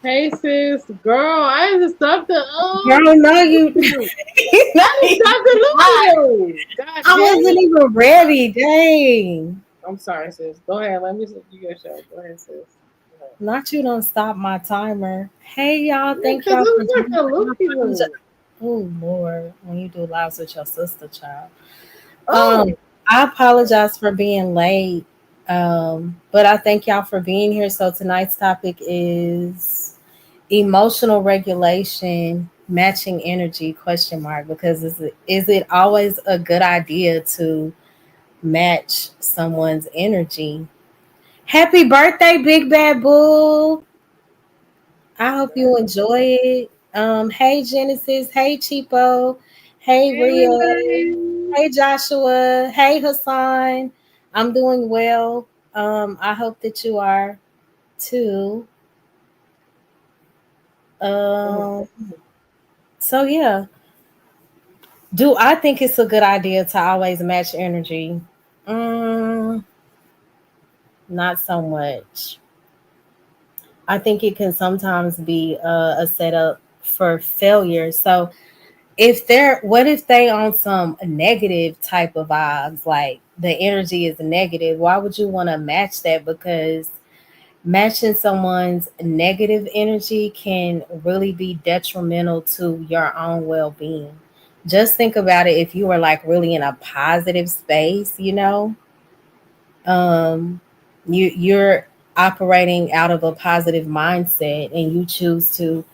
Hey sis, girl, I just stopped the Girl, no, you. I just stopped to look for you. God I damn wasn't it. even ready. Dang. I'm sorry, sis. Go ahead. Let me do your show. Go ahead, sis. Go ahead. Not you don't stop my timer. Hey y'all, Yeah, thank because y'all it for was like joining. a I loopy apologize. loop. Oh Lord, when you do lives with your sister child. Oh, I apologize for being late. But I thank y'all for being here. So tonight's topic is emotional regulation, matching energy, question mark, because is it always a good idea to match someone's energy? Happy birthday, Big Bad Bull. I hope you enjoy it. Hey Genesis, hey Cheapo, hey hey, Rio, everybody. hey Joshua, hey Hassan. I'm doing well. I hope that you are too. Mm. Um, so yeah, do I think it's a good idea to always match energy? Mm, not so much. I think it can sometimes be a setup for failure. So what if they on some negative type of vibes, like the energy is negative, why would you want to match that? Because matching someone's negative energy can really be detrimental to your own well-being. Just think about it. If you were like really in a positive space, you're operating out of a positive mindset and you choose to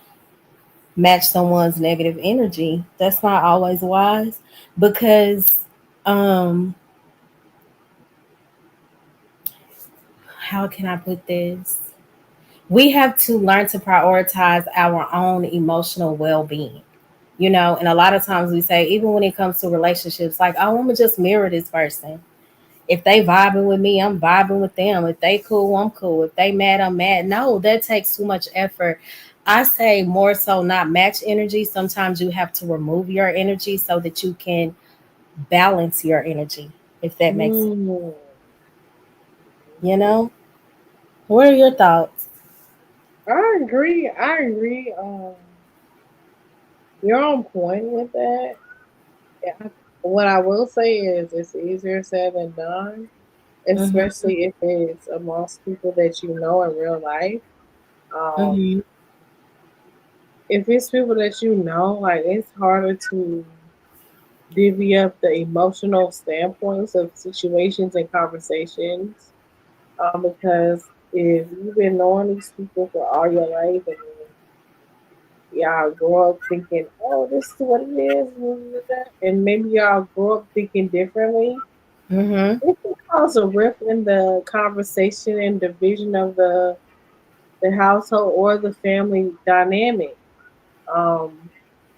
match someone's negative energy. That's not always wise because um how can I put this? We have to learn to prioritize our own emotional well-being. And a lot of times we say, even when it comes to relationships, like, oh, I'm gonna just mirror this person. If they vibing with me, I'm vibing with them. If they cool, I'm cool. If they mad, I'm mad. No, that takes too much effort. I say more so not match energy. Sometimes you have to remove your energy so that you can balance your energy, if that makes sense. Mm. You know? What are your thoughts? I agree. I agree. You're on point with that. Yeah. What I will say is it's easier said than done, Mm-hmm. especially if it's amongst people that you know in real life. Um, Mm-hmm. if it's people that you know, like it's harder to divvy up the emotional standpoints of situations and conversations. Because if you've been knowing these people for all your life and y'all grow up thinking, oh, this is what it is, and maybe y'all grow up thinking differently, Mm-hmm. it can cause a rift in the conversation and division of the household or the family dynamic. Um,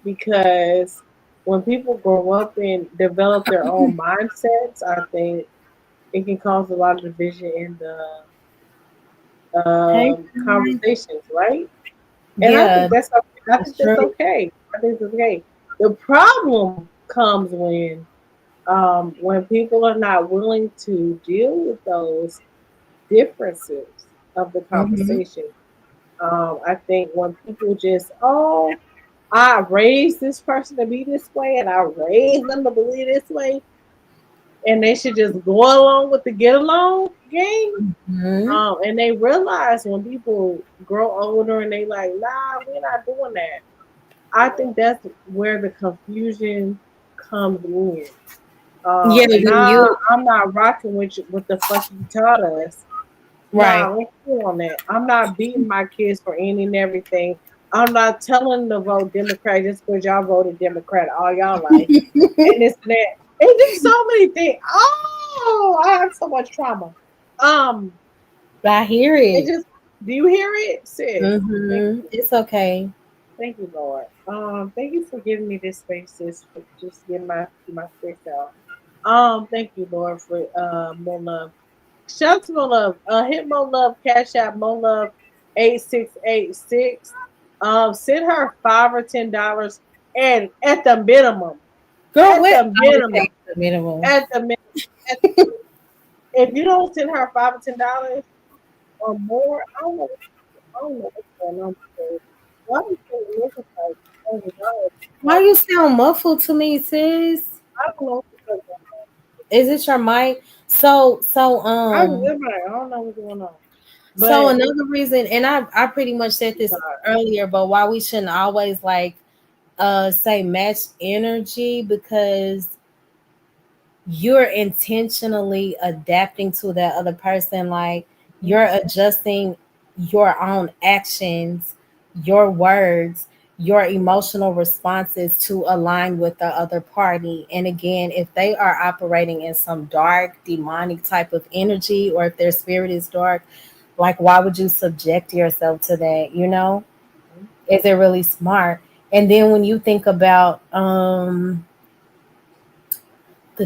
because when people grow up and develop their own mindsets, I think it can cause a lot of division in the Hey, Caroline. conversations, right? And I Yeah, think that's okay. I that's think that's true. okay. I think that's okay. The problem comes when people are not willing to deal with those differences of the Mm-hmm. conversation. I think when people just, oh, I raised this person to be this way and I raised them to believe this way, and they should just go along with the get along game. Mm-hmm. And they realize when people grow older and they like, nah, we're not doing that. I think that's where the confusion comes in. Yeah, when Nah, you I'm not rocking with you, what the fuck you taught us. right. Nah, let's go on that. I'm not beating my kids for any and everything. I'm not telling them to vote Democrat just because y'all voted Democrat all y'all life. And this and that. It's just so many things. Oh, I have so much trauma. Um, I hear it it. just do you hear it, sis? Thank Mm-hmm. you. It's okay. Thank you, Lord. Thank you for giving me this space, sis, for just getting my space out. Thank you, Lord, for more love. Shout out to more love. Hit more love, cash out more love 8686. Send her $5 or $10 and at the minimum. Girl, At what? the I would take minimum. the minimum. At the minimum. At, if you don't send her $5 or $10 or more, I don't know. I don't know what's going on because why do you think niggas like oh my God, Why you sound muffled to me, sis? I don't know what's going on. Is it your mic? So so I um live right. I don't know what's going on. so But another reason, and I pretty much said this earlier, but why we shouldn't always like say match energy, because you're intentionally adapting to that other person. Like you're adjusting your own actions, your words, your emotional responses to align with the other party. And again, if they are operating in some dark demonic type of energy, or if their spirit is dark, like why would you subject yourself to that, you know? Is it really smart? And then when you think about the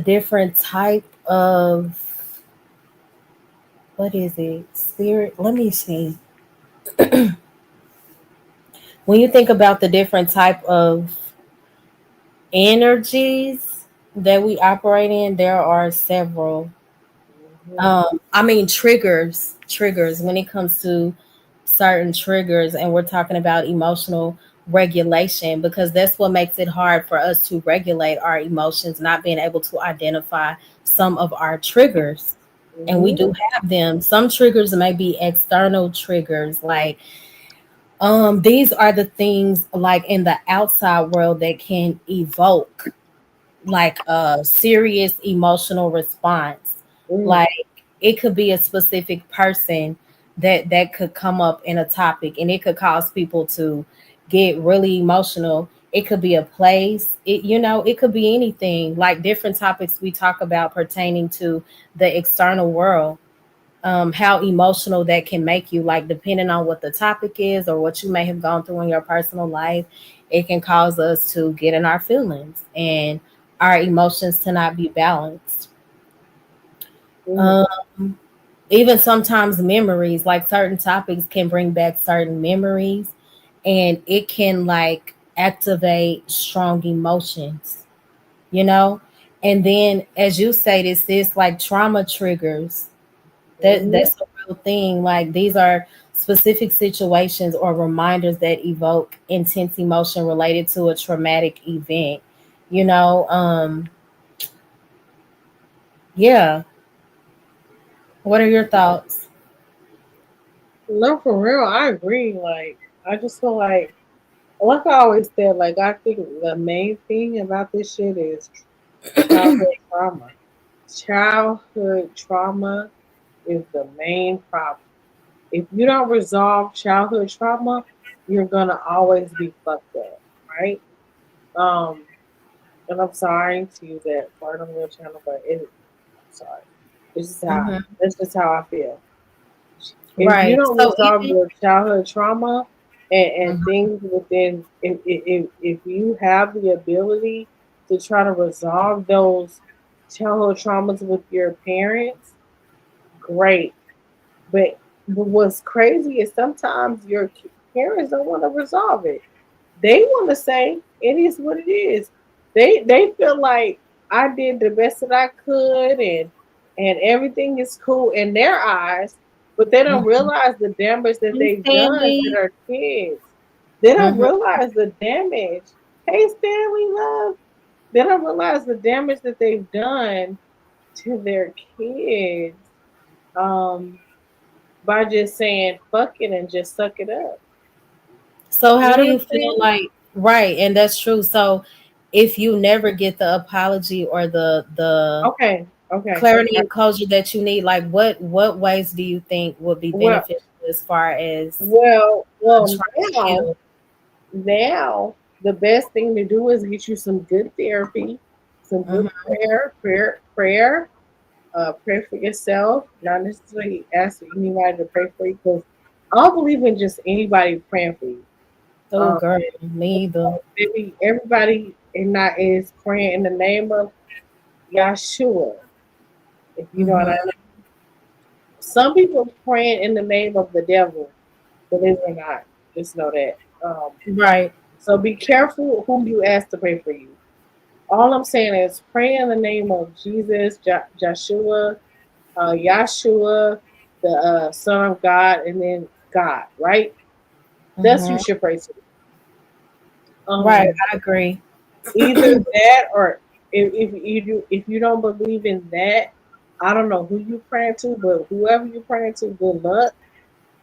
different type of, what is it, spirit, let me see, when you think about the different type of energies that we operate in, there are several. I mean triggers when it comes to certain triggers, and we're talking about emotional regulation, because that's what makes it hard for us to regulate our emotions, not being able to identify some of our triggers. And we do have them. Some triggers may be external triggers, like these are the things like in the outside world that can evoke like a serious emotional response. Like it could be a specific person that could come up in a topic, and it could cause people to get really emotional. It could be a place, it, you know, it could be anything, like different topics we talk about pertaining to the external world. How emotional that can make you, like depending on what the topic is or what you may have gone through in your personal life, it can cause us to get in our feelings and our emotions to not be balanced. um, Even sometimes memories, like certain topics can bring back certain memories, and it can like activate strong emotions, you know. And then as you say, this is like trauma triggers. That's a real thing. Like these are specific situations or reminders that evoke intense emotion related to a traumatic event. You know, yeah. What are your thoughts? no, for real, I agree. Like, I just feel like I always said, like, I think the main thing about this shit is childhood trauma. Childhood trauma is the main problem. If you don't resolve childhood trauma, you're gonna always be fucked up, right? Um, and I'm sorry to use that word on your channel, but I'm sorry. Hmm. That's just how I feel. If you Right. don't So resolve even your childhood trauma and mhm, things within, if you have the ability to try to resolve those childhood traumas with your parents, great. But what's crazy is sometimes your parents don't want to resolve it. They want to say it is what it is. They feel like I did the best that I could, and everything is cool in their eyes, but they don't mhm. realize the damage that Hey, they've done to Stanley. their kids. They don't Hmm. realize the damage. Hey, Stanley, love. They don't realize the damage that they've done to their kids. Um, by just saying fuck it and just suck it up. So You how know do what you I'm feel saying? like, right, and that's true. So if you never get the apology or the Okay, okay. clarity and closure that you need, like what ways do you think would be Well, beneficial as far as well, trying to heal? now the best thing to do is get you some good therapy, some good Hmm. pray for yourself, not necessarily ask for anybody to pray for you because I don't believe in just anybody praying for you. Oh Um, girl, me either. maybe everybody in that is praying in the name of Yahshua, if you know what I Hmm. mean. Some people praying in the name of the devil, believe it or not. Just know that. Right. So be careful whom you ask to pray for you. All I'm saying is pray in the name of Jesus, Joshua, Yahshua, the Son of God, and then God, right? That's who you Mhm. should pray to. Right, Um, I agree. Either that, or if you don't believe in that, I don't know who you praying to, but whoever you praying to, good luck.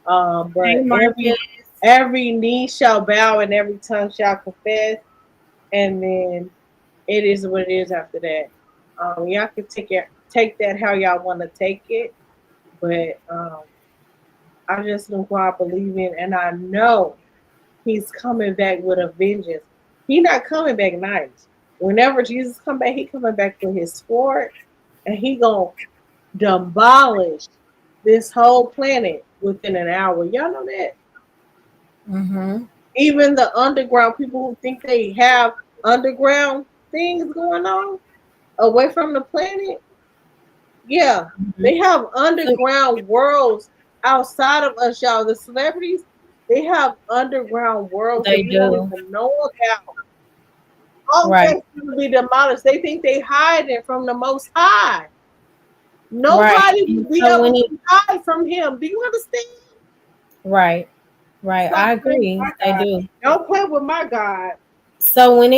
Hey, But Marcus. every knee shall bow and every tongue shall confess, and then it is what it is after that. Y'all can take that how y'all want to take it, but I just know who I believe in, and I know He's coming back with a vengeance. He not coming back nice. Whenever Jesus come back, he coming back with his sword, and he gonna demolish this whole planet within an hour. Y'all know that? Mhm. Even the underground people who think they have underground things going on away from the planet, yeah, Mhm. they have So underground worlds outside of us, y'all. The celebrities, they have underground worlds they that we don't do. even know about. All Right. that's going to be demolished. They think they hiding from the Most High. Right. Nobody will And be so able when it to hide from Him. Do you understand? right, right, Stop I playing with agree. my They God. do. Don't play with my God. So when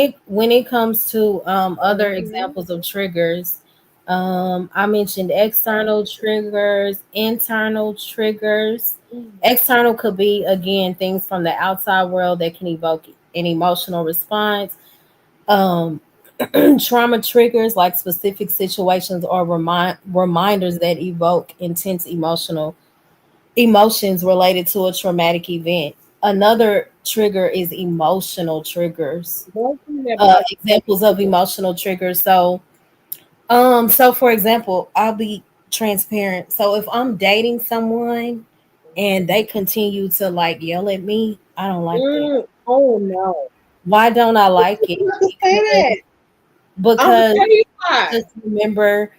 it comes to other Mm-hmm. examples of triggers, I mentioned external triggers, internal triggers. External could be again things from the outside world that can evoke an emotional response. Um, trauma triggers like specific situations or reminders that evoke intense emotions related to a traumatic event. Another trigger is emotional triggers. Don't do that by Examples of emotional triggers. So for example, I'll be transparent. So if I'm dating someone and they continue to like yell at me, I don't like that. Oh no. Why don't I like it? You have to say Because that. I'm gonna because tell you I why. just remember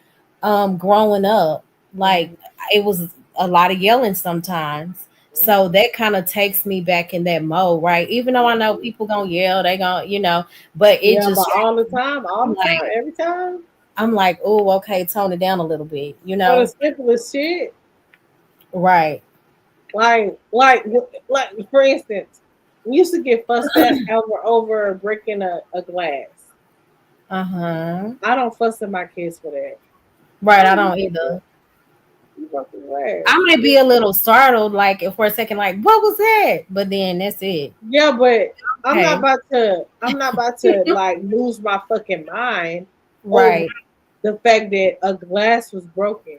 growing up, like it was a lot of yelling sometimes. So that kind of takes me back in that mode, right? Even though I know people gonna yell, they gonna, but it Yeah, but just all I'm the like time, every time. I'm like, oh, okay, tone it down a little bit. For the simplest shit, Right. like, like for instance, we used to get fussed at over breaking a glass. Uh-huh. I don't fuss at my kids for that. Right, I Oh, don't either. you broke the glass. I might be a little startled, like if for a second, like, what was that? But then that's it. Yeah, but Okay. I'm not about to like lose my fucking mind over Right, the fact that a glass was broken.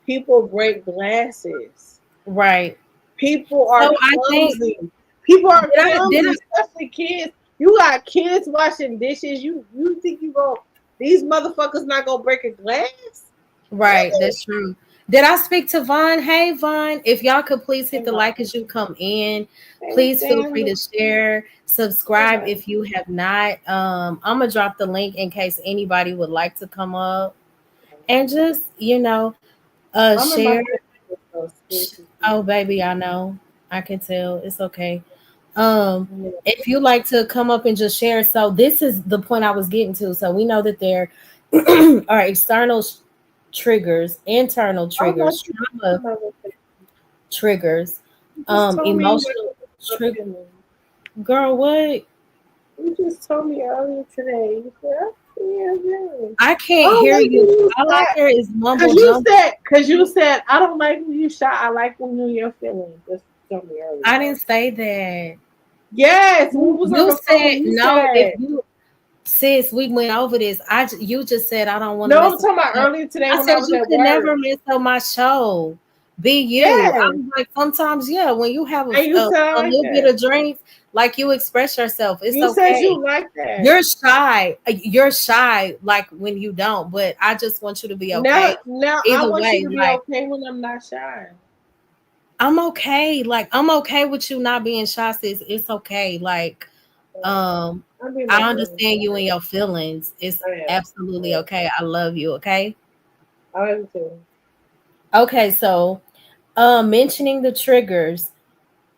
People break glasses. right. People So are I think clumsy. People are did clumsy, especially kids. You got kids washing dishes. You think you go these motherfuckers not gonna break a glass? right, Really? that's true. Did I speak to Vaughn? Hey Vaughn, if y'all could please hit Hey, the like Mom. as you come in. Hey, Please feel free Stanley. to share, Hey, subscribe Mom. if you have not. I'm gonna drop the link in case anybody would like to come up and just, I'm in my share. feelings, so seriously. Oh baby, I know. I can tell. It's okay. Yeah. If you like to come up and just share, so this is the point I was getting to. So we know that there are external triggers, internal I want triggers, you to trauma come over there. triggers, You just told me you emotional were my trigger. feelings. Girl, what? You just told me earlier today. You said, I feel good. I I can't don't hear like when you. you All I shot. hear is mumble jump. Cause you said, I don't like when you shot. I like when you your feelings. That's what you told me earlier. I didn't say that. Yes, when we was on You the said phone, you no. If said, you sis, we went over this. You just said I don't want to no, I'm mess up talking about my show. earlier today I when I said was you at could work. never mess up my show. Be you. Yes. I'm like sometimes, yeah. When you have And you sound a like little bit that. of drinks, like you express yourself. It's You said okay. you like that. You're shy. You're shy, like when you don't. But I just want you to be okay. Now I Either want you way, to be like okay when I'm not shy. I'm okay. Like I'm okay with you not being shy, sis. It's okay. Like um, I'll be my I feelings. understand you and your feelings. It's I am. absolutely okay. I love you, okay? I am too. Okay, so mentioning the triggers,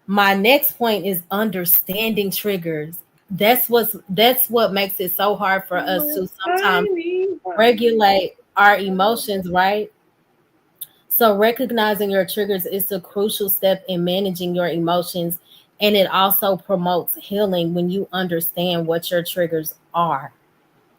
my next point is understanding triggers. That's what makes it so hard for us My to sometimes tiny body. regulate our emotions, right? So recognizing your triggers is a crucial step in managing your emotions, and it also promotes healing when you understand what your triggers are.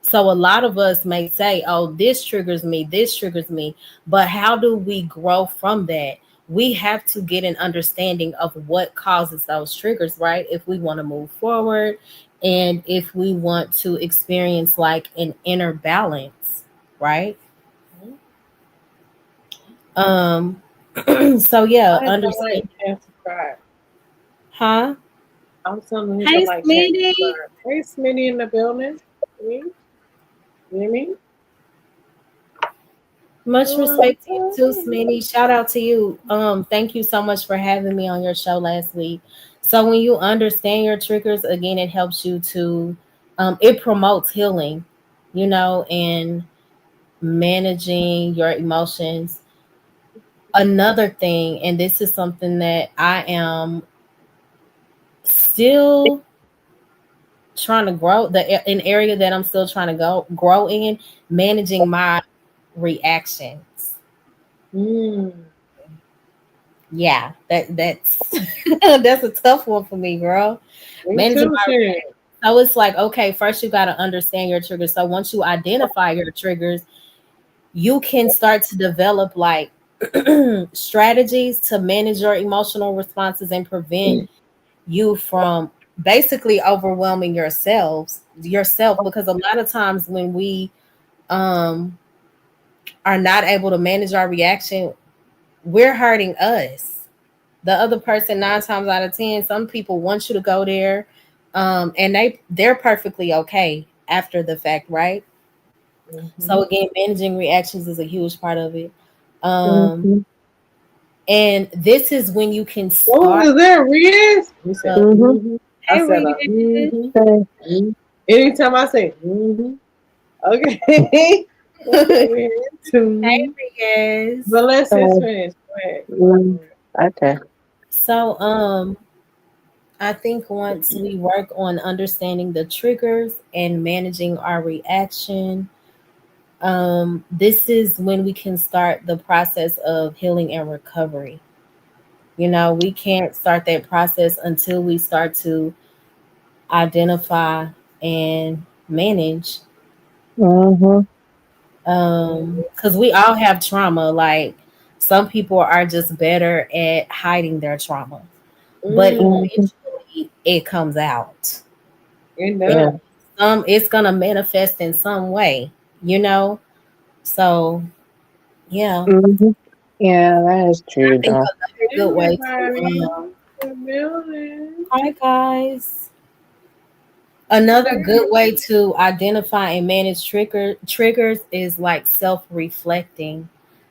So a lot of us may say, "Oh, this triggers me," but how do we grow from that? We have to get an understanding of what causes those triggers, right? If we want to move forward and if we want to experience like an inner balance, right? Mhm. Um so yeah, I understand. like Cancer Pride. Huh? I'm telling you, I Hey, like Cancer Smitty. Pride. Hey, Smitty in the building. Me? You me? Much respect to you too, Smitty. Shout out to you. Thank you so much for having me on your show last week. So when you understand your triggers, again, it helps you to it promotes healing, and managing your emotions. Another thing, and this is something that I am still trying to grow, an area that I'm still trying to go grow in, managing my reactions. Mm, Yeah, that's that's a tough one for me, girl. me Managing too, my shit. So it's like, okay, first you got to understand your triggers. So once you identify your triggers, you can start to develop like strategies to manage your emotional responses and prevent you from basically overwhelming yourself, because a lot of times when we um are not able to manage our reaction, we're hurting us. The other person, 9 times out of 10, some people want you to go there, and they're perfectly okay after the fact, right? Mm-hmm. So again, managing reactions is a huge part of it. um Mhm. and this is when you can What start. was that, Riz? You said, Mhm. mm-hmm. I Hey, said, Rian. mm-hmm. Okay. Mm-hmm. Anytime I say, mm-hmm. Okay. That's what we're Hey, into. Riaz. But let's just So, finish. Go ahead. mm, okay. So I think once we work on understanding the triggers and managing our reaction, this is when we can start the process of healing and recovery. We can't start that process until we start to identify and manage. Mhm. Because we all have trauma. Like some people are just better at hiding their trauma, but Mm, Mhm. eventually it comes out. it Yeah. does. It's gonna manifest in some way, you know. So yeah, Mhm. Yeah, that is I true, think though. another good way to Everybody in the building. hi guys. Another Hey. good way to identify and manage triggers is like self-reflecting,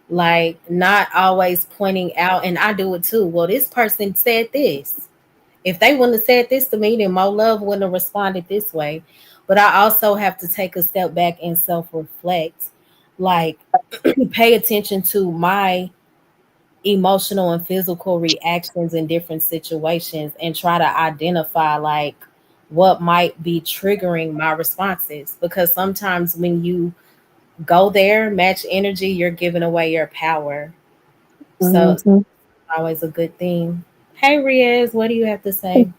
like not always pointing out, and I do it too. Well, this person said this. If they wouldn't have said this to me, then Mo Love wouldn't have responded this way. But I also have to take a step back and self-reflect, like pay attention to my emotional and physical reactions in different situations and try to identify like what might be triggering my responses, because sometimes when you go there, match energy, you're giving away your power. So it's Mhm. always a good thing. Hey Riaz, what do you have to say?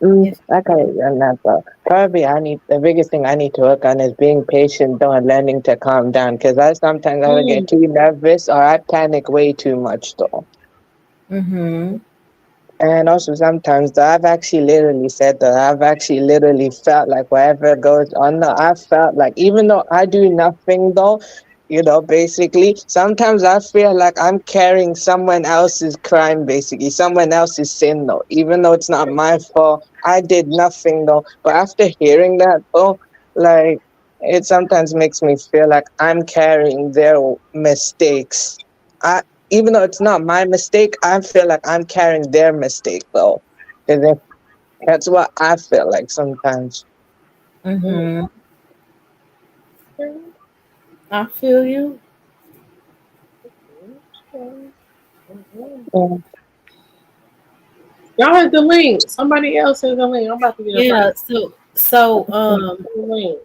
If Okay, and that though. Probably the biggest thing I need to work on is being patient though and learning to calm down because I sometimes I would get Mm, too nervous or I panic way too much though. mm-hmm. And also sometimes though, I've actually literally said that I've actually literally felt like whatever goes on though, I felt like even though I do nothing though, basically sometimes I feel like I'm carrying someone else's crime, basically, someone else's sin though, even though it's not my fault. I did nothing though. But after hearing that though, like it sometimes makes me feel like I'm carrying their mistakes. I even though it's not my mistake, I feel like I'm carrying their mistake though. 'Cause that's what I feel like sometimes. mm. Mm-hmm. Okay. I feel you. Okay. Mhm. Yeah. Y'all have the link. Somebody else has the link. I'm about to get a Yeah, fight. so The link.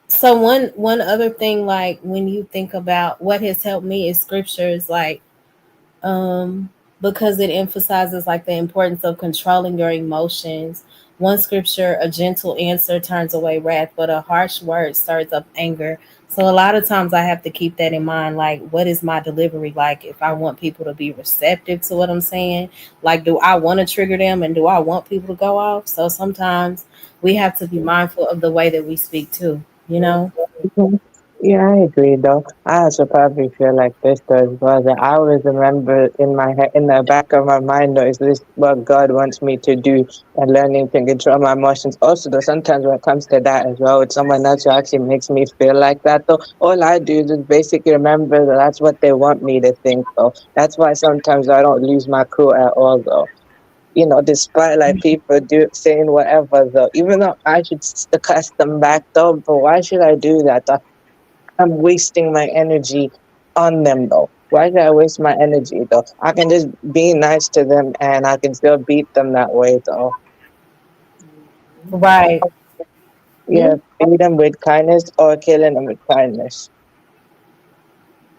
So one other thing, like when you think about what has helped me is scriptures, like um, because it emphasizes like the importance of controlling your emotions. One scripture, a gentle answer turns away wrath, but a harsh word stirs up anger. So a lot of times I have to keep that in mind. Like, what is my delivery like? If I want people to be receptive to what I'm saying, like, do I want to trigger them and do I want people to go off? So sometimes we have to be mindful of the way that we speak too. You know. Mhm. Yeah, I agree though. I also probably feel like this though as well. That I always remember in my head, in the back of my mind though, is this what God wants me to do and learning to control my emotions. Also though, sometimes when it comes to that as well, with someone else who actually makes me feel like that though, all I do is just basically remember that that's what they want me to think though. That's why sometimes I don't lose my cool at all though. Despite like people do saying whatever though, even though I should cuss them back though, but why should I do that? I'm wasting my energy on them though. Why should I waste my energy though? I can just be nice to them and I can still beat them that way though. Right. Yeah, beat them with kindness or killing them with kindness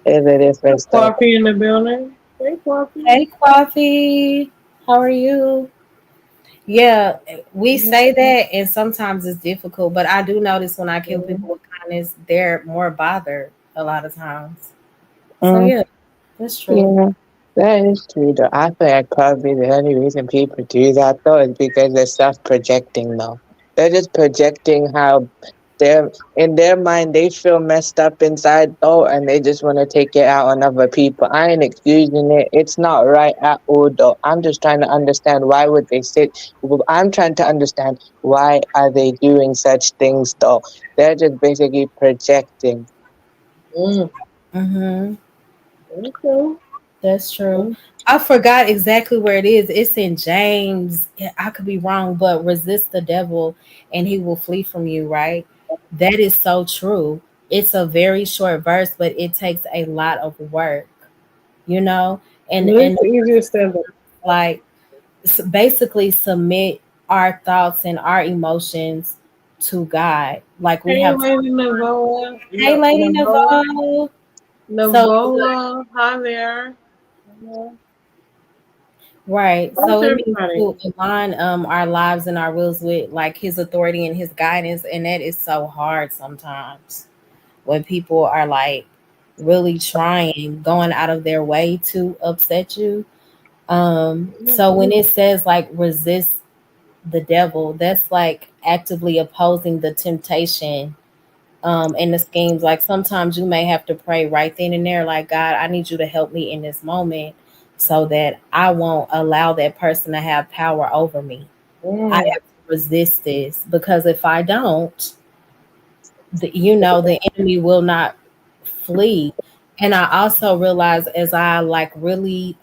is a difference though. Coffee in the building. Hey, coffee. Hey, Coffee. How are you? Yeah, we say that, and sometimes it's difficult, but I do notice when I kill people with kindness, they're more bothered a lot of times. So, Mm, yeah, that's true. yeah. That is true though. I feel like probably the only reason people do that though is because they're self-projecting though. They're just projecting how they're in their mind they feel messed up inside though and they just want to take it out on other people. I ain't excusing it. It's not right at all though. I'm just trying to understand why would they sit. I'm trying to understand why are they doing such things though. They're just basically projecting. Mm, Mm-hmm. okay. That's true. Mm, I forgot exactly where it is. It's in James. Yeah, I could be wrong, but resist the devil and he will flee from you, right? That is so true. It's a very short verse, but it takes a lot of work, you know? And it's easier said than like basically submit our thoughts and our emotions to God. Like we hey, have to, Lady Navoa. hey, No, Lady Navoa. Navarro. So, Navoa. Hi there. Yeah. right. How's So it means everybody? to align our lives and our wills with like his authority and his guidance. And that is so hard sometimes when people are like really trying, going out of their way to upset you. So when it says like resist the devil, that's like actively opposing the temptation and the schemes. Like sometimes you may have to pray right then and there, like, God, I need you to help me in this moment so that I won't allow that person to have power over me. I Mm, have to resist this because if I don't, the enemy will not flee. And I also realize as I like really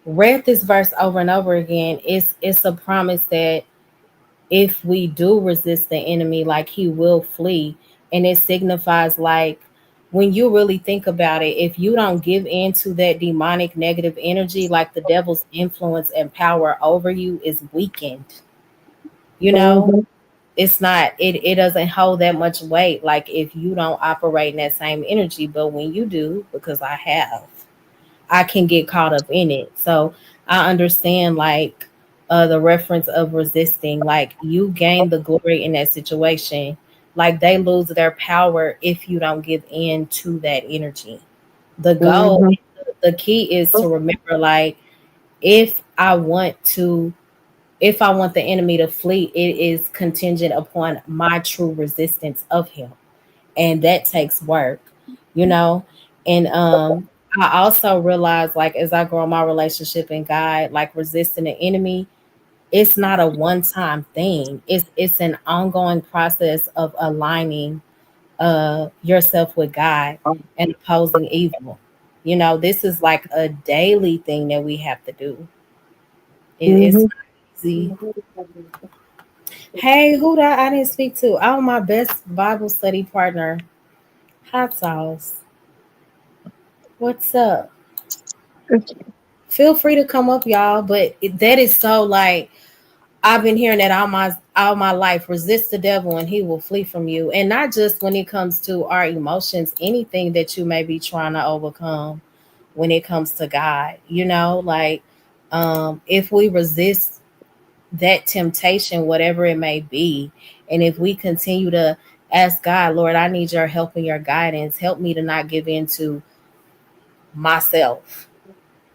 read this verse over and over again, it's a promise that if we do resist the enemy, like he will flee. And it signifies like when you really think about it, if you don't give in to that demonic negative energy, like the devil's influence and power over you is weakened, you know? Mhm. It's not, it doesn't hold that much weight like if you don't operate in that same energy. But when you do, because I have, I can get caught up in it. So I understand like the reference of resisting, like you gain the glory in that situation. Like they lose their power if you don't give in to that energy. The goal, Mhm. the key is to remember like if I want to if I want the enemy to flee, it is contingent upon my true resistance of him. And that takes work, you know? And I also realize like as I grow my relationship in God, like resisting the enemy, it's not a one-time thing. It's an ongoing process of aligning yourself with God and opposing evil. You know, this is like a daily thing that we have to do. It's Mhm. not easy. Hey, who that I didn't speak to? Oh, my best Bible study partner, Hot Sauce. What's up? Feel free to come up, y'all. But that is so like I've been hearing that all my life. Resist the devil and he will flee from you. And not just when it comes to our emotions, anything that you may be trying to overcome when it comes to God, like if we resist that temptation, whatever it may be, and if we continue to ask God, Lord, I need your help and your guidance, help me to not give in to myself,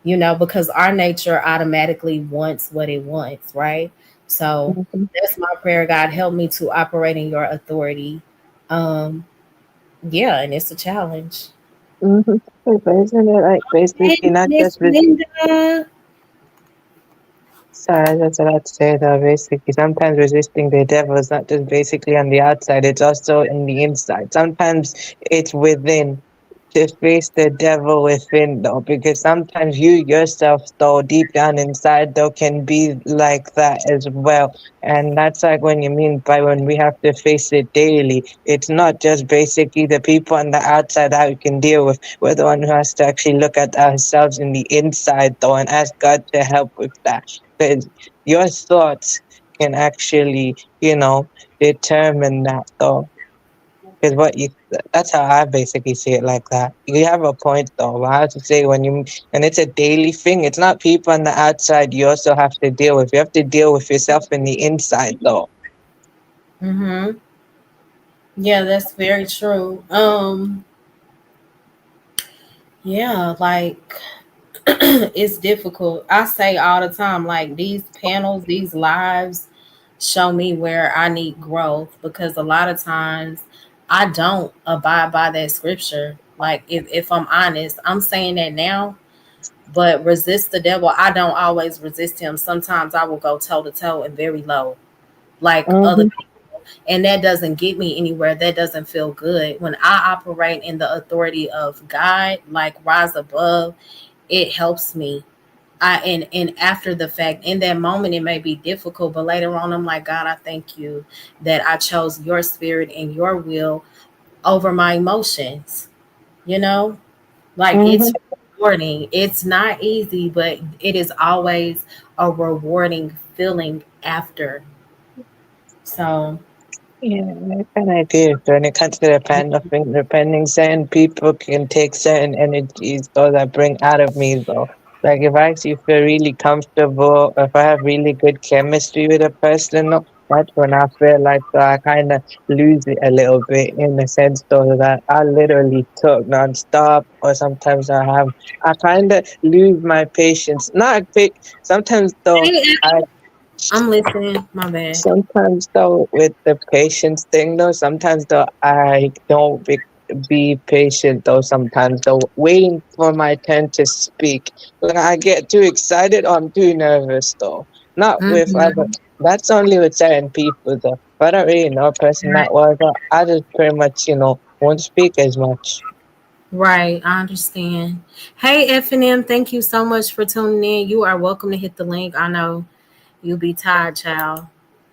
because our nature automatically wants what it wants, right? So Mhm. that's my prayer. God, help me to operate in your authority. Um, yeah, and it's a challenge. Mhm. But isn't it like Hey, basically not Miss just with Linda. sorry, that's what I'd say though, basically. Sometimes resisting the devil is not just basically on the outside, it's also in the inside. Sometimes it's within. To face the devil within though, because sometimes you yourself though deep down inside though can be like that as well. And that's like when you mean by when we have to face it daily. It's not just basically the people on the outside that we can deal with. We're the one who has to actually look at ourselves in the inside though and ask God to help with that. Because your thoughts can actually, determine that though. Is what you. That's how I basically see it like that. You have a point though. But I have to say and it's a daily thing. It's not people on the outside. You also have to deal with. You have to deal with yourself in the inside though. Mm-hmm. Yeah, that's very true. Yeah, like it's difficult. I say all the time, like these panels, these lives show me where I need growth because a lot of times I don't abide by that scripture. Like if I'm honest, I'm saying that now, but resist the devil. I don't always resist him. Sometimes I will go toe to toe and very low, like other Mhm. people, and that doesn't get me anywhere. That doesn't feel good. When I operate in the authority of God, like rise above, it helps me. And after the fact, in that moment, it may be difficult, but later on, I'm like, God, I thank you that I chose your spirit and your will over my emotions. You know, like it's Mhm. rewarding. It's not easy, but it is always a rewarding feeling after. So, Yeah, I kind of agree. When it comes to the pen, I think depending certain people can take certain energies though that bring out of me though. Like if I actually feel really comfortable, if I have really good chemistry with a person, though, that's when I feel like I kind of lose it a little bit in the sense though that I literally talk nonstop, or sometimes I kind of lose my patience. Not sometimes though. hey, I I'm listening. My bad. Sometimes though, with the patience thing though, sometimes though I don't be patient though. Sometimes though, waiting for my turn to speak, like I get too excited or I'm too nervous though. Not with other. Hmm. That's only with certain people though. If I don't really know a person that well, though, I just pretty much won't speak as much. Right, I understand. Hey, F&M, thank you so much for tuning in. You are welcome to hit the link. I know you'll be tired, child.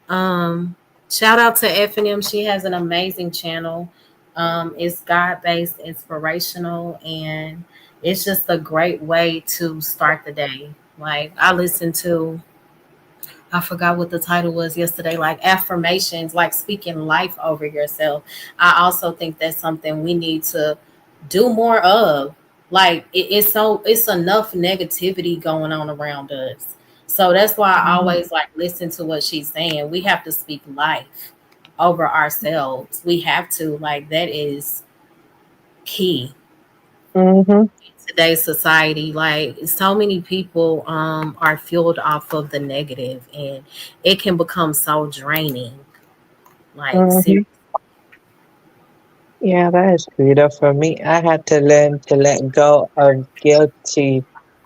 Um, Shout out to F&M. She has an amazing channel. It's God-based, inspirational, and it's just a great way to start the day. Like I listen to I forgot what the title was yesterday, like affirmations, like speaking life over yourself. I also think that's something we need to do more of. Like it's enough negativity going on around us. So that's why I always like listen to what she's saying. We have to speak life over ourselves. We have to, like, that is key Mm-hmm. today's society. Like so many people are fueled off of the negative, and it can become so draining, like Mm-hmm. seriously. Yeah, that is true. Though for me, I had to learn to let go of guilt.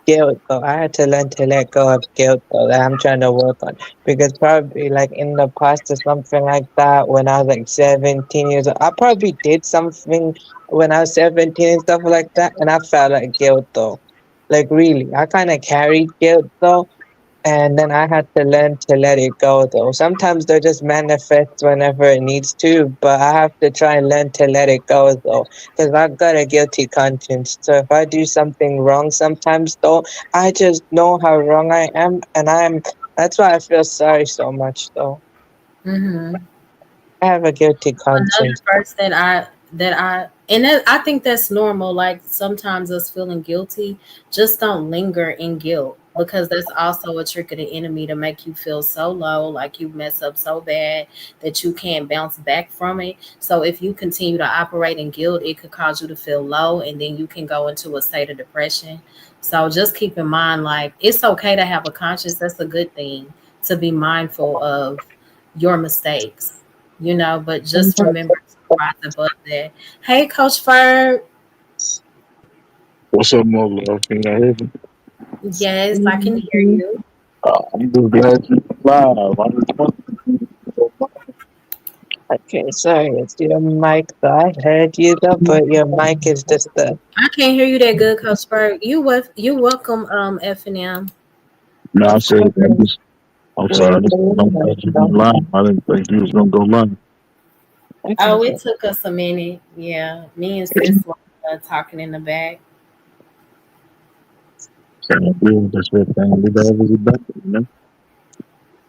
Though I had to learn to let go of guilt. Though that I'm trying to work on because probably like in the past or something like that when I was like 17 years old, I probably did something when I was 17 and stuff like that, and I felt like guilt though. Like really, I kind of carried guilt though, and then I had to learn to let it go though. Sometimes they just manifest whenever it needs to, but I have to try and learn to let it go though. Because I've got a guilty conscience. So if I do something wrong sometimes though, I just know how wrong I am, and That's why I feel sorry so much, though. Mm-hmm. I have a guilty Another conscience. verse I think that's normal. Like sometimes us feeling guilty, just don't linger in guilt because that's also a trick of the enemy to make you feel so low, like you mess up so bad that you can't bounce back from it. So if you continue to operate in guilt, it could cause you to feel low and then you can go into a state of depression. So just keep in mind, like it's okay to have a conscience. That's a good thing to be mindful of your mistakes, but just remember to rise above that. Hey, Coach Ferg. What's up, more love? Can you hear me? Yes, I can hear Mhm. you. I'm just glad you're live. I just want Okay, sorry, it's your mic. Though. I heard you though, but your mic is just the. I can't hear you that good, Coach Ferg. You welcome, F and M. no, I Of said, course, I'm sorry. we're I just I'm doing glad it, you though. went live. I didn't think you was gonna go live. Okay, Oh, it good. took us a minute. Yeah, me and sis were talking in the back. So yeah, that's what family love is about, you know.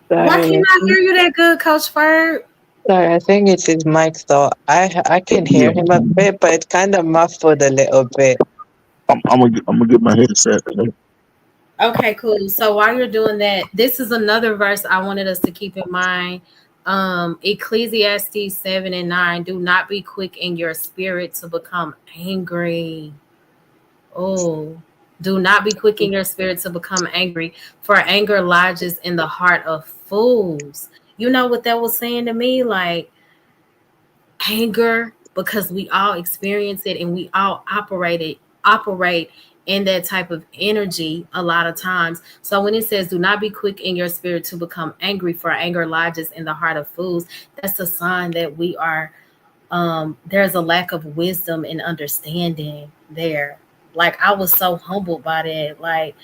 Why Sorry, can't I hear you that good, Coach Ferg? sorry, I think it's his mic though. I can Yeah, hear him a bit, but it's kind of muffled a little bit. I'm gonna get my headset. Okay, cool. So while you're doing that, this is another verse I wanted us to keep in mind. Ecclesiastes 7 and 9. Do not be quick in your spirit to become angry. Oh, do not be quick in your spirit to become angry, for anger lodges in the heart of fools. You know what that was saying to me? Like, anger, because we all experience it and we all operate in that type of energy a lot of times. So when it says do not be quick in your spirit to become angry, for anger lodges in the heart of fools, that's a sign that we are there's a lack of wisdom and understanding there. Like I was so humbled by that. Like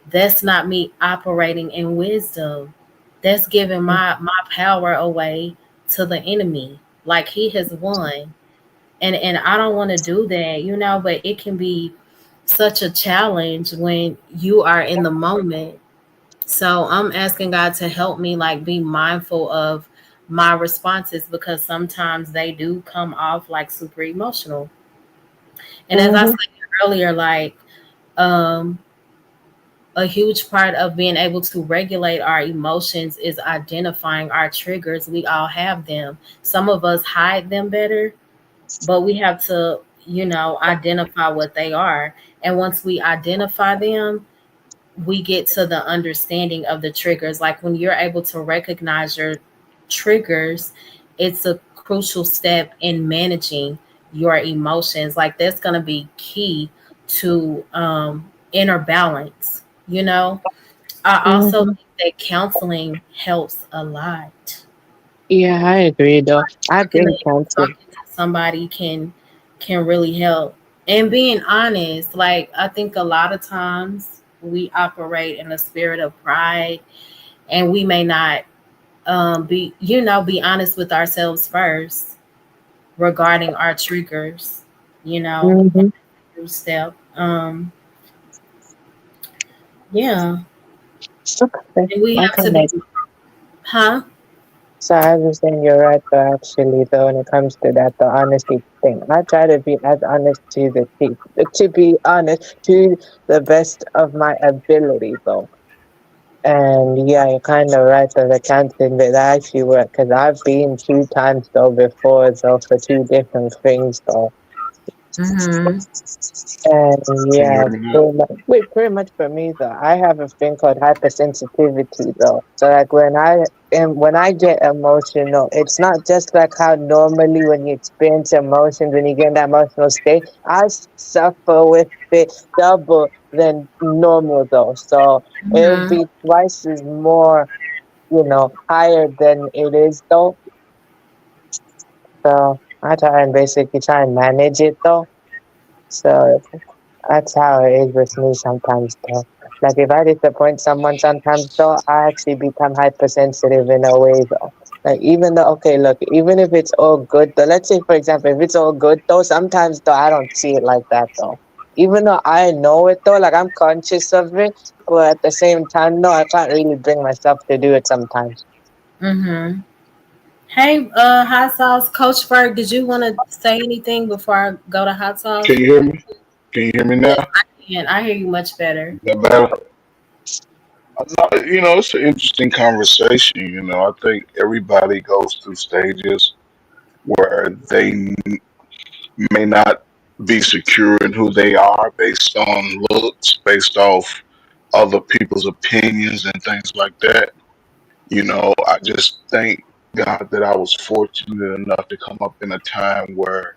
that's not me operating in wisdom. That's giving my power away to the enemy. Like he has won. And I don't want to do that, but it can be such a challenge when you are in the moment. So I'm asking God to help me like be mindful of my responses because sometimes they do come off like super emotional. And as I Mm-hmm, said earlier, like um a huge part of being able to regulate our emotions is identifying our triggers. We all have them. Some of us hide them better, but we have to, identify what they are. And once we identify them, we get to the understanding of the triggers. Like when you're able to recognize your triggers, it's a crucial step in managing your emotions. Like that's going to be key to inner balance. I also mm-hmm. think that counseling helps a lot. Yeah, I agree though. I've been counseling. Talking to somebody can really help. And being honest, like I think a lot of times we operate in a spirit of pride and we may not be honest with ourselves first regarding our triggers, Mm-hmm. through step. Yeah. Okay, And we I have to can be, like. huh? So I was saying you're right though. Actually, though, when it comes to that, the honesty thing, I try to be as honest to be honest to the best of my ability, though. And yeah, you're kind of right that the counseling bit that actually work because I've been 2 times though before though for 2 different things though. Mm-hmm. And Can you yeah, hear me? pretty much for me though, I have a thing called hypersensitivity though. So like when I get emotional, it's not just like how normally when you experience emotions when you get in that emotional state, suffer with it double than normal though. So it'll Mm-hmm. be twice as more, higher than it is though. So I try and manage it though. So that's how it is with me sometimes, though. Like if I disappoint someone sometimes, though, I actually become hypersensitive in a way, though. Like even though, okay, look, even if it's all good, though, let's say for example, if it's all good, though, sometimes though I don't see it like that, though. Even though I know it though, like I'm conscious of it, but at the same time, no, I can't really bring myself to do it sometimes. Mm-hmm. Hey, hot sauce, Coach Ferg, did you want to say anything before I go to hot sauce? Can you hear me? Can you hear me Yes, now? I can. I hear you much better. Is that better? It's an interesting conversation. I think everybody goes through stages where they may not be secure in who they are based on looks, based off other people's opinions and things like that. I just thank God that I was fortunate enough to come up in a time where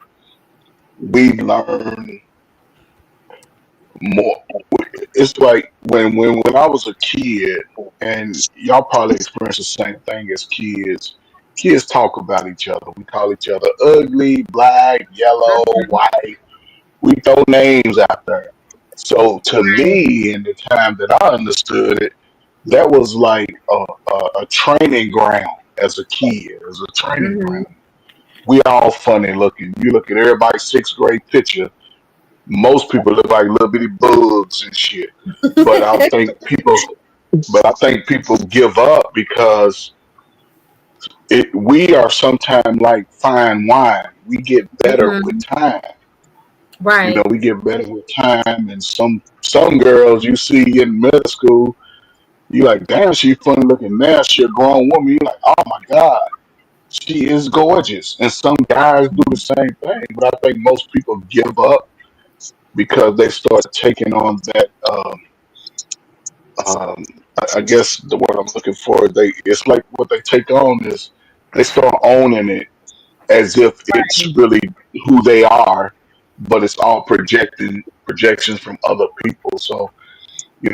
we learn more. It's like when I was a kid, and y'all probably experience the same thing as kids. Kids talk about each other. We call each other ugly, black, yellow, white. We throw names out there. So to Right. me, in the time that I understood it, that was like a training ground as a kid, as a training Mm-hmm. ground. We all funny looking. You look at everybody's sixth grade picture, most people look like little bitty bugs and shit. But I think people, but I think people give up because we are sometimes like fine wine. We get better with Mm-hmm. time. Right. We get better with time. And some girls you see in middle school, you like, damn, she funny looking now. She a grown woman. You like, oh my god, she is gorgeous. And some guys do the same thing. But I think most people give up because they start taking on that. Um, I guess the word I'm looking for, it's like what they take on is they start owning it as if it's really who they are, but it's all projections from other people. So,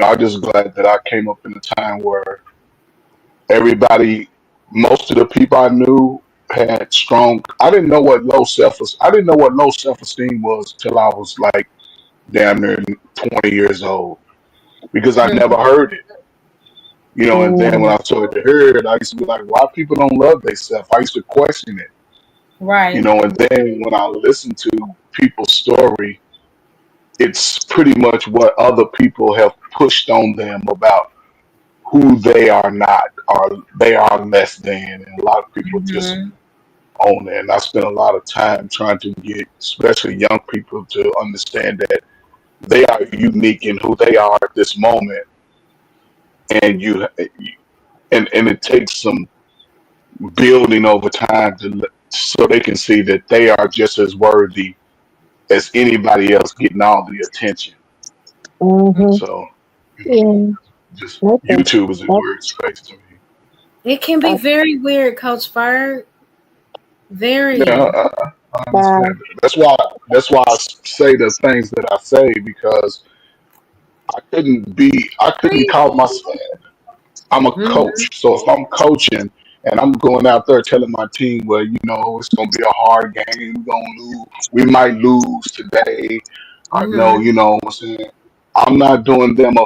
I'm just glad that I came up in a time where everybody, most of the people I knew had strong. I didn't know what low self esteem was till I was like damn near 20 years old because I never Mm-hmm. heard it. And then when Mm, I started to hear it, I used to be like, why people don't love themselves? I used to question it, Right. and then when I listen to people's story, it's pretty much what other people have pushed on them about who they are not, or they are less than. And a lot of people just Mm-hmm. own it. And I spent a lot of time trying to get, especially young people, to understand that they are unique in who they are at this moment. And and it takes some building over time so they can see that they are just as worthy as anybody else getting all the attention. mm-hmm. So, you know, Yeah. just Nothing. YouTube is a That, weird space to me. It can be very weird, Coach Ferg. Yeah, Very. I that, understand it. That's why I say the things that I say because I couldn't call myself. I'm a Mm-hmm. coach. So if I'm coaching and I'm going out there telling my team, well, it's going to be a hard game. We're going to lose. We might lose today. I know, Mm-hmm. what I'm saying. I'm not doing them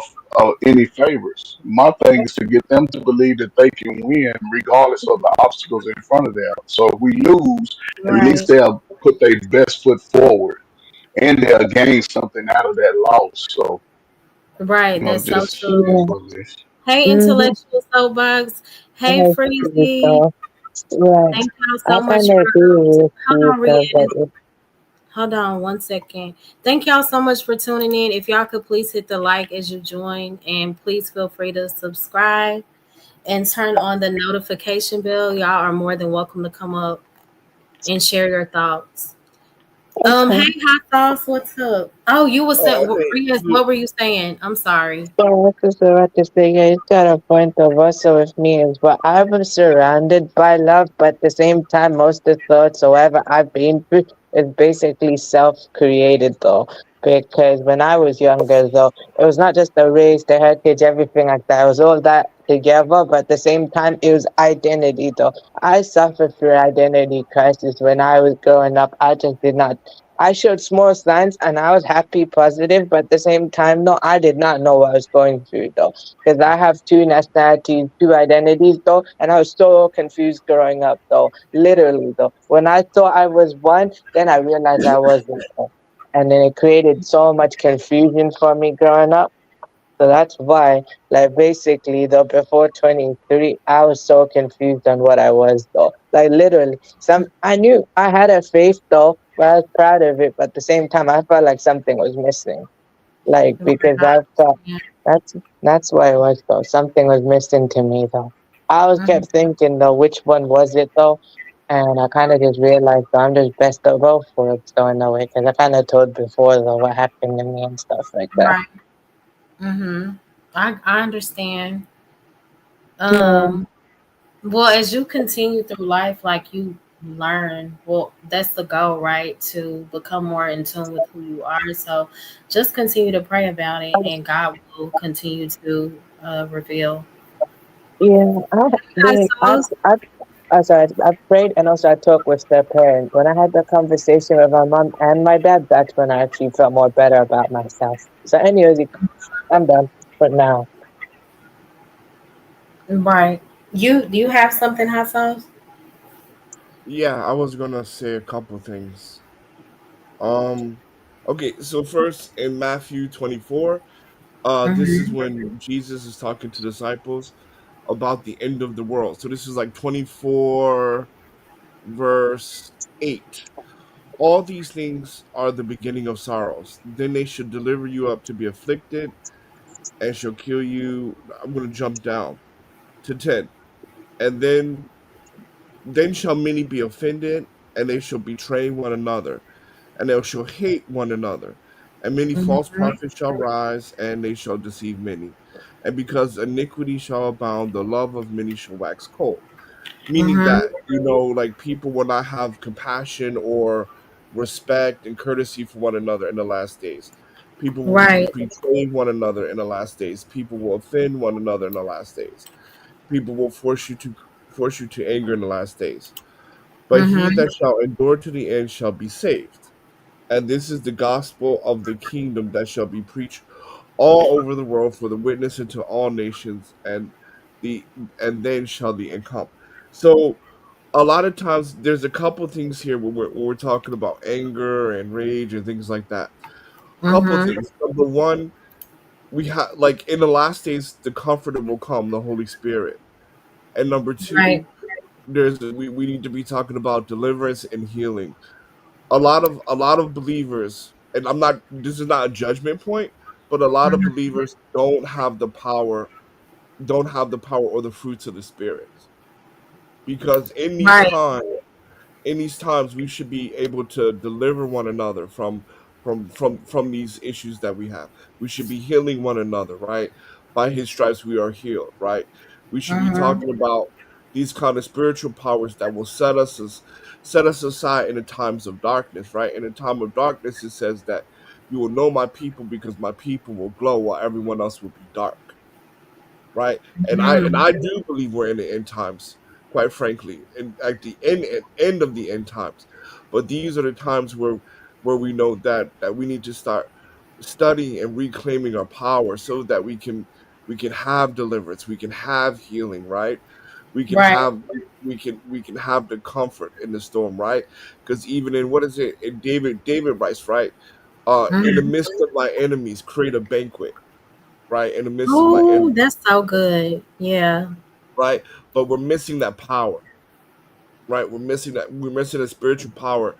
any favors. My thing is to get them to believe that they can win regardless of the obstacles in front of them. So if we lose, at least Right. they'll put their best foot forward and they'll gain something out of that loss. So, Right. That's so just it is true. yeah. what it is. Hey, Mm-hmm. intellectual soapbox. Hey, I see Freezy. though. Right. Thank y'all I so much kind for of agree with hold you on, though, Rihanna. but Hold on 1 second. Thank y'all so much for tuning in. If y'all could please hit the like as you join, and please feel free to subscribe and turn on the notification bell. Y'all are more than welcome to come up and share your thoughts. okay. Hey, hot sauce, what's up? Oh, you was saying, Oh, hey, Riaz, what were you saying? I'm sorry. So what is what to say? Yeah, it's got a point of also with me as well. I'm surrounded by love, but at the same time, most of the thoughts, however, I've been through is basically self-created though. Because when I was younger, though, it was not just the race, the heritage, everything like that. It was all that together, but at the same time, it was identity though. I suffered through identity crisis when I was growing up. I just did not. I showed small signs and I was happy, positive, but at the same time, no, I did not know what I was going through though. Because I have two nationalities, two identities though, and I was so confused growing up though. Literally though. When I thought I was one, then I realized I wasn't though. and then it created so much confusion for me growing up. So that's why, like, basically, though, before 23, I was so confused on what I was, though. Like, literally, I knew I had a faith, though, but I was proud of it. But at the same time, I felt like something was missing. Like, Right. because I I felt understand. that's why it was, though. Something was missing to me, though. I always Mhm. kept thinking, though, which one was it, though? And I kind of just realized, though, I'm just best to go for it, so in a way, because I kind of told before, though, what happened to me and stuff like that. Right. Mhm. I understand. Yeah. Um. Well, as you continue through life, like you learn. Well, that's the goal, right? To become more in tune with who you are. So, just continue to pray about it, and God will continue to reveal. Yeah, I I, suppose. I, sorry, I prayed and also I talked with their parents. When I had the conversation with my mom and my dad, that's when I actually felt more better about myself. So, anyways, I'm done for now. Right. You do you have something, hot sauce? Yeah, I was gonna say a couple things. Um, okay, so first in Matthew 24, this is Mm-hmm. when Jesus is talking to disciples about the end of the world. So this is like 24 verse 8. All these things are the beginning of sorrows. Then they should deliver you up to be afflicted and shall kill you. I'm going to jump down to 10. And then shall many be offended, and they shall betray one another, and they shall hate one another. And many false Mm-hmm. prophets shall rise, and they shall deceive many. And because iniquity shall abound, the love of many shall wax cold. Meaning Mm-hmm. that, like people will not have compassion or respect and courtesy for one another in the last days. People will Right. betray one another in the last days. People will offend one another in the last days. People will force you to anger in the last days. But he Mm-hmm. that shall endure to the end shall be saved. And this is the gospel of the kingdom that shall be preached all over the world for the witness unto all nations, the and then shall the end come. So a lot of times there's a couple things here when we're talking about anger and rage and things like that. Couple Mm-hmm. things. Number one, we have like in the last days the comforter will come, the Holy Spirit. And number Right. two, we need to be talking about deliverance and healing. A lot of believers, and I'm not this is not a judgment point, but a lot of Mm-hmm. believers don't have the power or the fruits of the spirit. Because Right. in these times we should be able to deliver one another from these issues that we have. We should be healing one another, right? By his stripes we are healed, right? We should be Mm-hmm. talking about these kind of spiritual powers that will set us aside in the times of darkness, right? In the time of darkness it says that you will know my people because my people will glow while everyone else will be dark, right? And I do believe we're in the end times, quite frankly, and at the end of the end times. But these are the times where we know that we need to start studying and reclaiming our power so that we can have deliverance, we can have healing, right? We can Right. have we can have the comfort in the storm, right? Because even in what is it? In David writes, right? In the Mm-hmm. midst of my enemies, create a banquet, right? In the midst of my Oh, enemies, that's so good. Yeah. right? But we're missing that power, right? We're missing a spiritual power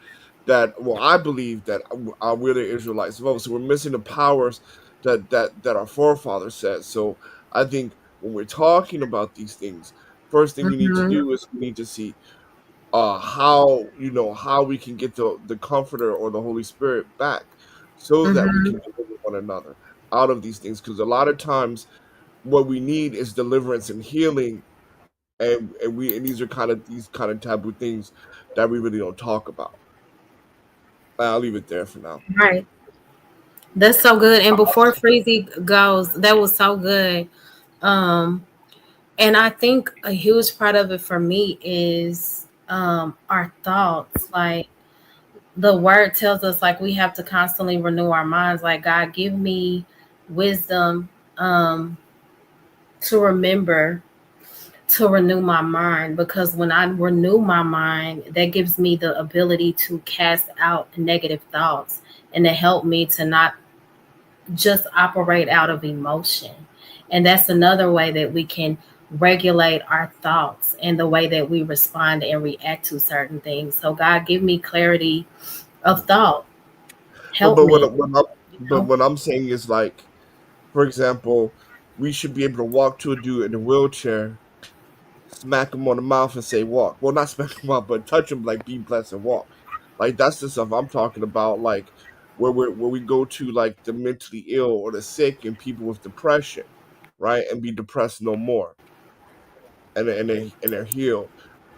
that, well, I believe that we're the Israelites. Well, so we're missing the powers that our forefathers said. So I think when we're talking about these things, first thing we need to Mm-hmm. do is we need to see how we can get the comforter or the Holy Spirit back so that we Mm-hmm. can deliver one another out of these things, because a lot of times what we need is deliverance and healing, and these kind of taboo things that we really don't talk about. I'll leave it there for now. Right. That's so good. And before Freezy goes, that was so good. Um, and I think a huge part of it for me is our thoughts. Like the word tells us, like we have to constantly renew our minds. Like God, give me wisdom um, to remember to renew my mind, because when I renew my mind, that gives me the ability to cast out negative thoughts and it helped me to not just operate out of emotion. And that's another way that we can regulate our thoughts and the way that we respond and react to certain things. So, God, give me clarity of thought. No, Help me, you but know? what I'm saying is like, for example, we should be able to walk to a dude in a wheelchair, smack him on the mouth and say walk. Well, not smack him up, but touch him like be blessed and walk. Like that's the stuff I'm talking about. Like where we go to like the mentally ill or the sick and people with depression, right, and be depressed no more, and they're healed,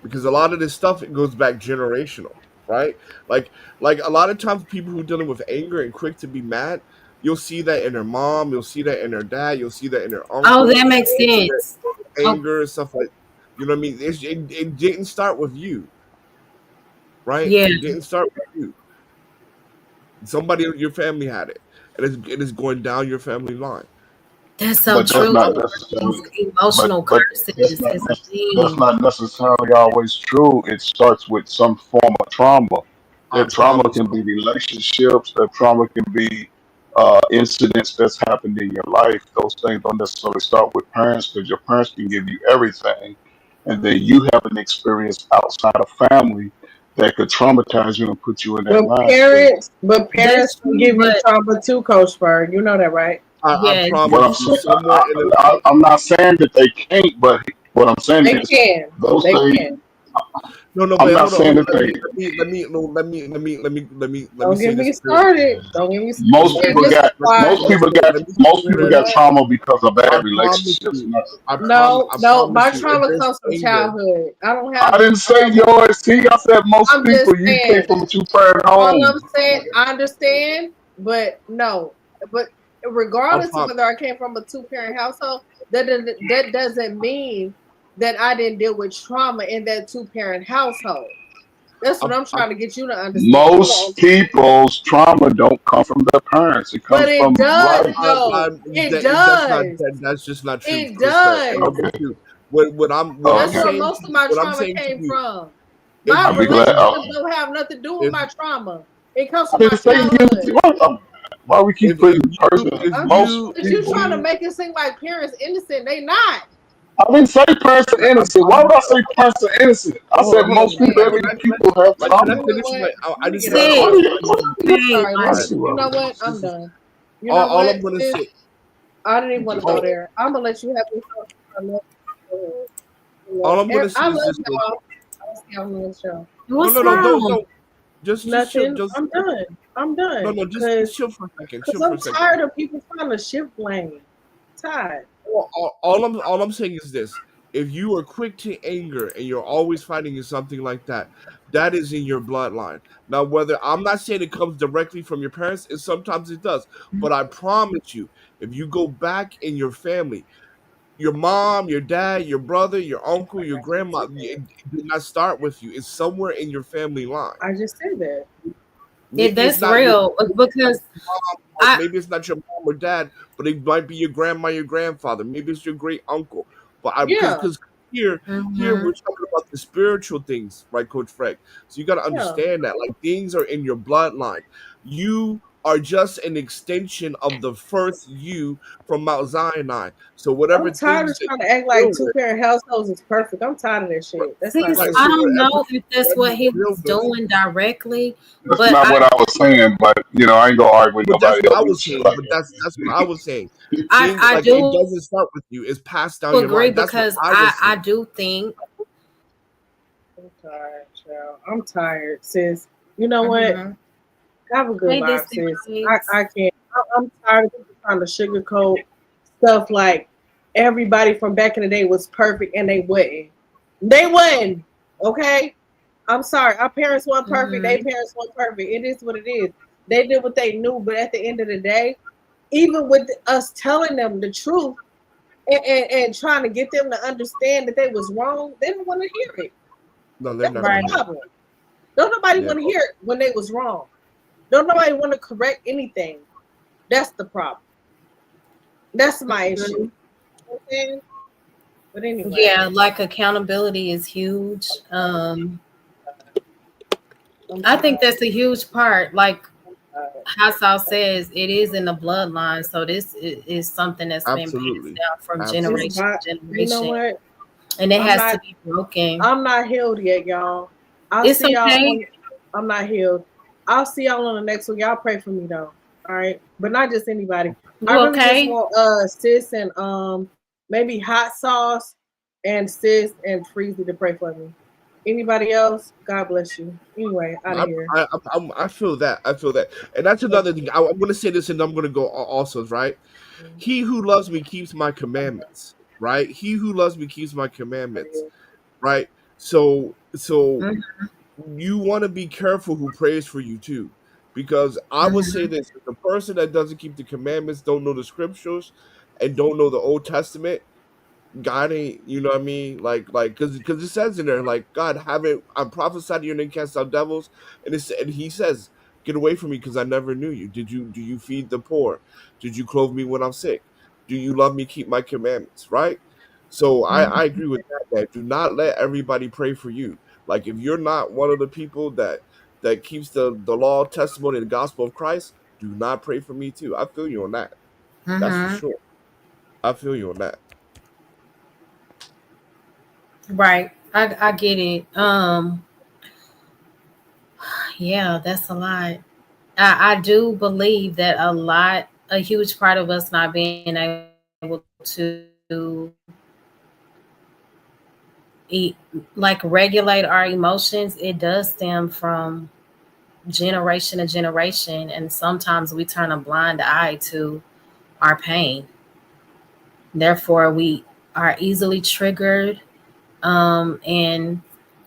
because a lot of this stuff it goes back generational, right? Like like a lot of times people who are dealing with anger and quick to be mad, you'll see that in their mom, you'll see that in their dad, you'll see that in their Oh, uncle, that makes their sense. Oh, anger and stuff like, you know what I mean? It didn't start with you, right? yeah, It didn't start with you. Somebody in your family had it, and it is going down your family line. that's so But that's true. not Those necessarily. emotional But curses is a that's thing. not necessarily always true. It starts with some form of trauma. I That trauma promise can you. be relationships. That trauma can be incidents that's happened in your life. Those things don't necessarily start with parents because your parents can give you everything, and then you have an experience outside of family that could traumatize you and put you in that But mind state. parents That's can true, give you but trauma too, Coach Berg. You know that, right? I yes, What promise I'm you, saying, somewhere in the I'm not saying that they can't, but what I'm saying They is can. those They things. can. no, no, I'm but not hold saying on. that they. Let me Don't say get this me clearly. started. Don't get me Let started. me Most And people this is got why. say most people got this. trauma because of I bad promise relationships. you. I No. My promise you. If trauma there's comes from anger, childhood. I don't I have didn't say trauma. yours. See, I said most I'm just people. You came saying. from a two-parent All I'm home. saying, I understand, but no. But I regardless of prom- whether I came from a two-parent household, that doesn't mean that I didn't deal with trauma in that two-parent household. That's what I'm I, trying to get you to understand. Most people's trauma don't come from their parents. It But comes it from does, life. though. It does. that's just not true, It Coach Frank. And I'll does. get Okay. you. What I'm That's Okay. where saying most to of you, my what I'm trauma saying to came you, from. if My I'll be you glad. relationships don't have nothing to do with if my trauma. It comes I from my didn't say childhood. you. Why we keep putting person? I'm just, Most but you trying to people. make it seem like parents innocent. They not. I didn't say parents are innocent. Why I'm would I say parents are innocent? I hold said on, hold on. most Man, people, everyday people have Can I you trauma. know finish what? my? Let I me just get gotta. out of What here. are sis, you? I'm hey, sorry. like, Let's Listen, see you what know we what? I'm This is done. You know all what, I'm gonna sis? say. I didn't even want to go All, there. I'm gonna let you have your thoughts. I love you. all I'm gonna say I is love this, Coach. y'all. I'll see y'all on the show. No, what's no, no, wrong? don't. Just chill. Nothing. I'm done. I'm No, done. no, just chill for a second. Cause Chill for I'm a second. tired of people trying to shift blame. Tired. All I'm saying is this: if you are quick to anger and you're always fighting in something like that, that is in your bloodline. Now, whether I'm not saying it comes directly from your parents, and sometimes it does, but I promise you, if you go back in your family, your mom, your dad, your brother, your uncle, your grandma, it did not start with you. It's somewhere in your family line. I just said that. Maybe it's That's not your real because mom, or I, maybe it's not your mom or dad, but it might be your grandma, your grandfather. Maybe it's your great uncle. But I Yeah. because here mhm. we're talking about the spiritual things, right, Coach Frank? So you got to Yeah. understand that like things are in your bloodline. You are just an extension of the first you from Mount Sinai. So whatever I'm tired things of that trying to you act like deal two with, parent households is perfect. I'm tired of that right? shit. That's not Sis, Right. true. I So don't know if that's whatever what you he deal was with, doing directly, That's but not I, what I was saying, but I ain't gonna argue with but that's nobody what else I and was shit saying. like But that's what I was saying. I, Things I like it do doesn't start with you; it's passed down your agree line. That's what because I I, was I saying. do think, I'm tired, child. I'm tired, sis. You know what? mhm. Have a good Hey, life, Destiny sis. Babes. I can't. I'm tired of people trying to sugarcoat stuff like everybody from back in the day was perfect and they wasn't. They wasn't. Okay? I'm sorry. Our parents weren't perfect. Their Mhm. parents weren't perfect. It is what it is. They did what they knew, but at the end of the day, even with us telling them the truth and trying to get them to understand that they was wrong, they don't want to hear it. No, they're That's not the gonna Right. hear it. problem. Don't nobody Yeah. want to hear it when they was wrong. Don't nobody want to correct anything. That's the problem. That's my issue. You Mhm. know what I'm saying? But anyway, Yeah, like accountability is huge. I'm I think tired. that's a huge part. Like I'm tired. hot sauce says it is in the bloodline. So is something that's been passed Absolutely. down from It's Absolutely. generation by, to you know generation, what? and it I'm has to not be broken. I'm not healed yet, y'all. I'll It's see y'all okay. on I'm not healed. I'll see y'all on the next one. Y'all pray for me though. All right. But not just anybody. I You really just okay? want sis and maybe hot sauce and sis and Freezy to pray for me. Anybody else? God bless you. Anyway, out of here. I feel that. I feel that. And that's another thing. I'm going to say this and I'm going to go also, right? He who loves me keeps my commandments, right? He who loves me keeps my Out of commandments, here. right? So Mhm, you want to be careful who prays for you too. Because I would say mhm, this, if the person that doesn't keep the commandments, don't know the scriptures, and don't know the Old Testament, God ain't, you know what I mean? Because it says in there, like, God, haven't I prophesied to your name, cast out devils, and He says, get away from me, because I never knew you. Do you feed the poor? Did you clothe me when I'm sick? Do you love me? Keep my commandments, right? So I mhm. agree with that. That do not let everybody pray for you. Like if you're not one of the people that keeps the law, testimony, and the gospel of Christ, do not pray for me too. I feel you on that. That's for Mhm. sure. I feel you on that. Right. I get it. Yeah, that's a lot. I do believe that a huge part of us not being able to eat, like regulate our emotions, it does stem from generation to generation. And sometimes we turn a blind eye to our pain. Therefore, we are easily triggered. And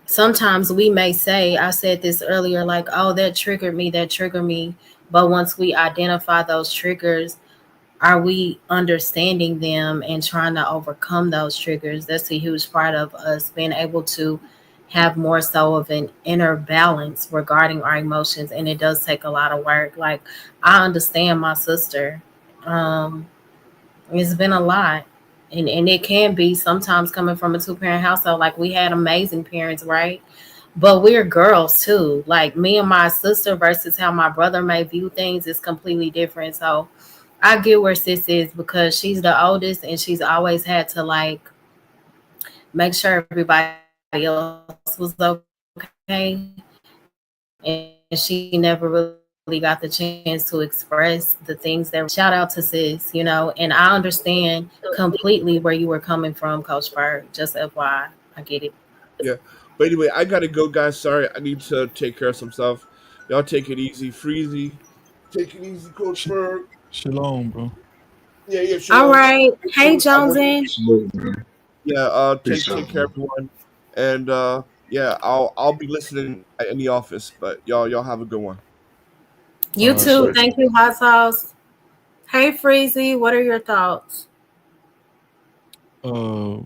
sometimes we may say, I said this earlier, like, oh, that triggered me, that triggered me. But once we identify those triggers, are we understanding them and trying to overcome those triggers? That's a huge part of us being able to have more so of an inner balance regarding our emotions. And it does take a lot of work. Like, I understand my sister. Um, it's been a lot. And it can be sometimes coming from a two-parent household. Like, we had amazing parents, right? But we're girls too. Like, me and my sister versus how my brother may view things is completely different. So I get where sis is because she's the oldest and she's always had to like make sure everybody else was okay. And she never really got the chance to express the things that were going on in her life. So shout out to sis, and I understand completely where you were coming from, Coach Berg. Just FYI, I get it. Yeah. But anyway, I gotta go, guys. Sorry, I need to take care of some stuff. Y'all take it easy, Freezy. Take it easy, Coach Sh- Bird. Shalom, bro. Yeah, yeah, All Shalom. right. Hey, I want Jonesy. Absolutely, man. yeah, Peace take out, care, man. everyone, and yeah, I'll be listening in the office. But y'all have a good one. You All right, Yes, too. sir. bro. Thank you, Hot Sauce. Hey, Freezy. What are your thoughts? Uh,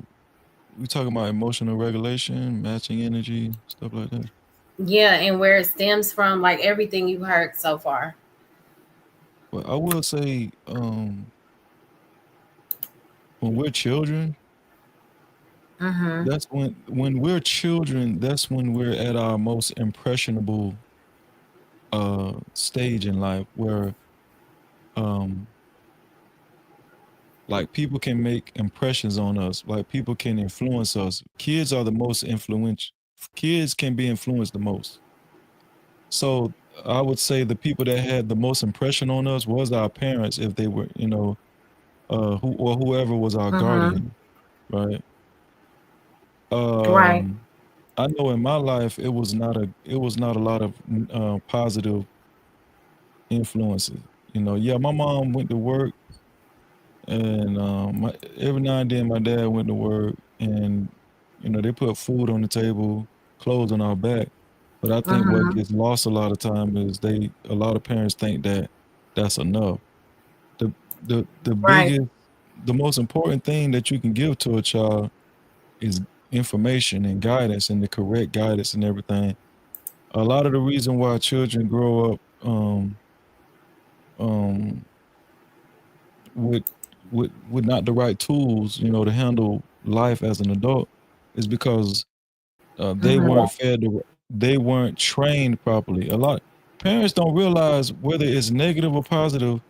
we talking about emotional regulation, matching energy, stuff like that. Yeah, and where it stems from, like everything you've heard so far. Well, I will say, when we're children, Mm-hmm. when we're children, that's when we're at our most impressionable stage in life, where um like people can make impressions on us, like people can influence us. Kids are the most influential. Kids can be influenced the most. So I would say the people that had the most impression on us was our parents, if they were, whoever was our Mm-hmm. guardian, right? Right. Um, I know in my life it was not a lot of positive influences. Yeah, my mom went to work, and every now and then my dad went to work, and they put food on the table, clothes on our back. But I think what Mm-hmm. gets lost a lot of time is a lot of parents think that that's enough. The the Right. biggest, the most important thing that you can give to a child is information and guidance, and the correct guidance and everything. A lot of the reason why children grow up um with with not the right tools, to handle life as an adult, is because they Mm-hmm. weren't fed they weren't trained properly. A lot Parents don't realize whether it's negative or positive,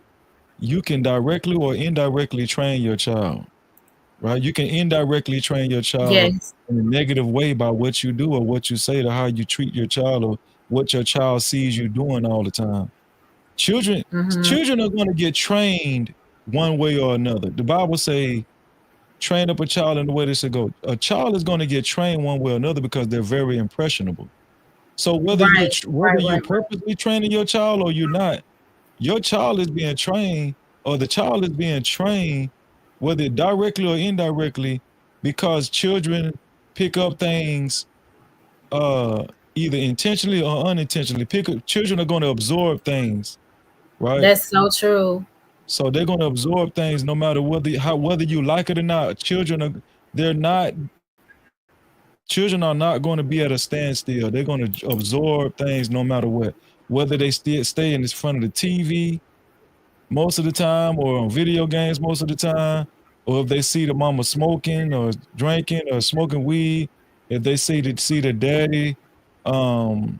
you can directly or indirectly train your child, right? You can indirectly train your child Yes. in a negative way by what you do or what you say to how you treat your child or what your child sees you doing all the time. Children Mm-hmm. children are going to get trained one way or another. The Bible say train up a child in the way they should go. A child is going to get trained one way or another because they're very impressionable. So Right. whether Right. you're Right. Right. purposely training your child or you're not, your child is being trained or the child is being trained, whether directly or indirectly, because children pick up things uh either intentionally or unintentionally. Children are going to absorb things, right? That's so true. So they're going to absorb things no matter whether you like it or not. They're not children are not going to be at a standstill. They're going to absorb things no matter what. Whether they still stay in this front of the TV most of the time or on video games most of the time, or if they see the mama smoking or drinking or smoking weed, if they see the daddy um,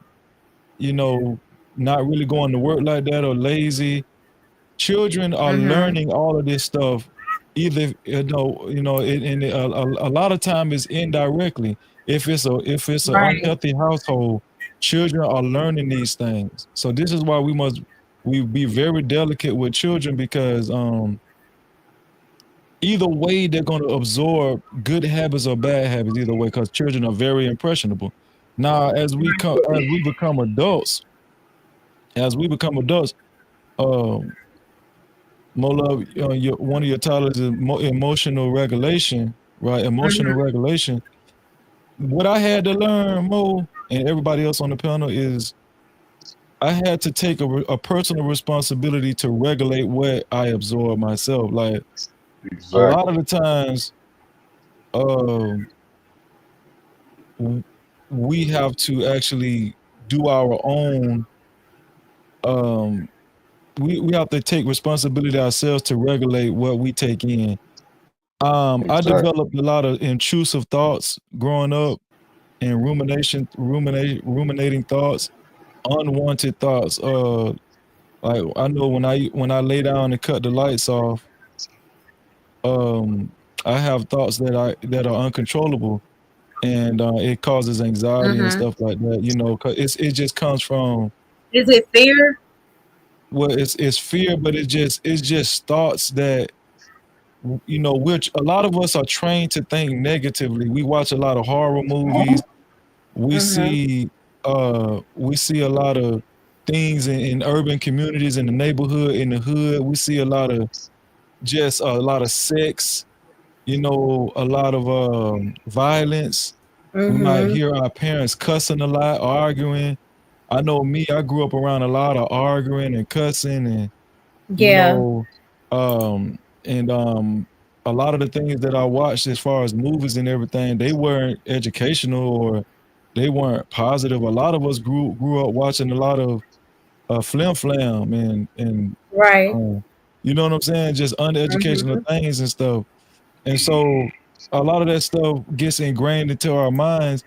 you know, not really going to work like that or lazy, children are Mm-hmm. learning all of this stuff either and a lot of time is indirectly. If it's an Right. unhealthy household, children are learning these things. So this is why we be very delicate with children because either way they're going to absorb good habits or bad habits either way because children are very impressionable. Now as we become adults, as we become adults, um Mola, one of your titles is emotional regulation, right? Emotional Mm-hmm. regulation. What I had to learn, Mo, and everybody else on the panel, is I had to take a personal responsibility to regulate what I absorb myself. Like a lot of Exactly. the times, um, w- we have to actually do our own. Um, we have to take responsibility ourselves to regulate what we take in. I Exactly. developed a lot of intrusive thoughts growing up and ruminating thoughts, unwanted thoughts. Like I know when I lay down and cut the lights off, um, I have thoughts that are uncontrollable, and it causes anxiety and Mm-hmm. stuff like that. You know, 'cause it just comes from Is it fear? well, it's fear, but it's just thoughts that which a lot of us are trained to think negatively. We watch a lot of horror movies. We Mm-hmm. see we see a lot of things in urban communities, in the neighborhood, in the hood. We see a lot of sex, a lot of violence. We might Mm-hmm. hear our parents cussing a lot, arguing. I know me, I grew up around a lot of arguing and cussing and you Yeah. know, and a lot of the things that I watched as far as movies and everything, they weren't educational or they weren't positive. A lot of us grew up watching a lot of flim flam and Right. um, you know what I'm saying, just uneducational Mm-hmm. things and stuff. And so a lot of that stuff gets ingrained into our minds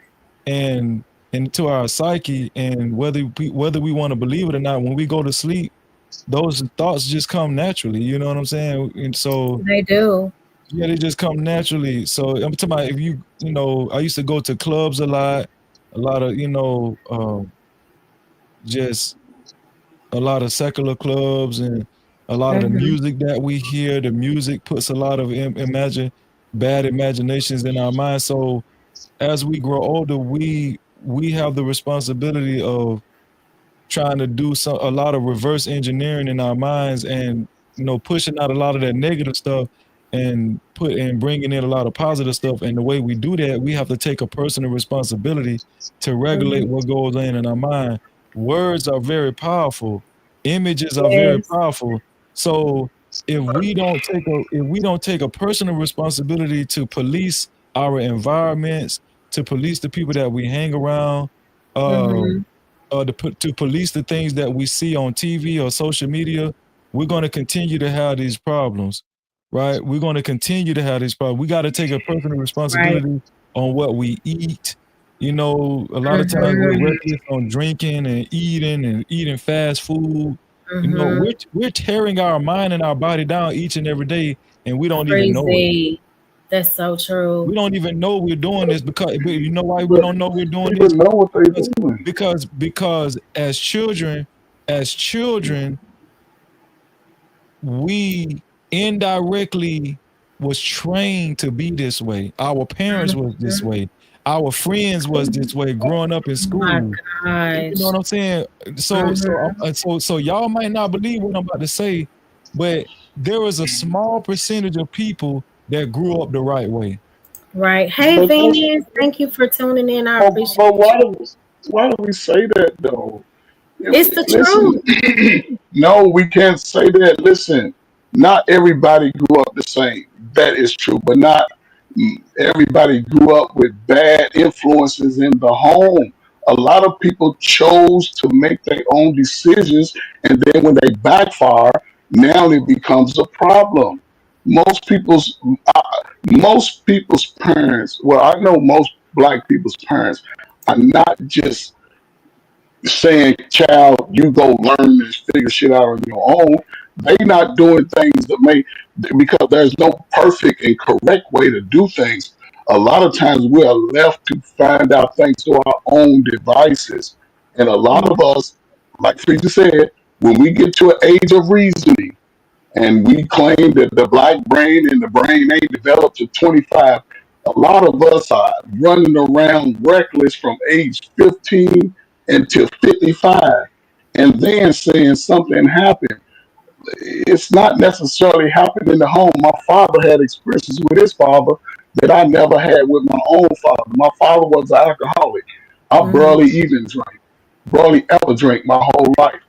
and into our psyche. And whether we want to believe it or not, when we go to sleep, those thoughts just come naturally. You know what I'm saying? And so They do. yeah, they just come naturally. So I'm talking about if I used to go to clubs a lot of just a lot of secular clubs and a lot of the Mm-hmm. music that we hear. The music puts a lot of bad imaginations in our minds. So as we grow older, we have the responsibility of trying to do a lot of reverse engineering in our minds and pushing out a lot of that negative stuff and bringing in a lot of positive stuff. And the way we do that, we have to take a personal responsibility to Mm-hmm. regulate what goes in our mind. Words are very powerful, images are very Yes. powerful. So if we don't take a personal responsibility to police our environments, to police the people that we hang around, Mm-hmm. to police the things that we see on TV or social media, we're going to continue to have these problems, right? We're going to continue to have these problems. We got to take a personal Right. responsibility on what we eat. A lot of times we're Mhm. reckless on drinking and eating fast food. Mhm. We're tearing our mind and our body down each and every day, and we don't even know it. Crazy. That's so true. We don't even know we're doing this but you know why we But don't know we're doing people this? know what they're Because doing. because as children, we indirectly was trained to be this way. Our parents was this Mhm. way. Our friends was this way growing up in Oh my school. You know gosh. what I'm saying? Mhm. So y'all might not believe what I'm about to say, but there was a small percentage of people that grew up the right way. Right. Hey, But that's Venus. Thank you for tuning in. I but appreciate you. why do we say that though? It's the Listen, truth. no, we can't say that. Listen, not everybody grew up the same. That is true, but not everybody grew up with bad influences in the home. A lot of people chose to make their own decisions, and then when they backfire, now it becomes a problem. Most people's uh, most people's parents, well, I know most black people's parents are not just saying, child, you go learn and figure shit out on your own. They not doing things that may, because there's no perfect and correct way to do things. A lot of times we are left to find out things through our own devices. And a lot of us, like Frieda said, when we get to an age of reasoning, and we claim that the black brain and the brain ain't developed to 25. A lot of us are running around reckless from age 15 until 55, and then saying something happened. It's not necessarily happened in the home. My father had experiences with his father that I never had with my own father. My father was an alcoholic. I Mhm. barely even drank, barely ever drank my whole life.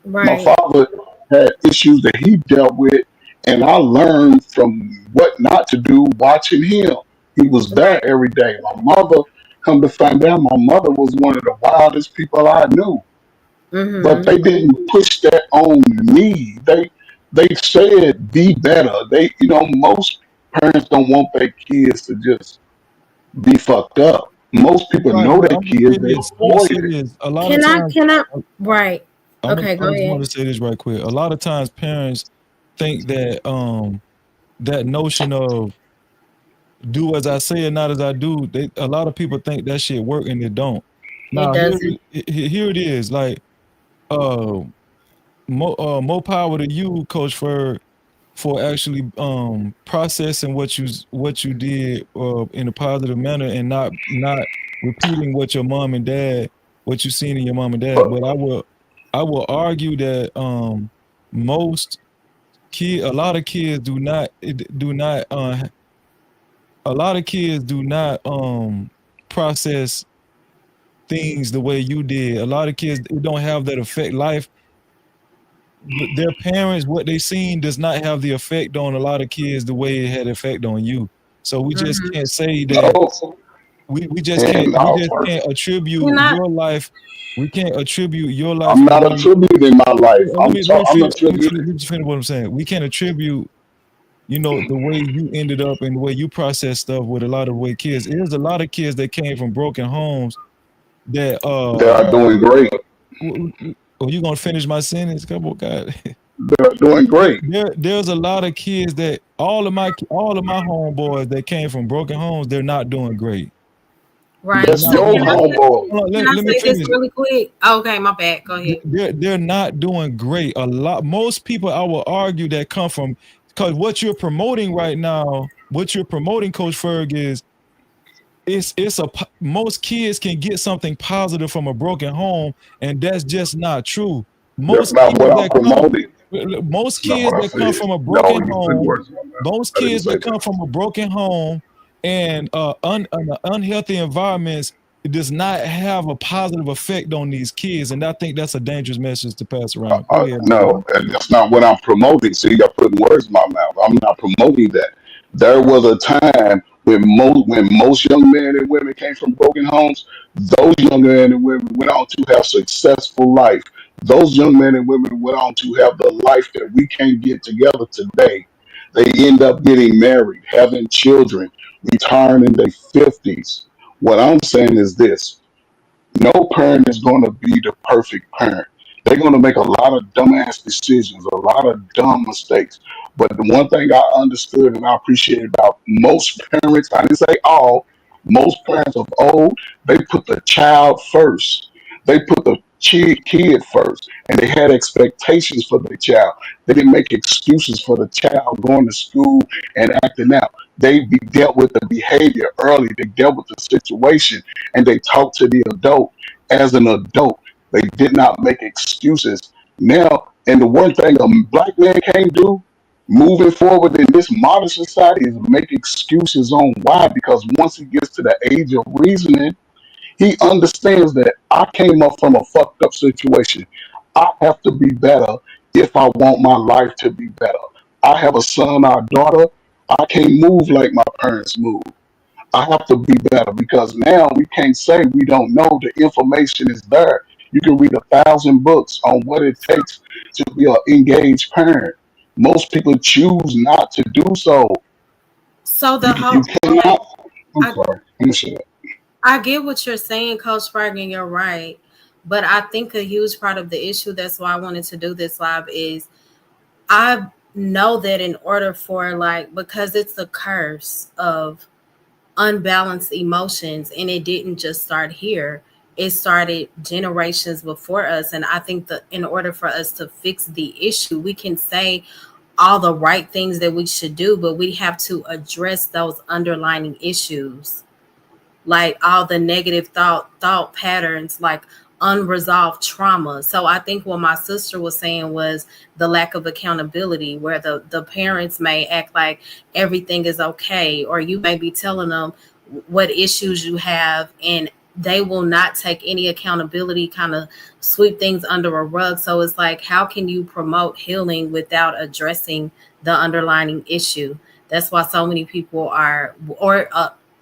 My Right. father had issues that he dealt with, and I learned from what not to do watching him. He was there Right. every day. My mother, come to find out, my mother was one of the wildest people I knew. But Mhm. they didn't push that on me. They said be better. Most parents don't want their kids to just be fucked up. Most people Right, know but their I'm gonna kids, say they this. I'm gonna avoid say it. this. A lot of Can I? times, Can I? Right. Okay. I Go just want ahead. to say this right quick. A lot of times, parents think that that notion of do as I say and not as I do. A lot of people think that shit work and it don't. It Now doesn't. here it is. Like uh, more power to you, Coach, for actually processing what you did in a positive manner and not repeating what you seen in your mom and dad. But But I will argue that most a lot of kids do not a lot of kids do not process things the way you did. A lot of kids it don't have that effect. Life, their parents, what they seen does not have the effect on a lot of kids the way it had effect on you. So we just Mhm. can't say that no, and we I'll just can't attribute Can I? your life. We can't attribute your life I'm and the not way. attributing my life. I'm Let attributing. me just finish what I'm saying. We can't attribute, the way you ended up and the way you process stuff with a lot of way kids. There's a lot of kids that came from broken homes that They are doing great. oh, you gonna finish my sentence? Come on, God. They're doing great. There's a lot of kids that all of my homeboys that came from broken homes, they're not doing great. They're Right. That's So not your can doing I great. say? homeboy. Hold on, Can I let me say this finish. really quick? Okay, my bad. Go ahead. They're not doing great. A lot most people I will argue that come from because what you're promoting right now, what you're promoting, Coach Ferg, is most kids can get something positive from a broken home, and that's just not true. That's Most not kids what I'm that come, promoting. most That's not kids what I that come said. from a No, broken you put home, words in my mouth. most I didn't kids say that that. come from a broken home and unhealthy environments, it does not have a positive effect on these kids, and I think that's a dangerous message to pass around. Go ahead, man. No, and that's not what I'm promoting. See, you're putting words in my mouth. I'm not promoting that. There was a time when most young men and women came from broken homes. Those young men and women went on to have successful life. Those young men and women went on to have the life that we can't get together today. They end up getting married, having children, retiring in their 50s. What I'm saying is this: no parent is going to be the perfect parent. They're going to make a lot of dumbass decisions, a lot of dumb mistakes. But the one thing I understood and I appreciate about most parents, I didn't say all, most parents of old, they put the child first. They put the kid first, and they had expectations for the child. They didn't make excuses for the child going to school and acting out. Dealt with the behavior early. They dealt with the situation, and they talked to the adult as an adult. They did not make excuses. Now, and the one thing a black man can't do moving forward in this modern society is make excuses on why. Because once he gets to the age of reasoning, he understands that I came up from a fucked up situation. I have to be better if I want my life to be better. I have a son or a daughter. I can't move like my parents moved. I have to be better because now we can't say we don't know. The information is there. You can read 1,000 books on what it takes to be an engaged parent. Most people choose not to do so. So You the you whole like cannot. I'm I sorry. I'm gonna shut up. I get what you're saying, Coach Bergen, you're right. But I think a huge part of the issue, that's why I wanted to do this live, is I know that in order for like, because it's a curse of unbalanced emotions, and it didn't just start here, it started generations before us. And I think that in order for us to fix the issue, we can say all the right things that we should do, but we have to address those underlying issues, like all the negative thought patterns, like unresolved trauma. So I think what my sister was saying was the lack of accountability, where the parents may act like everything is okay, or you may be telling them what issues you have, and they will not take any accountability, kind of sweep things under a rug. So it's like, how can you promote healing without addressing the underlying issue? That's why so many people are, or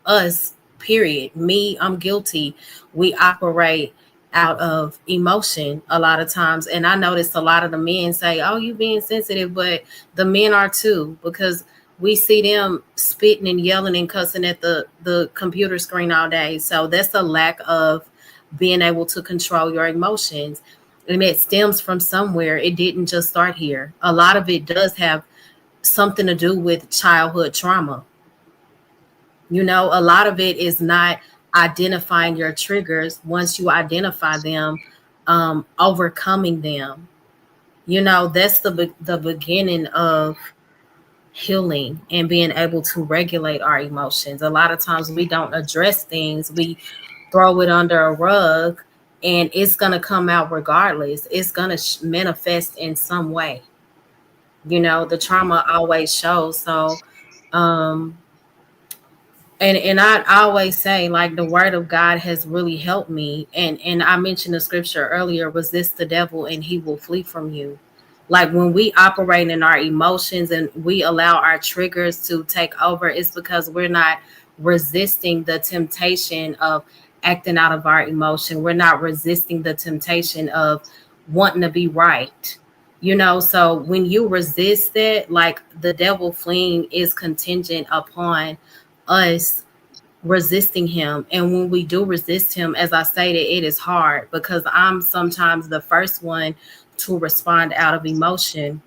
us, period. Me, I'm guilty. We operate out of emotion a lot of times. And I noticed a lot of the men say, "Oh, you being sensitive," but the men are too, because we see them spitting and yelling and cussing at the computer screen all day. So that's a lack of being able to control your emotions. And it stems from somewhere. It didn't just start here. A lot of it does have something to do with childhood trauma. A lot of it is not identifying your triggers. Once you identify them, overcoming them. That's the beginning of healing and being able to regulate our emotions. A lot of times we don't address things. We throw it under a rug, and it's going to come out regardless. It's going to manifest in some way. The trauma always shows. So, um, and I always say, like, the word of God has really helped me. And I mentioned the scripture earlier: resist the devil and he will flee from you. Like, when we operate in our emotions and we allow our triggers to take over, it's because we're not resisting the temptation of acting out of our emotion. We're not resisting the temptation of wanting to be right. So when you resist that, like, the devil fleeing is contingent upon us resisting him. And when we do resist him, as I stated, it is hard, because I'm sometimes the first one to respond out of emotion.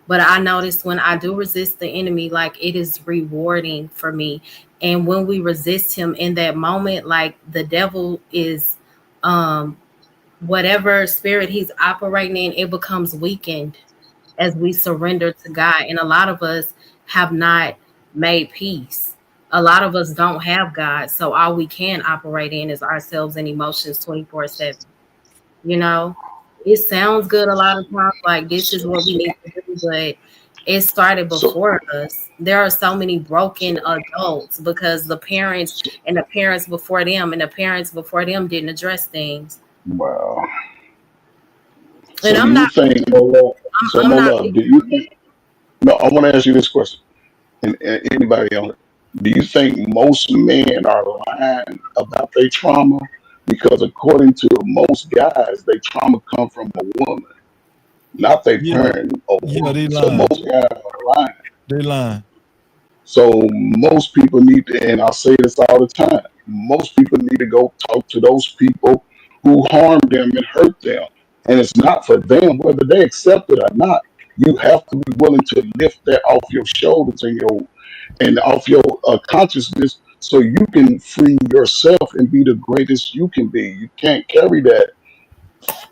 But I notice when I do resist the enemy, like, it is rewarding for me. And when we resist him in that moment, like, the devil is, um whatever spirit he's operating in, it becomes weakened as we surrender to God. And a lot of us have not made peace. A lot of us don't have God. So all we can operate in is ourselves and emotions 24/7. You know, it sounds good a lot of times, like this is what we So, need to do, but it started so, before us. There are so many broken so, adults because the parents so and the parents before them and the parents before them didn't address things. wow. And So do you think, I'm not Mola, do you think, no, I want to ask you this question, and anybody else, do you think most men are lying about their trauma? Because according to most guys, their trauma come from a woman, not their Yeah, parent, a yeah, woman. they So lying. most guys are lying. They lying. So most people need to, and I say this all the time. Most people need to go talk to those people who harmed them and hurt them. And it's not for them, whether they accept it or not. You have to be willing to lift that off your shoulders and off your consciousness so you can free yourself and be the greatest you can be. You can't carry that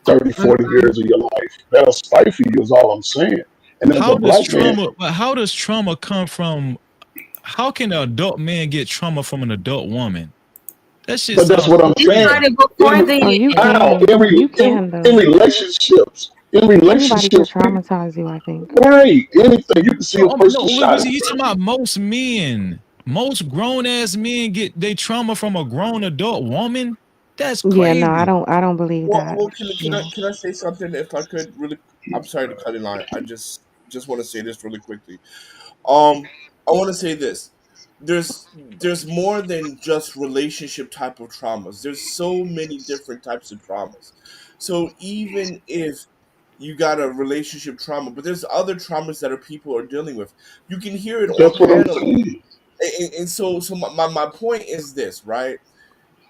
30, 40 Mhm. years of your life. That'll stifle you, is all I'm saying. And as a How does black man, trauma? But how does trauma come from? How can an adult man get trauma from an adult woman? That shit but that's sounds what I'm It saying. crazy. started before In Oh, you then. how can. You can in though. relationships, in Anybody could relationships, traumatize you, I think. right? Anything you can see a No, person no, shot in you front talking of you. about most men. Most grown ass men get they trauma from a grown adult woman. That's Yeah, no, I crazy. don't. I don't believe that. Well, Yeah. can I say something if I could really? I'm sorry to cut in line. I just want to say this really quickly. I want to say this. There's more than just relationship type of traumas. There's so many different types of traumas. So even if you got a relationship trauma, but there's other traumas that are people are dealing with. You can hear it on That's what I'm panel. saying. And so my point is this, right?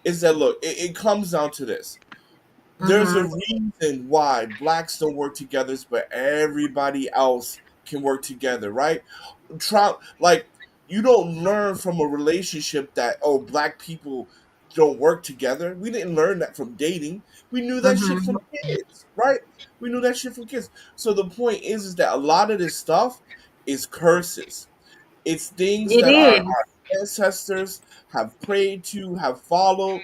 Is that look, it comes down to this. There's a Mhm. reason why blacks don't work together, but everybody else can work together, right? Try like you don't learn from a relationship that oh black people don't work together. We didn't learn that from dating. We knew that shit from Mhm. kids, right? We knew that shit from kids. So the point is that a lot of this stuff is curses. It's things It that is. our ancestors have prayed to, have followed,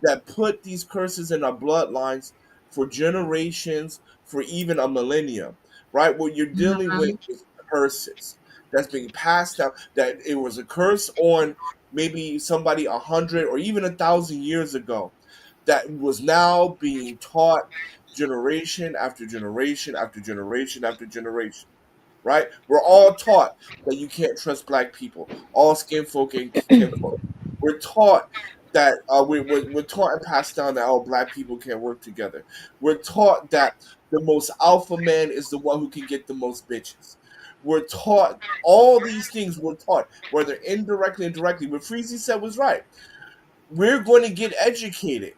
that put these curses in our bloodlines for generations, for even a millennia, right? What you're dealing with Mhm. is curses that's being passed down. That it was a curse on maybe somebody 100 or even 1,000 years ago that was now being taught generation after generation after generation after generation, right? We're all taught that you can't trust black people. All skin folk and kin folk. We're taught that we're taught and passed down that all black people can't work together. We're taught that the most alpha man is the one who can get the most bitches. We're taught all these things. We're taught whether indirectly and directly. What Freezy said was right. We're going to get educated.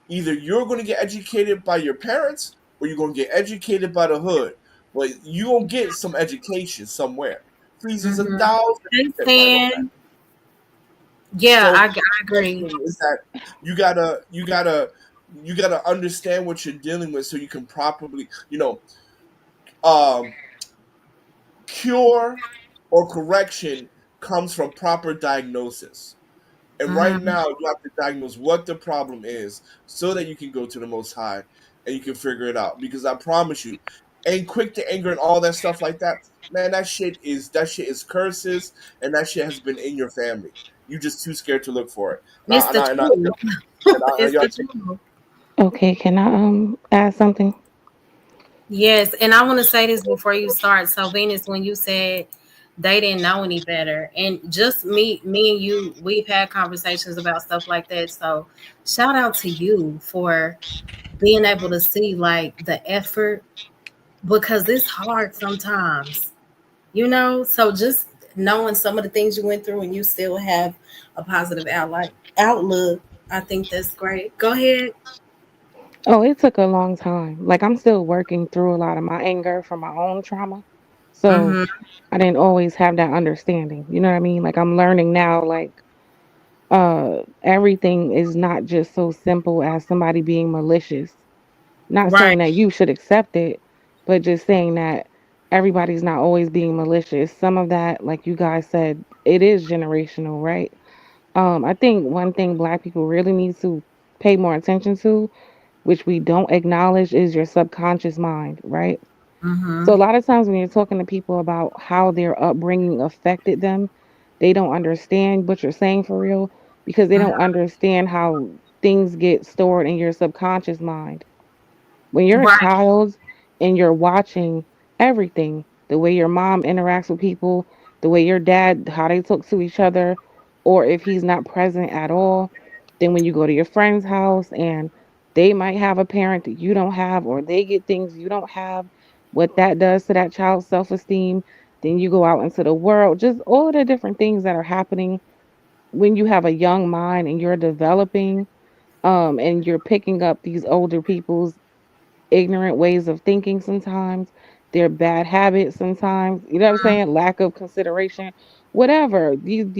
Either you're going to get educated by your parents or you're going to get educated by the hood. But you're going to get some education somewhere. Freezy's a Mhm. thousand Hey, percent right on that. Stan. Yeah, So I agree. question is that you gotta understand what you're dealing with so you can properly, um, cure or correction comes from proper diagnosis. And right Mhm. now, you have to diagnose what the problem is so that you can go to the Most High and you can figure it out. Because I promise you, ain't quick to anger and all that stuff like that. Man, that shit is curses, and that shit has been in your family. You just too scared to look for it. And It's I and the I and I, truth. and It's y'all the take truth. Okay. Can I add something? Yes, and I want to say this before you start. So, Venus, when you said they didn't know any better, and just me and you, we've had conversations about stuff like that. So, shout out to you for being able to see like the effort because it's hard sometimes, you know. So, just knowing some of the things you went through and you still have a positive outlook, I think that's great. Go ahead. Oh, it took a long time. Like I'm still working through a lot of my anger from my own trauma. So Mm-hmm. I didn't always have that understanding. You know what I mean? Like I'm learning now, like everything is not just so simple as somebody being malicious. Not Right. saying that you should accept it, but just saying that everybody's not always being malicious. Some of that, like you guys said, it is generational, right? I think one thing black people really need to pay more attention to, which we don't acknowledge, is your subconscious mind, right? So Mm-hmm. a lot of times when you're talking to people about how their upbringing affected them, they don't understand what you're saying for real because they don't understand how things get stored in your subconscious mind. When you're a Right. child and you're watching everything, the way your mom interacts with people, the way your dad, how they talk to each other, or if he's not present at all, then when you go to your friend's house and they might have a parent that you don't have, or they get things you don't have, what that does to that child's self esteem, then you go out into the world, just all of the different things that are happening when you have a young mind and you're developing, and you're picking up these older people's ignorant ways of thinking sometimes, their bad habits sometimes, you know what I'm saying? Lack of consideration, whatever.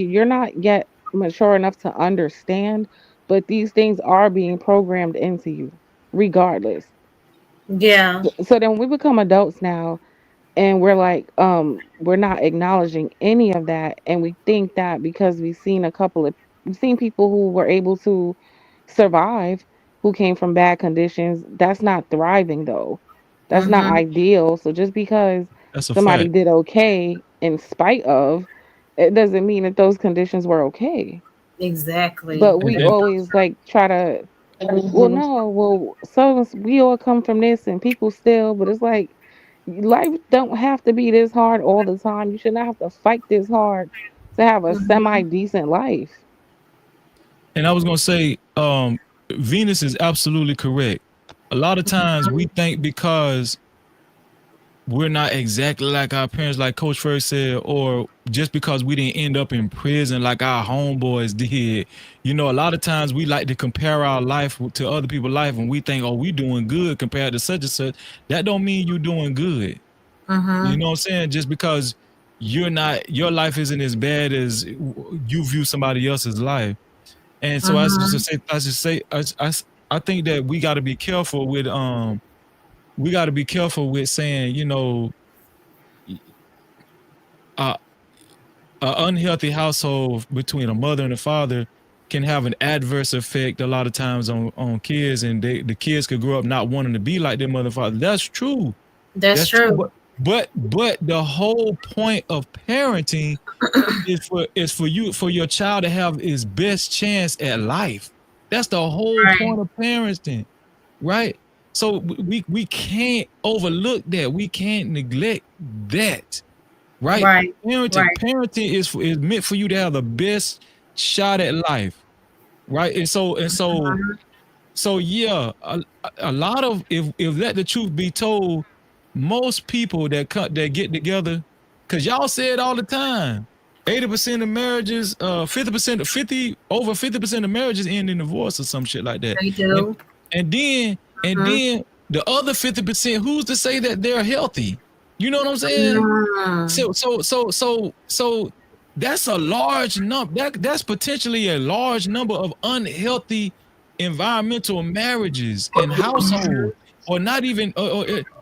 You're not yet mature enough to understand, but these things are being programmed into you regardless. Yeah. So then when we become adults now, and we're like, we're not acknowledging any of that, and we think that because we've seen people who were able to survive, who came from bad conditions. That's not thriving though. That's not Mm-hmm. ideal. So just because That's a somebody fact. did okay in spite of, it doesn't mean that those conditions were okay. Exactly. But And we and always like try to, well, no, well, so we all come from this and people still, but it's like life don't have to be this hard all the time. You should not have to fight this hard to have a Mm-hmm. semi decent life. and I was gonna say, Venus is absolutely correct. A lot of times we think because we're not exactly like our parents, like Coach first said, or just because we didn't end up in prison like our homeboys did. You know, a lot of times we like to compare our life to other people's life, and we think, oh, we doing good compared to such and such. That don't mean you doing good. You Mm-hmm. know what I'm saying? Just because your life isn't as bad as you view somebody else's life. And so Mm-hmm. I should say, I think that we got to be careful with saying, you know, uh, an unhealthy household between a mother and a father can have an adverse effect a lot of times on kids, and the kids could grow up not wanting to be like their mother and father. That's true. That's That's true. true. But the whole point of parenting is for you, for your child to have his best chance at life. That's the whole Right. point of parenting, right? So we can't overlook that. We can't neglect that, right? Right. Right. Parenting is meant for you to have the best shot at life, right? Mhm. So yeah, a lot of, if let the truth be told, most people that get together, cause y'all say it all the time. 80% of marriages, 50%, 50% of marriages end in divorce or some shit like that. They And do. and then and Mhm. then the other 50%, who's to say that they're healthy? You know what I'm saying? Mm. So that's a large number. That's potentially a large number of unhealthy environmental marriages and households, or not even.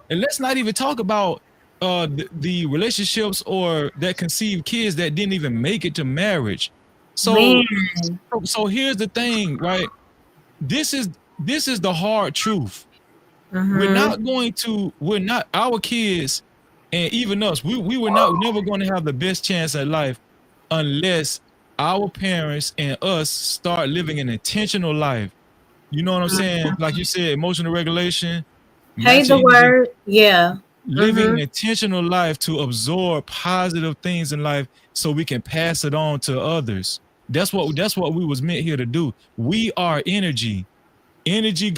And let's not even talk about the relationships or that conceived kids that didn't even make it to marriage. So Man. so here's the thing, right? This is this is the hard truth. Mhm. We're not, our kids, and even us, we were not never going to have the best chance at life unless our parents and us start living an intentional life. You know what I'm saying? Like you said, emotional regulation, Hey, matching the energy, word. Yeah. living an Mhm. intentional life to absorb positive things in life so we can pass it on to others. That's what we was meant here to do. We are energy. Energy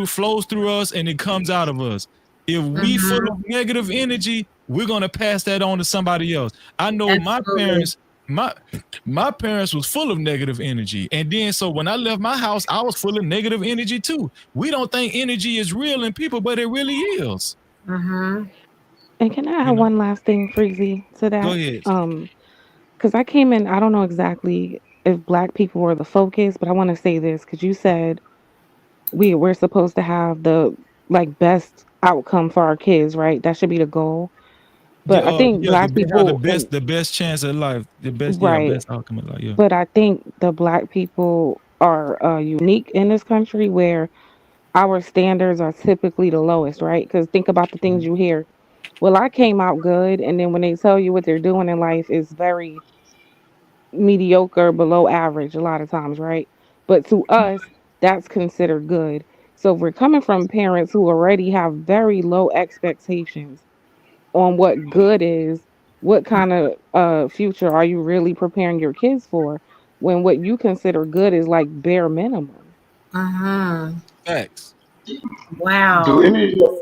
flows through us, and it comes out of us. If we full Mhm. of negative energy, we're gonna pass that on to somebody else. I know Absolutely. my my parents was full of negative energy, and then so when I left my house, I was full of negative energy too. We don't think energy is real in people, but it really is. Mhm. And can I You add know. one last thing, Freezy, to Go that? ahead. Because I came in, I don't know exactly if black people were the focus, but I want to say this because you said we're supposed to have the like best outcome for our kids, right? That should be the goal. Yeah, But I think yeah. black Have people and the best chance at life. The best, yeah, right, best outcome of life. Yeah. but I think the black people are unique in this country where our standards are typically the lowest, right? Because think about the things you hear. Well, I came out good, and then when they tell you what they're doing in life is very mediocre, below average a lot of times, right? But to us, that's considered good. So if we're coming from parents who already have very low expectations on what good is, what kind of future are you really preparing your kids for when what you consider good is like bare minimum? Mhm. Facts. Do Wow. any So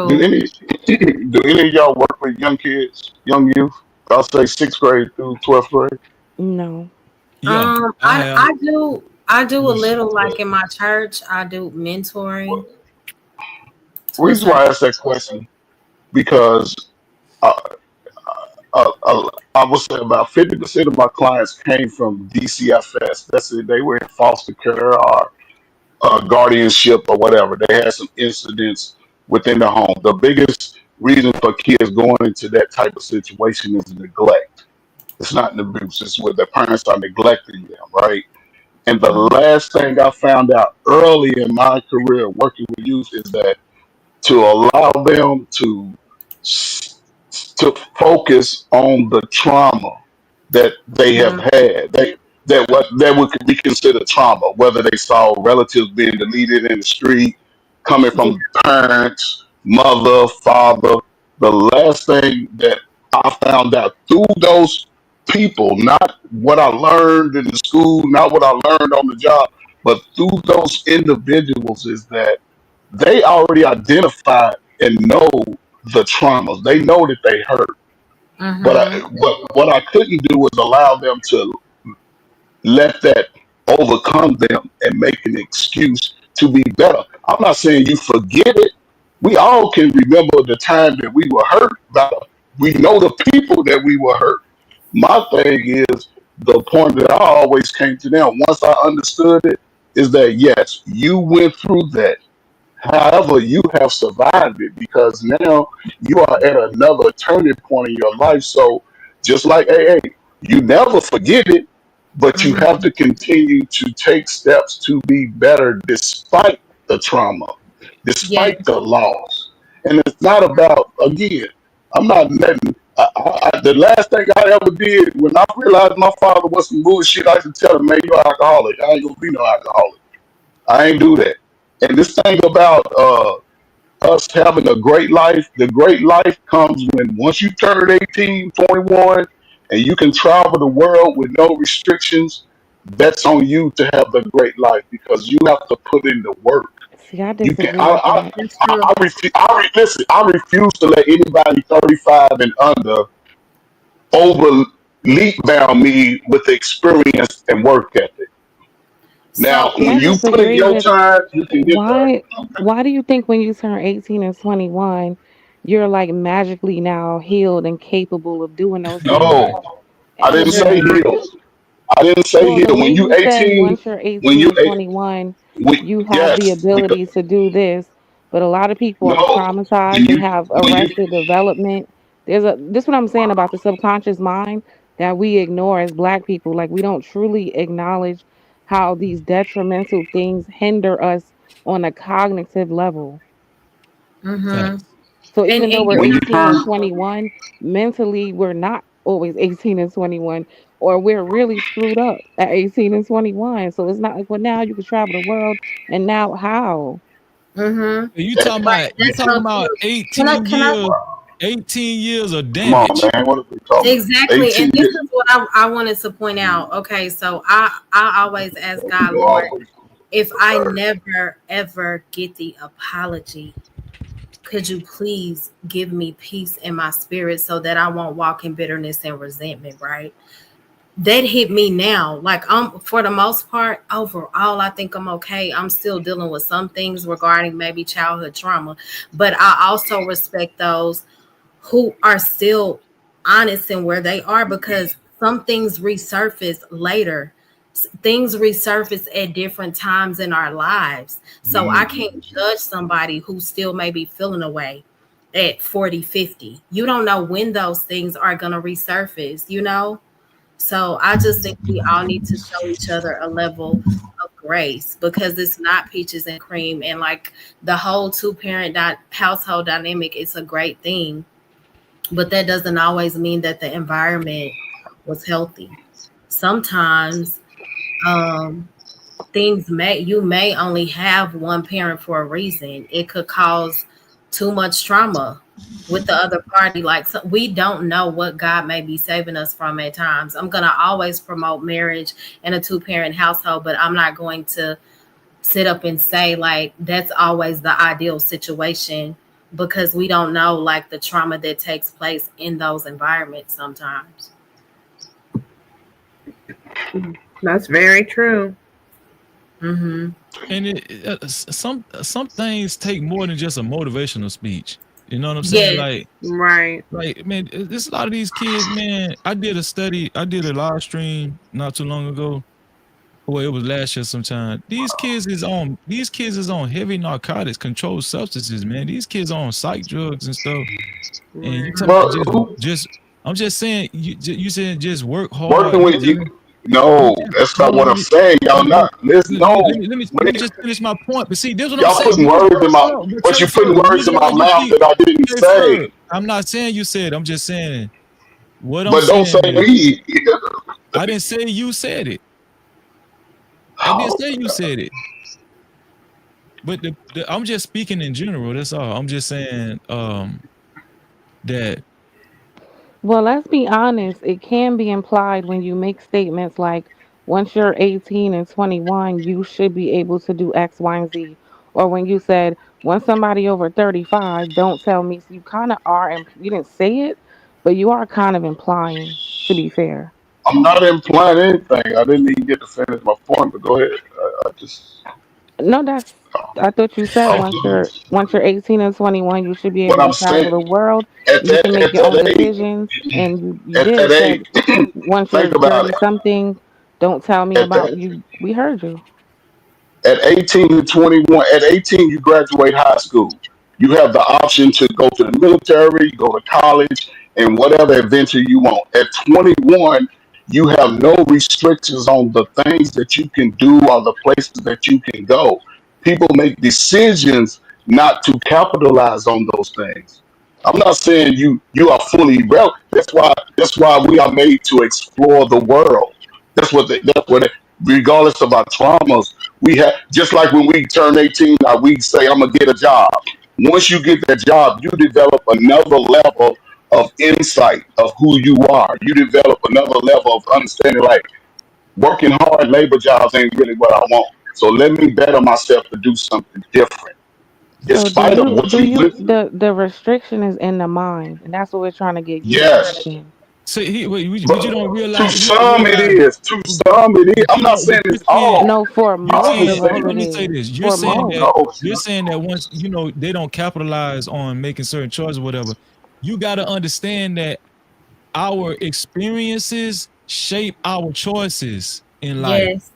do true. any do any of y'all work with young kids, young youth? I'll say sixth grade through 12th grade. No. Yeah, I I have. I do I do a This, little like in my church. I do mentoring to a reason certain. why I asked that question because uh, I would say about 50% of my clients came from DCFS. That's it. They were in foster care or guardianship or whatever. They had some incidents within the home. The biggest reason for kids going into that type of situation is neglect. It's not an abuse. It's where their parents are neglecting them, right? And the Mhm. last thing I found out early in my career working with youth is that to allow them to focus on the trauma that they have Mhm. had. That what that would be considered trauma, whether they saw relatives being deleted in the street, coming Yeah. from parents, mother, father. The last thing that I found out through those people, not what I learned in the school, not what I learned on the job, but through those individuals is that they already identified and know the traumas. They know that they hurt. Mhm. But what I couldn't do was allow them to let that overcome them and make an excuse to be better. I'm not saying you forget it. We all can remember the time that we were hurt. We know the people that we were hurt. My thing is the point that I always came to them once I understood it is that yes, you went through that. However, you have survived it because now you are at another turning point in your life. So, just like AA, you never forget it, but you have Mhm. to continue to take steps to be better despite the trauma, despite Yes. the loss. And it's not about, again, I'm not letting, the last thing I ever did when I realized my father was some bullshit, I used to tell him, man, you're an alcoholic. I ain't gonna be no alcoholic. I ain't do that. And this thing about us having a great life, the great life comes when once you turn 18, 21, and you can travel the world with no restrictions, that's on you to have the great life because you have to put in the work. See, I You can. disagree with that. That's true. Listen. I refuse to let anybody 35 and under over leap bound me with experience and work ethic. Now, So See, when I you put in disagree your with time, you can get there. why why do you think when you turn 18 and 21, you're like magically now healed and capable of doing those things? No, I didn't you're say And heal. I didn't say well, to heal. me, When you you said 18, once you're when 18 you and 21, you have the yes, because ability to do this. But a lot of people are no, traumatized. when They you have when you arrested development. This what I'm saying about the subconscious mind that we ignore as black people. Like we don't truly acknowledge how these detrimental things hinder us on a cognitive level. mhm. Facts. So even though And we're you when you 18 turn and 21, mentally we're not always 18 and 21, or we're really screwed up at 18 and 21. So it's not like, well, now you can travel the world, and now how? mhm. You eh, talking Right. about That's so true. 18 Can I years, 18 years of come on, damage. man, what are we talking about? exactly, and 18 this years. is what I wanted to point out. Okay, so I always ask God, Lord, if I never ever get the apology, could you please give me peace in my spirit so that I won't walk in bitterness and resentment, right? That hit me now. Like for the most part, overall, I think I'm okay. I'm still dealing with some things regarding maybe childhood trauma, but I also respect those who are still honest in where they are because some things resurface later. Things resurface at different times in our lives. So I can't Mhm. judge somebody who still may be feeling away at 40, 50. You don't know when those things are going to resurface, you know? So I just think we all need to show each other a level of grace because it's not peaches and cream. And like the whole two-parent household dynamic is a great thing, but that doesn't always mean that the environment was healthy. Sometimes um, things may you may only have one parent for a reason. It could cause too much trauma with the other party. Like so, we don't know what God may be saving us from at times. I'm gonna always promote marriage in a two-parent household, but I'm not going to sit up and say like that's always the ideal situation because we don't know like the trauma that takes place in those environments sometimes. That's very true. Mm-hmm. And some things take more than just a motivational speech. You know what I'm saying? Yes. Right. Like man, there's a lot of these kids, man. I did a study, I did a live stream not too long ago. Well, it was last year sometime. These kids is on heavy narcotics, controlled substances, man. These kids are on psych drugs and stuff. And you Right. talking about But who just I'm just saying you said just work hard. working You with you? telling you No, tell, that's hold not on, what I'm saying. Y'all let me not listen. let me No, let me let me let when me just finish my point. But see, this is what I'm y'all saying. putting words in my, Hold on, but but you Ferg, putting the words in reason my why you mouth keep that I didn't Ferg, say. I'm not saying you said. I'm just saying what I'm But don't saying say is me. I didn't say you said it. I didn't Oh, say you said it. But I'm just speaking in general. That's all. I'm just saying that Well, let's be honest. It can be implied when you make statements like, once you're 18 and 21, you should be able to do X, Y, and Z. Or when you said, once somebody over 35, don't tell me. So you kind of are, you didn't say it, but you are kind of implying, to be fair. I'm not implying anything. I didn't even get to finish my point. But go ahead. I just No, I thought you said okay. once you're 18 and 21, you should be What able to I'm travel saying the world. at You can make at your own that age, decisions. And you at did that said age, once think you're about 30 it. something, don't tell me At about that you. We heard you. at 18 to 21, at 18 you graduate high school. You have the option to go to the military, go to college, and whatever adventure you want. At 21, you have no restrictions on the things that you can do or the places that you can go. People make decisions not to capitalize on those things. I'm not saying you are fully relevant. That's why we are made to explore the world. That's what regardless of our traumas, we have, just like when we turn 18, we say, I'm gonna get a job. Once you get that job, you develop another level of insight of who you are. You develop another level of understanding, like working hard labor jobs ain't really what I want. So let me better myself to do something different. So Despite of what do you you went through. the restriction is in the mind, and that's what we're trying to get you to Yes. understand. say wait, but you But don't to realize some it is. To some it is. but I'm you not don't but saying you're it's saying all. No, for you're I'm most saying just of hold us on, saying let it me say is. this. You're For saying most. that no, you're saying that once they don't capitalize on making certain choices or whatever, you gotta understand that our experiences shape our choices in life. Yes.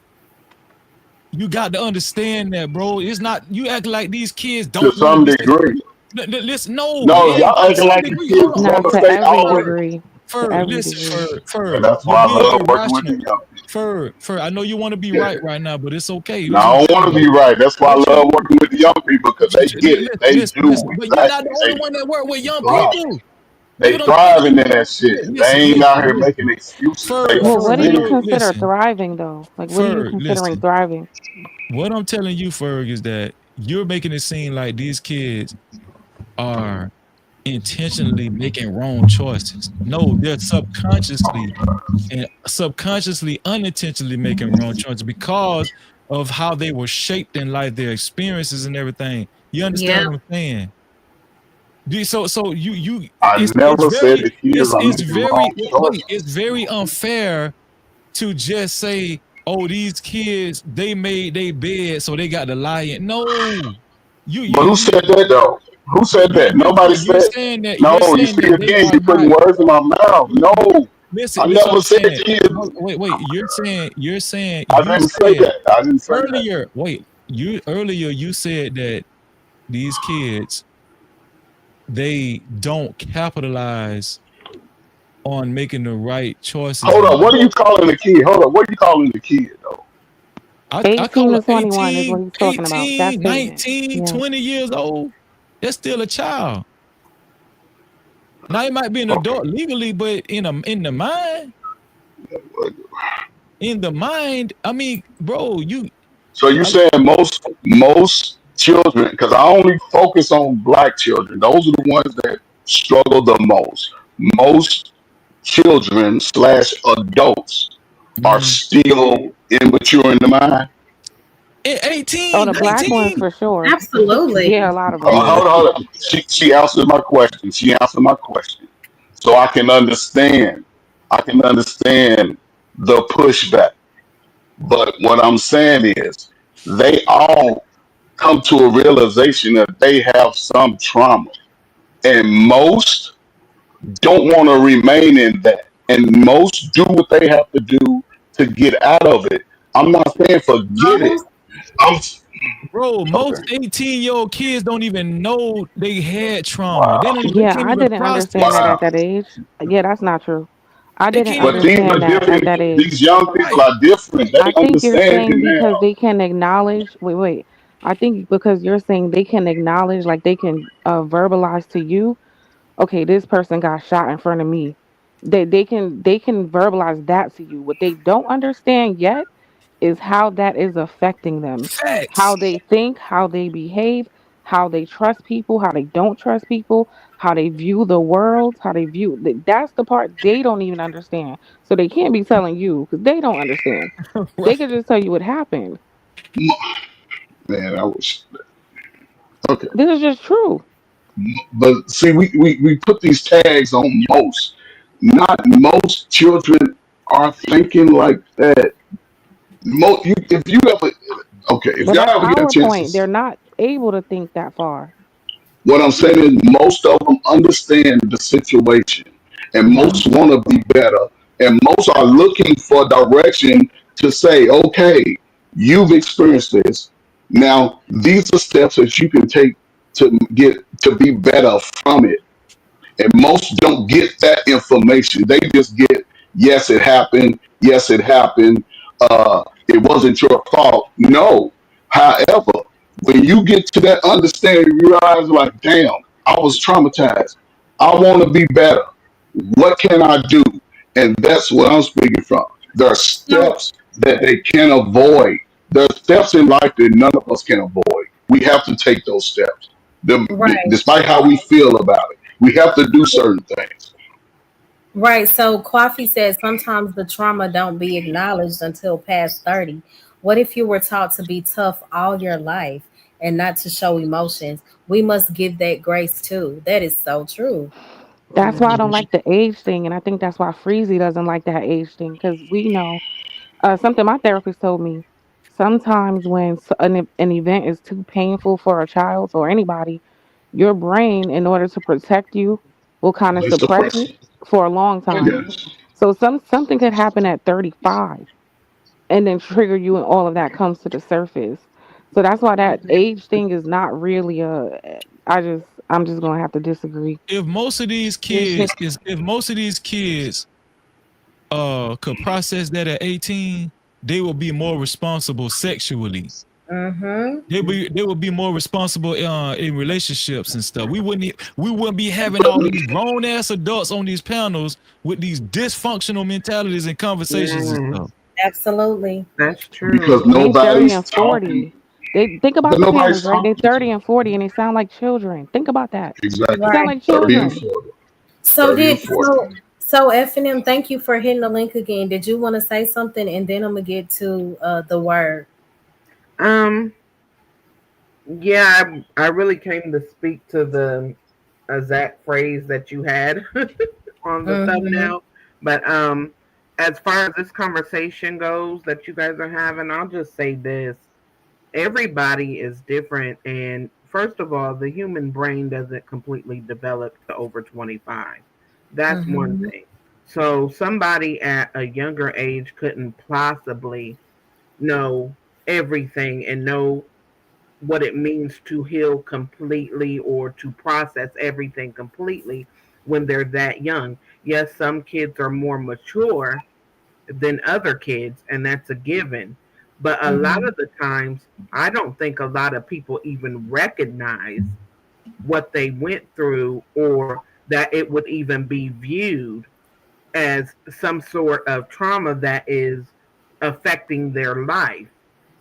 You got to understand that, bro. It's not you act like these kids to don't want to some be successful. degree. Listen, no, No, it ain't y'all to acting some like the degree. Hold kids on, hold Not want to on. to stay every all. degree. To Fur, every listen, degree. And Fur, that's you're why I being love working with the irrational. young people. Fur, I know you want to be Yeah. right right now, but it's okay. No, Listen, I what I'm don't want telling to you. be right. That's why I What you love do? working with the young people because they get it. They do Listen. But you're not the exactly. only one that work with They young thrive. people. This They what I'm telling thriving you. in that shit. They Listen, ain't out listen, here listen. making excuses. They Fur, Well, Fur, what do you you know, understand. consider listen. thriving though? Like, what are you Fur, considering listen. thriving? What I'm telling you, Ferg, is that you're making it seem like these kids are intentionally making wrong choices. No, they're subconsciously, unintentionally making wrong choices because of how they were shaped in life, their experiences and everything. You understand Yep. what I'm saying? So you I it's never said very the kids are it's making wrong very wait, it's choices. very unfair to just say, oh, these kids, they made their bed, so they got to lie in. No. But who said that though? Who said that? Nobody You're said. saying that No, you see they again, are you putting not. words in my mouth. No, I Listen what never I'm said saying. kids. Wait. I You didn't say said that. I didn't say that. earlier. Wait, you earlier you said that these kids they don't capitalize on making the right choices Hold in up. What life. are you calling the kid? Hold up. What are you calling the kid though? I 18 call to her 21 is what he's talking about. That 18, statement. 19, Yeah. 20 years old. That's still a child. Now he might be an Okay. adult legally, but in the mind, I mean, bro, So you I, saying most children? Because I only focus on black children. Those are the ones that struggle the most. Most children slash adults are mm, still immature in the mind. at Oh, 18, the black ones 19. for sure. Absolutely. Yeah, a lot of them. Yeah. Hold on. She answered my question. She answered my question, so I can understand. I can understand the pushback. But what I'm saying is, they all come to a realization that they have some trauma, and most don't want to remain in that, and most do what they have to do to get out of it. I'm not saying forget it. Most I'm Bro, most okay. 18-year-old kids don't even know they had trauma. They Yeah, can't I even didn't understand process that it. at Wow. that age. Yeah, that's not true. I They didn't can't But even these are understand that at different. that age. These young people right. are different. I They think you're understand it saying because now. they can acknowledge, wait. I think because you're saying they can acknowledge, like they can verbalize to you, okay, this person got shot in front of me. They can verbalize that to you. What they don't understand yet is how that is affecting them, how Facts. they think, how they behave, how they trust people, how they don't trust people, how they view the world, how they view that's the part they don't even understand. So they can't be telling you because they don't understand. They Right. could just tell you what happened. Man, I was okay. This is just true. But see, we put these tags on most. Not most children are thinking like that. If you ever, okay, if But y'all that's ever get a our chance point. They're to, not able to think that far. what I'm saying is most of them understand the situation, and Hmm. most want to be better, and most are looking for direction to say, okay, you've experienced this. Now, these are steps that you can take to get to be better from it. And most don't get that information. They just get, yes, it happened. Yes, it happened. It wasn't your fault. No. However, when you get to that understanding, you realize, like, damn, I was traumatized. I want to be better. What can I do? And that's what I'm speaking from. There are so steps that they can avoid. There are steps in life that none of us can avoid. We have to take those steps, right. despite how we feel about it. We have to do certain things. Right. So Coffee says sometimes the trauma don't be acknowledged until past 30. What if you were taught to be tough all your life and not to show emotions? We must give that grace too. That is so true. That's why I don't Mhm. like the age thing, and I think that's why Freezy doesn't like that age thing because we know something my therapist told me. Sometimes when an event is too painful for a child or anybody, your brain, in order to protect you, will kind of They suppress suppress it it. for a long time. Yes. So something could happen at 35 and then trigger you, and all of that comes to the surface. So that's why that age thing is not really a. I'm just gonna have to disagree. If most of these kids is if most of these kids could process that at 18, they will be more responsible sexually. Mm-hmm. They would be more responsible in relationships and stuff. We wouldn't be having all these grown ass adults on these panels with these dysfunctional mentalities and conversations and Mm, stuff. Absolutely. that's Because true. And they 30 nobody's and talking. 40. They think about But the nobody's panels, right? They're talking to 30 them. and 40 and they sound like children. Think about that. They Exactly. sound Right. like 30 and children. 40. So 30 and did 40. so F and M, thank you for hitting the link again. Did you want to say something and then I'm gonna get to the word? Um, yeah, I really came to speak to the exact phrase that you had on the Mm-hmm. thumbnail. But as far as this conversation goes that you guys are having, I'll just say this. Everybody is different, and first of all, the human brain doesn't completely develop to over 25. That's one Mm-hmm. thing. So somebody at a younger age couldn't possibly know everything and know what it means to heal completely or to process everything completely when they're that young. Yes, some kids are more mature than other kids, and that's a given. But a lot Mm-hmm. of the times, I don't think a lot of people even recognize what they went through or that it would even be viewed as some sort of trauma that is affecting their life.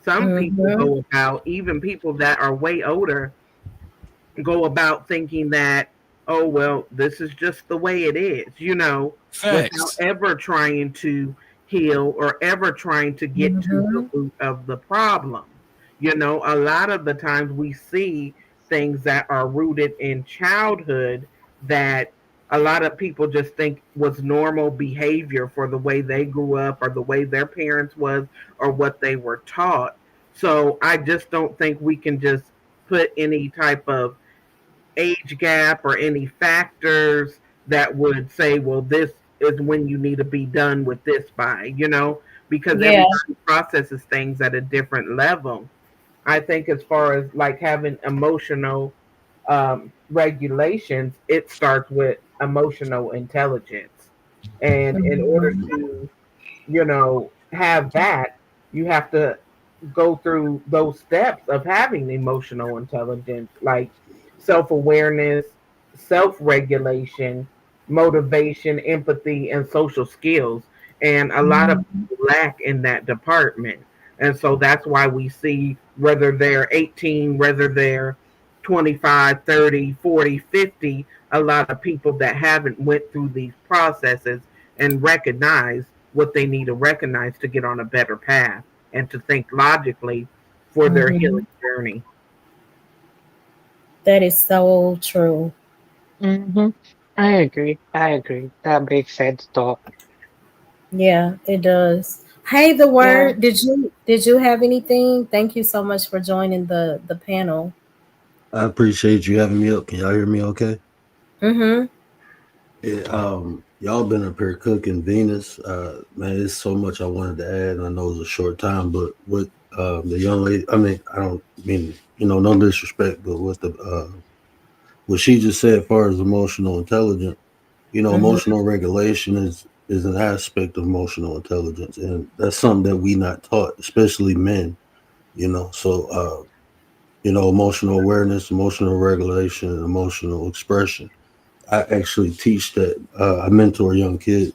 Some people Mm-hmm. go about, even people that are way older, go about thinking that, oh, well, this is just the way it is, without Facts. ever trying to heal or ever trying to get to the Mm-hmm. root of the problem. A lot of the times we see things that are rooted in childhood that a lot of people just think was normal behavior for the way they grew up or the way their parents was or what they were taught. So I just don't think we can just put any type of age gap or any factors that would say, well, this is when you need to be done with this by, because Yeah. everybody processes things at a different level. I think as far as like having emotional regulations, it starts with emotional intelligence. And in order Mhm. to, have that, you have to go through those steps of having emotional intelligence, like self awareness, self regulation, motivation, empathy, and social skills. And a lot of Mhm. people lack in that department. And so that's why we see whether they're 18, whether they're 25, 30, 40, 50, a lot of people that haven't went through these processes and recognize what they need to recognize to get on a better path and to think logically for their Mhm. healing journey. That is so true. Mm-hmm. I agree. I agree. That makes sense, though. Yeah, it does. Hey, the Yeah. word. Did you have anything? Thank you so much for joining the panel. I appreciate you having me up. Can y'all hear me okay? Mhm. Y'all been up here cooking Venus. Man, it's so much I wanted to add. I know it's a short time, but with the young lady, I mean, I don't mean, no disrespect, but with what she just said, as far as emotional intelligence, Mhm. emotional regulation is an aspect of emotional intelligence, and that's something that we not taught, especially men. Emotional awareness, emotional regulation, and emotional expression. I actually teach that. I mentor young kids,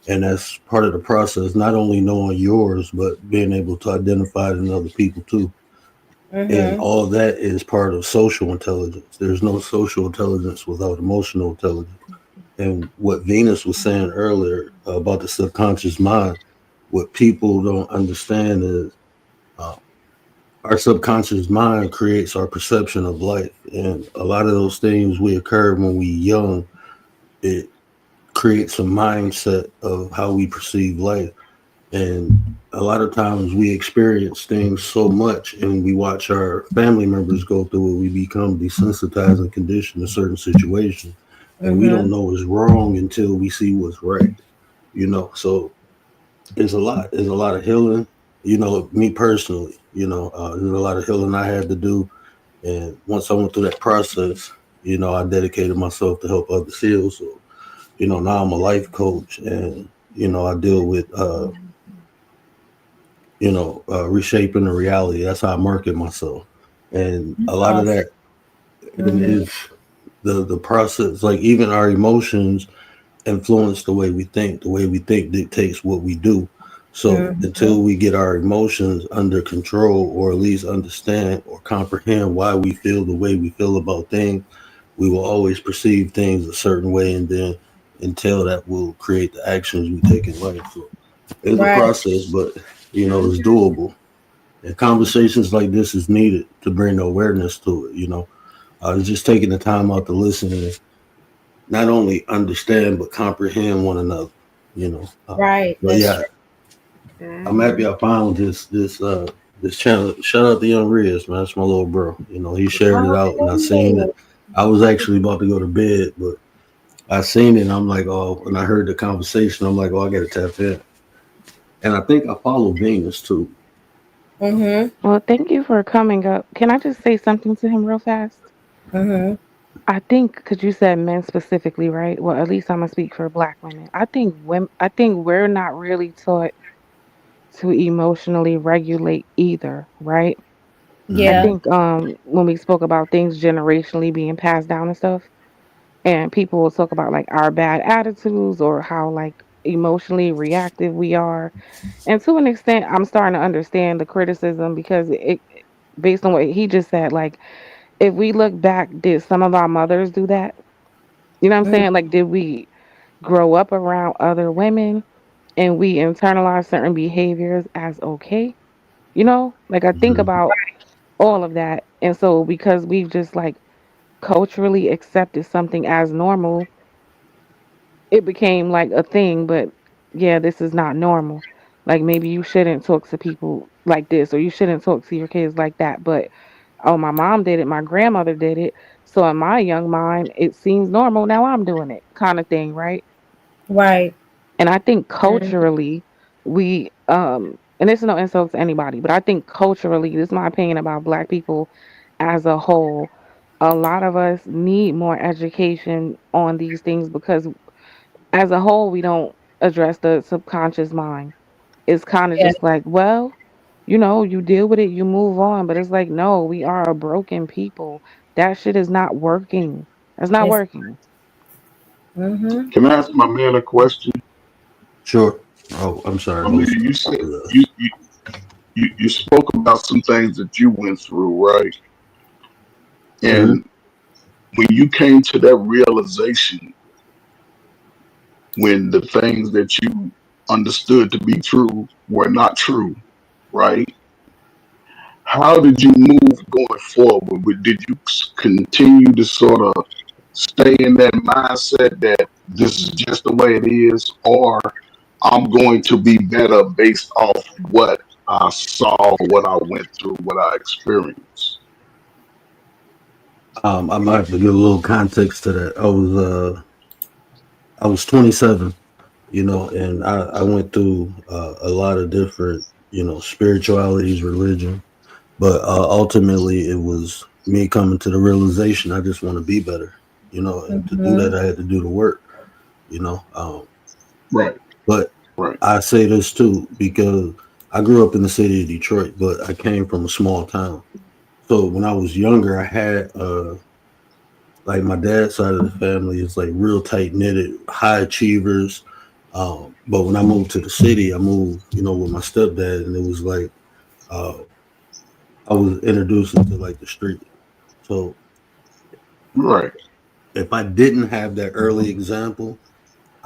and that's part of the process. Not only knowing yours, but being able to identify it in other people too. And Mhm. all that is part of social intelligence. There's no social intelligence without emotional intelligence. And what Venus was saying earlier about the subconscious mind, what people don't understand is uh, our subconscious mind creates our perception of life, and a lot of those things we occur when we young. It creates a mindset of how we perceive life. And a lot of times we experience things so much and we watch our family members go through it, we become desensitized and conditioned to certain situations. And we don't Mhm. know what's wrong until we see what's right. So there's a lot of healing, me personally, there's a lot of healing I had to do. And once I went through that process, I dedicated myself to help others heal. So now I'm a life coach, and I deal with reshaping the reality. That's how I market myself, and a lot of Awesome. that Mhm. is the process. Like even our emotions influence the way we think. The way we think dictates what we do. So Mhm. until we get our emotions under control, or at least understand or comprehend why we feel the way we feel about things, we will always perceive things a certain way, and then until that will create the actions we take in life. So it's a Right. process, but it's Hmm. doable. And conversations like this is needed to bring the awareness to it. I was just taking the time out to listen and not only understand but comprehend one another. Right. But That's yeah, true. I'm happy I found this channel. Shout out to Young Riz, man. That's my little bro. He shared it out, and I seen it. Oh, I was actually about to go to bed, but I seen it. And I'm like, oh, when I heard the conversation, I'm like, oh, I got to tap in. And I think I follow Venus too. mhm. Well, thank you for coming up. Can I just say something to him real fast? Mhm. I think because you said men specifically, right? Well, at least I'm gonna speak for Black women. I think women. I think we're not really taught to emotionally regulate either, right? I Yeah. Hmm. think when we spoke about things generationally being passed down and stuff, and people will talk about like our bad attitudes or how like emotionally reactive we are. And to an extent, I'm starting to understand the criticism because based on what he just said, like if we look back, did some of our mothers do that? You know what I'm Mhm. saying? Like, did we grow up around other women and we internalize certain behaviors as okay? Like I think Hmm. about all of that. And so because we've just like culturally accepted something as normal, it became like a thing, but yeah, this is not normal. Like maybe you shouldn't talk to people like this or you shouldn't talk to your kids like that. But oh, my mom did it, my grandmother did it. So in my young mind, it seems normal. Now I'm doing it, kind of thing, right? Right. And I think Mm, culturally, we and this is no insult to anybody, but I think culturally, this is my opinion about black people as a whole. A lot of us need more education on these things because as a whole, we don't address the subconscious mind. It's kind of yeah. just like, well, you deal with it, you move on. But it's like, no, we are a broken people. That shit is not working. That's not It's working. mm-hmm. Can I ask my man a question? Sure. Oh, I'm sorry, I mean, host. you said you spoke about some things that you went through, right? Hmm. And when you came to that realization, when the things that you understood to be true were not true, right? How did you move going forward? Did you continue to sort of stay in that mindset that this is just the way it is, or I'm going to be better based off what I saw, what I went through, what I experienced? I might have to give a little context to that. I was 27, and I went through a lot of different, spiritualities, religion, but ultimately it was me coming to the realization I just want to be better, and to do Mm-hmm. that I had to do the work, you know. Right, But right, I say this too because I grew up in the city of Detroit, but I came from a small town. So when I was younger, I had like my dad's side of the family is like real tight knitted, high achievers. But when I moved to the city, I moved, with my stepdad, and it was like uh, I was introduced into like the street. So right, if I didn't have that early example,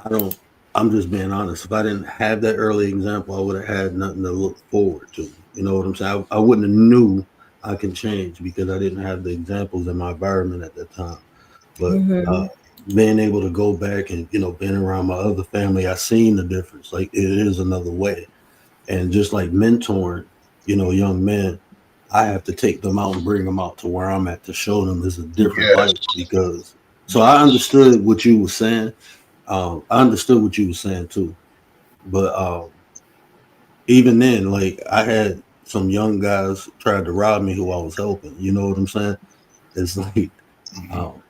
I don't. I'm just being honest. If I didn't have that early example, I would have had nothing to look forward to. You know what I'm saying? I wouldn't have knew I can change because I didn't have the examples in my environment at that time. But Mm-hmm. being able to go back and being around my other family, I seen the difference. Like it is another way, and just like mentoring, young men, I have to take them out and bring them out to where I'm at to show them there's a different yes, life. Because so I yes, understood what you were saying. I understood what you were saying too, but even then, like I had some young guys tried to rob me who I was helping. You know what I'm saying? It's like mhm, um,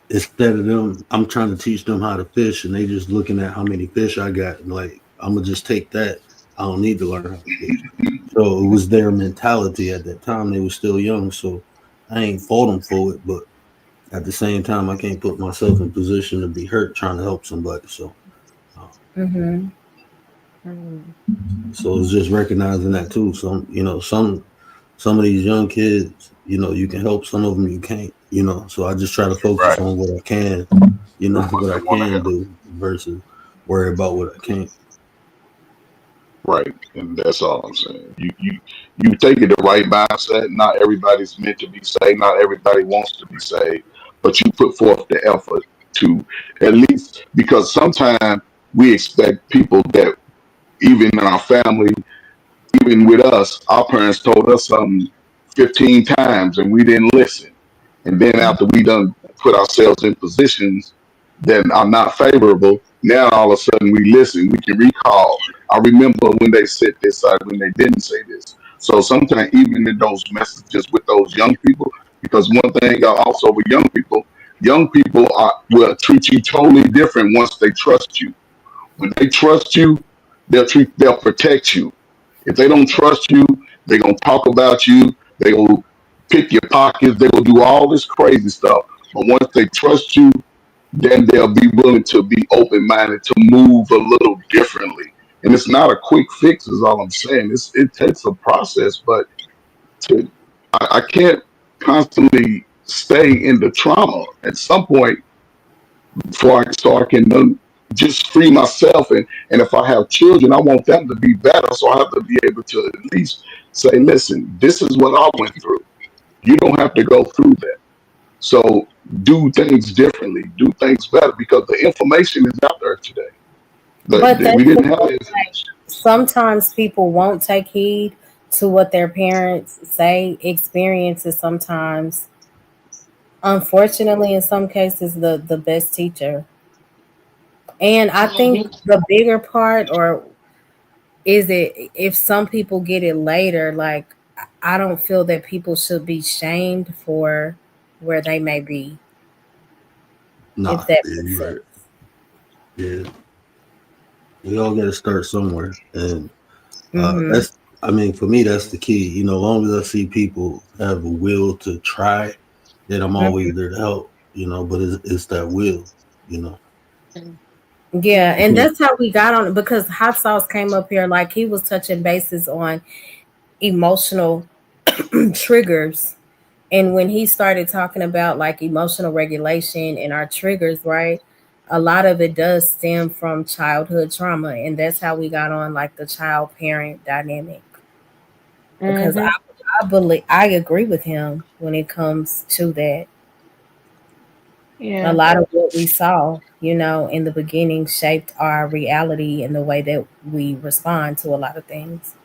instead of them, I'm trying to teach them how to fish, and they just looking at how many fish I got, and like I'm gonna just take that. I don't need to learn how to fish. So it was their mentality at that time. They were still young, so I ain't fault them for it. But at the same time, I can't put myself in position to be hurt trying to help somebody. Uh, Mm-hmm. Mm. so it's just recognizing that too. Some of these young kids, you can help. Some of them you can't. So I just try to focus right. on what I can, What what they I want to can help, do versus worry about what I can't. right? And that's all I'm saying. You take it the right mindset. Not everybody's meant to be saved. Not everybody wants to be saved, but you put forth the effort to at least because sometimes we expect people that even in our family, even with us, our parents told us something 15 times and we didn't listen. And then after we done put ourselves in positions that are not favorable, now all of a sudden we listen, we can recall. I remember when they said this, when they didn't say this. So sometimes even in those messages with those young people, because one thing also with young people will treat you totally different once they trust you. When they trust you, they'll protect you. If they don't trust you, they're gonna talk about you. They will pick your pockets. They will do all this crazy stuff. But once they trust you, then they'll be willing to be open minded to move a little differently. And it's not a quick fix, is all I'm saying. It takes a process, but I can't constantly stay in the trauma. At some point, before I can just free myself. And if I have children, I want them to be better. So I have to be able to at least say, listen, this is what I went through. You don't have to go through that. So do things differently, do things better because the information is out there today. But We that's the didn't have thing, the like, information. sometimes people won't take heed to what their parents say. Experiences sometimes, unfortunately, in some cases, the best teacher. And I think the bigger part, or is it if some people get it later, like I don't feel that people should be shamed for where they may be, if Nah, that yeah, makes you're right. sense. Yeah, we all got to start somewhere, and Mm-hmm. that's. I mean, for me, that's the key. You know, as long as I see people have a will to try, then I'm always there to help. You know, but it's that will. You know, Yeah, and because that's how we got on it because Hot Sauce came up here like he was touching bases on emotional triggers. And when he started talking about like emotional regulation and our triggers, right? A lot of it does stem from childhood trauma. And that's how we got on like the child parent dynamic. Because Mm-hmm. I believe I agree with him when it comes to that. A Yeah. lot of what we saw, in the beginning shaped our reality and the way that we respond to a lot of things.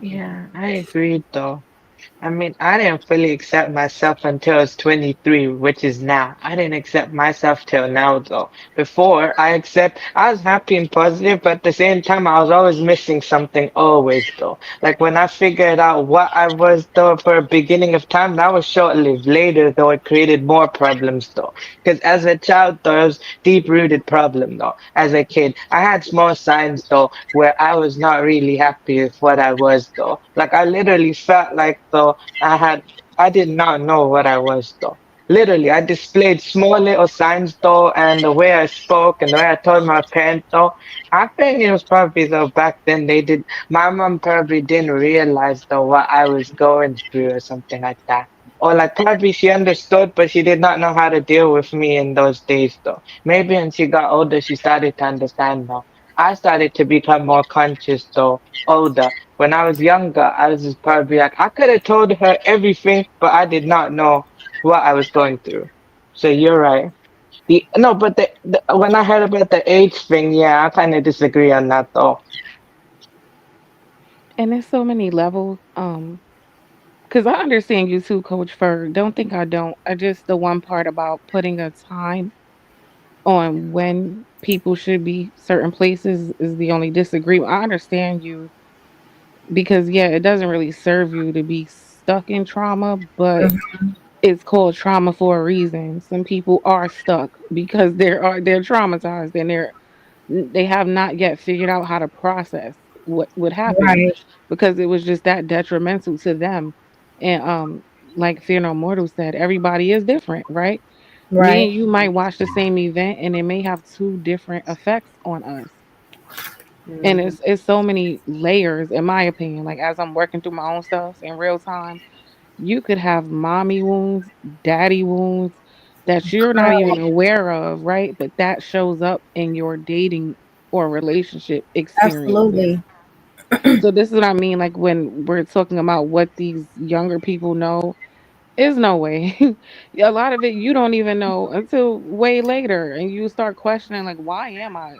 Yeah, I agreed though. I mean, I didn't fully accept myself until I was 23, which is now. I didn't accept myself till now, though. Before, I was happy and positive, but at the same time, I was always missing something, always, though. Like when I figured out what I was, though, for a beginning of time, that was short-lived. Later, though, it created more problems, though. Because as a child, though, it was deep-rooted problem, though. As a kid, I had small signs, though, where I was not really happy with what I was, though. Like I literally felt like, though, I had I did not know what I was though. Literally, I displayed small little signs though, and the way I spoke and the way I told my parents though. I think it was probably though back then they did. My mom probably didn't realize though what I was going through or something like that. Or like probably she understood, but she did not know how to deal with me in those days though. Maybe when she got older, she started to understand though. I started to become more conscious though, older. When I was younger, I was just probably like, I could have told her everything, but I did not know what I was going through. So you're right. No, but when I heard about the age thing, yeah, I kind of disagree on that though. And there's so many levels. Because I understand you too, Coach Ferg. Don't think I don't. I just the one part about putting a time on when people should be certain places is the only disagreement. I understand you because yeah, it doesn't really serve you to be stuck in trauma, but it's called trauma for a reason. Some people are stuck because they're traumatized and they have not yet figured out how to process what happened Right, because it was just that detrimental to them. And like Fear No Mortal said, everybody is different, right? Me right, and you might watch the same event and it may have two different effects on us. And Mhm. it's so many layers in my opinion. Like as I'm working through my own stuff in real time, you could have mommy wounds, daddy wounds that you're not even aware of, right? But that shows up in your dating or relationship experiences. absolutely. So this is what I mean, like when we're talking about what these younger people know, is no way. A lot of it you don't even know until way later, and you start questioning, like, why am I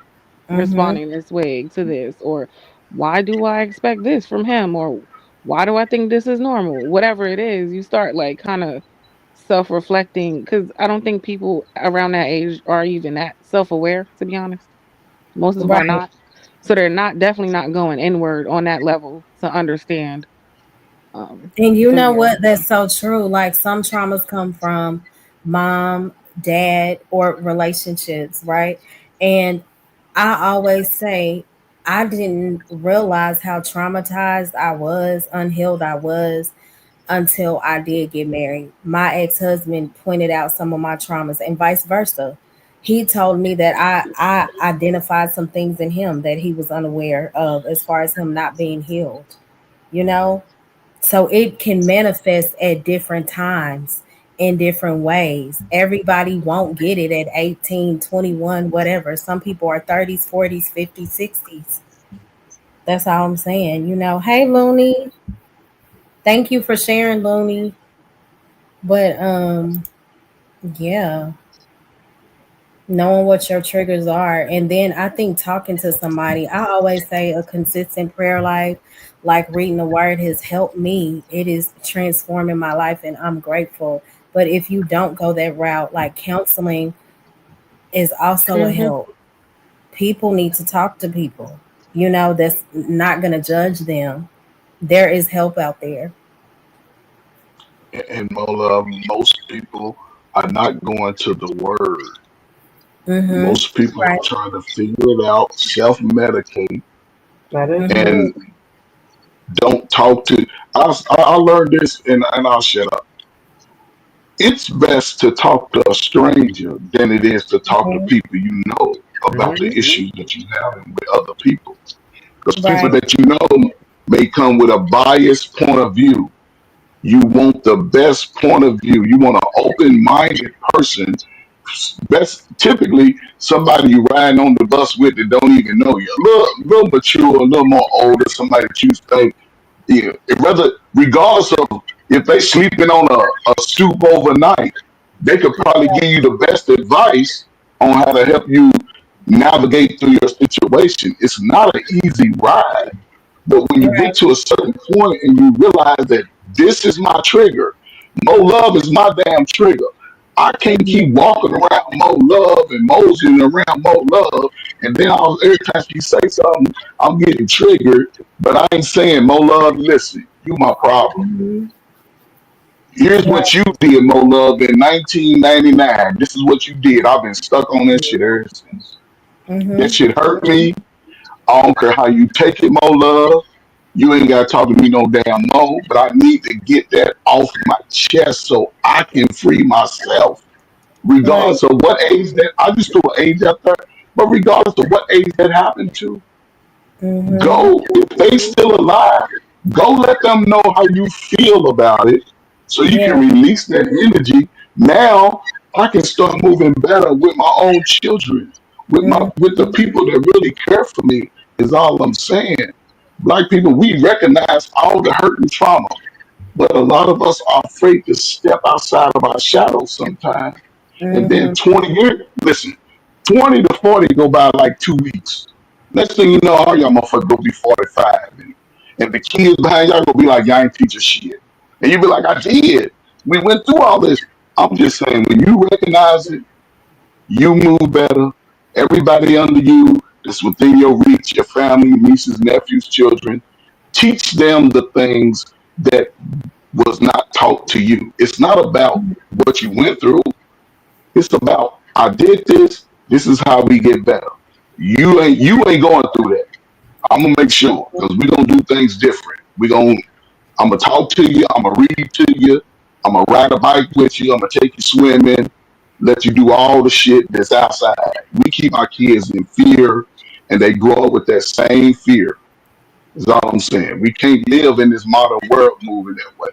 Mm-hmm. responding this way to this? Or why do I expect this from him? Or why do I think this is normal? Whatever it is, you start like kind of self reflecting because I don't think people around that age are even that self aware, to be honest. Most of them are Right. not. So they're not definitely not going inward on that level to understand. And you So know yeah. what? That's so true. Like some traumas come from mom, dad, or relationships, right? And I always say I didn't realize how traumatized I was, unhealed I was until I did get married. My ex husband pointed out some of my traumas and vice versa. He told me that I identified some things in him that he was unaware of as far as him not being healed, you know? So it can manifest at different times in different ways. Everybody won't get it at 18, 21, whatever. Some people are 30s, 40s, 50s, 60s. That's all I'm saying. Hey, Looney, thank you for sharing, Looney. But yeah, Knowing what your triggers are. And then I think talking to somebody, I always say a consistent prayer life, like reading the word, has helped me. It is transforming my life, and I'm grateful. But if you don't go that route, like counseling is also a Hmm. help. People need to talk to people, that's not going to judge them. There is help out there. And most people are not going to the word. Mm-hmm. Most people Right. are trying to figure it out, self medicate, That is Mm-hmm. true. and don't talk to. I learned this, and I'll shut up. It's best to talk to a stranger than it is to talk to Mm-hmm. people you know about the Hmm. issues that you're having with other people. Because people Right. that you know may come with a biased point of view. You want the best point of view. You want an open-minded person. That's typically somebody you riding on the bus with that don't even know you. A little mature, a little more older, somebody that you think, yeah, rather, regardless of if they sleeping on a stoop overnight, they could probably give you the best advice on how to help you navigate through your situation. It's not an easy ride, but when you get Right. to a certain point and you realize that this is my trigger, more love is my damn trigger. I can't keep Mm-hmm. walking around more love and moseying around more love, and then every time she say something, I'm getting triggered. But I ain't saying Mo Love, listen, you my problem. Mm-hmm. Here's Right. what you did, Mo Love, in 1999. This is what you did. I've been stuck on that shit ever since. That Mm-hmm. shit hurt me. I don't care how you take it, Mo Love. You ain't gotta talk to me no damn Mo, but I need to get that off my chest so I can free myself. Right. Regardless of what age that I just threw an age up there, but regardless of what age that happened to, Mm-hmm. go, if they still alive, go let them know how you feel about it so you can Yeah. release that energy. Now I can start moving better with my own children, with the Mm-hmm. people that really care for me, is all I'm saying. Black people, we recognize all the hurt and trauma, but a lot of us are afraid to step outside of our shadows sometimes. And then Mm-hmm. 20 years, listen, 20 to 40 go by like 2 weeks. Next thing you know, all y'all motherfuckers gonna be 45. And the kids behind y'all gonna be like, y'all ain't teaching shit. And you be like, I did. We went through all this. I'm just saying, when you recognize it, you move better. Everybody under you that's within your reach, your family, nieces, nephews, children, teach them the things that was not taught to you. It's not about what you went through. It's about I did this. This is how we get better. You ain't going through that. I'm gonna make sure because we're gonna do things different. I'm gonna talk to you. I'm gonna read to you. I'm gonna ride a bike with you. I'm gonna take you swimming. Let you do all the shit that's outside. We keep our kids in fear, and they grow up with that same fear. Is all I'm saying. We can't live in this modern world moving that way.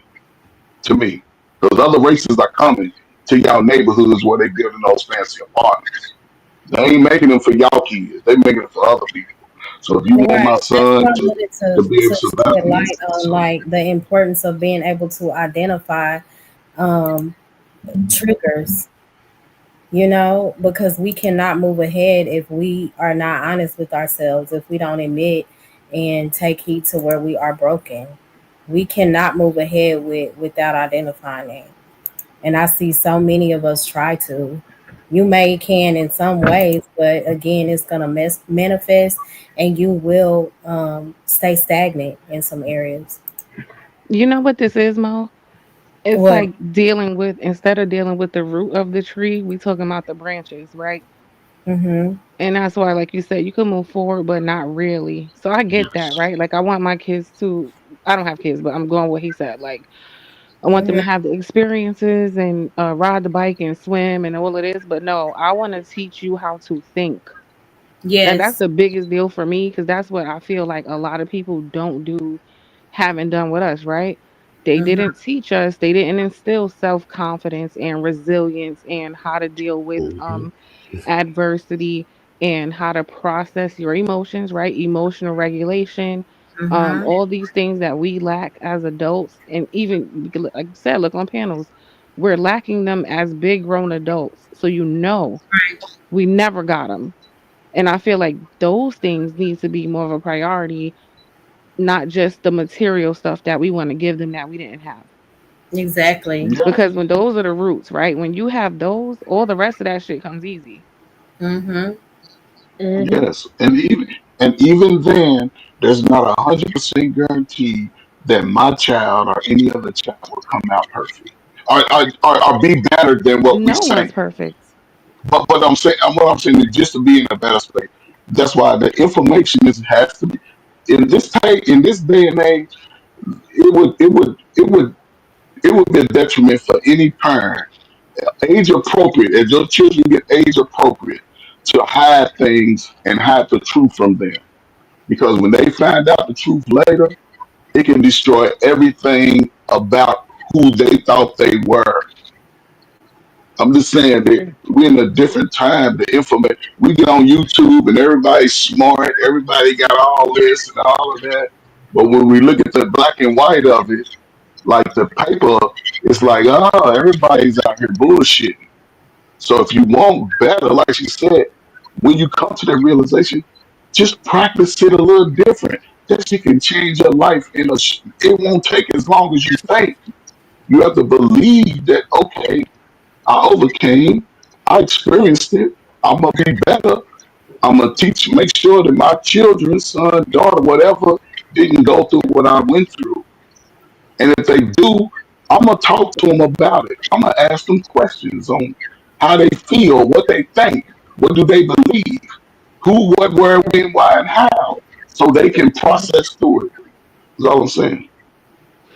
To me, those other races are coming to y'all neighborhoods where they building those fancy apartments. They ain't making them for y'all kids. They making it for other people. So if you want my Right. That's son why I wanted to be able to to survive, shed light on like the importance of being able to identify um triggers, because we cannot move ahead if we are not honest with ourselves, if we don't admit and take heed to where we are broken. We cannot move ahead without identifying it. And I see so many of us try to. You may can in some ways, but again, it's gonna manifest, and you will stay stagnant in some areas. You know what this is, Mo? It's What? like dealing with, instead of dealing with the root of the tree, we talking about the branches, right? Mm-hmm. And that's why, like you said, you can move forward, but not really. So I get that, yes. right? Like I want my kids to. I don't have kids, but I'm going what he said. Like I want them to Mm-hmm. have the experiences and ride the bike and swim and all of this. But no, I want to teach you how to think. And that's Yes. the biggest deal for me because that's what I feel like a lot of people don't do, haven't done with us, right? They Mm-hmm. didn't teach us, they didn't instill self confidence and resilience and how to deal with Mhm. adversity and how to process your emotions, right? Emotional regulation, Mm-hmm. all these things that we lack as adults. And even, like you said, look on panels. we're lacking them as big grown adults. So we never got them. And I feel like those things need to be more of a priority, not just the material stuff that we want to give them that we didn't have. Exactly. Yeah, Because when those are the roots, right? When you have those, all the rest of that shit comes easy. Mm-hmm. Mhm. yes, and even then, there's not 100% guarantee that my child or any other child will come out perfect or be better than what we No one's say. perfect. But what I'm saying is just to be in a better state. That's why the information is has to be in this day and age. It would be a detriment for any parent, age appropriate, as your children get age appropriate, to hide things and hide the truth from them. Because when they find out the truth later, it can destroy everything about who they thought they were. I'm just saying that we're in a different time. The information we get on YouTube and everybody's smart, everybody got all this and all of that. But when we look at the black and white of it, like the paper, it's like, oh, everybody's out here bullshitting. So if you want better, like she said, when you come to that realization, just practice it a little different. That shit can change your life it won't take as long as you think. You have to believe that, okay, I overcame, I experienced it, I'm gonna be better. I'm gonna make sure that my children, son, daughter, whatever, didn't go through what I went through. And if they do, I'm gonna talk to them about it. I'm gonna ask them questions on how they feel, what they think, what do they believe, who, what, where, when, why, and how, so they can process through it. That's all I'm saying.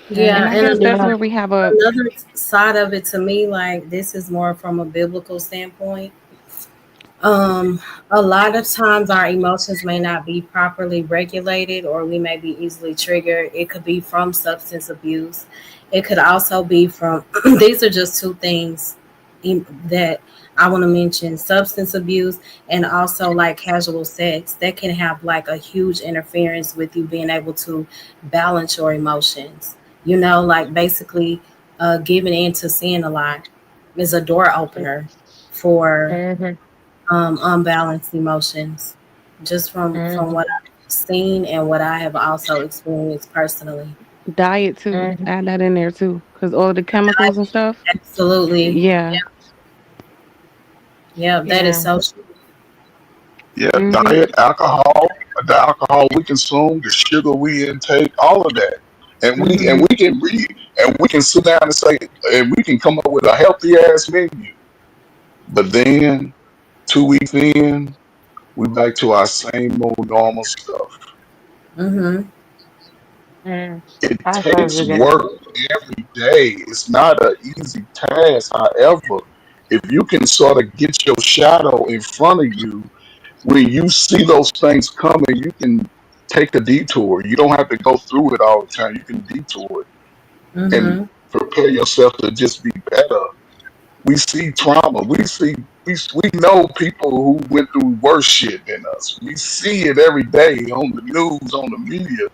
Yeah, And I and guess that's Yeah. where we have a another side of it to me, like this is more from a biblical standpoint. Um, a lot of times our emotions may not be properly regulated or we may be easily triggered. It could be from substance abuse. It could also be from, these are just two things that I want to mention, substance abuse and also like casual sex that can have like a huge interference with you being able to balance your emotions. You know, like basically giving in to sin a lot is a door opener for Mhm. unbalanced emotions, just from Mhm. what I've seen and what I have also experienced personally. diet too. Mhm. Add that in there too. Because all the chemicals and stuff. Absolutely, Yeah. yeah, that is Yeah. so true. Yeah, Mhm. diet, alcohol, the alcohol we consume, the sugar we intake, all of that, and we and Hmm. we can read and we can sit down and say, and we can come up with a healthy ass menu. But then 2 weeks in, we back to our same old normal stuff. Hmm. Mhm. It I told takes you that. work every day. It's not an easy task. However, if you can sort of get your shadow in front of you, when you see those things coming, you can take a detour. You don't have to go through it all the time. You can detour it and Hmm. prepare yourself to just be better. We see trauma. We know people who went through worse shit than us. We see it every day on the news, on the media.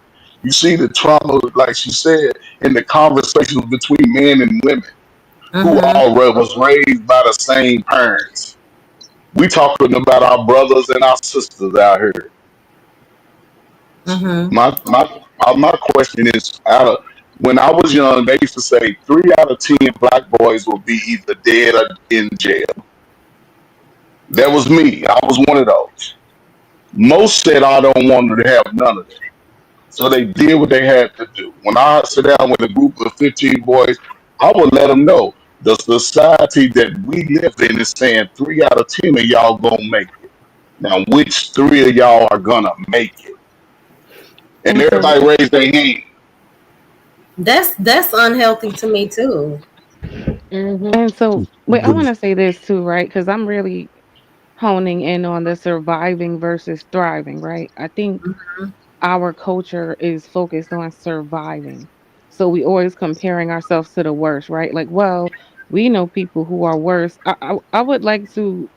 You see the trauma, like she said, in the conversations between men and women who Hmm. all was raised by the same parents. We talking about our brothers and our sisters out here. Hmm. My question is, out of when I was young, they used to say 3 out of 10 black boys will be either dead or in jail. That was me. I was one of those. Most said I don't want to have none of that. So they did what they had to do. When I sit down with a group of 15 boys, I would let them know the society that we live in is saying 3 out of 10 of y'all gonna make it. Now, which 3 of y'all are gonna make it? And And so everybody raised their hand. That's unhealthy to me too. Mhm. and so wait, I want But to say this too, right? Because I'm really honing in on the surviving versus thriving, right? I think Hmm. our culture is focused on surviving. So we always comparing ourselves to the worst, right? Like, well, we know people who are worse. I would like to,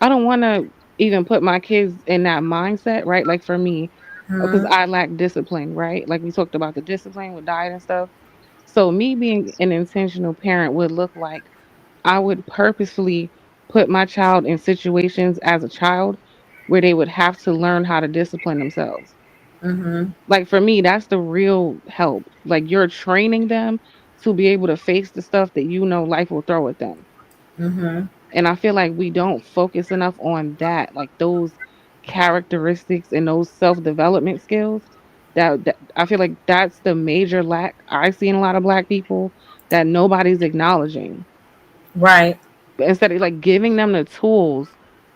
I don't want to even put my kids in that mindset, right? Like for me, because Hmm. I lack discipline, right? Like we talked about the discipline with diet and stuff. So me being an intentional parent would look like I would purposefully put my child in situations as a child where they would have to learn how to discipline themselves. Mhm. Like for me, that's the real help. Like you're training them to be able to face the stuff that you know life will throw at them. Mhm. And I feel like we don't focus enough on that, like those characteristics and those self-development skills. That I feel like that's the major lack I see in a lot of black people that nobody's acknowledging. Right. But instead of like giving them the tools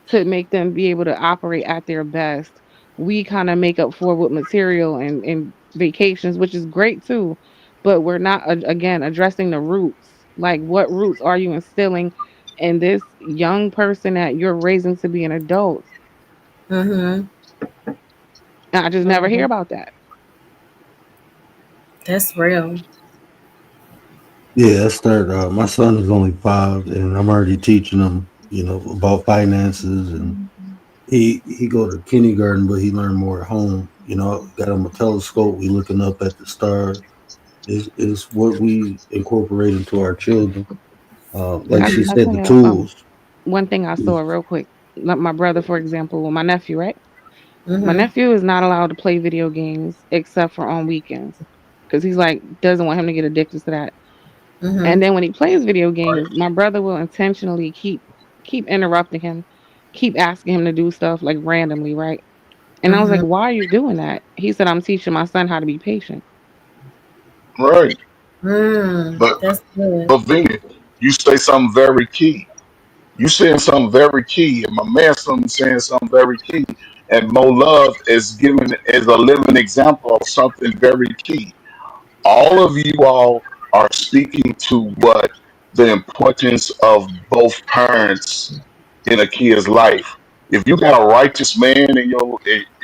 to make them be able to operate at their best, we kind of make up for with material and vacations, which is great too. But we're not again addressing the roots. Like, what roots are you instilling in this young person that you're raising to be an adult? Mhm. And I just never hear Mhm. about that. That's real. Yeah, I start. My son is only 5, and I'm already teaching him, about finances. And he go to kindergarten, but he learned more at home. Got him a telescope. We looking up at the stars. Is what we incorporate into our children. Like she I Mhm. said, tell the you, tools. one thing I saw real quick. Like my brother, for example, my nephew, right? My Mhm. nephew is not allowed to play video games except for on weekends because he's like doesn't want him to get addicted to that. And Mhm. then when he plays video games, my brother will intentionally keep interrupting him, keep asking him to do stuff like randomly, right? And I was like, Mhm. "Why are you doing that?" He said, "I'm teaching my son how to be patient." Right. But That's good. but Vinny, you say something very key. You saying something very key, and my man something saying something very key. And Mo Love is giving is a living example of something very key. All of you all are speaking to what the importance of both parents in a kid's life. If you got a righteous man in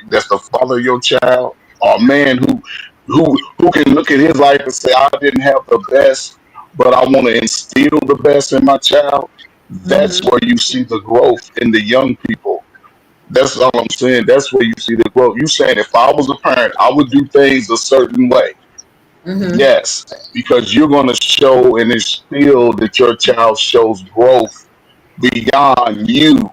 that's the father of your child, or a man who can look at his life and say, I didn't have the best, but I want to instill the best in my child, that's Mhm. where you see the growth in the young people. That's all I'm saying. That's where you see the growth. You saying if I was a parent, I would do things a certain way. Mhm. Yes, because you're going to show and instill that your child shows growth beyond you.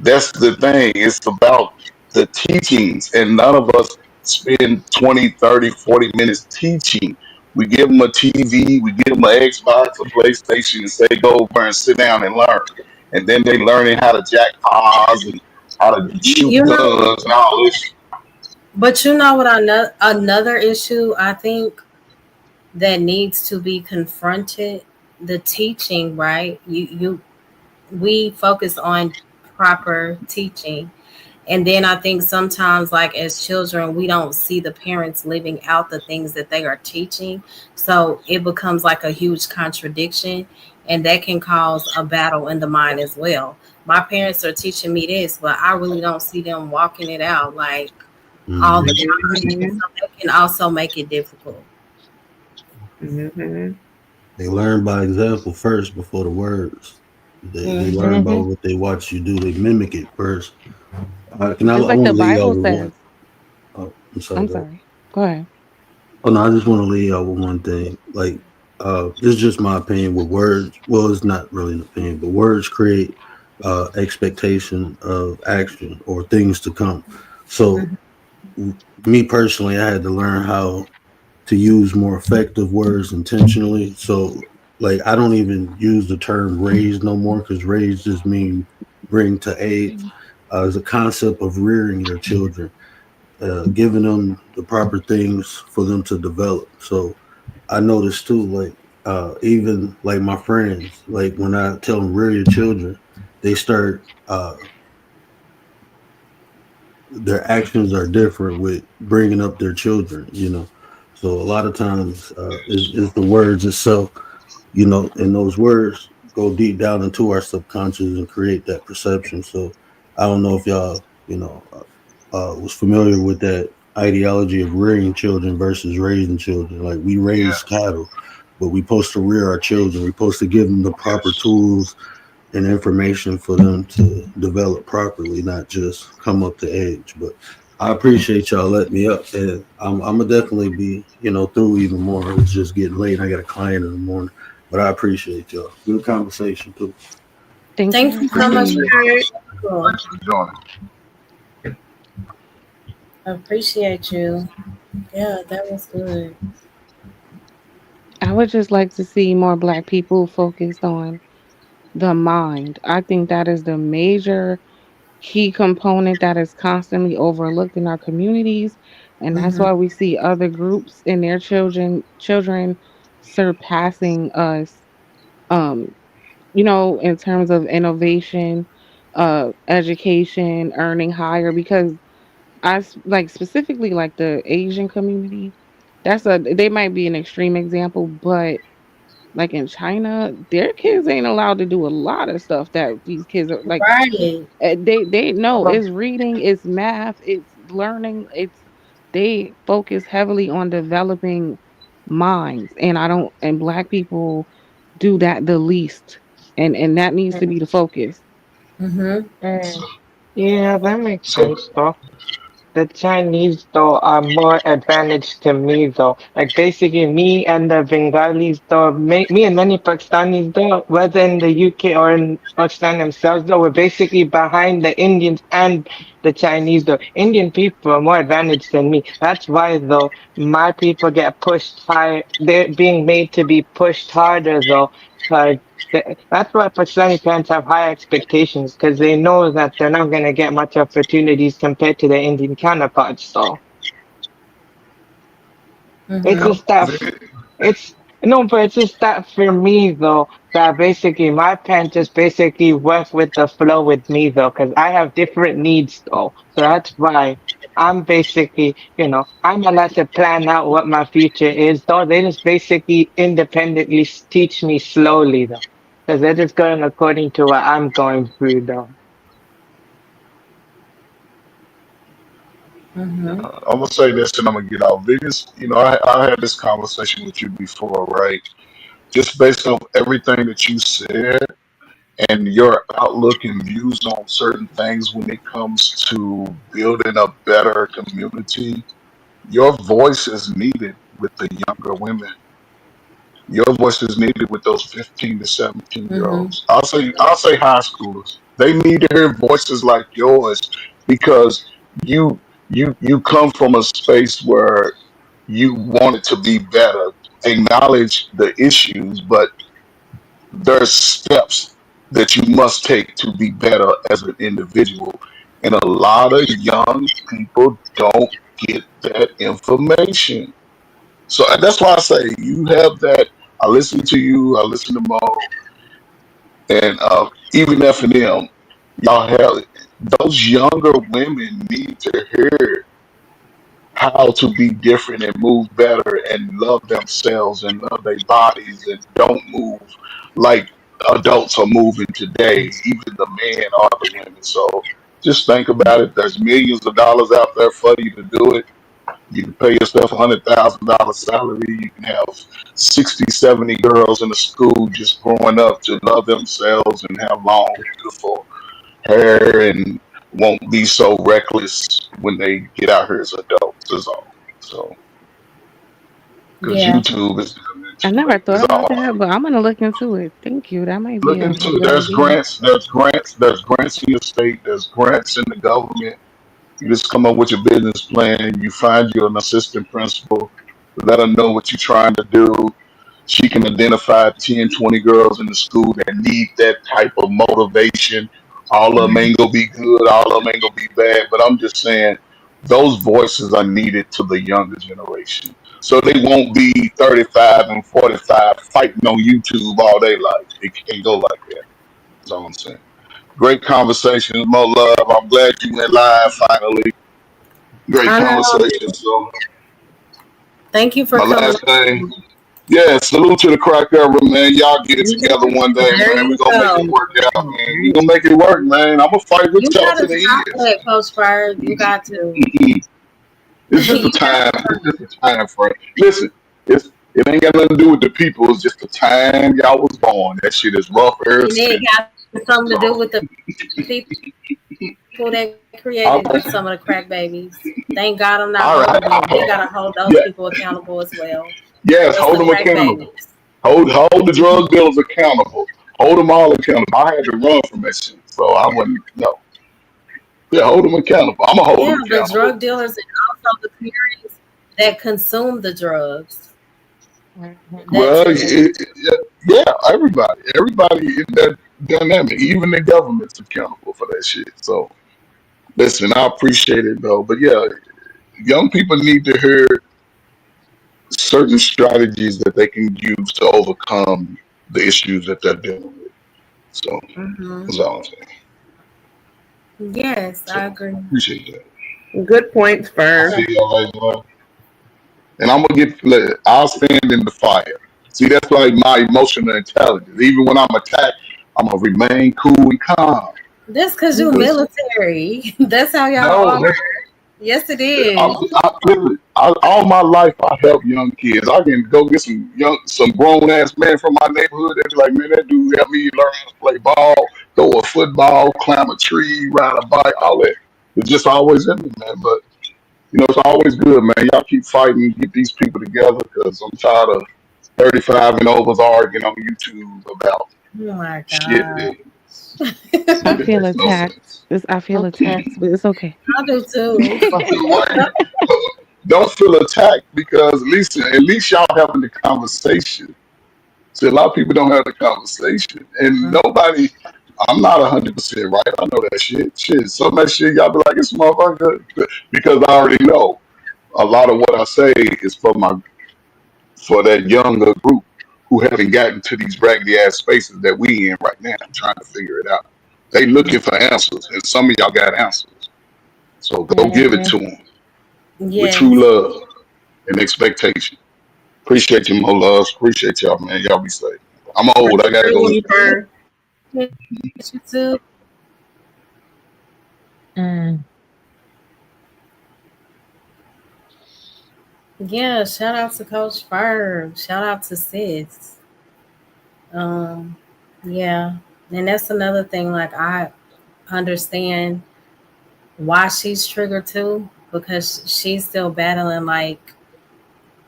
That's the thing. It's about the teachings, and none of us spend 20, 30, 40 minutes teaching. We give them a TV, we give them an Xbox, a PlayStation, and say, go over and sit down and learn. And then they learning how to jack cars and how to shoot You know, guns and all this. but you know what? Another issue I think that needs to be confronted, the teaching. Right? We focus on proper teaching. And then I think sometimes, like as children, we don't see the parents living out the things that they are teaching. So it becomes like a huge contradiction. And that can cause a battle in the mind as well. My parents are teaching me this, but I really don't see them walking it out like all the Hmm. time. And Mhm. so that can also make it difficult. Mhm. They learn by example first before the words. They Mm-hmm. learn by Hmm. what they watch you do. They mimic it first. I Just like want the to leave y'all Bible with one. says. Oh, I'm sorry. I'm Go ahead. sorry. Go ahead. Oh no, I just want to leave y'all with one thing. Like, this is just my opinion. With words, well, it's not really an opinion, but words create expectation of action or things to come. So, me personally, I had to learn how to use more effective words intentionally. So, like, I don't even use the term raise no more because raise just mean bring to age. It's a concept of rearing your children, giving them the proper things for them to develop. So I noticed too, like, even like my friends, like when I tell them rear your children, they start, their actions are different with bringing up their children. So a lot of times, is the words itself, and those words go deep down into our subconscious and create that perception. So I don't know if y'all, was familiar with that ideology of rearing children versus raising children. Like, we raise cattle, but we supposed to rear our children. We're supposed to give them the proper tools and information for them to develop properly, not just come up to age. But I appreciate y'all letting me up, and I'm gonna definitely be, through even more. It's just getting late. I got a client in the morning, but I appreciate y'all. Good conversation too. Thank you Thank for you so much Appreciate for coming. you. coming. Okay. Cool. Thanks for joining. I appreciate you. Yeah, that was good. I would just like to see more Black people focused on the mind. I think that is the major key component that is constantly overlooked in our communities, and that's Mm-hmm. why we see other groups and their children surpassing us, um in terms of innovation, education, earning higher, because like specifically like the Asian community, they might be an extreme example, but like in China, their kids ain't allowed to do a lot of stuff that these kids are like. Right. They know it's reading, it's math, it's learning, it's they focus heavily on developing minds, and I don't and Black people do that the least, and that needs to be the focus. Mm-hmm. Mm. Yeah, that makes So sense though. The Chinese though are more advantaged to me though. Like basically me and the Bengalis though, me and many Pakistanis though, whether in the UK or in Pakistan themselves though, we're basically behind the Indians and the Chinese though. Indian people are more advantaged than me. That's why though my people get pushed high. They're being made to be pushed harder though. 'Cause that's why Pakistani parents have high expectations because they know that they're not going to get much opportunities compared to their Indian counterparts. So it's Mm-hmm. just that it's no, but it's just that for me though, that basically my parents just basically work with the flow with me though, because I have different needs though. So that's why I'm basically, I'm allowed to plan out what my future is though. They just basically independently teach me slowly though, because they're just going according to what I'm going through though. Mm-hmm. I'm gonna say this, and I'm gonna get off. Biggest, I had this conversation with you before, right? Just based off everything that you said and your outlook and views on certain things when it comes to building a better community, your voice is needed with the younger women. Your voice is needed with those 15 to 17 year Mm-hmm. olds. I'll say high schoolers. They need to hear voices like yours because you come from a space where you want it to be better. Acknowledge the issues, but there's steps that you must take to be better as an individual. And a lot of young people don't get that information. So that's why I say you have that. I listen to you. I listen to Mo, and even F and M. Y'all have those younger women need to hear how to be different and move better and love themselves and love their bodies and don't move like adults are moving today, even the men or the women. So just think about it. There's millions of dollars out there for you to do it. You can pay yourself $100,000 salary. You can have 60, 70 girls in the school just growing up to love themselves and have long, beautiful hair and won't be so reckless when they get out here as adults, is all. So, because Yeah. YouTube is I too never late, thought is about all. that, but I'm gonna look into it. Thank you. That might be Look a into good there's idea. grants, there's grants in your state, there's grants in the government. You just come up with your business plan. You find you an assistant principal. Let her know what you're trying to do. She can identify 10, 20 girls in the school that need that type of motivation. All of them Mm-hmm. ain't gonna be good. All of them ain't gonna be bad. But I'm just saying those voices are needed to the younger generation. So they won't be 35 and 45 fighting on YouTube all day life. It can't go like that. That's all I'm saying. Great conversation. More love. I'm glad you went live finally. Great I know. conversation. So Thank you for my coming last thing, on. yeah, salute to the crack era, man. Y'all get it You together one day, there man. you We're gonna make it go. work out, man. We're gonna make it work, man. I'm gonna fight with You y'all to gotta the stop end. that, Coach Bird. You got to. It's just a You gotta time. stop. It's just a time frame. Listen, it ain't got nothing to do with the people. It's just the time y'all was born. That shit is rough ever And it since. got something to do with So the people. that created All some right, of the crack babies. Thank God I'm not one all of right. them. We gotta hold those Yeah, people accountable as well. yes, Just hold the them crack accountable. babies. Hold the drug dealers accountable. Hold them all accountable. I had to run from that shit, so I wouldn't. No, yeah, hold them accountable. I'm gonna hold Yeah, them the accountable. drug dealers and also the parents that consume the drugs. That Well, too. yeah, everybody in that dynamic, even the government's accountable for that shit. So listen, I appreciate it though, but yeah, young people need to hear certain strategies that they can use to overcome the issues that they're dealing with. So Hmm. that's all I'm saying. Yes, So I agree. I appreciate that. Good points, I Fur. see y'all later. And I'm gonna I'll stand in the fire. See, that's like my emotional intelligence. Even when I'm attacked, I'm gonna remain cool and calm. That's because you're Because military. That's how y'all no, are. Yes, it I, is. listen, all my life I help young kids. I can go get some grown ass man from my neighborhood. They're like, man, that dude helped me learn how to play ball, throw a football, climb a tree, ride a bike, all that. It's just always in me, man. But it's always good, man. Y'all keep fighting, get these people together, because I'm tired of 35 and overs arguing on YouTube about Oh my shit God. I that feel makes no attacked. sense. I feel attacked, but it's okay. I do too. Like, don't feel attacked because at least y'all having the conversation. See, a lot of people don't have the conversation, and nobody. I'm not 100% right. I know that shit. Shit, some of that shit y'all be like, "This motherfucker," because I already know a lot of what I say is for that younger group who haven't gotten to these raggedy ass spaces that we in right now, trying to figure it out. They looking for answers, and some of y'all got answers. So go give it Hmm. to them with true Yes. love and expectation. Appreciate you, Mo Loves. Appreciate y'all, man. Y'all be safe. I'm old. I gotta go Appreciate live. you, Fur. Yes, you too. Mm. Yeah, shout out to Coach Ferg. Shout out to Sis. Um, yeah. And that's another thing, like I understand why she's triggered too, because she's still battling like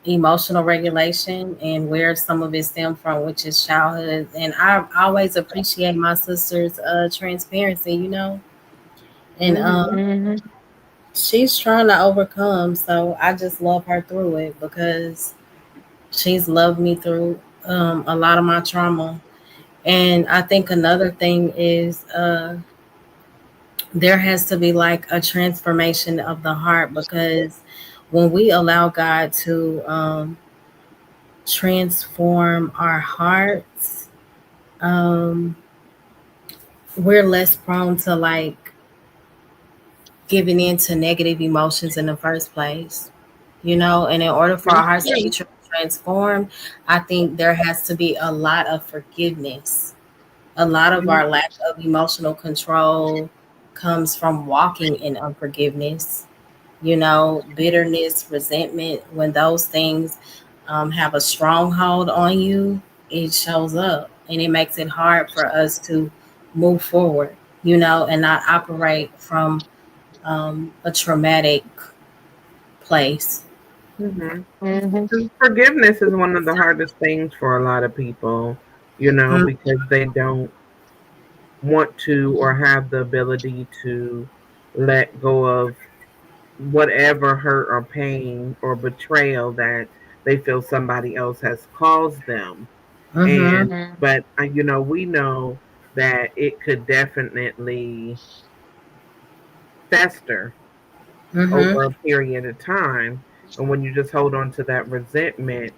emotional regulation and where some of it stemmed from, which is childhood. And I always appreciate my sister's transparency, and Hmm. Hmm. she's trying to overcome. So I just love her through it because she's loved me through a lot of my trauma. And I think another thing is there has to be like a transformation of the heart, because when we allow God to transform our hearts, um, we're less prone to like giving in to negative emotions in the first place. And in order for our hearts to be transformed, I think there has to be a lot of forgiveness. A lot of our lack of emotional control comes from walking in unforgiveness, bitterness, resentment. When those things have a stronghold on you, it shows up and it makes it hard for us to move forward, and not operate from a traumatic place. Hmm. Hmm. Forgiveness is one of the hardest things for a lot of people, Mm, because they don't want to or have the ability to let go of whatever hurt or pain or betrayal that they feel somebody else has caused them. mm-hmm, And but we know that it could definitely fester mm-hmm. over a period of time. And when you just hold on to that resentment,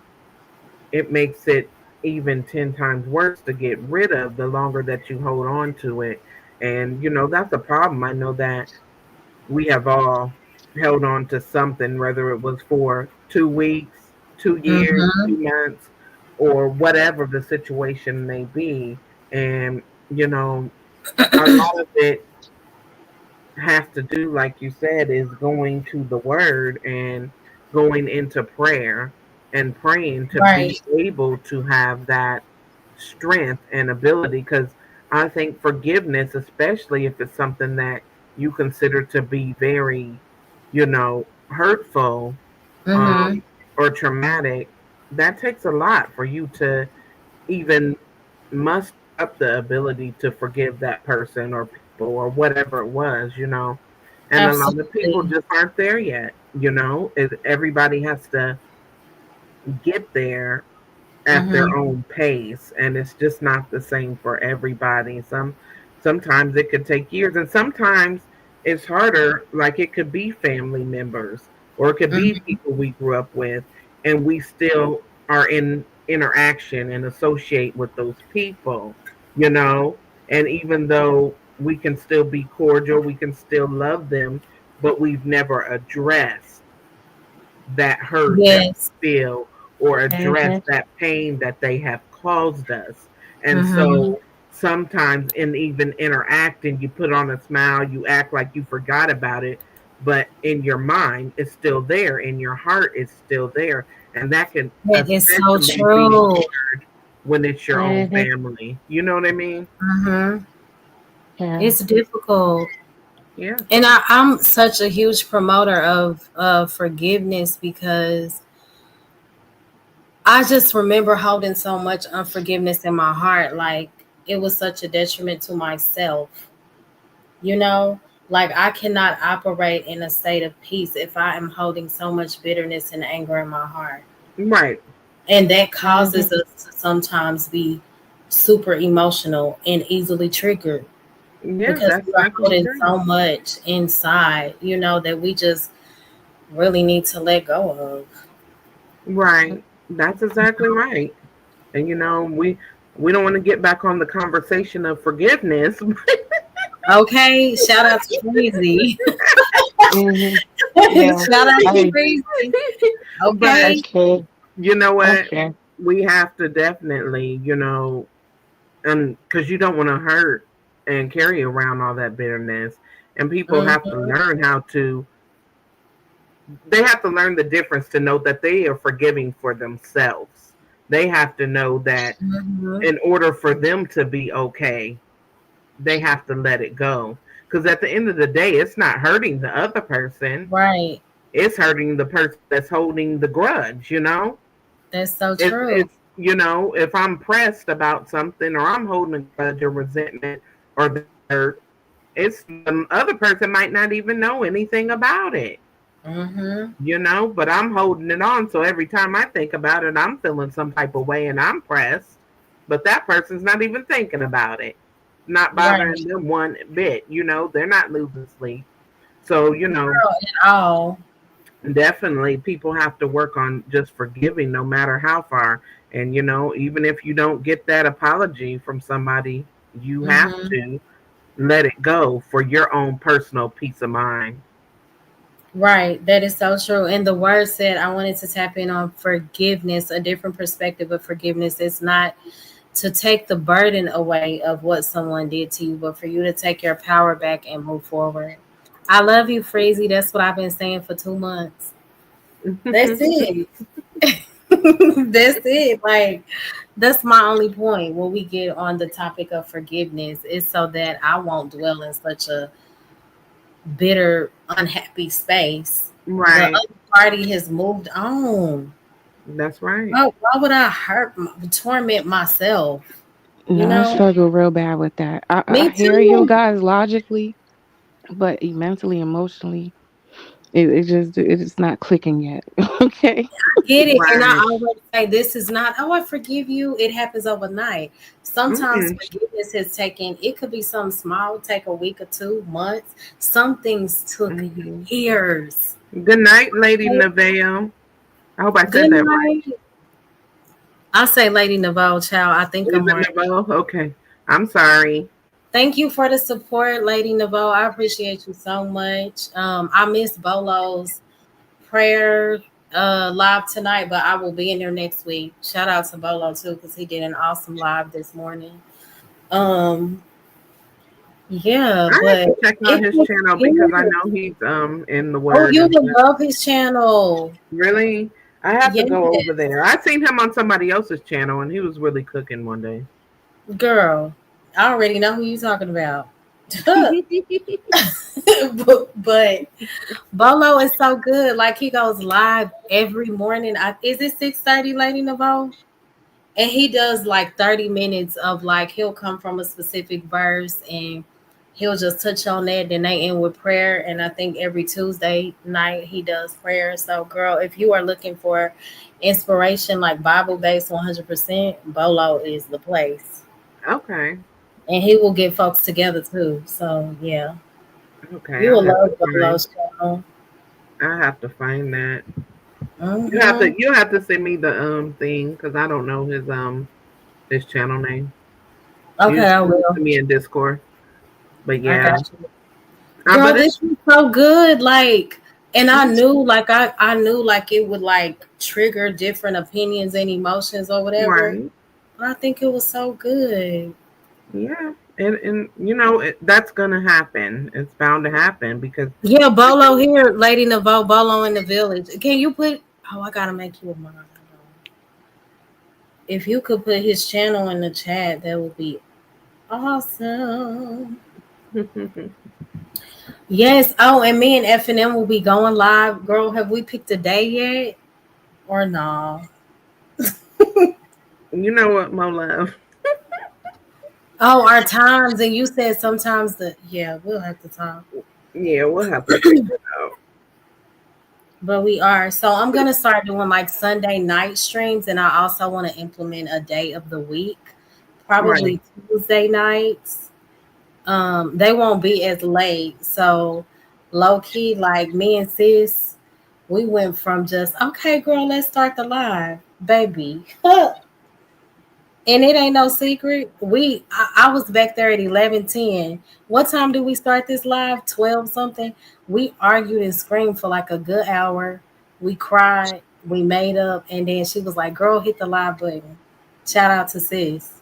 it makes it even 10 times worse to get rid of the longer that you hold on to it. And that's a problem. I know that we have all held on to something, whether it was for 2 weeks, 2 years, Mm-hmm. 2 months, or whatever the situation may be. And, a lot of it has to do, like you said, is going to the word and going into prayer and praying to Right. be able to have that strength and ability. Because I think forgiveness, especially if it's something that you consider to be very, hurtful, Mm-hmm. um, or traumatic, that takes a lot for you to even muster up the ability to forgive that person or people or whatever it was. And a lot of people Absolutely. just aren't there yet. Everybody has to get there at their Mm-hmm. own pace, and it's just not the same for everybody. Sometimes it could take years, and sometimes it's harder. Like, it could be family members, or it could be Mm-hmm. people we grew up with, and we still are in interaction and associate with those people you know and even though we can still be cordial, we can still love them, but we've never addressed that hurt that Yes. we feel, or address Mm-hmm. that pain that they have caused us. And Mm-hmm. so sometimes in even interacting, you put on a smile, you act like you forgot about it, but in your mind it's still there, in your heart it's still there. And that can That is so especially be true. when it's your own Mm-hmm. family. You know what I mean? Mm-hmm. Yeah. It's difficult. Yeah. And I'm such a huge promoter of forgiveness because I just remember holding so much unforgiveness in my heart. Like it was such a detriment to myself, you know? Like I cannot operate in a state of peace if I am holding so much bitterness and anger in my heart. Right. And that Mm-hmm. causes us to sometimes be super emotional and easily triggered Yeah, because that's we're definitely holding true. so much inside, that we just really need to let go of. Right. That's exactly right. And we don't want to get back on the conversation of forgiveness. Okay, shout out to Freezy. Mm-hmm. Yeah. Shout out to I Freezy. But Okay. okay. you know what? Okay. We have to definitely, and because you don't want to hurt and carry around all that bitterness. And people have to Mm-hmm. learn how to, they have to learn the difference to know that they are forgiving for themselves. They have to know that Mm-hmm. in order for them to be okay, they have to let it go. Because at the end of the day, it's not hurting the other person, Right. it's hurting the person that's holding the grudge. That's so It's, true. it's, if I'm pressed about something, or I'm holding a grudge or resentment or that hurt, it's the other person might not even know anything about Mm-hmm. it, but I'm holding it on. So every time I think about it, I'm feeling some type of way and I'm pressed. But that person's not even thinking about it. Not Right. bothering them one bit. They're not losing sleep. So, Girl, at all. definitely people have to work on just forgiving no matter how far. And, even if you don't get that apology from somebody, you have Mm-hmm. to let it go for your own personal peace of mind. Right. That is so true. And the word said I wanted to tap in on forgiveness, a different perspective of forgiveness. It's not to take the burden away of what someone did to you, but for you to take your power back and move forward. I love you, Freezy. That's what I've been saying for 2 months. That's it. That's it. Like, that's my only point when we get on the topic of forgiveness, is so that I won't dwell in such a bitter, unhappy space. The Right. other party has moved on. That's right. Why would I torment myself? You No, I know, struggle real bad with that. I me hear you too. guys logically, but mentally, emotionally, it's not clicking yet. Okay. Get it. And I Right. always say, this is not, oh, I forgive you. It happens overnight. Sometimes Mm-mm. forgiveness has taken, it could be something small, take a week or 2 months. Some things took Hmm. years. Good night, Lady Okay? Neville. I hope I Good said that right. night. I say Lady Naveau, child. I think Is I'm it right. Neville? Okay. I'm sorry. Thank you for the support, Lady Naveau. I appreciate you so much. I missed Bolo's prayer live tonight, but I will be in there next week. Shout out to Bolo too, because he did an awesome live this morning. Um, yeah, I have but to check out it his takes channel because I years. know he's in the Oh, word you and would stuff. love his channel. Really? I have to Yes, go over there. I seen him on somebody else's channel and he was really cooking one day. girl. I already know who you talking about. But Bolo is so good. Like he goes live every morning. Is it 6:30, Lady Navo? And he does like 30 minutes of like he'll come from a specific verse and he'll just touch on that. Then they end with prayer. And I think every Tuesday night he does prayer. So, girl, if you are looking for inspiration like Bible based 100%, Bolo is the place. Okay. And he will get folks together too. So, yeah, Okay. you will love Bolo's channel. I have to find that. Mm-hmm. You have to send me the thing because I don't know his channel name. You Okay, just I send it will. to me in Discord. But I yeah, got you. Girl, but this it's is so good. Like, and it's I knew like it would like trigger different opinions and emotions or whatever. right. But I think it was so good. Yeah, and that's gonna happen. It's bound to happen because Yeah, Bolo here, Lady Navo, Bolo in the village. Can you put? Oh, I gotta make you a model. If you could put his channel in the chat, that would be awesome. Yes. Oh, and me and F and M will be going live. Girl, have we picked a day yet or no? you know what, Mo Love. Oh, our times, and you said sometimes the yeah, we'll have to talk. Yeah, we'll have to figure it out. But we are. So I'm gonna start doing like Sunday night streams, and I also want to implement a day of the week, Right. probably Tuesday nights. They won't be as late. So low key, like me and sis, we went from just okay, girl, let's start the live, baby. And it ain't no secret. I was back there at 11:10. What time did we start this live? 12 something. We argued and screamed for like a good hour. We cried, we made up, and then she was like, "Girl, hit the live button." Shout out to sis.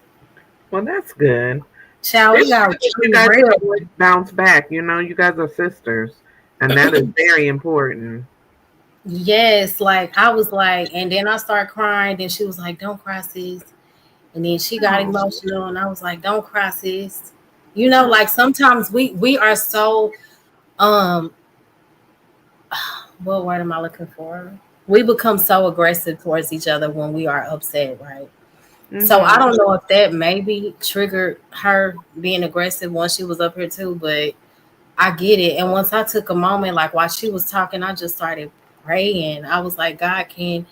Well, that's good. Child, we It's got good that you we guys can real. always bounce back. You guys are sisters, and that is very important. Yes, like I was like, and then I started crying. Then she was like, "Don't cry, sis." And then she got Oh, emotional, and I was like, "Don't cry, sis." You know, like sometimes we are so um what word am I looking for? We become so aggressive towards each other when we are upset, right? So I mm-hmm. don't know if that maybe triggered her being aggressive once she was up here too, but I get it. And once I took a moment, like while she was talking, I just started praying. I was like, God, can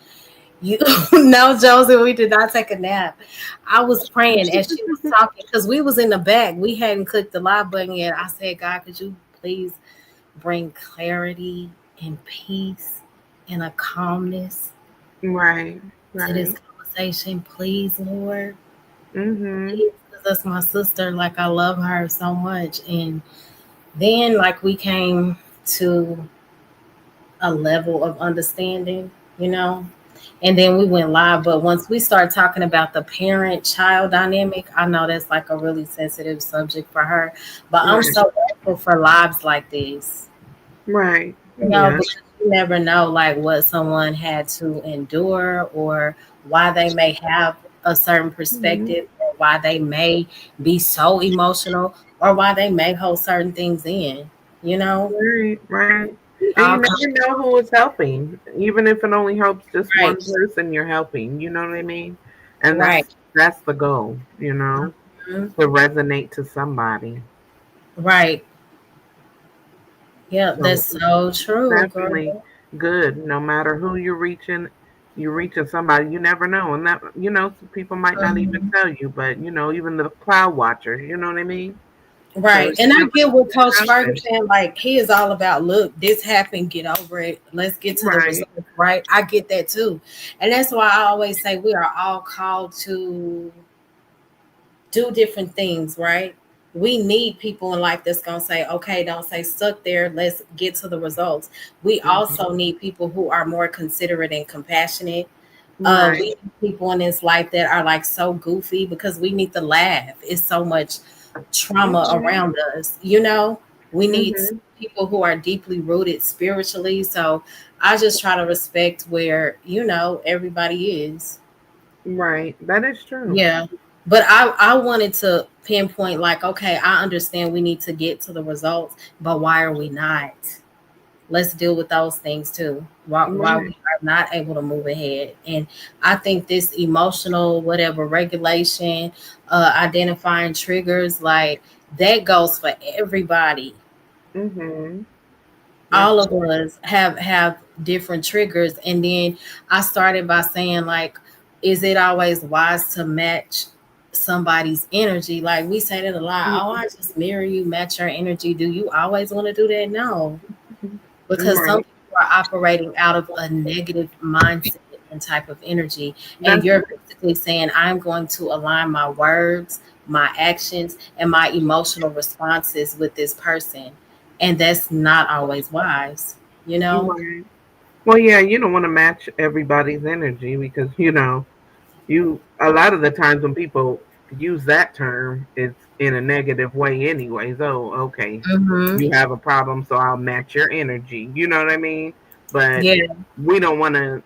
you no, Josie, we did not take a nap. I was praying as she was talking because we was in the back. We hadn't clicked the live button yet. I said, God, could you please bring clarity and peace and a calmness Right, to this right. conversation, please, Lord. Mm-hmm. Please, because that's my sister. Like, I love her so much. And then, like, we came to a level of understanding, you know? And then we went live. But once we start talking about the parent child dynamic, I know that's like a really sensitive subject for her. But I'm Right, so grateful for lives like this. right. You know, Yeah, because you never know like what someone had to endure or why they may have a certain hmm, perspective or why they may be so emotional or why they may hold certain things in, you know? right, right. We And you all come never know who is helping, even if it only helps just one right, person. You're helping. You know what I mean? And right. that's the goal. Mhm. To resonate to somebody. Right. Yeah, So that's so true, definitely girl. good. No matter who you're reaching somebody. You never know, and that some people might not even Mhm. tell you, but even the cloud watchers. You know what I mean? So Right. you And I never get know what Coach what happens. Ferguson, like, he is all about, look, this happened, get over it. Let's get to the Right. results, right? I get that too. And that's why I always say we are all called to do different things, right? We need people in life that's going to say, okay, don't stay stuck there. Let's get to the results. We Mhm. also need people who are more considerate and compassionate. Right. We need people in this life that are like so goofy because we need to laugh. It's so much trauma Okay. around us, you know? We need Mhm. people who are deeply rooted spiritually. So I just try to respect where, everybody is. Right. That is true. Yeah. But I wanted to pinpoint, like, okay, I understand we need to get to the results, but why are we not? Let's deal with those things too. Why we Right. are not able to move ahead. And I think this emotional, whatever, regulation, identifying triggers, like that goes for everybody. Mhm. All That's of us have different triggers. And then I started by saying, like, is it always wise to match somebody's energy? Like we say that a lot. Oh, I just mirror you, match your energy. Do you always want to do that? No, because some right. people are operating out of a negative mindset and type of energy. And That's you're basically saying, I'm going to align my words, my actions, and my emotional responses with this person. And that's not always wise, you know? right. Well, yeah, you don't want to match everybody's energy because you a lot of the times when people use that term, it's in a negative way anyways. Oh, okay. Mm-hmm. You have a problem, so I'll match your energy. You know what I mean? But Yeah, we don't want to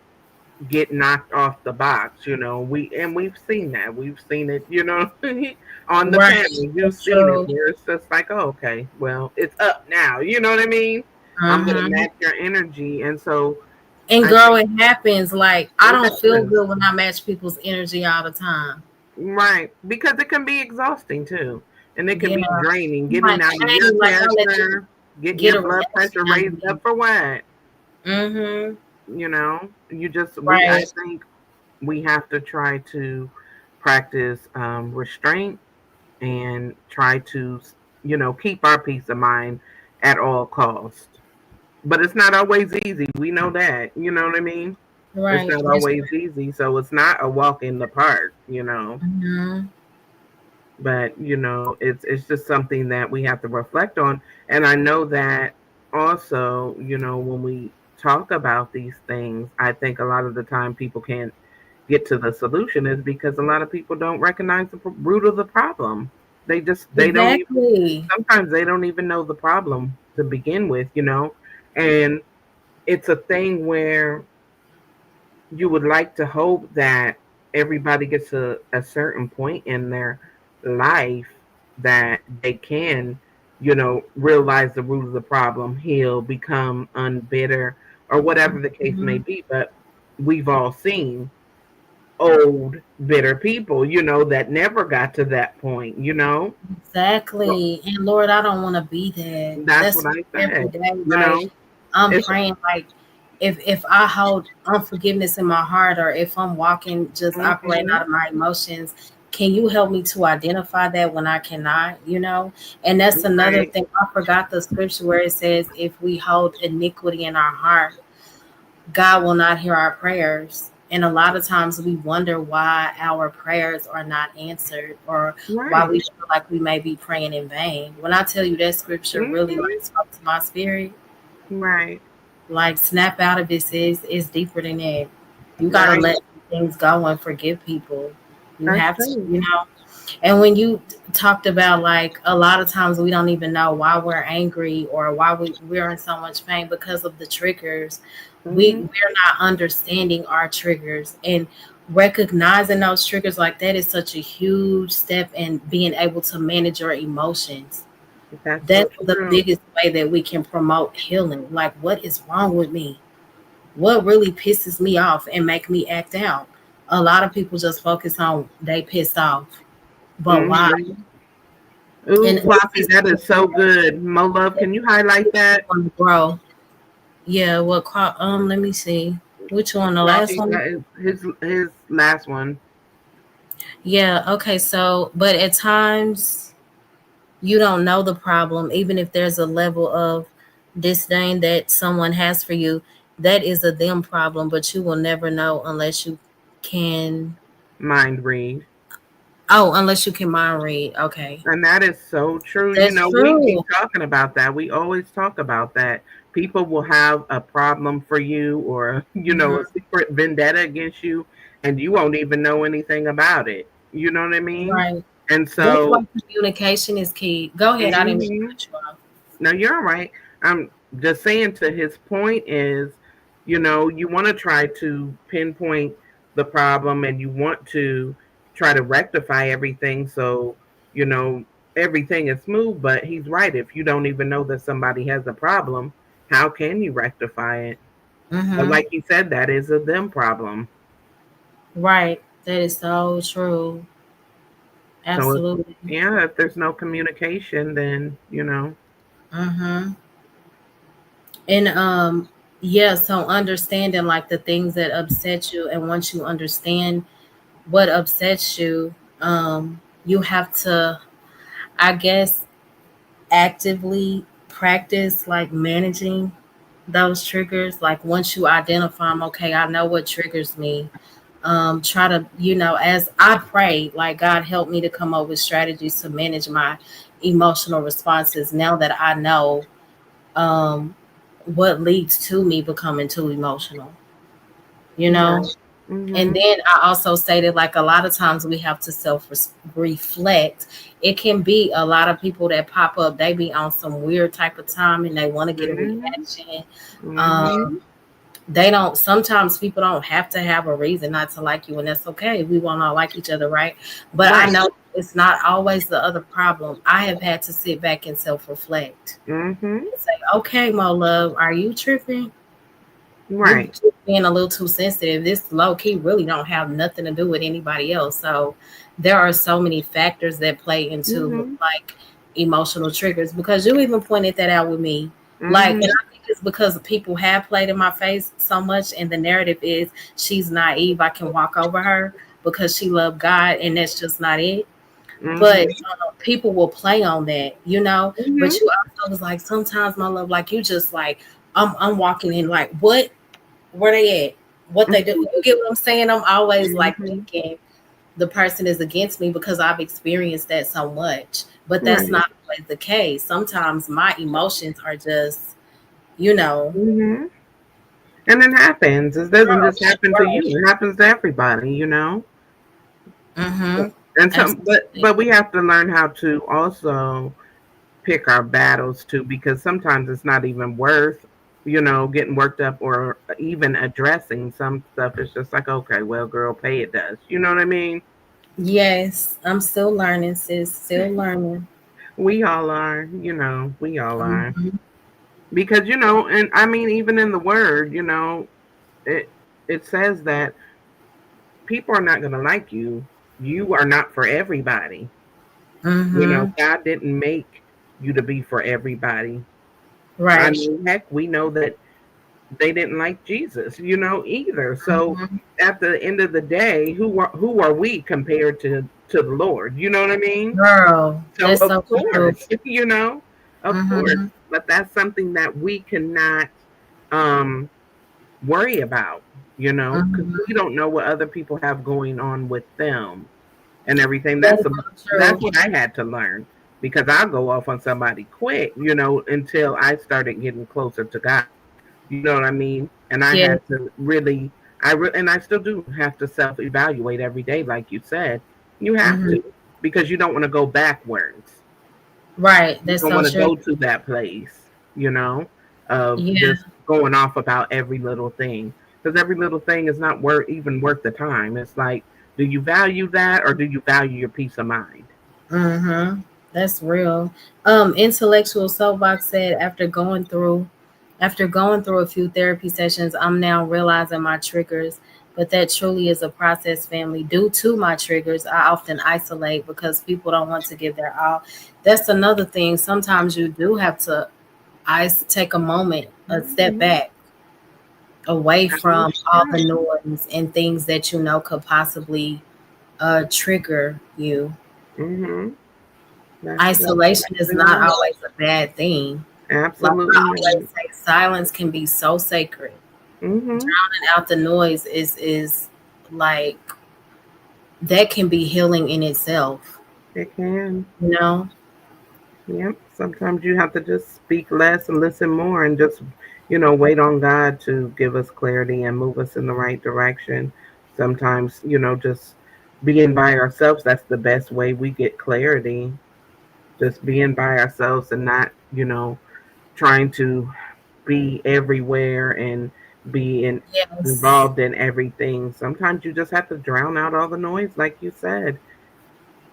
get knocked off the box, we've seen that. We've seen it, on the right. panel. You've That's seen it true. where it's just like, oh, okay, well, it's up now. You know what I mean? I'm gonna Mm-hmm. match your energy. And so And I girl, think it happens. Like, I it don't feel does. good when I match people's energy all the time. Right. Because it can be exhausting too. And it can Yeah. be draining, I'm getting like, out of your dang, like I let you character, getting get your a blood reaction pressure out of raised me. up for what? Mm-hmm. You just we I Right. think we have to try to practice restraint and try to keep our peace of mind at all costs. But it's not always easy. We know that. You know what I mean? It's Right. not That's always easy. So it's not a walk in the park. mm-hmm. But it's just something that we have to reflect on. And I know that also, when we talk about these things, I think a lot of the time people can't get to the solution is because a lot of people don't recognize the root of the problem. They don't even, Exactly. sometimes they don't even know the problem to begin with. And it's a thing where you would like to hope that everybody gets to a certain point in their life that they can, realize the root of the problem, heal, become unbitter, or whatever the case may Mhm. be. But we've all seen old, bitter people, that never got to that point. Well, Exactly. And Lord, I don't want to be that. that's That's what why I every said. day, You like, know, I'm it's praying, like, if I hold unforgiveness in my heart, or if I'm walking just operating mhm, out of my emotions, can you help me to identify that when I cannot, you know? And that's another right, thing. I forgot the scripture where it says, if we hold iniquity in our heart, God will not hear our prayers. And a lot of times we wonder why our prayers are not answered, or why right, we feel like we may be praying in vain. When I tell you that scripture really like mhm, spoke to my spirit, right. like snap out of it, is deeper than that. You gotta Right. let things go and forgive people. You That's have to, true. you know. And when you talked about, like, a lot of times we don't even know why we're angry, or why we're in so much pain because of the triggers. Hmm. We're not understanding our triggers, and recognizing those triggers like that is such a huge step in being able to manage your emotions. That's so That's the true. biggest way that we can promote healing. Like, what is wrong with me? What really pisses me off and make me act out? A lot of people just focus on they pissed off, but why? Hmm. Ooh, And this coffee, is that is so good. Mo Love, can you highlight that? on the grow. Yeah, let me see. Which one? The last Coffee, one? that is his last one. Yeah, okay, so but at times you don't know the problem, even if there's a level of disdain that someone has for you, that is a them problem, but you will never know unless you can. Mind read. Oh, unless you can mind read. Okay. And that is so true. That's We keep true. talking about that. We always talk about that. People will have a problem for you, or, a Mhm. secret vendetta against you, and you won't even know anything about it. You know what I mean? Right. And That's why so, communication is key. Go ahead. I didn't mean to mhm. cut you off. No, you're all right. I'm just saying, to his point is, you want to try to pinpoint the problem, and you want to try to rectify everything so, you know, everything is smooth. But he's right. If you don't even know that somebody has a problem, how can you rectify it? But Mm-hmm. like you said, that is a them problem. Right. That is so true. So if, Absolutely. yeah, if there's no communication, then Mm-hmm. And yeah, so understanding like the things that upset you, and once you understand what upsets you, you have to, I guess, actively practice like managing those triggers. Like once you identify them, okay, I know what triggers me. Try to, as I pray, like God help me to come up with strategies to manage my emotional responses now that I know um what leads to me becoming too emotional, you know? right. And Mhm. then I also stated like a lot of times we have to self reflect. It can be a lot of people that pop up, they be on some weird type of time and they want to get a Mhm. reaction. Mhm. Um, they don't, sometimes people don't have to have a reason not to like you, and that's okay. We won't all like each other, right? But I Right. know it's not always the other problem. I have had to sit back and self reflect Mhm. and say, okay, Mo Love, are you tripping? You Right. just being a little too sensitive. This low key really don't have nothing to do with anybody else. So there are so many factors that play into Mhm. like emotional triggers, because you even pointed that out with me. Like, and Mhm. I think it's because people have played in my face so much, and the narrative is she's naive. I can walk over her because she loved God, and that's just not it. But Mhm. people will play on that, you know. Mhm. But you also was like, sometimes my love, like you just like I'm walking in like what where they at, what they do. You get what I'm saying? I'm always like Mhm. thinking the person is against me because I've experienced that so much. But that's Right. not always the case. Sometimes my emotions are just, you know, Mhm. And it happens. It doesn't girl, just happen to you. right. It happens to everybody. Mm-hmm. And some, Absolutely. but we have to learn how to also pick our battles too, because sometimes it's not even worth, getting worked up or even addressing some stuff. It's just like, okay, well, girl, pay it does. You know what I mean? Yes. I'm still learning, sis. Still learning. We all are. We all are. Mm-hmm. Because and I mean, even in the word, it it says that people are not going to like you. You are not for everybody. Mm-hmm. God didn't make you to be for everybody. I Right. mean, heck, we know that they didn't like Jesus, either. So Mm-hmm. at the end of the day, who are we compared to the Lord? You know what I mean? Girl, So that's of so true. course, of course, Mm-hmm. but that's something that we cannot um worry about, because Mm-hmm. we don't know what other people have going on with them and everything. That's so That's true. what I had to learn, because I go off on somebody quick, until I started getting closer to God. You know what I mean? And I Yeah. had to really, and I still do have to self evaluate every day, like you said. You have Mm-hmm. to, because you don't want to go backwards. Right. You That's don't so want to true. go to that place, you know, of Yeah. just going off about every little thing, because every little thing is not worth the time. It's like, do you value that, or do you value your peace of mind? Mm-hmm. That's real. Intellectual Soapbox said after going through a few therapy sessions, I'm now realizing my triggers, but that truly is a process, family. Due to my triggers, I often isolate because people don't want to give their all. That's another thing. Sometimes you do have to take a moment, a step Mm-hmm. back away That's from all the true. noise and things that you know could possibly trigger you. Mm-hmm. That's Isolation is exactly not right. always a bad thing. Like Absolutely I always not. say, silence can be so sacred. Mm-hmm. Drowning out the noise is like that can be healing in itself. It can. You know. Yep. Sometimes you have to just speak less and listen more, and just, wait on God to give us clarity and move us in the right direction. Sometimes, just being by ourselves, that's the best way we get clarity. Just being by ourselves and not, trying to be everywhere and be Yes. involved in everything. Sometimes you just have to drown out all the noise, like you said,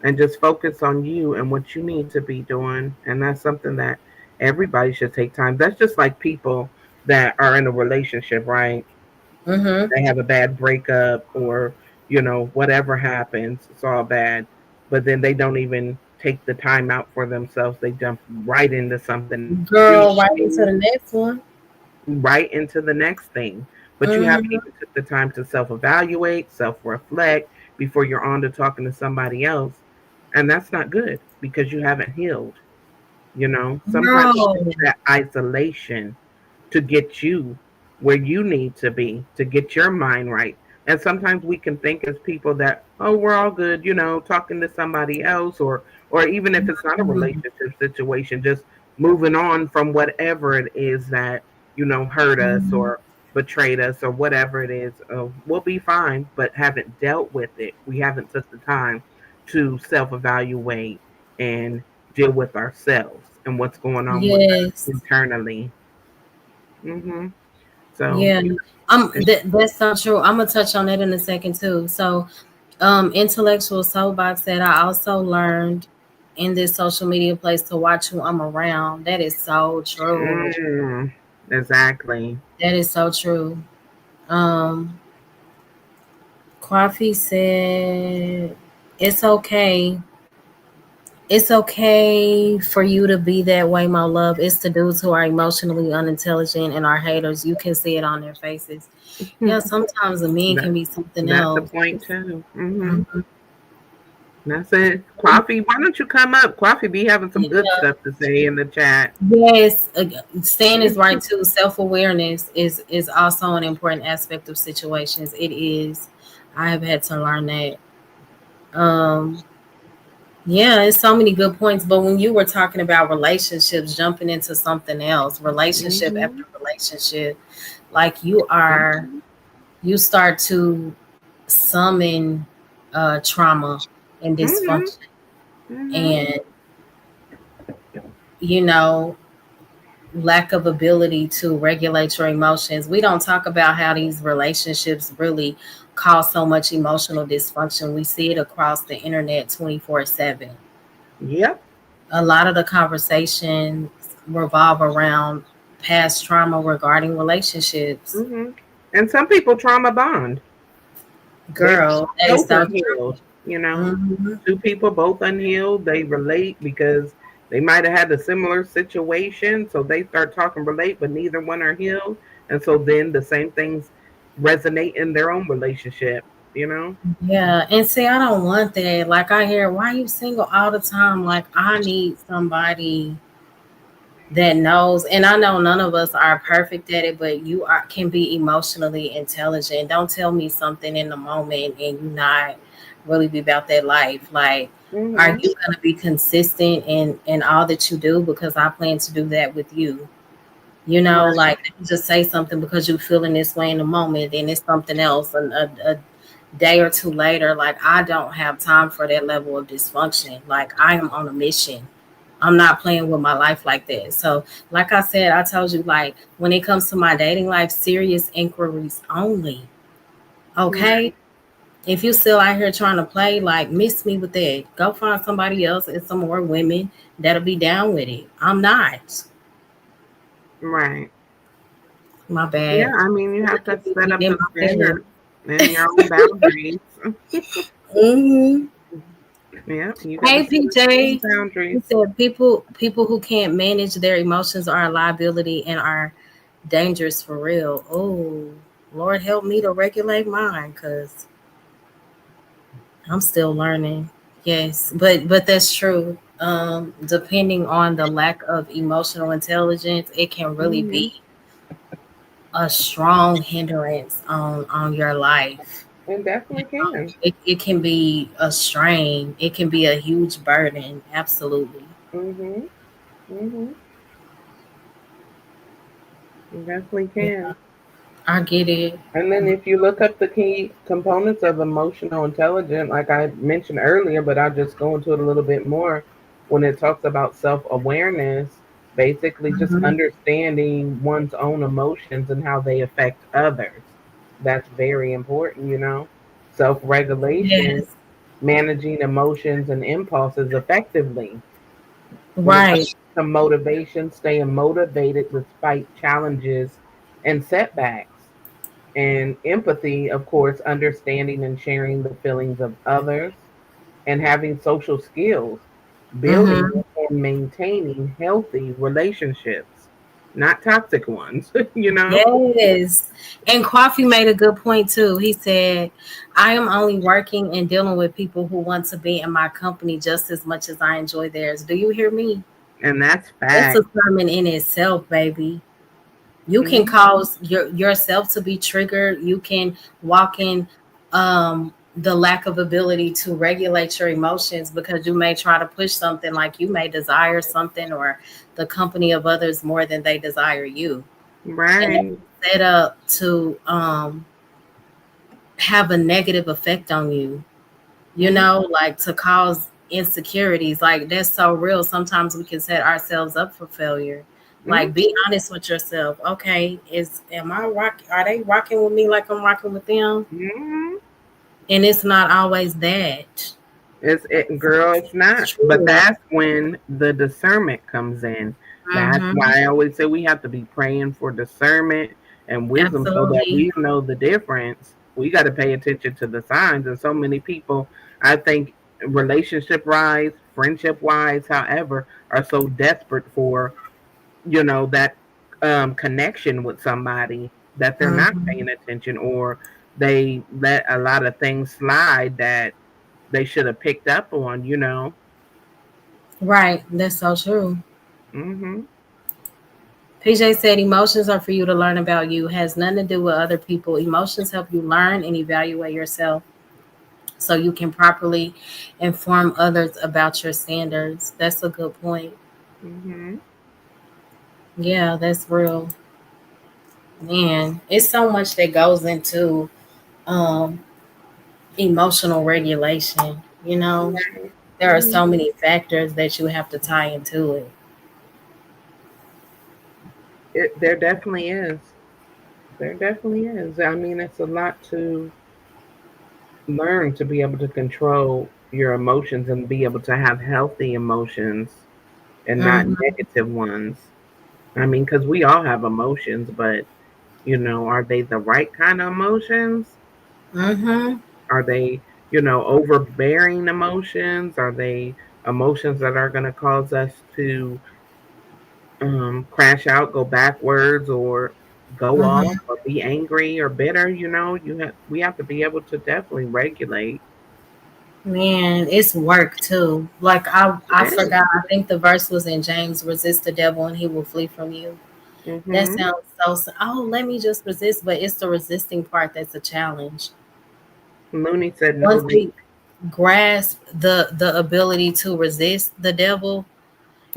and just focus on you and what you need to be doing. And that's something that everybody should take time. That's just like people that are in a relationship, right? Mm-hmm. They have a bad breakup or, whatever happens, it's all bad. But then they don't even take the time out for themselves. They jump right into something else. Girl, right into the next one. Right into the next thing. But you haven't Mm-hmm. even took the time to self-evaluate, self-reflect before you're on to talking to somebody else. And that's not good because you haven't healed. Sometimes it Girl. takes that isolation to get you where you need to be, to get your mind right. And sometimes we can think as people that, oh, we're all good, talking to somebody else, or even if it's not a Mhm. relationship situation, just moving on from whatever it is that, hurt us Mhm. or betrayed us or whatever it is. We'll be fine, but haven't dealt with it. We haven't took the time to self-evaluate and deal with ourselves and what's going on with us Yes. internally. So, Yeah. That's so true. I'm gonna touch on that in a second too. So, intellectual soapbox said I also learned in this social media place to watch who I'm around. That is so true. mm, exactly. That is so true. Um, Coffee said it's okay. It's okay for you to be that way, my love. It's the dudes who are emotionally unintelligent and are haters. You can see it on their faces. Yeah, sometimes the men that can be something that's a else. point too. Mhm. That's it. Coffee, why don't you come up? Coffee be having some good Yeah. stuff to say in the chat. Yes, Stan is right too. Self awareness is also an important aspect of situations. It is. I have had to learn that. Um, yeah, it's so many good points. But when you were talking about relationships, jumping into something else, relationship Mm-hmm. after relationship, like you start to summon trauma and Mm-hmm. dysfunction, Mm-hmm. and you know lack of ability to regulate your emotions. We don't talk about how these relationships really cause so much emotional dysfunction. We see it across the internet 24/7. Yep. A lot of the conversations revolve around past trauma regarding relationships. Mm-hmm. And some people trauma bond. They Girl, that is both so true. unhealed. Hmm. Two people both unhealed. They relate because they might have had a similar situation. So they start talking relate, but neither one are healed. And so then the same things resonate in their own relationship. Yeah, and see, I don't want that. Like I hear, why you single all the time? Like I need somebody that knows, and I know none of us are perfect at it, but you are can be emotionally intelligent. Don't tell me something in the moment and you not really be about that life. Like, are Mm-hmm. you gonna be consistent in all that you do? Because I plan to do that with you. Right. Like you just say something because you're feeling this way in the moment, then it's something else. And a day or two later, like I don't have time for that level of dysfunction. Like I am on a mission. I'm not playing with my life like that. So, like I said, I told you, like when it comes to my dating life, serious inquiries only. Okay. Right. If you still out here trying to play, like miss me with that. Go find somebody else and some more women that'll be down with it. I'm not. Right. My Yeah, bad. I mean, you have Look to at me set up getting in the my feelings. standard and your own boundaries. Hmm. Yeah, you got to Hey set up your own PJ, he boundaries. said people who can't manage their emotions are a liability and are dangerous for real. Oh, Lord help me to regulate mine, cause I'm still learning. Yes, but that's true. Depending on the lack of emotional intelligence, it can really Hmm. be a strong hindrance on your life. It definitely can. It can be a strain. It can be a huge burden. Absolutely. Hmm. Hmm. It definitely Yeah, can. I get it. And then if you look up the key components of emotional intelligence, like I mentioned earlier, but I'll just go into it a little bit more when it talks about self awareness. Basically, just Mhm. understanding one's own emotions and how they affect others. That's very important, you know. Self regulation, Yes. managing emotions and impulses effectively, you know, Right. some motivation, staying motivated despite challenges and setbacks. And empathy, of course, understanding and sharing the feelings of others, and having social skills, building Mm-hmm. and maintaining healthy relationships, not toxic ones, you know? Yes. And Coffee made a good point too. He said, I am only working and dealing with people who want to be in my company just as much as I enjoy theirs. Do you hear me? And that's That's a fact. sermon in itself, baby. You can Mhm. cause yourself to be triggered. You can walk in the lack of ability to regulate your emotions because you may try to push something, like you may desire something or the company of others more than they desire you. And Right. it's set up to have a negative effect on you, Mhm. like to cause insecurities. Like that's so real. Sometimes we can set ourselves up for failure. Like be Mhm. honest with yourself. Okay, is am I rock are they rocking with me like I'm rocking with them? Mhm. And it's not always that. Girl, it's It's not. But true. that's when the discernment comes in. That's Mm-hmm. why I always say we have to be praying for discernment and wisdom so that Absolutely. we know the difference. We got to pay attention to the signs. And so many people, I think, relationship wise, friendship wise, however, are so desperate for, that connection with somebody that they're not Mm-hmm. paying attention, or they let a lot of things slide that they should have picked up on. Right. That's so true. Hmm. PJ said emotions are for you to learn about you. Has nothing to do with other people. Emotions help you learn and evaluate yourself so you can properly inform others about your standards. That's a good point. Hmm. Yeah, that's real. Man, it's so much that goes into um, emotional regulation. There are Hmm. so many factors that you have to tie into it. There definitely is. There definitely is. I mean, it's a lot to learn to be able to control your emotions and be able to have healthy emotions and not Mm-hmm. negative ones. I mean, because we all have emotions, but are they the right kind of emotions? Mm-hmm. Are they, overbearing emotions? Are they emotions that are going to cause us to crash out, go backwards, or go off, Mm-hmm. or be angry or bitter? We have to be able to definitely regulate. Man, it's work too. Like I It is. forgot. I think the verse was in James: "Resist the devil, and he will flee from you." That Mm-hmm. sounds oh, let me just resist, but it's the resisting part that's a challenge. Looney said no Once link. we grasp the ability to resist the devil,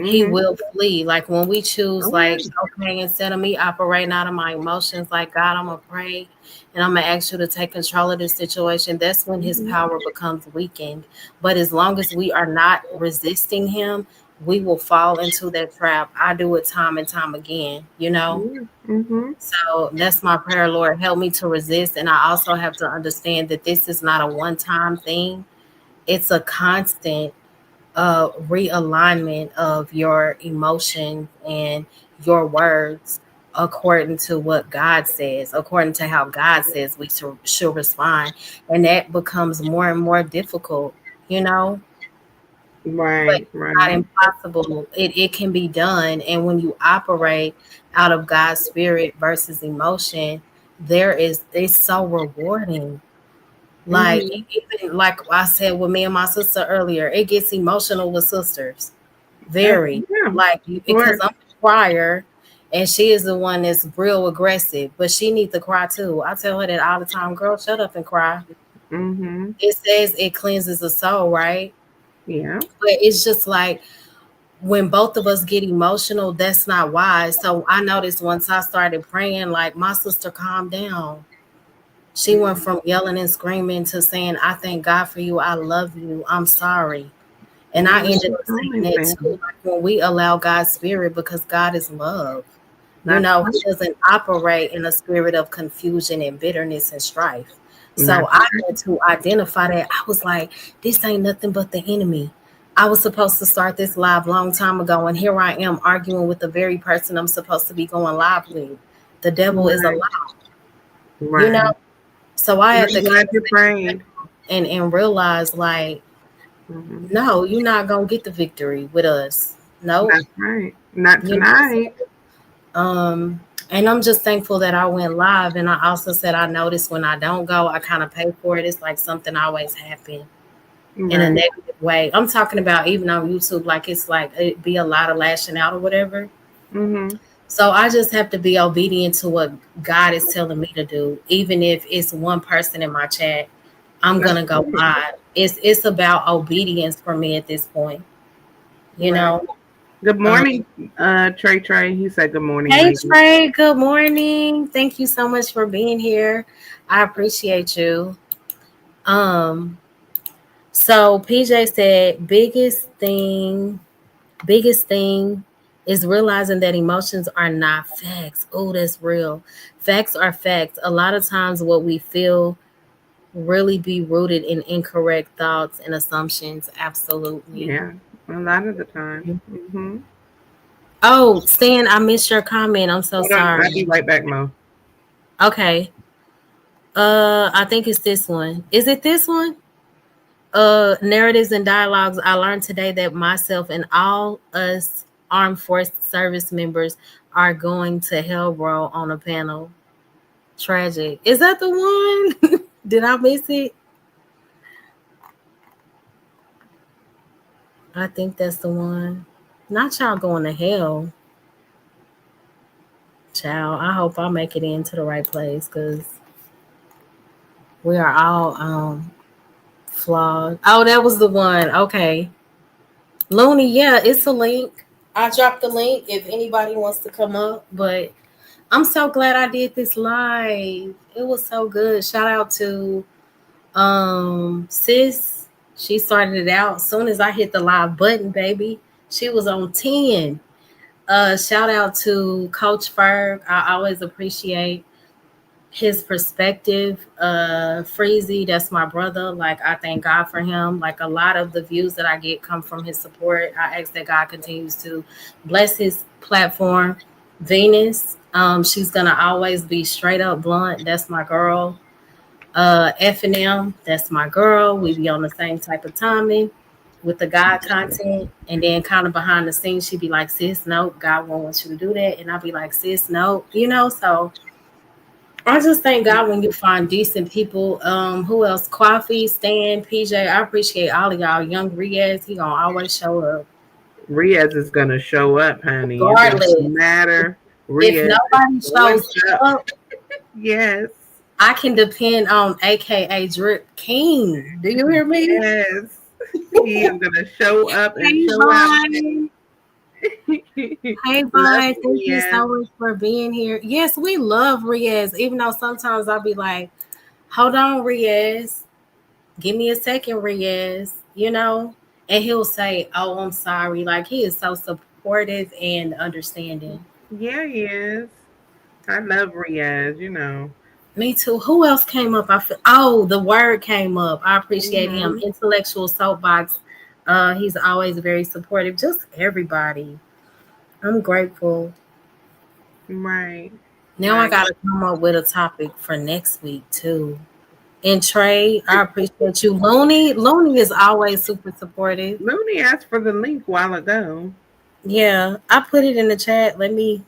he Mm-hmm. will flee. Like when we choose, Oh like, yeah. okay, instead of me operating out of my emotions, like God, I'm gonna pray and I'm gonna ask you to take control of this situation. That's when his Mm-hmm. power becomes weakened. But as long as we are not resisting him, we will fall into that trap. I do it time and time again. Yeah. Mm-hmm. So that's my prayer, Lord. Help me to resist. And I also have to understand that this is not a one time thing, it's a constant realignment of your emotions and your words according to what God says, according to how God says we should respond. And that becomes more and more difficult, but Right. it's not Right. impossible. It can be done. And when you operate out of God's spirit versus emotion, it's so rewarding. Like Mm-hmm. even like I said with me and my sister earlier, it gets emotional with sisters. Very. Yeah. Like Of because course. I'm a crier and she is the one that's real aggressive, but she needs to cry too. I tell her that all the time, girl, shut up and cry. Mm-hmm. It says it cleanses the soul, right? Yeah. But it's just like when both of us get emotional, that's not wise. So I noticed once I started praying, like my sister calmed down. She went Mm-hmm. from yelling and screaming to saying, I thank God for you. I love you. I'm sorry. And I Mm, ended up absolutely, seeing it too. family. Like when we allow God's spirit, because God is love. You That's know, he right. doesn't operate in a spirit of confusion and bitterness and strife. So That's I right. had to identify that. I was like, this ain't nothing but the enemy. I was supposed to start this live long time ago, and here I am arguing with the very person I'm supposed to be going live with. The devil is a Right. lie, you know? Right. So I And had I'm to kind glad of you prayed. and realize like, Hmm. no, you're not gonna get the victory with us. Nope. That's right. Not You know, tonight. Um, and I'm just thankful that I went live. And I also said I noticed when I don't go, I kind of pay for it. It's like something always happen in a Right. negative way. I'm talking about even on YouTube, like it's like it be a lot of lashing out or whatever. Hmm. So I just have to be obedient to what God is telling me to do, even if it's one person in my chat. I'm That's gonna go right. live. It's about obedience for me at this point, you Right. know. Good Um, morning, Trey Trey. He said good morning, Hey ladies. Trey, good morning. Thank you so much for being here. I appreciate you. Um, so PJ said biggest thing is realizing that emotions are not facts. Oh, that's real. Facts are facts. A lot of times what we feel really be rooted in incorrect thoughts and assumptions. Absolutely. Yeah, a lot of the time. Oh, Stan, I missed your comment. I'm so Hold on, I'll sorry. be right back, Mo. Okay. I think it's this one. Is it this one? Narratives and dialogues. I learned today that myself and all us armed force service members are going to hell, bro, on a panel. Tragic. Is that the one? Did I miss it? I think that's the one. Not y'all going to hell, child. I hope I make it into the right place because we are all flawed. Oh, that was the one. Okay. Looney, yeah, it's a link. I dropped the link if anybody wants to come up, but I'm so glad I did this live. It was so good. Shout out to sis. She started it out as soon as I hit the live button, baby. She was on 10. Shout out to Coach Ferg. I always appreciate his perspective. Freezy, that's my brother. Like I thank God for him. Like a lot of the views that I get come from his support. I ask that God continues to bless his platform. Venus, she's gonna always be straight up blunt. That's my girl. F&M, that's my girl. We be on the same type of timing with the God content. And then kind of behind the scenes, she'd be like, sis, no, God won't want you to do that. And I'll be like, sis, no, so I just thank God when you find decent people. Who else? Coffee, Stan, PJ. I appreciate all of y'all. Young Riaz, he gonna always show up. Riaz is gonna show up, honey. It doesn't Regardless. matter. If Riaz is nobody showing shows up. up, Yes. I can depend on AKA Drip King. Do you hear me? Yes. He is gonna show up and Hey show out. Vine. Hey Love Vine, you, thank you Riaz. so much for being here. Yes, we love Riaz, even though sometimes I'll be like, hold on, Riaz. Give me a second, Riaz, and he'll say, oh, I'm sorry. Like he is so supportive and understanding. Yeah, he is. I love Riaz. Me too. Who else came up? Oh, the word came up. I appreciate him. Hmm. Intellectual soapbox. He's always very supportive. Just everybody. I'm grateful. Right. Now I Right. gotta come up with a topic for next week too. And Trey, I appreciate you. Looney is always super supportive. Looney asked for the link while ago. Yeah, I put it in the chat. Let me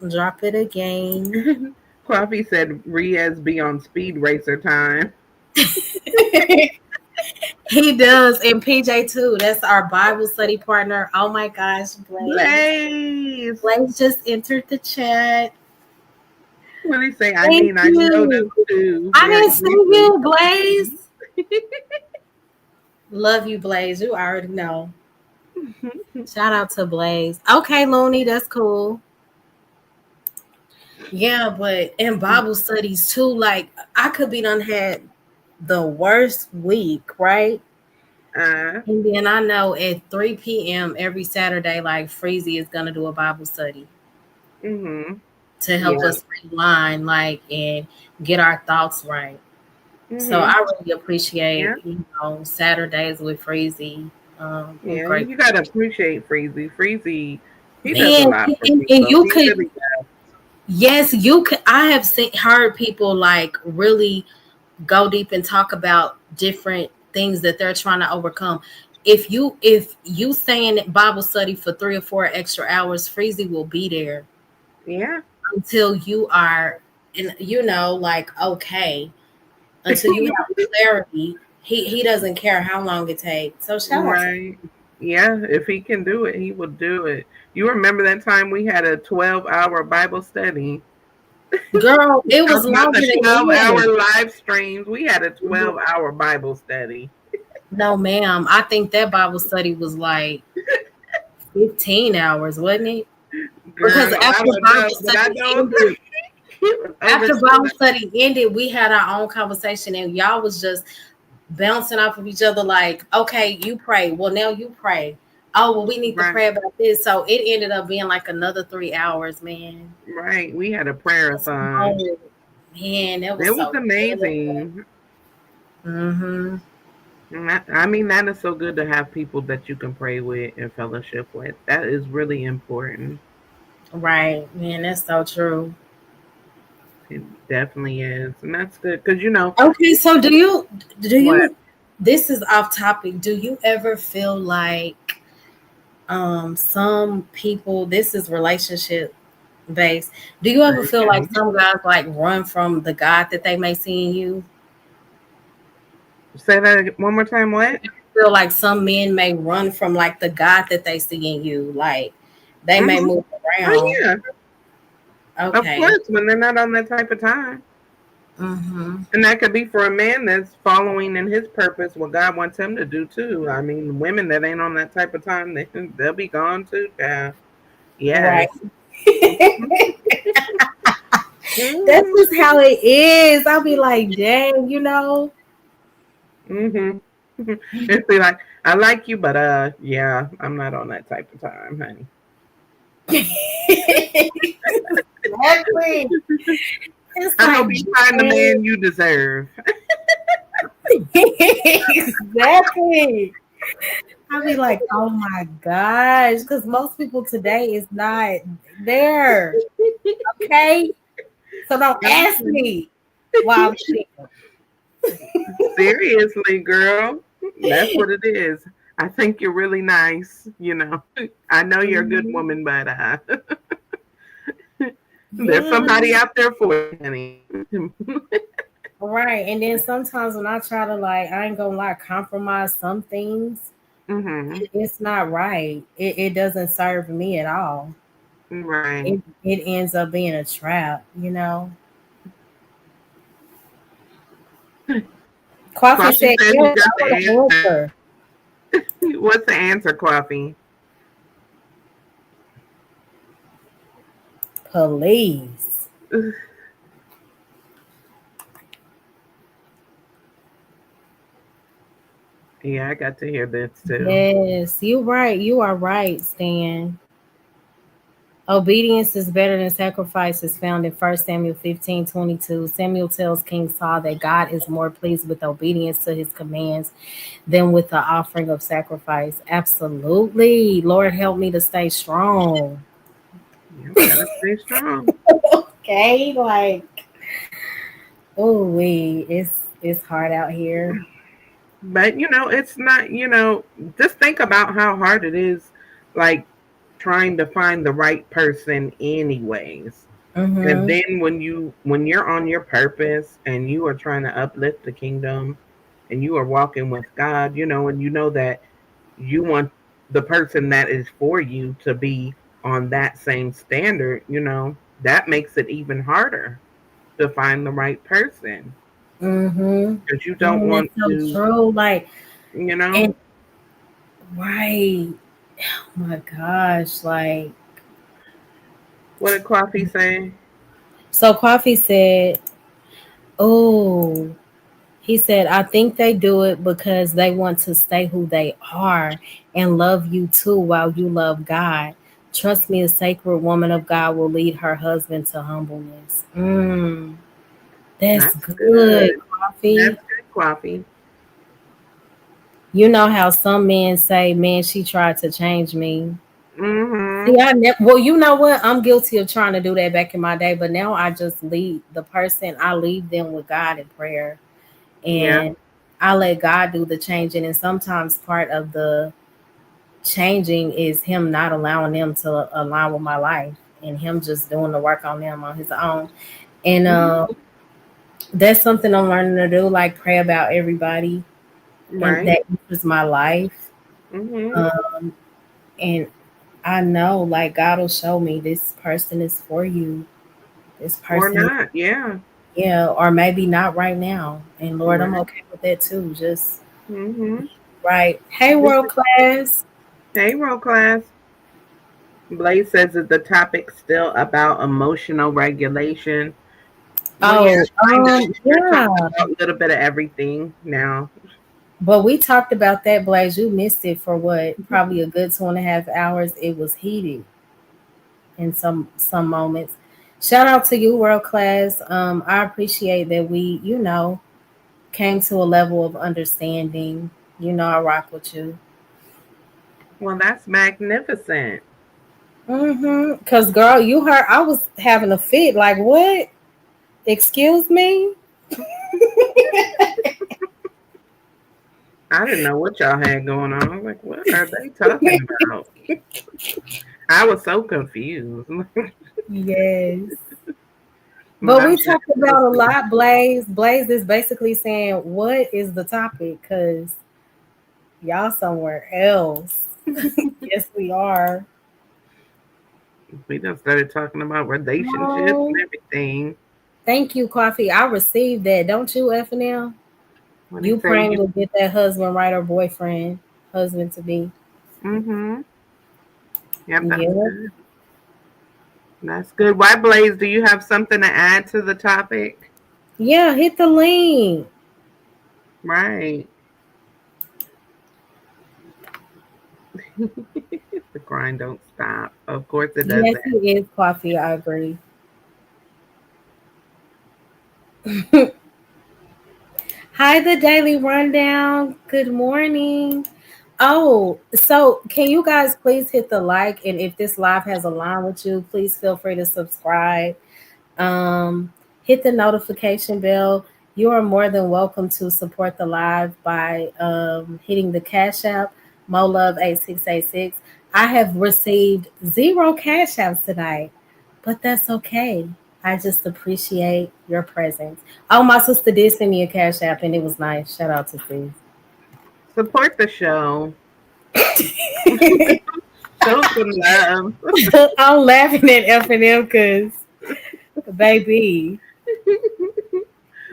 drop it again. Coffee said Riaz be on speed racer time. He does, and PJ too. That's our Bible study partner. Oh my gosh, Blaze. Blaze. Blaze just entered the chat. What do you say? I Thank mean, I know them you. too I very didn't see briefly. you, Blaze. Love you, Blaze. You already know. Shout out to Blaze. Okay, Looney, that's cool. Yeah, but in Bible studies too, like I could be done had the worst week, right? Uh, And then I know at 3 p.m. every Saturday, like Freezy is gonna do a Bible study mhm. to help Yeah. us realign, like, and get our thoughts right. So Mhm. I really appreciate, Yeah. Saturdays with Freezy. I'm Yeah. You grateful. gotta appreciate Freezy. Freezy, he does a Man, lot for and people. you He could, really. yes, you could. I have heard people like really go deep and talk about different things that they're trying to overcome. If you saying Bible study for 3 or 4 extra hours, Freezy will be there Yeah. until you are, and like, okay, until you have clarity. He doesn't care how long it takes. So shout out to Right. Yeah. If he can do it, he will do it. You remember that time we had a 12-hour Bible study? girl. It was Talking about longer the than 12-hour that. live streams. We had a 12-hour Bible study. No, ma'am. I think that Bible study was like 15 hours, wasn't it? Because Girl, I don't know, but I know it was over After 12. Bible study ended, we had our own conversation, and y'all was just bouncing off of each other. Like, okay, you pray. Well, now you pray. Oh, well, we need to Right. pray about this. So it ended up being like another 3 hours, man. Right. We had a That's prayer-a-thon. long. Man, that was It was so good. amazing. Mm-hmm. And I mean, that is so good to have people that you can pray with and fellowship with. That is really important. Right, man. That's so true. It definitely is. And that's good. Because, Okay, so do what? you this is off topic. Do you ever feel like some people, this is relationship based. Do you ever feel like Okay. some guys like run from the God that they may see in you? Say that one more time. What? Feel like some men may run from like the God that they see in you. Like they may Hmm. move Oh, around. yeah. Of Okay. course, when they're not on that type of time. Mm-hmm. And that could be for a man that's following in his purpose what God wants him to do too. I mean, women that ain't on that type of time, they'll be gone too. Yeah. Right. Yes. That's Mm-hmm. just how it is. I'll be like, dang, Mm-hmm. It's be like, I like you, but yeah, I'm not on that type of time, honey. Exactly. It's I like, hope you find the dang. man you deserve. Exactly. I'll be like, oh my gosh, because most people today is not there. Okay. So don't ask Okay. me why I'm single. Seriously, girl. That's what it is. I think you're really nice. I know you're a good Mhm. woman, but there's Yeah. somebody out there for you, honey. Right. And then sometimes when I try to, like, I ain't gonna lie, compromise some things, Hmm. it's not right. It doesn't serve me at all. Right. It ends up being a trap. Coffee Coffee said, said he yes, got I want the to answer. answer. What's the answer, Coffee? Please. Yeah, I got to hear this too. Yes, you're right. You are right, Stan. Obedience is better than sacrifice is found in 1 Samuel 15:22. Samuel tells King Saul that God is more pleased with obedience to his commands than with the offering of sacrifice. Absolutely. Lord, help me to stay strong. You gotta stay strong. Okay, like, oh, it's hard out here. But it's not. Just think about how hard it is, like trying to find the right person, anyways. And Mm-hmm. then when you're on your purpose and you are trying to uplift the kingdom and you are walking with God, and you know that you want the person that is for you to be on that same standard, that makes it even harder to find the right person Mm-hmm. because you don't Man, want that's so to, true. Like, you know, and right. Oh my gosh, like, what did Coffee say? so Coffee said, oh, He said, I think they do it because they want to stay who they are and love you too while you love God. Trust me, a sacred woman of God will lead her husband to humbleness. That's That's good, good. Coffee. That's good, Coffee. You know how some men say, man, she tried to change me. See, Mm-hmm. I never, well, you know what? I'm guilty of trying to do that back in my day, but now I just leave the person, I leave them with God in prayer, Yeah. and I let God do the changing. And sometimes part of the changing is Him not allowing them to align with my life and Him just doing the work on them on His own. And Hmm. that's something I'm learning to do, like pray about everybody, and Right. that is my life. Hmm. Um, and I know, like, God will show me this person is for you. This Or person is, not. Yeah. yeah, or maybe not right now. And Lord, I'm Right. okay with that too. Just Hmm. right. Hey, Just world class. hey, world class. Blaze says that the topic's still about emotional regulation. Well, yeah, Oh, kind of. We're yeah. talking about a little bit of everything now. But we talked about that, Blaze. You missed it for what? Probably a good 2.5 hours. It was heated in some moments. Shout out to you, world class. I appreciate that we, came to a level of understanding. I rock with you. Well, that's magnificent. Cause girl, you heard I was having a fit. Like what? Excuse me? I didn't know what y'all had going on. I was like, what are they talking about? I was so confused. Yes. But But I'm we glad talked it was about a good. lot, Blaze. Blaze is basically saying, what is the topic? Because y'all somewhere else. Yes, we are. We just started talking about relationships and Oh, everything. thank you, Coffee. I received that. Don't you, FNL? What he You say? praying You. to get that husband right or boyfriend, husband to be. Mm-hmm. Yep, that's Yeah. good. That's good. Why, Blaze? Do you have something to add to the topic? Yeah, hit the link. Right. The grind don't stop. Of course it Yes, doesn't. it is Coffee. I agree. Hi, the Daily Rundown. Good morning. Oh, so can you guys please hit the like? And if this live has a line with you, please feel free to subscribe. Um, Hit the notification bell. You are more than welcome to support the live by hitting the Cash App, MoLove8686. I have received zero Cash Apps tonight, but that's okay. I just appreciate your presence. Oh, my sister did send me a Cash App and it was nice. Shout out to sis. Support the show. Show some love. I'm laughing at F&M because, baby,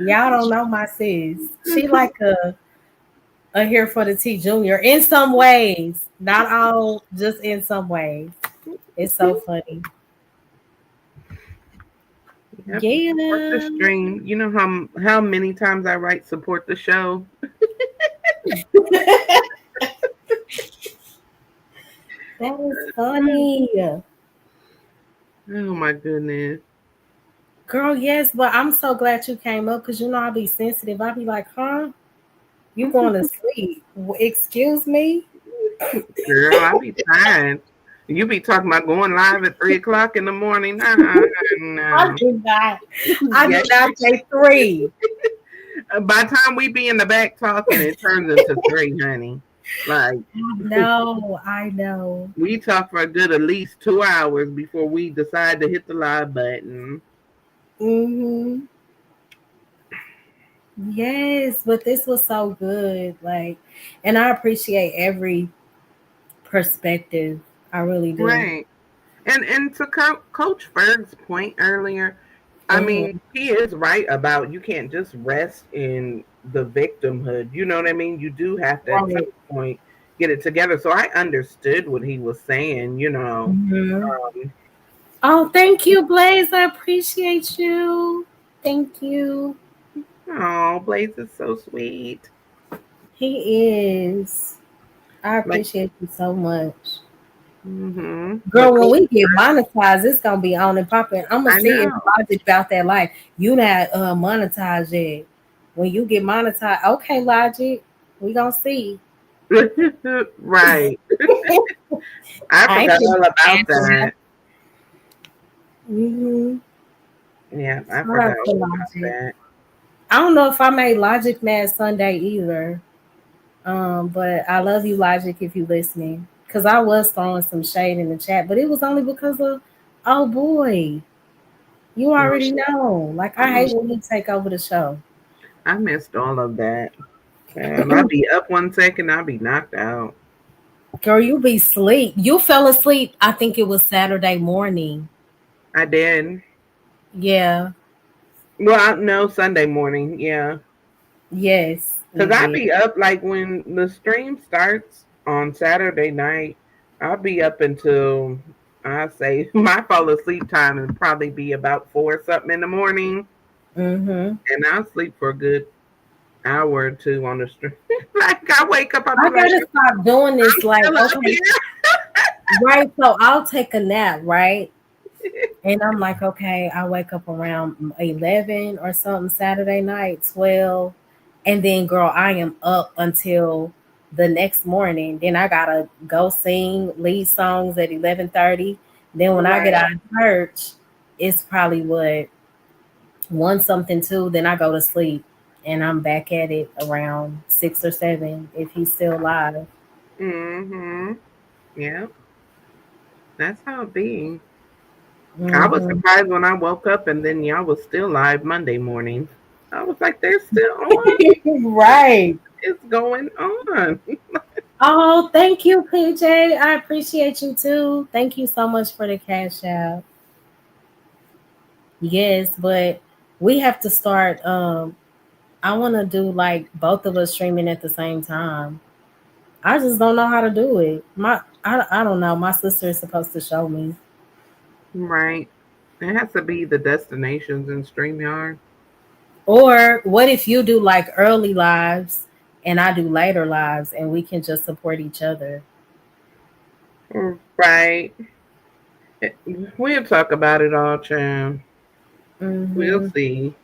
y'all don't know my sis. She like a here for the T Junior in some ways, not all, just in some ways. It's so funny. Yep. Support the Yeah, stream. You know how many times I write support the show? that was funny, Oh my goodness. girl. Yes, but I'm so glad you came up because I'll be sensitive. I'll be like, huh? You going to sleep? Excuse me? Girl, I be tired. You be talking about going live at 3 o'clock in the morning. I No. did not. I Yeah. did not say three. By the time we be in the back talking, it turns into three, honey. Like No, I know. we talk for a good at least 2 hours before we decide to hit the live button. Hmm. Yes, but this was so good. Like, and I appreciate every perspective. I really do. Right. And to Coach Ferg's point earlier, I Hmm. mean, he is right about you can't just rest in the victimhood. You know what I mean? You do have to at some Right. point get it together. So I understood what he was saying, you know. Hmm. Um, Oh, thank you, Blaze. I appreciate you. Thank you. Oh, Blaze is so sweet. He is. I Like, appreciate you so much. but Girl, when Kobe, we get monetized, it's gonna be on and popping. I'm gonna I see if know. Logic about that life. You not monetized yet. When you get monetized, okay, Logic, we gonna see. Right. I I ain't forgot putting all no about cash in that. that. Mm-hmm. Yeah, I Shout forgot out to all about Logic. that. I don't know if I made Logic mad Sunday either. But I love you, Logic, if you listening. Cause I was throwing some shade in the chat, but it was only because of oh boy. You already know. Like I Mm, hate when he take over the show. I missed all of that. I'll be up 1 second, I'll be knocked out. Girl, you be sleep. You fell asleep. I think it was Saturday morning. I did. Yeah. Well, no, Sunday morning. Yeah. Yes, Cause you I did. be up like when the stream starts on Saturday night. I'll be up until I say my fall asleep time would probably be about 4 something in the morning, Mm-hmm. and I'll sleep for a good hour or two on the stream. Like I wake up, I'll be I like, gotta stop doing I'm this. Like, still up okay, right. So I'll take a nap, right? here. And I'm like, okay, I wake up around 11 or something Saturday night, 12. And then, girl, I am up until the next morning. Then I gotta go sing lead songs at 11:30. Then when I get Right. out of church, it's probably what, 1 something 2. Then I go to sleep and I'm back at it around 6 or 7 if he's still alive. Mhm. Yeah, that's how it be. I was Hmm. surprised when I woke up and then y'all was still live Monday morning. I was like, they're still on. Right. What's going on? Oh, thank you, PJ. I appreciate you too. Thank you so much for the cash out. Yes, but we have to start. I want to do like both of us streaming at the same time. I just don't know how to do it. I don't know. My sister is supposed to show me. Right. It has to be the destinations in StreamYard. Or what if you do like early lives and I do later lives and we can just support each other? Right. We'll talk about it all, Cham. We'll Hmm. see.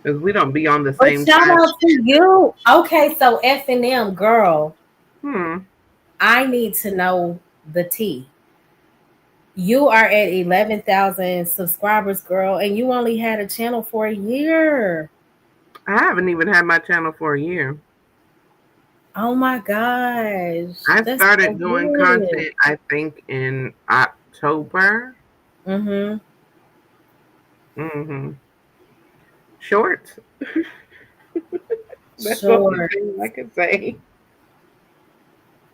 Because we don't be on the But same shout time out to schedule. you. Okay, so F&M girl, Hmm. I need to know the T. You are at 11,000 subscribers, girl, and you only had a channel for a year. I haven't even had my channel for a year. Oh my gosh. I That's so started doing good. content, I think, in October. Mm-hmm. Hmm. Shorts. That's the only Sure. thing I can say.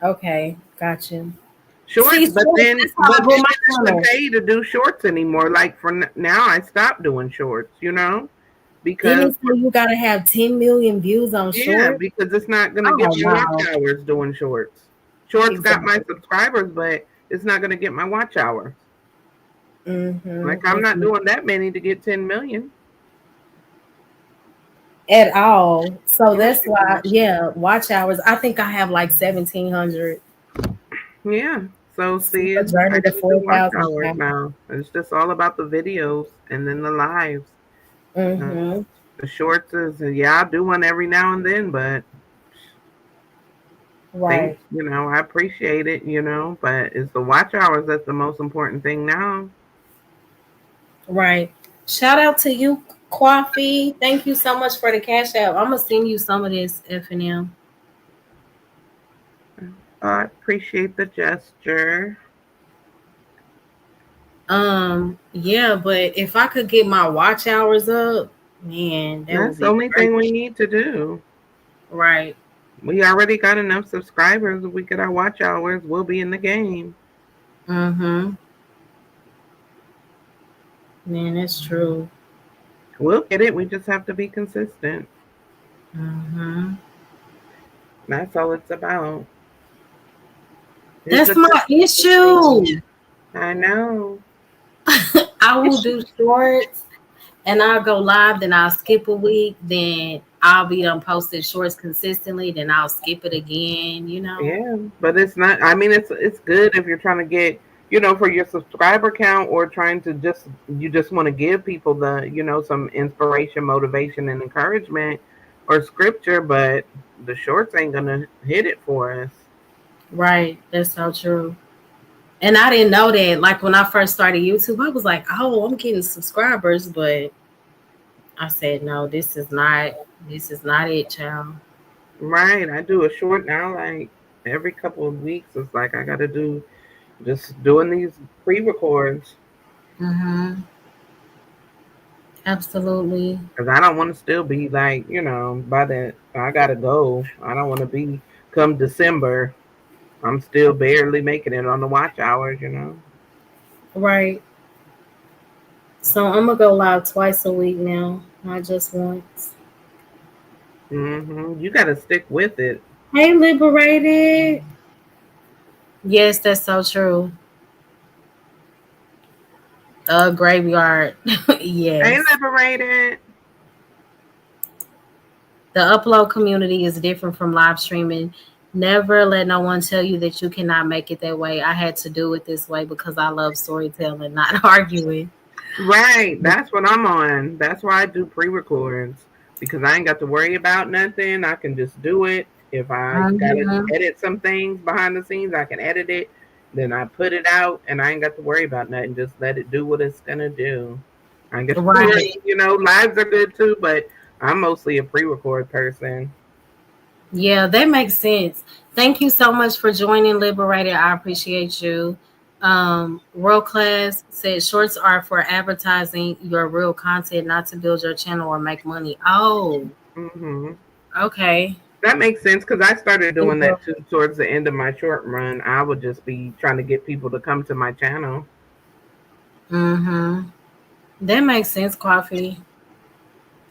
Okay, gotcha. See, Shorts, but shorts, then that's but how I then do my it doesn't channel. pay to do shorts anymore. Like for now, I stopped doing shorts. Didn't Because it say you gotta have 10 million views on yeah, short? because it's not gonna get Oh my watch no. hours doing shorts. Shorts got my Exactly. subscribers, but it's not gonna get my watch hours. Like Mm-hmm. I'm not doing that many to get 10 million. At all. So that's why, Mm-mm. yeah, watch hours. I think I have like 1,700. Yeah. So See see, your I journey to need the watch 4,000 hours now. now. It's just all about the videos and then the lives. Uh, Mm-hmm. the shorts is yeah, I do one every now and then, but Right. thanks, I appreciate it, but it's the watch hours that's the most important thing now. Right. Shout out to you, Coffee. Thank you so much for the cash app. I'm gonna send you some of this F&M. I appreciate the gesture. Yeah, but if I could get my watch hours up, man, that would That's the be only great. thing we need to do. Right. We already got enough subscribers. If we get our watch hours, we'll be in the game. Mm-hmm. Man, that's true. We'll get it. We just have to be consistent. Mm-hmm. That's all it's about. It's That's a my consistent thing. issue. I know. I will do shorts and I'll go live, then I'll skip a week, then I'll be done posted shorts consistently, then I'll skip it again, you know. Yeah, but it's not. I mean, it's good if you're trying to get, for your subscriber count, or trying to just want to give people some inspiration, motivation, and encouragement, or scripture. But the shorts ain't gonna hit it for us. Right, that's so true. And I didn't know that. Like when I first started YouTube, I was like, "Oh, I'm getting subscribers," but I said, "No, this is not it, child." Right. I do a short now, like every couple of weeks. It's like I got to do just doing these pre-records Mm-hmm. Absolutely. because I don't want to still be like, by the I gotta go. I don't want to be come December. I'm still barely making it on the watch hours. Right. So I'm gonna go live twice a week now, not just once. You got to stick with it. Hey, liberated. Yes, that's so true. Graveyard. Hey, Yes. liberated. The upload community is different from live streaming. Never let no one tell you that you cannot make it that way. I had to do it this way because I love storytelling, not arguing. Right. That's what I'm on. That's why I do pre-records because I ain't got to worry about nothing. I can just do it. If I gotta Mhm. edit some things behind the scenes, I can edit it. Then I put it out, and I ain't got to worry about nothing. Just let it do what it's gonna do. I ain't got to Right. worry. Lives are good too, but I'm mostly a pre-record person. Yeah, that makes sense. Thank you so much for joining Liberated. I appreciate you. World Class said shorts are for advertising your real content, not to build your channel or make money. Oh, hmm okay. That makes sense because I started doing that too towards the end of my short run. I would just be trying to get people to come to my channel. Mm-hmm. That makes sense, Coffee.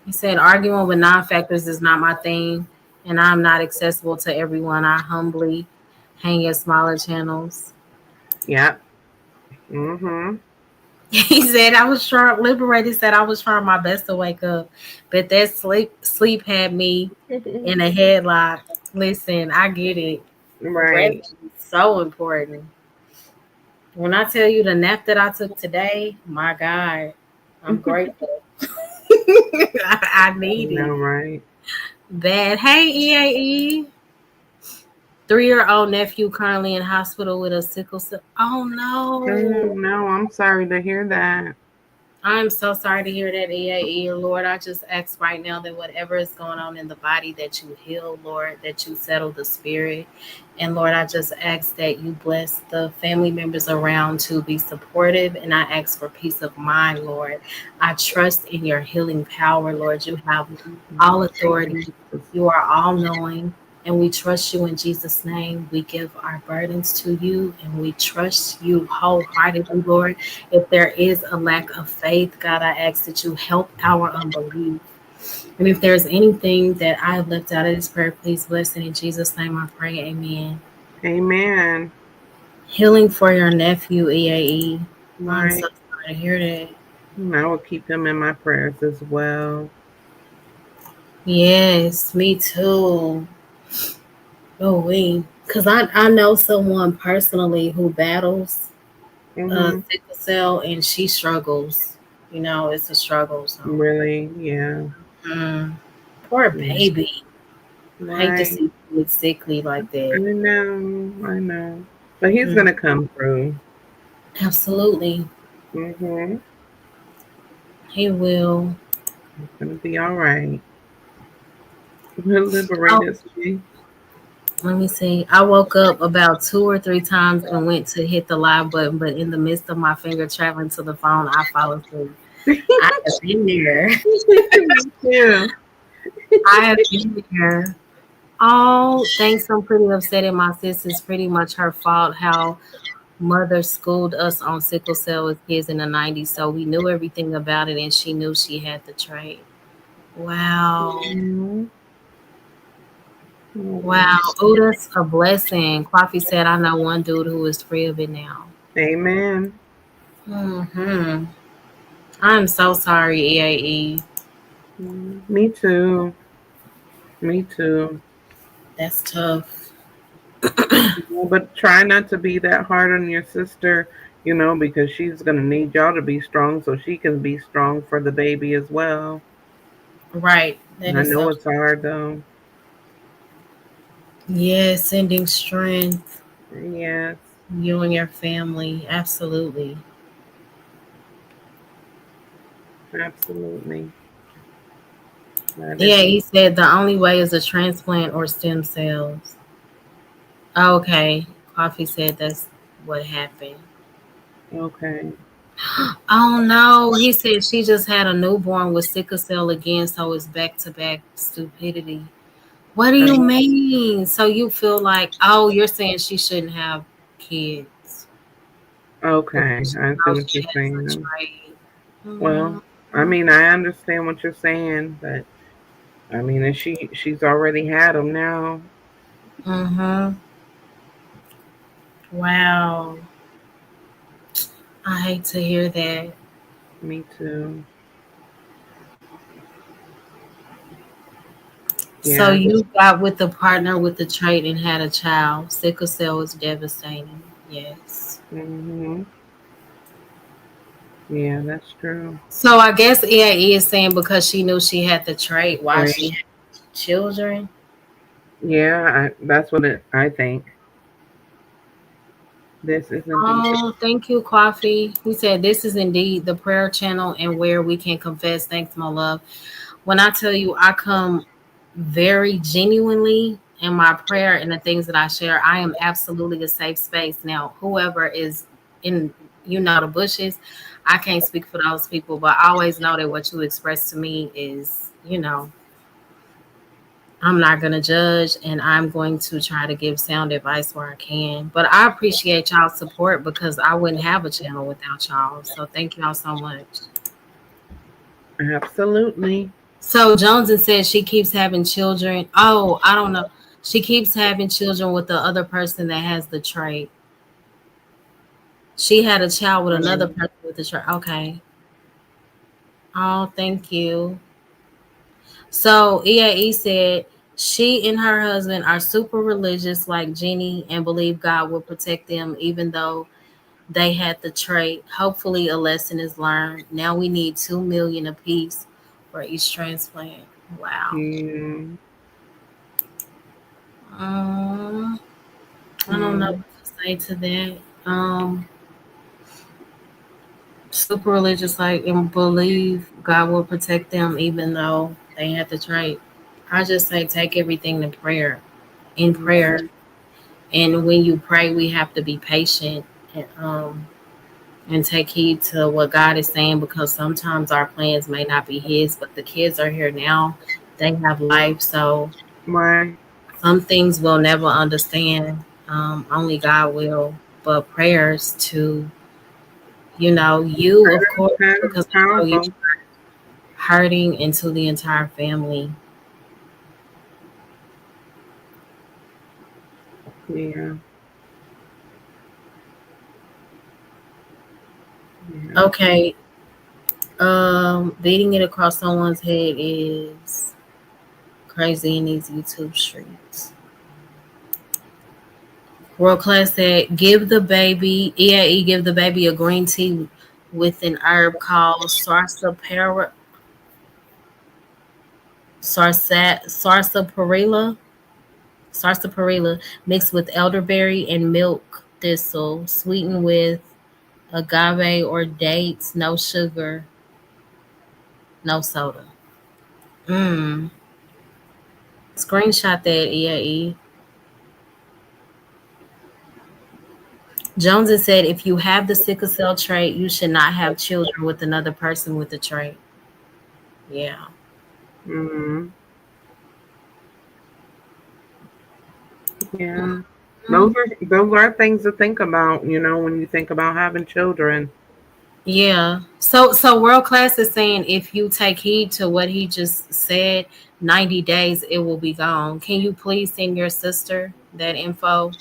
He said arguing with non-factors is not my thing, and I'm not accessible to everyone. I humbly hang at smaller channels. Yep. hmm He said I was trying. Liberated said I was trying my best to wake up, but that sleep had me in a headlock. Listen, I get it. Rest Right. is so important. When I tell you the nap that I took today, my God, I'm grateful. I need No, it right. bad. Hey, EAE, 3-year-old nephew currently in hospital with a sickle cell. Oh no. No, I'm sorry to hear that. I'm so sorry to hear that, EAE. Lord, I just ask right now that whatever is going on in the body, that you heal, Lord, that you settle the spirit. And Lord, I just ask that you bless the family members around to be supportive. And I ask for peace of mind, Lord. I trust in your healing power, Lord. You have all Thank you, authority, Jesus. you are all knowing. And we trust you in Jesus' name. We give our burdens to you and we trust you wholeheartedly, Lord. If there is a lack of faith, God, I ask that you help our unbelief. And if there's anything that I have left out of this prayer, please bless it. In Jesus' name I pray, amen. Amen. Healing for your nephew, EAE. I'm so Right. sorry to hear that. And I will keep him in my prayers as well. Yes, me too. Oh, we. Because I know someone personally who battles hmm sickle cell and she struggles. You know, it's a struggle. So, Really, yeah. mm, poor Yeah. baby. Hate to Right. see kids sickly like I that. know. I know. But he's Mm, gonna come through. absolutely. hmm He will. It's gonna be all right. We'll liberate Oh, us. let me see. I woke up about 2 or 3 times and went to hit the live button, but in the midst of my finger traveling to the phone, I fall asleep. I have been there. Me too. I have been there. Oh, thanks. I'm pretty upset at my sis. It's pretty much her fault how mother schooled us on sickle cell as kids in the 90s. So we knew everything about it and she knew she had the trait. Wow. Mhm. Oh, Wow. Oh, that's a blessing. Coffee said, I know one dude who is free of it now. amen. Hmm. I'm so sorry, EAE. Me too. Me too. That's tough. Yeah, but try not to be that hard on your sister, because she's gonna need y'all to be strong so she can be strong for the baby as well. Right. That I is so know it's hard though. yeah, sending strength, Yes, you and your family. Absolutely. absolutely. That is Yeah, he said the only way is a transplant or stem cells. Okay. Coffee said that's what happened. okay. Oh no, he said she just had a newborn with sickle cell again, so it's back to back stupidity. What do you mean? So you feel like, oh, you're saying she shouldn't have kids Okay, because she I see knows what she you're has a saying. trait. Well, I Mm-hmm. mean, I understand what you're saying, but I mean, and she's already had them now. Mm-hmm. Wow. I hate to hear that. Me too. So Yeah. you got with the partner with the trait and had a child. Sickle cell is devastating. Yes. Mhm. Yeah, that's true. So I guess EAE is saying because she knew she had the trait while she Right. had children. Yeah, that's what I think. This isn't the. Oh, thank you, Coffee. He said this is indeed the prayer channel and where we can confess. Thanks, my love. When I tell you I come very genuinely in my prayer and the things that I share, I am absolutely a safe space. Now, whoever is in, the bushes, I can't speak for those people, but I always know that what you express to me is, I'm not going to judge and I'm going to try to give sound advice where I can. But I appreciate y'all's support because I wouldn't have a channel without y'all. So thank y'all so much. Absolutely. So Joneson says she keeps having children. Oh, I don't know. She keeps having children with the other person that has the trait. She had a child with another Um, person with the trait. Okay. Oh, thank you. So EAE said she and her husband are super religious like Jeannie and believe God will protect them even though they had the trait. Hopefully a lesson is learned. Now we need 2 million apiece for each transplant. Wow. yeah. Um, I don't know Mm, what to say to that. Super religious, like, and believe God will protect them even though they had the trait. I just say take everything to prayer. In prayer, mhm. and when you pray, we have to be patient and take heed to what God is saying because sometimes our plans may not be His, but the kids are here now. They have life, so Right. some things we'll never understand. Only God will. But prayers to, you, of Prayer course, is because I know you powerful. hurting, and to the entire family. Yeah. Yeah. Okay. Beating it across someone's head is crazy in these YouTube streets. World class said, give the baby, EAE, give the baby a green tea with an herb called sarsaparilla, sarsaparilla, mixed with elderberry and milk thistle, sweetened with agave or dates, no sugar, no soda. Mmm. Screenshot that, EAE. Jones has said, if you have the sickle cell trait, you should not have children with another person with the trait. Yeah. Mhm. Yeah. Mhm. Those are things to think about, when you think about having children. Yeah. So world class is saying if you take heed to what he just said, 90 days it will be gone. Can you please send your sister that info?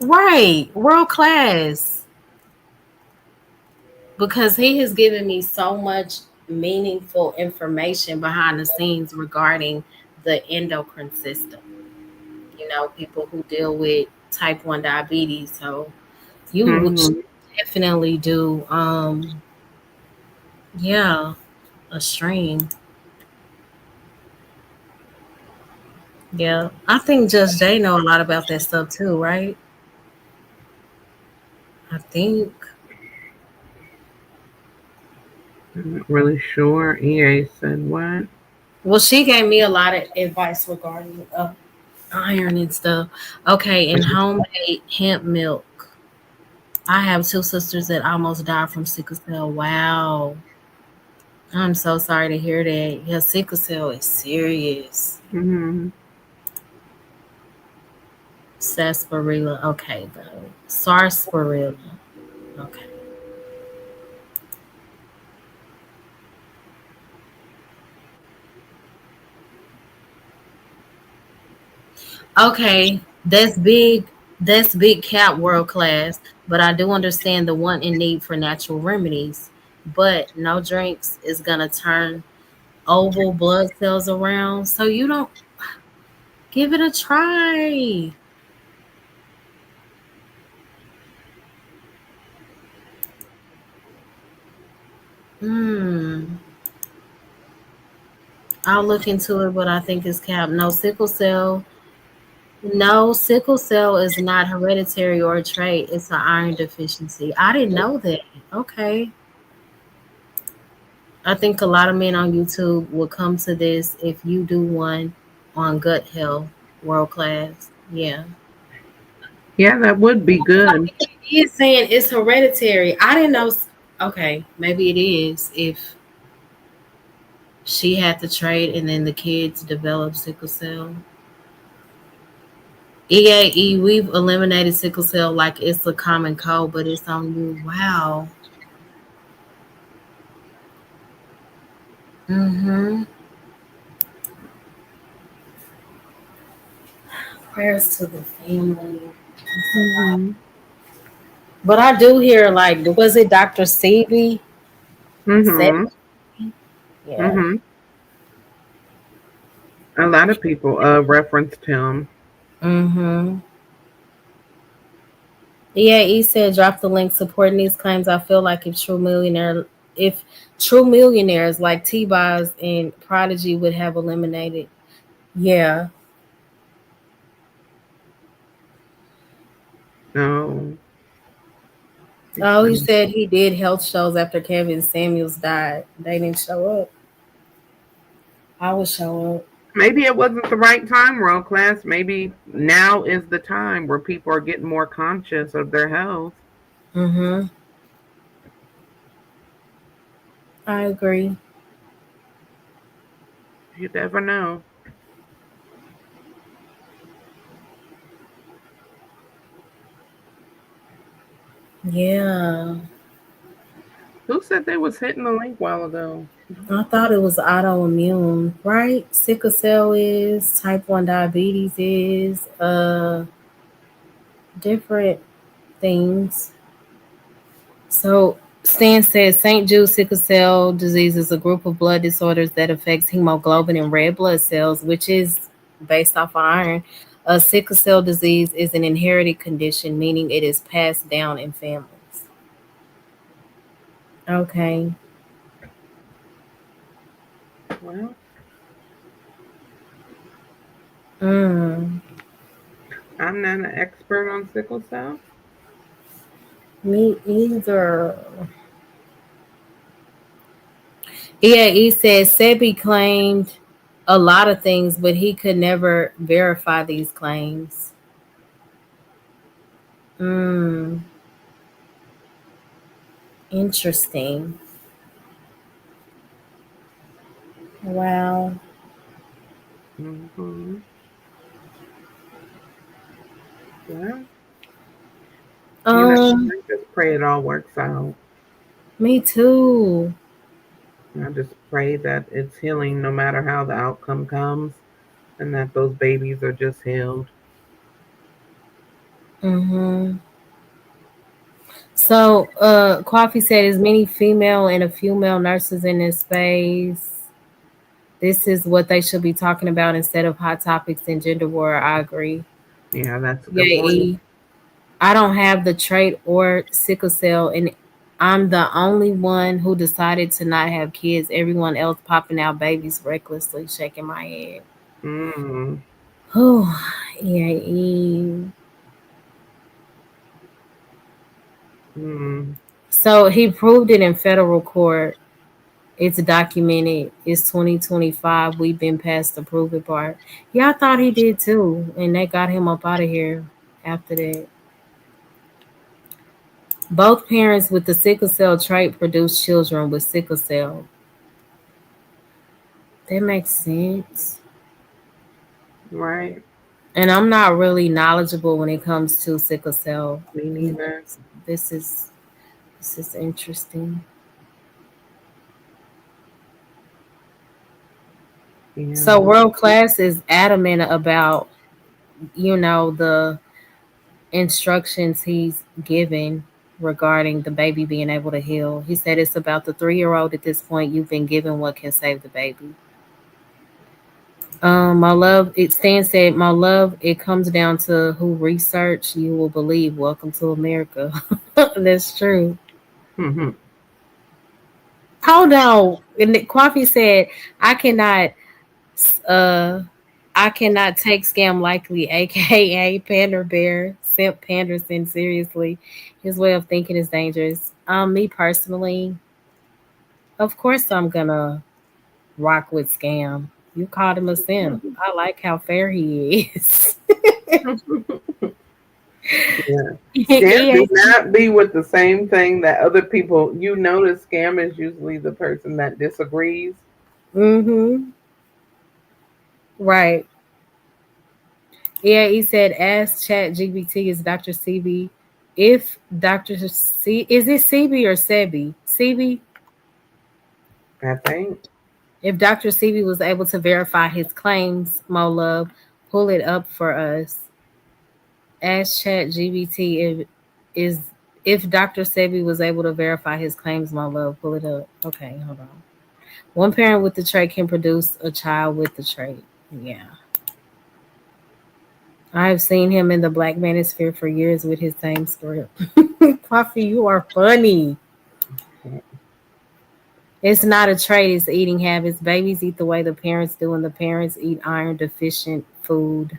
Right, world class. Because he has given me so much meaningful information behind the scenes regarding the endocrine system. People who deal with type 1 diabetes. So you should Hmm. definitely do, yeah, a stream. Yeah. I think Just Jay know a lot about that stuff too, right? I think. I'm not really sure. EA said what? Well, she gave me a lot of advice regarding iron and stuff. Okay, and homemade hemp milk. I have two sisters that almost died from sickle cell. Wow. I'm so sorry to hear that. Yeah, sickle cell is serious. Hmm. Sarsaparilla. Okay, though. Sarsaparilla. Okay. Okay, that's big. That's big cap world class. But I do understand the want and need for natural remedies. But no drinks is gonna turn oval blood cells around. So you don't give it a try. Hmm. I'll look into it, but I think it's cap. No sickle cell. No, sickle cell is not hereditary or a trait. It's an iron deficiency. I didn't know that. Okay. I think a lot of men on YouTube will come to this if you do one on gut health, world class. Yeah. Yeah, that would be good. He is saying it's hereditary. I didn't know. Okay, maybe it is if she had the trait and then the kids develop sickle cell. EAE, we've eliminated sickle cell like it's a common cold, but it's on you. Wow. Mm-hmm. Prayers to the family. Hmm. But I do hear like, was it Dr. Sebi? Said, Hmm. yeah. Hmm. A lot of people referenced him. Mm-hmm. EAE said, drop the link supporting these claims. I feel like if true millionaires like T-Boz and Prodigy would have eliminated. Yeah. No, he Oh, he said said he did health shows after Kevin Samuels died. They didn't show up. I would show up. maybe it wasn't the right time, world class. Maybe now is the time where people are getting more conscious of their health. Mm-hmm. I agree. You never know. Yeah. Who said they was hitting the link a while ago? I thought it was autoimmune, right? Sickle cell is, type 1 diabetes is, different things. So Stan says St. Jude sickle cell disease is a group of blood disorders that affects hemoglobin and red blood cells, which is based off of iron. Sickle cell disease is an inherited condition, meaning it is passed down in families. Okay. Well, Mm, I'm not an expert on sickle cell. me either. Yeah, he said Sebi claimed a lot of things, but he could never verify these claims. Mm, interesting. Wow. Hmm. Well, Um, I just pray it all works out. Me too. I just pray that it's healing no matter how the outcome comes and that those babies are just healed. Mm-hmm. So, Coffee said, as many female and a few male nurses in this space. This is what they should be talking about instead of hot topics and gender war. I agree. Yeah, that's a Yeah, good point. E. I don't have the trait or sickle cell, and I'm the only one who decided to not have kids. Everyone else popping out babies recklessly, shaking my head. Mm, Oh, yeah, E. mm, So he proved it in federal court. It's documented. It's 2025. We've been past the prove it part. Yeah, I thought he did too, and they got him up out of here after that. Both parents with the sickle cell trait produce children with sickle cell. That makes sense. right. And I'm not really knowledgeable when it comes to sickle cell. Me You know, neither. this is this is interesting. Yeah, So world class is adamant about the instructions he's given regarding the baby being able to heal. He said it's about the 3-year-old at this point. You've been given what can save the baby. My love, it Stan said, my love, it comes down to who research you will believe. Welcome to America. That's true. mm-hmm. Hold on. And Coffee said, I cannot uh I cannot take scam likely, aka Pander Bear, Simp Panderson seriously. His way of thinking is dangerous. Me personally, of course I'm gonna rock with scam. You called him a simp. I like how fair he is. Yeah. Scam he do ain't. not be with the same thing that other people. You notice scam is usually the person that disagrees. Mm-hmm. Right. Yeah, he said, ask Chat GBT is Dr. CB. If Dr. C is it CB or Sebi? CB? I think. If Dr. Sebi was able to verify his claims, Mo Love, pull it up for us. Ask Chat GBT is if Dr. Sebi was able to verify his claims, Mo Love, pull it up. Okay, hold on. One parent with the trait can produce a child with the trait. Yeah. I have seen him in the Black Manosphere for years with his same script. Coffee, you are funny. It's not a trait, it's eating habits. Babies eat the way the parents do, and the parents eat iron deficient food.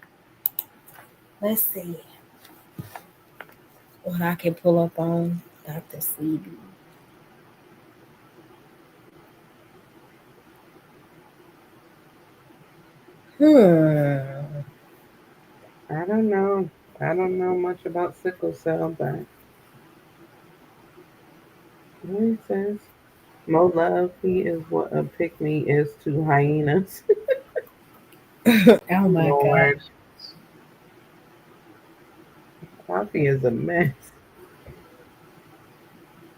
Let's see what I can pull up on Dr. CB. Hmm. I don't know. I don't know much about sickle cell, but what he says. Mo love, he is what a pick me is to hyenas. Oh my Lord, gosh. coffee is a mess.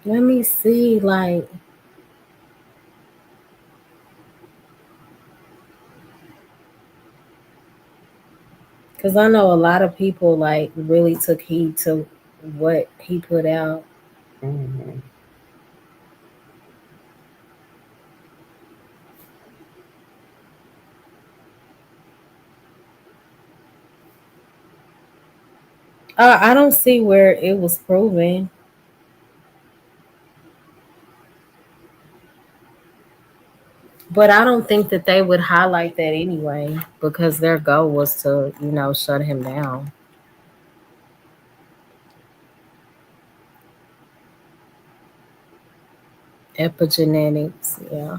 Let me see, like, because I know a lot of people, like, really took heed to what he put out. Mm-hmm. I don't see where it was proven, but I don't think that they would highlight that anyway because their goal was to, shut him down. Epigenetics, yeah.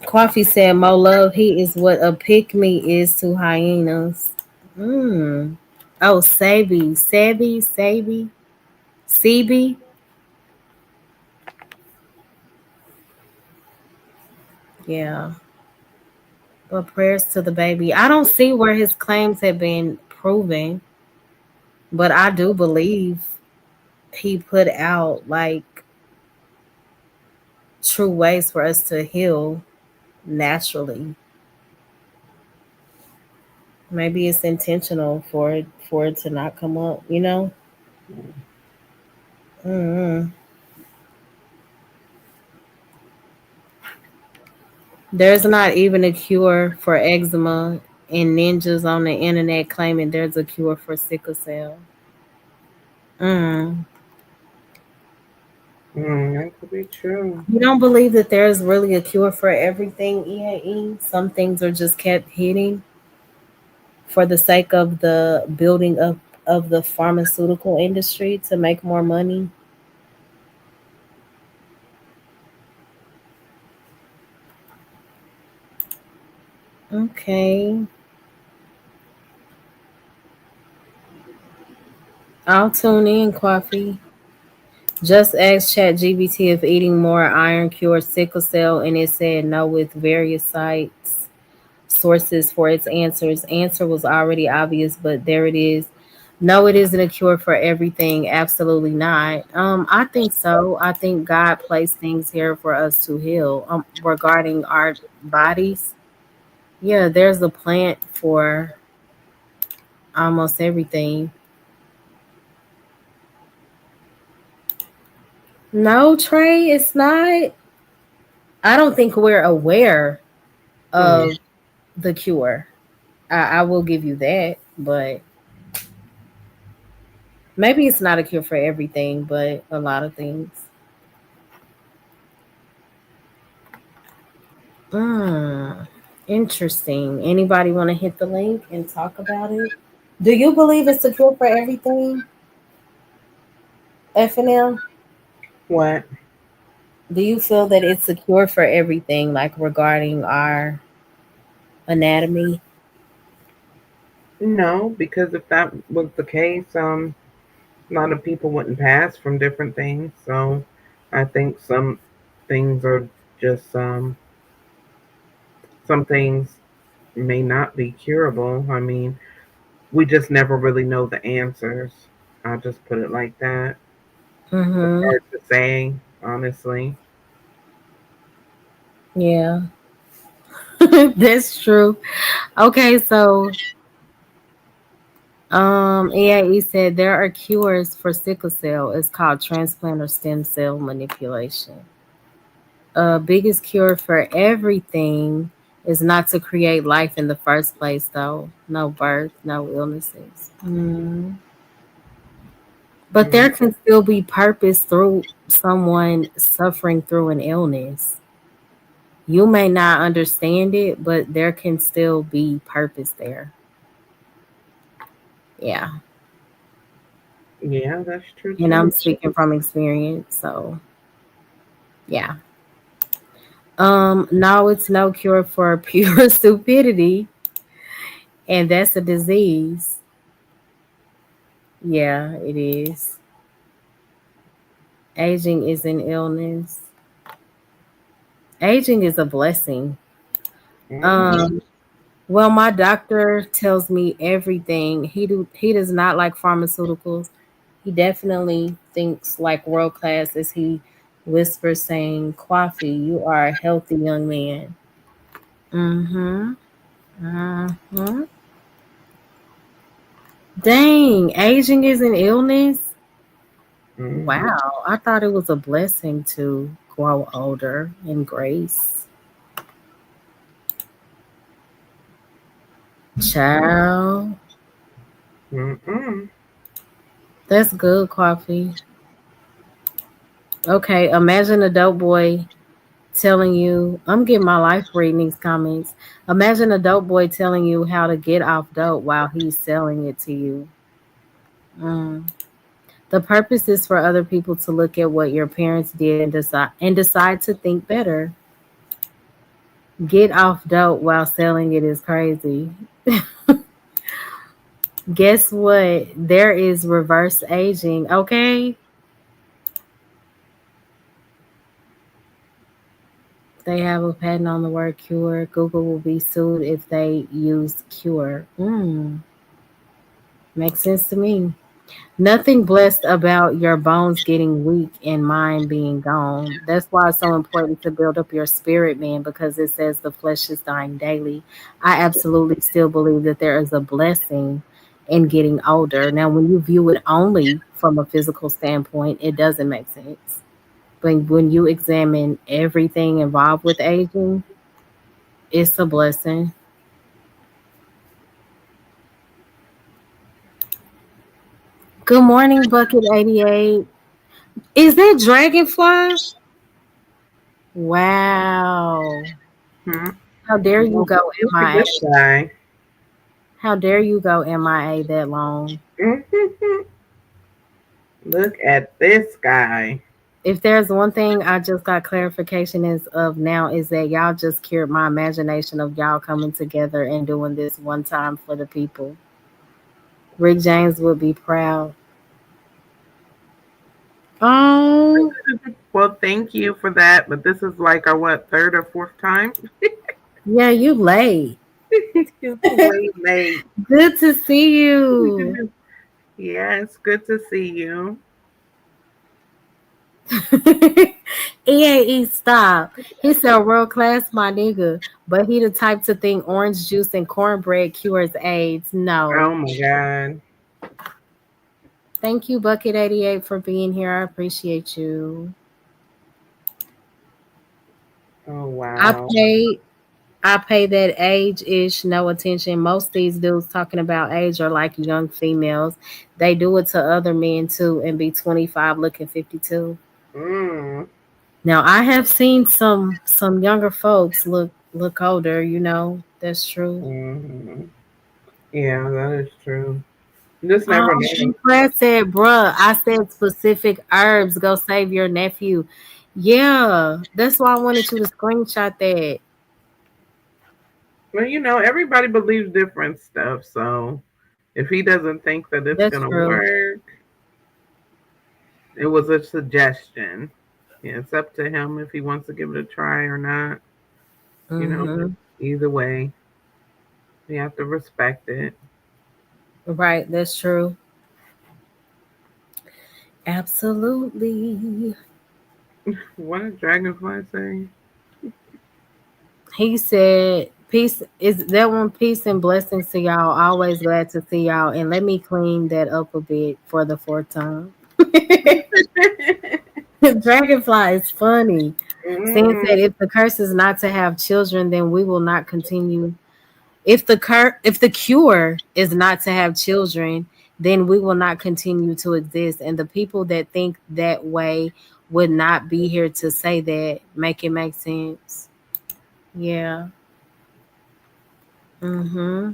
Coffee said, Mo Love, he is what a pick me is to hyenas. Mm. Oh, Sabi, CB. Yeah. But prayers to the baby. I don't see where his claims have been proven, but I do believe he put out like true ways for us to heal naturally. Maybe it's intentional for it to not come up, you know? Mm. There's not even a cure for eczema, and ninjas on the internet claiming there's a cure for sickle cell. Mm. That could be true. You don't believe that there's really a cure for everything, EAE? Some things are just kept hitting for the sake of the building up of the pharmaceutical industry to make more money. Okay. I'll tune in, Coffee. Just asked ChatGPT if eating more iron cures sickle cell, and it said no with various sites sources for its answers. Answer was already obvious, but there it is. No, it isn't a cure for everything. Absolutely not. I think so. I think God placed things here for us to heal. Regarding our bodies, yeah, there's a plant for almost everything. No, Trey, it's not. I don't think we're aware Mm. of the cure. I will give you that, but maybe it's not a cure for everything, but a lot of things. Mm, interesting. Anybody want to hit the link and talk about it? Do you believe it's a cure for everything, FNL? What? Do you feel that it's a cure for everything, like regarding our anatomy? No, because if that was the case, a lot of people wouldn't pass from different things. So I think some things are just some things may not be curable. I mean, we just never really know the answers. I'll just put it like that. It's Mm-hmm. hard to say, honestly. Yeah, that's true. Okay, so AIE said there are cures for sickle cell. It's called transplant or stem cell manipulation. Biggest cure for everything is not to create life in the first place, though. No birth, no illnesses. Mm. But Mm, there can still be purpose through someone suffering through an illness. You may not understand it, but there can still be purpose there. Yeah. yeah, that's true And too. I'm speaking from experience, so yeah. No, it's no cure for pure stupidity, and that's a disease. Yeah, it is. Aging is an illness. Aging is a blessing. Mm, Um, well, my doctor tells me everything. He does not like pharmaceuticals. He definitely thinks like world class as he whispers saying, "Coffee, you are a healthy young man." Mm-hmm. Mm-hmm. Dang, aging is an illness. mm, Wow, I thought it was a blessing to grow older in grace. Child, mm. that's good, coffee. Okay, imagine a dope boy telling you, I'm getting my life reading these comments. Imagine a dope boy telling you how to get off dope while he's selling it to you. Mm. The purpose is for other people to look at what your parents did and decide to think better. Get off dope while selling it is crazy. Guess what? There is reverse aging. Okay, they have a patent on the word cure. Google will be sued if they use cure. Makes sense to me. Nothing blessed about your bones getting weak and mind being gone. That's why it's so important to build up your spirit, man, because it says the flesh is dying daily. I absolutely still believe that there is a blessing in getting older. Now, when you view it only from a physical standpoint, it doesn't make sense. But when you examine everything involved with aging, it's a blessing. Good morning, Bucket 88. Is that Dragonfly? Wow. Hmm. How dare you Well, go look at this MIA? guy. How dare you go MIA that long? Look at this guy. If there's one thing I just got clarification is of now is that y'all just cured my imagination of y'all coming together and doing this one time for the people. Rick James would be proud. Oh, Well, thank you for that. But this is like our what, third or fourth time? yeah, you late. It's way late. Good to see you. Yeah, it's good to see you. EAE stop. He said world class, my nigga. But he the type to think orange juice and cornbread cures AIDS. No. Oh my god. Thank you, Bucket 88, for being here. I appreciate you. Oh I wow. pay I pay that age ish no attention. Most these dudes talking about age are like young females. They do it to other men too and be 25 looking 52. Mm. Now I have seen some younger folks look older, you know. That's true. Hmm. Yeah, that is true. You just Oh, never know. Brad said, bruh, I said specific herbs. Go save your nephew. Yeah, that's why I wanted you to screenshot that. Well, everybody believes different stuff. So if he doesn't think that it's That's gonna true. work, it was a suggestion. Yeah, it's up to him if he wants to give it a try or not. You know, Mm-hmm. either way, you have to respect it. Right, that's true. Absolutely. What did Dragonfly say? He said, peace is that one peace and blessings to y'all. Always glad to see y'all. And let me clean that up a bit for the fourth time. Dragonfly is funny. Stan Mm, said, if the curse is not to have children, then we will not continue. If the cure is not to have children, then we will not continue to exist. And the people that think that way would not be here to say that. Make it make sense. Yeah. Mm-hmm.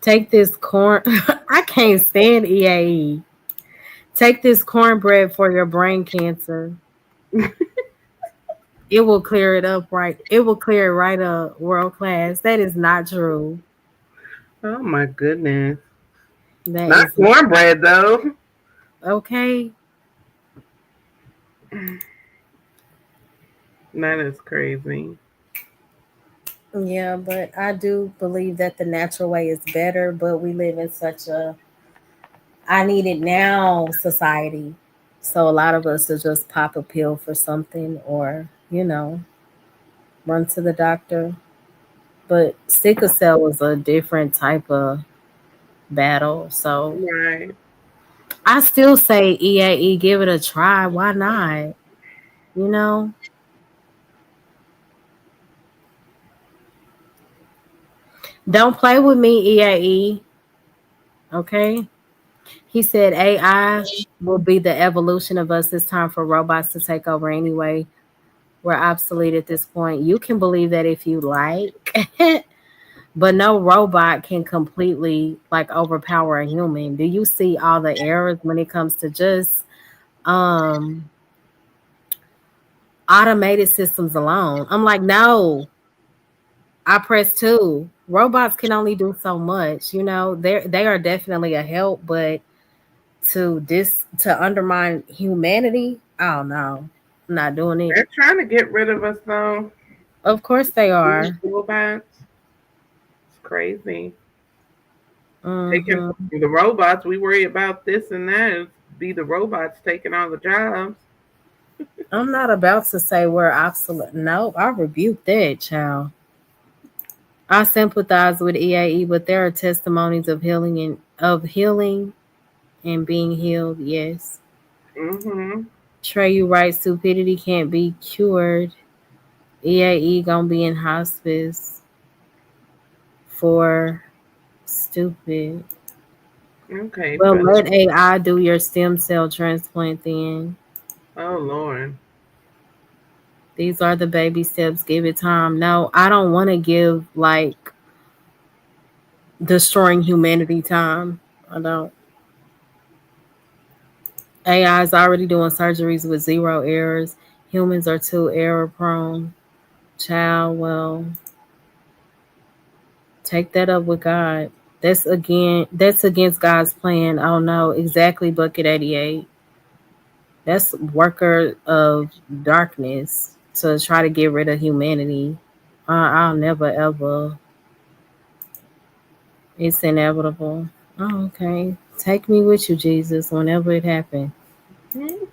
Take this corn. I can't stand EAE. Take this cornbread for your brain cancer. It will clear it up right. It will clear it right up. World class. That is not true. oh my goodness. That Not is not cornbread though. okay. That is crazy. Yeah, but I do believe that the natural way is better, but we live in such a I need it now society. So a lot of us will just pop a pill for something or, run to the doctor. But sickle cell is a different type of battle. So Right. I still say EAE, give it a try. Why not? You know? Don't play with me, EAE. Okay? He said AI will be the evolution of us. It's time for robots to take over anyway. We're obsolete at this point. You can believe that if you like, but no robot can completely like overpower a human. Do you see all the errors when it comes to just um automated systems alone? I'm like, no, I press two. Robots can only do so much, they are definitely a help, but to undermine humanity, oh no, I'm not doing it. They're trying to get rid of us though. Of course they These are. robots. It's crazy. Taking Mm-hmm. the robots, we worry about this and that. It'd be the robots taking all the jobs. I'm not about to say we're obsolete. Nope, I rebuke that, child. I sympathize with EAE, but there are testimonies of healing and being healed. Yes, Mm-hmm. Trey, you right. Stupidity can't be cured. EAE gonna be in hospice for stupid. Okay, Well, fellas. let AI do your stem cell transplant then. Oh Lord. These are the baby steps. Give it time. No, I don't want to give like destroying humanity time. I don't. AI is already doing surgeries with zero errors. Humans are too error prone. Child, well, take that up with God. That's against God's plan. Oh no, exactly, Bucket 88. That's worker of darkness to try to get rid of humanity. I'll never ever. It's inevitable. Oh, okay. Take me with you, Jesus, whenever it happens. Hmm?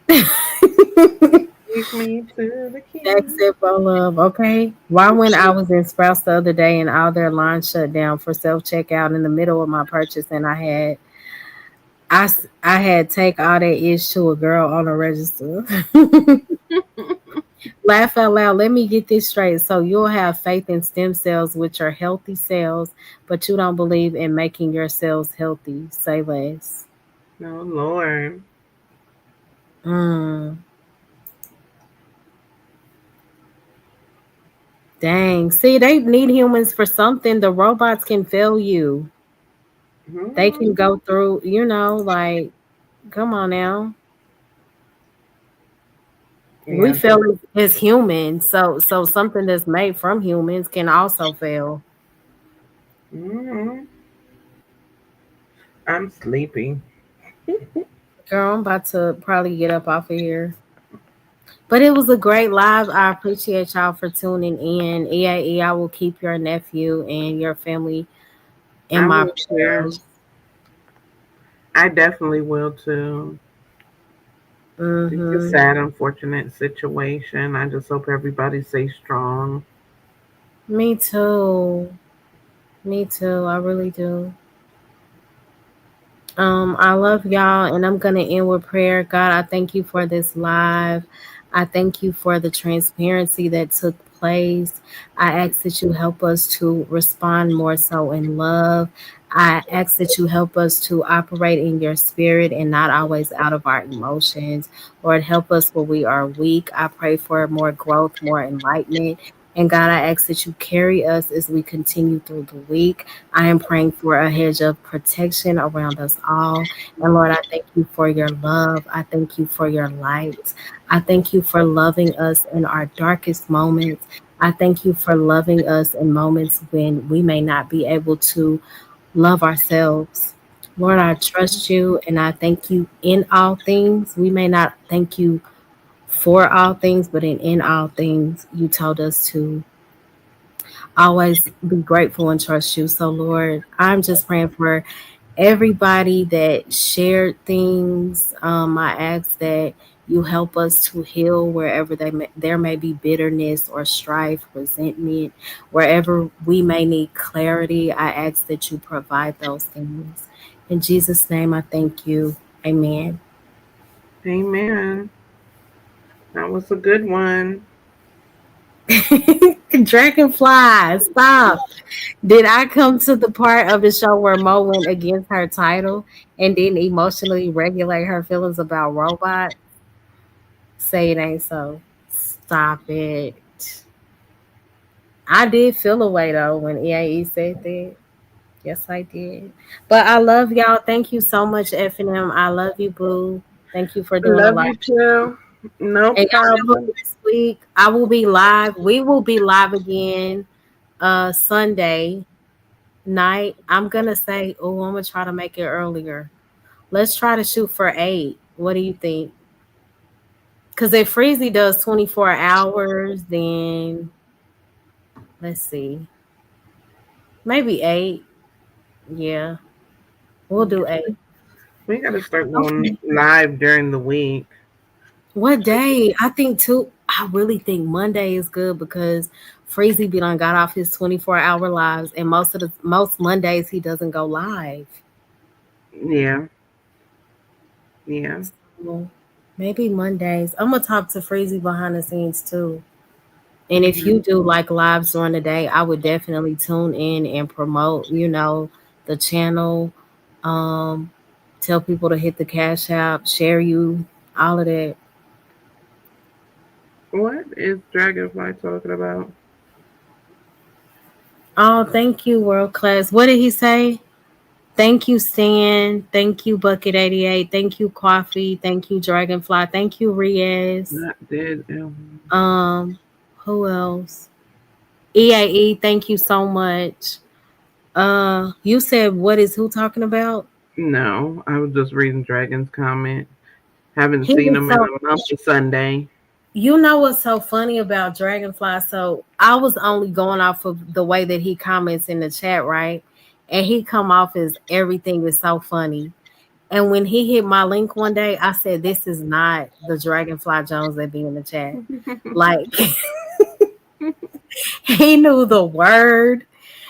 Take me to the king. Exit for love, okay? Why when I was in Sprouts the other day and all their lines shut down for self checkout in the middle of my purchase and I had take all that ish to a girl on the register. Laugh out loud. Let me get this straight. So you'll have faith in stem cells, which are healthy cells, but you don't believe in making your cells healthy. Say less. Oh Lord. Mm, dang. See, they need humans for something. The robots can fail you. They Hmm. can go through, like, come on now. We Yeah. fail as humans, so something that's made from humans can also fail. Hmm. I'm sleepy. Girl, I'm about to probably get up off of here. But it was a great live. I appreciate y'all for tuning in. EAE, I will keep your nephew and your family in I my will share. prayers. I definitely will too. It's a Mm-hmm. sad, unfortunate situation. I just hope everybody stays strong. Me too. Me too. I really do. I love y'all, and I'm gonna end with prayer. God, I thank you for this live. I thank you for the transparency that took place. I ask that you help us to respond more so in love. I ask that you help us to operate in your spirit and not always out of our emotions. Lord, help us where we are weak. I pray for more growth, more enlightenment. And God, I ask that you carry us as we continue through the week. I am praying for a hedge of protection around us all. And Lord, I thank you for your love. I thank you for your light. I thank you for loving us in our darkest moments. I thank you for loving us in moments when we may not be able to love ourselves. Lord, I trust you and I thank you in all things. We may not thank you for all things, but in all things, you told us to always be grateful and trust you. So, Lord, I'm just praying for everybody that shared things. I ask that you help us to heal wherever there may be bitterness or strife, resentment, wherever we may need clarity. I ask that you provide those things. In Jesus' name, I thank you. Amen. Amen. That was a good one. Dragonfly, stop. Did I come to the part of the show where Mo went against her title and didn't emotionally regulate her feelings about robots? Say it ain't so. Stop it. I did feel a way though when EAE said that. Yes, I did. But I love y'all. Thank you so much, FNM. I love you, Boo. Thank you for doing a Love live. you too. No And y'all remember problem. this week, I will be live. We will be live again Sunday night. I'm gonna say, oh, I'm gonna try to make it earlier. Let's try to shoot for 8. What do you think? Because if Freezy does 24 hours, then let's see, maybe 8. Yeah, we'll do 8. We gotta start going Okay. live during the week. What day? I think too. I really think Monday is good because Freezy be done got off his 24-hour lives, and most Mondays he doesn't go live. Yeah, yeah. So maybe Mondays. I'm gonna talk to Freezy behind the scenes too. And if Hmm. you do like lives during the day, I would definitely tune in and promote, the channel. Um, Tell people to hit the cash app, share you, all of that. What is Dragonfly talking about? Oh, thank you, World Class. What did he say? Thank you, Stan. Thank you, Bucket 88. Thank you, Coffee. Thank you, Dragonfly. Thank you, Riaz. Not dead. Um, who else? EAE, thank you so much. You said what is who talking about? No, I was just reading Dragon's comment. Haven't He seen was him in so a month of Sunday. You know what's so funny about Dragonfly? So I was only going off of the way that he comments in the chat, right? And he come off as everything is so funny. And when he hit my link one day, I said, "This is not the Dragonfly Jones that be in the chat." Like he knew the word.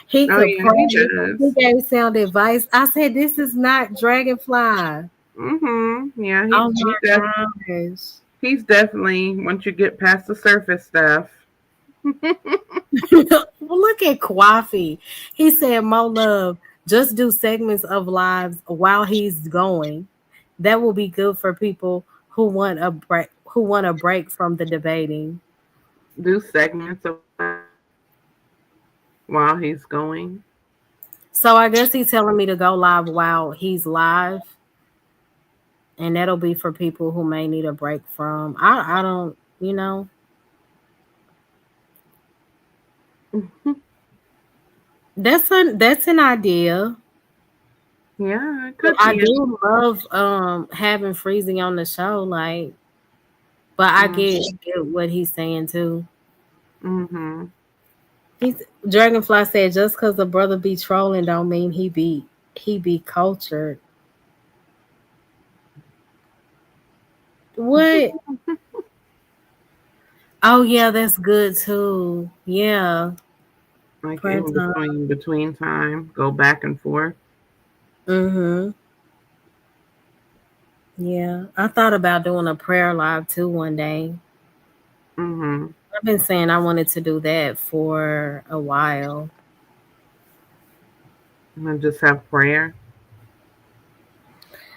He Oh could yeah, he pray. does. He gave sound advice. I said, "This is not Dragonfly." Yeah, Oh my gosh. he's definitely once you get past the surface stuff. Well, look at Kwafi. He said, "Mo love, just do segments of lives while he's going. That will be good for people who want a break. Who want a break from the debating." Do segments of live while he's going. So I guess he's telling me to go live while he's live, and that'll be for people who may need a break from. I don't, you know, that's an idea. Yeah, it But could I be. do love having Freezy on the show, like. But I get what he's saying too. Mm-hmm. He's Dragonfly said just because the brother be trolling don't mean he be cultured. What? Oh yeah, that's good too. Yeah, Like prayer in time. between time, go back and forth. Mhm. Yeah, I thought about doing a prayer live too one day. Mm-hmm. I've been saying I wanted to do that for a while. And just have prayer.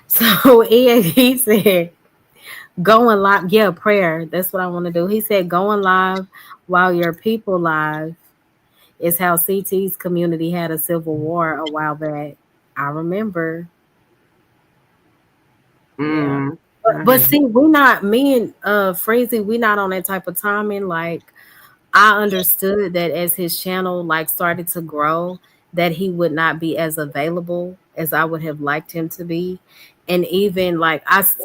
So he said going live. Yeah, prayer. That's what I want to do. He said going live while your people live is how CT's community had a civil war a while back. I remember. Yeah. Mm. But see, we not me and Freezy, we not on that type of timing. Like I understood that as his channel like started to grow, that he would not be as available as I would have liked him to be. And even like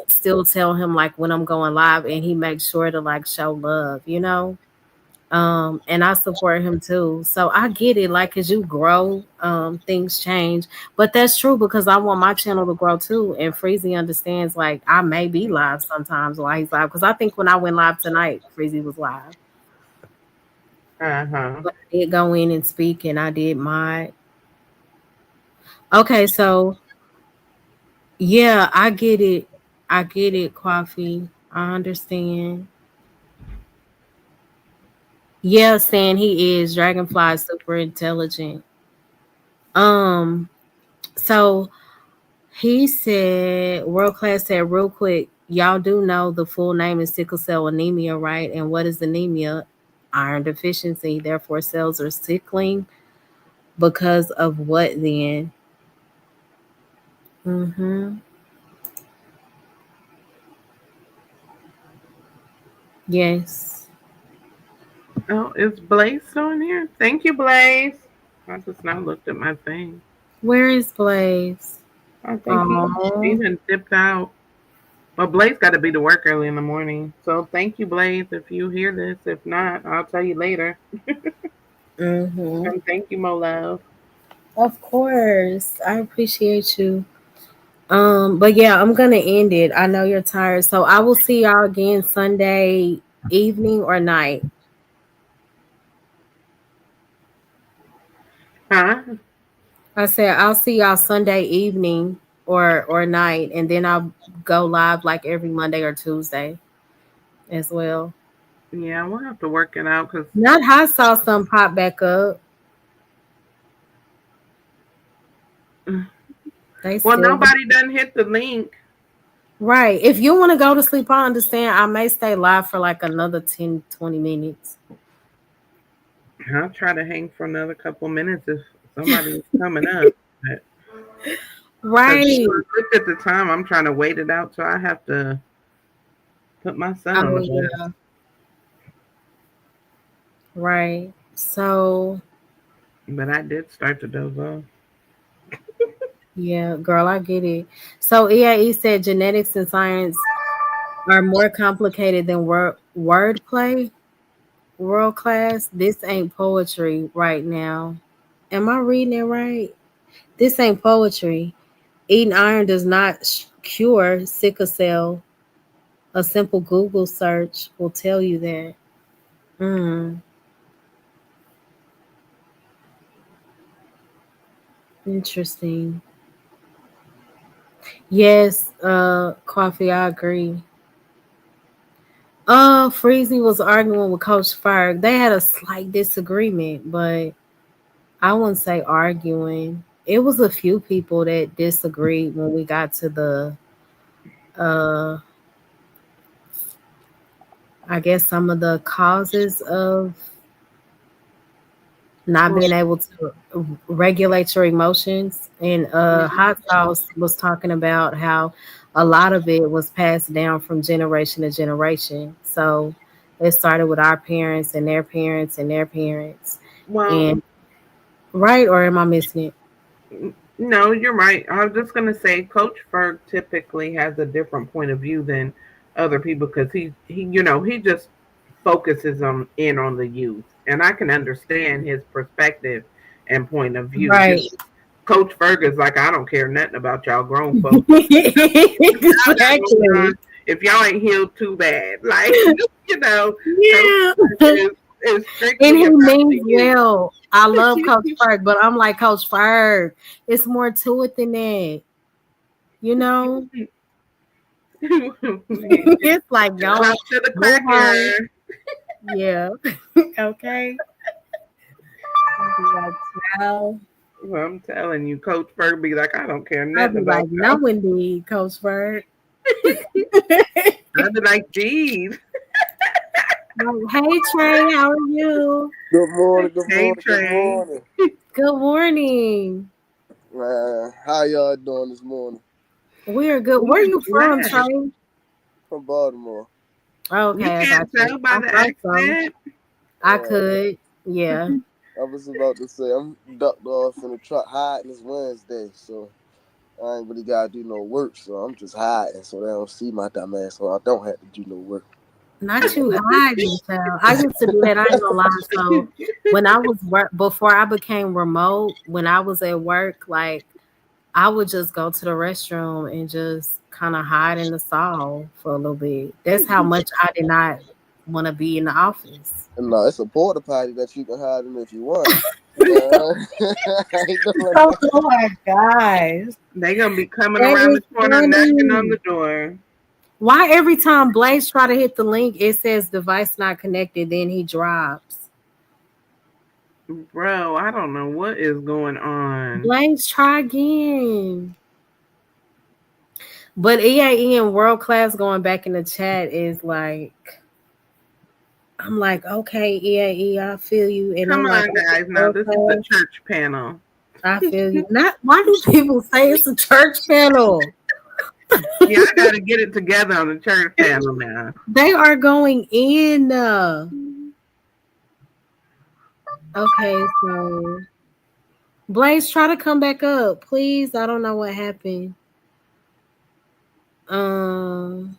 still tell him like when I'm going live and he makes sure to like show love. And I support him too. So I get it, like as you grow, things change. But that's true because I want my channel to grow too. And Freezy understands like I may be live sometimes while he's live. Because I think when I went live tonight, Freezy was live. Uh-huh. But I did go in and speak and I did my okay, so yeah, I get it. I get it, Coffee. I understand. Yeah, saying he is. Dragonfly is super intelligent. Um, so he said, World Class said, real quick, y'all do know the full name is sickle cell anemia, right? And what is anemia? Iron deficiency. Therefore, cells are sickling because of what then? Mm-hmm. Yes. Oh, is Blaze on here? Thank you, Blaze. I just now looked at my thing. Where is Blaze? I think he Oh. even dipped out. But Blaze got to be to work early in the morning. So thank you, Blaze, if you hear this. If not, I'll tell you later. Mm-hmm. And thank you, Mo Love. Of course. I appreciate you. But yeah, I'm gonna end it. I know you're tired. So I will see y'all again Sunday evening or night. Huh? I said I'll see y'all Sunday evening or night, and then I'll go live like every Monday or Tuesday as well. Yeah, we'll have to work it out because. Not hot sauce some pop back up. They Well, still nobody done hit the link. right. If you want to go to sleep, I understand. I may stay live for like another 10, 20 minutes. I'll try to hang for another couple minutes if somebody's coming up. Because Right. I looked at the time, I'm trying to wait it out, so I have to put my son on the Oh bus. yeah. Right. So But I did start to doze off. yeah, girl, I get it. So EAE said genetics and science are more complicated than wordplay. World class. This ain't poetry right now. Am I reading it right? This ain't poetry. Eating iron does not cure sickle cell. A simple Google search will tell you that. Mm, interesting. Yes, coffee, I agree. Freezy was arguing with Coach Ferg. They had a slight disagreement, but I wouldn't say arguing. It was a few people that disagreed when we got to the uh I guess some of the causes of not Well, being able to regulate your emotions. And Hot Sauce was talking about how a lot of it was passed down from generation to generation. So it started with our parents and their parents and their parents. well, And right, or am I missing it? no, you're right. I was just gonna say, Coach Ferg typically has a different point of view than other people because he just focuses on the youth, and I can understand his perspective and point of view. Right. Coach Ferg is like, I don't care nothing about y'all grown folks. Y'all got going on. Exactly. If y'all ain't healed, too bad. Like you know, Coach Yeah. Ferg is And strictly he about the means youth. well. I love Coach Ferg, but I'm like Coach Ferg. It's more to it than that. You know, it's like Shout go out to the move on. cracker. Yeah. Okay. I'll be like, child. Well, I'm telling you, Coach Ferg be like, I don't care I'll nothing be about like, y'all. no, indeed, Coach Ferg. I'd be like, geez, Like, hey Trey, how are you? Good morning, good hey morning, good Trey. morning. Good morning. Man, how y'all doing this morning? We're good. Where We you from, blessed. Trey? From Baltimore. We Okay, I got can't you. tell by I the thought so. accent. I Uh, could. Yeah. I was about to say I'm ducked off in the truck hiding this Wednesday, so I ain't really gotta do no work, so I'm just hiding so they don't see my dumb ass, so I don't have to do no work. Not you hiding, child. I used to do that. I ain't gonna lie. So when I was work before I became remote, when I was at work, like I would just go to the restroom and just kind of hide in the stall for a little bit. That's how much I did not want to be in the office. And no, it's a porta potty that you can hide in if you want. I ain't doing Oh that. my gosh. They gonna be coming That around is the corner knocking on funny. the door. Why every time Blaze try to hit the link, it says device not connected, then he drops. Bro, I don't know what is going on. Blaze, try again. But EAE and world class going back in the chat is like, I'm like, okay, EAE, I feel you. And Come I'm like, on, okay, guys. Now world this is the class, church panel. I feel you. Not why do people say it's a church panel? Yeah, I gotta get it together on the church panel now. They are going in. Okay, so Blaze, try to come back up, please. I don't know what happened. Um,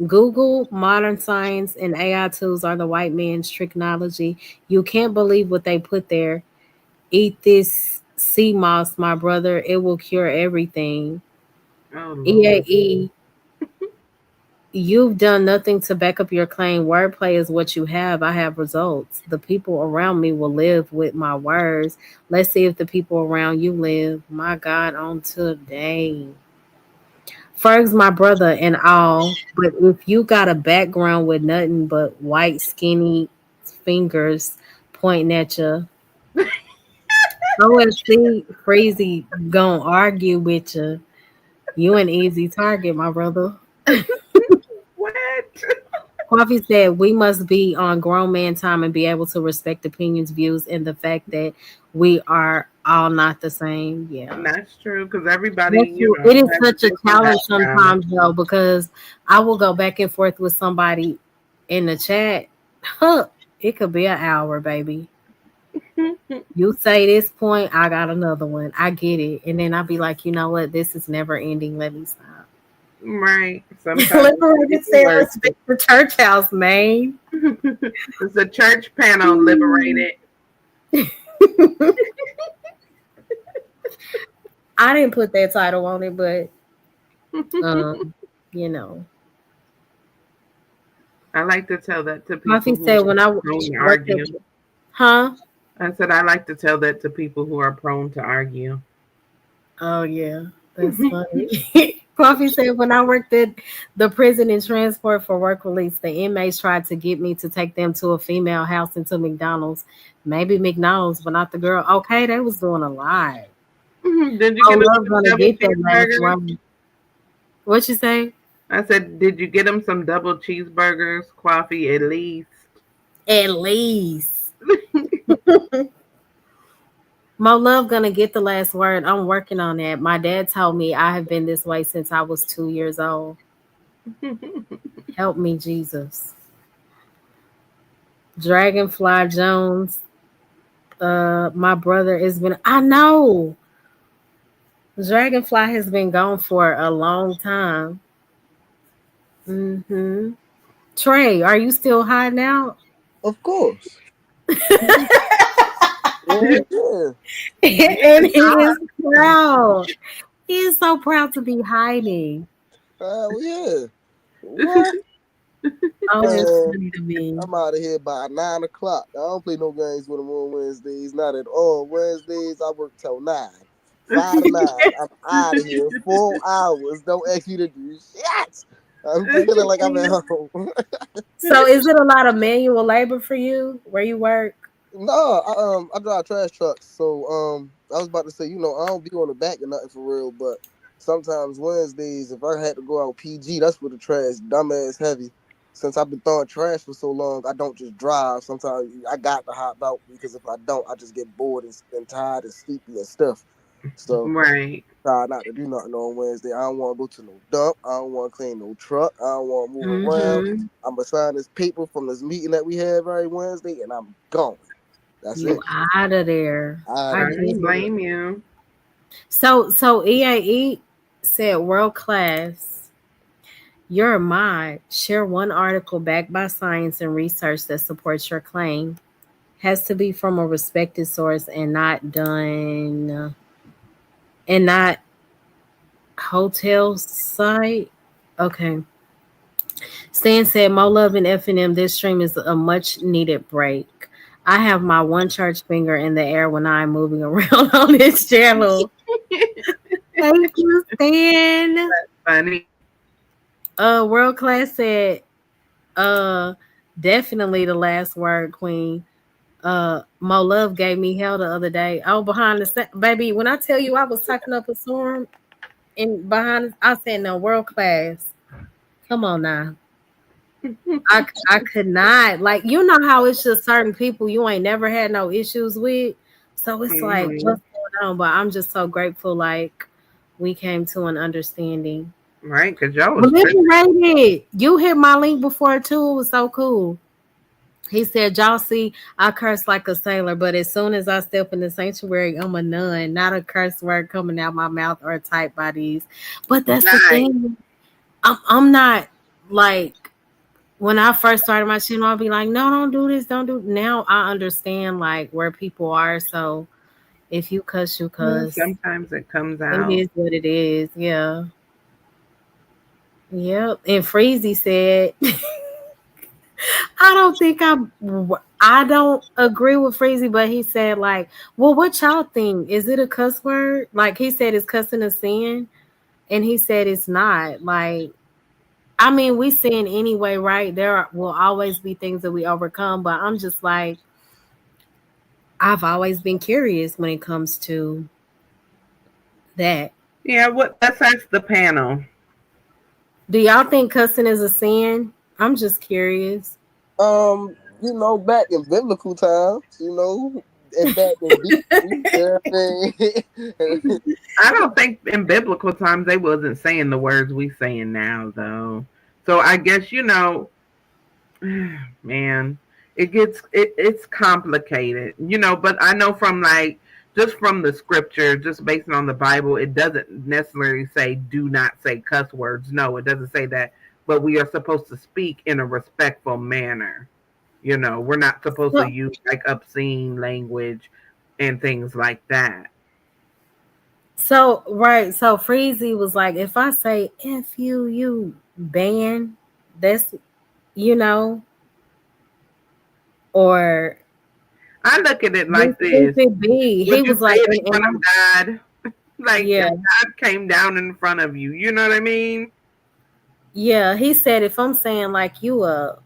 Google, modern science, and AI tools are the white man's technology. You can't believe what they put there. Eat this sea moss, my brother. It will cure everything. Oh Lord. EAE, you've done nothing to back up your claim. Wordplay is what you have. I have results. The people around me will live with my words. Let's see if the people around you live. My God, on today. Ferg's my brother and all, but if you got a background with nothing but white, skinny fingers pointing at you, OFC Freezy gonna argue with you. You an easy target, my brother. What? Coffee said we must be on grown man time and be able to respect opinions, views, and the fact that we are all not the same. Yeah. That's true because everybody, That's you true. It know, is has a such a different challenge background. sometimes though, because I will go back and forth with somebody in the chat. Huh, it could be an hour, baby. You say this point, I got another one. I get it. And then I'll be like, you know what? This is never ending. Let me stop. Right. Sometimes it can Liberated be said worth respect it. the church house, man. It's a church panel liberated. I didn't put that title on it, but you know. I like to tell that to Coffee people who said when I are prone to worked at argue. huh? I said I like to tell that to people who are prone to argue. Oh yeah, that's funny. Coffee said when I worked at the prison in transport for work release, the inmates tried to get me to take them to a female house into McDonald's. Maybe McDonald's, but not the girl. Okay, they was doing a lot. Did you Oh, get them love some gonna double get that last cheeseburgers? one. What you say? I said, did you get them some double cheeseburgers, coffee at least? At least. Mo Love gonna get the last word. I'm working on that. My dad told me I have been this way since I was 2 years old. Help me, Jesus. Dragonfly Jones. My brother has been. I know. Dragonfly has been gone for a long time. Hmm. Trey, are you still hiding out? Of course. Yeah, yeah. And he is proud. He is so proud to be hiding. Yeah. What? Oh, that's Man, funny to me. I'm out of here by 9 o'clock. I don't play no games with them on Wednesdays. Not at all. Wednesdays I work till 9. 5 to 9. I'm out of here. 4 hours. Don't ask me to do shit. I'm feeling like I'm at home. So, is it a lot of manual labor for you where you work? No, I drive trash trucks. So I was about to say, I don't be on the back of nothing for real, but sometimes Wednesdays, if I had to go out PG, that's where the trash dumbass heavy. Since I've been throwing trash for so long, I don't just drive. Sometimes I got to hop out because if I don't, I just get bored and tired and sleepy and stuff. So Right. try not to do nothing on Wednesday. I don't want to go to no dump. I don't want to clean no truck. I don't want to move around. Mm-hmm. I'm gonna sign this paper from this meeting that we had every Wednesday, and I'm gone. That's You it. out of there. Out I of I there. get don't it. blame you. So EAE said world class. You're a mod. Share one article backed by science and research that supports your claim. Has to be from a respected source and not hotel site. Okay. Stan said, Mo Love and FNM, this stream is a much needed break. I have my one church finger in the air when I'm moving around on this channel. Thank you, Stan. Funny. World Class said, uh, definitely the last word, Queen. Mo Love gave me hell the other day. Oh, behind the baby. When I tell you I was talking up a storm and behind, I said no world class. Come on now. I could not like you know how it's just certain people you ain't never had no issues with. So it's like Hmm. what's going on? But I'm just so grateful like we came to an understanding. Right, because y'all was tripping. Liberated. You hit my link before too. It was so cool. He said, y'all see, I curse like a sailor, but as soon as I step in the sanctuary, I'm a nun, not a curse word coming out my mouth or typed by these. But that's the Right. thing. I'm not like when I first started my channel, I'll be like, no, don't do this, don't do. Now I understand like where people are. So If you cuss, you Well, cuss. sometimes it comes It out. is what it is. Yeah. Yep. And Freezy said, I don't think I don't agree with Freezy, but he said like, well, what y'all think? Is it a cuss word? Like he said, is cussing a sin? And he said it's not. Like, I mean, we sin anyway, right? Will always be things that we overcome, but I'm just like, I've always been curious when it comes to that. Yeah, what? Let's ask the panel. Do y'all think cussing is a sin? I'm just curious. Back in biblical times, and back in BC, I don't think in biblical times they wasn't saying the words we saying now, though. So I guess man, it's complicated, but I know from like just from the scripture, just based on the Bible, it doesn't necessarily say do not say cuss words. No, it doesn't say that, but we are supposed to speak in a respectful manner. We're not supposed to So, use like obscene language and things like that. so right. So Freezy was like, if I say F you ban, that's, you know, or I look at it what like this. could it be? Would He you was say like, it in front of God? Like if yeah, God came down in front of you, you know what I mean? yeah. He said, if I'm saying like you a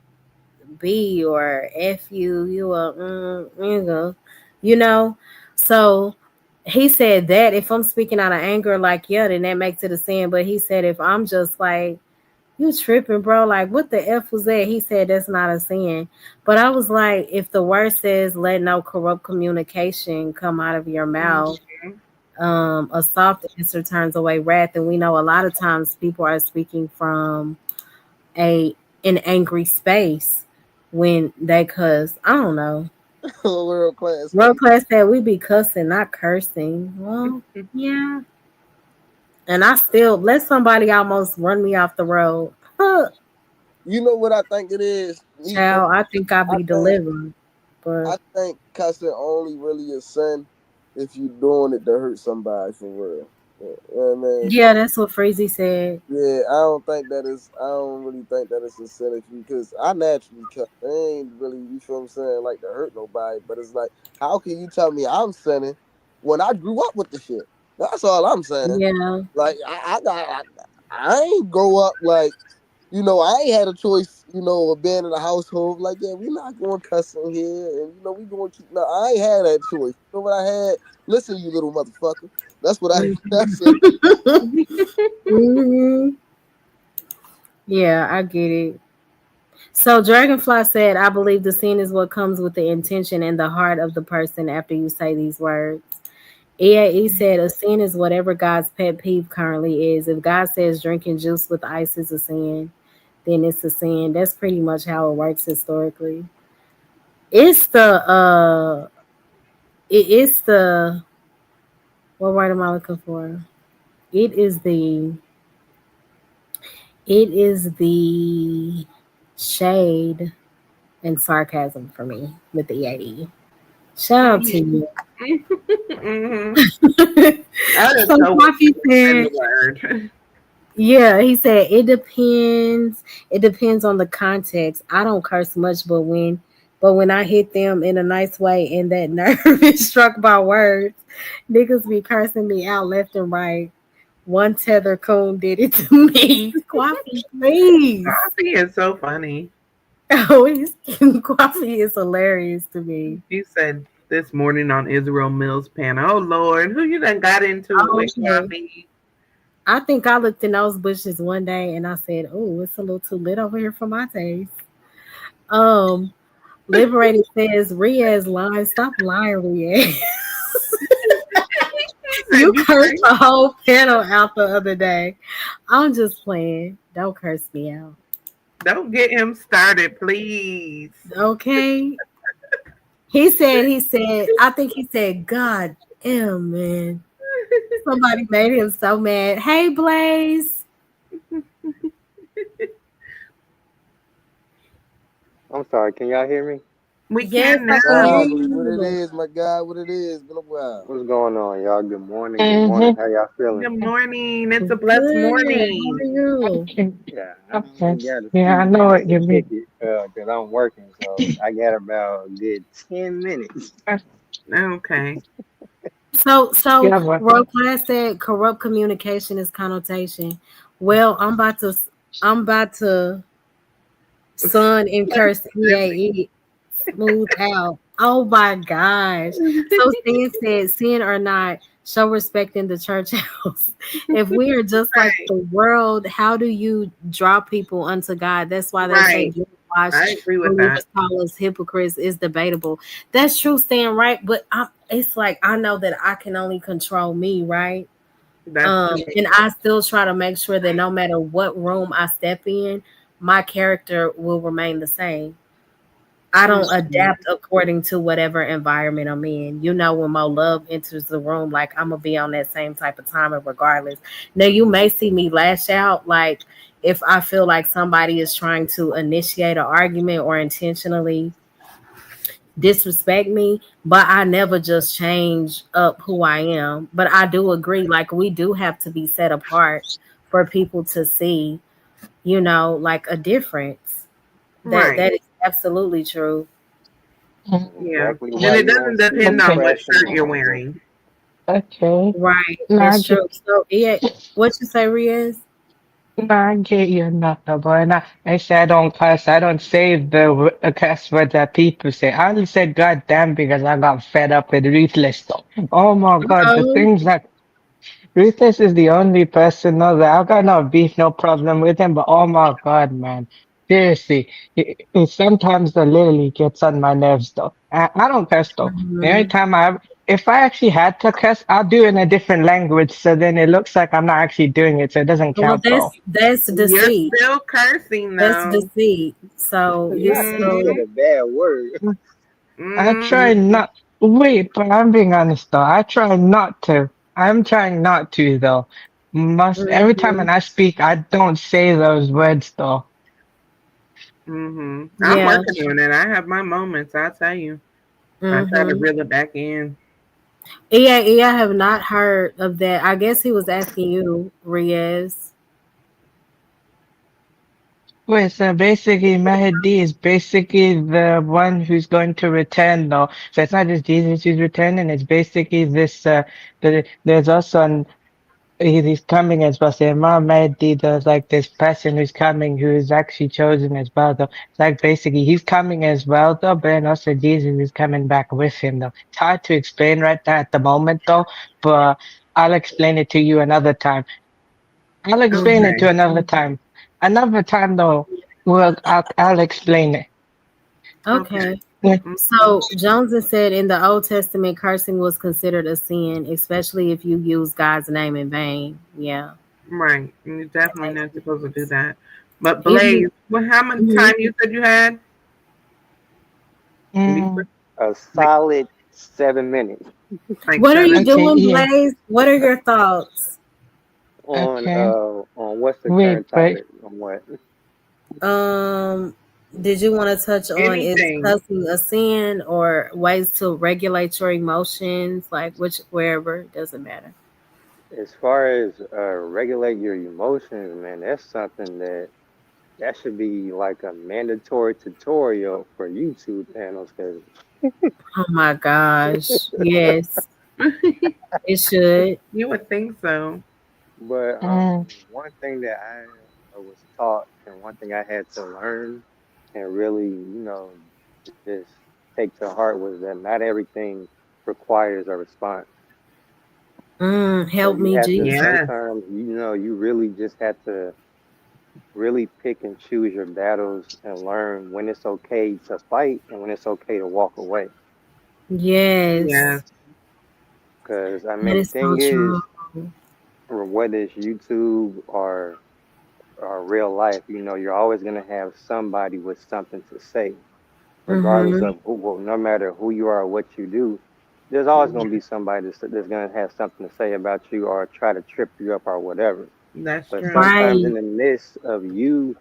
B or F you a, you know. So he said that if I'm speaking out of anger, like, yeah, then that makes it a sin. But he said, if I'm just like, you tripping, bro, like, what the F was that? He said, that's not a sin. But I was like, if the word says, let no corrupt communication come out of your mouth, Mhm. a soft answer turns away wrath. And we know a lot of times people are speaking from a an angry space when they cuss. I don't know. world class World cuss. class said we be cussing, not cursing. Well, yeah. And I still let somebody almost run me off the road. Huh, You know what I think it is? Me child, I think I'll I be think delivered. But I think cussing only really a sin if you doing it to hurt somebody for real. You know what I mean? yeah, that's what Freezy said. Yeah, I don't think that is. I don't really think that it's a sin if you, because I naturally cuss. I ain't really, you feel what I'm saying, like to hurt nobody. But it's like, how can you tell me I'm sinning when I grew up with the shit? That's all I'm saying. Yeah. Like I ain't grow up like, I ain't had a choice, of being in a household. Like, yeah, we not going cussing here, and we going to keep. No, I ain't had that choice. You know what I had? Listen, you little motherfucker. That's what I. That's it. hmm Yeah, I get it. So Dragonfly said, I believe the sin is what comes with the intention and the heart of the person after you say these words. EAE said a sin is whatever God's pet peeve currently is. If God says drinking juice with ice is a sin, then it's a sin. That's pretty much how it works historically. It's the what word am I looking for? It is the it is the shade and sarcasm for me with the EAE. Shout out to you. Mhm. That is So so what Coffee you in said, the word. yeah, he said it depends. It depends on the context. I don't curse much, but when I hit them in a nice way and that nerve is struck by words, niggas be cursing me out left and right. One tether coon did it to me. Coffee, please. Coffee is so funny. Oh, Coffee is hilarious to me. You said this morning on Israel Mills panel, oh Lord, who you done got into it Oh, with okay. coffee? I think I looked in those bushes one day and I said, "Oh, it's a little too lit over here for my taste." Um, Liberated says, "Riaz lying. Stop lying, Riaz. He You said, you cursed crazy. the whole panel out the other day." I'm just playing. Don't curse me out, Don't get him started, please. okay? He said. I think he said, "God damn, man." Somebody made him so mad. Hey, Blaze. I'm sorry, can y'all hear me? We Yes, can I can hear now. Marvelous. What it you. is, my guy? What it is? Been a while. What's going on, y'all? Good morning. Good morning. Mm-hmm. How y'all feeling? Good morning. It's a blessed Good. How are morning. you? Okay. Yeah, I Okay. only got a Yeah, few I know minutes what to you kick mean. it because I'm working. So I got about a good 10 minutes. Okay. So Yeah, but Royal Class said corrupt communication is connotation. Well, I'm about to Son and curse EAE smooth out. Oh my gosh. So Stan said, sin or not, show respect in the church house. If we are just like Right. the world, how do you draw people unto God? That's why they say Right. get I washed. agree with that. Believers call us hypocrites is debatable. That's true, Stan, right? But it's like I know that I can only control me, right? That's true. And I still try to make sure that no matter what room I step in, my character will remain the same. I don't Mhm. adapt according to whatever environment I'm in. You know, when my love enters the room, like I'm gonna be on that same type of timing regardless. Now you may see me lash out, like if I feel like somebody is trying to initiate an argument or intentionally disrespect me, but I never just change up who I am. But I do agree, like we do have to be set apart for people to see, like a difference. That Right. is absolutely true. That's Yeah. exactly And why it you doesn't won't see me depend on okay. what crashing shirt in you're on here. wearing. Okay. Right. No, I That's get, true. So yeah, what you say, Riaz? no, I get you not no boy. And I say I don't cuss. I don't say the cuss words that people say. I only said God damn because I got fed up with ruthless stuff. Oh my God, the Oh, things that Ruthless is the only person, no, that I've got no beef, no problem with him, but oh my God, man. Seriously, sometimes the literally gets on my nerves though. I don't curse though. The only mhm. time if I actually had to curse, I'll do it in a different language, so then it looks like I'm not actually doing it, so it doesn't Well, count though. that's You're deceit. still cursing That's though. deceit. So you Not you still said Mm-hmm. a bad word. I try Mm-hmm. not, wait, but I'm being honest though. I try not to. I'm trying not to though. Every time mhm. when I speak, I don't say those words though. Mm-hmm. I'm Yeah. working on it. I have my moments, I'll tell you. I try to Mhm. reel it back in. Yeah, I have not heard of that. I guess he was asking you, Riaz. Wait, so basically Mahdi is basically the one who's going to return though. So it's not just Jesus who's returning, it's basically this there's also he's coming as well. So Imam Mahdi, there's like this person who's coming who's actually chosen as well though. It's like basically he's coming as well though, but then also Jesus is coming back with him though. It's hard to explain right now at the moment though, but I'll explain it to you another time. I'll explain it Okay. to another time. Another time though, well, I'll explain it. Okay. Okay. Yeah. Mm-hmm. So Jones said in the Old Testament, cursing was considered a sin, especially if you use God's name in vain. Yeah, Right. You're that definitely makes not supposed to do sense. that. But Even Blaze, well, how much mhm. time you said you had? Before, Mm, A like solid 7 minutes like What are you 7 minutes. okay, doing, yeah. Blaze? What are your thoughts? Okay. on what's the Wait, current but topic on what? Um, did you want to touch on is Anything. cussing a sin or ways to regulate your emotions, like which wherever doesn't matter. As far as regulate your emotions, man, that's something that should be like a mandatory tutorial for YouTube channels. Cause, Oh my gosh, yes, it should. You would think so. but mm, one thing that I was taught and one thing I had to learn and really, just take to heart was that not everything requires a response. So Help you me, have to Jesus. Yes, sometimes, you really just have to really pick and choose your battles and learn when it's okay to fight and when it's okay to walk away. yes, Yes, Because I that mean, the is so thing is, true. or whether it's YouTube or real life, you're always gonna have somebody with something to say, regardless Mm-hmm. of who. Well, no matter who you are or what you do, there's always gonna be somebody that's gonna have something to say about you or try to trip you up or whatever. that's But true. sometimes in Right. the midst of you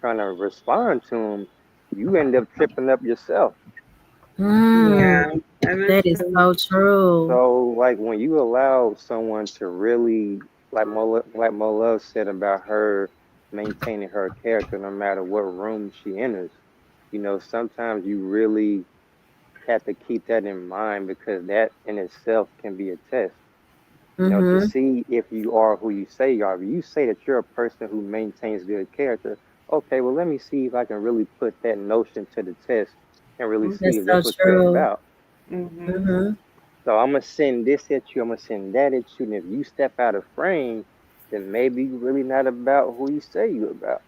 trying to respond to them, you end up tripping up yourself. Mm, Yeah, that is that is true. so true. So like when you allow someone to really like Mo Love said about her maintaining her character no matter what room she enters, sometimes you really have to keep that in mind because that in itself can be a test. To Mm-hmm. see if you are who you say you are. If you say that you're a person who maintains good character, okay, well let me see if I can really put that notion to the test and really see That's if so that's what you're true. about. Mhm. Mm-hmm. So I'm gonna send this at you. I'm gonna send that at you. And if you step out of frame, then maybe you're really not about who you say you're about.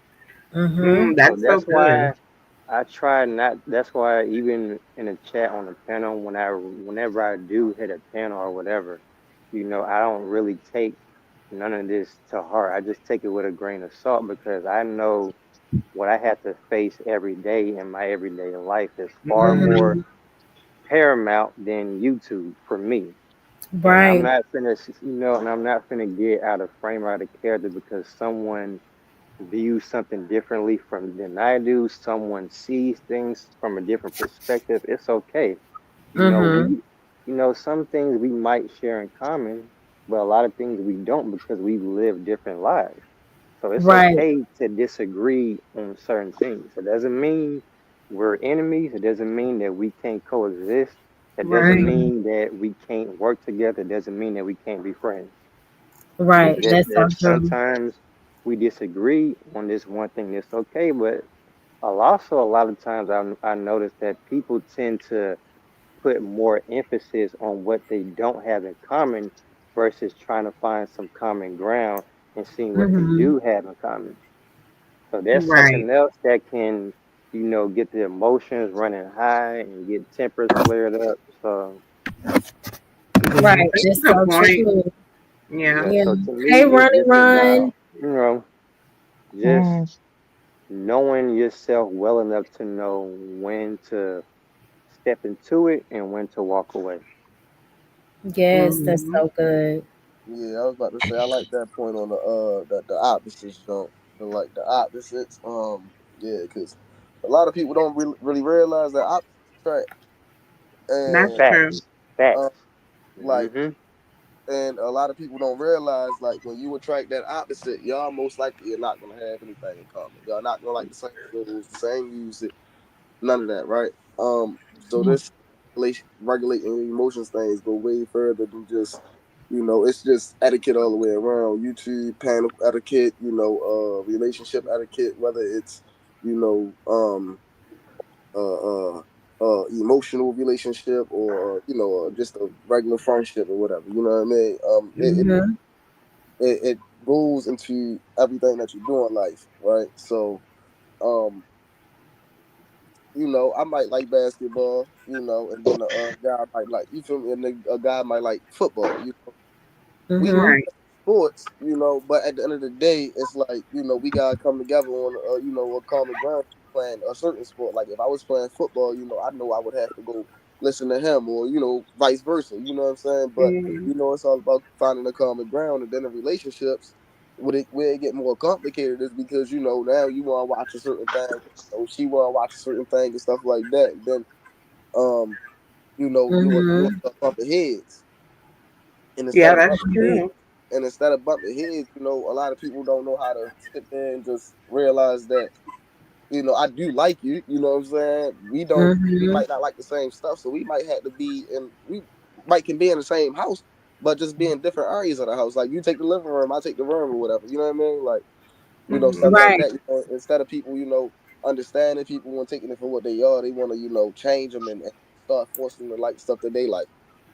Mm-hmm. So That's so that's good. why I try not. That's why even in a chat on the panel, whenever I do hit a panel or whatever, I don't really take none of this to heart. I just take it with a grain of salt because I know what I have to face every day in my everyday life is far Mhm. more Mm-hmm. paramount than YouTube for me. And I'm Right. not finna, and I'm not finna get out of frame or out of character because someone views something differently from than I do. Someone sees things from a different perspective. It's okay. Mm-hmm. We, some things we might share in common, but a lot of things we don't because we live different lives. So it's Right. okay to disagree on certain things. It doesn't mean we're enemies. It doesn't mean that we can't coexist. It doesn't Right. Mm-hmm. mean that we can't work together. It doesn't mean that we can't be friends. It's Right. just That's so that true. sometimes we disagree on this one thing that's okay, but also a lot of times I notice that people tend to put more emphasis on what they don't have in common versus trying to find some common ground and seeing what they Mm-hmm. do have in common. So that's Right. something else that can, get the emotions running high and get tempers flared up. So Yeah, Right. that's a That's good so point. true. Yeah. yeah, Yeah. so to Hey, me it's Ronnie, just about, Run. just Mm. knowing yourself well enough to know when to step into it and when to walk away. Yes, that's Mhm. so good. Yeah, I was about to say I like that point on the opposites jump. The opposites. Yeah, because a lot of people don't really realize that opposites attract, That's and true. Facts. um Facts. like Hmm. and a lot of people don't realize like when you attract that opposite, y'all most likely are not gonna have anything in common. Y'all not gonna like the same clothes, the same music, none of that, right? So Mm. this regulating emotions things go way further than just, it's just etiquette all the way around. YouTube panel etiquette, relationship etiquette, whether it's, you know, uh, emotional relationship or just a regular friendship or whatever. You know what I mean? Mm-hmm. It goes into everything that you do in life, right? So, um, I might like basketball, and then a guy might like, you feel me, and then a guy might like football. We Mm-hmm. Right. sports, but at the end of the day, it's like, we gotta come together on, a common ground playing a certain sport. Like if I was playing football, I know I would have to go listen to him, or vice versa. You know what I'm saying? But Mhm. it's all about finding a common ground, and then the relationships, where it get more complicated is because now you want to watch a certain thing, she want to watch a certain thing and stuff like that. And then um, you want Mm-hmm. to bump heads, and instead Yeah, of that's bumping heads, true. a lot of people don't know how to sit there and just realize that, I do like you. You know what I'm saying? We Mm-hmm. might not like the same stuff, so we might have to we might can be in the same house, but just be in different areas of the house. Like you take the living room, I take the room, or whatever. You know what I mean? Like stuff Mhm. like Right. that. Instead of people, understanding people and taking it for what they are, they want to, change them and start forcing them to like stuff that they like.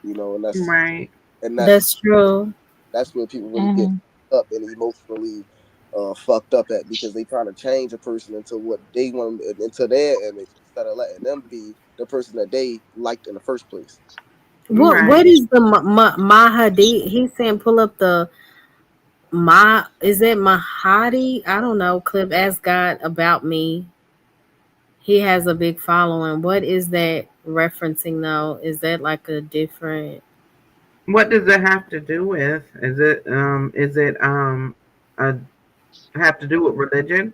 And that's Right. and that's That's true. that's where people really get Mm. up and emotionally fucked up at because they trying to change a person into what they want into their image instead of letting them be the person that they liked in the first place. What Right. is the Mahadi? He's saying pull up the is it Mahadi? I don't know. Clip ask God about me. He has a big following. What is that referencing though? Is that like a different? What does it have to do with? Is it a have to do with religion?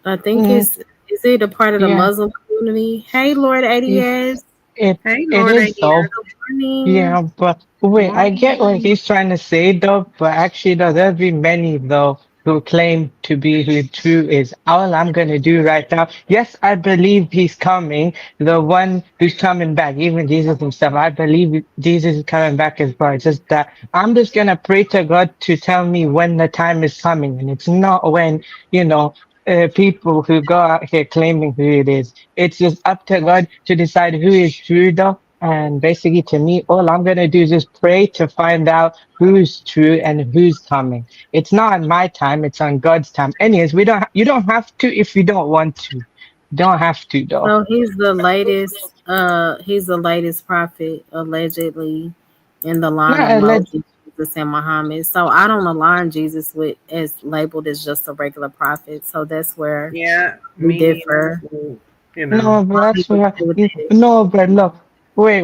I think Mm. it's is it a part of the Yeah. Muslim community? Hey, Lord He's ADS. It Hey, it Lord is here. though. Morning. Yeah, but wait, I get what Morning. he's trying to say though, but actually though, there'll be many though who claim to be who true is. All I'm gonna do right now, yes, I believe he's coming, the one who's coming back, even Jesus himself. I believe Jesus is coming back as well. It's just that I'm just gonna pray to God to tell me when the time is coming, and it's not when, you know, people who go out here claiming who it is. It's just up to God to decide who is true though. And basically, to me, all I'm gonna do is just pray to find out who's true and who's coming. It's not on my time; it's on God's time. Anyways, we don't. You don't have to if you don't want to. You don't have to though. So he's the latest prophet allegedly in the line Not of let. Moses, Jesus, and Muhammad. So I don't align Jesus with as labeled as just a regular prophet. So that's where Yeah, we me neither. differ. So, you know. No, but I'll that's leave it what. with that. No, but look. Wait.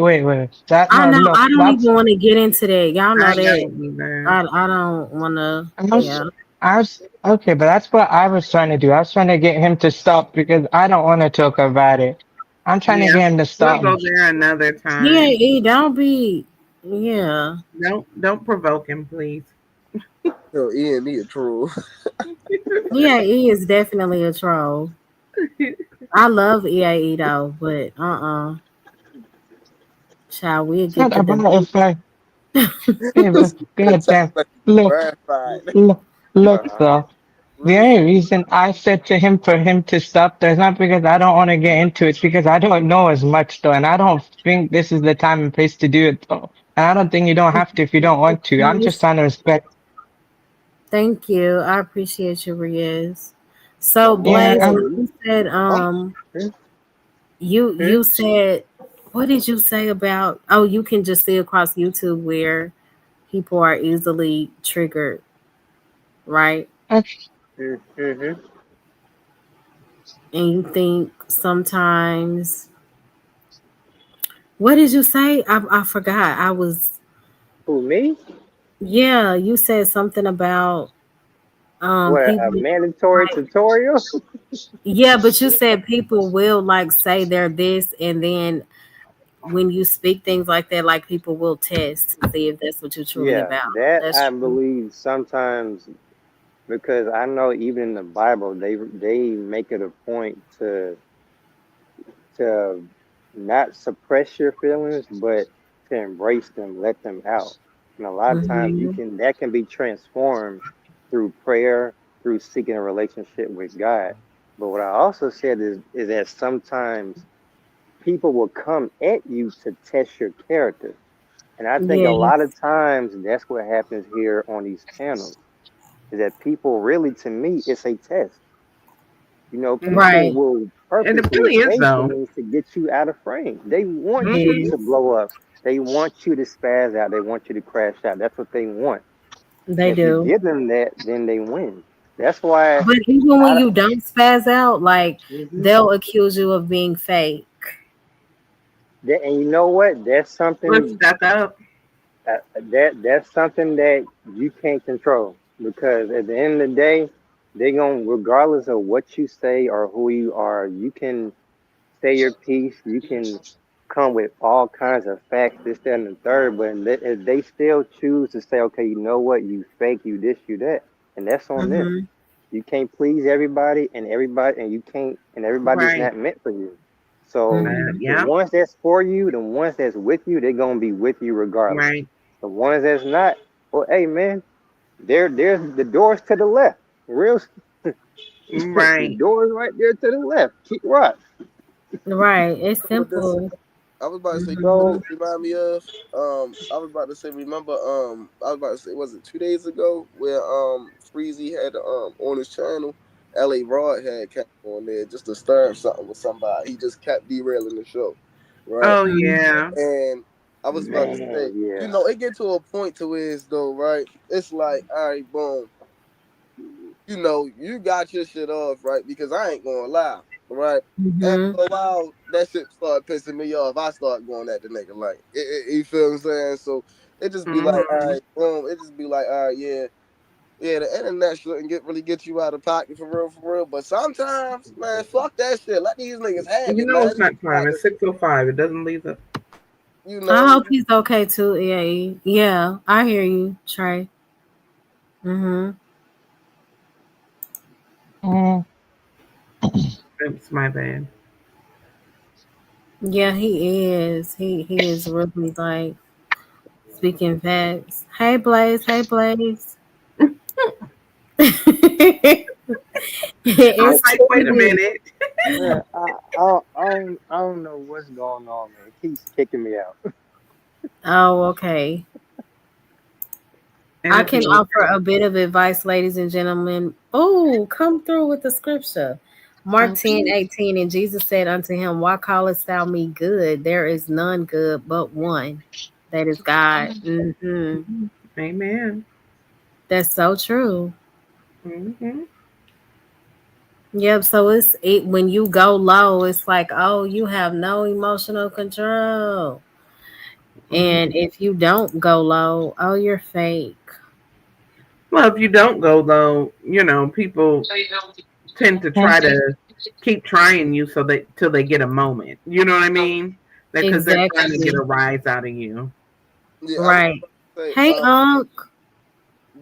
That I no, know I look. don't even want to get into that. Y'all I know that. don't either. I don't want to. I was, Yeah. I was okay, but that's what I was trying to do. I was trying to get him to stop because I don't want to talk about it. I'm trying to Yeah, get him to we'll stop. go there another Yeah. time. Don't be. Yeah. Don't provoke him, please. Yo, Ian, he a troll. Yeah. He is definitely a troll. I love EAE though, but child, we'll It's get not the about debate. if I, yeah, This but nigga sound goddamn, like he look, verified. look, look, Uh-huh. though. The Real only reason I said to him for him to stop, that's not because I don't want to get into it, it's because I don't know as much though, and I don't think this is the time and place to do it though. And I don't think you don't have to if you don't want to. I'm just trying to respect. Thank you. I appreciate you, Riaz. So Well, Yeah, Blaze, well, when you said hmm, you hmm. said what did you say about you can just see across YouTube where people are easily triggered, right? I, Mm-hmm. And you think sometimes what did you say? I forgot. I was Who, me? yeah, you said something about What, a people mandatory like tutorial? yeah, but you said people will like say they're this and then when you speak things like that, like people will test to see if that's what you're truly Yeah, about. that That's I true. believe sometimes, because I know even in the Bible they make it a point to not suppress your feelings, but to embrace them, let them out. And a lot of times you Hmm. can that can be transformed through prayer, through seeking a relationship with God. But what I also said is that sometimes people will come at you to test your character. And I think a lot of Yes. times that's what happens here on these panels. Is that people really, to me, it's a test. You know, people Right. will And it purposely really is say though. things to get you out of frame. They want you Hmm. to Yes. blow up. They want you to spaz out. They want you to crash out. That's what they want. They And if you do. give them that, then they win. That's why But even when I. you don't spaz out, like Mhm. they'll accuse you of being fake. And you know what? That's Let's something back up. that's something that you can't control because at the end of the day, they gonna regardless of what you say or who you are, you can say your piece. You can come with all kinds of facts, this, that, and the third. But if they still choose to say, okay, you know what, you fake, you this, you that, and that's on them. Hmm. You can't please everybody, and you can't, and everybody's Right. not meant for you. So Hmm. the Yeah. ones that's for you, the ones that's with you, they're gonna be with you regardless. Right. The ones that's not, well, hey man, there's the doors to the left. Real, the Right. doors right there to the left. Keep rock. Right. It's know what this simple. I was about to say, you know what Hmm. So this remind me of? I was about to say, remember, I was about to say, was it 2 days ago where Freezy had on his channel, LA Rod had kept on there just to stir up something with somebody. He just kept derailing the show, right? Oh yeah. And I was about to say, man, yeah. it get to a point to where it's though, right? It's like, all right, boom, you got your shit off, right? Because I ain't gonna lie, right? After Hmm. a while, that shit started pissing me off. I start going at the nigga like, you feel what I'm saying? So it just be like, all Hmm. right, boom. It just be like, all right, yeah. Yeah, the internet shouldn't really get you out of pocket for real. But sometimes, man, fuck that shit. Let these niggas have You it, know man. it's not time. Got It's to, 6:05. It doesn't leave the. you I know, hope he's okay too, EA. Yeah, I hear you, Trey. Mhm. Mm, Oops, my bad. Yeah, he is. He is really like speaking facts. Hey Blaze, hey Blaze. Yeah, I'm It's like, wait a Tuesday. minute. yeah. I don't know what's going on, man. It keeps kicking me out. Oh, okay. I can Anything. offer a bit of advice, ladies and gentlemen. Oh, come through with the scripture. Mark Um, 10:18. And Jesus said unto him, why callest thou me good? There is none good but one. That is God. Amen. That's so true. Hmm. Yep. So when you go low, it's like, oh, you have no emotional control. And Hmm. if you don't go low, oh, you're fake. Well, if you don't go though, people tend to mm, try to keep trying you so that till they get a moment. You know what I mean? Because they're trying to get Exactly. a rise out of you. yeah, I was Right. about to say, Hey, Unc.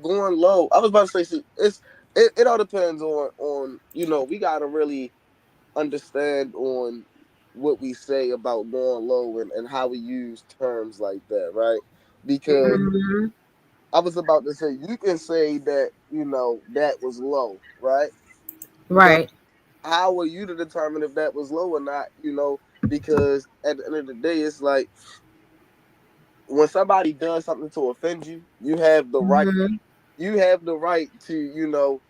going low. I was about to say, see, it all depends on we gotta really understand on what we say about going low and how we use terms like that, right? Because Hmm. I was about to say you can say that that was low, right? But Right. how are you to determine if that was low or not? Because at the end of the day, it's like when somebody does something to offend you, Hmm. you have the right to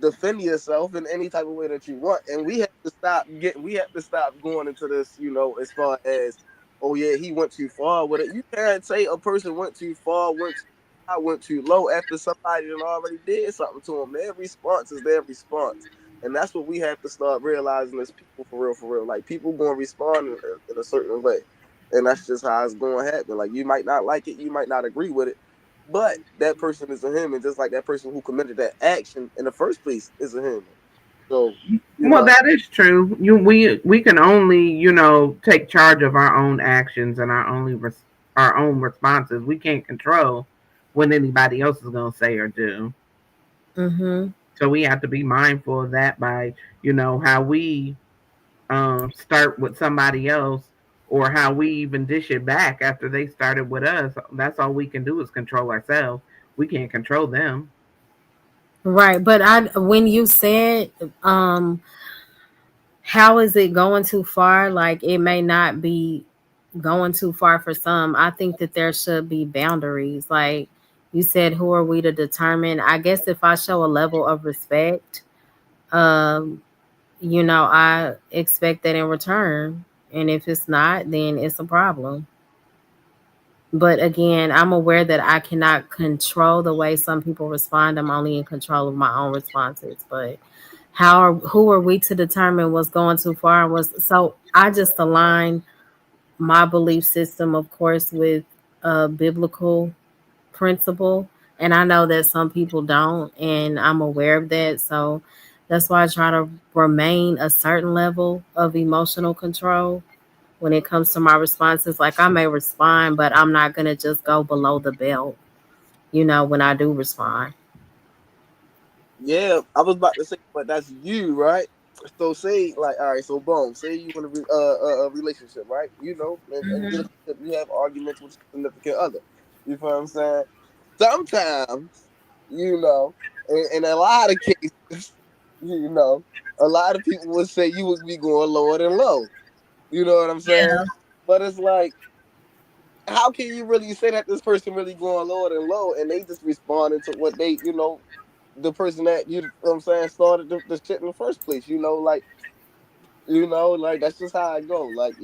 defend yourself in any type of way that you want. And we have to stop going into this, as far as, oh yeah, he went too far with it. You can't say a person went too far, I went too low after somebody done already did something to them. Their response is their response. And that's what we have to start realizing as people for real. Like people gonna respond in a certain way. And that's just how it's gonna happen. Like you might not like it, you might not agree with it, but that person is a human, just like that person who committed that action in the first place is a human. So, you Well, know, that is true. We can only take charge of our own actions and our own responses. We can't control what anybody else is going to say or do. Hmm. So we have to be mindful of that by how we start with somebody else or how we even dish it back after they started with us. That's all we can do is control ourselves. We can't control them. Right. But when you said, how is it going too far? Like it may not be going too far for some. I think that there should be boundaries. Like you said, who are we to determine? I guess if I show a level of respect, um, I expect that in return. And if it's not, then it's a problem. But again, I'm aware that I cannot control the way some people respond. I'm only in control of my own responses. But who are we to determine what's going too far and what's so I just align my belief system, of course, with a biblical principle. And I know that some people don't, and I'm aware of that. So that's why I try to remain a certain level of emotional control when it comes to my responses. Like I may respond, but I'm not gonna just go below the belt, when I do respond. yeah, I was about to say, but that's you, right? So say like, all right, so boom, say you in a relationship, right? And you Hmm. you have arguments with your significant other. You feel what I'm saying? Sometimes, in a lot of cases, you know, a lot of people would say you would be going lower than low. You know what I'm saying? Yeah. But it's like, how can you really say that this person really going lower than low and they just responding to what the person that what I'm saying started the shit in the first place, like that's just how I go. Like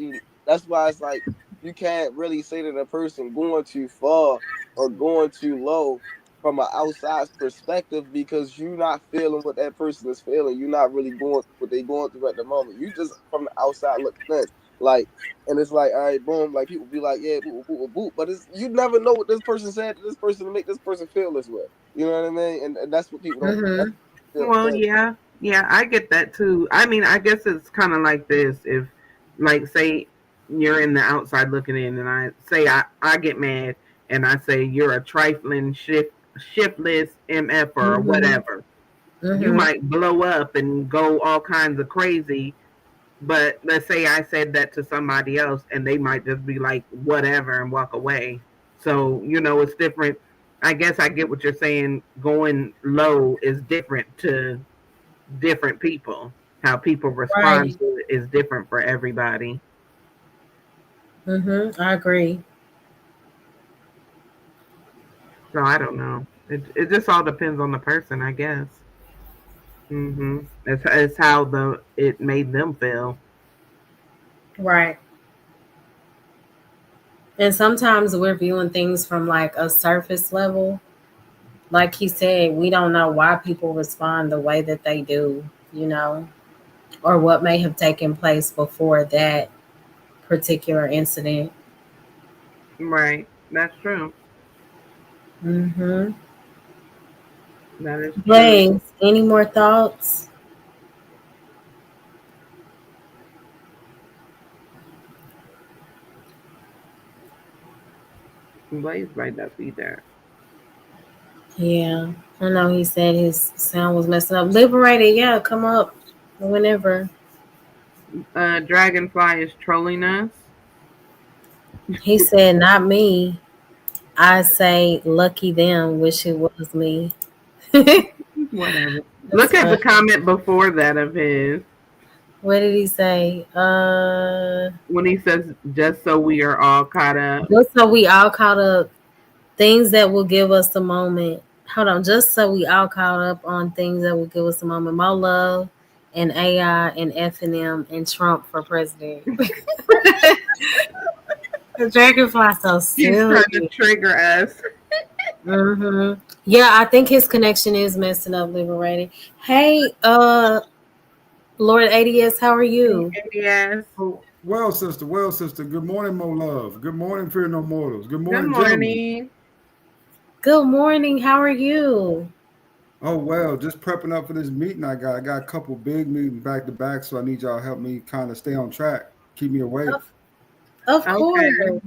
that's why it's like you can't really say that a person going too far or going too low from an outside perspective because you're not feeling what that person is feeling. You're not really going through what they're going through at the moment. You just from the outside looking in. Like, and it's like, all right, boom, like people be like, yeah, boop, boop, boop, boop, but it's you never know what this person said to this person to make this person feel this way. You know what I mean? And that's what people don't. That's Mhm. what they don't Well, think. yeah, I get that too. I mean, I guess it's kind of like this. If, like, say you're in the outside looking in, and I say I get mad, and I say you're a trifling shiftless mf or Mhm. whatever, you Mhm. might blow up and go all kinds of crazy. But let's say I said that to somebody else, and they might just be like whatever and walk away. So it's different. I guess I get what you're saying. Going low is different to different people. How people respond Right. to it is different for everybody. Mhm. I agree. So I don't know. It just all depends on the person, I guess. It's how the it made them feel. Right. And sometimes we're viewing things from like a surface level. Like he said, we don't know why people respond the way that they do, you know, or what may have taken place before that particular incident. Right. That's true. Mm-hmm. That is true. Blaze, any more thoughts? Blaze might not be there. Yeah. I know he said his sound was messing up. Liberated, yeah, come up whenever. Dragonfly is trolling us. He said, not me. I say, lucky them, wish it was me. Whatever. That's Look at the fun. comment before that of his What did he say? when he says, "Just so we are all caught up." Just so we all caught up, things that will give us a moment. Hold on, just so we all caught up on things that will give us a moment. More love and AI and F&M and Trump for president. The dragonfly so He's trying to silly. trigger us. Hmm. Yeah, I think his connection is messing up, liberated. Hey, Lord ADS, how are you? Yes. Oh, well, sister. Good morning, Mo Love. Good morning, Fear No Mortals. Good Good morning, gentlemen. morning. Good morning. How are you? Oh, well, just prepping up for this meeting I got. I got a couple big meetings back to back, so I need y'all to help me kind of stay on track, keep me awake. Of, of Okay, course.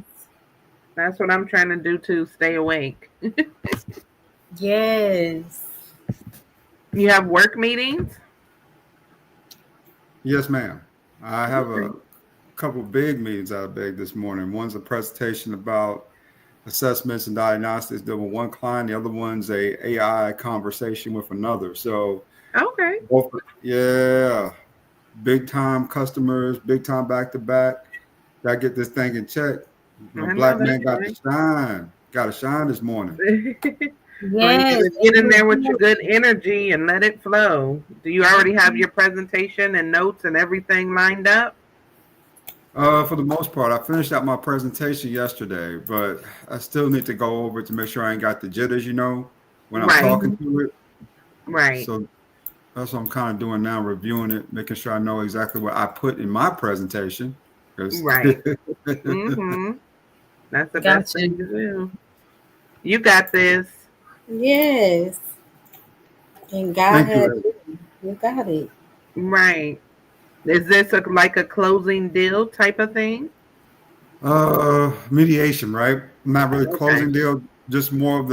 that's what I'm trying to do to stay awake. Yes. You have work meetings? Yes, ma'am. I have a Okay. couple big meetings out of big this morning. One's a presentation about assessments and diagnostics done with one client. The other one's a AI conversation with another. So Okay. both, yeah, big time customers, big time back to back. Gotta get this thing in check. You know, I know black man that's got to shine. Got to shine this morning. right. Well, you Yes. gotta get And in you there with your do. good energy and let it flow. Do you already have your presentation and notes and everything lined up? For the most part, I finished out my presentation yesterday, but I still need to go over it to make sure I ain't got the jitters, when I'm Right. talking Mhm. to it. Right. So that's what I'm kind of doing now, reviewing it, making sure I know exactly what I put in my presentation. Because Right. Mhm. That's the best Gotcha. thing to do. You got this. Yes. And God thank has you. you. You got it. Right. Is this like a closing deal type of thing? Mediation, right? Not really Okay. closing deal, just more of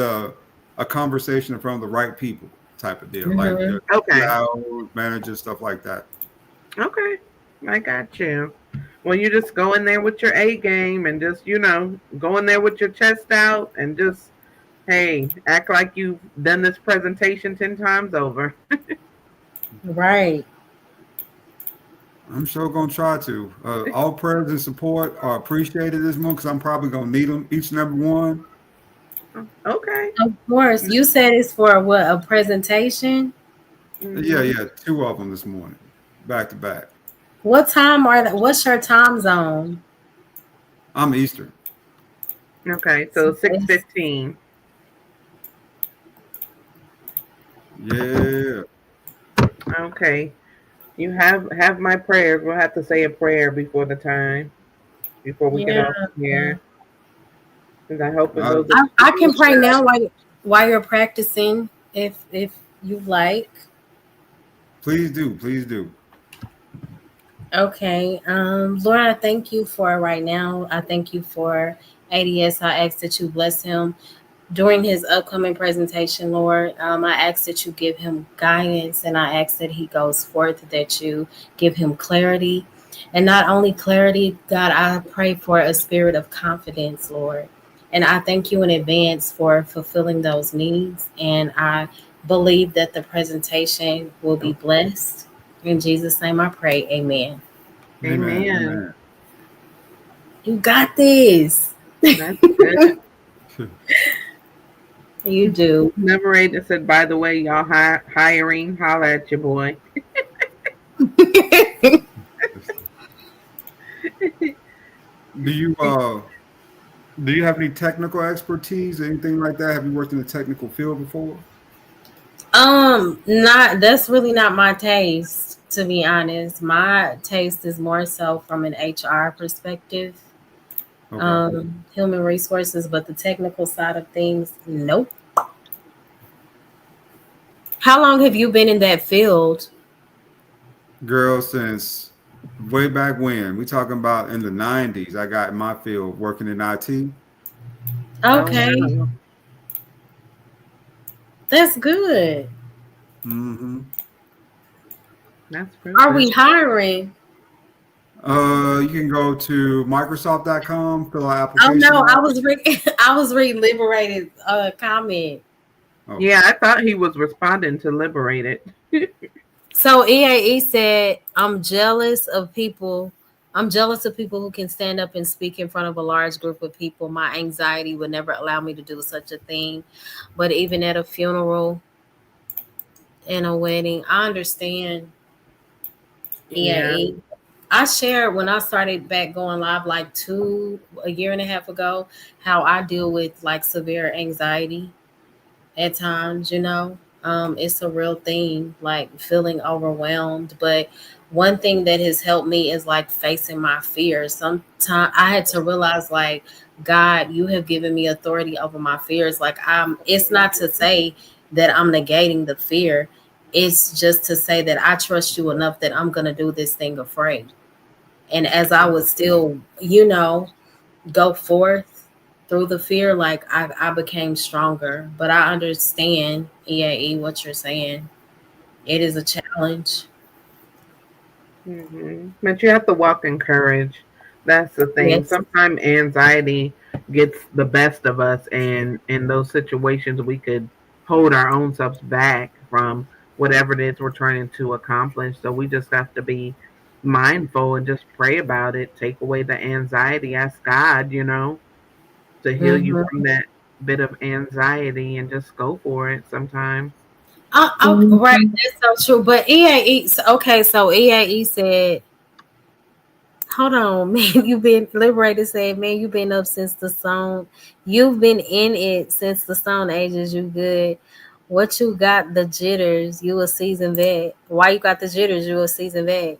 a conversation in front of the right people type of deal, like Hmm. the Okay. CIO, managers, stuff like that. Okay. I got you. Well, you just go in there with your A game and just, go in there with your chest out and just, hey, act like you've done this presentation 10 times over. Right. I'm sure gonna try to. All prayers and support are appreciated this month because I'm probably gonna need them each and every one. Okay. Of course. You said it's for what? A presentation? Yeah, Hmm. yeah, two of them this morning, back to back. What time are that? What's your time zone? I'm Eastern. Okay. So It's 6:15. Yeah. Okay. You have my prayers. We'll have to say a prayer before the time, before we get Yeah. off from here, because I hope it I, goes I can extremely pray now well. while you're practicing, if you like. please do, please do. Okay. Lord, I thank you for right now. I thank you for ADS. I ask that you bless him during his upcoming presentation, Lord. I ask that you give him guidance, and I ask that he goes forth, that you give him clarity. And not only clarity, God, I pray for a spirit of confidence, Lord. And I thank you in advance for fulfilling those needs. And I believe that the presentation will be blessed. In Jesus' name I pray. Amen. Amen. Amen. Amen. You got this. That's good. You do. Liberator said, by the way, y'all hiring, holla at your boy. do you uh do you have any technical expertise, anything like that? Have you worked in the technical field before? Not that's really not my taste, to be honest. My taste is more so from an HR perspective, Okay. human resources, but the technical side of things, nope. How long have you been in that field? Girl, since way back when, we talking about in the 90s, I got in my field working in IT. Oh, Okay, wow. that's good. Mm-hmm. That's real Are good. we hiring? You can go to Microsoft.com, fill out Oh application no, I out. was I was reading Liberated comment. Oh, Yeah, I thought he was responding to Liberated. So EAE said, I'm jealous of people who can stand up and speak in front of a large group of people. My anxiety would never allow me to do such a thing. But even at a funeral and a wedding, I understand Yeah. EAE. I shared when I started back going live like a year and a half ago, how I deal with like severe anxiety at times, it's a real thing, like feeling overwhelmed. But one thing that has helped me is like facing my fears. Sometimes I had to realize, like, God, you have given me authority over my fears. Like, it's not to say that I'm negating the fear, it's just to say that I trust you enough that I'm going to do this thing afraid. And as I would still, go forth through the fear, like I became stronger. But I understand, EAE, what you're saying. It is a challenge. But you have to walk in courage. That's the thing. Yes. Sometimes anxiety gets the best of us, and in those situations, we could hold our own selves back from whatever it is we're trying to accomplish. So we just have to be mindful and just pray about it. Take away the anxiety. Ask God, to heal you Mm-hmm. from that bit of anxiety, and just go for it sometimes. Right, that's so true. But EAE, okay, so EAE said, hold on, man, you've been liberated. Said, man, you've been up since the song. You've been in it since the Stone Ages. You good. What you got the jitters? You a seasoned vet. Why you got the jitters? You a seasoned vet.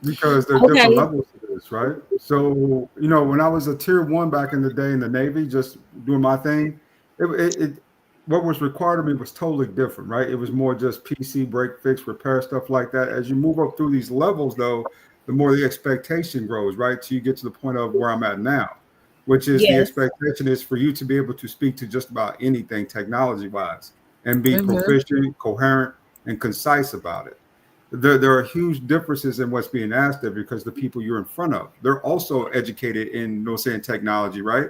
because there are different Okay. levels to this, right? So, when I was a tier one back in the day in the Navy, just doing my thing, it what was required of me was totally different, right? It was more just PC break, fix, repair, stuff like that. As you move up through these levels, though, the more the expectation grows, right? So you get to the point of where I'm at now, which is the Yes. expectation is for you to be able to speak to just about anything technology wise and be Mm-hmm. proficient, coherent, and concise about it. There are huge differences in what's being asked of because the people you're in front of, they're also educated in, saying technology, right?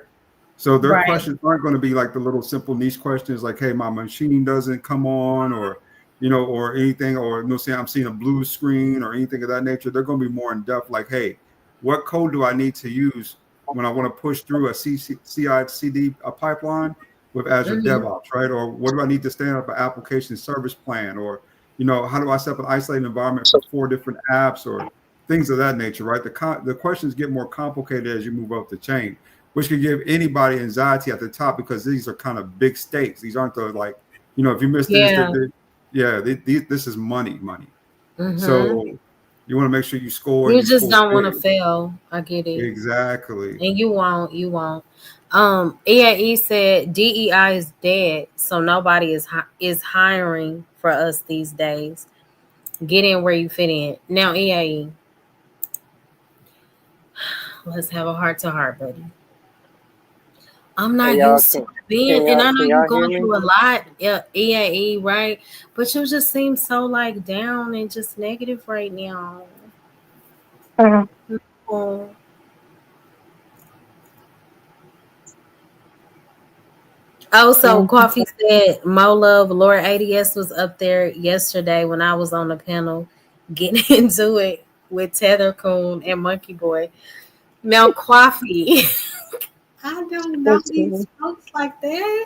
So their Right. questions aren't going to be like the little simple niche questions like, hey, my machine doesn't come on, or, or anything, or saying I'm seeing a blue screen or anything of that nature. They're going to be more in depth, like, hey, what code do I need to use when I want to push through a CI/CD pipeline with Azure Mm-hmm. DevOps, right? Or what do I need to stand up an application service plan, or how do I set up an isolated environment for 4 different apps or things of that nature, right? The questions get more complicated as you move up the chain, which could give anybody anxiety at the top because these are kind of big stakes. These aren't the like, if you miss this, Yeah. yeah, this is money. Mhm. So you want to make sure you score and You you just score don't want to big. fail. I get it. Exactly. And you won't. You won't. EAE said DEI is dead, so nobody is hiring for us these days. Get in where you fit in. Now, EAE, let's have a heart to heart, buddy. I'm Hey not y'all, used to being, and I know can you're y'all hear going me? through a lot, EAE, right? But you just seem so like down and just negative right now. Oh, oh, so Coffee said Mo Love, Lord ADS was up there yesterday when I was on the panel getting into it with Tether Coon and Monkey Boy. Now, Coffee, I don't know these folks like that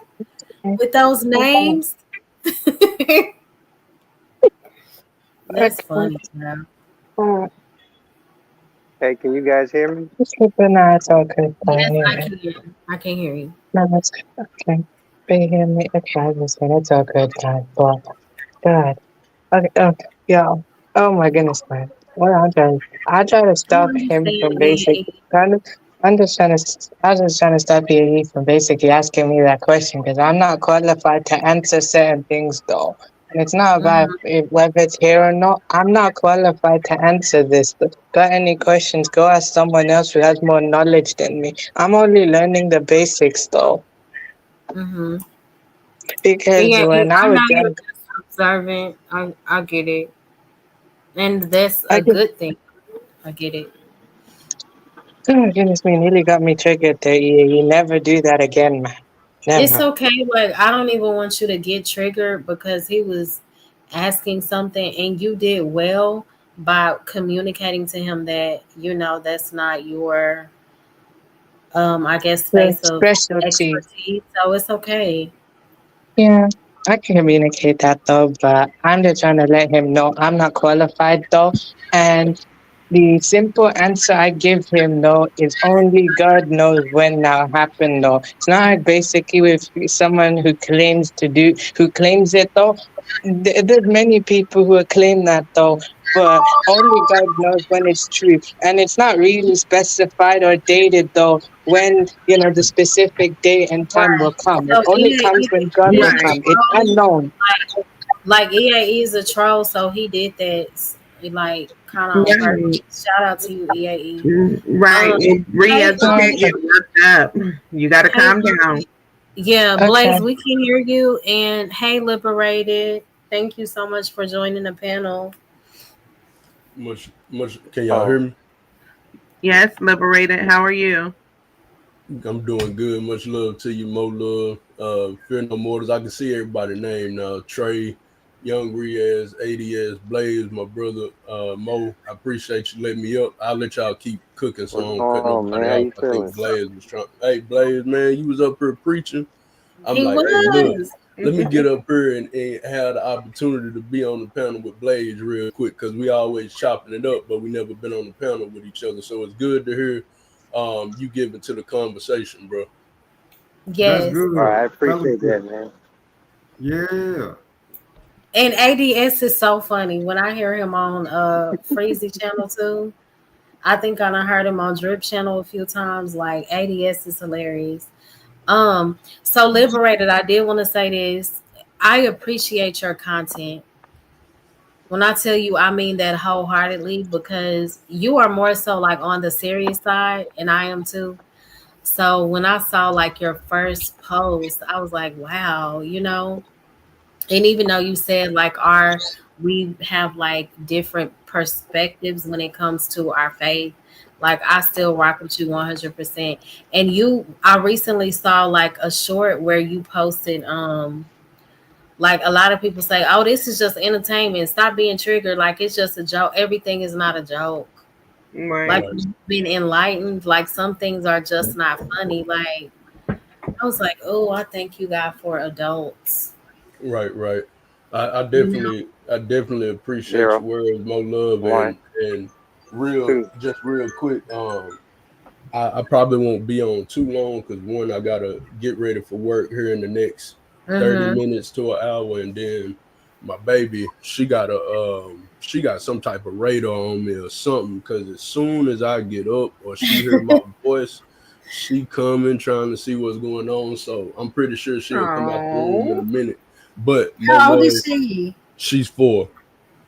with those names. That's funny, man. Hey, can you guys hear me? Just keep an eye out, good Yes, I anyway. can. I can hear you. No, that's okay. Be here me a try this one. It's all good, guys. But God. Okay, yeah. Oh my goodness, man. What I try to I stop him understand from basic. EAE. I'm just trying to. I was just trying to stop you from basically asking me that question because I'm not qualified to answer certain things, though. And it's not about Mhm, whether it's here or not. I'm not qualified to answer this. Got any questions? Go ask someone else who has more knowledge than me. I'm only learning the basics, though, mhm. because EAE, when I I was know you're young, just observant. I get it, and that's I a just. good thing. I get it. Oh, goodness me, nearly got me triggered there. You never do that again, man. It's Never. okay. Like I don't even want you to get triggered because he was asking something, and you did well by communicating to him that that's not your I guess The space of specialty. expertise. So it's okay. Yeah, I can communicate that though, but I'm just trying to let him know I'm not qualified though. And the simple answer I give him though is only God knows when that'll happen though. It's not like basically with someone who claims it though. There's many people who claim that though, but only God knows when it's true. And it's not really specified or dated though when the specific day and time will Right. come. It So only comes EAE when God is will a Right. come. It's troll. unknown. Like EAE is a troll, so he did that. Like kind of on purpose. Right. Shout out to you, EAE. Right. Um, And hey, re-educate, get worked up. You got to hey, calm down. yeah, Okay. Blaze, we can hear you. And hey, Liberated, thank you so much for joining the panel. Much. Can y'all hear Oh, me? Yes, liberated. How are you? I'm doing good. Much love to you, Mo Love. Fear no mortals. I can see everybody's name now. Trey, Young Riaz, ADS, Blaze, my brother, Mo. I appreciate you letting me up. I'll let y'all keep cooking so what's I don't cut going on, man? nobody How off. you I think feeling? Blaze was trying. Hey, Blaze, man, you was up here preaching. I'm He like, hey, look, was. let me get up here and have the opportunity to be on the panel with Blaze real quick because we always chopping it up, but we never been on the panel with each other. So it's good to hear you give it to the conversation, bro. That's Yes. Mm-hmm. All right, I good. appreciate Fellowship. that, man. Yeah. And ADS is so funny. When I hear him on Freezy Channel too, I think I done heard him on Drip Channel a few times. Like ADS is hilarious. So Liberated, I did want to say this. I appreciate your content. When I tell you, I mean that wholeheartedly because you are more so like on the serious side, and I am too. So when I saw like your first post, I was like, wow, and even though you said like we have like different perspectives when it comes to our faith, like I still rock with you 100%. And I recently saw like a short where you posted like a lot of people say, oh, this is just entertainment, stop being triggered, like it's just a joke. Everything is not a joke. Like Right. Right, you've been enlightened, like some things are just not funny. Like I was like, oh, I thank you God for adults, right. you know. I definitely appreciate your Zero, words, Mo Love, one, and real, two. just real quick. I probably won't be on too long because one, I gotta get ready for work here in the next 30 Mm-hmm. minutes to an hour, and then my baby, she got some type of radar on me or something. Because as soon as I get up or she hear my voice, she coming trying to see what's going on. So I'm pretty sure she'll come out the room in a Oh, minute. But Mo How old is Love, she? she's 4.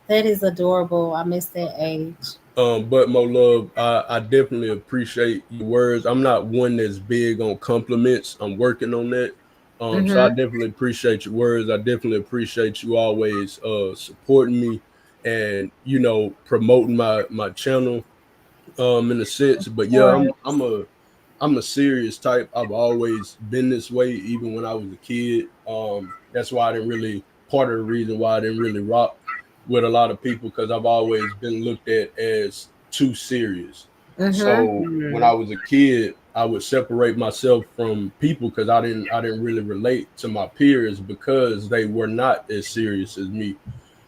That is adorable. I miss that age. But Mo Love, I definitely appreciate your words. I'm not one that's big on compliments. I'm working on that. So I Mm-hmm. definitely appreciate your words. I definitely appreciate you always supporting me and promoting my channel in a sense. But yeah, Or I'm a serious type. I've always been this way, even when I was a kid. That's why I didn't really part of the reason why I didn't really rock with a lot of people because I've always been looked at as too serious. mm-hmm. So when I mm, was a kid, I would separate myself from people because I didn't really relate to my peers because they were not as serious as me.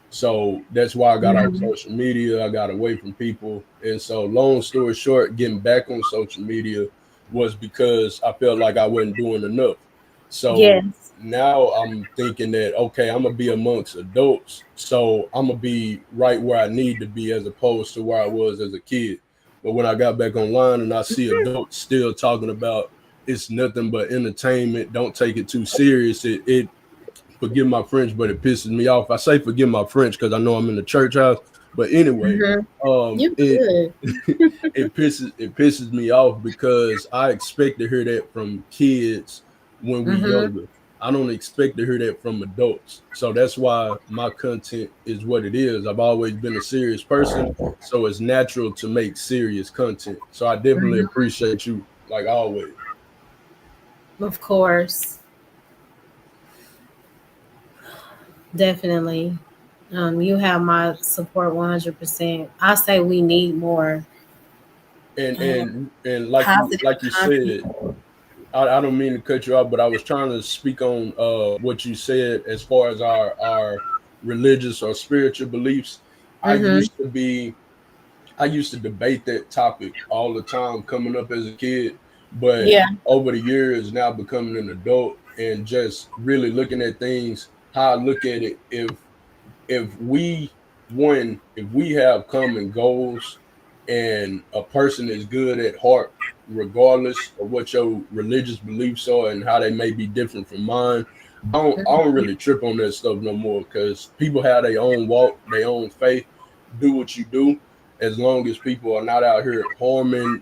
So that's why I got off Mm-hmm. social media. I got away from people. And so, long story short, getting back on social media was because I felt like I wasn't doing enough. So Yes. now I'm thinking that, okay, I'm going to be amongst adults. So I'm going to be right where I need to be as opposed to where I was as a kid. But when I got back online and I see adults still talking about it's nothing but entertainment, don't take it too serious, it forgive my French, but it pisses me off. I say forgive my French because I know I'm in the church house. But anyway, Mm-hmm. You it good. it pisses me off because I expect to hear that from kids when we Mm-hmm. younger. I don't expect to hear that from adults. So that's why my content is what it is. I've always been a serious person, so it's natural to make serious content. So I definitely Mm-hmm. appreciate you like always. Of course. Definitely. You have my support 100%. I say we need more And um, and and like you positive like you content. said, I don't mean to cut you off, but I was trying to speak on what you said as far as our religious or spiritual beliefs. I Mm-hmm. used to be I used to debate that topic all the time coming up as a kid, but Yeah. over the years now becoming an adult and just really looking at things how I look at it, if we have common goals and a person is good at heart regardless of what your religious beliefs are and how they may be different from mine, I don't really trip on that stuff no more because people have their own walk, their own faith. Do what you do, as long as people are not out here harming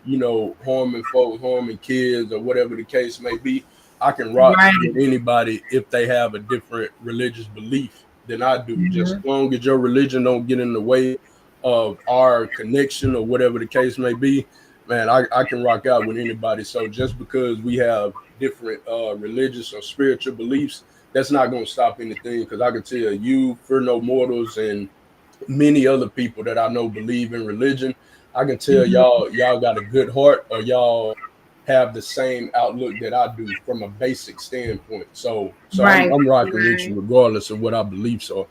folks, harming kids, or whatever the case may be. I can rock Right. with anybody if they have a different religious belief than I do. Just Mm-hmm. as long as your religion don't get in the way of our connection or whatever the case may be, man, I can rock out with anybody. So just because we have different religious or spiritual beliefs, that's not going to stop anything. Because I can tell you, Fear No Mortals, and many other people that I know believe in religion, I can tell Mm-hmm. y'all got a good heart or y'all have the same outlook that I do from a basic standpoint. So I'm Right. I'm rocking with right. you regardless of what our beliefs are.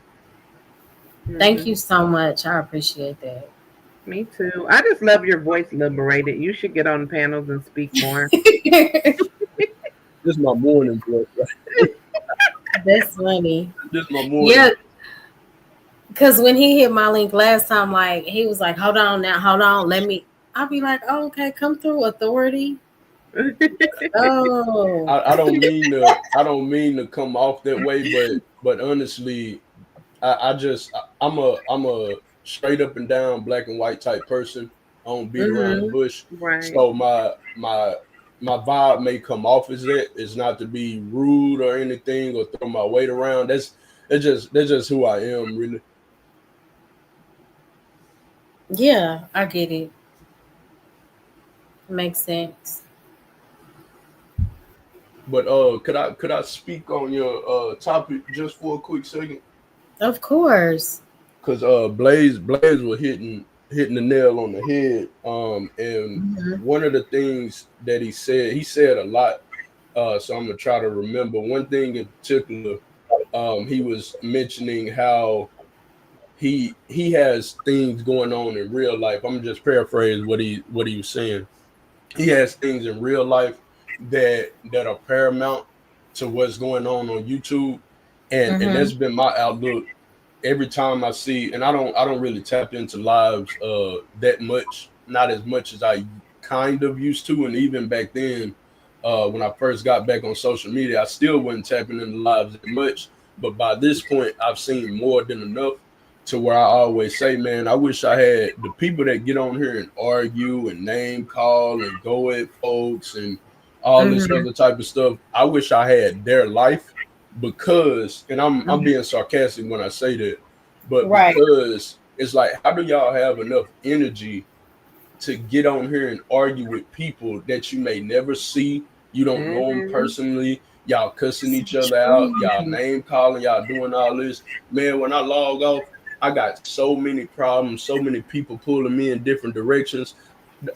Thank Hmm. you so much. I appreciate that. Me too. I just love your voice, Liberated. You should get on panels and speak more. This is my morning voice, right? That's funny. This is my Yeah, morning. because when he hit my link last time, like he was like, "Hold on now, hold on, let me." I'll be like, "Oh, okay, come through, authority." Oh, I don't mean to come off that way, but honestly, I'm a straight up and down black and white type person. I don't beat around the mm-hmm. bush. Right. So my vibe may come off as that. It's not to be rude or anything or throw my weight around. That's just who I am, really. Yeah, I get it. Makes sense. But could I speak on your topic just for a quick second? Of course. Because Blaze was hitting the nail on the head. And Hmm. one of the things that he said a lot. So I'm gonna try to remember one thing in particular. He was mentioning how he has things going on in real life. I'm gonna just paraphrase what he was saying. He has things in real life that are paramount to what's going on YouTube, and Hmm. that's been my outlook every time I see, and I don't really tap into lives that much, not as much as I kind of used to, and even back then, when I first got back on social media, I still wasn't tapping into lives that much. But by this point, I've seen more than enough to where I always say, man, I wish I had the people that get on here and argue and name call and go at folks and all this Mhm. other type of stuff. I wish I had their life because, and I'm being sarcastic when I say that, but Right. because it's like, how do y'all have enough energy to get on here and argue with people that you may never see? You don't know them Mm-hmm. personally. Y'all cussing So each other out. Y'all true. name calling. Y'all doing all this. Man, when I log off, I got so many problems, so many people pulling me in different directions.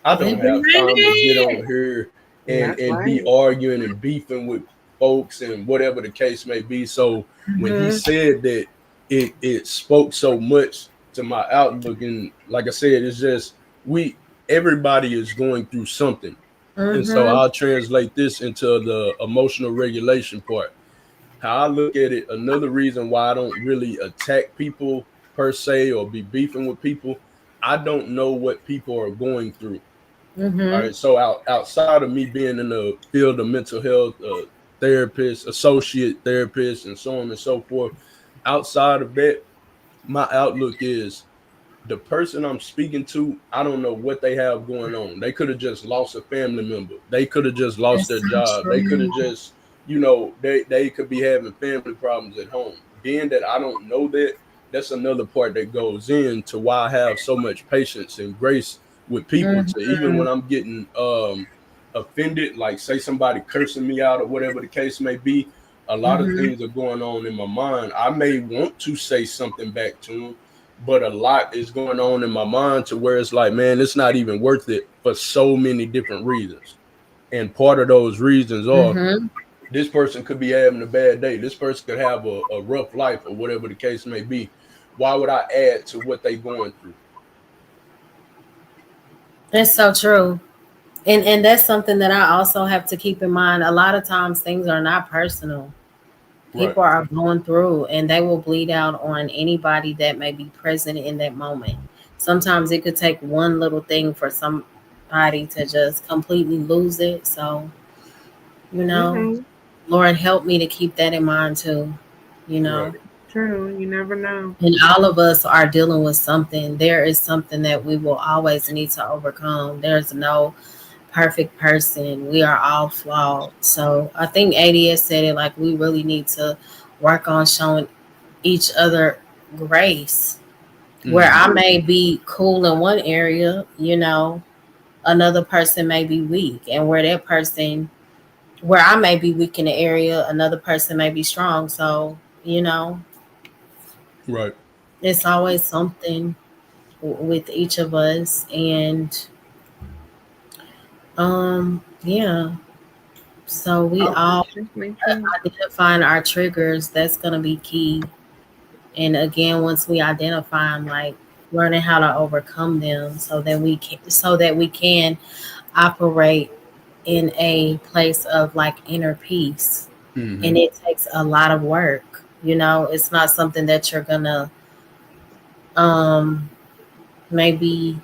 I They don't be have time to get ready. on here That's and be right. arguing and beefing with folks and whatever the case may be. So when he Mhm. said that, it spoke so much to my outlook. And like I said, it's just we everybody is going through something. And so Mhm. I'll translate this into the emotional regulation part. How I look at it, another reason why I don't really attack people per se or be beefing with people, I don't know what people are going through. All Mhm. right. So outside of me being in the field of mental health, therapist, associate therapist, and so on and so forth, outside of that, my outlook is the person I'm speaking to, I don't know what they have going on. They could have just lost a family member. They could have just lost That's their so job. They could have true. just, they could be having family problems at home. Being that I don't know that, that's another part that goes into why I have so much patience and grace with people. To even Mhm. when I'm getting offended, like say somebody cursing me out or whatever the case may be, a lot of Mhm. things are going on in my mind. I may want to say something back to them, but a lot is going on in my mind to where it's like, man, it's not even worth it for so many different reasons. And part of those reasons are Mhm. this person could be having a bad day. This person could have a rough life or whatever the case may be. Why would I add to what they going through? That's so true. And that's something that I also have to keep in mind. A lot of times things are not personal. Right. People are going through and they will bleed out on anybody that may be present in that moment. Sometimes it could take one little thing for somebody to just completely lose it. So, you know, Mm-hmm. Lord help me to keep that in mind too, you Right. know. True. You never know. And all of us are dealing with something. There is something that we will always need to overcome. There's no perfect person. We are all flawed. So I think ADS said it like we really need to work on showing each other grace. Where Mm-hmm. I may be cool in one area, you know, another person may be weak. And where I may be weak in the area, another person may be strong. So, you know, Right. it's always something with each of us. And yeah. So we Oh, all that's me too. identifying our triggers, that's going to be key. And again, once we identify them, like learning how to overcome them so that we can operate in a place of like inner peace. Mm-hmm. And it takes a lot of work. You know, it's not something that you're gonna um maybe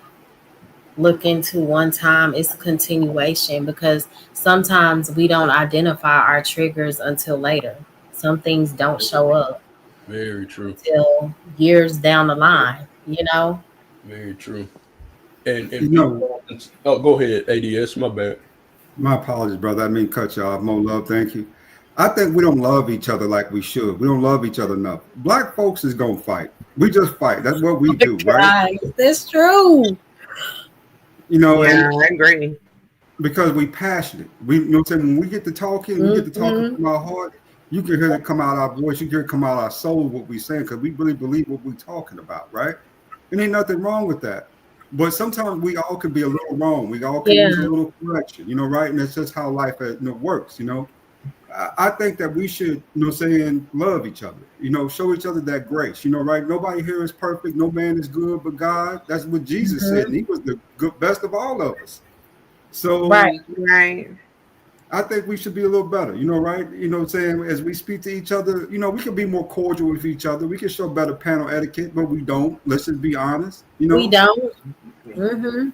look into one time. It's a continuation because sometimes we don't identify our triggers until later. Some things don't show up Very true. till years down the line, you know? Very true. And You know, people, oh, go ahead, ADS. My bad. my apologies, brother. I didn't mean to cut you off. More love, thank you. I think we don't love each other like we should. We don't love each other enough. Black folks is gonna fight. We just fight. That's what we do, right? Guys, that's true. You know, Yeah, and I agree. because we passionate. We, you know what I'm saying? When we get to talking, we get to talking Mm-hmm. from our heart. You can hear it come out our voice. You can hear it come out our soul what we saying because we really believe what we're talking about, right? And ain't nothing wrong with that. But sometimes we all can be a little wrong. We all can Yeah. use a little correction, right? And that's just how life works. I think that we should, saying love each other, show each other that grace, right? Nobody here is perfect. No man is good but God. That's what Jesus said. Mm-hmm. And he was the good, best of all of us. Right. So Right. I think we should be a little better, right? What I'm saying? As we speak to each other, we can be more cordial with each other. We can show better panel etiquette, but we don't. Let's just be honest. We don't. Mhm.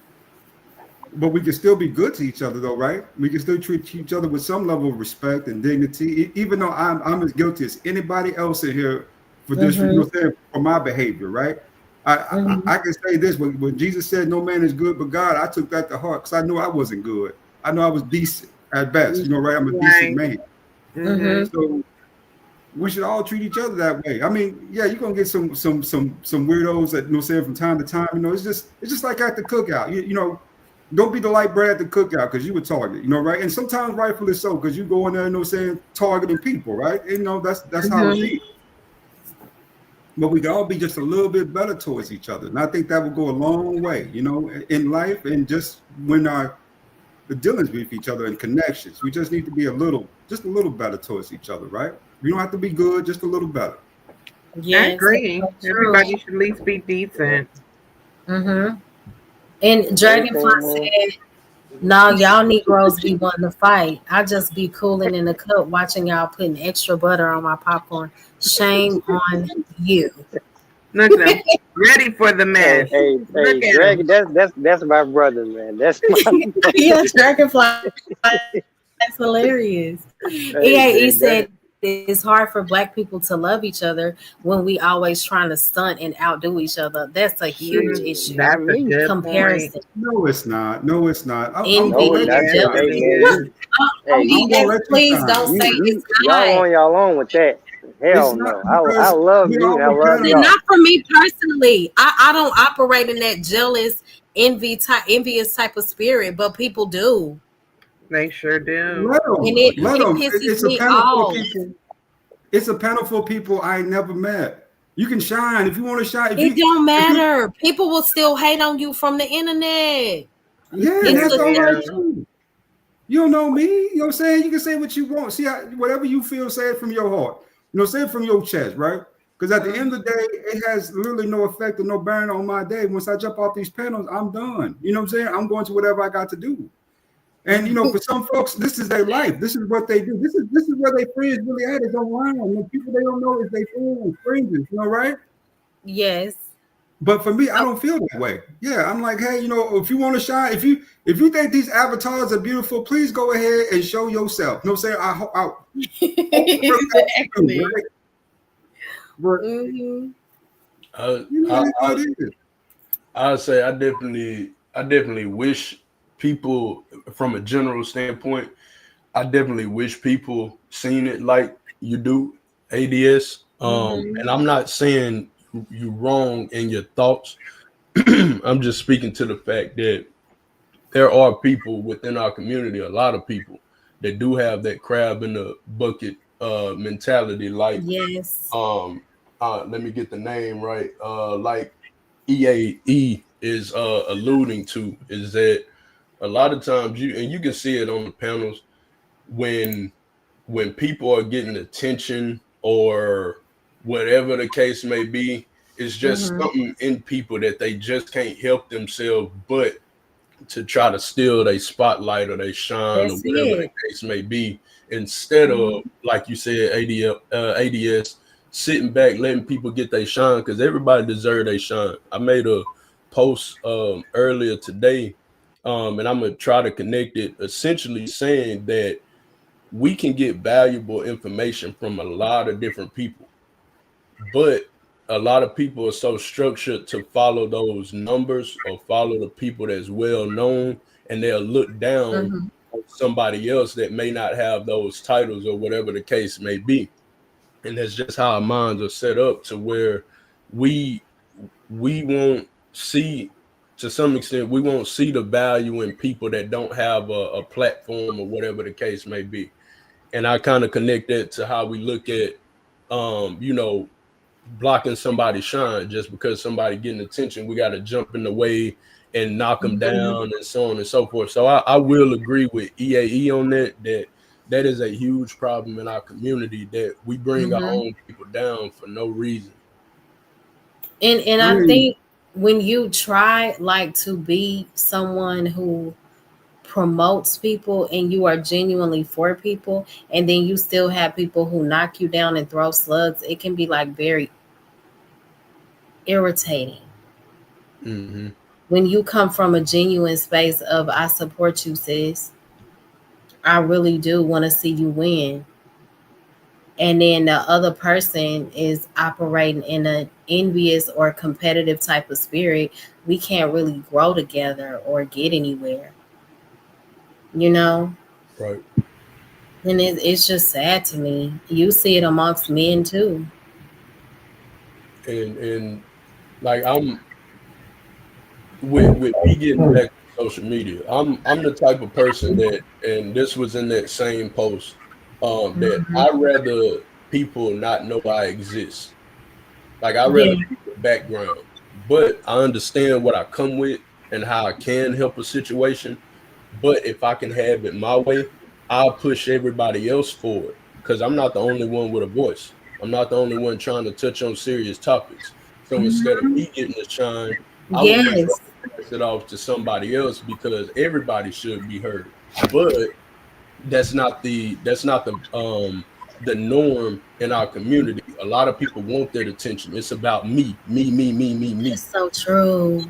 But we can still be good to each other, though, right? We can still treat each other with some level of respect and dignity, even though I'm as guilty as anybody else in here for this, Mhm. for my behavior, right? I, I, Mhm. I can say this when Jesus said, "No man is good but God," I took that to heart because I knew I wasn't good. I know I was decent at best, right? I'm a decent Right. man. Mhm. Mhm. So we should all treat each other that way. I mean, yeah, you're gonna get some weirdos that saying from time to time. It's just like at the cookout. Don't be the light bread at the cookout because you were targeted, right? And sometimes rightfully so, because you go in there, saying targeting people, right? And, that's how it Mhm. be. But we can all be just a little bit better towards each other. And I think that will go a long way, in life and just when our the dealings with each other and connections. We just need to be just a little better towards each other, right? We don't have to be good, just a little better. I Yes, that's agree. so true. Everybody should at least be decent. Mhm. And Dragonfly Everything, man. said, "No, y'all Negroes be wanting to fight. I just be cooling in the cup, watching y'all putting extra butter on my popcorn. Shame on you." Look at them, ready for the Hey, mess. hey, Look hey, at them. Dragon. That's my brother, man. That's my brother. Yeah, Dragonfly is hilarious. EAE said Hey, it's hard man. for black people to love each other when we always trying to stunt and outdo each other. That's a huge issue. Not That's a me. good Comparison, point. No, it's not. No, it's not. I'm envy, No, gonna let you that's Yes, it. shine. it Hey, jealousy. man. is. You, hey, I'm you, gonna EA, let you please don't shine. say it's y'all not. on y'all own with that. It's Hell not no. I because love we you and I all love kind Listen, of y'all. not for me personally. I don't operate in that jealous, envious type of spirit, but people do, They sure do. let and them. it Let it them. pisses It's a me panel full of off. people. It's a panel full of people I ain't never met. You can shine if you want to shine. If It you, don't if you, matter. People will still hate on you from the internet. yeah, and They It's that's the all right will. thing. too. You don't know me. You know what I'm saying? You can say what you want. See, whatever you feel, say it from your heart. Say it from your chest, right? Because at the Mhm. end of the day, it has literally no effect or no bearing on my day. Once I jump off these panels, I'm done. You know what I'm saying? I'm going to whatever I got to do. And Mhm. for some folks, this is their life. This is what they do. This is where their friends really at is online. And the people they don't know is their friends, strangers, right? Yes. But for me, I So don't feel that way. Yeah, I'm like, hey, if you want to shine, if you think these avatars are beautiful, please go ahead and show yourself. You know what I'm saying? I hope it works out for you, exactly. right? But Mhm. I, it I, is what I, it is. I'd say I definitely wish people, from a general standpoint, I definitely wish people seen it like you do, ADS. Mhm. And I'm not saying you wrong in your thoughts. I'm just speaking to the fact that there are people within our community, a lot of people that do have that crab in the bucket mentality. Like, Yes. um, let me get the name right. Like EAE is alluding to is that a lot of times you can see it on the panels when people are getting attention or whatever the case may be, it's just Mhm. something in people that they just can't help themselves but to try to steal their spotlight or they shine or That's whatever the it. case may be, instead of, Mhm. like you said, ADS, sitting back letting people get their shine, because everybody deserves their shine. I made a post earlier today, and I'm gonna try to connect it, essentially saying that we can get valuable information from a lot of different people, but a lot of people are so structured to follow those numbers or follow the people that's well known, and they'll look down Mhm. on somebody else that may not have those titles or whatever the case may be. And that's just how our minds are set up, to where we we won't see, to some extent, we won't see the value in people that don't have a platform or whatever the case may be. And I kind of connect that to how we look at you know, blocking somebody's shine. Just because somebody getting attention, we got to jump in the way and knock them Mhm. down and so on and so forth. So I will agree with EAE on that, that that is a huge problem in our community, that we bring our Mhm. own people down for no reason. And I I mean, think when you try like to be someone who promotes people and you are genuinely for people, and then you still have people who knock you down and throw slugs, it can be like very irritating. Mm-hmm. When you come from a genuine space of I support you, sis, I really do want to see you win, and then the other person is operating in an envious or competitive type of spirit, we can't really grow together or get anywhere, you know? Right. And it's just sad to me. You see it amongst men too. And like I'm with me getting back to social media, I'm the type of person that, and this was in that same post, that Mhm. I rather people not know I exist. Like I rather Yeah. be the background, but I understand what I come with and how I can help a situation. But if I can have it my way, I'll push everybody else forward because I'm not the only one with a voice. I'm not the only one trying to touch on serious topics. So instead of Mhm. me getting the shine, I would much Yes. rather pass it off to somebody else because everybody should be heard. But that's not the norm in our community. A lot of people want that attention. It's about me, me, me, me, me, That's me. so true.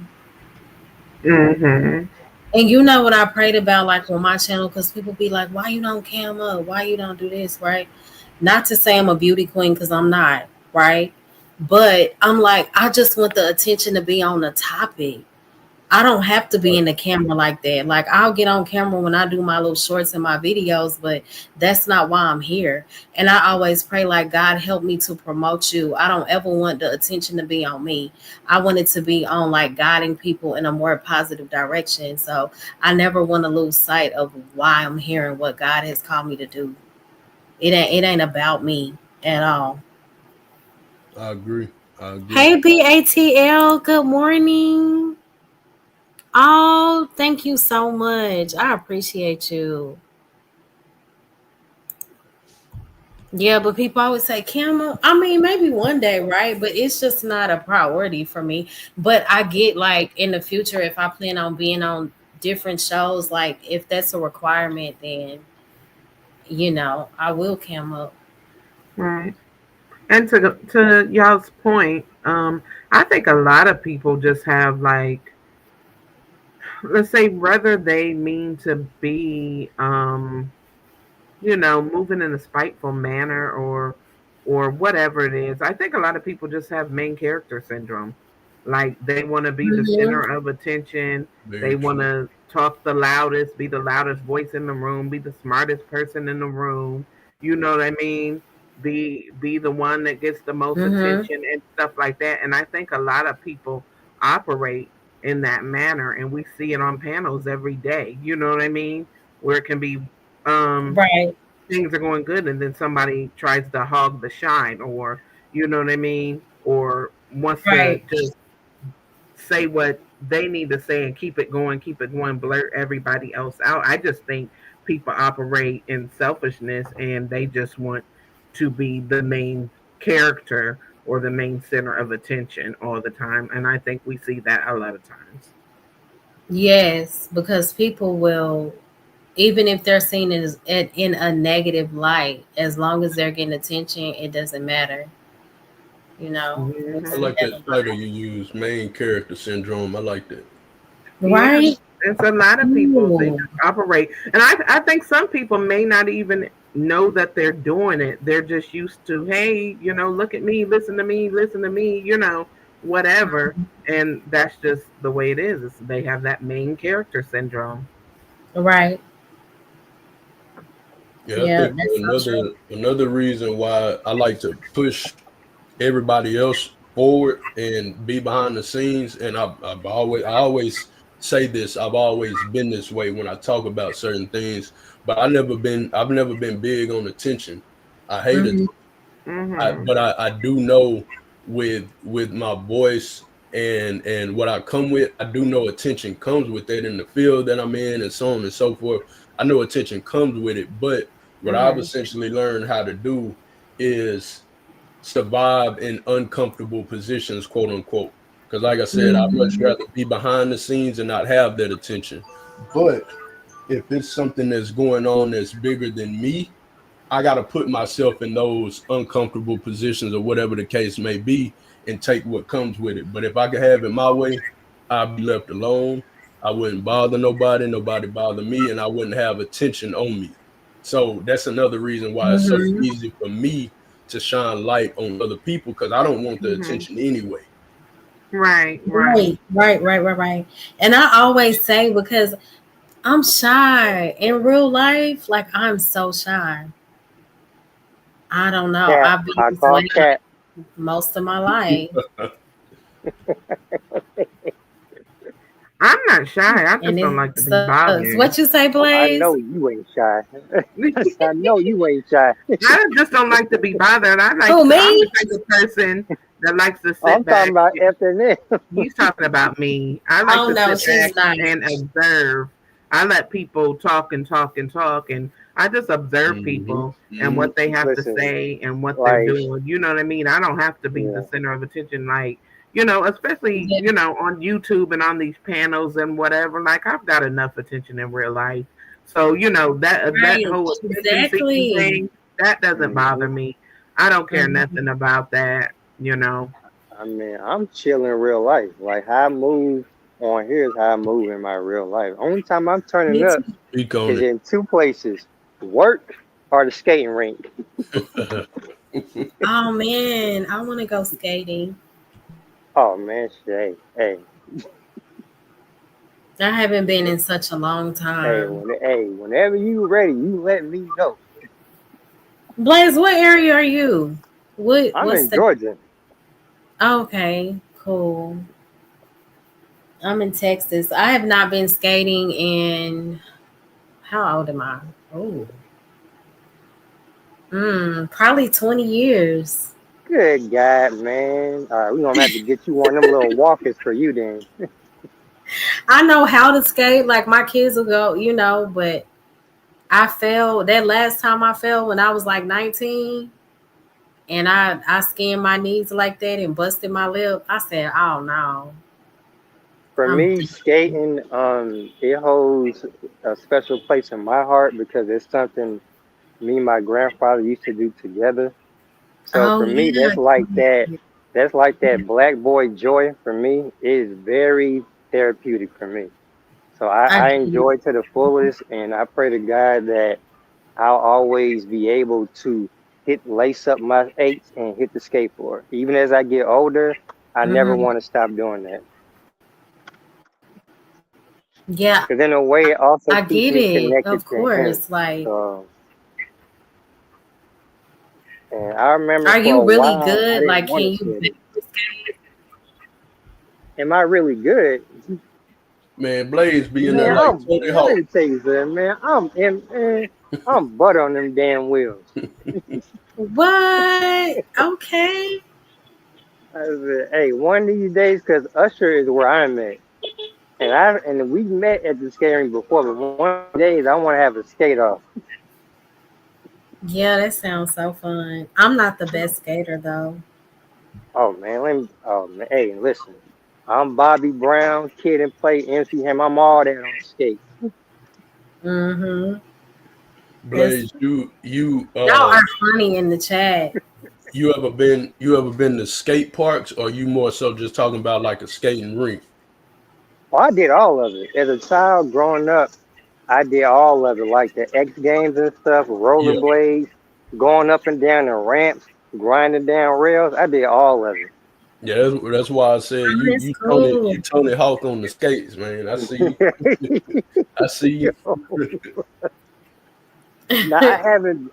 Mhm. And you know what I prayed about, like on my channel, because people be like, "Why you don't cam up? Why you don't do this?" Right? Not to say I'm a beauty queen, because I'm not. Right? But I'm like, I just want the attention to be on the topic. I don't have to be Right. in the camera like that. Like I'll get on camera when I do my little shorts and my videos, but that's not why I'm here. And I always pray like God help me to promote you. I don't ever want the attention to be on me. I want it to be on like guiding people in a more positive direction. So I never want to lose sight of why I'm here and what God has called me to do. It ain't about me at all. I agree. I agree. Hey BATL, good morning. Oh, thank you so much. I appreciate you. Yeah, but people always say, Camel. I mean, maybe one day, right? But it's just not a priority for me. But I get like in the future, if I plan on being on different shows, like if that's a requirement, then I will cam up. Right. And to y'all's point, I think a lot of people just have like, let's say, whether they mean to be moving in a spiteful manner or whatever it is. I think a lot of people just have main character syndrome. Like they want to be the center Hmm. of attention. They Very want true. to talk the loudest, be the loudest voice in the room, be the smartest person in the room. You know what I mean? Be the one that gets the most Hmm. attention and stuff like that. And I think a lot of people operate in that manner, and we see it on panels every day. You know what I mean? Where it can be um Right, things are going good and then somebody tries to hog the shine, or you know what I mean, or wants to right. just say what they need to say and keep it going, blurt everybody else out. I just think people operate in selfishness and they just want to be the main character or the main center of attention all the time, and I think we see that a lot of times. Yes, because people will, even if they're seen as in a negative light, as long as they're getting attention, it doesn't matter. You know, we I see Hmm. like that that a lot. title you use, main character syndrome. I like that. Yeah, Right? it's a lot of people. They Ooh. just operate, and I think some people may not even know that they're doing it. They're just used to, hey, look at me, listen to me, whatever. And that's just the way it is. They have that main character syndrome. Right. Yeah, I Yeah, think that's so true. another reason why I like to push everybody else forward and be behind the scenes. And I always say this. I've always been this way when I talk about certain things. But I've never been big on attention. I hate it. Hmm. Hmm. But I do know with my voice and what I come with, I do know attention comes with that in the field that I'm in and so on and so forth. I know attention comes with it, but what I've Hmm. essentially learned how to do is survive in uncomfortable positions, quote unquote. Because like I said, I'd much Hmm. rather be behind the scenes and not have that attention. But if it's something that's going on that's bigger than me, I got to put myself in those uncomfortable positions or whatever the case may be and take what comes with it. But if I could have it my way, I'd be left alone. I wouldn't bother nobody, nobody bother me, and I wouldn't have attention on me. So that's another reason why it's so Hmm. easy for me to shine light on other people because I don't want the Mhm. attention anyway. Right, right. Right. And I always say because I'm shy in real life, like I'm so shy. I don't know. Cat. I've been I this way call cat. most of my life, I'm not shy. I and just don't it like to be sucks. What you bothered. say, Blaze? I know you ain't shy. I know you ain't shy. I just don't like to be bothered. Who, I'm me? the type of person that likes to sit I'm talking back. about after this. He's talking about me. I like Oh to no, sit she's back not. and observe. I let people talk and talk and talk, and I just observe Hmm. people and Hmm. what they have to Listen, say and what they're like, doing. You know what I mean? I don't have to be the yeah. center of attention, like, especially, Yeah, on YouTube and on these panels and whatever. Like, I've got enough attention in real life. So, that right. whole attention seeking Exactly. thing, that doesn't bother Hmm. me. I don't care Mhm. nothing about that. I mean, I'm chill in real life. Like how I move on here is how I move in my real life. Only time I'm turning Me up too. Speak on is it. in two places: work or the skating rink. Oh man, I want to go skating. Oh man, shit. Hey, I haven't been hey, in such a long hey, time. whenever you ready, you let me know. Blaze, what area are you? What I'm what's in the Georgia. Okay, cool. I'm in Texas. I have not been skating in how old am I? Oh, probably 20 years. Good God, man. All right, we gonna have to get you one of them little walkers for you then. I know how to skate, like my kids will go, but I fell that last time I fell when I was like 19 and I skinned my knees like that and busted my lip. I said, "Oh no. For I'm me, skating, it holds a special place in my heart because it's something me and my grandfather used to do together. So Oh for me, yeah. That's like that black boy joy. For me, it is very therapeutic for me. So I I get it. enjoy to the fullest, and I pray to God that I'll always be able to lace up my eights and hit the skateboard. Even as I get older, I never Hmm. want to stop doing that. Yeah, Because in a way, it also I keeps get me it. connected Of to him. course. Like, So, and I remember are for you a really while I good? didn't Like, want can to you skate. Am I really good? Man, Blaze be in there Man, like Tony let Hawk. me tell you something, man. I'm butter on them damn wheels. what? Okay. I said, hey, one of these days, because Usher is where I'm at, and we met at the skating before, but one of these days I want to have a skate off. Yeah, that sounds so fun. I'm not the best skater though. Oh man, hey, listen, I'm Bobby Brown, Kid and Play, MC Ham. I'm all that on skates. Mm-hmm. It's Blaze, y'all are funny in the chat. you ever been to skate parks or you more so just talking about like a skating rink? Oh, I did all of it as a child growing up. I did all of it, like the X Games and stuff, Yeah. rollerblades, going up and down the ramps, grinding down rails. I did all of Yeah, that's why I said Oh, you that's you Tony cool. you Tony Hawk on the skates, man. I see it. you. I see Now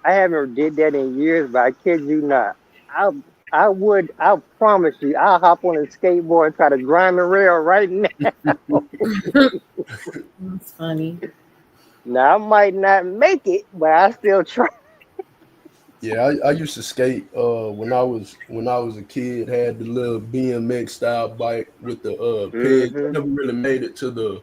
I haven't did that in years, but I kid you not. I I promise you, I'll hop on a skateboard and try to grind the rail right now. you. That's funny. Now I might not make it, but I still try. Yeah, I used to skate when I was a kid, had the little BMX style bike with the peg. I Hmm. never really made it to the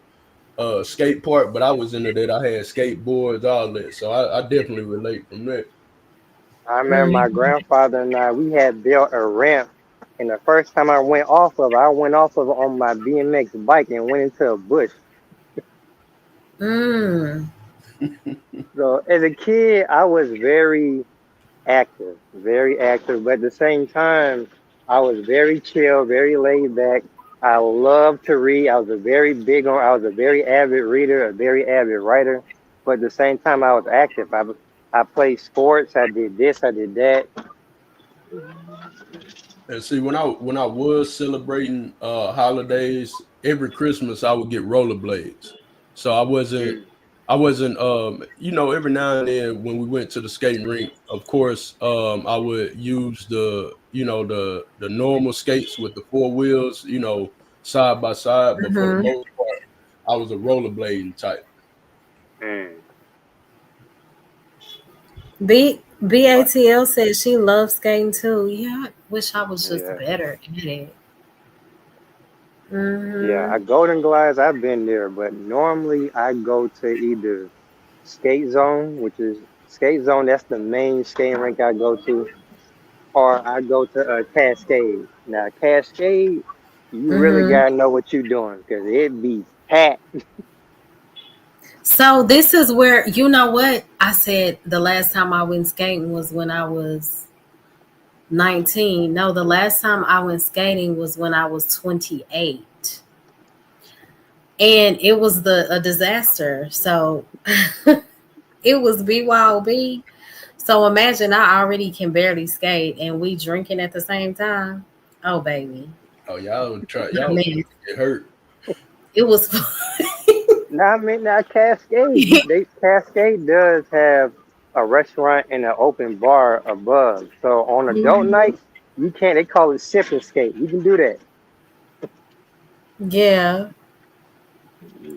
skate park, but I was into that. I had skateboards, all that. So I definitely relate from that. I remember my Mm. grandfather and I, we had built a ramp, and the first time I went off of it on my BMX bike and went into a bush. Mm. So as a kid, I was very active, but at the same time, I was very chill, very laid back. I loved to read. I was a very avid reader, a very avid writer, but at the same time, I was active. I played sports. I did this, I did that. And see, when I was celebrating holidays, every Christmas I would get rollerblades. So Mm. I wasn't every now and then when we went to the skating rink, of course, I would use the normal skates with the four wheels, side by side, but for the Mm-hmm. most part, I was a rollerblading type. Mm. BATL said she loves skating too. Yeah, I wish I was just Yeah, better at it. yeah. Mm-hmm. I Golden Glides, I've been there, but normally I go to either Skate Zone, which is Skate Zone. That's the main skating rink I go to, or I go to Cascade. Now Cascade, you really Mm-hmm. gotta know what you're doing because it be packed. So this is where you know what I said the last time I went skating was when I was 19. No, the last time I went skating was when I was 28. And it was the a disaster. So it was BYOB. So imagine I already can barely skate and we drinking at the same time. Oh baby. Oh, I y'all mean, get hurt. it was Now I mean now Cascade, they Cascade does have a restaurant and an open bar above. So on adult Mhm. nights, you can't. They call it sip and skate. You can do that. Yeah,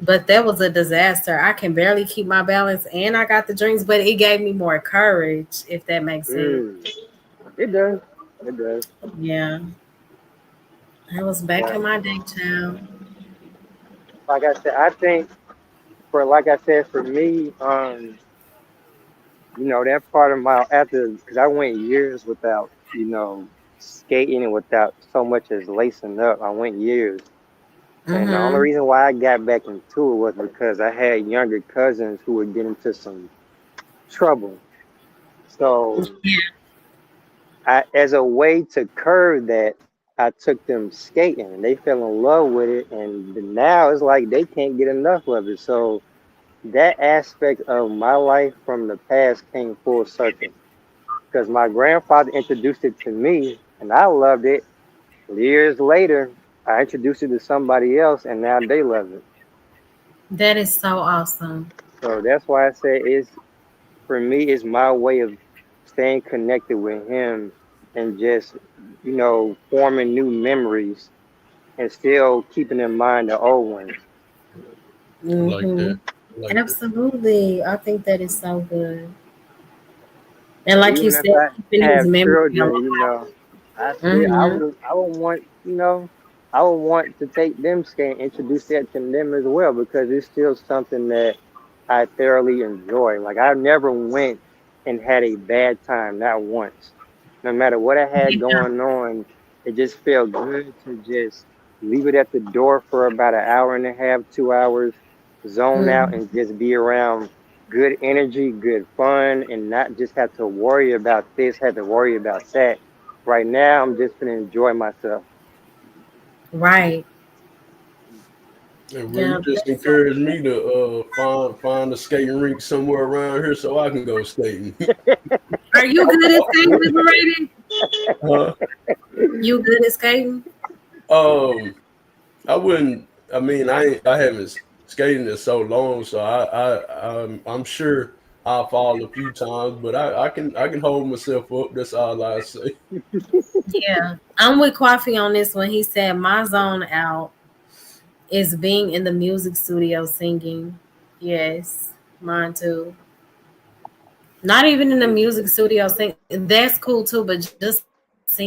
but that was a disaster. I can barely keep my balance and I got the drinks, but it gave me more courage, if that makes sense. Mm, it does. It does. Yeah, I was back But in my day, child. like I said, I think for like I said for me, that part of my after because I went years without skating and without so much as lacing up. I went years, and the only Mm-hmm. reason why I got back into it was because I had younger cousins who would get into some trouble. So as a way to curb that, I took them skating, and they fell in love with it, and now it's like they can't get enough of it. So that aspect of my life from the past came full circle because my grandfather introduced it to me, and I loved it. Years later, I introduced it to somebody else, and now they love it. That is so awesome. So that's why I say it's for me, it's my way of staying connected with him and just forming new memories and still keeping in mind the old ones. I like that. Mm-hmm. I like that. Absolutely. I think that is so good. And like you Even if said, I keeping his have memory alive. children, I still Mm-hmm. I would want I would want to take them skating, introduce that to them as well because it's still something that I thoroughly enjoy. Like I never went and had a bad time, not once. No matter what I had Yeah. going on, it just felt good to just leave it at the door for about an hour and a half, 2 hours, zone out, Mm-hmm. and just be around good energy, good fun, and not just have to worry about this, have to worry about that. Right now, I'm just gonna enjoy myself. Right. And bro, Yeah. you just That's so encouraged good. me to find a skating rink somewhere around here so I can go skating. Are you good at skating, liberated? Huh? You good at skating? Um, I wouldn't. I mean, I haven't skated in so long, so I'm sure I'll fall a few times, but I can hold myself up. That's all I say. Yeah. I'm with Coffee on this one. He said my zone out is being in the music studio singing. Yes, mine too. Not even in the music studio sing. That's cool too, but just singing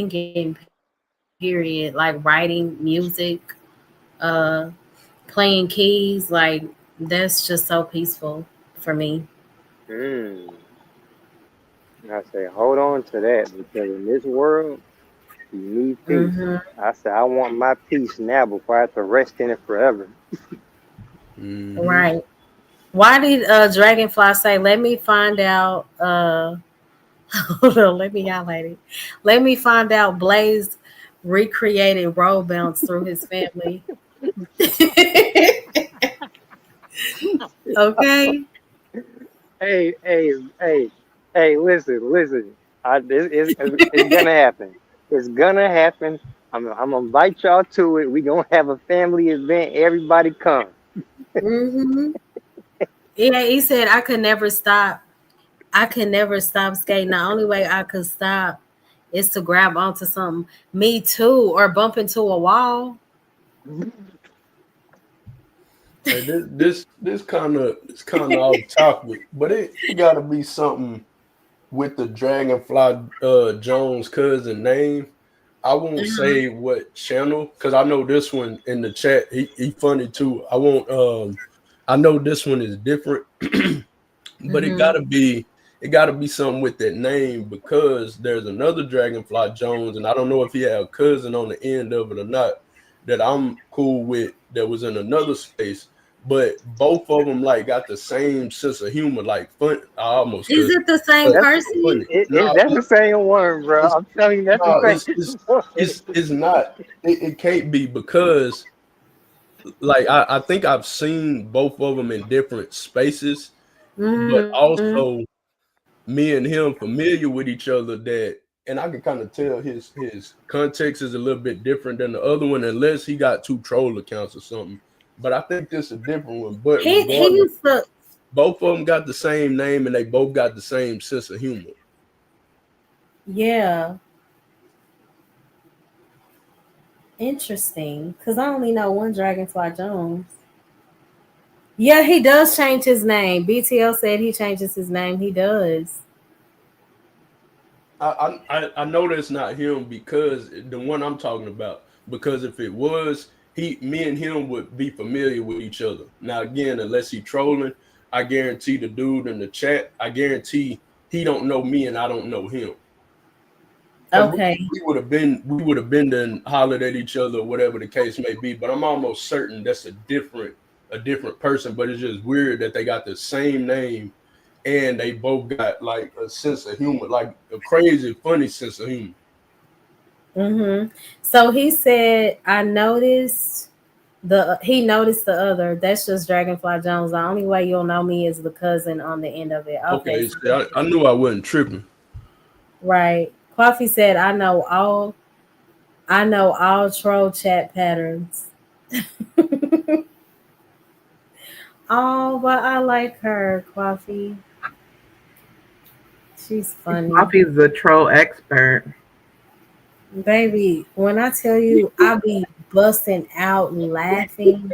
period, like writing music, uh, playing keys, like that's just so peaceful for me. Mm. I say, hold on to that because in this world, you need peace. Mm-hmm. I say, I want my peace now before I have to rest in it forever. Hmm. Right. Why did Dragonfly say, "Let me find out"? Hold on, let me highlight it. Let me find out. Blaze recreated roll bounce through his family. Okay. Hey, hey, hey, hey, listen. It's gonna happen. It's gonna happen. I'm gonna invite y'all to it. We gonna have a family event. Everybody come. Mm-hmm. Yeah, he said I could never stop. I could never stop skating. The only way I could stop is to grab onto something. Me too, or bump into a wall. Hey, this kind of off topic, but it got to be something with the Dragonfly Jones cousin name. I won't say what channel because I know this one in the chat. He funny too. I know this one is different, but Mm-hmm. it gotta be something with that name because there's another Dragonfly Jones, and I don't know if he had a cousin on the end of it or not that I'm cool with that was in another space. But both of them like got the same sense of humor, like fun. I almost Is cussed, it the same but That's person? funny. No, that's the same one, bro. it's I'm telling you, that's the no, same one. it's not. It can't be because like I think I've seen both of them in different spaces, but Mm-hmm. also me and him familiar with each other that and I can kind of tell his context is a little bit different than the other one unless he got two troll accounts or something. But I think this is a different one. But He regardless, used to. both of them got the same name and they both got the same sense of humor. Yeah, interesting. Cause I only know one Dragonfly Jones. Yeah, he does change his name. BTL said he changes his name. He does. I know that's not him because the one I'm talking about. Because if it was, me and him would be familiar with each other. Now again, unless he trolling, I guarantee the dude in the chat, I guarantee he don't know me and I don't know him. Because Okay. we would have been then hollered at each other, whatever the case may be. But I'm almost certain that's a different person. But it's just weird that they got the same name and they both got like a sense of humor, like a crazy funny sense of humor. Mm-hmm. So he said, I noticed he noticed the other. That's just Dragonfly Jones. The only way you'll know me is the cousin on the end of it. Okay, Okay, so see, I knew I wasn't tripping. right. Coffee said, I know all troll chat patterns. Oh, but I like her, Coffee. She's funny. Coffee's the troll expert. Baby, when I tell you I be busting out laughing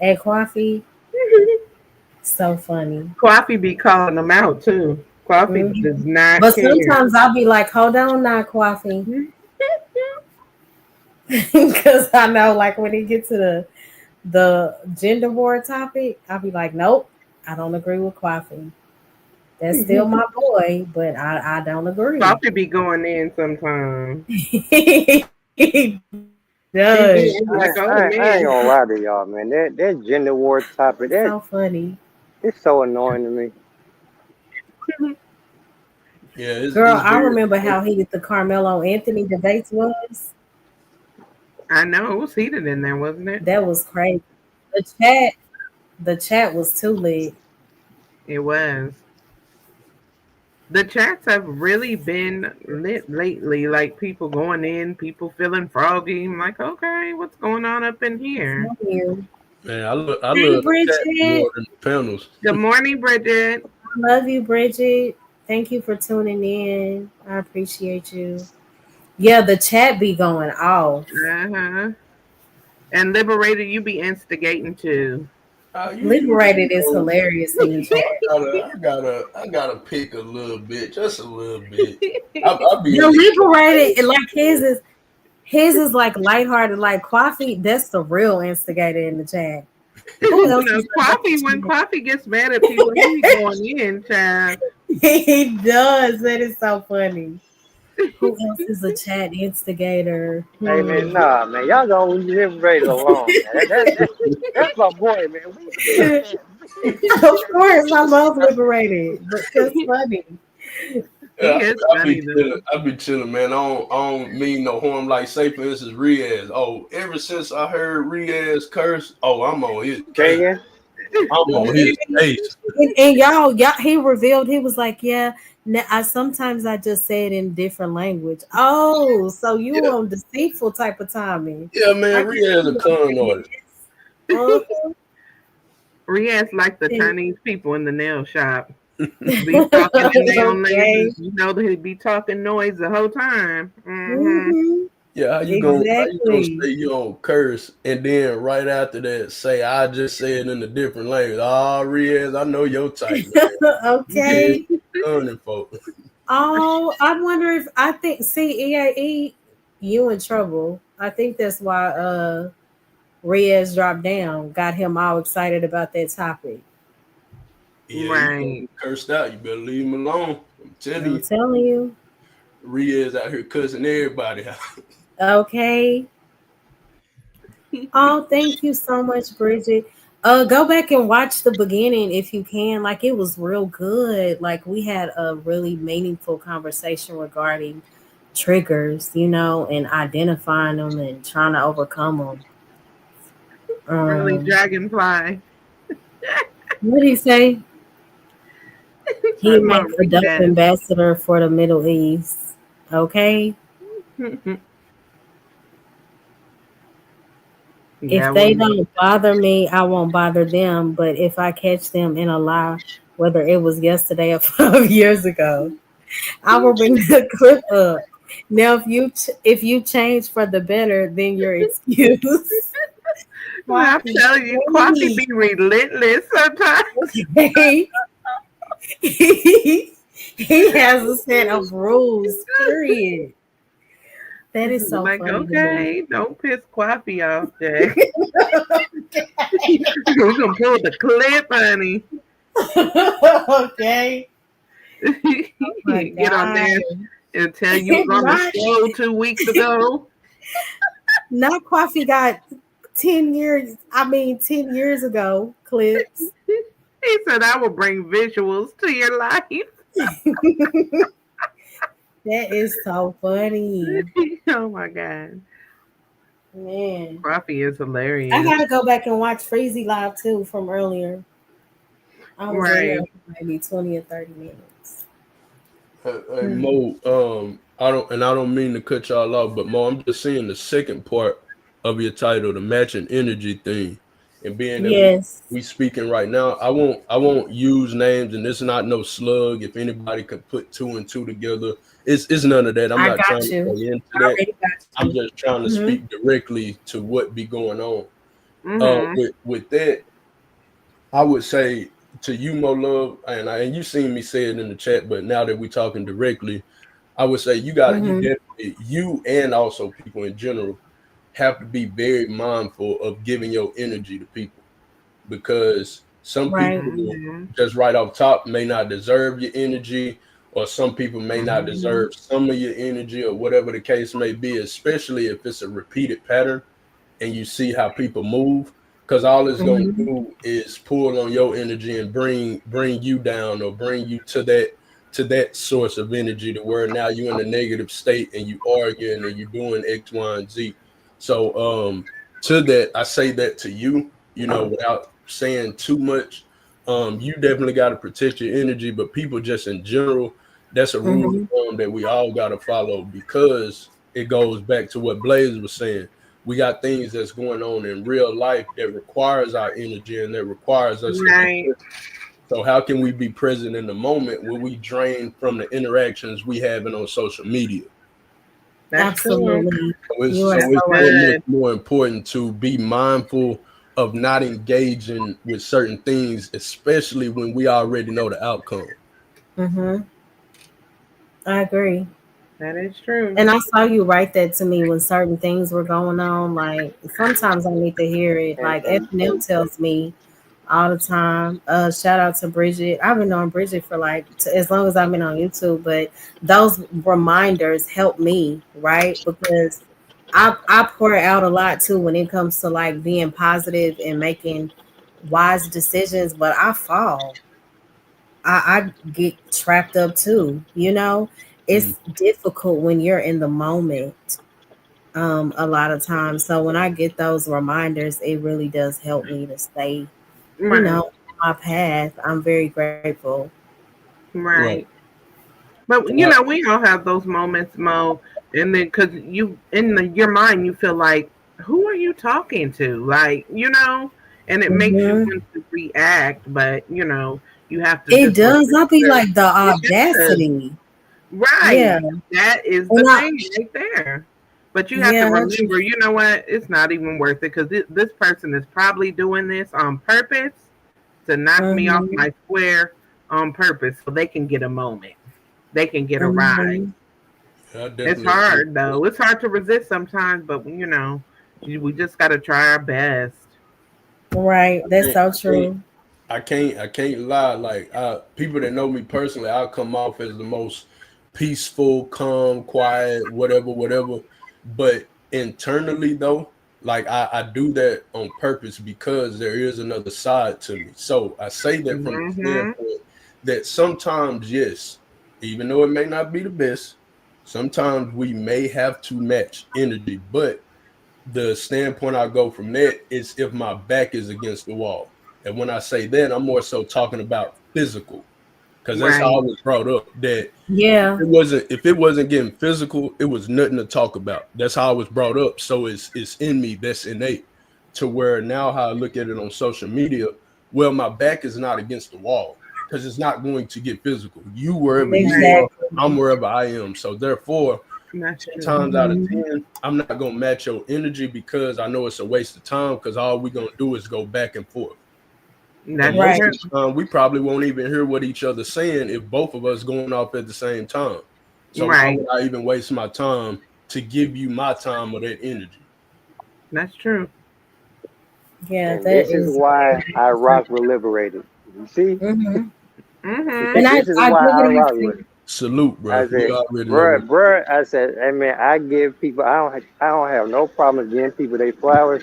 at Coffee, so funny. Coffee be calling them out too. Coffee Mhm. does not But care. sometimes I'll be like, hold on now, Coffee. Because I know, like, when it gets to the gender war topic, I'll be like, nope, I don't agree with Coffee. That's still my boy, but I don't agree. Coffee be going in sometimes. He He does. be like, oh I ain't man. gonna lie to y'all, man. That gender war topic, He's that so funny. it's so annoying to me. Yeah, Girl, it's I very remember how heated the Carmelo Anthony debates was. I know it was heated in there, wasn't it? That was crazy. The chat, the chat was too lit. It was. The chats have really been lit lately. Like people going in, people feeling froggy. I'm like, okay, what's going on up in here? Tell you. man. I Hey, love the chat Bridget. more than the panels. Good morning, Bridget. I love you, Bridget. Thank you for tuning in. I appreciate you. Yeah, the chat be going off. Uh-huh. And Liberated, you be instigating too. Liberated is Know, hilarious in the chat. I gotta pick a little bit, just a little bit. I'll be The in the liberated, like his is like lighthearted, like Coffee. That's the real instigator in the chat. Who else No, is Coffee, when in Coffee gets mad at people, he be going in, child. the chat? He does. That is so funny. Who else is a chat instigator? Hey Hmm. man, nah, man, y'all gonna leave Liberated alone, man. That's my boy, man. We Of course, I'm both liberated, but that's funny. Yeah, He is I be funny chilling. though. I be chilling, man. I don't mean no harm. Like, say for instance, Riaz. Oh, ever since I heard Riaz curse, oh, I'm on his Say case. again? I'm on his Really? case. And y'all, he revealed he was like, yeah. I sometimes I just say it in different language. Oh, so you Yeah, on deceitful type of timing? yeah, I man. can Riaz see a your con artist. wickedness. Uh-huh. Riaz like the And- Chinese people in the nail shop. Be talking in their okay. language. You know that he be talking noise the whole time. Hmm. Hmm. Yeah, how you gonna Exactly. say you don't curse and then right after that say I just said in a different language? Ah, Riaz, I know your type, man. You be Okay. conning folk. Oh, I wonder if I think see EAE, you in trouble. I think that's why Reyes dropped down, got him all excited about that topic. Yeah, you gonna Right. get cursed out. You better leave him alone. I'm telling I'm you, telling you. Riaz out here cussing everybody out. Okay. Oh, thank you so much, Bridget. Go back and watch the beginning if you can. Like it was real good. Like we had a really meaningful conversation regarding triggers, and identifying them and trying to overcome them. Really, Um, Dragonfly. what did he say? He Talking make about a dope Riaz. ambassador for the Middle East. Okay. Yeah, If they when don't bother me, I won't bother them. But if I catch them in a lie, whether it was yesterday or 5 years ago, I will bring the clip up. Now, if you change for the better, then your excuse. I'm Poppy, telling you, Coffee be relentless sometimes. okay. He has a set of rules. Period. That is so Like, funny to me. okay, don't piss Coffee off, Jay. We're gonna pull the clip, honey. Okay. Oh my Get on god. there and tell you was on the not show 2 weeks ago. not coffee got 10 years. I mean 10 years ago clips. He said I will bring visuals to your life. That is so funny. Oh my god. Man. Coffee is I hilarious. gotta go back and watch Freezy Live too from earlier. I was in there Right. for maybe 20 or 30 minutes. Hey, Hmm. Mo, I don't mean to cut y'all off, but Mo, I'm just seeing the second part of your title, the matching energy thing, and being that Yes. we speaking right now. I won't use names, and it's not no slug. If anybody can put two and two together, it's none of that. I'm I not trying got to you. play into I that. already got I'm you. just trying to Hmm. speak directly to what be going on. Mhm. With that, I would say to you, Mo Love, and you seen me say it in the chat, but now that we talking directly, I would say you Hmm. definitely, you and also people in general have to be very mindful of giving your energy to people, because some Right. people Mhm. just right off top may not deserve your energy, or some people may not Mhm. deserve some of your energy, or whatever the case may be, especially if it's a repeated pattern and you see how people move, because all it's going to Hmm. do is pull on your energy and bring you down, or bring you to that source of energy, to where now you're in a negative state and you arguing and you're doing X, Y, and Z. So to that, I say that to you, without saying too much. You definitely got to protect your energy, but people just in general, that's a rule of Hmm. thumb that we all got to follow, because it goes back to what Blaze was saying. We got things that's going on in real life that requires our energy and that requires us to be Right. present. So how can we be present in the moment when we drain from the interactions we having on social media? That's true. Absolutely. You are So That's so it's right. so much good. more important to be mindful of not engaging with certain things, especially when we already know the outcome. Hmm. I agree. That is true. And I saw you write that to me when certain things were going on. Like sometimes I need to hear it. Like FNM tells me all the time. Shout out to Bridget. I've been knowing Bridget for like as long as I've been on YouTube, but those reminders help me, right? Because I pour out a lot too when it comes to like being positive and making wise decisions, but I fall. I get trapped up too. Mm, It's difficult when you're in the moment. A lot of times. So when I get those reminders, it really does help me to stay, Right. on my path. I'm very grateful. Right. right. But And I, we all have those moments, Mo, and then because you in your mind you feel like, who are you talking to? Like, and it makes you Hmm. want to react, but you have to It just does. I'll be remember like the it does. audacity. Right. Yeah. That is the And thing right there. But you have to yeah, remember, you know what? It's not even worth it because this person is probably doing this on purpose to knock me off hmm my square on purpose so they can get a moment. They can get a ride. hmm I It's definitely agree hard with though. It's hard to resist sometimes, but we just got to try our best. right. That's that. so I can't, true. I can't lie. Like people that know me personally, I'll come off as the most peaceful, calm, quiet, whatever, whatever. But internally, though, like I do that on purpose because there is another side to me. So I say that from the Mhm. standpoint that sometimes, yes, even though it may not be the best, sometimes we may have to match energy. But the standpoint I go from that is if my back is against the wall. And when I say that, I'm more so talking about physical, because that's how I Right. was brought up. That Yeah. if it wasn't getting physical, it was nothing to talk about. That's how I was brought up. So it's in me. That's innate. To where now how I look at it on social media, well, my back is not against the wall because it's not going to get physical. You wherever you Right. are, I'm Exactly. wherever I am. So therefore, That's 10 true. times out of Hmm. 10, I'm not gonna match your energy because I know it's a waste of time because all we're gonna do is go back and forth. And That's most Right. true. of the time we probably won't even hear what each other's saying if both of us going off at the same time. So why Right. would I even waste my time to give you my time or that energy? That's true. Yeah, And that this is is why I very true. rock with Liberated. You see, Hmm. Mhm. And I, this is I why do I want to rock with say, it. Salute, I bro. You said, already know what. I said, hey man, I give people, I don't have no problem giving people their flowers.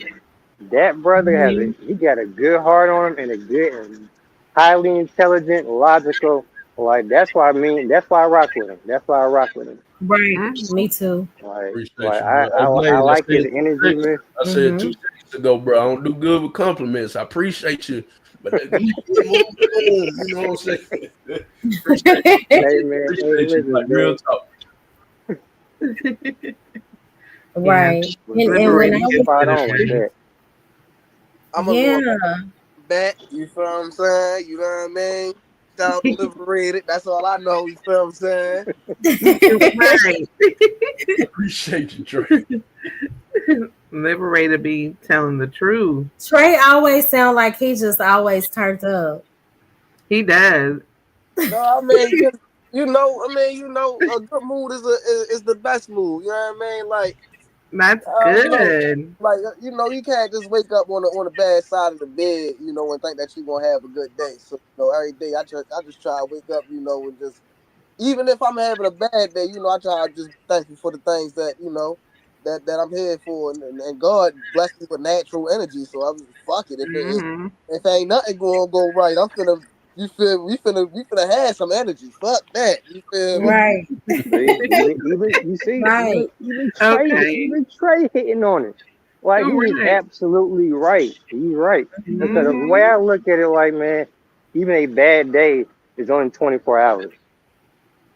That brother mhm, he got a good heart on him and a good, and highly intelligent, logical. Like that's why I rock with him. That's why I rock with him. right. Mhm. Me too. Appreciate you, I, bro. Hey, I Blaze, like his energy, man. I said Hmm. 2 seconds ago, bro. I don't do good with compliments. I appreciate you, but you know what I'm saying? Appreciate you. Hey man, hey Appreciate you. Like listen, real man. talk. Yeah. Right. And when I Liberated He's was, gives spot it a on with chance. that. I'm gonna go yeah, back. You feel what I'm saying? You know what I mean? Shout out to Liberated. That's all I know. You feel what I'm saying? Right. Appreciate you, Trey. Liberated be telling the truth. Trey always sound like he just always turned up. He does. No, I mean, just a good mood is the best mood. You know what I mean? Like, That's you know, good. you can't just wake up on the bad side of the bed, and think that you're gonna have a good day. So, every day I just try to wake up, and just even if I'm having a bad day, I try to just be thankful for the things that that I'm here for, and God blessed me with natural energy. So I was fuck it. Mhm. If ain't nothing going to go right, I'm finna you feel we finna have some energy. Fuck that. You feel me? Right. See, even you see, Right. Okay. even Trey hitting on it. Like All he's right. absolutely right. He's right. Because the way Mhm. I look at it, like man, even a bad day is only 24 hours.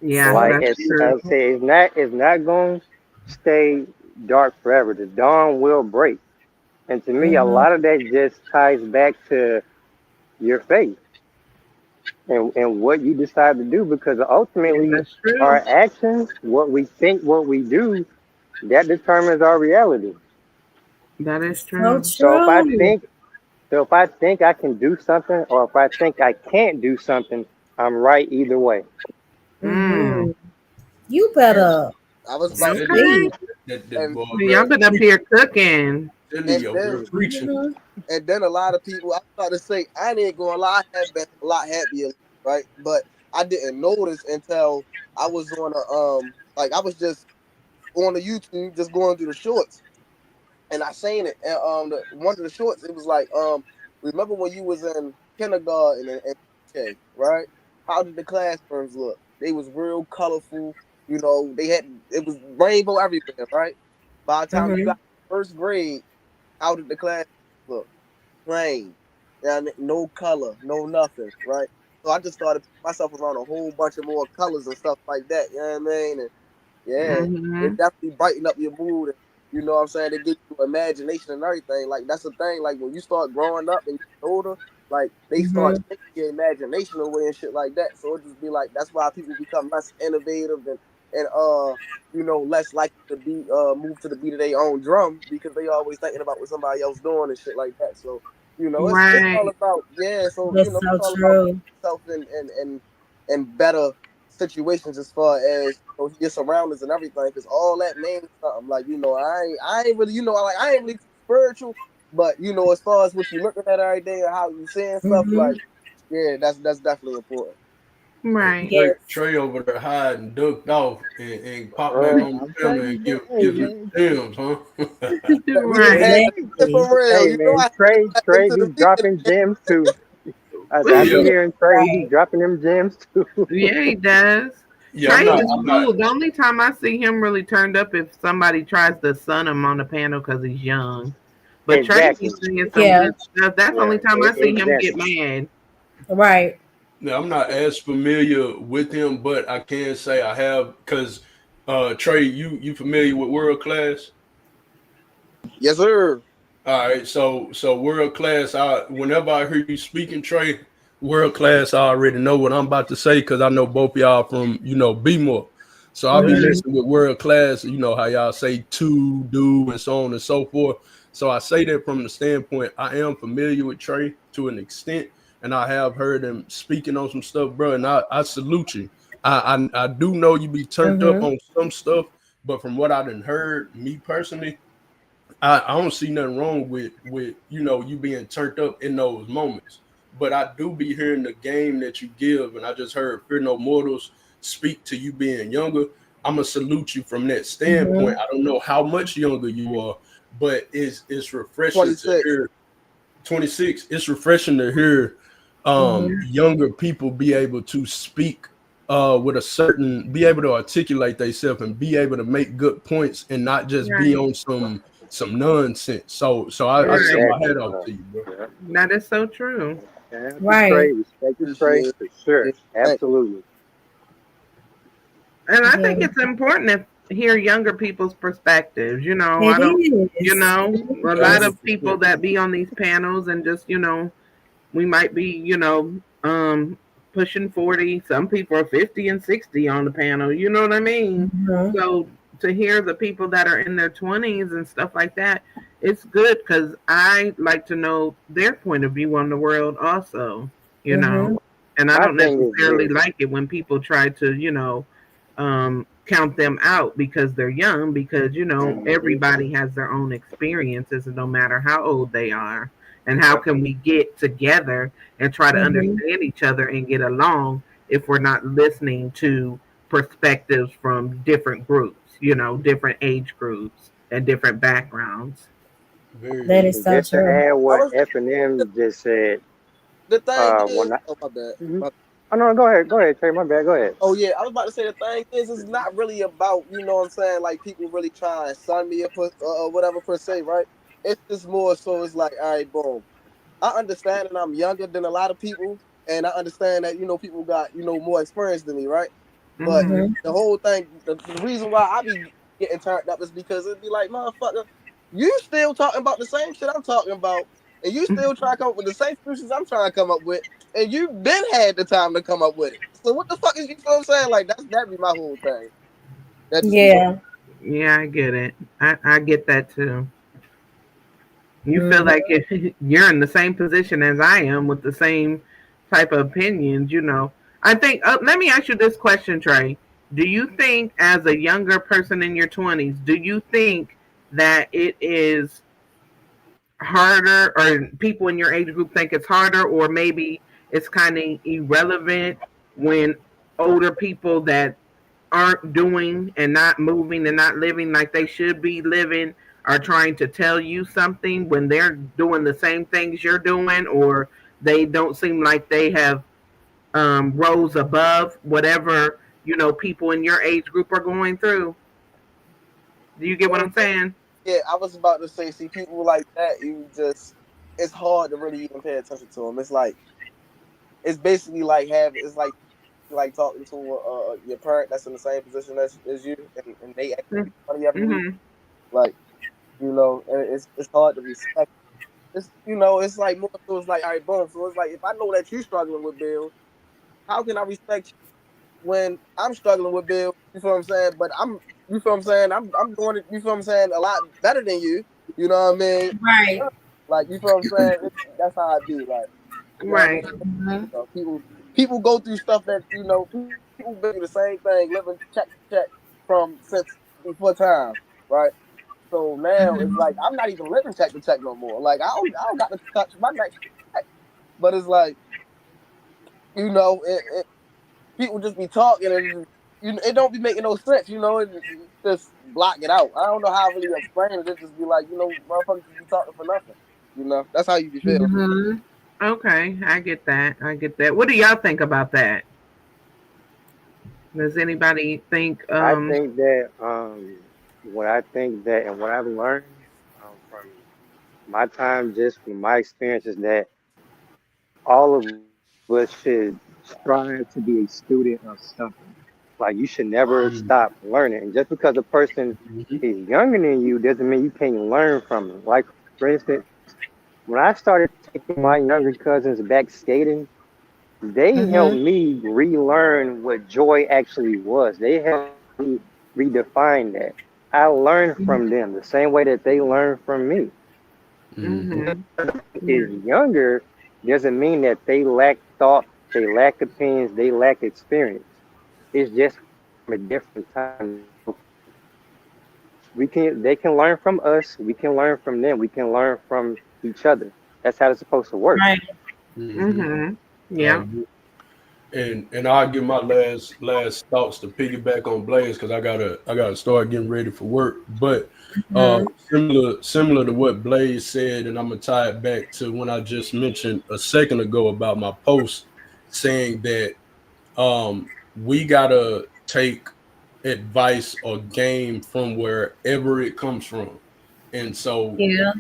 Yeah, Like So that's I true. say, it's not going to stay dark forever. The dawn will break. And to me, a hmm lot of that just ties back to your faith and what you decide to do because Yeah, ultimately that's true. our actions, what we think, what we do, that determines our reality. That is so true. So if I true. think if I think I can do something or if I think I can't do something, I'm right either way. Mm. Hmm. You And- better I was I'm about to telling say, Okay. speak. you, that and boy over Y'all there been up preaching. here cooking. I'm telling and you, over then there preaching. Mhm. a lot of people. I was about to say I ain't gonna lie, I have been a lot happier, right? But I didn't notice until I was on a like I was just on the YouTube, just going through the shorts, and I seen it. And one of the shorts, it was like remember when you was in kindergarten and okay, right? How did the classrooms look? They was real colorful. You know, they had it was rainbow everywhere, right? By the time you got Mhm. to first grade, how did the class look? Plain, and no color, no nothing, right? So I just started putting myself around a whole bunch of more colors and stuff like that. You know what I mean? And yeah, it Mhm. definitely brighten up your mood. And, you know what I'm saying? It gives you imagination and everything. Like that's the thing. Like when you start growing up and you get older, like they start Mhm. taking your imagination away and shit like that. So it just be like that's why people become less innovative and you know less likely to be move to the beat of their own drum because they always thinking about what somebody else doing and shit like that. So you know it's all Right. about yeah. So you That's know so it's all about true. putting yourself in better situations as far as you know, your surroundings and everything, because all that means something. Like you know, I ain't really you know like I ain't really too spiritual, but you know as far as what you looking at every day and how you seeing stuff, like Mhm. yeah, that's definitely important. Hey, Right. Trey, Yes. Trey over there hiding, ducked off, and pop back Hey, on I'm the camera Trey. and Hey give you man, gems, huh? That we just hey, Right. had to Exactly. for real. hey You know, man, I Trey, had Trey into the be weekend. dropping gems too. I be yeah, hearing Trey, he Right. dropping them gems too. Yeah, he does. yeah. Trey Yeah, is I'm not. cool. The only time I see him really turned up if somebody tries to sun him on the panel because he's young. But Trey be Exactly. saying some Yeah. good stuff. That's the Yeah, only time I see him get exactly. mad. Right. Yeah, I'm not as familiar with him, but I can say I have because Trey, you familiar with World Class? yes, sir. All right, so world class. I whenever I hear you speaking, Trey, world class. I already know what I'm about to say because I know both y'all from B more. So I'll be Mhm. Mhm. messing with world class. You know how y'all say to do and so on and so forth. So I say that from the standpoint I am familiar with Trey to an extent, and I have heard him speaking on some stuff, bro. And I salute you. I do know you be turned up Mhm. on some stuff, but from what I done heard, me personally. I don't see nothing wrong with you being turned up in those moments. But I do be hearing the game that you give, and I just heard Fear No Mortals speak to you being younger. I'm gonna salute you from that standpoint. Mhm. I don't know how much younger you are, but it's refreshing to 26. hear 26. It's refreshing to hear Mhm. younger people be able to speak with a certain be able to articulate themselves and be able to make good points and not just be Right. on some nonsense. So I sip Right. my Exactly, hat off bro. to you, bro. Yeah. That is so true. Shout to Trey, Right. respect to Trey Appreciate for sure. it. Thank Absolutely. And I think Yeah. it's important to hear younger people's perspectives. I It don't, is. It a Yeah, lot is. of 100%. people that be on these panels and just, we might be, pushing 40. Some people are 50 and 60 on the panel. You know what I mean? Mhm. So to hear the people that are in their 20s and stuff like that, it's good because I like to know their point of view on the world also, you know. Mhm. And I My don't thing is necessarily this. like it when people try to, count them out because they're young, because, Hmm. everybody has their own experiences, and no matter how old they are. And how Yep. can we get together and try to Mhm. understand each other and get along if we're not listening to perspectives from different groups, different age groups and different backgrounds? Very That true. is And so just to true. add I what was F and M just said, the thing is, when I, oh my bad. mhm. My Oh no, go ahead, Trey. My bad. Go ahead. Oh yeah, I was about to say the thing is, it's not really about you know what I'm saying, like people really trying to sun me or whatever per se, right? It's just more so it's like, all right, boom. I understand that I'm younger than a lot of people, and I understand that you know people got you know more experience than me, right? But Mm-hmm. Mhm. the whole thing, the reason why I be getting turned up is because it'd be like, motherfucker, you still talking about the same shit I'm talking about, and you still trying to come up with the same solutions I'm trying to come up with, and you been had the time to come up with it. So what the fuck is you feel what I'm saying? Like that be my whole thing. That just be my Yeah. Yeah, I get it. I get that too. You feel Mhm. like if you're in the same position as I am with the same type of opinions, I think, let me ask you this question, Trey. Do you think, as a younger person in your 20s, do you think that it is harder, or people in your age group think it's harder, or maybe it's kind of irrelevant when older people that aren't doing and not moving and not living like they should be living are trying to tell you something when they're doing the same things you're doing, or they don't seem like they have rose above whatever people in your age group are going through. Do you get what Mm, I'm saying? yeah, I was about to say, see, people like that, you just, it's hard to really even pay attention to them. It's like, it's basically like it's like talking to your parent that's in the same position as you, and they act funny every week. Mm-hmm. Like, and it's hard to respect. It's like more so. It's like, all right, boom. So it's like, if I know that you're struggling with bills, how can I respect you when I'm struggling with bills? You feel what I'm saying? But you feel what I'm saying? I'm doing it. You feel what I'm saying? A lot better than you. You know what I mean? Right. Like, you feel what I'm saying? That's how I be. Like, you know what I mean? Right. Mhm. People go through stuff that people been through the same thing, living check to check from since before time, right? So now it's like I'm not even living check to check no more. Like, I don't got to touch my next check. But it's like, people just be talking, and it don't be making no sense. You just block it out. I don't know how I really explain it. It just be like, motherfuckers just be talking for nothing. That's how you be feeling. Mhm. Okay, I get that. I get that. What do y'all think about that? Does anybody think? I think that what I think that and what I've learned from my time, just from my experience, is that all of us should strive to be a student of something. Like, you should never stop learning. And just because a person Mhm. is younger than you doesn't mean you can't learn from them. Like, for instance, when I started taking my younger cousins back skating, they helped Mhm. me relearn what joy actually was. They helped me redefine that. I learned from them the same way that they learned from me. Mhm. Mm-hmm. Is Yeah. younger doesn't mean that they lack thought, they lack opinions, they lack experience. It's just from a different time. So they can learn from us, we can learn from them, we can learn from each other. That's how it's supposed to work. Right. Mhm. Mm-hmm. I Yeah. agree. And I'll give my last thoughts to piggyback on Blaze because I gotta start getting ready for work. But Mhm. similar to what Blaze said, and I'm gonna tie it back to when I just mentioned a second ago about my post saying that we gotta take advice or game from wherever it comes from. And so Yeah.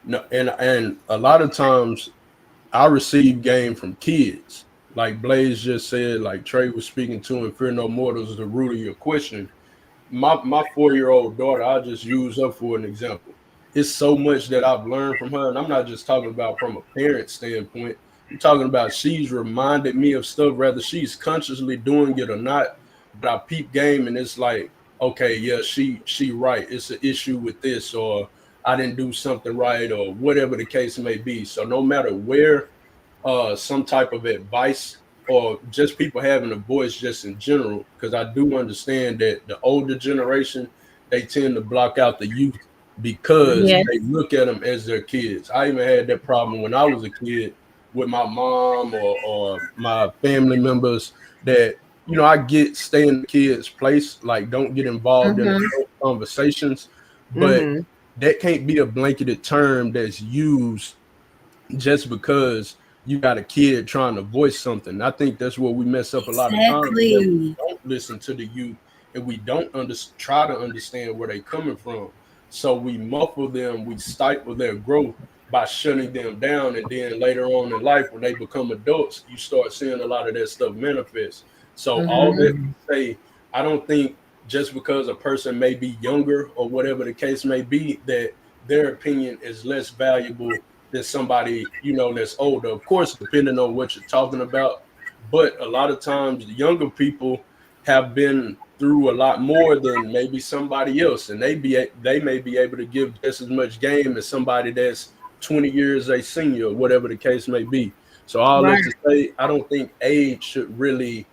no, and a lot of times I receive game from kids. Like Blaze just said, like Trey was speaking to, and fear no mortals is the root of your question. My 4 year old daughter, I just use her for an example. It's so much that I've learned from her, and I'm not just talking about from a parent standpoint. I'm talking about she's reminded me of stuff, whether she's consciously doing it or not. But I peep game, and it's like, okay, yeah, she right. It's an issue with this, or I didn't do something right, or whatever the case may be. So no matter where some type of advice or just people having a voice just in general, because I do understand that the older generation, they tend to block out the youth because Mm-hmm. Yes. they look at them as their kids. I even had that problem when I was a kid with my mom or my family members that, I get stay in the kid's place, like don't get involved in Mhm. adult conversations, but Mm-hmm. that can't be a blanketed term that's used just because you got a kid trying to voice something. I think that's where we mess up a lot of times, that we Exactly. don't listen to the youth and we don't try to understand where they're coming from. So we muffle them, we stifle their growth by shutting them down. And then later on in life, when they become adults, you start seeing a lot of that stuff manifest. So all that Mhm. to say, I don't think just because a person may be younger or whatever the case may be, that their opinion is less valuable than somebody that's older. Of course, depending on what you're talking about, but a lot of times the younger people have been through a lot more than maybe somebody else, and they may be able to give just as much game as somebody that's 20 years a senior, whatever the case may be. So all Right. that to say, I don't think age should really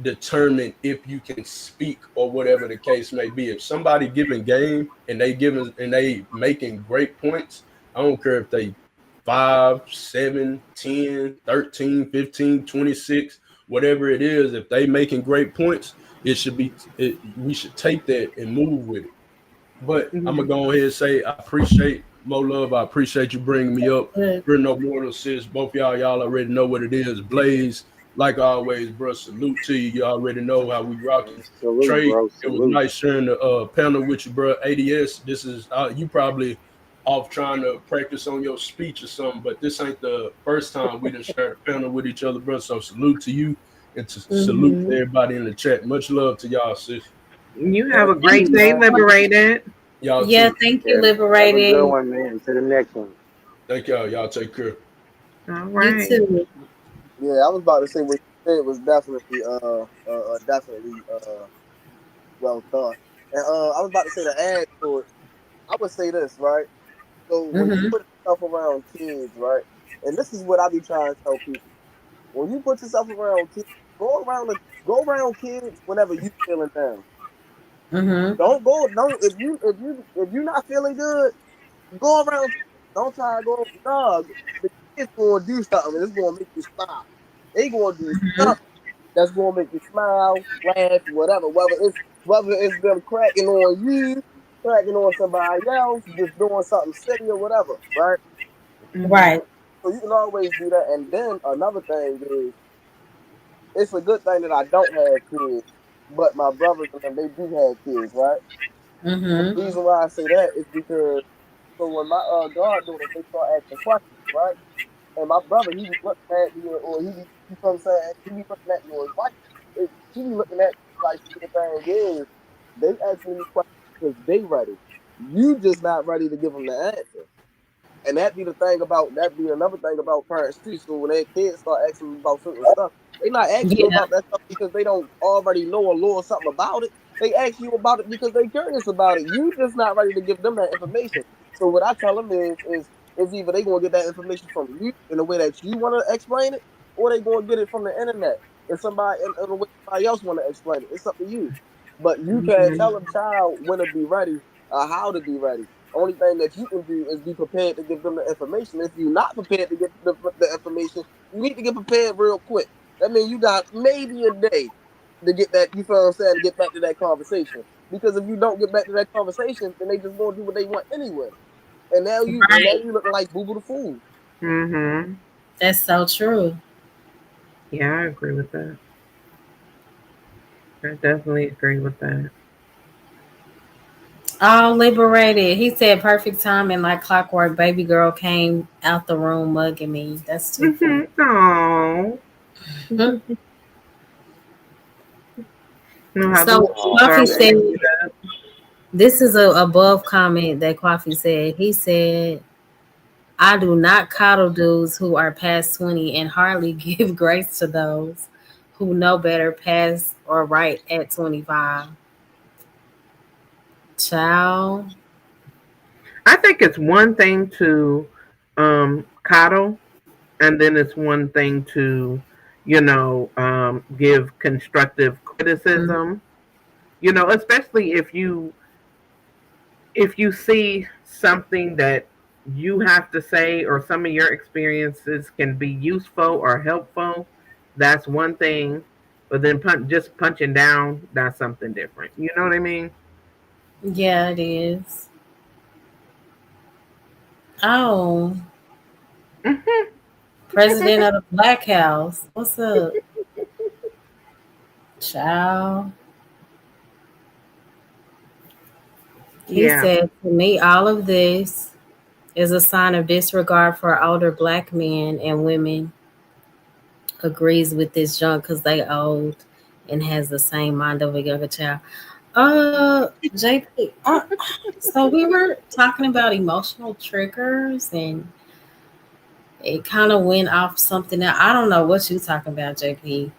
determine if you can speak or whatever the case may be. If somebody giving game and they making great points, I don't care if they 5, 7, 10, 13, 15, 26, whatever it is. If they making great points, we should take that and move with it. But I'm gonna Mhm. go ahead and say I appreciate Mo Love. I appreciate you bringing me up. Good. We're no mortal sis. Both y'all already know what it is. Blaze, like always, bro. Salute to you. You already know how we rocking. Salute, Trey, bro. it was Salute. nice sharing the panel with you, bro. ADS, this is you probably off trying to practice on your speech or something, but this ain't the first time we done shared a panel with each other, bro. So salute to you and to salute to Mm-hmm. everybody in the chat. Much love to y'all, sis. You have a Thank Thank great you day, so you. much. Liberated. Y'all Yeah, too. thank you, Yeah, have a good Liberated. one, man. To the next one. Thank y'all. Y'all take care. All You right. too. Yeah, I was about to say what you said was definitely well thought. And I was about to say to add to it, I would say this, right? So when you Mm-hmm. put yourself around kids, right? And this is what I be trying to tell people. When you put yourself around kids, go around kids whenever you feeling down. Mm-hmm. Don't if you not feeling good, go around kids. Don't try to go no, the kids gonna do something and it's gonna make you smile. They gonna do Mm-hmm. something that's gonna make you smile, laugh, whatever. Whether it's them cracking on you, cracking on somebody else, just doing something silly or whatever, right? Mhm. Right. So you can always do that. And then another thing is, it's a good thing that I don't have kids, but my brothers and them they do have kids, right? Mm-hmm. The reason why I say that is because so when my goddaughters they start asking questions, right? And my brother, he be looking at me, or he be, you know what I'm saying? He be looking at me, or his wife, she be looking at me like, see, the thing is, they asking me questions because they ready. You just not ready to give them the answer. And that be another thing about parents too. So when their kids start asking them about certain stuff, they not asking you Yeah. about that stuff because they don't already know or know something about it. They ask you about it because they curious about it. You just not ready to give them that information. So what I tell them is either they gonna get that information from you in the way that you want to explain it, or they gonna get it from the internet and somebody in the way somebody else want to explain it. It's up to you. But you can't Mhm. tell a child when to be ready or how to be ready. Only thing that you can do is be prepared to give them the information. If you're not prepared to give the information, you need to get prepared real quick. That means you got maybe a day to get that, you feel what I'm saying, to get back to that conversation. Because if you don't get back to that conversation, then they just gonna do what they want anyway. And now Right. you looking like Boo Boo the Fool. Mhm. That's so true. Yeah, I agree with that. I definitely agree with that. All liberated. He said perfect timing like clockwork. Baby girl came out the room mugging me. That's too funny. Mhm. Oh. You know how So boo Oh Coffee are when they said, man. get up. this is a above comment that Coffee said. He said, I do not coddle dudes who are past 20 and hardly give grace to those who know better past or right at 25. Child. I think it's one thing to coddle, and then it's one thing to, give constructive Mhm. criticism. Especially if you see something that you have to say or some of your experiences can be useful or helpful, that's one thing. But then just punching down, that's something different. You know what I mean? Yeah, it is. Oh, president of the Black House. What's up, child? He Yeah. said to me, all of this is a sign of disregard for older black men and women agrees with this junk because they old and has the same mind of a younger child. JP, so we were talking about emotional triggers and it kind of went off something that I don't know what you talking about, JP.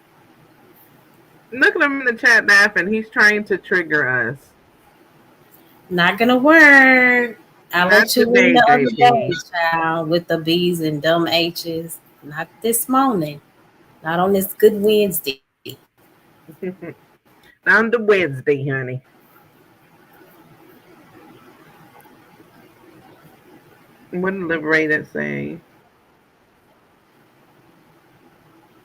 Look at him in the chat laughing. He's trying to trigger us. Not gonna work. I Not let you win today, the other JP. day, child, with the B's and dumb H's. Not this morning. Not on this good Wednesday. On the Wednesday, honey. What did Liberated say?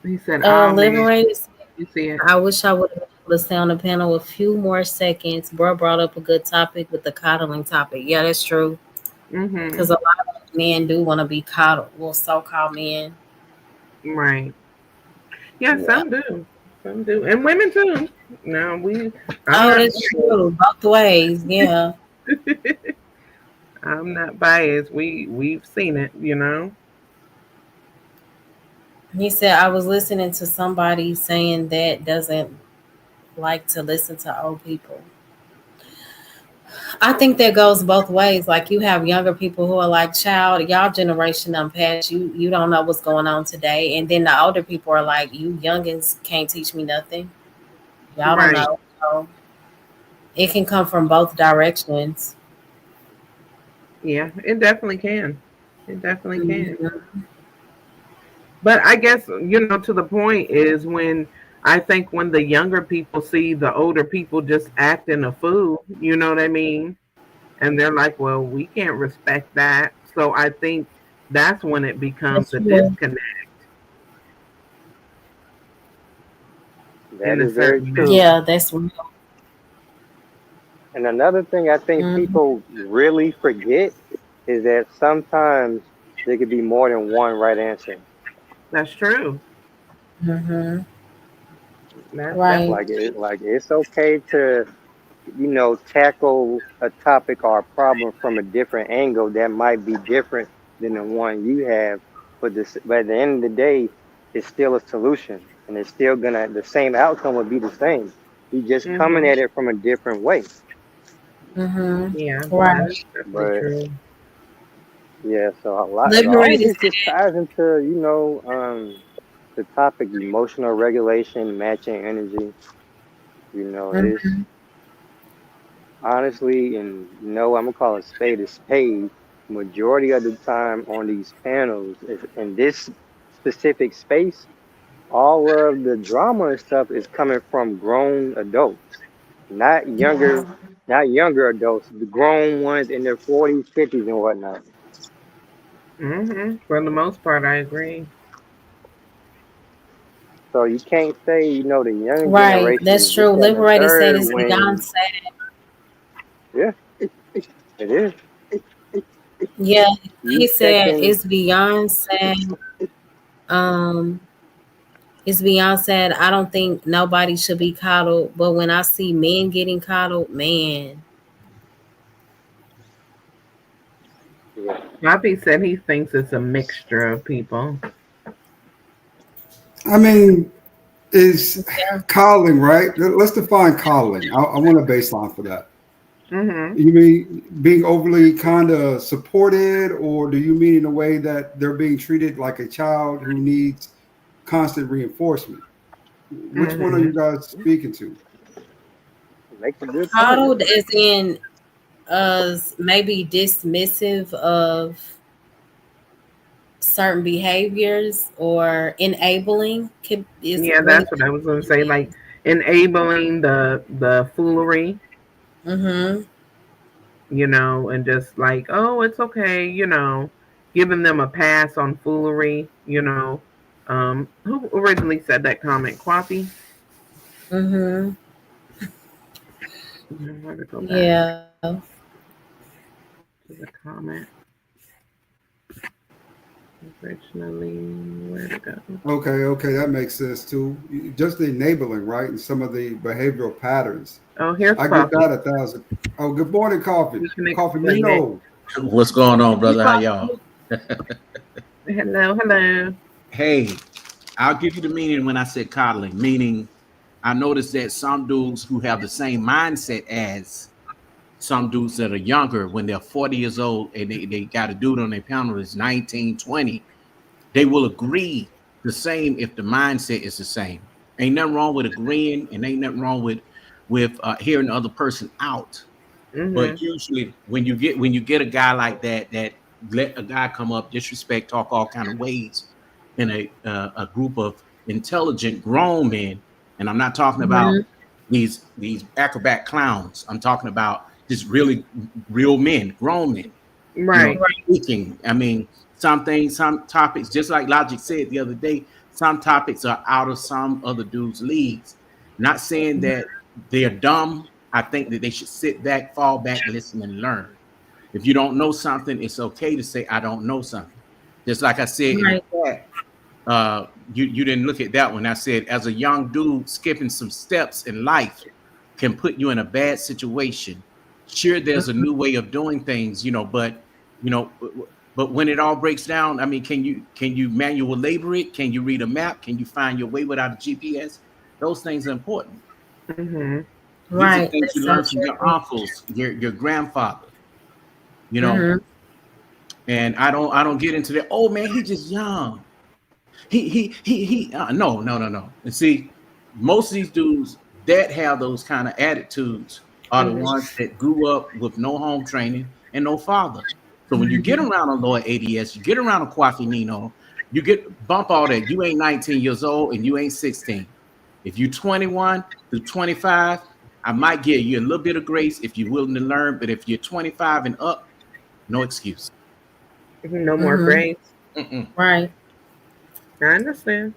He said, "Oh man, Liberated. you see it." I wish I would have to stay on the panel a few more seconds. Bro brought up a good topic with the coddling topic. Yeah, that's true. Because Mhm. a lot of men do want to be coddled. Well, so-called men. Right. Yeah, Yeah. some do. Some do. And women too. Now I'm Oh, not that's true. Both ways. Yeah. I'm not biased. We've seen it, you know. He said I was listening to somebody saying that doesn't like to listen to old people. I think that goes both ways. Like you have younger people who are like, "Child, y'all generation done past you. You don't know what's going on today." And then the older people are like, "You youngins can't teach me nothing. Y'all don't Right. know." So it can come from both directions. Yeah, it definitely can. It definitely can. Mhm. But I guess, to the point is when I think when the younger people see the older people just acting a fool, you know what I mean? And they're like, well, we can't respect that. So I think that's when it becomes That's a real. disconnect That in a is very certain true. manner. Yeah, that's real. And another thing I think Mhm. people really forget is that sometimes there could be more than one right answer. That's true. Mhm. That's Right. definitely Like it's okay to tackle a topic or a problem from a different angle that might be different than the one you have, but at the end of the day, it's still a solution, and it's still gonna the same outcome would be the same. You just true. coming at it from a different way. Mhm. Yeah, that is Right. definitely But true. yeah, so all of Liberated this just said, ties into the topic emotional regulation, matching energy. It's mhm. honestly, and I'm gonna call it spade a spade. Majority of the time on these panels, in this specific space, all of the drama and stuff is coming from grown adults, not younger, not younger adults, the grown ones in their 40s, 50s, and whatnot. For the most part, I agree. So you can't say, the younger Right. generation That's is this, true. that, and the Liberated said third it's when, Beyonce. yeah, it is. Yeah, You he said checking, it's Beyonce. Um, it's Beyonce. I don't think nobody should be coddled, but when I see men getting coddled, man, yeah, Poppy said he thinks it's a mixture of people. I mean, is yeah, coddling right? Let's define coddling. I want a baseline for that. Hmm You mean being overly kind of supported, or do you mean in a way that they're being treated like a child who needs constant reinforcement? Which one are hmm you guys speaking to? makes a good point. coddled as in maybe dismissive of certain behaviors or enabling could is Yeah, really that's what I was going to say. Like enabling the foolery, mm-hmm. and just like, oh, it's okay, giving them a pass on foolery. Who originally said that comment? Quappy. Mm-hmm. Let me go back Yeah. to the comment originally. Where'd it go? Okay, that makes sense too. Just the enabling, right, and some of the behavioral patterns. Oh, here's I give Coffee. that 1,000. Oh, good morning, coffee, He can coffee. explain it. Mino. What's going on, Hey, brother? How y'all? Poppy. Hello, hello. Hey, I'll give you the meaning when I said coddling, meaning I noticed that some dudes who have the same mindset as some dudes that are younger, when they're 40 years old and they got a dude on their panel that's 19, 20, they will agree the same if the mindset is the same. Ain't nothing wrong with agreeing, and ain't nothing wrong with hearing the other person out. But Mhm. usually when you get a guy like that let a guy come up, disrespect, talk all kind of ways in a group of intelligent grown men, and I'm not talking about Mm-hmm. these acrobat clowns. I'm talking about just really real men, grown men, Right. Right. speaking. I mean, some things, some topics, just like Logic said the other day, some topics are out of some other dude's leagues. Not saying that they're dumb. I think that they should sit back, fall back, listen, and learn. If you don't know something, it's okay to say, I don't know something. Just like I said in the Right. chat, you didn't look at that one. I said, as a young dude, skipping some steps in life can put you in a bad situation. Sure, there's a new way of doing things, but you know, but when it all breaks down, I mean, can you manual labor it? Can you read a map? Can you find your way without a GPS? Those things are important. Mhm. These are Right. things That's you so learn from your true. uncles, your grandfather, you know. Mm-hmm. And I don't get into that. Oh man, he just young. No, no, no, no. And see, most of these dudes that have those kind of attitudes are the Mm-hmm. ones that grew up with no home training and no father. So when you get Mm-hmm. around a Lord ADS, you get around a Kwafi Nino, you get bump all that. You ain't 19 years old and you ain't 16. If you 21 through 25, I might give you a little bit of grace if you're willing to learn. But if you're 25 and up, no excuse. No more Mm-hmm. grace. Mm-mm. Right. I understand.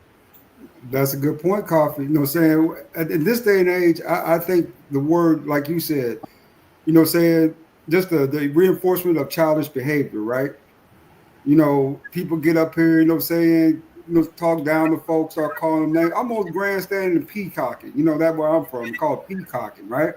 That's a good point, Coffee. You know, saying in this day and age, I think the word, like you said, saying just the reinforcement of childish behavior, right? People get up here, saying, talk down to folks, start calling them names. I'm almost grandstanding and peacocking. That's where I'm from. Called peacocking, right?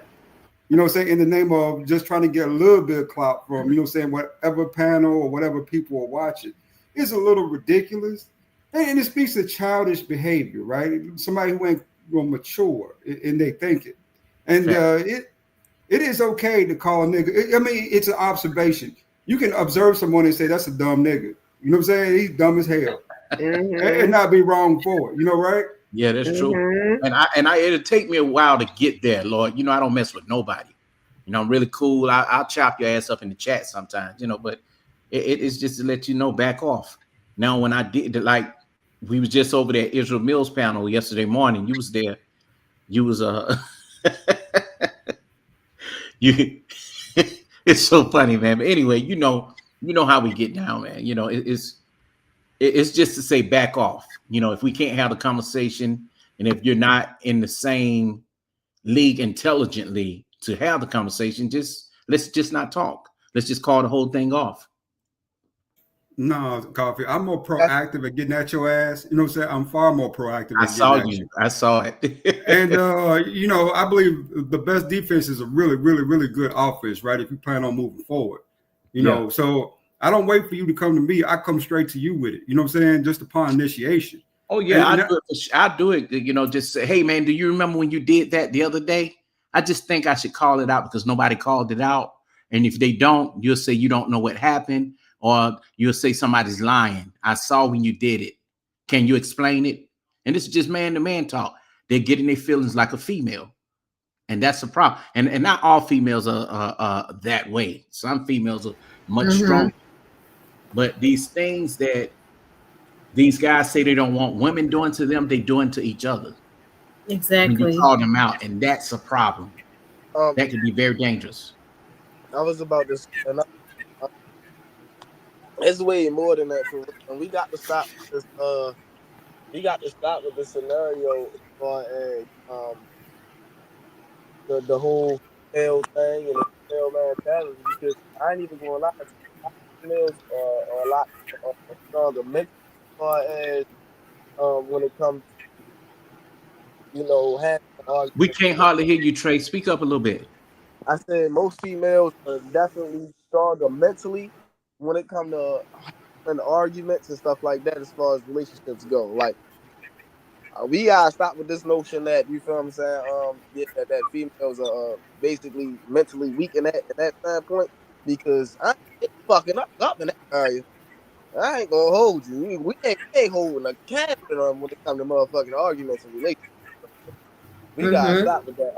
Saying in the name of just trying to get a little bit of clout from, saying whatever panel or whatever people are watching. It's a little ridiculous. And it speaks to childish behavior, right? Somebody who ain't mature in their thinking. And Fact. it is okay to call a nigga. I mean, it's an observation. You can observe someone and say, that's a dumb nigga. You know what I'm saying? He's dumb as hell. And Mhm. not be wrong for it. Right? Yeah, that's true. Mhm. And it'll take me a while to get there, Lord. I don't mess with nobody. I'm really cool. I'll chop your ass up in the chat sometimes, but it's just to let you know, back off. Now, when I did like we was just over there at Israel Mills panel yesterday morning. You was there. You was you it's so funny, man. But anyway, you know how we get down, man. It's just to say back off. If we can't have the conversation and if you're not in the same league intelligently to have the conversation, let's just not talk. Let's just call the whole thing off. No, Coffee. I'm more That's proactive at getting at your ass. You know what I'm saying? I'm far more proactive I at getting saw at you. you. I saw And it. I believe the best defense is a really, really, really good offense, right? If you plan on moving forward. Yeah. So I don't wait for you to come to me. I come straight to you with it. You know what I'm saying? Just upon initiation. Oh And, yeah, I and do it. I do it. Just say, hey man, do you remember when you did that the other day? I just think I should call it out because nobody called it out. And if they don't, you'll say you don't know what happened, or you'll say somebody's lying. I saw when you did it. Can you explain it? And this is just man to man talk. They're getting their feelings like a female, and that's the problem. And not all females are that way. Some females are much Mm-hmm. stronger. But these things that these guys say they don't want women doing to them, they doing to each other when you Exactly. call them out, and that's a problem. um, That can be very dangerous. I was about this, and it's way more than that for real. And we got to stop this. We got to stop with the scenario as far as the whole female thing and the female mentality because I ain't even gonna lie to you, females are a lot stronger mentally as far as when it comes to having We arguments. can't hardly hear you, Trey. Speak up a little bit. I said most females are definitely stronger mentally when it comes to having arguments and stuff like that as far as relationships go. Like we gotta stop with this notion that you feel what I'm saying. Yeah, that females are basically mentally weak in that standpoint because I ain't fucking up in that area. I ain't gonna hold you. We ain't holding a candle when it comes to motherfucking arguments and relationships. We gotta Mm-hmm. stop with that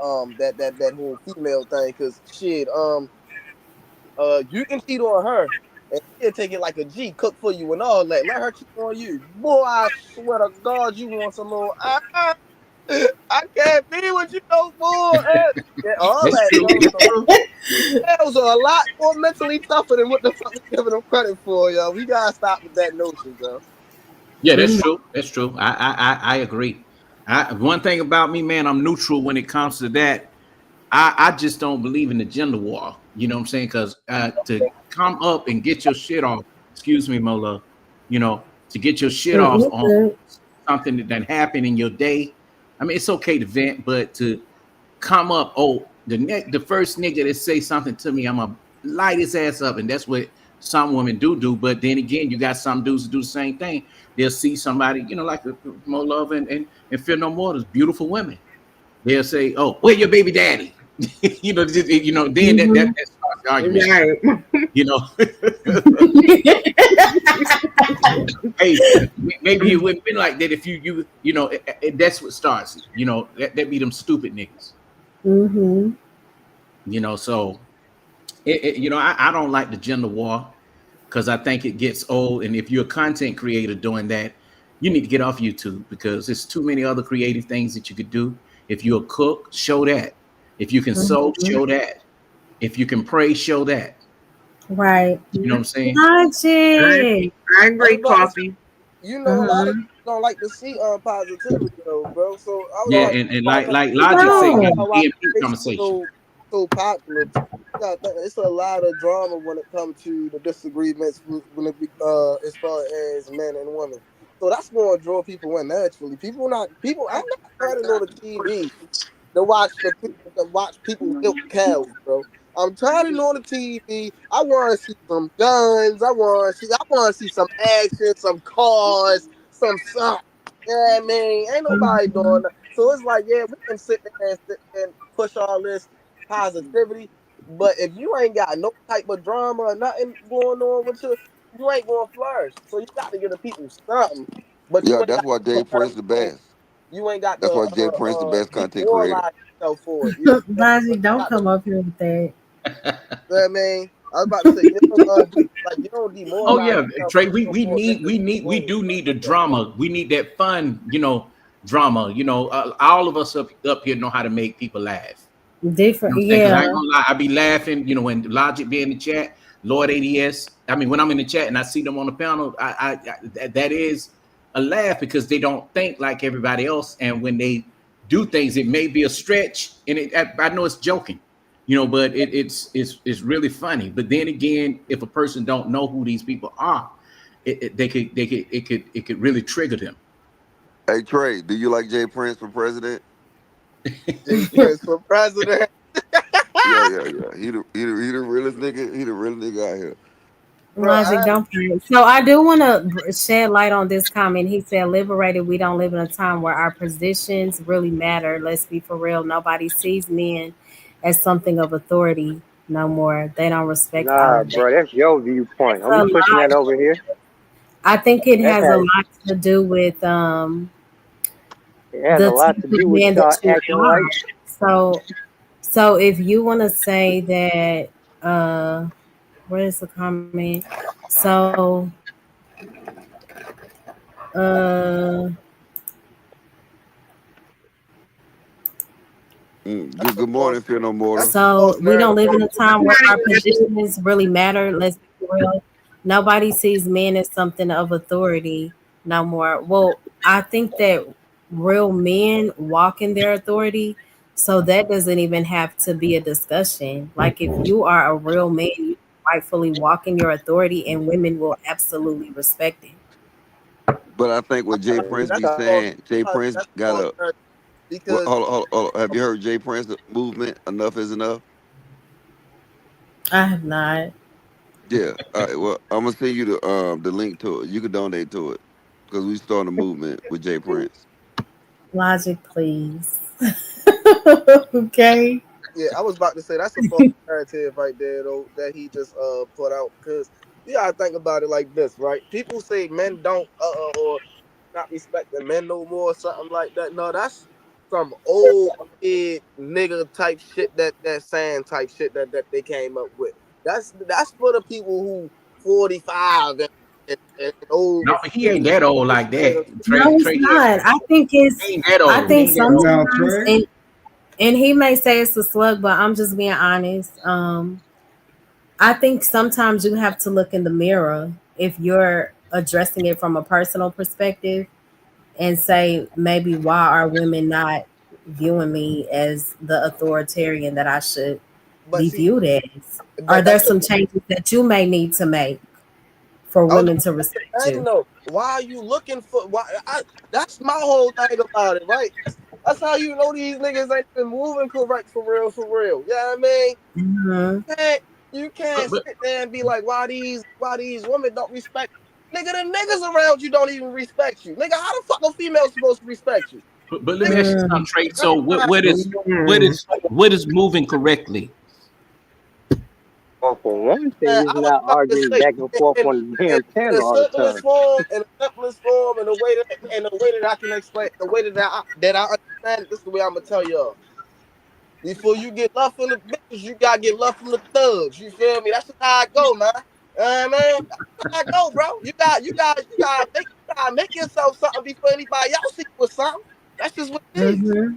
whole female thing because shit you can cheat on her and she'll take it like a G, cook for you and all that. Let her cheat on you, boy. I swear to God, you want some more? I can't be with you no more. Yeah, all That's that, true. yo. That's So true. females are a lot more mentally tougher than what the fuck we giving them credit for, yo. We gotta stop with that notion, yo. Yeah, that's Mm-hmm. true. That's true. I agree. One thing about me, man, I'm neutral when it comes to that. I just don't believe in the gender war. You know what I'm saying? Because to come up and get your shit off, excuse me, Mola, to get your shit off You on good. something that happened in your day. I mean, it's okay to vent, but to come up, oh, the first nigga that say something to me, I'm gonna light his ass up, and that's what some women do. But then again, you got some dudes that do the same thing. They'll see somebody, like Mo Love and Fear No More, beautiful women. They'll say, "Oh, where your baby daddy?" Then Hmm. that starts the argument. Right. You know, hey, maybe it wouldn't been like that if that's what starts it. That be them stupid niggas. Hmm. So I don't like the gender war because I think it gets old. And if you're a content creator doing that, you need to get off YouTube because there's too many other creative things that you could do. If you're a cook, show that. If you can sew, Hmm. show that. If you can pray, show that. Right. You know what I'm saying? I, Logic. I I was agree, about to say, Coffee. a lot of Hmm. people don't like to see positivity though, bro. So I was Yeah, like, and why like You Logic say, why man, don't. why DMP it's conversation. so popular? You gotta think it's a lot of drama when it comes to the disagreements when it be, as far as men and women. So that's going to draw people in naturally. People. I'm not turning on the TV to watch people milk cows, bro. I'm turning on the TV. I want to see some guns. I want to see some action, some cars, some something. Yeah, I mean, ain't nobody doing Mhm. that. So it's like, yeah, we can sit and push all this positivity, but if you ain't got no type of drama or nothing going on with you, you ain't gonna flourish. So you got to give the people something, but you Yeah, ain't that's got why to Jay Prince the best. you ain't got That's to why Jay Prince the best content creator. demoralize yourself for it. You Logic, don't got to, come up here with that. I mean, I was about to say you don't you don't Oh demoralize yeah, yourself Trey. We for need we need we entertainment. do need the drama. We need that fun, drama. All of us up here know how to make people laugh. You know Different. what I'm saying? Because I Yeah. ain't gonna lie, I be laughing, when Logic be in the chat, Lord ADS. I mean, when I'm in the chat and I see them on the panel, that is a laugh because they don't think like everybody else. And when they do things, it may be a stretch, and I know it's joking, but it's really funny. But then again, if a person don't know who these people are, it could really trigger them. Hey Trey, do you like Jay Prince for president? Jay Prince for president. Yeah, yeah, yeah. He the realest nigga. He the realest nigga out here. Bro, Logic, don't play. So I do want to shed light on this comment. He said, "Liberated. We don't live in a time where our positions really matter. Let's be for real. Nobody sees men as something of authority no more. They don't respect our Nah, bro, opinion." that's your viewpoint. It's Don't a be pushing that lot. over here. I think it That has a has lot to do with it has a the lot type to of do with man y'all that you acting are. like So, if you want to say that, what is the comment? So, uh, Good, good false, morning, Fear No that's Mortal. a so false we don't narrative. live in a Good time where morning, our Coffee. positions really matter. Let's be real. Nobody sees men as something of authority no more. Well, I think that real men walk in their authority, so that doesn't even have to be a discussion. Like if you are a real man, you rightfully walk in your authority, and women will absolutely respect it. But I think what Jay Prince That's be a false. saying, Jay Prince That's a got false a. narrative Well, because hold on. Have you heard Jay Prince movement? Enough is enough. I have not. Yeah. All right. Well, I'm gonna send you the link to it. You can donate to it because we starting a movement with Jay Prince. Logic, please. Okay. yeah, I was about to say that's a false narrative right there though that he just put out because you gotta think about it like this, right? People say men don't or not respecting men no more or something like that. No, that's some old head nigga type shit that saying type shit that they came up with. That's for the people who 45 and No, over he 50. ain't that old like Nigga. that. Trey, No, it's Trey, not. I think he it's. ain't that I old. He think ain't that old. Now, sometimes, Trey, and he may say it's a slug, but I'm just being honest. I think sometimes you have to look in the mirror if you're addressing it from a personal perspective and say maybe why are women not viewing me as the authoritarian that I should But be see, viewed as? Are but there that's the some changes that you may need to make for I was women to respect saying you? though. Why are you looking for? Why? That's my whole thing about it, right? That's how you know these niggas ain't been moving correct for real, for real. Yeah, you know what I mean, Hmm. can't you can't But sit there and be like, why these women don't respect? Nigga, the niggas around you don't even respect you. Nigga, how the fuck a female supposed to respect you? but let me Nigga, ask you something, Mm, Trey. girl, So Mm. what is moving correctly? Well, for one thing, man, it's I was not about to arguing say back and forth in, on the in, damn in panel the all the simplest time. form, and the way that I can explain, the way that I understand it, this is the way I'm gonna tell y'all. Before you get love from the bitches, you gotta get love from the thugs. You feel me? That's just how I go, man. Man, that's how I go, bro. You gotta make yourself something before anybody else see you with something. That's just what it is. mm-hmm,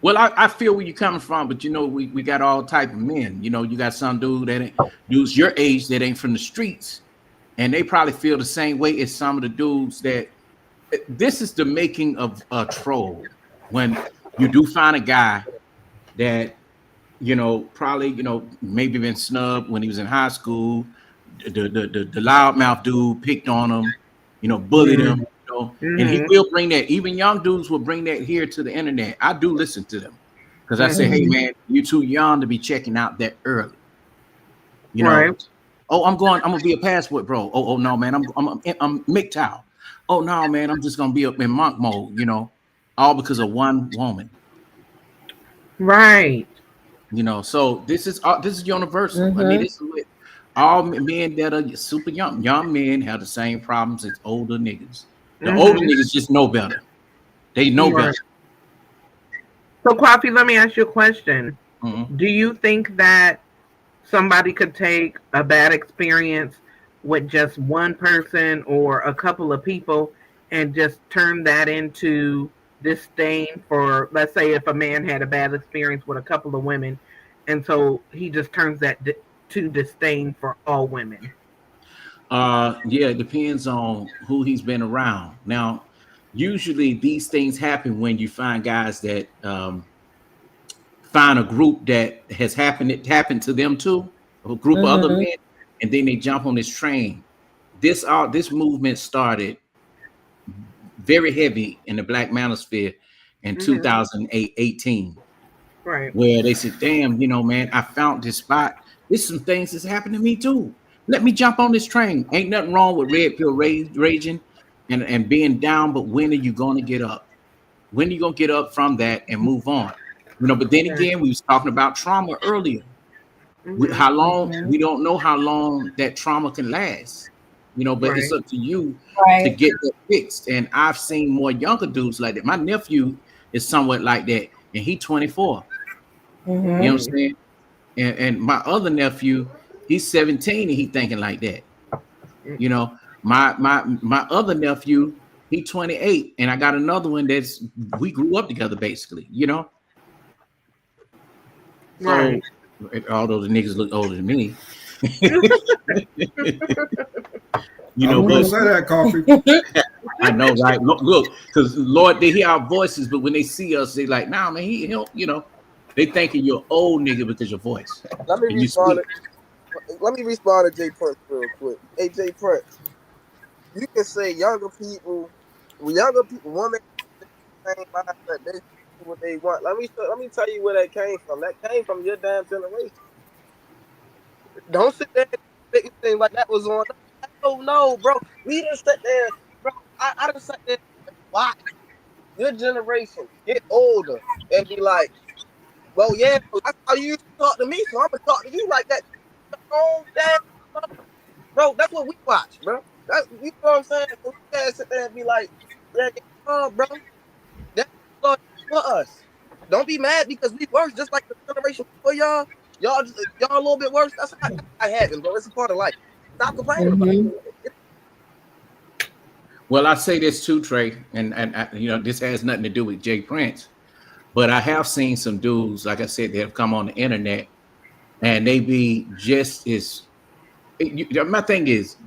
Well, I feel where you're coming from, but we got all type of men. You got some dudes your age that ain't from the streets, and they probably feel the same way as some of the dudes that this is the making of a troll. When you do find a guy that probably maybe been snubbed when he was in high school. The loudmouth dude picked on him, bullied him, Mm. and he Mm. will bring that. Even young dudes will bring that here to the internet. I do listen to them because I say, Mm. hey mm-hmm, man, you're too young to be checking out that early. You know, Right. oh, I'm gonna be a passport bro. Oh no, man, I'm MGTOW. Oh no, man, I'm just gonna be up in monk mode. All because of one woman. Right. So this is universal. I mean, mm-hmm, this is what all men that are super young men have the same problems as older niggas. The older Mm-hmm. niggas just know better. They know better. Right. So, Coffee, let me ask you a question. Mhm. Do you think that somebody could take a bad experience with just one person or a couple of people and just turn that into disdain for, let's say, if a man had a bad experience with a couple of women, and so he just turns that to disdain for all women? Yeah, it depends on who he's been around. Now, usually these things happen when you find guys that find a group that has happened to them too, a group of other mm-hmm, men, and then they jump on this train. This movement started very heavy in the Black Manosphere in Mm-hmm. 2018, Right. where they said, damn, man, I found this spot. There's some things that's happened to me too. Let me jump on this train. Ain't nothing wrong with red pill raging and being down, but when are you going to get up? When are you going to get up from that and move on? But then Right. again, we was talking about trauma earlier. Mm-hmm. How long, mm-hmm. we don't know how long that trauma can last, but it's Right. up to you to Right. get that fixed. And I've seen more younger dudes like that. My nephew is somewhat like that, and he 24. You know Mm-hmm. what I'm saying? And my other nephew, he's 17 and he thinking like that. You know, my other nephew, he 28, and I got another one that's we grew up together basically. So Right. although the niggas look older than me, I was gonna but say that, Coffee. I know, right? Look, because Lord, they hear our voices, but when they see us, they like, nah, man, they thinking you're old nigga because your voice Let me and you respond. sweet. Let me respond to Jay Prince real quick. Hey, Jay Prince, you can say younger people, women, same mindset. They do what they want. Let me tell you where that came from. That came from your damn generation. Don't sit there and make it seem like that was on. Oh no, bro. We didn't sit there, bro. I didn't sit there and watch your generation get older and be like, well, yeah, that's how you used to talk to me, so I'm gonna talk to you like that. Oh damn, bro. That's what we watch, bro. You know what I'm saying? So we can't sit there and be like, yeah, yeah, oh, bro. That's what for us. Don't be mad because we worse, just like the generation before y'all. Y'all a little bit worse. That's how I happen, bro. It's a part of life. Stop complaining about Mm-hmm. it. Well, I say this too, Trey, and this has nothing to do with Jay Prince, but I have seen some dudes, like I said, that have come on the internet and they be just as my thing is,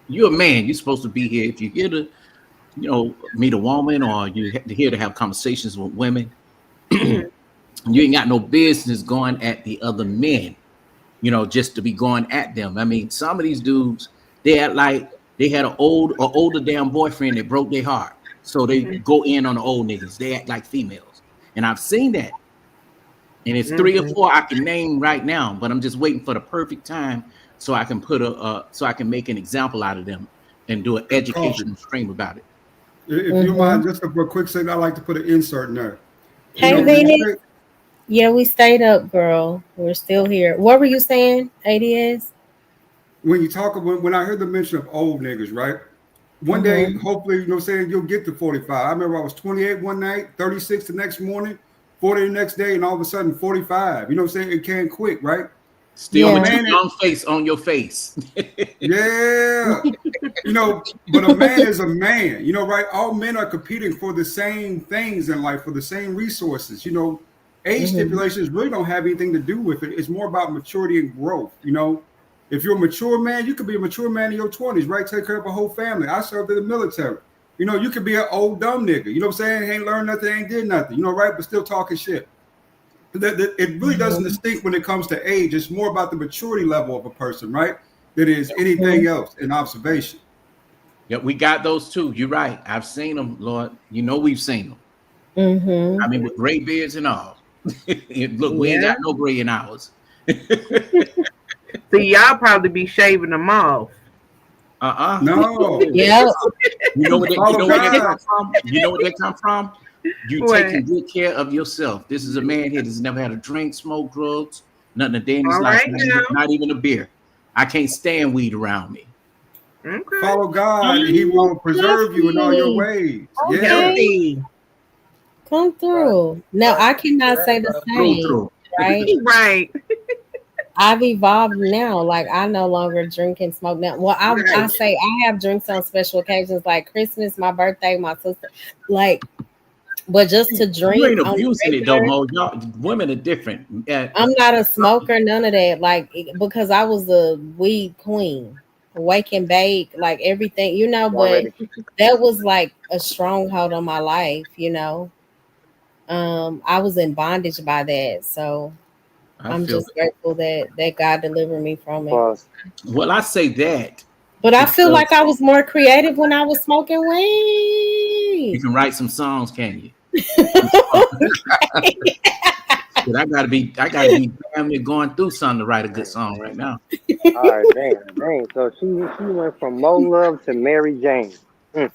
you're a man, you're supposed to be here. If you're here meet a woman or here to have conversations with women, Mhm. you ain't got no business going at the other men, just to be going at them. I mean, some of these dudes, they act like they had an older damn boyfriend that broke their heart. So they go in on the old niggas. They act like females. And I've seen that. And it's three or Mhm. four I can name right now, but I'm just waiting for the perfect time so I can so I can make an example out of them and do an Coffee. educational stream about it. If you don't mind, Mhm. just for a quick second, I like to put an insert in there. You Hey, know, Yeah. when you Venus. say Yeah, we stayed up, girl. We're still here. What were you saying, ADS? when you talk about when I heard the mention of old niggas, right? One day, Mhm. hopefully, you know what I'm saying, you'll get to 45. I remember I was 28 one night, 36 the next morning, 40 the next day, and all of a sudden 45. You know what I'm saying? It came quick, right? You Still know, a with Yeah. your man that young face on your face. yeah. You know, but a man is a man, you know, right? All men are competing for the same things in life, for the same resources. You know, age Mhm. stipulations really don't have anything to do with it. It's more about maturity and growth. You know, if you're a mature man, you could be a mature man in your 20s, right? Take care of a whole family. I served in the military. You know, you could be an old dumb nigga. You know what I'm saying? Ain't learned nothing, ain't did nothing. You know, right? But still talking shit. It really doesn't Mhm. distinct when it comes to age. It's more about the maturity level of a person, right? Than it is anything Mhm. else in observation. Yeah, we got those too. You're right. I've seen them, Lord. We've seen them. I Mhm. mean, with gray beards and all. Look, we ain't Yeah. got no gray in ours. See, y'all probably be shaving them off. No, Yep. You follow know where that come God. from? You know where that come from? You What? taking good care of yourself. This is a man here that's never had a drink, smoke, drugs, nothing a day in his All life, right now. not even a beer. I can't stand weed around me. Okay. Follow God, and He Oh, will preserve you in all your Coffee. ways. Yeah. Okay. Healthy. Come Right. through. Now Right. I Thank you for cannot that, say the bro. Through, same, through. right? Right. I've evolved now. Like I no longer drink and smoke now. Well, I Right. say I have drinks on special occasions like Christmas, my birthday, my sister. Like, but just to You drink ain't on the abusing it though, regular, Mo. Y'all women are different. I'm not a smoker, none of that. Like because I was a weed queen, wake and bake, like everything, but already. that was like a stronghold on my life. I was in bondage by that. So I I'm feel just grateful that God delivered me from it. Pause. it. Well, I say that But I feel like because I was more creative when I was smoking you weed. can write some songs, can you? But I gotta be damn near going through something to write a good Dang, song right man. now. All right, dang. So she went from Mo Love to Mary Jane. Mm,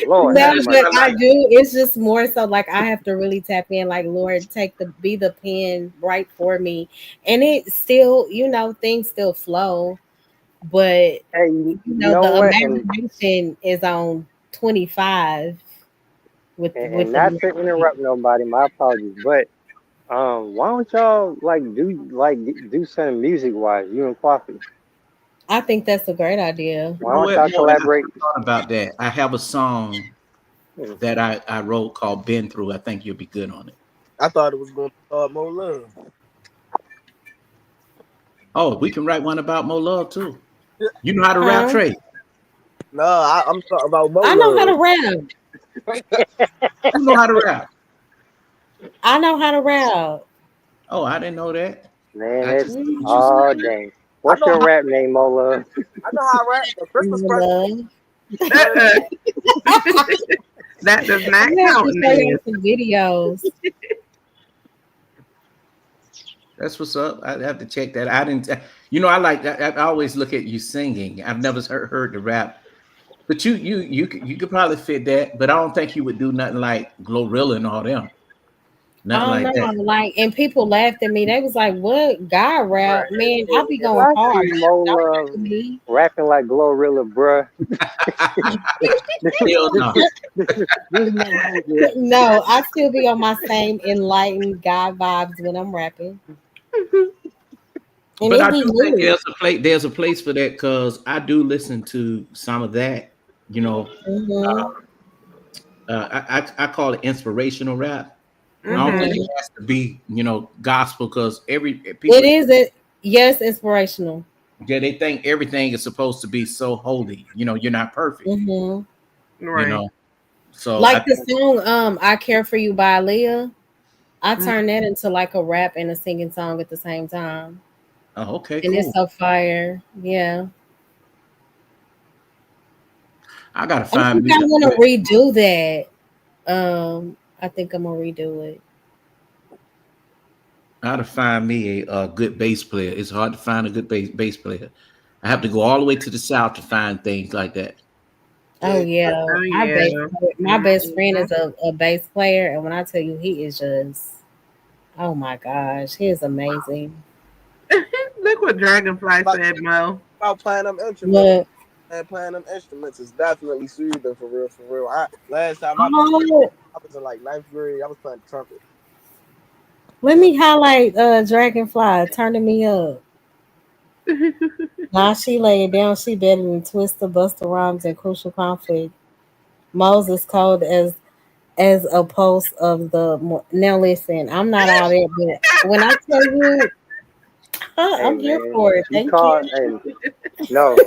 Lord No, have That's but what I mercy. I like. do. It's just more so like I have to really tap in, like Lord, be the pen right for me, and it still, things still flow, but Hey, you know the what? imagination is on 25 with And the not to melody. interrupt nobody, my apologies, but why don't y'all do something music wise? You and Coffee. I think that's a great idea. You Why know don't what, y'all Mo? And I collaborate? thought about that. I have a song Hmm. that I wrote called "Been Through." I think you'll be good on it. I thought it was going to start more love. Oh, we can write one about Mo Love too. You know how to rap, Huh? Trey? No, I'm talking about more I know how to love. rap. You know how to rap? I know how to rap. Oh, I didn't know that. Man, I it's just Mm, what you said. oh dang. I What's know your how. rap name, Mola? I know how I rap. The Christmas present. love. Turn it up. Uh-uh. That does not I have count to in show y'all this. some videos. That's what's up. I have to check that. I didn't. I like. I always look at you singing. I've never heard the rap, but you could probably fit that. But I don't think you would do nothing like Glorilla and all them. Nothing I don't like that. know, like, and people laughed at me. They was like, "What guy Bruh, rap? Man, I be if going I hard. see Don't Mola play with me." rapping like Glorilla, bruh, this, Hell this, no. this man right here. No, I still be on my same enlightened guy vibes when I'm rapping, and But it I be do think lit. there's a place for that because I do listen to some of that. You know, Mhm. I call it inspirational rap. I don't think Mhm. it Mhm. has to be gospel because every It people. is it. Yes, inspirational. Yeah, they think everything is supposed to be so holy. You're not perfect. Hmm. You Right. know, so Like I the think. song "I Care for You" by Leah. I Mm. turned that into like a rap and a singing song at the same time, Oh, okay, and it's cool. so fire. Yeah, I gotta I find think me I a want good. to redo that. I think I'm gonna redo it. I gotta find me a good bass player. It's hard to find a good bass player. I have to go all the way to the south to find things like that. Oh Yeah, yeah, Oh yeah. my best friend Mhm. is a bass player, and when I tell you he is just, oh my gosh, he is amazing. Look what Dragonfly about said, Mo. playing them instruments Look, and playing them instruments is definitely soothing for real, for real. I last time oh, I was in like ninth grade, I was playing the trumpet. let me highlight Dragonfly turning me up. Nah, she lay it down. She better than Twister, Buster Rhymes, and Crucial Conflict. Moses Code as a post of the now. Listen, I'm not all that, but when I tell you, Hey I'm here man, for it. she Thank you. called. Hey, no,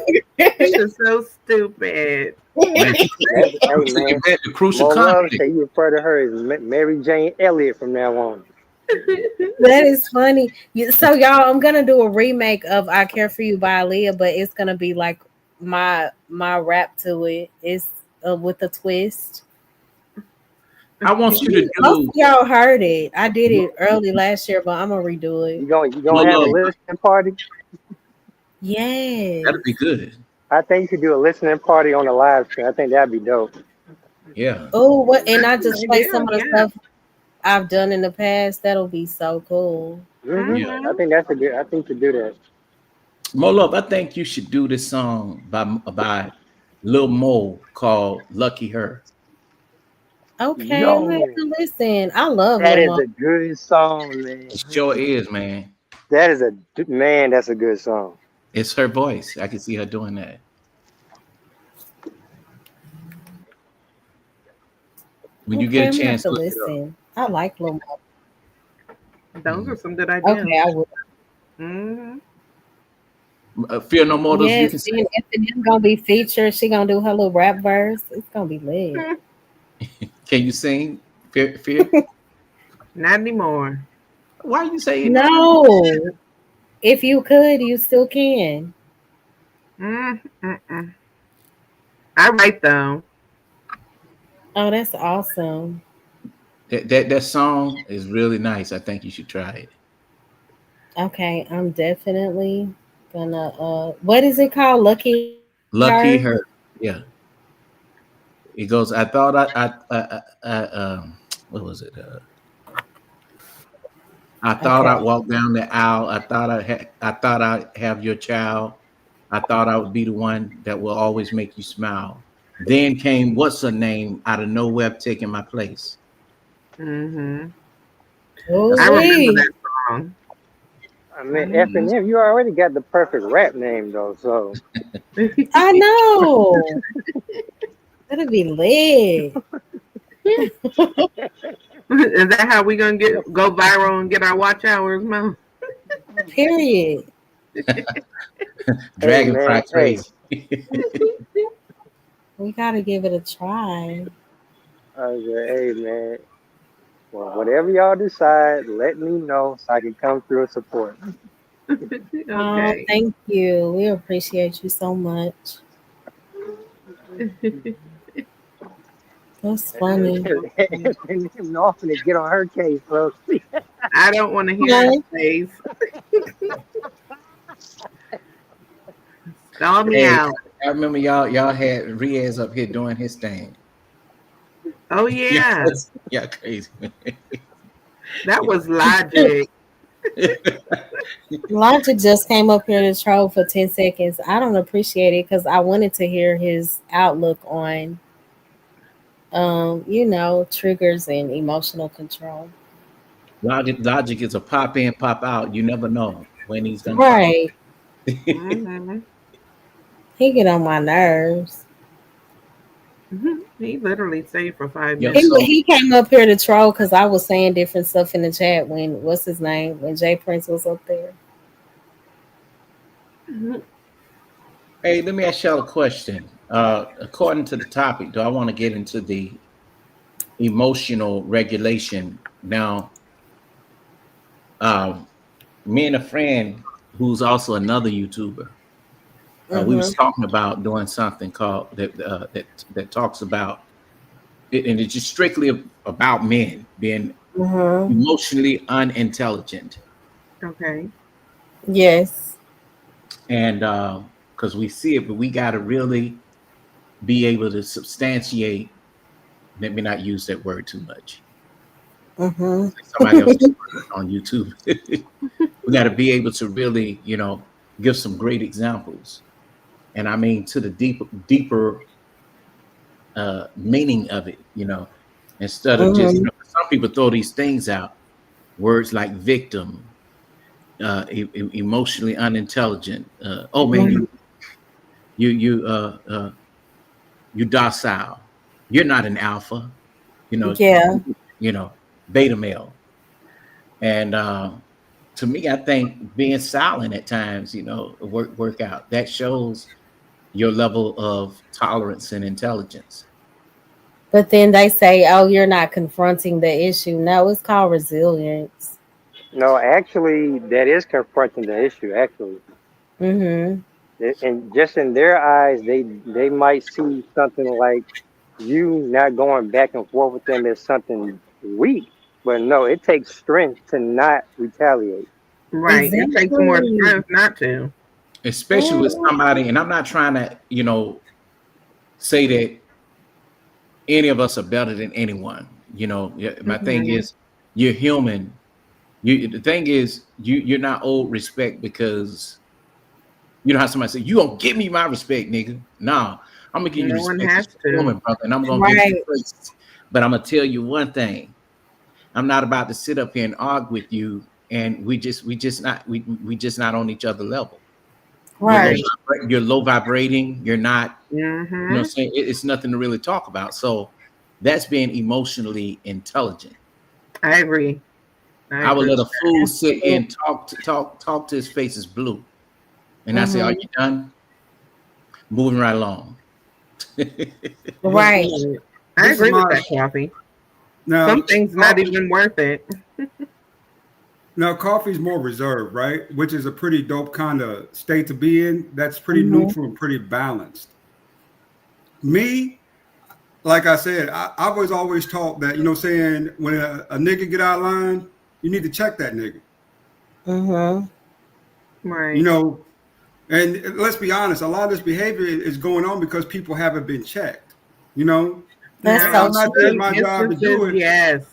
He is so stupid. Man, hey people take man. it back to crucial More love. conflict. Say you refer to her as Mary Jane Elliott from now on. That is funny. So y'all, I'm gonna do a remake of "I Care for You" by Aaliyah, but it's gonna be like my rap to it. It's with a twist. I want you to Most of do y'all heard it. I did it early last year, but I'm gonna redo it. You gonna have a Malone. listening party? Yes. That'd be good. I think you could do a listening party on the live stream. I think that'd be dope. Yeah. Oh, what? And That's I an just play idea, some of the yeah. stuff I've done in the past. That'll be so cool. Yeah. I Mhm. think that's a good. I think to do that. Molov, I think you should do this song by Lil Mo called Lucky Her. Okay, I'm gonna have Yo, to listen. I love that is Lamar. a good song, man. It sure is, man. That is a man. That's a good song. It's her voice. I can see her doing that. When you get Okay, a I'm gonna have chance, to look it up. listen. I like Lamar. Those are Mhm. some good Okay, ideas. I will. Hmm. Fear No Mortals, you Yes, can say. then F&M gonna be featured. She gonna do her little rap verse. It's gonna be lit. Can you sing? Fear? Not anymore. Why you say it now? No, if you could, you still can. Mm-mm. I write though. Oh, that's awesome. That song is really nice. I think you should try it. Okay, I'm definitely gonna. What is it called? Lucky Her. Lucky Her. Yeah. It goes, I thought what was it? I thought Okay. I'd walk down the aisle. I thought I'd have your child. I thought I would be the one that will always make you smile. Then came what's her name out of nowhere taking my place. Hmm. That's I Ooh a remember wee. that song. I mean, F Hmm. and M. You already got the perfect rap name though. So I know. That'll be lit. Is that how we gonna get go viral and get our watch hours, Mo? Period. hey man, dragonfly hey, crazy. We gotta give it a try. hey man. Well, whatever y'all decide, let me know so I can come through and support. Oh, Okay. thank you. We appreciate you so much. That's funny. F and M North to get on her case, folks. I don't want to hear Okay. his face. Stall me Hey, out. I remember y'all had Riaz up here doing his thing. Oh Yeah, yeah, yeah, crazy. that was logic. Logic just came up here to troll for 10 seconds. I don't appreciate it because I wanted to hear his outlook on, triggers and emotional control. Logic is a pop in, pop out. You never know when he's gonna pop. Right. Hmm. He get on my nerves. He literally stayed for five Yo, He minutes. so he came up here to troll because I was saying different stuff in the chat when what's his name when Jay Prince was up there. Mhm. Hey, let me ask y'all a question. According to the topic, do I want to get into the emotional regulation? Now, um, me and a friend who's also another YouTuber, we was Mhm. talking about doing something called that talks about it, and it's just strictly about men being Mhm. emotionally unintelligent, Okay. Yes. and because we see it, but we got to really be able to substantiate. Let me not use that word too much. Mhm. Somebody else's word on YouTube. We got to be able to really, give some great examples, and I mean to the deeper meaning of it. Instead of just, Mhm. some people throw these things out, words like victim, emotionally unintelligent. Oh man, Mhm. you docile. You're not an alpha. You know, Yeah. you know, beta male. And to me, I think being silent at times, work out. That shows your level of tolerance and intelligence. But then they say, "Oh, you're not confronting the issue." No, it's called resilience. No, actually, that is confronting the issue. Actually, Mhm. and just in their eyes, they might see something like you not going back and forth with them as something weak. But no, it takes strength to not retaliate. Right. It takes more Exactly. strength not to. Especially with Mhm. somebody, and I'm not trying to, say that any of us are better than anyone. Yeah, my thing Hmm. is, you're human. The thing is, you're not owed respect because you know how somebody say, "You gonna give me my respect, nigga." No, I'm gonna give you No one respect has as a to. human, brother, and I'm gonna give you Right. grace. But I'm gonna tell you one thing: I'm not about to sit up here and argue with you, and we just not on each other level. Right. You're low vibrating. You're not. You know, what Hmm. I'm saying it's nothing to really talk about. So that's being emotionally intelligent. I agree. I I would agree let with a fool that. sit here and talk to his face is blue, and I say, "Are Mhm. you done?" Moving right along. But Right. Right. I this is agree with my that, Coffee. Some now things not coffee. even worth it. Now coffee's more reserved, right? Which is a pretty dope kind of state to be in. That's pretty Mhm. neutral and pretty balanced. Me, like I said, I was always taught that, saying when a nigga get out of line, you need to check that nigga. Mhm. You Right. know, and let's be honest, a lot of this behavior is going on because people haven't been checked. You know, That's and so I'm not saying it's true. Narcissistic my job to instances, do it, yes.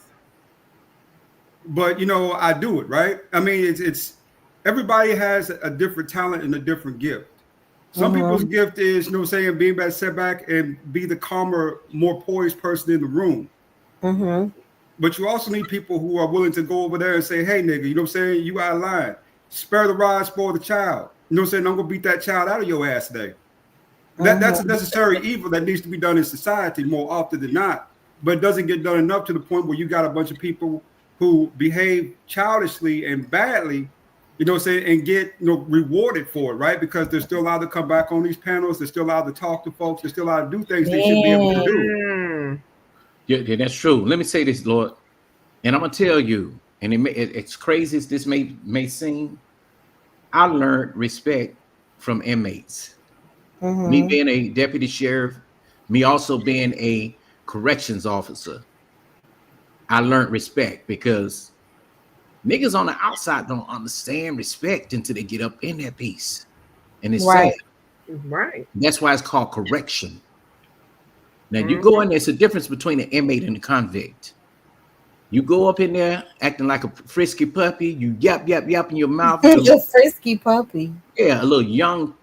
but I do it, right? I mean, it's everybody has a different talent and a different gift. Some people's Mhm. gift is, saying being back, set back and be the calmer, more poised person in the room. Mhm. But you also need people who are willing to go over there and say, hey, nigga, you know what I'm saying? You out of line. Spare the rod, spoil the child. You know what I'm saying? I'm gonna beat that child out of your ass today. That's a Mhm. necessary evil that needs to be done in society more often than not, but it doesn't get done enough to the point where you got a bunch of people who behave childishly and badly, and get rewarded for it, right? Because they're still allowed to come back on these panels, they're still allowed to talk to folks, they're still allowed to do things they should be able to Man. do. Mm. Yeah, that's true. Let me say this, Lord, and I'm gonna tell you, and it's crazy as this may seem. I learned respect from inmates. Me Mhm. being a deputy sheriff, me also being a corrections officer, I learned respect because niggas on the outside don't understand respect until they get up in that piece. And it's sad. Right. Right. That's why it's called correction. Now you Hmm. go in, there's a difference between an inmate and a convict. You go up in there acting like a frisky puppy, you yap in your mouth, The frisky puppy. yeah, a little young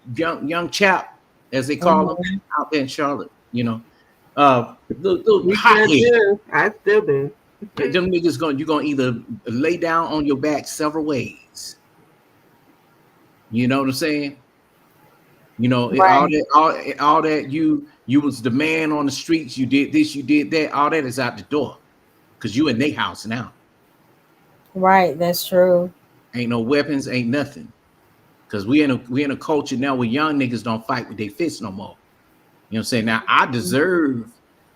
chap, as they call them Mhm. out there in Charlotte, little We sure hothead. do. I still do. Them niggas you're gonna either lay down on your back several ways. You know what I'm saying? All Right. that, all that you was the man on the streets. You did this, you did that. All that is out the door because you in their house now. Right. That's true. Ain't no weapons, ain't nothing. Because we in a culture now where young niggas don't fight with their fists no more. You know what I'm saying? Now I deserve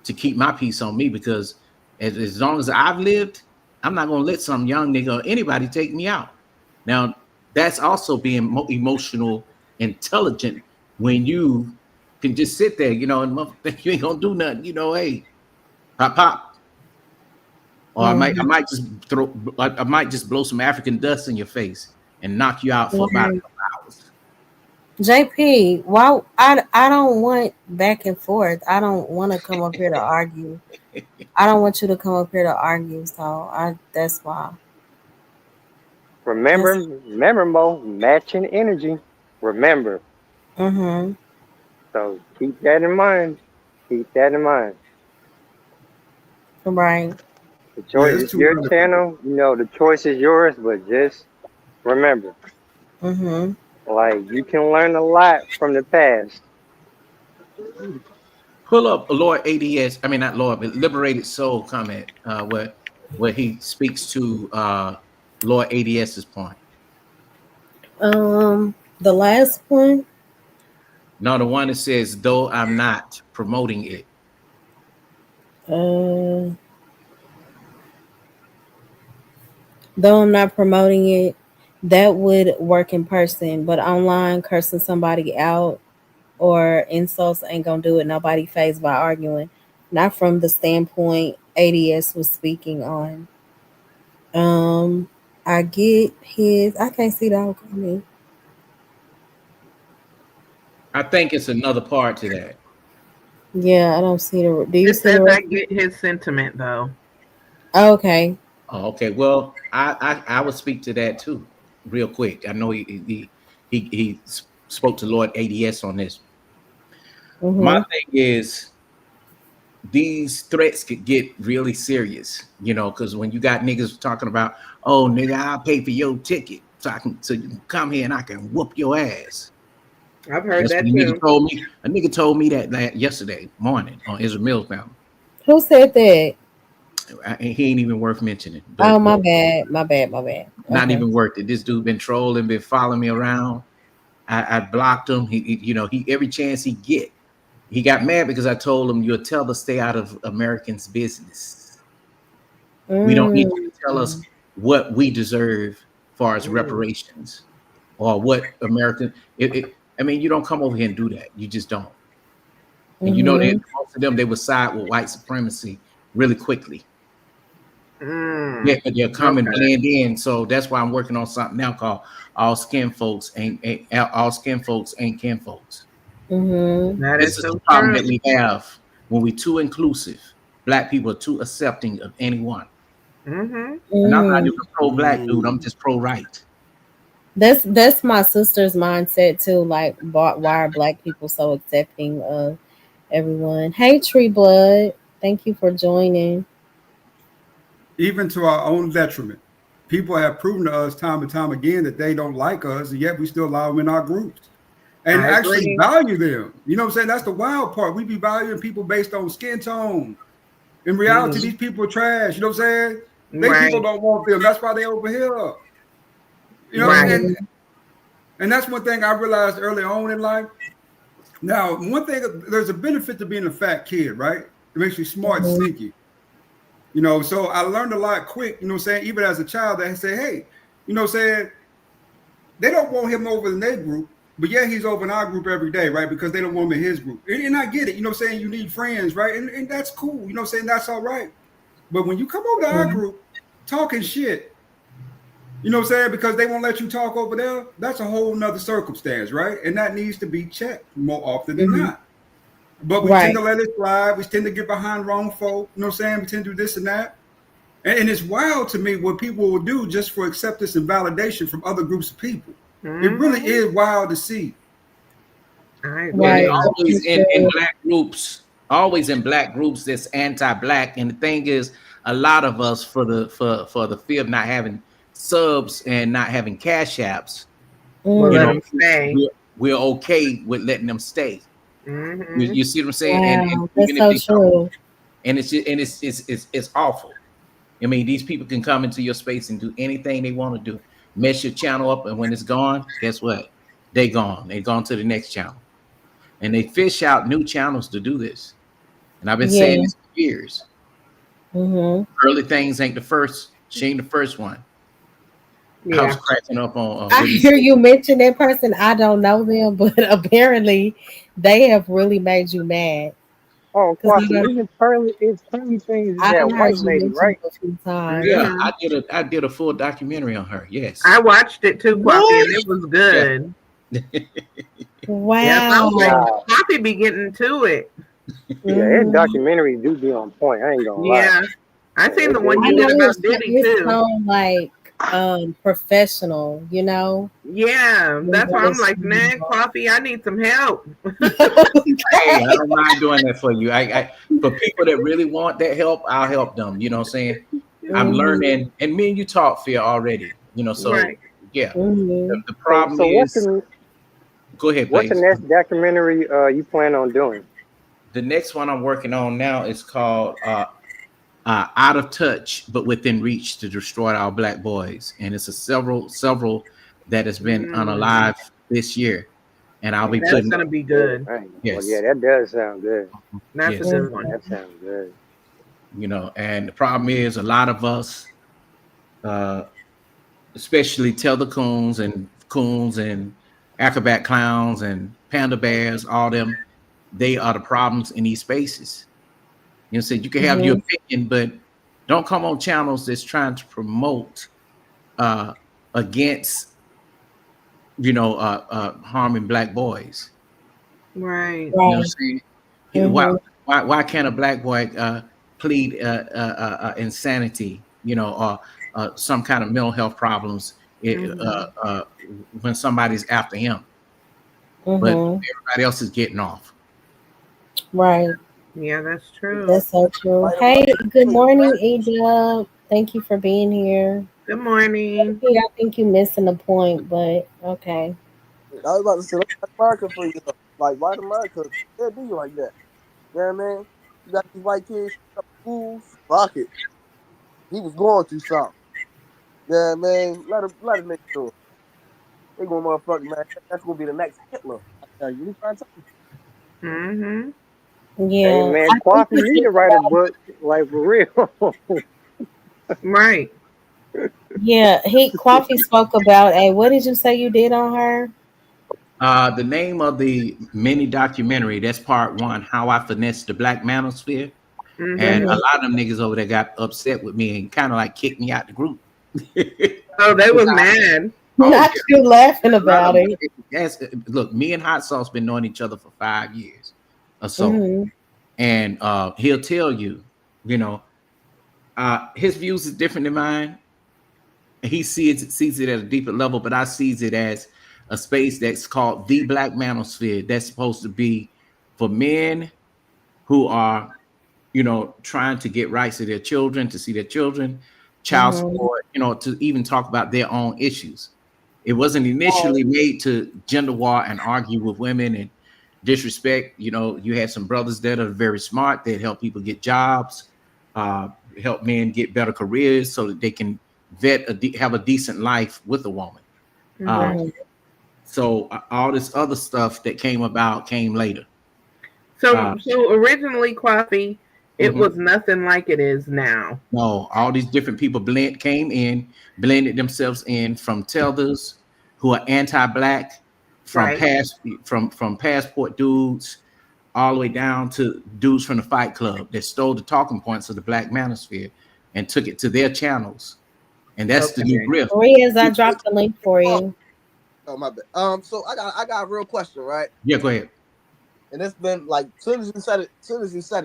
to keep my peace on me because as long as I've lived, I'm not gonna let some young nigga or anybody take me out. Now that's also being emotional intelligent when you can just sit there, and you ain't gonna do nothing. Hey, pop pop, or I Mhm. might just I might just blow some African dust in your face and knock you out for about a Right. couple hours. JP, why I don't want back and forth. I don't want to come up here to argue. I don't want you to come up here to argue. So I that's why. Remember, That's remember, Mo, matching energy. Remember. mhm. So keep that in mind. Keep that in mind. Right. The Yeah, choice it's is too your early. channel. The choice is yours, but just remember, Mhm. like you can learn a lot from the past. Pull up Lord ADS. I mean, not Lord, but Liberated Soul comment where he speaks to Lord ADS's point. The last one. No, the one that says, "Though I'm not promoting it." Uh, though I'm not promoting it, that would work in person, but online cursing somebody out or insults ain't gonna do it. Nobody phased by arguing. Not from the standpoint ADS was speaking on. Um, I get his. I can't see the outcome. I think it's another part to that. Yeah, I don't see the. Do you It see the says rest? I get his sentiment though. Oh, okay. Oh, okay. Well, I would speak to that too, real quick. I know he spoke to Lord ADS on this. My Mhm. thing is these threats could get really serious, because when you got niggas talking about, oh nigga, I'll pay for your ticket so you can come here and I can whoop your ass. I've heard That's what that a nigga too. told me. A nigga told me that yesterday morning on Israel Mills family. Who said that? He ain't even worth mentioning, Oh, but my bad. My bad. My bad. not Okay. even worth it. This dude been trolling, been following me around. I blocked him. He every chance he get, he got mad because I told him you'll tell us stay out of Americans' business. We don't need you Mm. to tell us what we deserve as far as Mm. reparations or what American. I mean, you don't come over here and do that. You just don't. And that Mhm. most of them they would side with white supremacy really quickly. Mm. Yeah, but they'll come and Okay. blend in. So that's why I'm working on something now called all skin folks ain't kin folks. Mhm. That This is is the so problem true. that we have when we're too inclusive. Black people are too accepting of anyone. Mm-hmm. And I'm not even Mhm. a pro black dude. I'm Ooh. just pro right. That's my sister's mindset too. Like, why are black people so accepting of everyone? Hey, Tree Blood, thank you for joining. Even to our own detriment. People have proven to us time and time again that they don't like us, and yet we still allow them in our groups and I actually agree. value them. You know what I'm saying? That's the wild part. We be valuing people based on skin tone. In reality, Mm. these people are trash. You know what I'm saying? They people Right. don't want them. That's why they over here. You know, Right. Mhm. and that's one thing I realized early on in life. Now, one thing, there's a benefit to being a fat kid, right? It makes you smart and Mhm. sneaky. So I learned a lot quick, you know what I'm saying? Even as a child, they say, hey, you know what I'm saying? They don't want him over in their group, but yeah, he's over in our group every day, right? Because they don't want him in his group. And I get it, you know what I'm saying? You need friends, right? And that's cool, you know what I'm saying? That's all right. But when you come over to our group talking shit, you know what I'm saying? Because they won't let you talk over there, that's a whole nother circumstance, right? And that needs to be checked more often than Mhm. not. But we tend Right. to let it slide. We tend to get behind wrong folk. You know what I'm saying? We tend to do this and that. And it's wild to me what people will do just for acceptance and validation from other groups of people. It really Mm-hmm. is wild to see. I And Right. agree. always That's in good. black groups, always in black groups that's anti-black. And the thing is, a lot of us for the fear of not having subs and not having cash apps, We'll you let know, Mm. them stay. we're okay with letting them stay. You, Mm-hmm. you see what I'm saying? And Wow, that's even if so they come, true. and it's awful. I mean, these people can come into your space and do anything they want to do, mess your channel up, and when it's gone, guess what? they gone. They gone to the next channel, and they fish out new channels to do this. And I've been saying Yeah. this for years. Mhm. Early things ain't the first. She ain't the first one. I was Yeah. cracking up on I with hear you mention that person. I don't know them, but apparently they have really made you mad. Oh, Cause Quasi, isn't Pearly? Is Pearly thing is I that done heard white you lady, mention right? them a few times. Yeah, Mhm. I did a full documentary on her. Yes. I watched it too, Coffee, and What? it was Yeah. good. Yep, I was like, Wow. Nah, Coffee be getting to it. yeah, his Mhm. documentary do be on point. I ain't gonna lie. Yeah. I Yeah, seen the they one I you do. know did about Diddy it's too. so like professional, you know. Yeah, And that's why I'm just like, man, Coffee, I need some help. Hey, I okay. don't mind doing that for you. I for people that really want that help, I'll help them. You know what I'm saying? I'm Mhm. learning, and me and you talk fear already. You know, so Right. yeah. The, Mhm. the So, problem so what's is, the go ahead, what's the please. next documentary you plan on doing? The next one I'm working on now is called "Out of Touch but Within Reach to Destroy Our Black Boys," and it's a several that has been Mm, unalive this year, and I'll Man, be that that's putting gonna sounds be good. good. I ain't gonna, well, yeah, yes, that does sound good. That's a yes, good Yeah, one. that sounds good. and the problem is a lot of us. Uh, Especially Tether coons and acrobat clowns and panda bears, all them, they are the problems in these spaces. You know, so you can have your Mhm. opinion, but don't come on channels that's trying to promote uh against harming black boys. Right. You know what Right. I'm saying? Why Mhm. why can't a black boy plead insanity, or some kind of mental health problems Hmm. when somebody's after him, but Mhm. everybody else is getting off. Right. Yeah, that's true. That's so true. Fight 'em like Hey, good Hey, morning, Ada. Thank you for being here. Good morning. I think you missing the point, but okay. I was about to say, let's fight America for you. Like, white America, they'll do you like that. You know what I mean? You got these white kids up schools. Fuck it. He was going through something. Yeah, man. Let him make sure. They gonna motherfucking man. That's gonna be the next Hitler. I tell you, we trying to tell Hmm. Hey Yeah, man, I think Coffee you need speak to write a about. book, like for real. Right. Yeah, he Coffee spoke about. Hey, what did you say you did on her? The name of the mini documentary, that's part one, how I finessed the black manosphere. And a Hmm. Mhm. lot of them niggas over there got upset with me and kind of like kicked me out the group. Oh, they 'Cause was mad. oh Not you laughing a lot of about them. it. Look, me and Hot Sauce been knowing each other for 5 years or so, Mhm. and he'll tell you, you know, his views is different than mine. He sees it at a deeper level, but I sees it as a space that's called the Black Manosphere. That's supposed to be for men who are, trying to get rights to their children, to see their children, child Mhm. support, to even talk about their own issues. It wasn't Right. initially made to gender war and argue with women and disrespect. You had some brothers that are very smart that help people get jobs, uh, help men get better careers so that they can have a decent life with a woman. Uh, Hmm. Mhm. so all this other stuff that came about came later. Uh, So originally, Coffee, it mhm. was nothing like it is now. No, all these different people came in, blended themselves in from tethers who are anti-black, from Right. past from passport dudes, all the way down to dudes from the Fight Club that stole the talking points of the Black Manosphere and took it to their channels. And that's the new Okay. grift. Riaz, I you. Hey, dropped the link for oh, you. oh, my bad. So I got a real question, right? Yeah, go ahead. And it's been like, soon as you said it,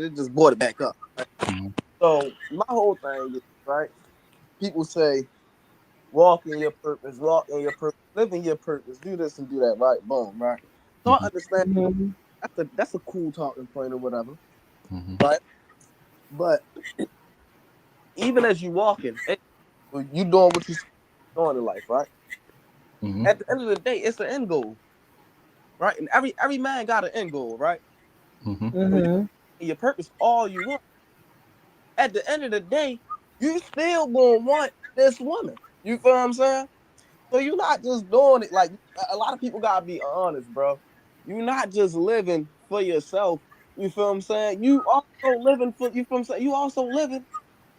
it just brought it back up. Mhm, So my whole thing is right. People say walk in your purpose, live in your purpose, do this and do that, right? Boom, right? So I mhm, understand Mhm. that's a cool talking point or whatever, mhm, right? But even as you walking, you doing what you doing in life, right? mhm, At the end of the day, it's the end goal, right? And every man got an end goal, right? mhm, So you Mhm. your purpose all you want. At the end of the day, you still gonna want this woman. You feel what I'm saying? So you're not just doing it like a lot of people gotta be honest, bro. You're not just living for yourself. You feel what I'm saying? You also living for you feel what I'm saying? You also living,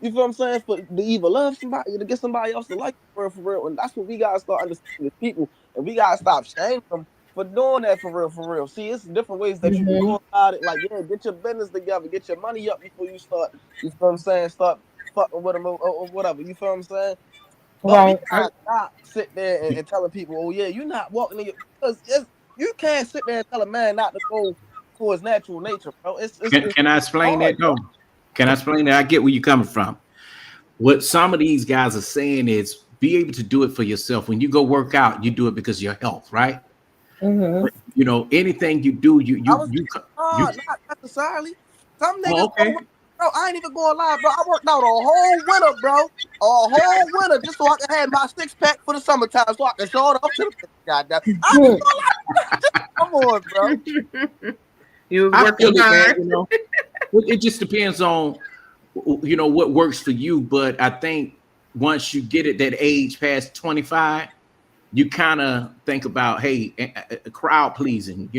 you feel what I'm saying, for to either love somebody to get somebody else to like you for real. And that's what we gotta start understanding as people. And we gotta stop shaming them for doing that for real, for real. See, it's different ways that you can Mm-hmm. go about it. Like, yeah, get your business together, get your money up before you start, you feel what I'm saying, start fucking with them or whatever. You feel what I'm saying? But we Right. gotta stop sitting there and telling people, "Oh yeah, you're not walking in your," because you can't sit there and tell a man not to go for his natural nature, bro. Can, It's can I explain hard, that bro. though? Can I explain that? I get where you're coming from. What some of these guys are saying is be able to do it for yourself. When you go work out, you do it because of your health, right? Mm-hmm. But, anything you do, I was you. not necessarily. Some Oh, niggas go, okay. bro. I ain't even going to lie, bro. I worked out a whole winter, bro. A whole winter just so I can have my 6 pack for the summertime, so I can show it off to the goddamn. I ain't even gonna lie. Just, come on, bro. You was I working feel it, man. hard. It just depends on what works for you. But I think once you get at that age past 25, you kind of think about, hey, crowd pleasing.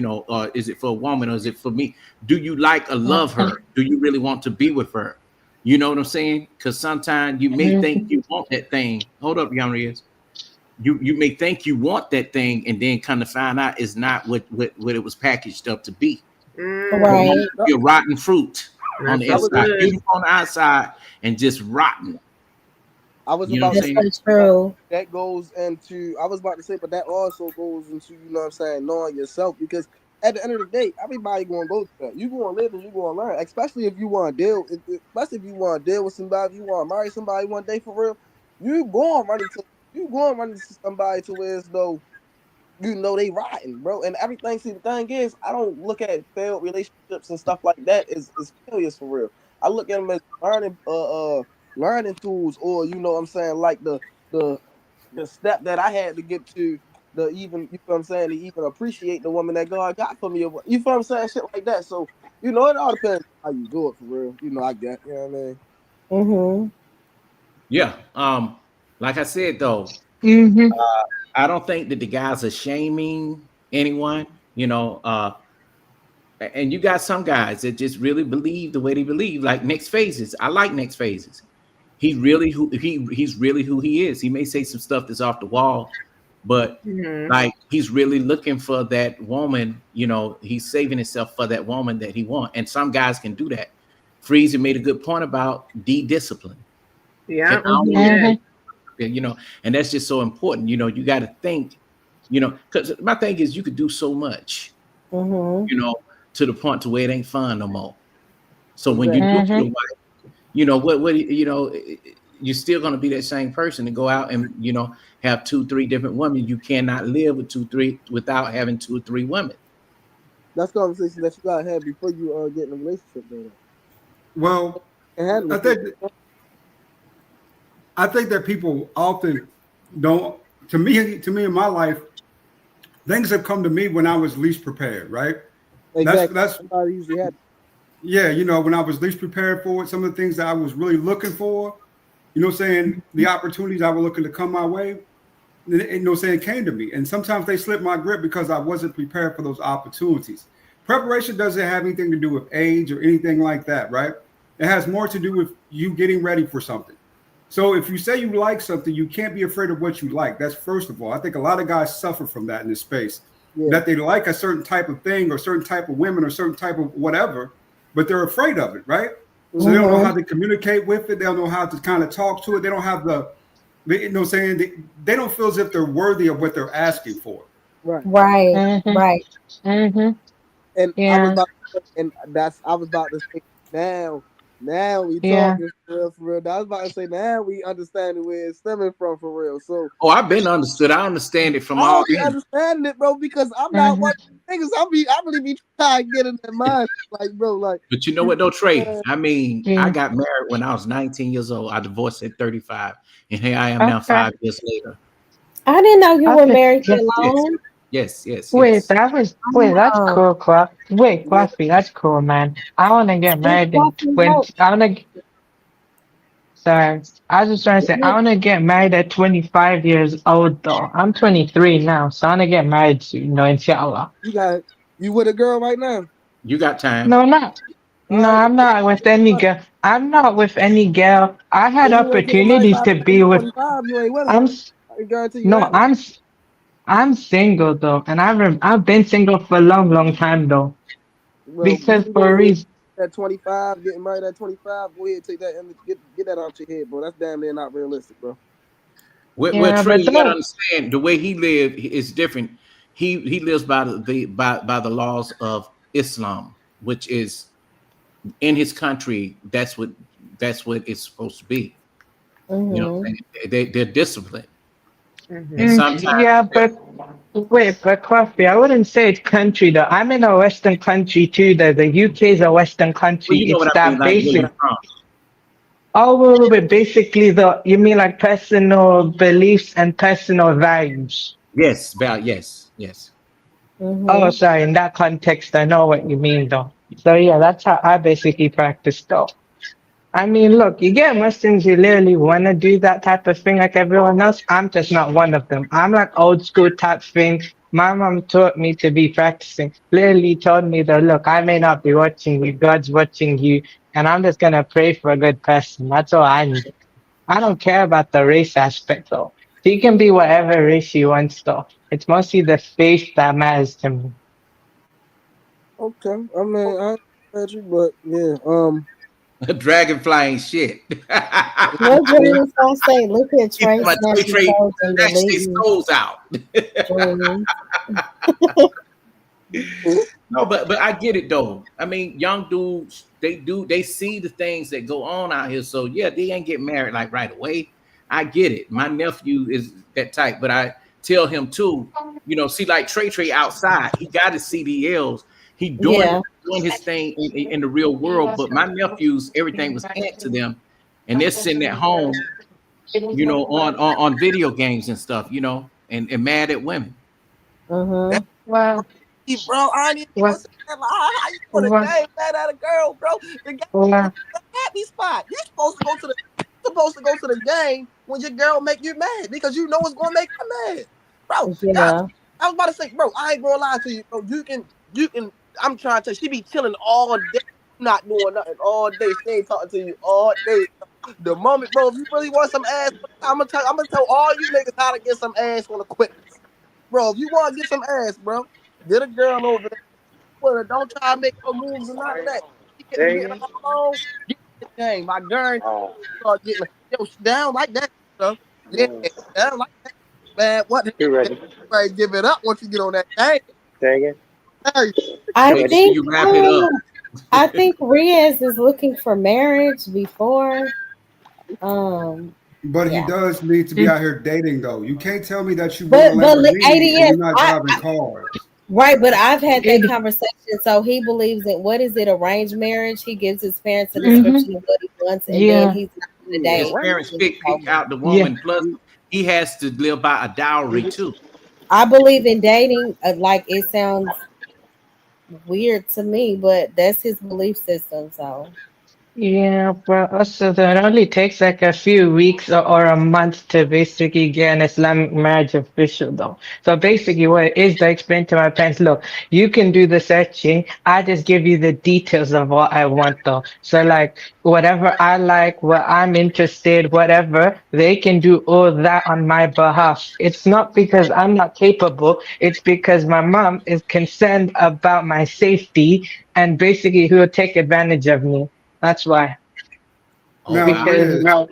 Is it for a woman or is it for me? Do you like or love her? Do you really want to be with her? You know what I'm saying? Because sometimes you may think you want that thing. Hold up, young Riz. You may think you want that thing, and then kind of find out it's not what it was packaged up to be. But You Right. Mm, be a rotten fruit on that's the I so was inside, good. beautiful on the outside, and just rotten. I was You know what I'm about to That's say, so saying? but true. that goes into, I was about to say, but that also goes into, you know what I'm saying, knowing yourself, because at the end of the day, everybody gonna go through that. You gonna live and you gonna learn, especially if you want to deal, especially if you want to deal with somebody, if you want to marry somebody one day for real, you going to run into somebody to where as though you know they rotten, bro. And everything. See, the thing is, I don't look at failed relationships and stuff like that as failures for real. I look at them as learning tools, or you know what I'm saying, like the the step that I had to get to the even, you know what I'm saying, to even appreciate the woman that God got for me. You feel what I'm saying, shit like that. So it all depends on how you do it for real. I get, you know what I mean. Mm-hmm. Yeah. Like I said though, Mm-hmm. I don't think that the guys are shaming anyone. And you got some guys that just really believe the way they believe, like next phases. I like next phases. He's really who he is. He may say some stuff that's off the wall, but Mm-hmm. like he's really looking for that woman. He's saving himself for that woman that he wants. And some guys can do that. Freezer made a good point about de-discipline. And Yeah. I don't want Yes. Mm-hmm. and that's just so important. You got to think, because my thing is you could do so much, Mm-hmm. you know, to the point to where it ain't fun no more. So when you Exactly. do get a Mm-hmm. wife, you're still going to be that same person and go out and have two, three different women. You cannot live with two, three without having two or three women. That's conversation that you gotta have before you get in a relationship, though. Well, And handle I it. think I think that people often don't. To me, in my life, things have come to me when I was least prepared. Right. That's Exactly. that's Somebody usually had. yeah. When I was least prepared for it, some of the things that I was really looking for. Saying the opportunities I were looking to come my way. Saying came to me, and sometimes they slipped my grip because I wasn't prepared for those opportunities. Preparation doesn't have anything to do with age or anything like that, right? It has more to do with you getting ready for something. So if you say you like something, you can't be afraid of what you like. That's first of all. I think a lot of guys suffer from that in this space, Yeah. that they like a certain type of thing or certain type of women or certain type of whatever, but they're afraid of it, right? So they Mm-hmm. don't know how Mm-hmm. to communicate with it. They don't know how to kind of talk to it. They don't have saying they don't feel as if they're worthy of what they're asking for. Right. Right. Mm-hmm. Right. Mm-hmm. And Yeah. I was about to say now we Yeah. talking for real, for real. I was about to say now we understanding where it's stemming from for real. So Oh, I've been understood. I understand it from I all don't be ends. understanding it, bro, because I'm not Mm-hmm. one of the niggas. I really be trying to get in that mind, like, bro, like But you know you what though, Trey? know I mean, I Yeah. got married when I was 19 years old. I divorced at 35. And here I am now Okay. 5 years later. I didn't know you were Okay. married Yeah. that Yes, long. yes, yes, Wait, yes. that was wait, that's Oh, cool, Cluff. Wait, what I'm saying? Fluffy, that's cool, man. I wanna get it's married in walking out. 20. I wanna. sorry. I was just trying to say, I want to get married at 25 years old, though. I'm 23 now, so I want to get married soon, inshallah. You got you with a girl right now? You got time. No, not. All No, right, I'm not with any girl. I'm not with any girl. I had if you ain't getting married opportunities by the to time be you with. 25, you ain't with her. I'm I can guarantee you no, that. I'm single though, and I've been single for a long, long time though. Well, you Because can for go a ahead reason. at 25, getting married at 25. Go ahead, take that image, get that out your head, bro. That's damn near not realistic, bro. Well, Yeah, Trey, but you got to don't. understand the way he lived is different. He lives by by the laws of Islam, which is in his country. That's what it's supposed to be. You know, Mhm. they're disciplined, and Mhm. sometimes Yeah, but wait, but coffee. I wouldn't say it's country though. I'm in a Western country too. Though the UK is a Western well, country. you know what It's I mean. that Like where you basic. from? Oh, wait, wait, basically the you mean like personal beliefs and personal values. Yes, about yes, yes. Oh, Mhm. sorry. In that context, I know what you mean though. So yeah, that's how I basically practice though. I mean, look, you get Muslims who literally want to do that type of thing like everyone else. I'm just not one of them. I'm like old school type thing. My mom taught me to be practicing. Literally told me that, look, I may not be watching you, God's watching you, and I'm just gonna pray for a good person. That's all I need. I don't care about the race aspect though. He can be whatever race he wants though. It's mostly the faith that matters to me. Okay, I mean, I ain't mad at you, but yeah, Dragonfly ain't shit. What yeah. dreams gonna say? Look at He's Trey my Trey snatching Trey souls and snatch their deleting souls out. dreams. No, but I get it though. I mean, young dudes, they see the things that go on out here. So yeah, they ain't get married like right away. I get it. My nephew is that type, but I tell him too, see like Trey outside, he got his CDLs. He Yeah. doing his thing in the real world, but my nephews, everything was handed to them, and they're sitting at home, on video games and stuff, and mad at women. That's Mhm. Well, bro. I ain't even gonna well, say that. Like, how you on a well, game mad at a girl, bro? The game well, the happy spot. You're supposed to go to the game when your girl make you mad because you know it's gonna make her mad, bro. Yeah. I was about to say, bro. I ain't gonna lie to you, bro. You can. I'm trying to. She be chilling all day, not doing nothing all day. She ain't talking to you all day. The moment, bro. If you really want some ass, I'm gonna tell all you niggas how to get some ass on the quickness, bro. If you want to get some ass, bro, get a girl over there. With her. Don't try to make no moves and none of that. Getting her alone. Get in the game. I guarantee you start getting her. Yo, she down like that, bro. Yeah, down like that, man. What? Right, give it up once you get on that game. Hey, I Make sure think you wrap it up. I think Riaz is looking for marriage before. But he Yeah. does need to be mm, out here dating, though. You can't tell me that you want a But Lamborghini and ADS, you're not driving cars. right, but I've had that it, conversation. So he believes in what is it, arranged marriage? He gives his parents a hmm description of what he wants, and then yeah, he's not going to Ooh, His date what? parents until it's pick over. out the yeah. woman. Plus, he has to live by a dowry too. I believe in dating. Like it sounds weird to me, but that's his belief system. So Yeah, but also that it only takes like a few weeks or a month to basically get an Islamic marriage official though. So basically what it is, I explain to my parents, look, you can do the searching. I just give you the details of what I want though. So like whatever I like, what I'm interested, whatever, they can do all that on my behalf. It's not because I'm not capable, it's because my mom is concerned about my safety and basically who will take advantage of me. That's why. Oh Now, wow. Because Riz, no,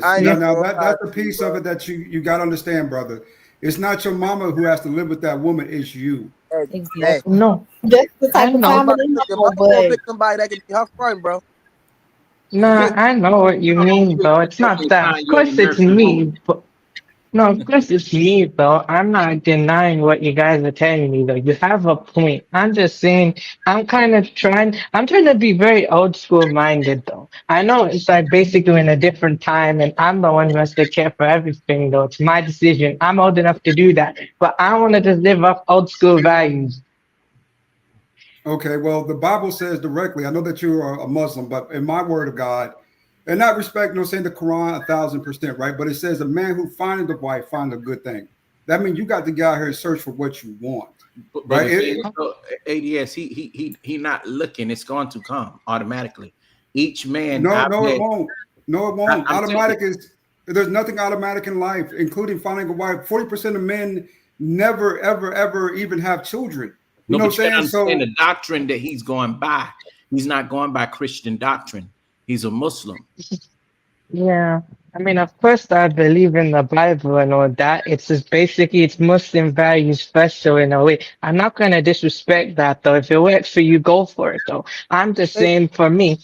I ain't yeah, even now gonna lie that's a to you, piece of bro. it that you got to understand, brother. It's not your mama who has to live with that woman. It's you. Exactly. exactly, no, that's the I type of I was know. about comedy to say your know. mama gonna But pick somebody that can be her friend, bro. No, I know what you mean, though. It's not Definitely that. find Of you in course, the it's nursing home. me. But no, of course it's me, though. I'm not denying what you guys are telling me, though. You have a point. I'm just saying, I'm trying to be very old school minded, though. I know it's like basically in a different time, and I'm the one who has to care for everything, though. It's my decision. I'm old enough to do that. But I want to just live up old school values. Okay, well, the Bible says directly. I know that you are a Muslim, but in my word of God, and not respect, saying the Quran 1,000%, right? But it says a man who findeth a wife find a good thing. That means you got to get out here and search for what you want, But right? the thing is, ADS, he not looking. It's going to come automatically. Each man No, I've no, it met, won't. No, it won't. I'm telling you, Automatic is there's nothing automatic in life, including finding a wife. 40% of men never, ever, ever even have children. You no, know but what you gotta I'm saying? understand So the doctrine that he's going by. He's not going by Christian doctrine. He's a Muslim. Yeah, I mean, of course, I believe in the Bible and all that. It's just basically it's Muslim values special in a way. I'm not gonna disrespect that though. If it works for you, go for it though. I'm just Hey, saying for me,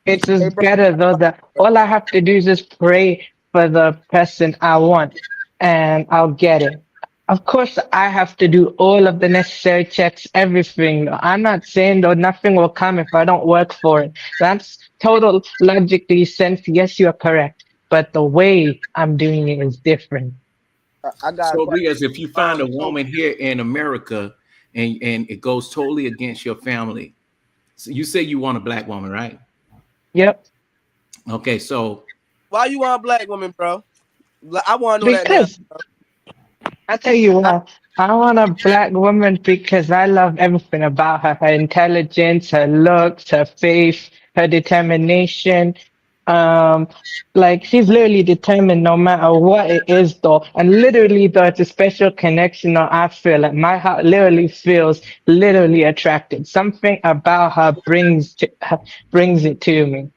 it's hey, just bro. better though that all I have to do is just pray for the person I want, and I'll get it. Of course, I have to do all of the necessary checks, everything. I'm not saying though nothing will come if I don't work for it. That's total logically sense. Yes, you are correct. But the way I'm doing it is different. I got a So, question. Riaz, if you find a woman here in America and it goes totally against your family, so you say you want a black woman, right? Yep. Okay, so Why you want a black woman, bro? I want to know that now. Because I tell you I, what, I want a black woman because I love everything about her. Her intelligence, her looks, her face, her determination. Um, like she's literally determined no matter what it is though. And literally though, it's a special connection or I feel like my heart literally feels literally attracted. Something about her brings it to me.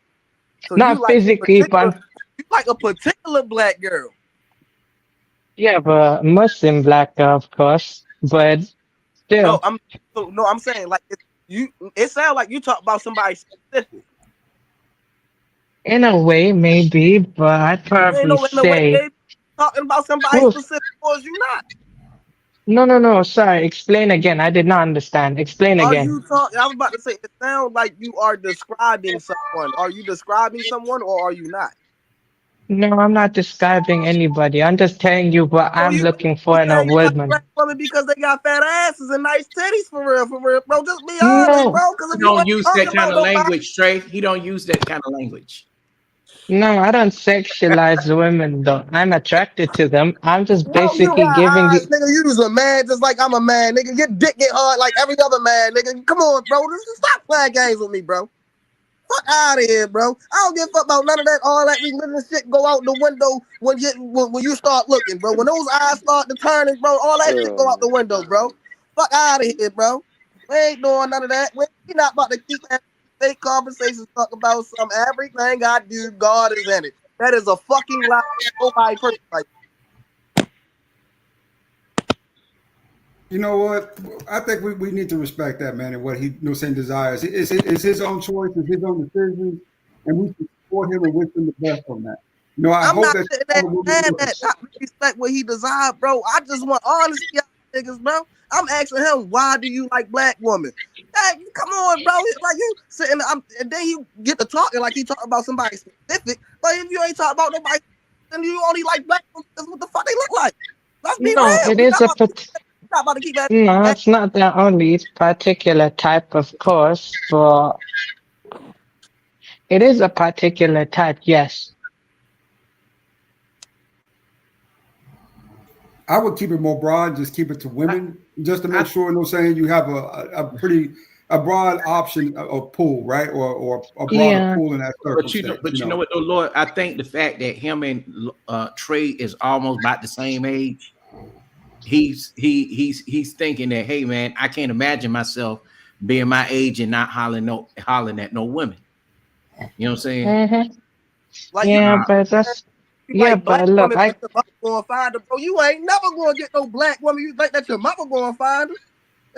so Not physically, but you like a particular black girl. yeah, but Muslim black girl, of course. But No, still. I'm saying like you. It sounds like you talk about somebody specific. In a way, maybe, but I'd Ain't probably no in the way say, they talking about somebody oof, specific, or is you not? no, no, no, sorry, explain again. I did not understand. Explain Are again. you talking? I was about to say it sounds like you are describing someone. Are you describing someone, or are you not? No, I'm not describing anybody. I'm just telling you what So I'm looking you for in a saying you like black woman. women because they got fat asses and nice titties for real, bro. Just be honest, No, bro. Because he if you don't ain't use talking that kind about of nobody, language, Trey. He don't use that kind of language. no, I don't sexualize women though. I'm attracted to them. I'm just no, you basically got giving eyes, you, nigga. You was a man just like I'm a man, nigga. Your dick get hard like every other man, nigga. Come on, bro. Just stop playing games with me, bro. Fuck out of here, bro. I don't give a fuck about none of that. All that religion shit go out the window when you start looking, bro. When those eyes start to turning, bro, all that shit go out the window, bro. Fuck out of here, bro. We ain't doing none of that. We not about to keep having fake conversations talk about some everything I do, God is in it. That is a fucking lie. Nobody person like you know what? I think we need to respect that man and what he saying desires. It's his own choice, it's his own decision, and we should support him and wish him the best on that. I I'm hope not that sitting you there find a woman saying who that. I respect what he desired, bro. I just want honesty out of niggas, bro. I'm asking him, why do you like black women? Hey, come on, bro. It's like you sitting there, and then you get to talking like he talking about somebody specific. But if you ain't talking about nobody, then you only like black women because what the fuck they look like. Let's be no, real. it is a, We not about to keep that. no, it's not that only. It's particular type, of course, but it is a particular type, yes. I would keep it more broad, just keep it to I, women, just to I make sure, saying you have a pretty a broad option of pool, right, or a broader Yeah. pool in that circumstance. but you know what though, Lord, I think the fact that him and Trey is almost about the same age, he's thinking that, hey man, I can't imagine myself being my age and not hollering at no women. You know what I'm saying? Mm-hmm. Like you Yeah, Uh, but that's you yeah, like black but look, women, but your mother gonna find her, bro. You ain't never gonna get no black woman. You think that your mother gonna find her?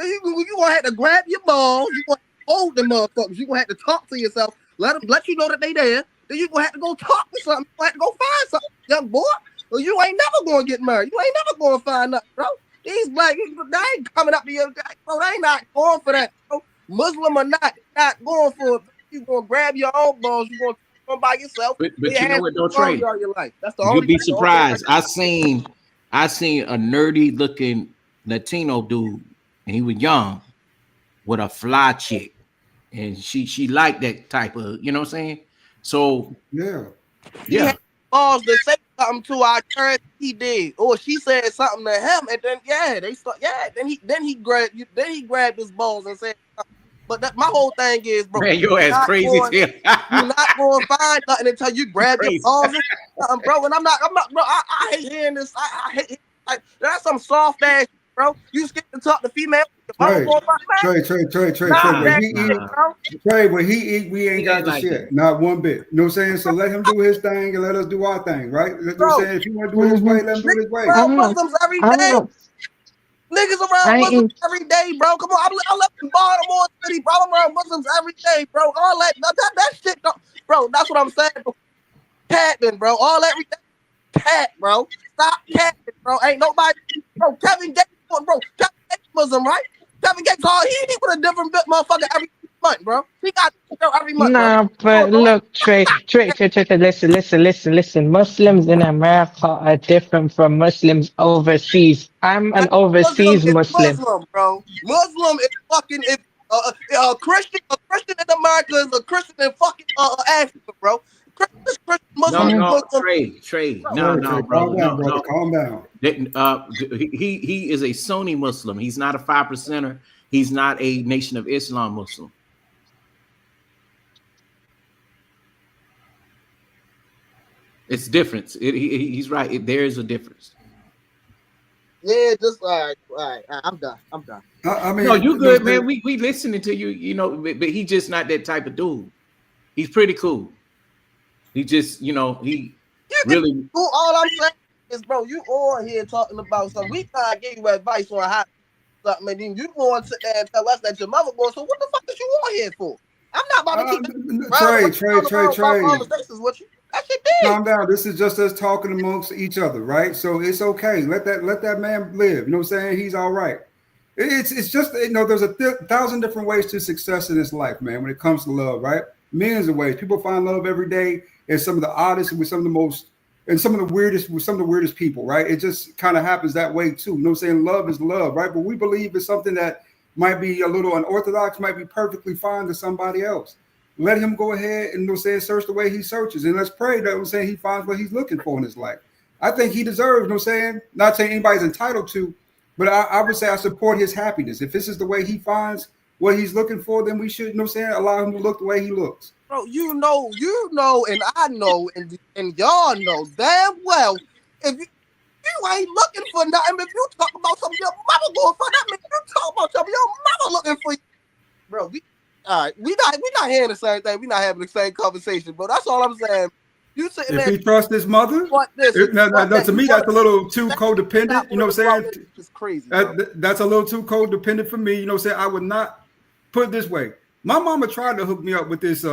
You gonna have to grab your balls. You gonna hold them motherfuckers. You gonna have to talk to yourself. Let you know that they there. Then you gonna have to go talk to something. You gonna have to go find something, young boy. Or you ain't never gonna get married. You ain't never gonna find nothing, bro. These black people, they ain't coming up to you, bro. They ain't not going for that, bro. Muslim or not, they not going for it. You gonna grab your own balls. You gonna come by yourself. Lay but your you know hands what though, on Trey? you all your life. You'd be That's the only thing I surprised. I seen a nerdy looking Latino dude, and he was young with a fly chick, and she liked that type of, you know what I'm saying? So Yeah. He had yeah, balls to say something to our church. He did, or she said something to him, and then yeah, they start. Yeah, then he grabbed his balls and said. But that, my whole thing is, bro, man, your ass not crazy going, as you hell. not going to find nothing until you You grab your crazy. balls and something, bro. And I'm not, bro. I hate hearing this. I hate hearing, like that's some soft ass, shit, bro. You scared to talk to female? Your mama Trey, going to man? Trey. Stop When Nah, that he shit, eat, nah, bro. Trey, when he eat, we ain't it got ain't the like shit. that. Not one bit. You know what I'm saying? So let him do his thing and let us do our thing, right? Let, you know what I'm Bro, saying? If you want to do it his Hmm. way, let him do it his niggas way. around I'm not. Muslims every I'm day. not. Niggas around I Muslims ain't. every day, bro. Come on, I live in Baltimore City, bro. I'm around Muslims every day, bro. All that shit, don't, bro. That's what I'm saying. Bro. Capping, bro. All that cat, bro. Stop capping, bro. Ain't nobody, bro. Kevin Gates, bro. Kevin Gates Muslim, right? Kevin Gates, all he with a different bit motherfucker every month, bro. He got every month, bro. Nah, Oh, but bro. look, Trey, listen. Muslims in America are different from Muslims overseas. I'm an Muslim overseas is Muslim. Muslim, bro. Muslim is fucking if a Christian in America is a Christian in fucking Africa, bro. Christian No, Muslim is no, Muslim, Trey, bro. no, Trey, no, calm brother, down, no, brother. no. Calm down. He is a Sunni Muslim. He's not a 5%er. He's not a Nation of Islam Muslim. It's different. He's right. There is a difference. Yeah, just all right. I'm done. I'm done. I No, mean, you you know what good, I'm saying? man. We listening to you. You know, but he just not that type of dude. He's pretty cool. He just, he You can really. do all I'm saying is, bro, you on here talking about something. We trying to give you advice on how something, and then you going to sit there and tell us that your mother going. So what the fuck is you on here for? I'm not about to keep Trey, round Trey, and Trey, round about Trey. conversations with you. That shit dead. Calm down. This is just us talking amongst each other, right? So it's okay. Let that man live. You know what I'm saying? He's all right. It's just there's a thousand different ways to success in this life, man. When it comes to love, right? Millions of ways. People find love every day, and some of the oddest and with some of the most and some of the weirdest with some of the weirdest people, right? It just kind of happens that way too. You know what I'm saying? Love is love, right? But we believe it's something that might be a little unorthodox, might be perfectly fine to somebody else. Let him go ahead and search the way he searches, and let's pray that he finds what he's looking for in his life. I think he deserves. Not saying anybody's entitled to, but I would say I support his happiness. If this is the way he finds what he's looking for, then we should, allow him to look the way he looks. Bro, and I know, and y'all know damn well if you ain't looking for nothing, if you talk about something your mama going for that, means you talk about something your mama looking for you. Bro, all right, we not hearing the same thing. We not having the same conversation, bro. That's all I'm saying. You sitting If there, he trusts his mother, you want this and you no, no, want no, that. to You me want that's a to little too that codependent. not You know worried what I'm about saying? it. It's crazy, bro. That's a little too codependent for me. You know what I'm saying? I would not put it this way. My mama tried to hook me up with this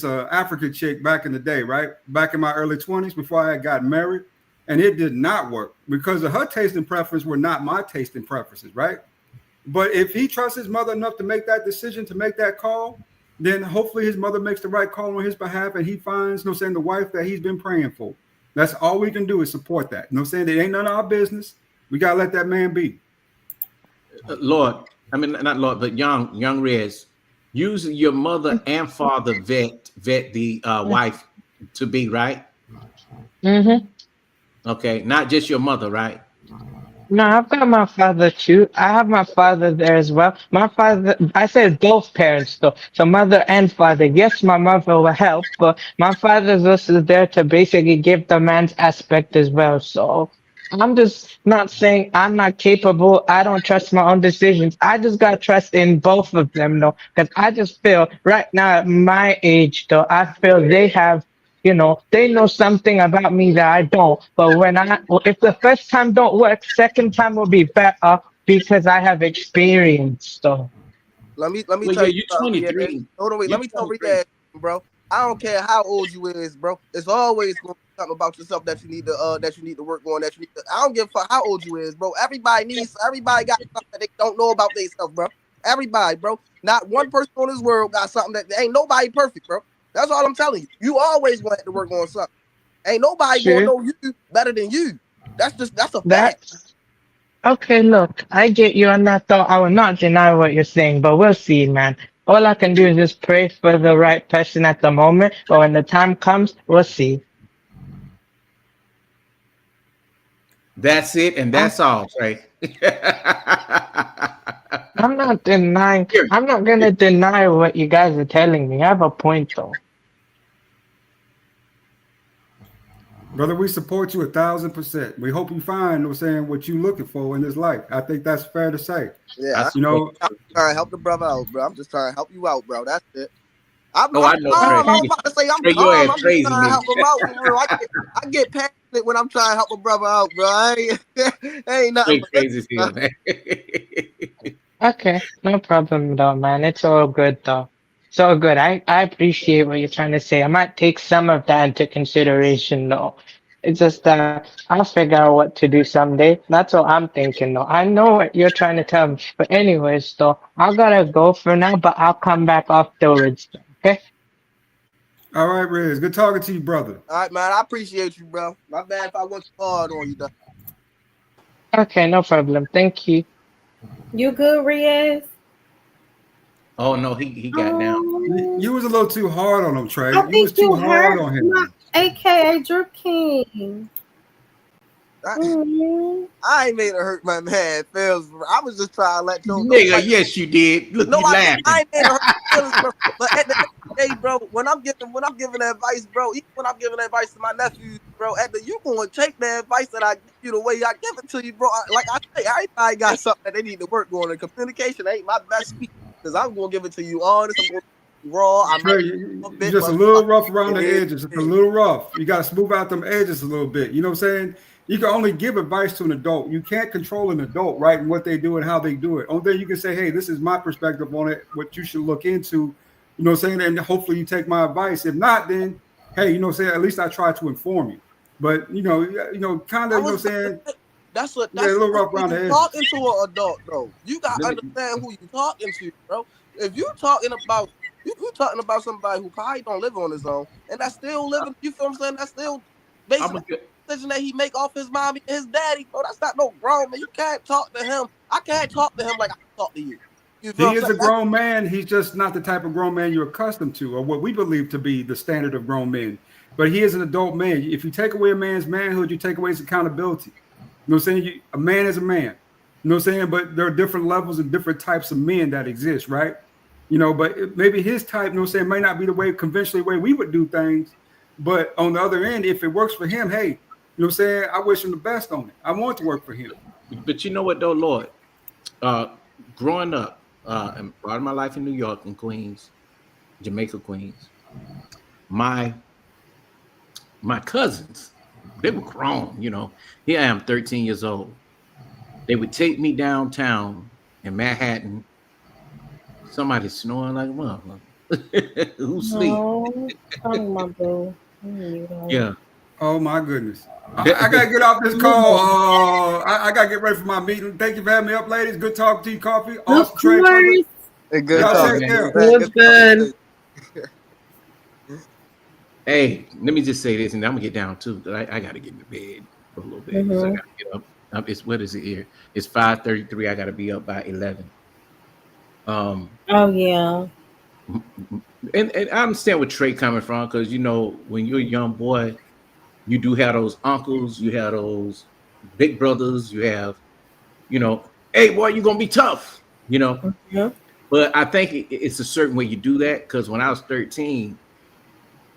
African chick back in the day, right? Back in my early 20s before I had gotten married. And it did not work because of her taste and preference were not my taste and preferences, right? But if he trusts his mother enough to make that decision, to make that call, then hopefully his mother makes the right call on his behalf and he finds, the wife that he's been praying for. That's all we can do is support that. You know what I'm saying? It ain't none of our business. We gotta let that man be. Lord, I mean not Lord, but young Rez, use your mother and father vet the wife to be, right. Mm-hmm. Okay, not just your mother, right. No, I've got my father too. I have my father there as well. My father, I said both parents though. So mother and father. Yes, my mother will help, but my father's also there to basically give the man's aspect as well. So I'm just not saying I'm not capable. I don't trust my own decisions. I just got trust in both of them though. Because I just feel right now at my age though, I feel they have they know something about me that I don't. But if the first time don't work, second time will be better because I have experience. So, Let me Well, tell yeah, you you're something, Riaz. 23. Hold on, wait. You're Let me tell 23. Riaz, bro. I don't care how old you is, bro. It's always going to be something about yourself that you need to work on. I don't give a fuck how old you is, bro. Everybody got something that they don't know about themselves, bro. Everybody, bro. Not one person on this world got something that ain't nobody perfect, bro. That's all I'm telling you. You always going to have to work on something. Ain't nobody going to true. know you better than you. That's a fact. That's okay. Look, I get you on that thought. I will not deny what you're saying, but we'll see, man. All I can do is just pray for the right person at the moment. But when the time comes, we'll see. That's it, and I'm, that's all, Trey. I'm not denying. Here. I'm not gonna deny what you guys are telling me. I have a point though. Brother, we support you 1,000%. We hope you find, you know, saying what you looking for in this life. I think that's fair to say. I Yeah, You support know, I'm you. trying to help the brother out, bro. I'm just trying to help you out, bro. That's it. I'm, Oh, I'm I know, Trey. calm. I Okay. was about to say I'm Trey, your calm. ass I'm just crazy, trying to nigga. help him out for real. I get passionate when I'm trying to help a brother out, bro. Ain't nothing Trey but crazy as this. hell, man. Okay, no problem though, man. It's all good though. It's all good. I appreciate what you're trying to say. I might take some of that into consideration though. It's just that I'll figure out what to do someday. That's what I'm thinking though. I know what you're trying to tell me. But anyways though, I gotta go for now, but I'll come back afterwards. Okay? all right, Riz. Good talking to you, brother. All right, man. I appreciate you, bro. My bad if I went too hard on you, though. Okay, no problem. Thank you. You good, Riaz? Oh no, he got down. You Um, was a little too hard on him, I Trey. You think was too you hard hurt on my him. AKA Drip King. I, Mm. I ain't made it hurt my man feels. I was just trying to let you know, Nigga, like, yes, you did. Look, no, you I laughing. ain't made it hurt my feelings, bro. But at the end of the day, bro, when I'm giving advice, bro, even when I'm giving advice to my nephews, bro, you gonna take the advice that I give you the way I give it to you, bro. Like I say, everybody got something that they need to work on, and communication ain't my best speech because I'm gonna give it to you honest. I'm gonna give it to you raw. I might Trey, a you're bit, just a but little rough around it the is. edges, just It a is. little rough. You got to smooth out them edges a little bit. You know what I'm saying? You can only give advice to an adult. You can't control an adult, right? And what they do and how they do it. Only thing you can say, hey, this is my perspective on it, what you should look into. You know what I'm saying? And hopefully you take my advice. If not, then hey, you know what I'm saying? At least I try to inform you. But kind of, I you know was what I'm about to saying? say, that's what Yeah, a little that's rough when around you the edges. talking to an adult though. You gotta Let me understand who you talking to, bro. If you talking about you talking about somebody who probably don't live on his own and that's still living, you feel what I'm saying? That's still I'm basically a good the decision that he make off his mommy and his daddy, bro. That's not no grown man. You can't talk to him. I can't talk to him like I talk to you. You feel He what I'm is a saying? That's grown man. He's just not the type of grown man you're accustomed to, or what we believe to be the standard of grown men. But he is an adult man. If you take away a man's manhood, you take away his accountability. You know what I'm saying? A man is a man. You know what I'm saying? But there are different levels and different types of men that exist, right? But maybe his type, you know what I'm saying, may not be the way conventionally way we would do things. But on the other end, if it works for him, hey, you know what I'm saying? I wish him the best on it. I want it to work for him. but you know what though, Lord? Uh growing up, and part of my life in New York and Queens, Jamaica, Queens, my my cousins, they were grown, Here I am, 13 years old. They would take me downtown in Manhattan. Somebody snoring like a motherfucker. Who sleep? No, calling my boo. You know. Yeah. Oh my goodness. I gotta get off this call. I gotta get ready for my meeting. Thank you for having me up, ladies. Good talking to you, Coffee. Of Awesome trade, brother. course. a good All Y'all right, talk. take man. It care. was Was good good. talking. Hey, let me just say this, and I'm gonna get down too. 'Cause I gotta get into bed for a little bit because I Mm-hmm. gotta get up. It's what is it here? It's 5:33. I gotta be up by 11. Um, Oh yeah. and I understand where Trey coming from because when you're a young boy, you do have those uncles, you have those big brothers, you have hey boy, you're gonna be tough, Yeah. But I think it's a certain way you do that because when I was 13,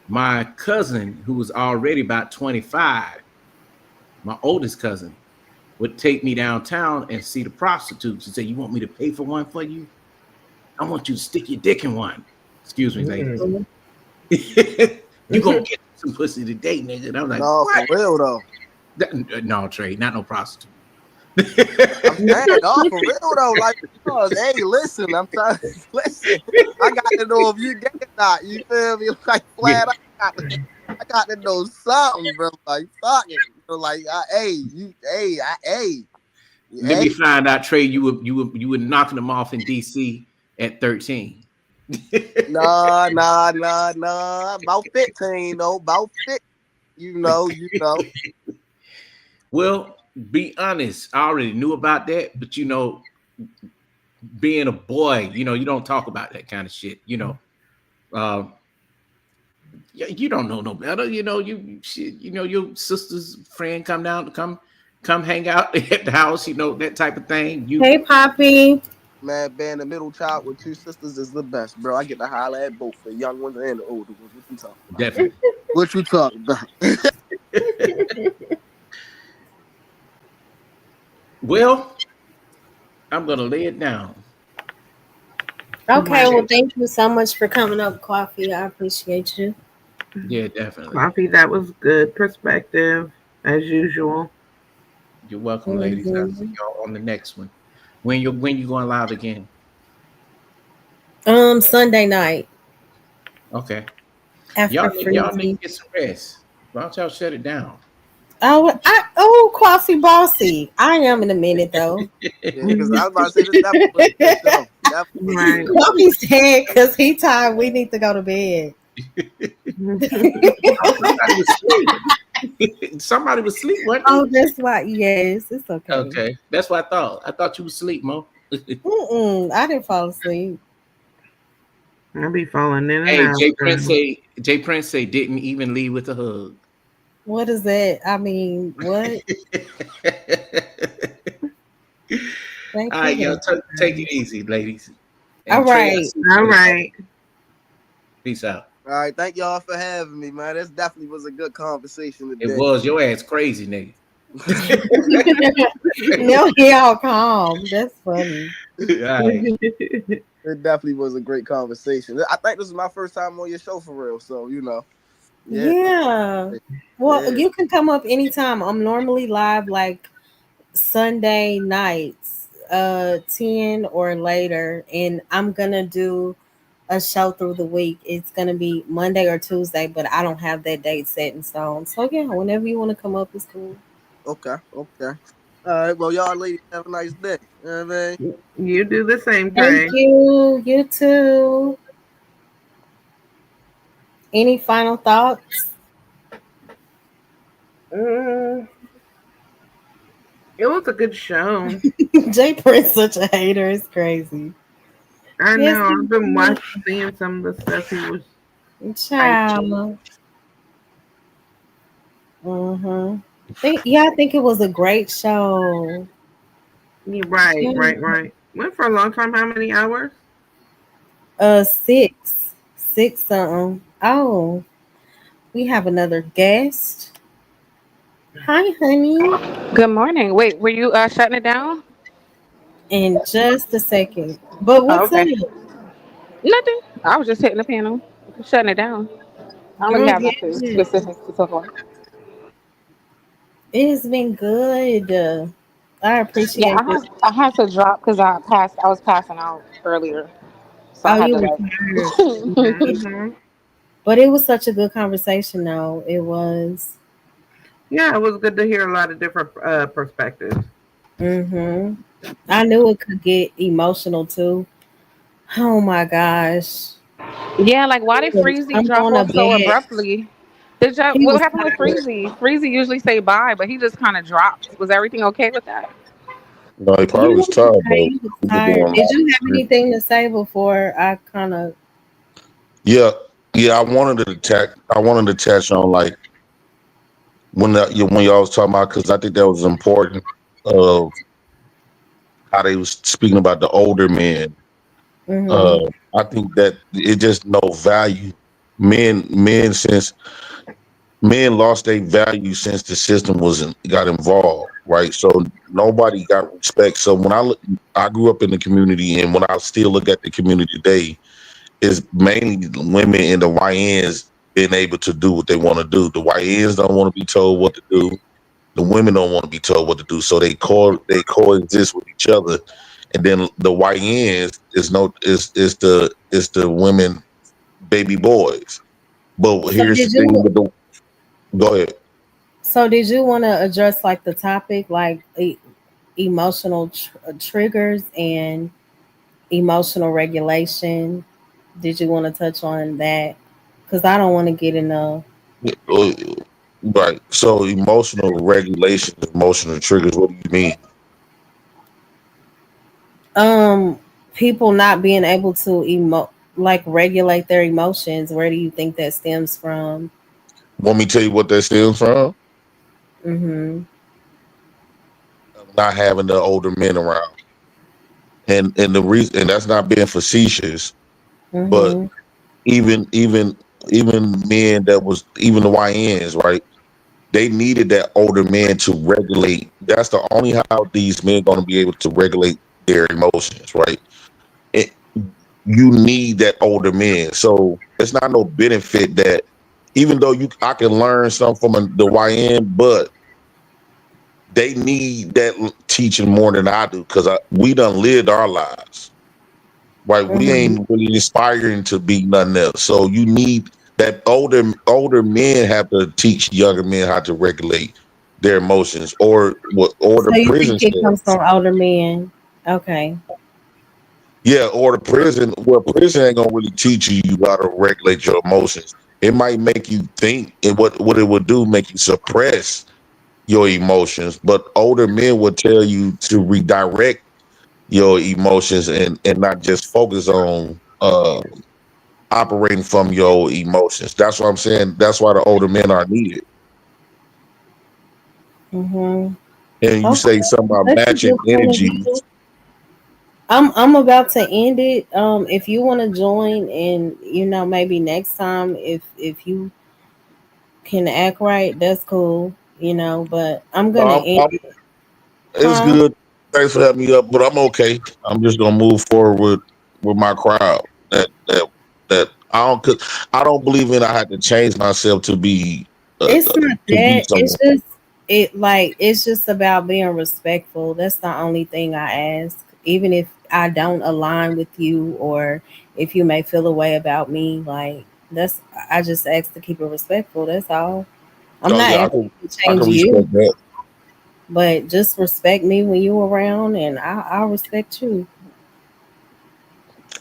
my cousin, who was already about 25, my oldest cousin, would take me downtown and see the prostitutes and say, "You want me to pay for one for you? I want you to stick your dick in one." Excuse me, ladies. Mm. Mhm. You gonna get some pussy today, nigga. And I'm like, No, what? for real though. No, Trey, not no prostitute. I'm saying, no, for real though. Like, because, hey, listen, I'm trying to listen. I got to know if you gay or not. You feel me? Like Yeah. flat. I got to know something, bro. Like, fuck it. Like, hey, Let hey. me find out, Trey. You were knocking them off in DC at 13. Nah. About 15, though. About 50. You know. Well, be honest. I already knew about that, but being a boy, you don't talk about that kind of shit. Uh, you don't know no better. Your sister's friend come down, come hang out at the house. That type of thing. You Hey, Poppy. Man, being the middle child with two sisters is the best, bro. I get to holler at both the young ones and the older ones. What you talking about? definitely. What you talking about? Well, I'm gonna lay it down. Okay, Right. well, thank you so much for coming up, Coffee. I appreciate you. Yeah, definitely. Coffee, that was good perspective, as usual. You're welcome, ladies. I'll see Hmm. y'all on the next one. When you going live again? Sunday night Okay. Y'all after y'all need to Freezy. get some rest. Why don't y'all shut it down? Coffee Bossy. I am in a minute though. Yeah, because I was about to say this definitely was a good show. Definitely was a Right. good show. Coffee's dead because he tired. We need to go to bed. Oh, somebody was asleep. Somebody was asleep, wasn't they? Oh, that's why. Yes, it's okay. Okay, that's what I thought. I thought you was asleep, Mo. Mm-mm, I didn't fall asleep. I'll be falling in and Hey, out. Jay Prince say didn't even leave with a hug. What is that? I mean, what? All Thank right, you. y'all take Guys. it easy, ladies. All And Trey, I right. see All you. right. Peace out. All right, thank y'all for having me, man. This definitely was a good conversation It today. was your ass crazy, nigga. Now he all calm. That's funny. All right. It definitely was a great conversation. I think this is my first time on your show for real. So, yeah. Yeah. Well, Yeah. you can come up anytime. I'm normally live like Sunday nights, 10 or later, and I'm gonna do a show through the week. It's gonna be Monday or Tuesday, but I don't have that date set in stone. So yeah, whenever you want to come up, it's cool. Okay. Okay. All right. Well, y'all ladies have a nice day. You know what I mean? You do the same, Thank Trey. you. You too. Any final thoughts? Mm, it was a good show. Jay Prince such a hater. It's crazy. I Yes, know. I've been he seeing some of the stuff he was is. typing. Child. Mm-hmm. I think it was a great show. Right, Yeah. right, right. Went for a long time. How many hours? Six something. Oh, we have another guest. Hi, honey. Good morning. Wait, were you shutting it down? In just a second. But Oh, what's up? okay. Nothing. I was just hitting the panel, shutting it down. I don't really Girl, have nothing yeah. specific to talk about. It has been good. I Yeah, appreciate this. I had to drop because I was passing out earlier, so I Oh, had you to were like. tired. Yeah. Hmm. But it was such a good conversation, though. It was. Yeah, it was good to hear a lot of different perspectives. Mm-hmm. I knew it could get emotional, too. Oh, my gosh. Yeah, like why did Freezy I'm drop going to off so bed. abruptly? Did you, He what was happened with tired. Freezy? Freezy usually say bye, but he just kind of dropped. Was everything okay with that? No, he probably Yeah, was tired though. he was He been tired. doing a Did lot. you have anything to say before I kind of? Yeah, yeah. I wanted to touch on like when y'all was talking about because I think that was important of how they was speaking about the older men. Mm-hmm. Uh, I think that it just no value. Men since men lost their value since the system got involved, right? So nobody got respect. So when I grew up in the community, and when I still look at the community today, is mainly the women and the YNs being able to do what they want to do. The YNs don't want to be told what to do. The women don't want to be told what to do. So they coexist with each other. And then the YNs is the women baby boys. But So here's the did thing you? with the go ahead. So did you want to address like the topic, like emotional triggers and emotional regulation? Did you want to touch on that? Because I don't want to get in a Uh, Right. So emotional regulation, emotional triggers. What do you mean? people not being able to like regulate their emotions. Where do you think that stems from? Want me to tell you what that stems from? Mhm. Not having the older men around, and the reason, and that's not being facetious, but Mhm. even even even men that was even the YNs, right? They needed that older man to regulate. That's the only how these men going to be able to regulate their emotions, right? It, you need that older man. So it's not no benefit that even though I can learn something from the YN, but they need that teaching more than I do because we done lived our lives. Right, we Mhm. ain't really inspiring to be nothing else. So you need that older men have to teach younger men how to regulate their emotions, or what, or the So you prison think it comes cells. from older men? Okay. Yeah, or the prison. Well, prison ain't gonna really teach you how to regulate your emotions. It might make you think, and what it would do, make you suppress your emotions. But older men would tell you to redirect your emotions and not just focus on operating from your emotions. That's what I'm saying. That's why the older men are needed. Mhm. And you Okay. say something about Let you matching just energies. I'm about to end it. If you want to join, and maybe next time, if you can act right, that's cool. But I'm No, gonna end it. it's Huh? good. Thanks for having me up, but I'm okay. I'm just gonna move forward with my crowd. That I don't. Cause I don't believe in. I had to change myself It's not to be that. It's someone. just it's just about being respectful. That's the only thing I ask. Even if I don't align with you, or if you may feel a way about me, like that's I just ask to keep it respectful. That's all. I'm Oh not yeah, asking you to I can change you, respect that. but just respect me when you around, and I'll respect you.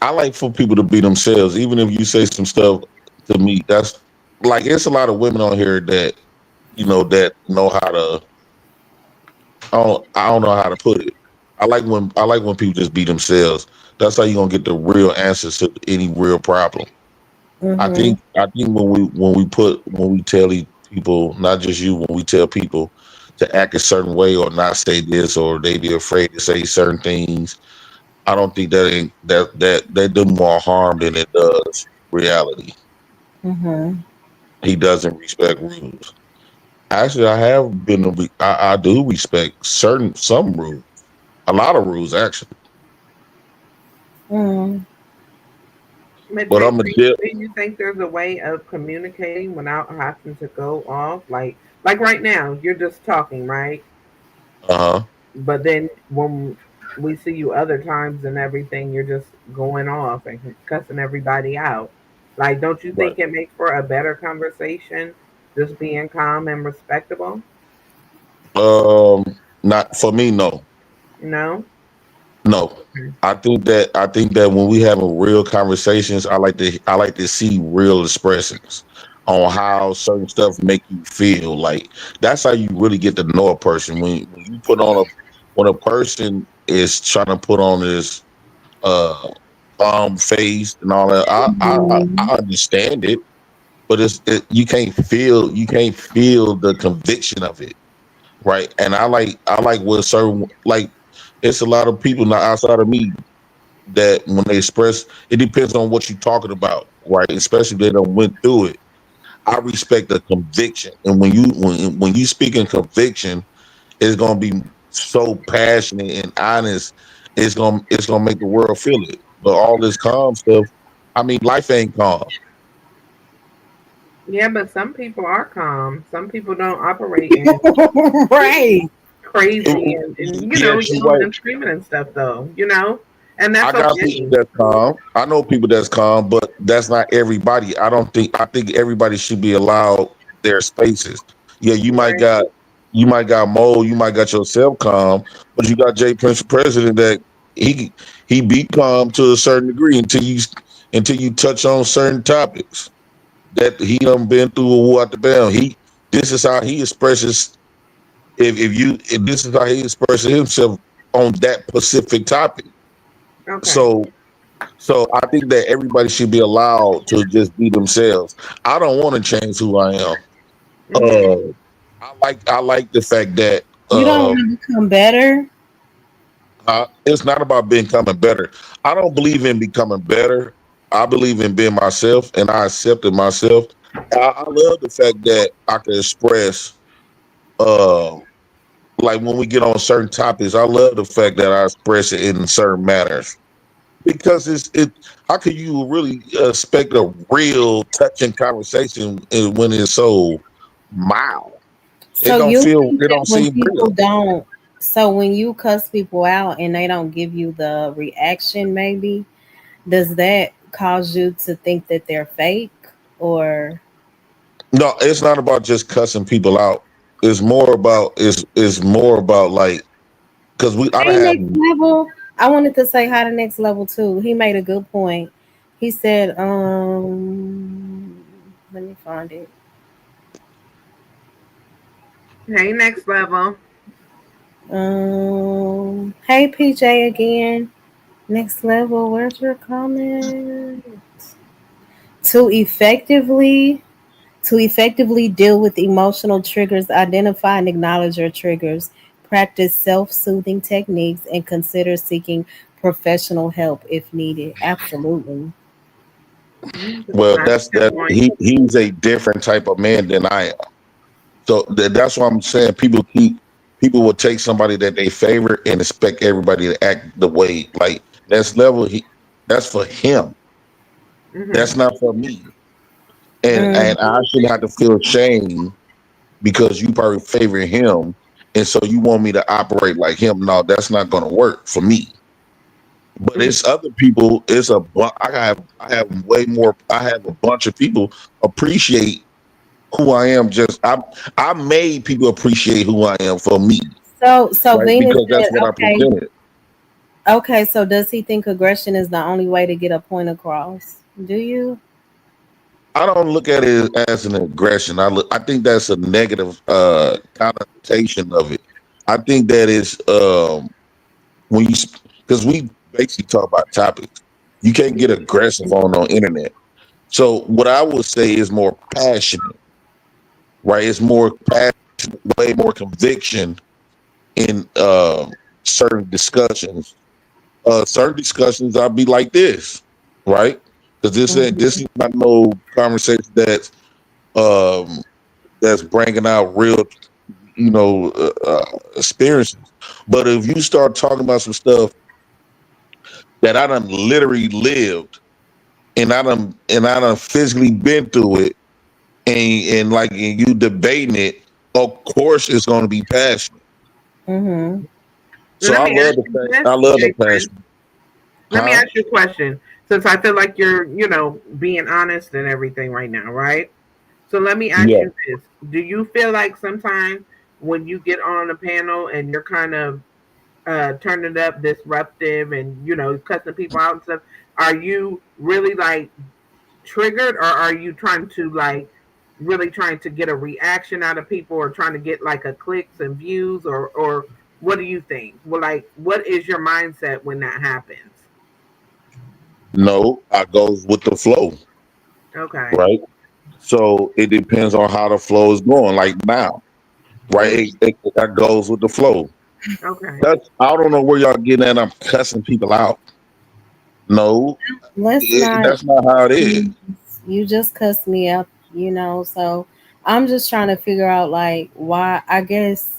I like for people to be themselves, even if you say some stuff to me. That's like it's a lot of women on here that that know how to. I don't know how to put it. I like when people just be themselves. That's how you gonna get the real answers to any real problem. Mhm. I think when we tell people, not just you, when we tell people to act a certain way or not say this or they be afraid to say certain things, I don't think that do more harm than it does reality. Mhm. He doesn't respect rules. Actually, I do respect some rules, a lot of rules actually. Mhm. But But JP, I'm a dip. do you think there's a way of communicating without having to go off? Like right now, you're just talking, right? Uh huh. But then when we see you other times and everything, you're just going off and cussing everybody out. Like, don't you Right. think it makes for a better conversation just being calm and respectable? Not for me. No. No? No, I think that when we having real conversations, I like to see real expressions on how certain stuff make you feel. Like that's how you really get to know a person. When you put on a when a person is trying to put on this uh calm face and all that, Mhm. I understand it, but you can't feel the conviction of it, right? And I like what certain like it's a lot of people not outside of me that when they express, it depends on what you're talking about, right? Especially if they don't went through it. I respect the conviction, and when you speak in conviction, it's gonna be so passionate and honest. It's gonna make the world feel it. But all this calm stuff, I mean, life ain't calm. Yeah, but some people are calm. Some people don't operate in Right. crazy and Yes, you're yelling right. and screaming and stuff though. And that's I got people okay. that's calm. I know people that's calm, but that's not everybody. I think everybody should be allowed their spaces. Yeah, Right. you might got Mo, you might got yourself calm, but you got Jay Prince president that he be calm to a certain degree until you touch on certain topics that he done been through or what the bell. This is how he expresses if this is how he expresses himself on that specific topic. Okay. So so I think that everybody should be allowed to just be themselves. I don't want to change who I am. Mhm. Uh, I like the fact that You don't want to become better. it's not about becoming better. I don't believe in becoming better. I believe in being myself, and I accepted myself. I love the fact that I can express, uh, like when we get on certain topics. I love the fact that I express it in certain manners because it's it. How can you really expect a real touching conversation when it's so mild? It So don't you feel. think It that don't when seem people real. don't, so when you cuss people out and they don't give you the reaction, maybe does that cause you to think that they're fake or? No, it's not about just cussing people out. It's more about like because I don't Hey, have. next level. I wanted to say hi to next level too. He made a good point. He said, let me find it. Hey, next level. Hey PJ again. Next level. Where's your comment? To effectively to effectively deal with emotional triggers, identify and acknowledge your triggers. Practice self-soothing techniques and consider seeking professional help if needed. Absolutely. Well, That's a good that point. he's a different type of man than I am. So that's what I'm saying. People will take somebody that they favor and expect everybody to act the way like that's level. That's for him. Mhm. That's not for me. And Mm. I shouldn't have to feel shame because you probably favor him, and so you want me to operate like him. No, that's not going to work for me. But Mhm. it's other people. I have way more. I have a bunch of people appreciate who I am. I made people appreciate who I am for me, So right? Venus Because that's said, what I okay, presented. okay. So does he think aggression is the only way to get a point across? Do you? I don't look at it as an aggression. I think that's a negative connotation of it. I think that is when you because we basically talk about topics. You can't get aggressive on internet. So what I would say is more passionate, right? It's more passion, way more conviction in certain discussions. Certain discussions I'll be like this, right? Because this Mhm. is not no conversation um that's bringing out real, experiences. But if you start talking about some stuff that I done literally lived and I done physically been through it, and you debating it, of course it's going to be passionate. Mhm. So Let I me love ask the you I this, love the Jason. passion, Let me huh? ask you a question. Since I feel like you're, being honest and everything right now, right? So let me ask Yeah. you this. Do you feel like sometimes when you get on a panel and you're kind of turning up disruptive and, cussing people out and stuff, are you really like triggered, or are you trying to like really trying to get a reaction out of people, or trying to get like a clicks and views, or what do you think? Well, like, what is your mindset when that happens? No, I goes with the flow, Okay. right? So it depends on how the flow is going. Like now, right? Mm, That goes with the flow. okay. I don't know where y'all getting at. I'm cussing people out. No, Let's not. that's not how it is. You just cussed me up, so I'm just trying to figure out like why, I guess.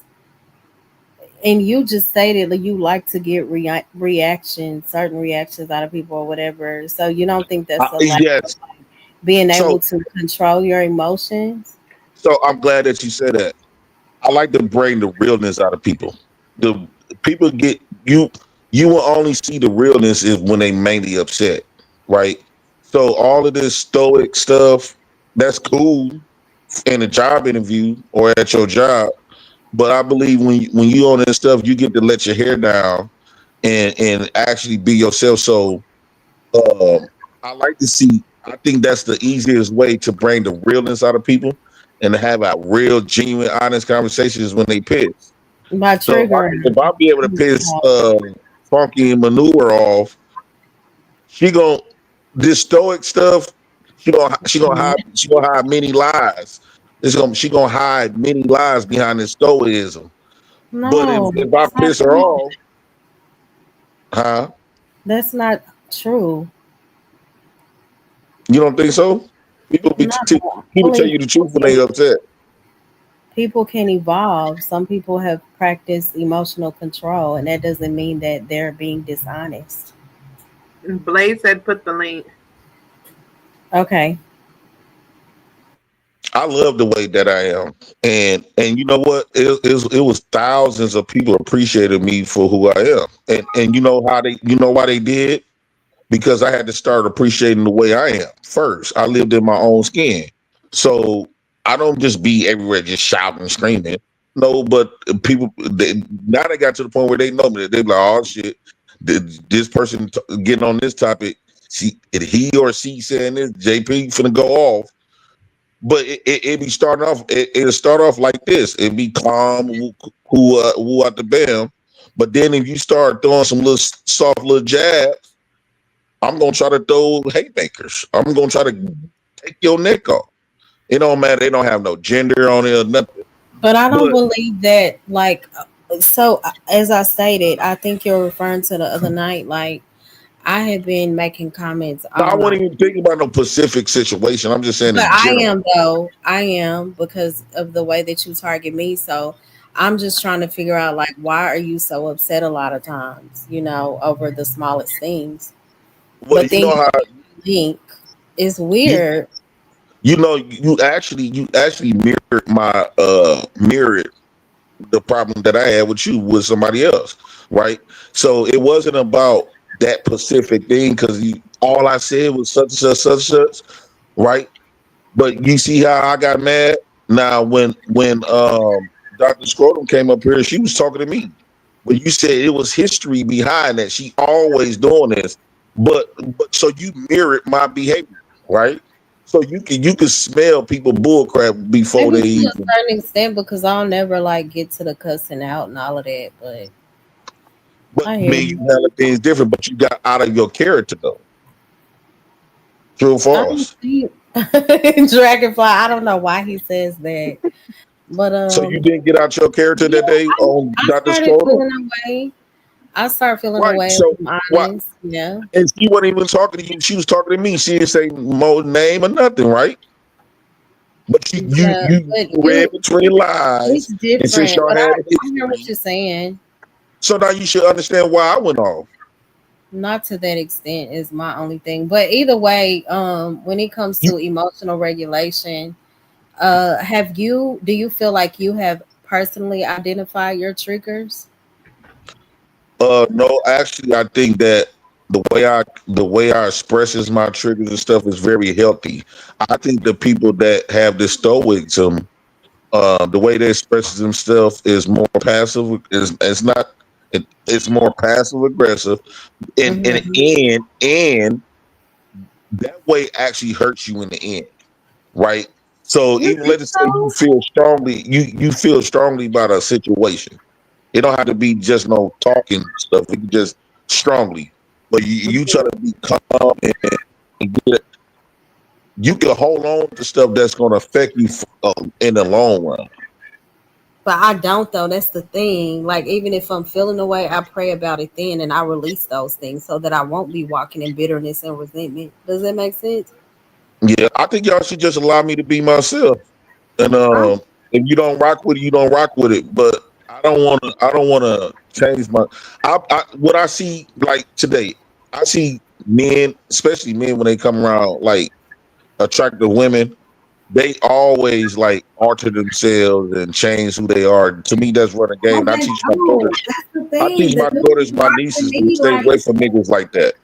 And you just stated that you like to get reactions, certain reactions out of people or whatever. So you don't think that's a lack Yes. being able So to control your emotions? so I'm glad that you said that. I like to bring the realness out of people. The people get you. You will only see the realness is when they mainly upset, right? So all of this stoic stuff, that's cool in a job interview or at your job. But I believe when you on this stuff, you get to let your hair down and actually be yourself. So um, I like to see. I think that's the easiest way to bring the realness out of people and to have a real, genuine, honest conversations when they piss. By So triggering. if I be able to piss Funky and Manure off, She gonna this stoic stuff. Mhm. She gonna hide many lies. She gonna hide many lies behind this stoicism. But No, if I that's not piss her true. off, huh? That's not true. You don't think so? No, I People tell believe you the truth when they upset. people can evolve. Some people have practiced emotional control, and that doesn't mean that they're being dishonest. Blaze said put the link. Okay. I love the way that I am, and you know what? It was thousands of people appreciated me for who I am, and you know why they did, because I had to start appreciating the way I am first. I lived in my own skin, so I don't just be everywhere just shouting and screaming. No, but now they got to the point where they know me. They be like, oh shit, this person getting on this topic. He or she saying this. JP finna go off. But it be starting off. It'll start off like this. It be calm, who out the bam. But then if you start throwing some little soft little jabs, I'm gonna try to throw haymakers. I'm gonna try to take your neck off. It don't matter. They don't have no gender on it or nothing. But I don't But believe that, like, so as I stated, I think you're referring to the other night. Like, I have been making comments no, I all night. wasn't even thinking about no Pacific situation. I'm just saying But in I general. am, though. I am because of the way that you target me. So I'm just trying to figure out, like, why are you so upset a lot of times, over the smallest things? Well, But you then know you how think it's you weird. you actually mirrored the problem that I had with you with somebody else, right? So it wasn't about that specific thing because all I said was such and such, right? But you see how I got mad now when Dr. Scrotum came up here, she was talking to me. But you said it was history behind that. She always doing this, but so you mirrored my behavior, right? So you can smell people bullcrap before Maybe they to a even. certain extent because I'll never like get to the cussing out and all of that. But But I I hear mean, you you. handle things different, but you got out of your character though. True or I don't false? see Dragonfly. I don't know why he says that, but So you didn't get out your character yeah, that day on I Dr. started Scrotum? feeling away. I started feeling Right. away if So I'm why honest. Yeah, and she wasn't even talking to you, she was talking to me. She didn't say Mo's name or nothing, right? But yeah, but you read between it's lies and since different. y'all But had a I hear what history, you're saying. so now you should understand why I went off. Not to that extent is my only thing. But either way, when it comes You to emotional regulation, do you feel like you have personally identified your triggers? no, actually I think that the way I expresses my triggers and stuff is very healthy. I think the people that have this stoicism, the way they express themselves is more passive. Is it's not. It's more passive aggressive, Hmm. and that way actually hurts you in the end, right? So You even think let's just say so? you feel strongly about a situation. It don't have to be just no talking stuff. It can just strongly, but you try to be calm and get. You can hold on to stuff that's going to affect you in the long run. But I don't though. That's the thing. Like even if I'm feeling the way, I pray about it then and I release those things so that I won't be walking in bitterness and resentment. Does that make sense? Yeah, I think y'all should just allow me to be myself. And I, if you don't rock with it, you don't rock with it. But I don't want to. I don't want to change my. What I see like today, I see men, especially men, when they come around like attractive women, they always like alter themselves and change who they are. To me, that's running game. well, And I they teach my don't. daughters. That's the I thing. teach The my dudes daughters, that my rock with nieces, to me, stay away from niggas like that.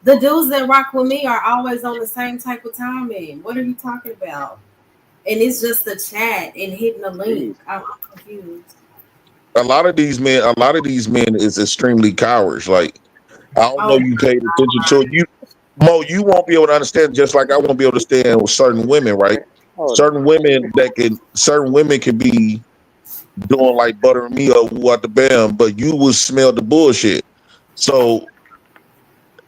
the dudes that rock with me are always on the same type of timing. What are you talking about? And it's just a chat and hitting a link. Jeez. I'm confused. A lot of these men is extremely cowards. Like I don't know, Oh, you paid attention to it. Mo, you won't be able to understand, just like I won't be able to stand with certain women, right? Man, hold on. Certain women can be doing like buttering me up what the bam, but you will smell the bullshit. So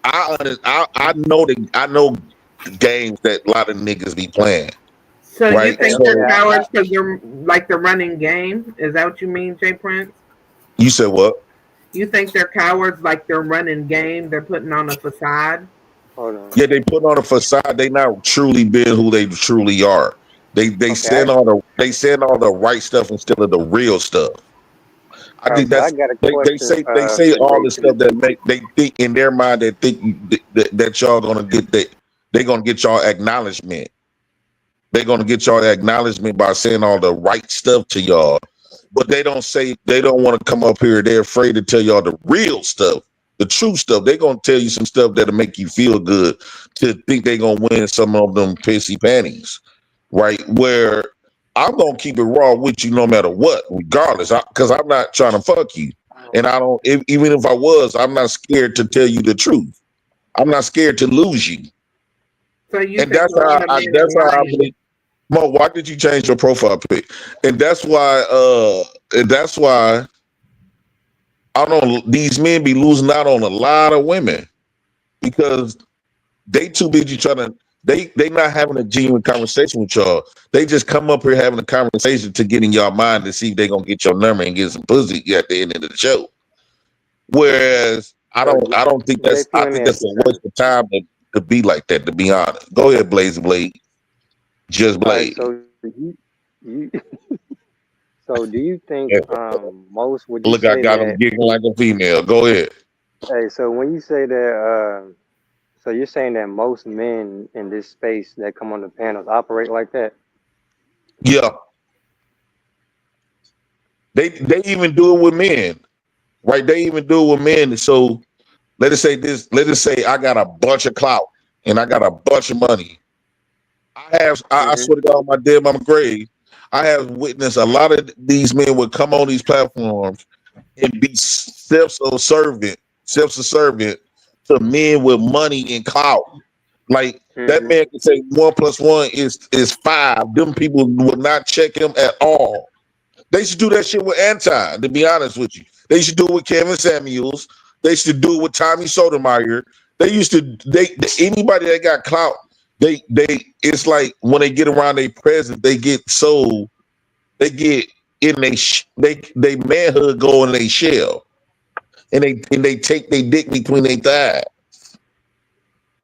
I know I know games that a lot of niggas be playing, So you right? Okay, think okay. they're So cowards because they're like they're running game? Is that what you mean, Jay Prince? you said what? You think they're cowards like they're running game? They're putting on a facade. Hold on. Yeah, they put on a facade. They not truly being who they truly are. They Okay, I, saying all the right stuff instead of the real stuff. I all right. think So I that's got a they question say for all Jay the too. stuff that make they think in their mind that that y'all gonna get that they gonna get y'all acknowledgement. They're gonna get y'all acknowledgement by saying all the right stuff to y'all, but they don't want to come up here. They're afraid to tell y'all the real stuff, the true stuff. They're gonna tell you some stuff that'll make you feel good to think they're gonna win some of them pissy panties, right? Where I'm gonna keep it raw with you no matter what, regardless, because I'm not trying to fuck you, and I don't. Even if I was, I'm not scared to tell you the truth. I'm not scared to lose you, So you and think that's a lot of men are that's how I lying? believe. Mo, why did you change your profile pic? And that's why I don't these men be losing out on a lot of women because they too busy trying to they not having a genuine conversation with y'all. They just come up here having a conversation to get in y'all mind to see if they gonna get your number and get some pussy at the end of the show. Whereas So I don't think JP, I let me think ask that's you a something. waste of time to be like that, to be honest. Go ahead, Blaze Blade. Just All right. Blade. So you so do you think most would you Look, I say got him that? giggling like a female. Go ahead. Hey, so when you say that, so you're saying that most men in this space that come on the panels operate like that? Yeah, they even do it with men, right? They even do it with men. So let us say this. Let us say I got a bunch of clout and I got a bunch of money. I Mm-hmm. swear to God, on my dead mama grave, I have witnessed a lot of these men would come on these platforms and be self-subservient to men with money and clout. Like that Mm-hmm. man can say 1 plus 1 is 5. Them people would not check him at all. They should do that shit with Anton, to be honest with you. They should do it with Kevin Samuels. They should do it with Tommy Sotomayor. They used to anybody that got clout, they it's like when they get around their presence, they get in they manhood go in their shell. And they take their dick between their thighs.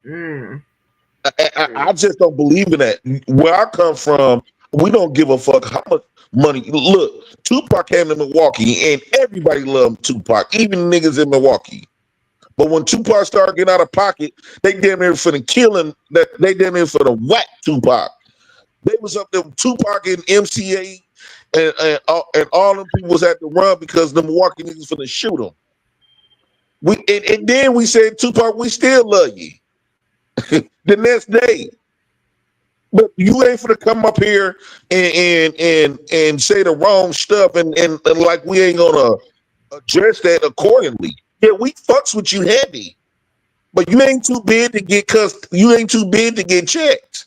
Mm. I just don't believe in that. Where I come from, we don't give a fuck how much money. Look, Tupac came to Milwaukee, and everybody loved Tupac, even niggas in Milwaukee. But when Tupac started getting out of pocket, they damn near for the killing. That they damn near for the whack Tupac. They was up there with Tupac and MCA, and all them people was at the run because the Milwaukee niggas finna shoot them. And then we said Tupac, we still love you. The next day. But you ain't for to come up here and say the wrong stuff and like we ain't gonna address that accordingly. Yeah, we fucks with you heavy, but you ain't too big to get cussed. You ain't too big to get checked,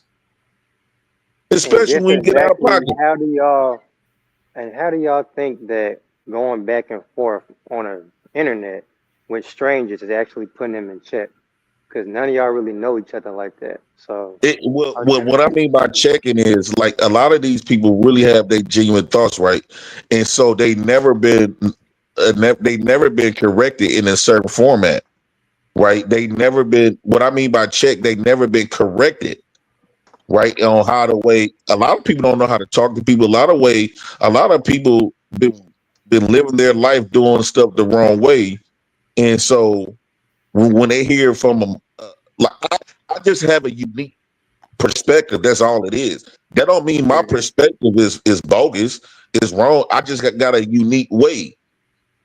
And especially just when you get out of exactly pocket. how do y'all think that going back and forth on a internet with strangers is actually putting them in check? Because none of y'all really know each other like that. So I was trying to What I see. mean by checking is like a lot of these people really have their genuine thoughts, right? And so they never been corrected in a certain format, right? They never been. What I mean by check, they never been corrected, right? On how to way. A lot of people don't know how to talk to people. A lot of people been living their life doing stuff the wrong way, and so when they hear from them, like I just have a unique perspective. That's all it is. That don't mean my Hmm. perspective is bogus. It's wrong. I just got a unique way.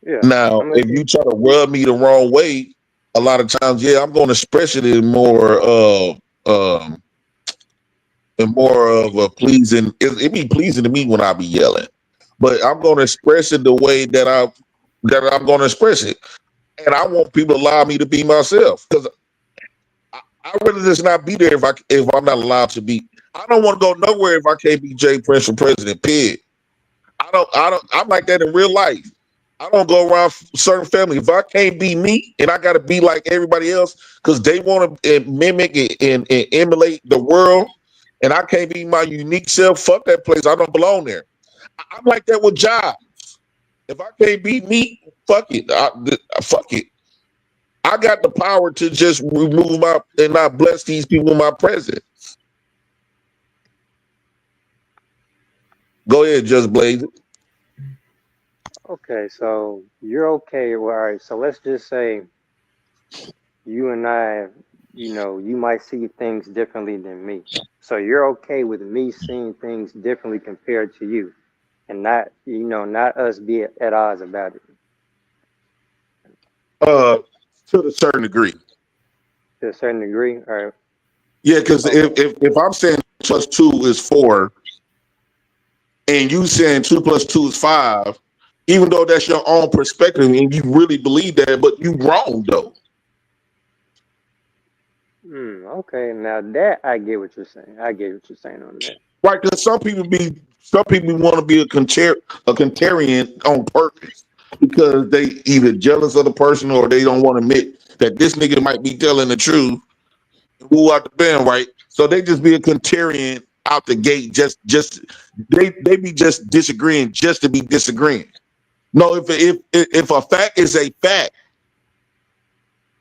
Yeah, Now, I'm if you listening. try to rub me the wrong way, a lot of times, yeah, I'm going to express it in um more of a pleasing. It be pleasing to me when I be yelling, but I'm going to express it the way that I'm going to express it, and I want people to allow me to be myself because I'd rather just not be there if I'm not allowed to be. I don't want to go nowhere if I can't be Jay Prince for president. Period. I'm like that in real life. I don't go around certain family. If I can't be me and I got to be like everybody else because they want to mimic and emulate the world, and I can't be my unique self, fuck that place. I don't belong there. I'm like that with jobs. If I can't be me, fuck it. Fuck it. I got the power to just remove my and not bless these people in my presence. Go ahead, just blaze it. Okay, so you're okay. Well, all right. So let's just say you and I, you might see things differently than me. So you're okay with me seeing things differently compared to you, and not, not us be at odds about it Uh, to a certain degree. to a certain degree. Or Yeah, because okay, if I'm saying plus two is four, and you saying two plus two is five, even though that's your own perspective and you really believe that, but you wrong though. okay. Now that I get what you're saying. I get what you're saying on that. Right? Because some people want to be a contrarian on purpose because they either jealous of the person or they don't want to admit that this nigga might be telling the truth. Who out the band, right? So they just be a contrarian out the gate. Just they be just disagreeing just to be disagreeing. No, if a fact is a fact,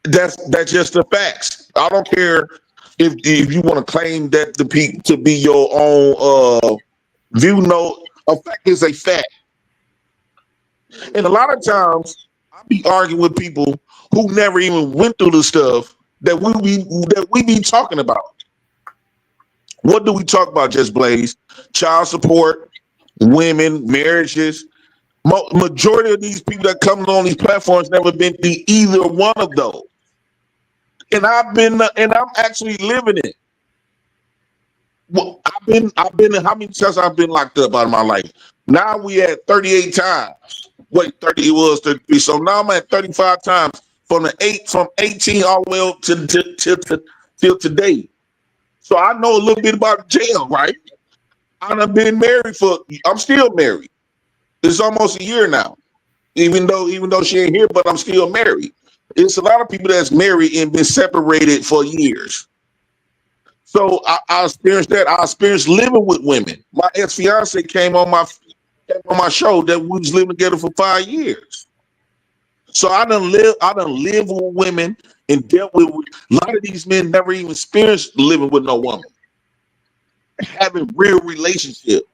that's just the facts. I don't care if you want to claim that the to be your own view. No, a fact is a fact, and a lot of times I be arguing with people who never even went through the stuff that we be talking about. What do we talk about, Just Blaze? Child support, women, marriages. Majority of these people that come on these platforms never been through either one of those. And I'm actually living it. Well, I've been how many times I've been locked up out of my life? Now we at 38 times. Wait, 30 it was 33. So now I'm at 35 times from 18 all the way up till today. So I know a little bit about jail, right? I'm still married. It's almost a year now. Even though she ain't here, but I'm still married. It's a lot of people that's married and been separated for years. So I experienced that. I experienced living with women. My ex fiance came on my show that we was living together for 5 years. So I done live with women and dealt with a lot of these men never even experienced living with no woman, having real relationships.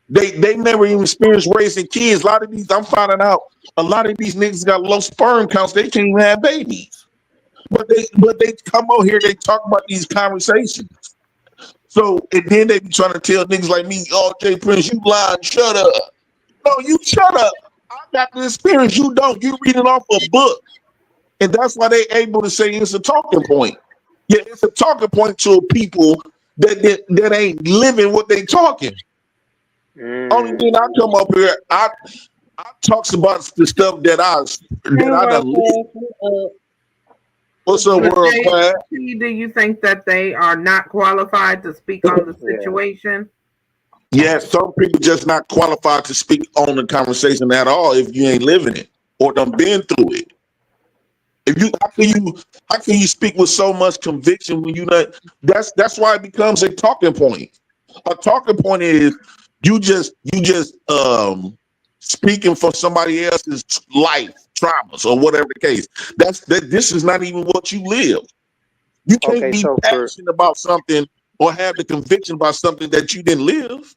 They never even experienced raising kids. A lot of these, I'm finding out, a lot of these niggas got low sperm counts. They can't even have babies. But they come on here, they talk about these conversations. So and then they be trying to tell niggas like me, oh Jay Prince, you lying, shut up. No, you shut up. I got the experience. You don't. You read it off a book. And that's why they able to say it's a talking point. Yeah, it's a talking point to people that ain't living what they talking. Only thing I Mm, come up here, I talks about the stuff Hey, that I world done lived. class. What's up, But world class? JP, do you think that they are not qualified to speak on the yeah. situation? Yeah, some people just not qualified to speak on the conversation at all if you ain't living it or done been through it. If you how can you speak with so much conviction when you not that's why it becomes a talking point. A talking point is you just speaking for somebody else's life traumas or whatever the case. This is not even what you live. You can't Okay, be so for passionate about something or have the conviction about something that you didn't live.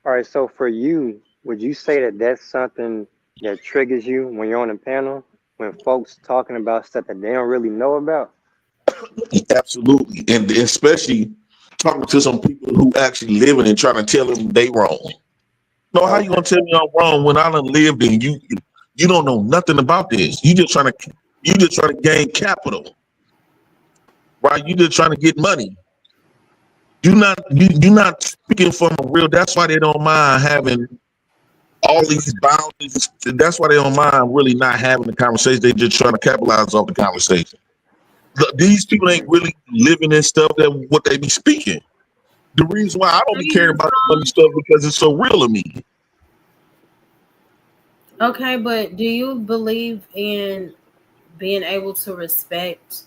all right, so for you, would you say that that's something that triggers you when you're on a panel, when folks talking about stuff that they don't really know about? Absolutely, and especially talking to some people who actually living and trying to tell them they wrong. No, how you Okay. gonna tell me I'm wrong when I done lived and you don't know nothing about this? You just trying to gain capital, right? You just trying to get money. You not speaking from a real. That's why they don't mind having all these boundaries. That's why they don't mind really not having the conversation. They just trying to capitalize off the conversation. These people ain't Mm, really living in stuff that what they be speaking. The reason why I don't Do be caring you about the money stuff because it's so real to me. Okay, but do you believe in being able to respect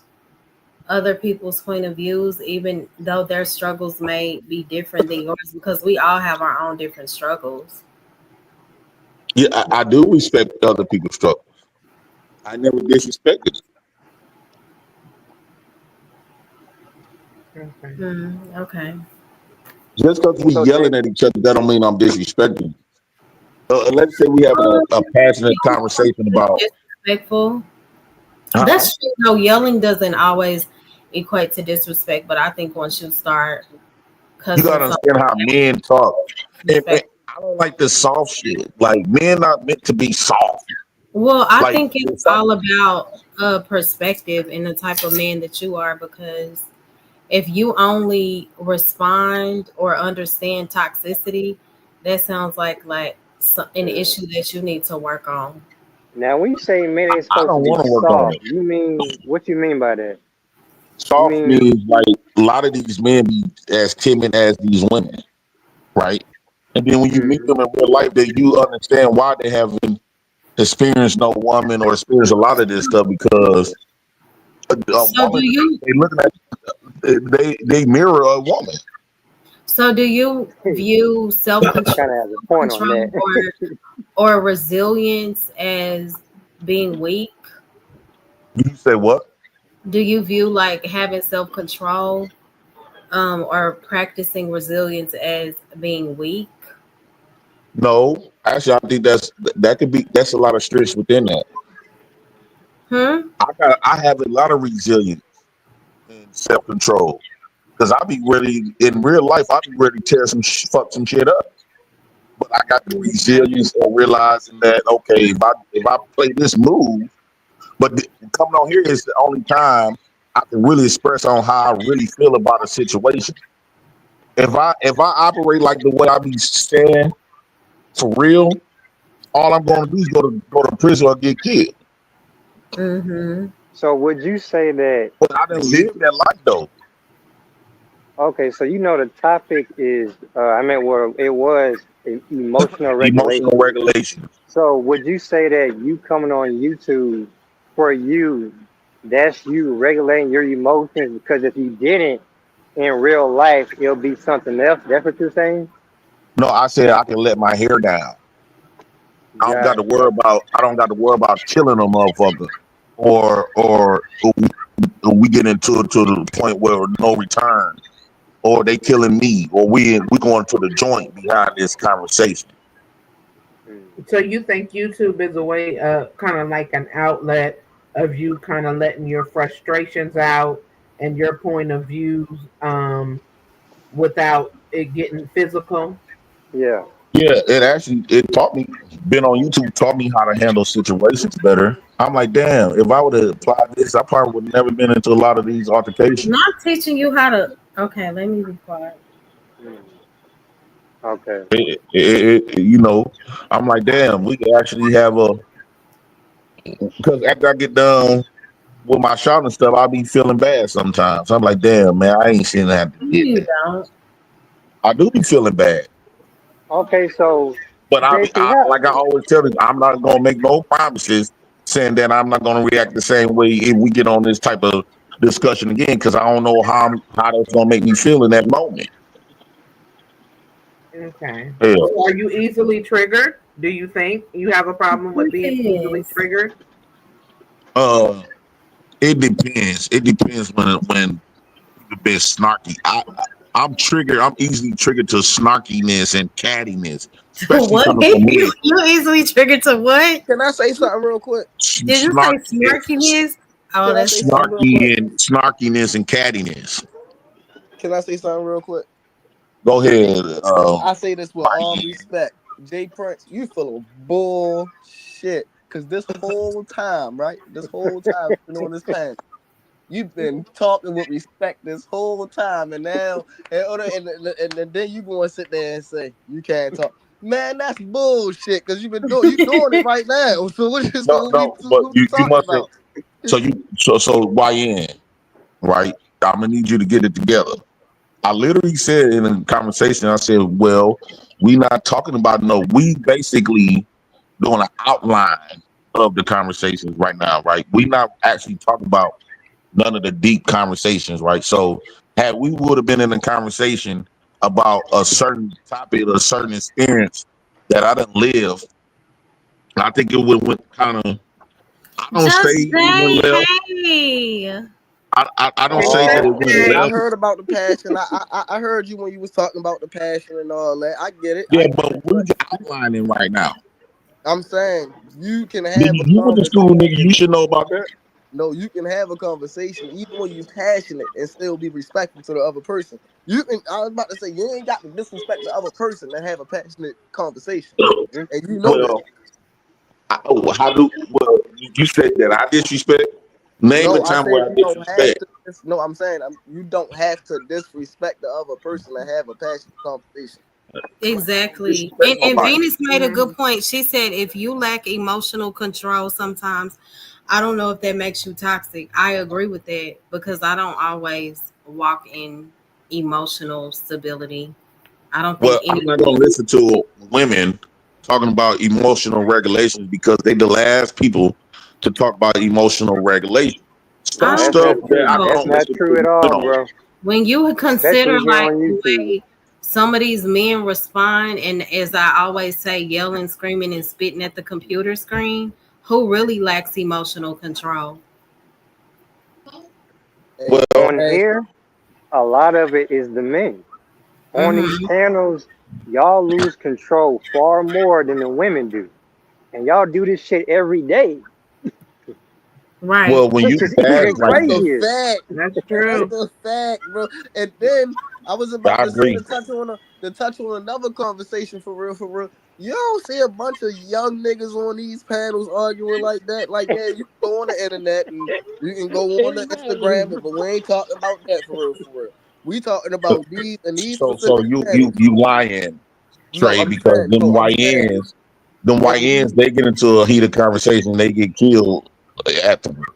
other people's point of views, even though their struggles may be different than yours? Because we all have our own different struggles. Yeah, I do respect other people's struggle. I never disrespected it. Okay. Okay. Just because we So Jay, yelling at each other, that don't mean I'm disrespecting. Let's say we having a passionate conversation about, Disrespectful. huh? That's true. No, yelling doesn't always equate to disrespect, but I think once you start You cussing gotta someone understand how men talk. And respect. I don't like this soft shit. Like men not meant to be soft. Well, I Like think it's if some, all about perspective and the type of man that you are, because if you only respond or understand toxicity, that sounds like an mm. issue that you need to work on. Now when you say men ain't I supposed to don't be want to work on soft, it. you mean what you mean by that? You Soft mean means like a lot of these men be as timid as these women, right? And then when you meet mm, them in real life, that you understand why they haven't experienced no woman or experienced a lot of this stuff because a So do woman you they looking at they mirror a woman. so do you view he kind of has a point on control that. or resilience as being weak? You say what? Do you view like having self control or practicing resilience as being weak? No, actually, I think that could be that's a lot of strength within that. Hmm. I have a lot of resilience and self control because I be ready in real life. I be ready to tear fuck some shit up. But I got the resilience of realizing that okay, if I play this move, but coming on here is the only time I can really express on how I really feel about a situation. If I operate like the way I be saying for real, all I'm going to do is go to prison or get killed. Mm-hmm. So would you say that But I didn't you live that life though. okay? So you know the topic is I meant well it was emotional Emotional regulation. regulation. So would you say that you coming on YouTube for you, that's you regulating your emotions? Because if you didn't in real life, it'll be something else. That's what you're saying? No, I said I can let my hair down. I don't got to worry Gotcha. about. I don't got to worry about killing a motherfucker, or we get into it to the point where no return, or they killing me, or we going to the joint behind this conversation. Hmm. So you think YouTube is a way, kind of like an outlet of you kind of letting your frustrations out and your point of views, without it getting physical? Yeah. Yeah, it taught me. Been on YouTube taught me how to handle situations better. I'm like, damn, if I would have applied this, I probably would never been into a lot of these altercations. Not teaching you how to. Okay, let me be quiet. Hmm. Okay. You know, I'm like, damn, we could actually have a because after I get done with my shot and stuff, I'll be feeling bad sometimes. I'm like, damn, man, I ain't seen that to No, did you that. don't. I do be feeling bad, Okay. So, but JC, how? like I always tell you, I'm not gonna make no promises saying that I'm not gonna react the same way if we get on this type of discussion again because I don't know how that's gonna make me feel in that moment. Okay. Hell, So are you easily triggered? Do you think you have a problem with being easily Yes. triggered? uh, it depends. It depends when people been snarky. I'm triggered. I'm easily triggered to snarkiness and cattiness, especially What? coming from You men. easily triggered to what? Can I say something real quick? Did you say Snarkiness, smirkiness? Oh, Can I that's say something real quick? snarkiness and cattiness. Can I say something real quick? Go ahead, I say this with all Mikey. respect. Jay Prince, you full of bullshit. Cause this whole time, right? This whole time you've been on this panel, you've been talking with respect this whole time, and now and then you go and sit there and say you can't talk. Man, that's bullshit. Cause you doing it right now. So No, no, but what we you talking must have. about? So YN, right? I'm gonna need you to get it together. I literally said in a conversation, I said, "Well, we not talking about no. We basically doing an outline of the conversations right now, right? We not actually talking about none of the deep conversations, right? So had we would have been in a conversation about a certain topic or a certain experience that I didn't live, I think it would went kind of. I don't say Just it went say left. hey. I don't Just say say that it Oh, went hey. I left. heard about the passion. I heard you when you was talking about the passion and all that. I get it. Yeah, I get but it. we But outlining right now. I'm saying you can Nigga, have a you went to school, nigga. You conversation. should know about that. No, you can have a conversation even when you're passionate and still be respectful to the other person. You can. I was about to say you ain't got to disrespect the other person to have a passionate conversation, Mhm. and you know that. Well, how do you said that I disrespect? Name a No, I time said where I you don't have disrespect. to. No, I'm saying you don't have to disrespect the other person to have a passionate conversation. Exactly. Disrespect And nobody. Venus made a good Mhm. point. She said if you lack emotional control sometimes, I don't know if that makes you toxic. I agree with that because I don't always walk in emotional stability. I don't think Well, I'm any not gonna listen to women talking about emotional regulations because they the last people to talk about emotional regulation. I Some don't That's stuff not think that true. I That's so. don't not listen true at to, all, bro. When you consider Especially here like on the YouTube. way some of these men respond, and as I always say, yelling, screaming, and spitting at the computer screen, who really lacks emotional control? Hey, well, On hey, here, a lot of it is the men. On these Mm-hmm. panels, y'all lose control far more than the women do. And y'all do this shit every day, Right. well, when you which is fast even like that's a this, crazier. fact. That's That's true. a fact, bro. And then I was about I to say agree. to touch on another conversation for real, for real. You don't see a bunch of young niggas on these panels arguing like that. Like, yeah, you can go on the internet and you can go on the Instagram, but we ain't talking about that for real, for real. We talking So, about these and these so specific you panels. you lying, No, Trey, I'm because saying, no, I'm saying them when we YNs, they get into a heated conversation, they get killed afterwards.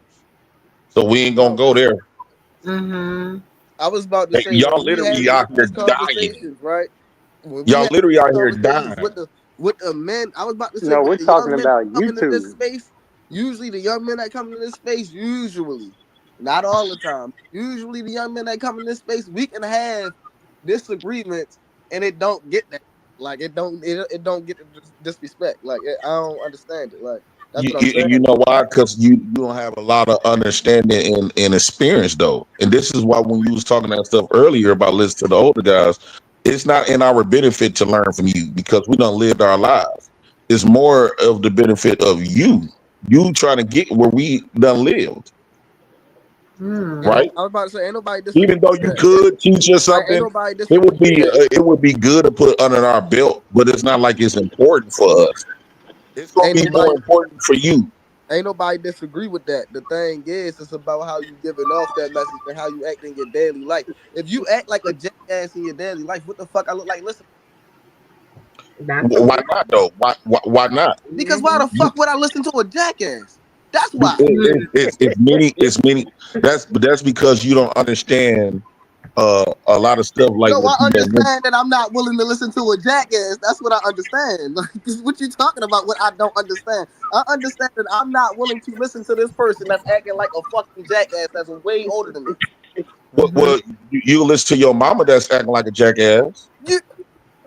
So we ain't gonna no, go there. Mm-hmm. I was about to say Y'all when we literally having out here these dying. conversations, right? When we Y'all have literally these out here conversations dying. with the men, I was about to say No, with we're the young talking men that about come into this YouTube. space, usually the young men that come into this space, usually, not all the time, usually the young men that come in this space, we can have disagreements and it don't get that. Like it don't get the disrespect. Like I don't understand it. Like that's what I'm And you saying. know why? Because you don't have a lot of understanding and experience though. And this is why when you was talking that stuff earlier about listening to the older guys, it's not in our benefit to learn from you because we done lived our lives. It's more of the benefit of you trying to get where we done lived, Mm. right? I was about to say ain't nobody Even disagree though with you that. could teach us Right? Ain't something, nobody disagree with that. it would be good to put under our belt, but it's not like it's important for us. It's gonna Ain't be more nobody important for you. Ain't nobody disagree with that. The thing is, it's about how you giving off that message and how you act in your daily life. If you act like a jackass in your daily life, what the fuck I look like? Listen, That's a Why not though? Why not? because why the hmm fuck would I listen to a jackass? That's why. It's many. That's because you don't understand a lot of stuff like No, what I you know. understand that I'm not willing to listen to a jackass. That's what I understand. Like, what you talking about? What I don't understand? I understand that I'm not willing to listen to this person that's acting like a fucking jackass that's way older than me. Mm-hmm. Well, you listen to your mama that's acting like a jackass. You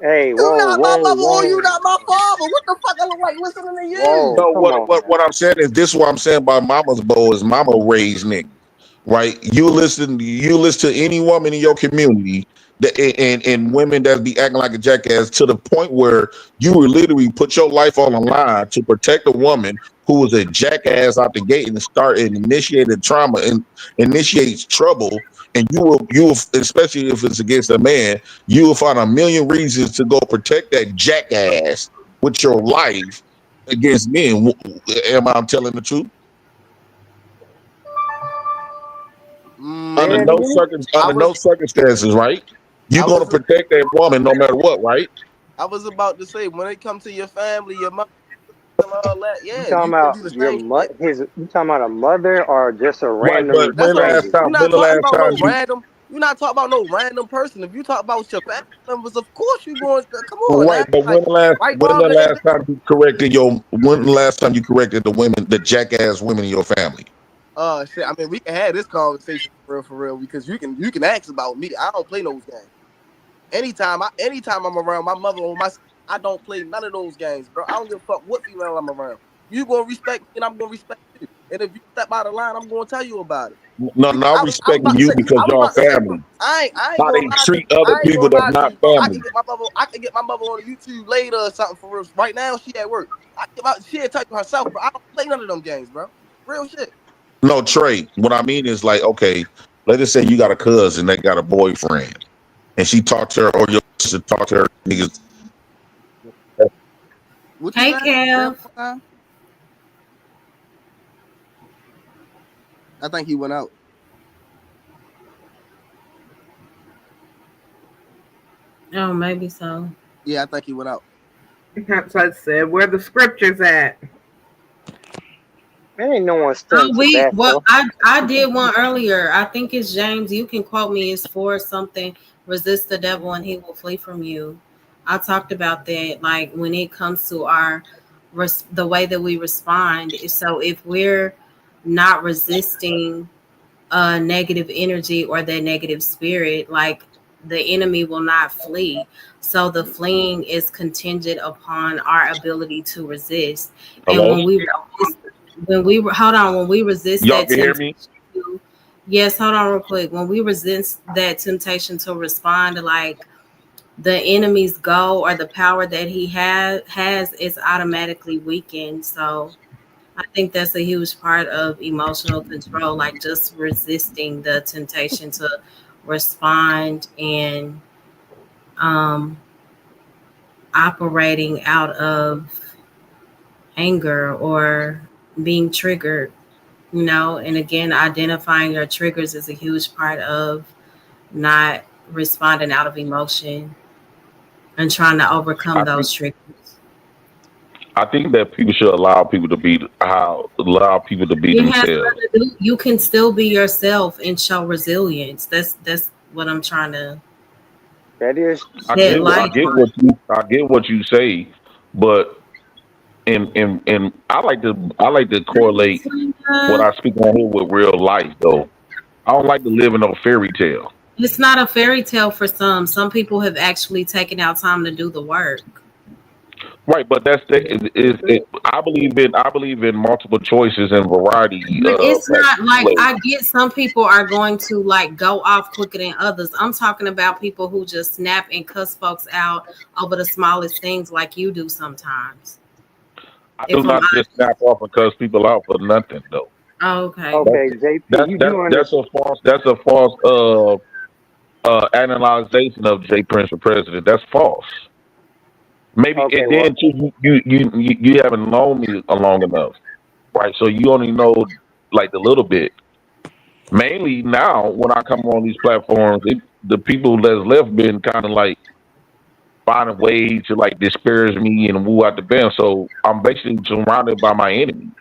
Hey, You whoa, not my whoa, mother or you whoa, not my father. What the fuck I look like listening to you? whoa. No, Come on what now. I'm saying is this: what I'm saying about mama's boy is mama raised niggas, right? You listen to any woman in your community that and women that be acting like a jackass to the point where you will literally put your life on the line to protect a woman who was a jackass out the gate and start and initiated trauma and initiates trouble, and you will especially if it's against a man, you will find a million reasons to go protect that jackass with your life against men. Am I telling the truth? Say Mm, that again? I Under was no circumstances, right? You're I gonna was protect that woman no matter what, right? I was about to say when it comes to your family, your mother and all that, You yeah, talking you can about do the same shit. you talking about a mother or just a Right, random but That's what I'm. stranger? We're not when the talking last about time no you random. You're not talking about no random person. If you talk about your family members, of course you going. Come on Right, now, but like right, when wrong, the or last indifferent. time you corrected the women, the jackass women in your family? Shit. I mean, we can have this conversation for real, because you can ask about me. I don't play those games. Anytime I'm around my mother or my, I don't play none of those games, bro. I don't give a fuck what female I'm around. You gonna respect me, and I'm gonna respect you. And if you step out of line, I'm gonna tell you about it. No, not I was respecting about to you say, because y'all family. I ain't How gonna they lie to treat you. other I ain't people gonna that's lie to not you, bro. family. I can get my mother on YouTube later or something for real. Right now, she at work. She'll tell you herself, bro. I don't play none of them games, bro. Real shit. No, Trey. What I mean is like, okay, let us say you got a cousin that got a boyfriend, and she talked to her, or your sister talked to her niggas. What you Hey, said? Say it Kev. one more time. I think he went out. Oh, maybe so. Yeah, I think he went out. So I said, where the scriptures at? There ain't no one stunting Oh, tobacco. I did one earlier. I think it's James. You can quote me. It's for something. Resist the devil and he will flee from you. I talked about that. Like when it comes to the way that we respond. So if we're not resisting negative energy or that negative spirit, like the enemy will not flee. So the fleeing is contingent upon our ability to resist. And Hello, when we resist y'all that can hear temptation me? to, yes, hold on real quick. When we resist that temptation to respond, like the enemy's goal or the power that he has is automatically weakened. So I think that's a huge part of emotional control, like just resisting the temptation to respond and um, operating out of anger or being triggered, And again, identifying your triggers is a huge part of not responding out of emotion and trying to overcome I think those triggers. I think that people should allow people to be It has themselves. nothing to do. You can still be yourself and show resilience. That's what I'm trying to That is shed light on. I get what you say, but and I like to correlate what I speak on here with real life though. I don't like to live in no fairy tale. It's not a fairy tale for some. Some people have actually taken out time to do the work. Right, but I believe in multiple choices and variety But of it's not like ways. I get some people are going to like go off quicker than others. I'm talking about people who just snap and cuss folks out over the smallest things like you do sometimes. I do If I'm not just honest. snap off and cuss people out for nothing though. Oh, okay. That's okay, JP. You do that's understand? a false analyzation of Jay Prince for president. That's false. Maybe Okay, and well, then too, you haven't known me long enough, right? So you only know like a little bit. Mainly now, when I come on these platforms, the people that's left been kind of like finding ways to like disparage me and woo out the band. So I'm basically surrounded by my enemies.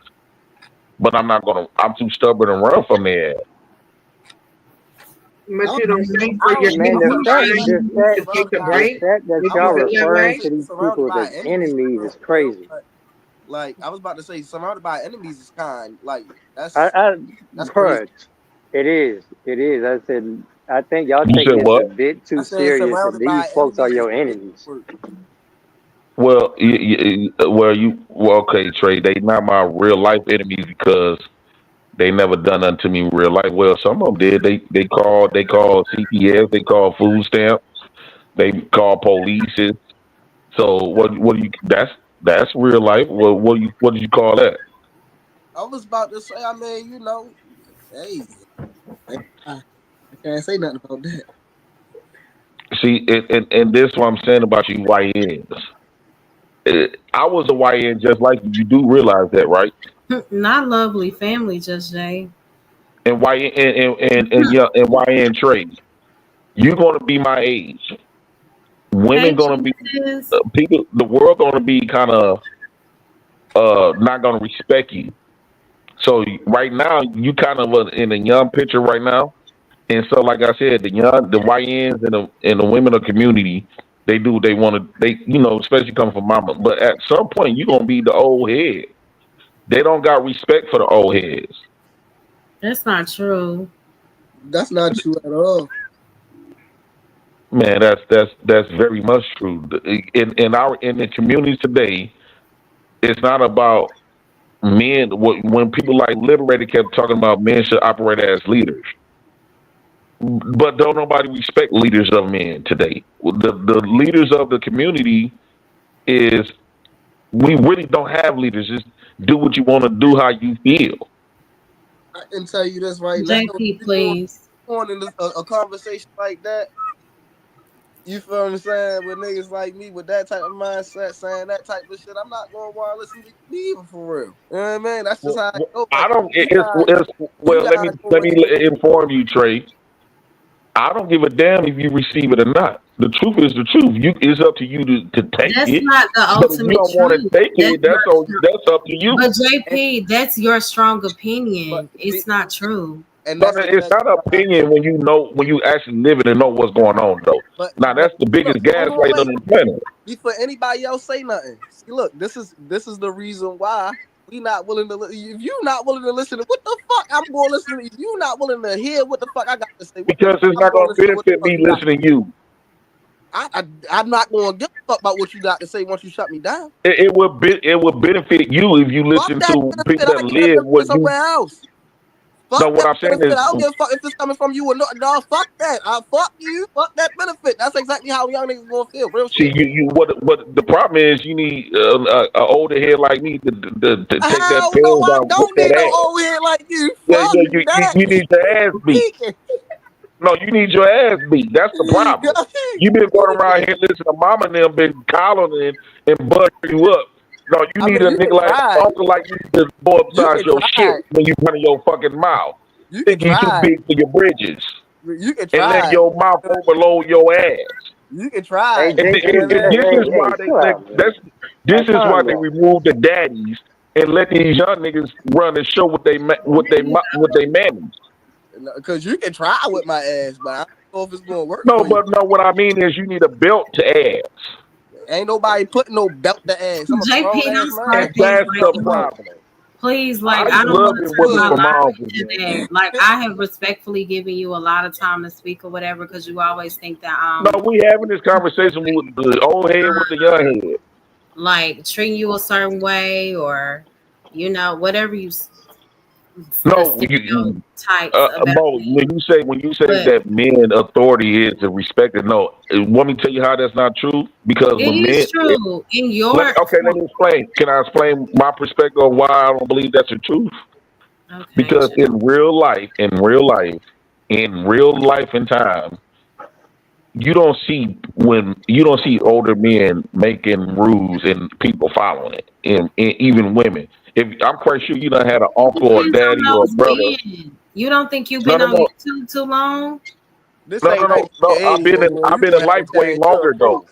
But I'm not gonna. I'm too stubborn to run from their ass. I But don't you don't say, think I for your don't say man, peace I'm of I don't say mind you should take surrounded a by. the break fact that I if you y'all wouldn't feel that necessarily referring way? to say these surrounded people by as enemies enemies for is real, crazy. but like I was about to say, surrounded by enemies is kind. Like I, that's I, that's crazy. bruh, it is, it is. I said, I think y'all You taking said this a what? bit I too said serious, and surrounded these by folks are enemies is your crazy enemies. word. Well, okay, Trey. They not my real life enemies because they never done nothing to me in real life. Well, some of them did. They called CPS. They called food stamps. They called police. So what do you? That's real life. What do you call that? I was about to say, I mean, hey, I can't say nothing about that. See, and this is what I'm saying about you YNs. I was a YN just like you. You do realize that, right? Not lovely family, just Jay. And YN and yeah, and YN trade. You're gonna be my age. Hey, Women gonna be Jesus. people. The world gonna be kind of not gonna respect you. So right now, you kind of in a young picture right now. And so, like I said, the YNs and the women of community, they do what they want to. They, especially coming from mama. But at some point, you gonna be the old head. They don't got respect for the old heads. That's not true. That's not true at all. Man, that's very much true. In the communities today, it's not about men. When people like Liberated kept talking about men should operate as leaders, but don't nobody respect leaders of men today. The leaders of the community is we really don't have leaders. Just do what you want to do, how you feel. I can tell you this right now. If JP, you please. going in a conversation like that, you feel what I'm saying? With niggas like me with that type of mindset, saying that type of shit, I'm not going to want to listen to you either for real. You know what I mean? That's just how it goes. I Like don't. you Well. Let me guys know let what me you inform you, Trey. I don't give a damn if you receive it or not. The truth is the truth. It's up to you to take That's it. not the But if you ultimate don't want truth. to take That's it, not true. that's up to you. But and, JP, that's your strong but opinion. see, It's not true. and No, that's no, it's exactly not why. opinion when you actually live it and know what's going on though. Now But that's the look, biggest hold on, gaslight wait. on the planet. Before anybody else say nothing, see, look, this is the reason why we not willing to. If you not willing to listen to what the fuck I'm going to listen to, if you not willing to hear what the fuck I got to say, what the Because fuck it's I'm not going to gonna listen to what the benefit fuck me you got. listening to you. I'm not going to give a fuck about what you got to say once you shut me down. It would benefit you if you Fuck listen that to people benefit. I that get that live what benefit you. somewhere else. No, Fuck what that I'm saying benefit. is, I don't give a fuck if it's coming from you or not. No, fuck that. Fuck you. Fuck that benefit. That's exactly how young niggas gonna feel. Real see, shit. what the problem is, you need a older head like me to take that Hell no, pen I down, whoop don't that need no ass. old head like you. Yeah, Fuck yeah, that. you need your ass beat. Tweaking. No, you need your ass beat. That's the problem. You been going around Tweaking. here listening to mama and them been calling and buttering you up. No, you I need mean, a you nigga can like try it. uncle like me to go You upside can your try shit it. when you running your fucking mouth. You can Think you too try it. big for your bridges You can and let try it. your mouth overload your ass. You can try Hey, it. And, JP, and, man, and this hey, is why hey, chill out, man. this Like, is why calm they down. remove the daddies and let these young niggas run and show what they manage. Because you can try with my ass, but I don't know if it's gonna work No, for you. but no, what I mean is you need a belt to ass. Ain't nobody putting no belt to ass. I'm a JP, grown ass don't man. start And things that's like the that. problem. Please, I like, I just don't love want it to turn with my for Look, live moms into again. that. Like, I have respectfully given you a lot of time to speak or whatever because you always think that No, we having this conversation with the old head with the young head. like treating you a certain way or whatever the No, stereotypes about Mo, me. when you say But that men authority is to respect it, no, want me to tell you how that's not true? Because it when men, is true in your let me explain. Can I explain my perspective on why I don't believe that's the truth? okay. Because in real life and time, you don't see older men making rules and people following it, and even women. If I'm quite sure you done had an uncle or Depends daddy on or a those brother. men. You don't think you've No, been no, on no, YouTube too long? this no, no, ain't no, no. 1980 no more. I've You been can in have a life way dad. You're a longer though. pro.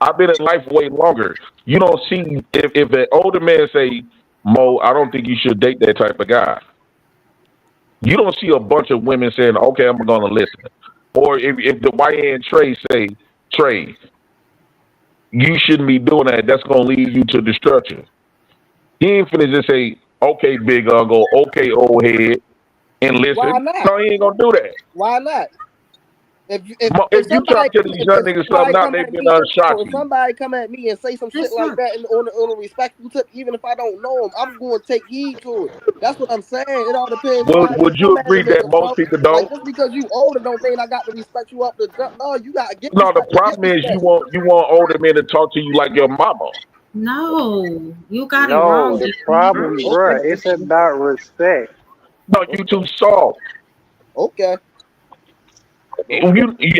I've been in life way longer. You don't see if an older man say, Mo, I don't think you should date that type of guy. You don't see a bunch of women saying, okay, I'm gonna listen. Or if the YN Trey say, Trey, you shouldn't be doing that. That's gonna lead you to destruction. He ain't finna just say, okay, big uncle, okay, old head, and Why listen. not? No, he ain't gonna do that. Why not? If If you try somebody to tell these young if niggas something somebody out, come they at been me, shock if you. somebody come at me and say some shit That's like not. that on a respectful tip, even if I don't know him, I'm going to take heed to it. That's what I'm saying. It all depends on how you Would you come at a agree that nigga, most bro. people Like don't? just because you older don't mean I got to respect you up the jump. No, you got to get No, the respect to get problem is respect. you want older men to talk to you like your mama. No, you got it No, wrong, the JP. problem, Okay, bruh, it's about respect. No, you too okay, soft. okay, okay.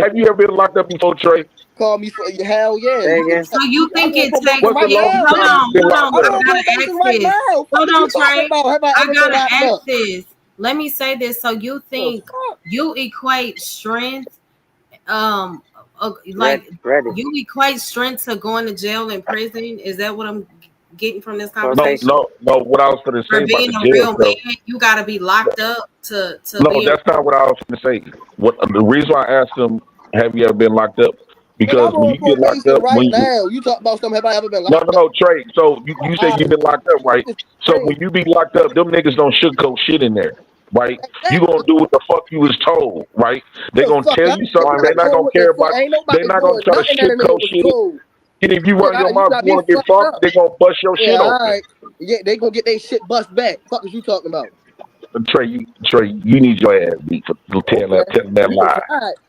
Have you ever been locked up before, Trey? Call me for hell yeah. Say You can. again? So you I'm think on it probation takes? What's the right longest now, Hold time nigga. you on, been hold locked on. I'm I up? on gotta probation ask right this. now. Fuck Hold is you on, talking Trey. about? Have I I ever been gotta locked ask up? this. Let me say this. So you The think fuck? you equate strength, Ready, like ready. you equate strength to going to jail and prison? Is that what I'm? getting from this No, conversation? Processes. no, no. What I was going to For say about being the a jail real stuff. man, you got to be locked up to No, be a that's not what I was going to say. What the reason why I asked him, have you ever been locked up? Nigga, Because I'm when on you get locked probation up, right now. You talk about something, have I ever been no, locked no, up? no, Trey. So you say All you've right, been locked up, right? it's So crazy. when you be locked up, them niggas don't sugarcoat shit in there, right? You gonna Exactly. do what the fuck you was told, right? They The gonna fuck, tell I you ain't something. They not not doing gonna what the care fuck. about. Ain't They nobody not gonna doing try to nothing that a nigga sugarcoat was shit. told. And if you Yeah, run all your right, you mouth, got you me wanna get fucked froggy, up. they gonna bust your Yeah, shit all open. right. Yeah, they gonna get their shit bust back. Fuck is you talking about? Trey, you need your ass beat for Okay, telling that you can lie. try it.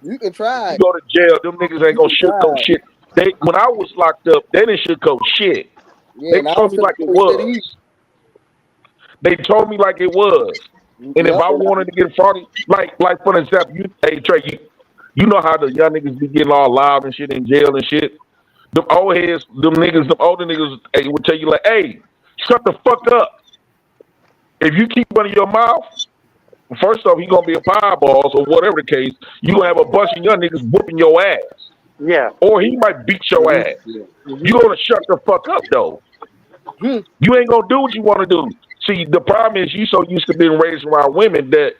You can try You it. go to jail, them niggas ain't You gonna can sugarcoat try it. shit. They when I was locked up, they didn't sugarcoat shit. Yeah, They and I told don't me feel like it no shit either. was. They told me like it was. And if Yep, I and I, wanted to get froggy, like for example, hey Trey, you know how the young niggas be getting all loud and shit in jail and shit. Them old heads, them niggas, them older niggas, hey, would tell you like, hey, shut the fuck up. If you keep running your mouth, first off, he gonna be a fireball, or whatever the case. You gonna have a bunch of young niggas whooping your ass, Yeah. or he might beat your hmm ass. You hmm gonna shut the fuck up though. hmm You ain't gonna do what you want to do. See, the problem is you so used to being raised around women that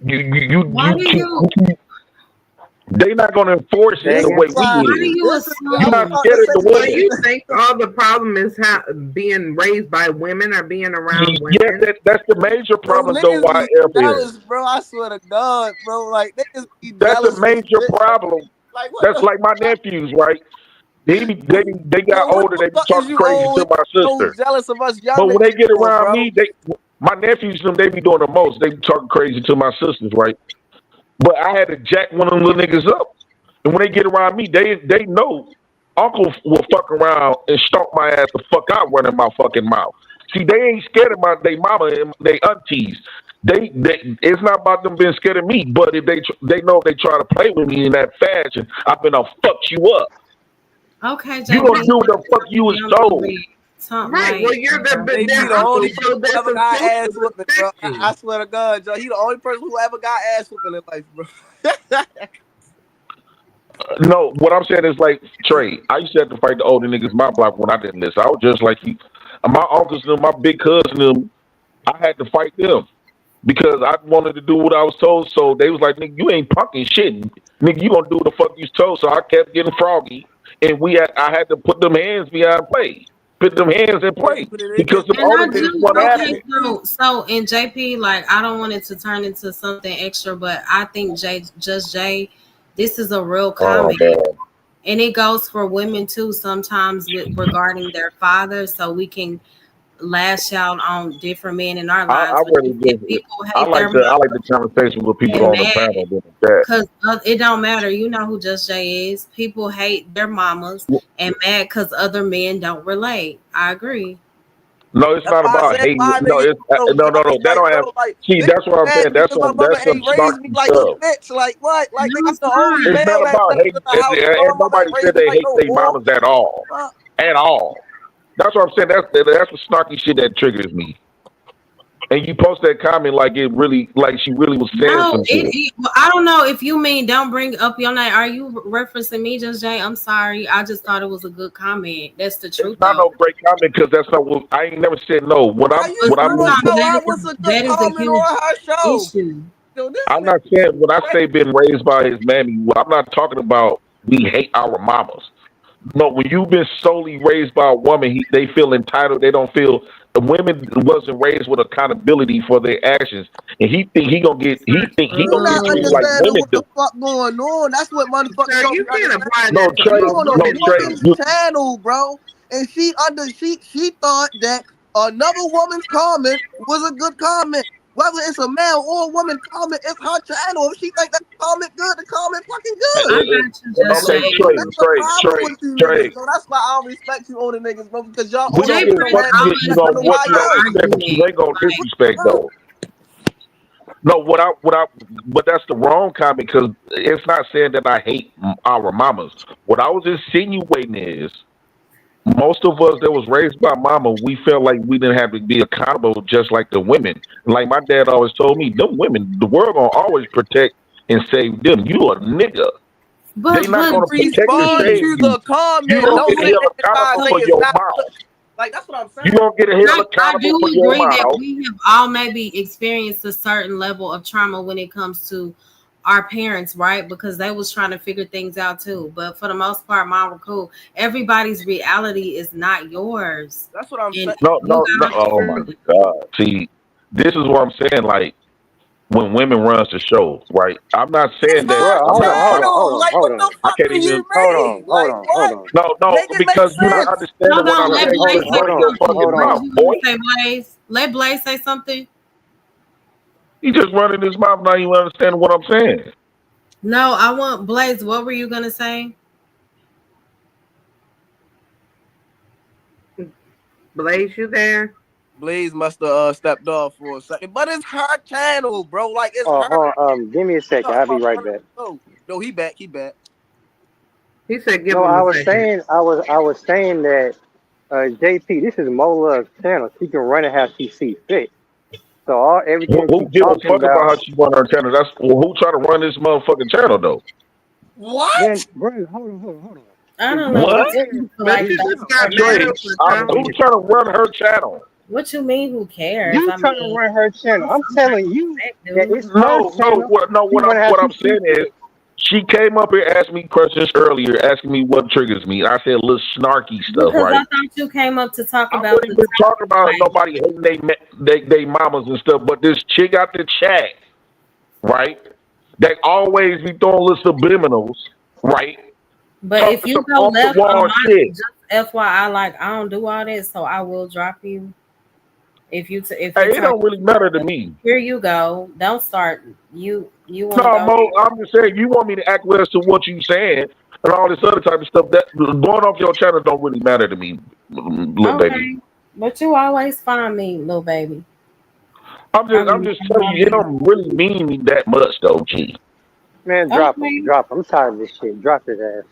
Why do you they not gonna enforce it Say This the is again. way we why. why do is. you This is what I You're was not assume? about to scared of say. the So Something. women. you think all the problem is being raised by women or being around Yes, women? that's the major Bro, problem though. niggas Why be F is jealous, bro. I swear to God, bro. Like niggas be that's a jealous as major shit, bro. problem. Like what That's the like my fuck? nephews, right? They got Bro, what older. the They be fuck is talking you crazy always to my so sister. jealous of us young But when they niggas get for, around bro? me, my nephews them they be doing the most. They be talking crazy to my sisters, right? But I had to jack one of them little niggas up. And when they get around me, they know Uncle will fuck around and stomp my ass the fuck out running my fucking mouth. See, they ain't scared of my they mama and they aunties. They it's not about them being scared of me, but if they know if they try to play with me in that fashion, I'm gonna fuck you up. Okay, You JP, gonna do you what the fuck you was young told. man. Something Right. Well, like, you're JP their the uncle, only person so who there's ever a got sense ass of whooping, bro. I respect. swear to God, Joe, he the only person who ever got ass whooping in life, bro. No, what I'm saying is like Trey. I used to have to fight the older niggas my block when I didn't listen. I was just like you. My uncles and my big cousin them. I had to fight them because I wanted to do what I was told. So they was like, "Nigga, you ain't punking shit. Nigga, you gonna do what the fuck you was told." So I kept getting froggy, and I had to put them hands behind play, put them hands in Yeah, play but because them and older I niggas do. want to have Okay, it. so in JP, like I don't want it to turn into something extra, but I think Just Jay, this is a real Oh comment, man, and it goes for women too. Sometimes with regarding their fathers, so we can lash out on different men in our I lives. But really if just people hate their I like mama the conversation with people and on the mad, panel than that. cause it don't matter. You know who Just Jay is. People hate their mamas and mad cause other men don't relate. I agree. No, it's That's not why I about said hating. why No, niggas it's so no. jealous. That Like, don't have. bro, like See, niggas that's what I'm mad saying. at me because my That's mama some ain't raised me snarky like a stuff. bitch. Like what? Like No, nigga, I'm it's the only not. It's male not at about the, hate, in the house. Bro, and my mama nobody ain't raised said me they like hate no their whore. mamas at all. Fuck. At all. That's what I'm saying. That's the snarky shit that triggers me. And you post that comment like it really, like she really was saying No, some shit. well, I don't know if you mean don't bring up your name. Are you referencing me, Just Jay? I'm sorry. I just thought it was a good comment. That's the It's truth, not no though. great comment because that's not what I ain't never said no. Why you But What I mean, sometimes bro? I was a good that is a comment huge on her show. issue. Yo, this I'm nigga not saying when I crazy. say been raised by his mammy. I'm not talking about we hate our mamas. No, when you've been solely raised by a woman, they feel entitled. They don't feel the women wasn't raised with accountability for their actions, and That's not he You gonna get not treated true. like understanding women what the do. fuck going on. That's what motherfuckers So don't you be can't understanding. apply No that to You Trey, all on a no women Trey. woman's though. channel, bro, and she thought that another woman's comment was a good comment. Whether it's a male or a woman comment, it's her channel. If she think that comment good, the comment fucking I good. got you, Just Okay, Jay. So Trey, that's the Trey, problem Trey, with you niggas, Trey. bro. That's why I don't respect you older niggas, bro, because y'all We older don't Jay give niggas a don't brings fuck have no you respect for almost no what you don't YO. respect, but you argument. ain't gonna Like, disrespect Bro, though. No, but that's the wrong comment because it's not saying that I hate our mamas. What I was insinuating is most of us that was raised by mama, we felt like we didn't have to be accountable just like the women. Like my dad always told me, them women, the world gonna always protect and save them. You a nigga. They not but gonna protect and respond JP, save to you. the You comment. gonna get Don't okay, say held niggas try to accountable say so for it's your not. mouth Like that's what I'm You saying. don't get And held I accountable do for your agree that mouth. we have all maybe experienced a certain level of trauma when it comes to our parents, right? Because they was trying to figure things out too. But for the most part, mine were cool. Everybody's reality is not yours. That's what I'm And saying. No, you no, no. Oh my God. See, this is what I'm saying. Like when women runs the show, right? I'm not It's saying that. her Bro, I'm not. channel. Like, what hold the on, I fuck can't do you even. mean? Like, what? No, no, Make it make because you're not sense. understanding hold what on, I'm bro. let saying. You Hold, Blaze just say hold running your on, something. fucking hold What was on. mouth, you boy. gonna say, Blaze? Let Blaze say something. He just running his mouth, not even understanding what I'm saying. No, I want Blaze. What were you gonna say? Blaze, you there? Blaze must have stepped off for a second, but it's her channel, bro. Like, it's Oh, her. hold on. Give me a You second. talking I'll be about right running back. the show? No, he back. He back. He said give No, him I a was second. saying, I was saying that JP, this is Mo Love's channel. She can run it how she sees fit. So everything that Who she's give a talking fuck about about, how she run her channel? That's who trying to run this motherfucking channel though. What? then bro, hold on. I If don't you know What? what compare, you feel But like if you that. just you got mad Straight. over Who's something. trying to run her channel? What you mean? Who cares? you I trying to mean, run her channel, put I'm some type telling of you respect, that dude. it's her channel. No. She run it how What she I'm sees saying is, fit. she came up here asking me questions earlier, asking me what triggers me. I said little snarky stuff, Because I right? thought you came up to talk I about wouldn't the even talk topic. about Like, nobody hating they mamas and stuff, but this chick out the chat, right? They always be throwing little subliminals, right? but if Talking you some go off the left on wall my shit. just FYI, like I don't do all that, so I will drop you if you Hey, it turn. don't really matter to me. Here you go. Don't start. You want to No, go? Mo, I'm just saying you want me to acquiesce to what you saying and all this other type of stuff. That going off your channel don't really matter to me, little baby. Okay, but you always find me, little baby. I I'm just telling you, it remember. don't really mean me that much though, G. Man, drop him, Okay, drop him. I'm tired of this shit. Drop his ass.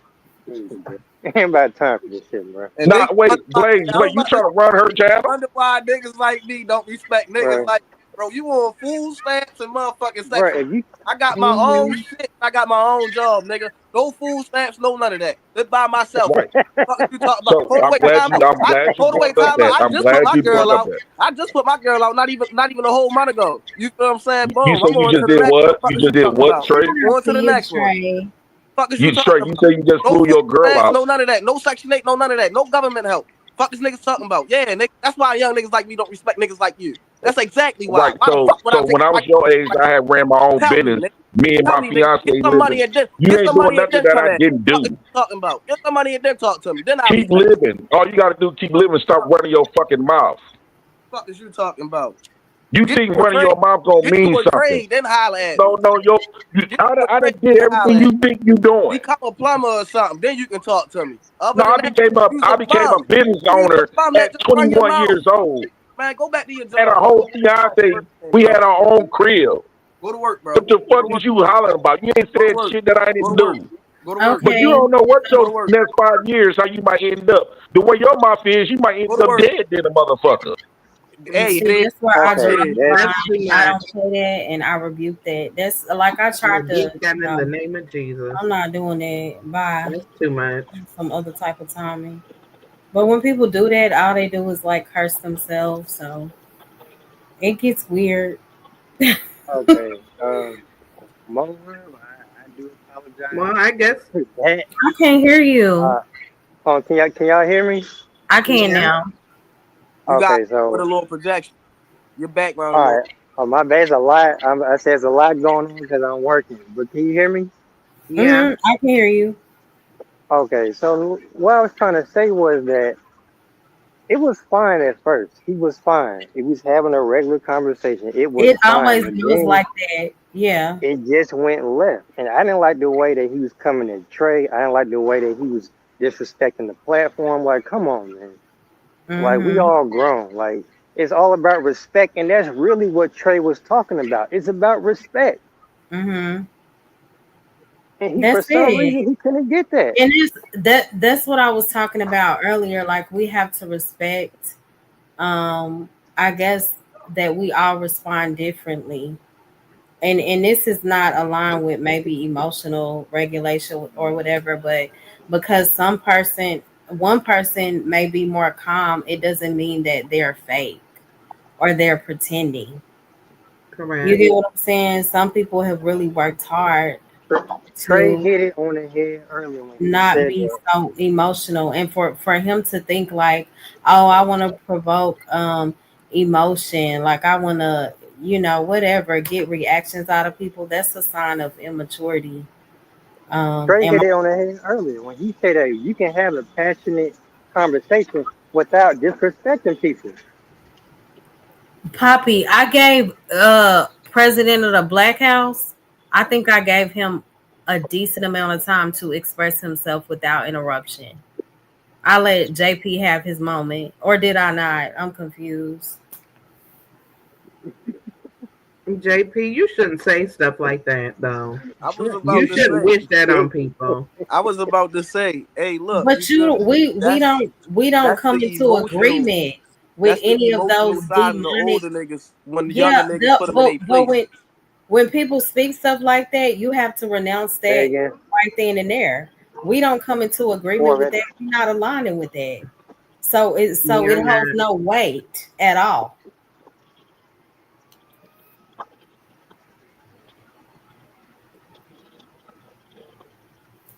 Ain't about time for this shit, bro. And Nah, then wait, Blaze, I was wait, you about to trying to run her channel? wonder why niggas like me don't respect niggas Bro, like, bro, you on food stamps and motherfucking bro, section. if you I got my own hmm shit. I got my own job, nigga. No food stamps, no none of that. Live by myself. Right. Fuck is you talking about? So Hold on, wait, time out. I'm glad you Hold on, wait, brought up time out. that. I I'm just put glad my you girl brought up out. that. I just put my girl out not even a whole month ago. You feel what I'm saying? You Boom. say I'm you on just to the did next one. what? Fuck You is you just did talking what, about? Trey? On to for the you, next one. Trey. Fuck is you You Trey, talking you about? say you just No flew food your girl stamps, out. no none of that. No Section 8, no none of that. No government help. Fuck is niggas talking about? Yeah, nigga, that's why young niggas like me don't respect niggas like you. That's exactly why. Right. Why the So fuck would I take when I was somebody your age, like I had ran my own tell me, business. nigga? Me and Tell my me, nigga. fiance Get some money living. and then You get ain't some doing money and nothing then that come I at me. didn't Fuck is do. you talking about? Get some money and then talk to me. Then I'll Keep respect you. living. All you gotta do, keep living. Stop running your fucking mouth. Fuck is you talking about? You Get think you a running trade. your mouth gonna Get you mean a something? trade, then holler at me. No, Get you a I trade, done did then holler everything at you me. think you doing. Become a plumber or something. Then you can talk to me. No, Other than that, you's I a became a bum. business You's a owner bum that at just run your 21 mouth. years old. Man, go back to your Had a job. whole Work fiance. then, We bro. had our own crib. Go to work, What bro. the Go fuck to is work. you hollering about? You ain't Go to said work. shit that I Go didn't to work. do. Go to work. But you Okay. don't know what Go your to work. next 5 years, how you might end up. The way your mouth is, you might Go end to up work. dead than a motherfucker. And Hey, it see, is. that's where I Fuck draw it okay, is. the that's That's line. too I much. don't say that, and I rebuke that. That's like I I tried rebuke to, that in the name of Jesus. I'm not doing that. Bye. That's too much. Some other type of timing. But when people do that, all they do is like curse themselves. So it gets weird. okay. Mo Love, I do apologize Well, I guess, for that. I can't hear you. Uh, can y'all hear me? I can yeah. now. You got Okay, with a so little projection. Your background a all little. right. Oh, my bad. There's a lot. I said there's a lot going on because I'm working. But can you hear me? Yeah. I can hear you. Okay, so what I was trying to say was that it was fine at first. He was fine. He was having a regular conversation. It was It fine. always And goes then like that. Yeah. it just went left. And I didn't like the way that he was coming at Trey. I didn't like the way that he was disrespecting the platform. Like, come on, man. Like, we Mm-hmm. all grown. Like, it's all about respect. And that's really what Trey was talking about. It's about respect. Mm-hmm. And for That's some it. reason, he couldn't get that. And that's what I was talking about earlier. Like we have to respect I guess that we all respond differently. And this is not aligned with maybe emotional regulation or whatever, but because some person one person may be more calm, it doesn't mean that they're fake or they're pretending. You Correct. get what I'm saying? Some people have really worked hard Trey to hit it on the head earlier when he not said be that. so emotional, and for him to think like, oh, I want to provoke emotion, like I want to, whatever, get reactions out of people. That's a sign of immaturity. Trey And hit it on the head earlier when he said that you can have a passionate conversation without disrespecting people. Poppy, I gave president of the Black House, I think I gave him a decent amount of time to express himself without interruption. I let JP have his moment, or did I not? I'm confused. JP, you shouldn't say stuff like that though. I was You about to shouldn't say, wish that on people. hey, look, you But feel me? That's we don't that's come the into emotional agreement with that's the any of emotional those side of the demonic. older niggas when the younger Yeah, niggas put them in their but place. when people speak stuff like that, you have to renounce Say that again. right then and there. We don't come into agreement with Already. that. We're not aligning with that. So it You're holds not. no weight at all.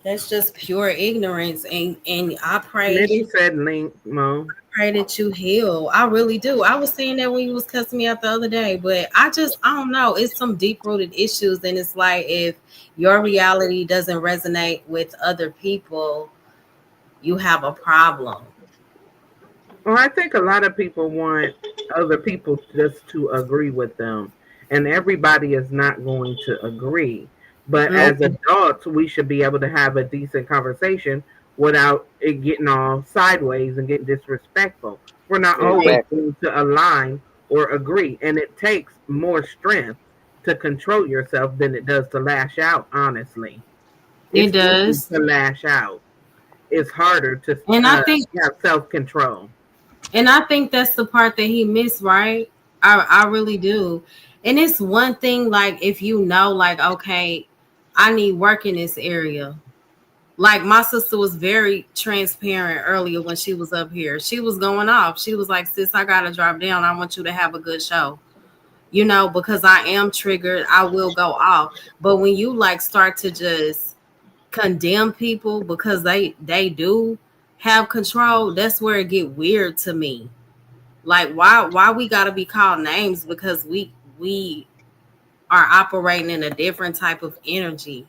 That's just pure ignorance, and Smitty said link, Mo. pray that you heal. I really do. I was saying that when you was cussing me out the other day, but I don't know. It's some deep rooted issues, and it's like if your reality doesn't resonate with other people, you have a problem. Well, I think a lot of people want other people just to agree with them, and everybody is not going to agree. But Mm, as adults, we should be able to have a decent conversation without it getting all sideways and getting disrespectful. We're not right. always Exactly. going to align or agree, and it takes more strength to control yourself than it does to lash out. Honestly, It it's easy does, to lash out. It's harder to and I think have self control. that's the part that he missed. Right. I really do. And it's one thing, like if you know, like okay, I need work in this area. Like my sister was very transparent earlier when she was up here. She was going off. She was like, "Sis, I gotta drop down. I want you to have a good show." Because I am triggered, I will go off. But when you like start to just condemn people because they do have control, that's where it get weird to me. Like why we gotta be called names because we are operating in a different type of energy.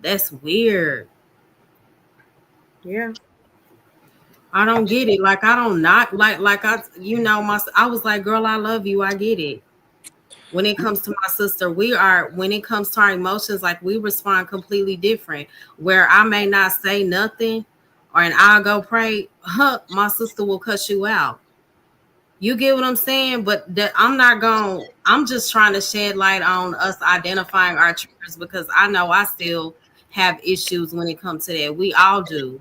That's weird. Yeah. I don't get it. Like I don't not like I was like, girl, I love you. I get it. When it comes to my sister, when it comes to our emotions, like we respond completely different. Where I may not say nothing, and I'll go pray, my sister will cuss you out. You get what I'm saying? But that I'm just trying to shed light on us identifying our triggers because I know I still have issues when it comes to that. We all do.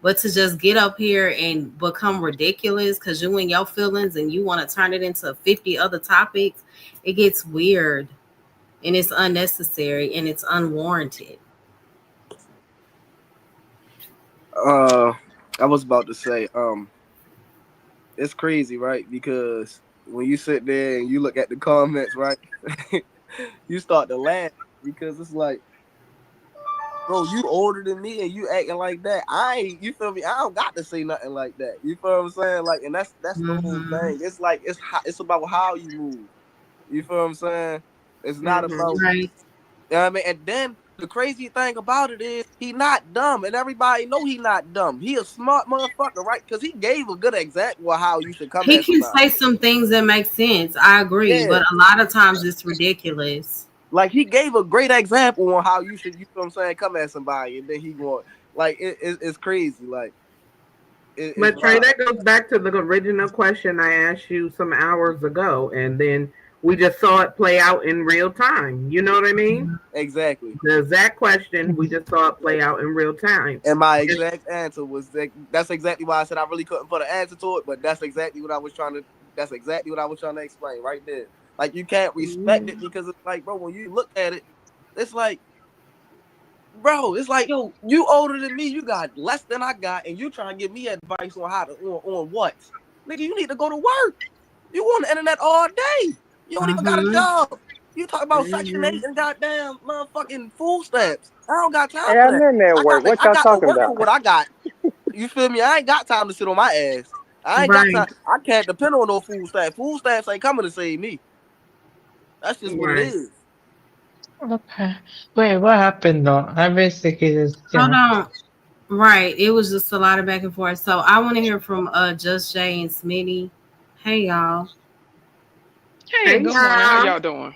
But to just get up here and become ridiculous because you and your feelings and you want to turn it into 50 other topics, it gets weird and it's unnecessary and it's unwarranted. Uh, I was about to say, it's crazy, right? Because when you sit there and you look at the comments, right, you start to laugh because it's like, bro, you older than me and you acting like that. I ain't, you feel me? I don't got to say nothing like that. You feel what I'm saying? Like, and that's the whole Hmm. thing. It's like it's about how you move. You feel what I'm saying? It's not Hmm. about, Right. you know what I mean? And then the crazy thing about it is he not dumb, and everybody know he not dumb. He a smart motherfucker, right? Because he gave a good example of how you should come He at can somebody. say some things that make sense. I agree. Yeah, But a lot of times it's ridiculous. like he gave a great example on how you should, you know what I'm saying, come at somebody, and then he going like it's crazy, like it's But Trey, wild. that goes back to the original question I asked you some hours ago, and then we just saw it play out in real time. You know what I mean? Exactly. The exact question, we just saw it play out in real time. And my It's, exact answer was that that's exactly why I said I really couldn't put an answer to it, but that's exactly what I was trying to explain right there. Like you can't respect it because it's like, bro, when you look at it, it's like bro, it's like You you older than me, you got less than I got, and you trying to give me advice on how to on what? Nigga, you need to go to work. You on the internet all day. You don't even got a mhm. job. You talk about Section 8 Mhm. and goddamn motherfucking food stamps. I don't got time Hey, for I'm that. in there work. What I y'all got to talking work about? for what I got. You feel me? I ain't got time to sit on my ass. I ain't got time. Right. I can't depend on no food stamps. Food stamps ain't coming to save me. That's just what it Right. is. Okay. Wait, what happened though? I basically just, Hold on. Right. It was just a lot of back and forth. So I want to hear from Just Jay and Smitty. Hey y'all. Hey, Hey good morning. How y'all. y'all doing?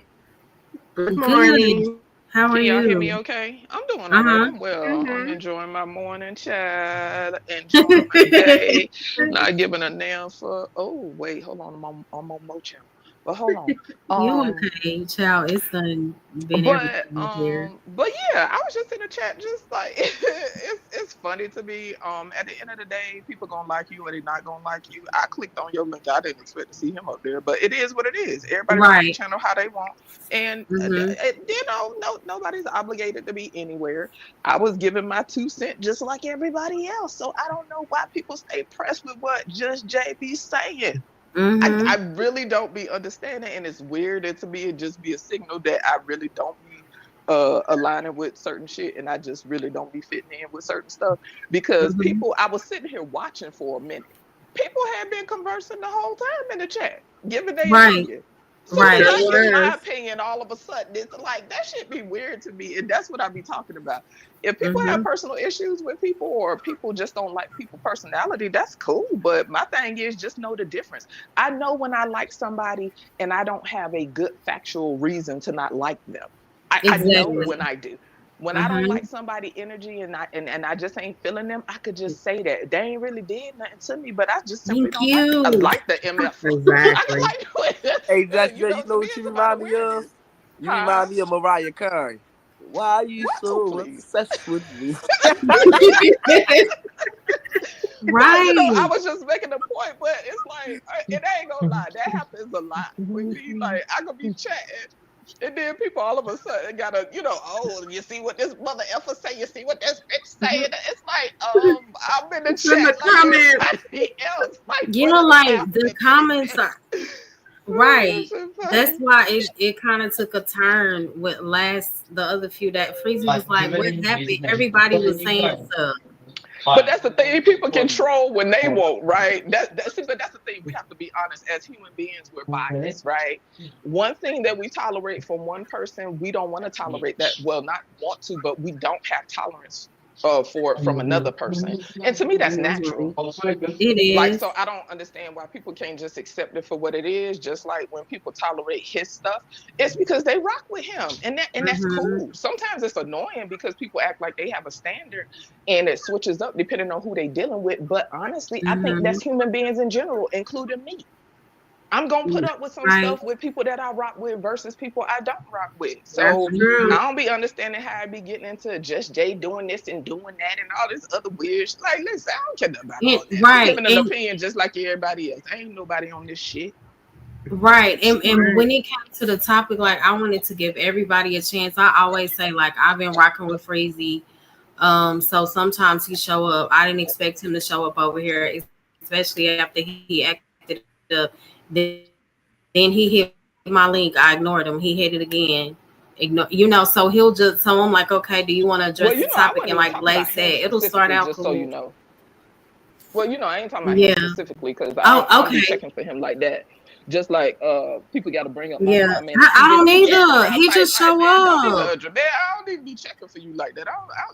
Good Good. morning. How are Can y'all hear me you? okay? I'm doing all right. Uh-huh. I'm well. I'm Mm-hmm. enjoying my morning chat, enjoying my day, not giving a damn for. Oh, wait, hold on. I'm on Mo channel. But hold on. You Um, okay, child? It's done been but everything here. yeah, I was just in the chat, just like it's funny to me. At the end of the day, people gonna like you or they not gonna like you. I clicked on your link. I didn't expect to see him up there, but it is what it is. Everybody run their Right. channel how they want, and Mm-hmm. no, nobody's obligated to be anywhere. I was giving my 2 cents just like everybody else, so I don't know why people stay pressed with what just JB saying. I Mm-hmm. really don't be understanding, and it's weird. And to me, it just be a signal that I really don't be aligning with certain shit, and I just really don't be fitting in with certain stuff. Because Mm-hmm. people, I was sitting here watching for a minute. People had been conversing the whole time in the chat, giving their Right. opinion. So when Right. I Sure give my was. opinion, all of a sudden it's like that should be weird to me, and that's what I be talking about. If people have Mm-hmm. personal issues with people, or people just don't like people personality, that's cool. But my thing is just know the difference. I know when I like somebody and I don't have a good factual reason to not like them. I know when Exactly. I do. When I don't like Mm-hmm. somebody energy and I just ain't feeling them, I could just say that. They ain't really did nothing to me, but I just simply Thank don't like I you. like the MF. Exactly. I like Hey, Just you Jay, know, you know to me what you it's about remind me of? awareness. You Huh? remind me of Mariah Carey. Why are you What? Oh so please. obsessed with me? But I Right. was just making a point. But it's like it ain't gonna lie. That happens a lot with me. Like I could be chatting, and then people all of a sudden gotta, oh, you see what this mother effer say? You see what this bitch saying? It's like, I'm in the It's in chat the like comments. everybody else. Like, You what know, is like the happening? comments are Oh, right. that's so That's funny. why it kind of took a turn with the other few that Freezy was like, what happened? Everybody was saying stuff. But that's the thing people control when they want, right? See, but that's the thing. We have to be honest. As human beings, we're biased, right? One thing that we tolerate from one person, we don't want to tolerate that. Well, not want to, but we don't have tolerance for it from another person. And to me, that's Mhm. natural. It Like, is. so I don't understand why people can't just accept it for what it is. Just like when people tolerate his stuff, it's because they rock with him, and that's Mm-hmm. cool. Sometimes it's annoying because people act like they have a standard, and it switches up depending on who they dealing with. But honestly, I think Mm-hmm. that's human beings in general, including me. I'm gonna put up with some Right. stuff with people that I rock with versus people I don't rock with. That's So Mm-hmm. true. I don't be understanding how I be getting into just Jay doing this and doing that and all this other weird shit. Like, listen, I don't care nothing about all that. I'm Right. giving an opinion just like everybody else. Ain't nobody on this shit. Right. And Right. when it came to the topic, like I wanted to give everybody a chance. I always say, like, I've been rocking with Freezy. So sometimes he show up. I didn't expect him to show up over here, especially after he acted up. Then he hit my link. I ignored him. He hit it again. So he'll just so I'm like, okay, do you want to address the topic? And like Blaze said, it'll start Well, out I cool. wasn't even talking about him specifically, just so you know. Well, I ain't talking about Yeah. him specifically because I Oh, don't be okay. checking for him like that. Just like people got to bring up my Yeah. comment and I see don't this again, either. bro. He Type just like, show man, don't even up. man. I don't need to be checking for you like that.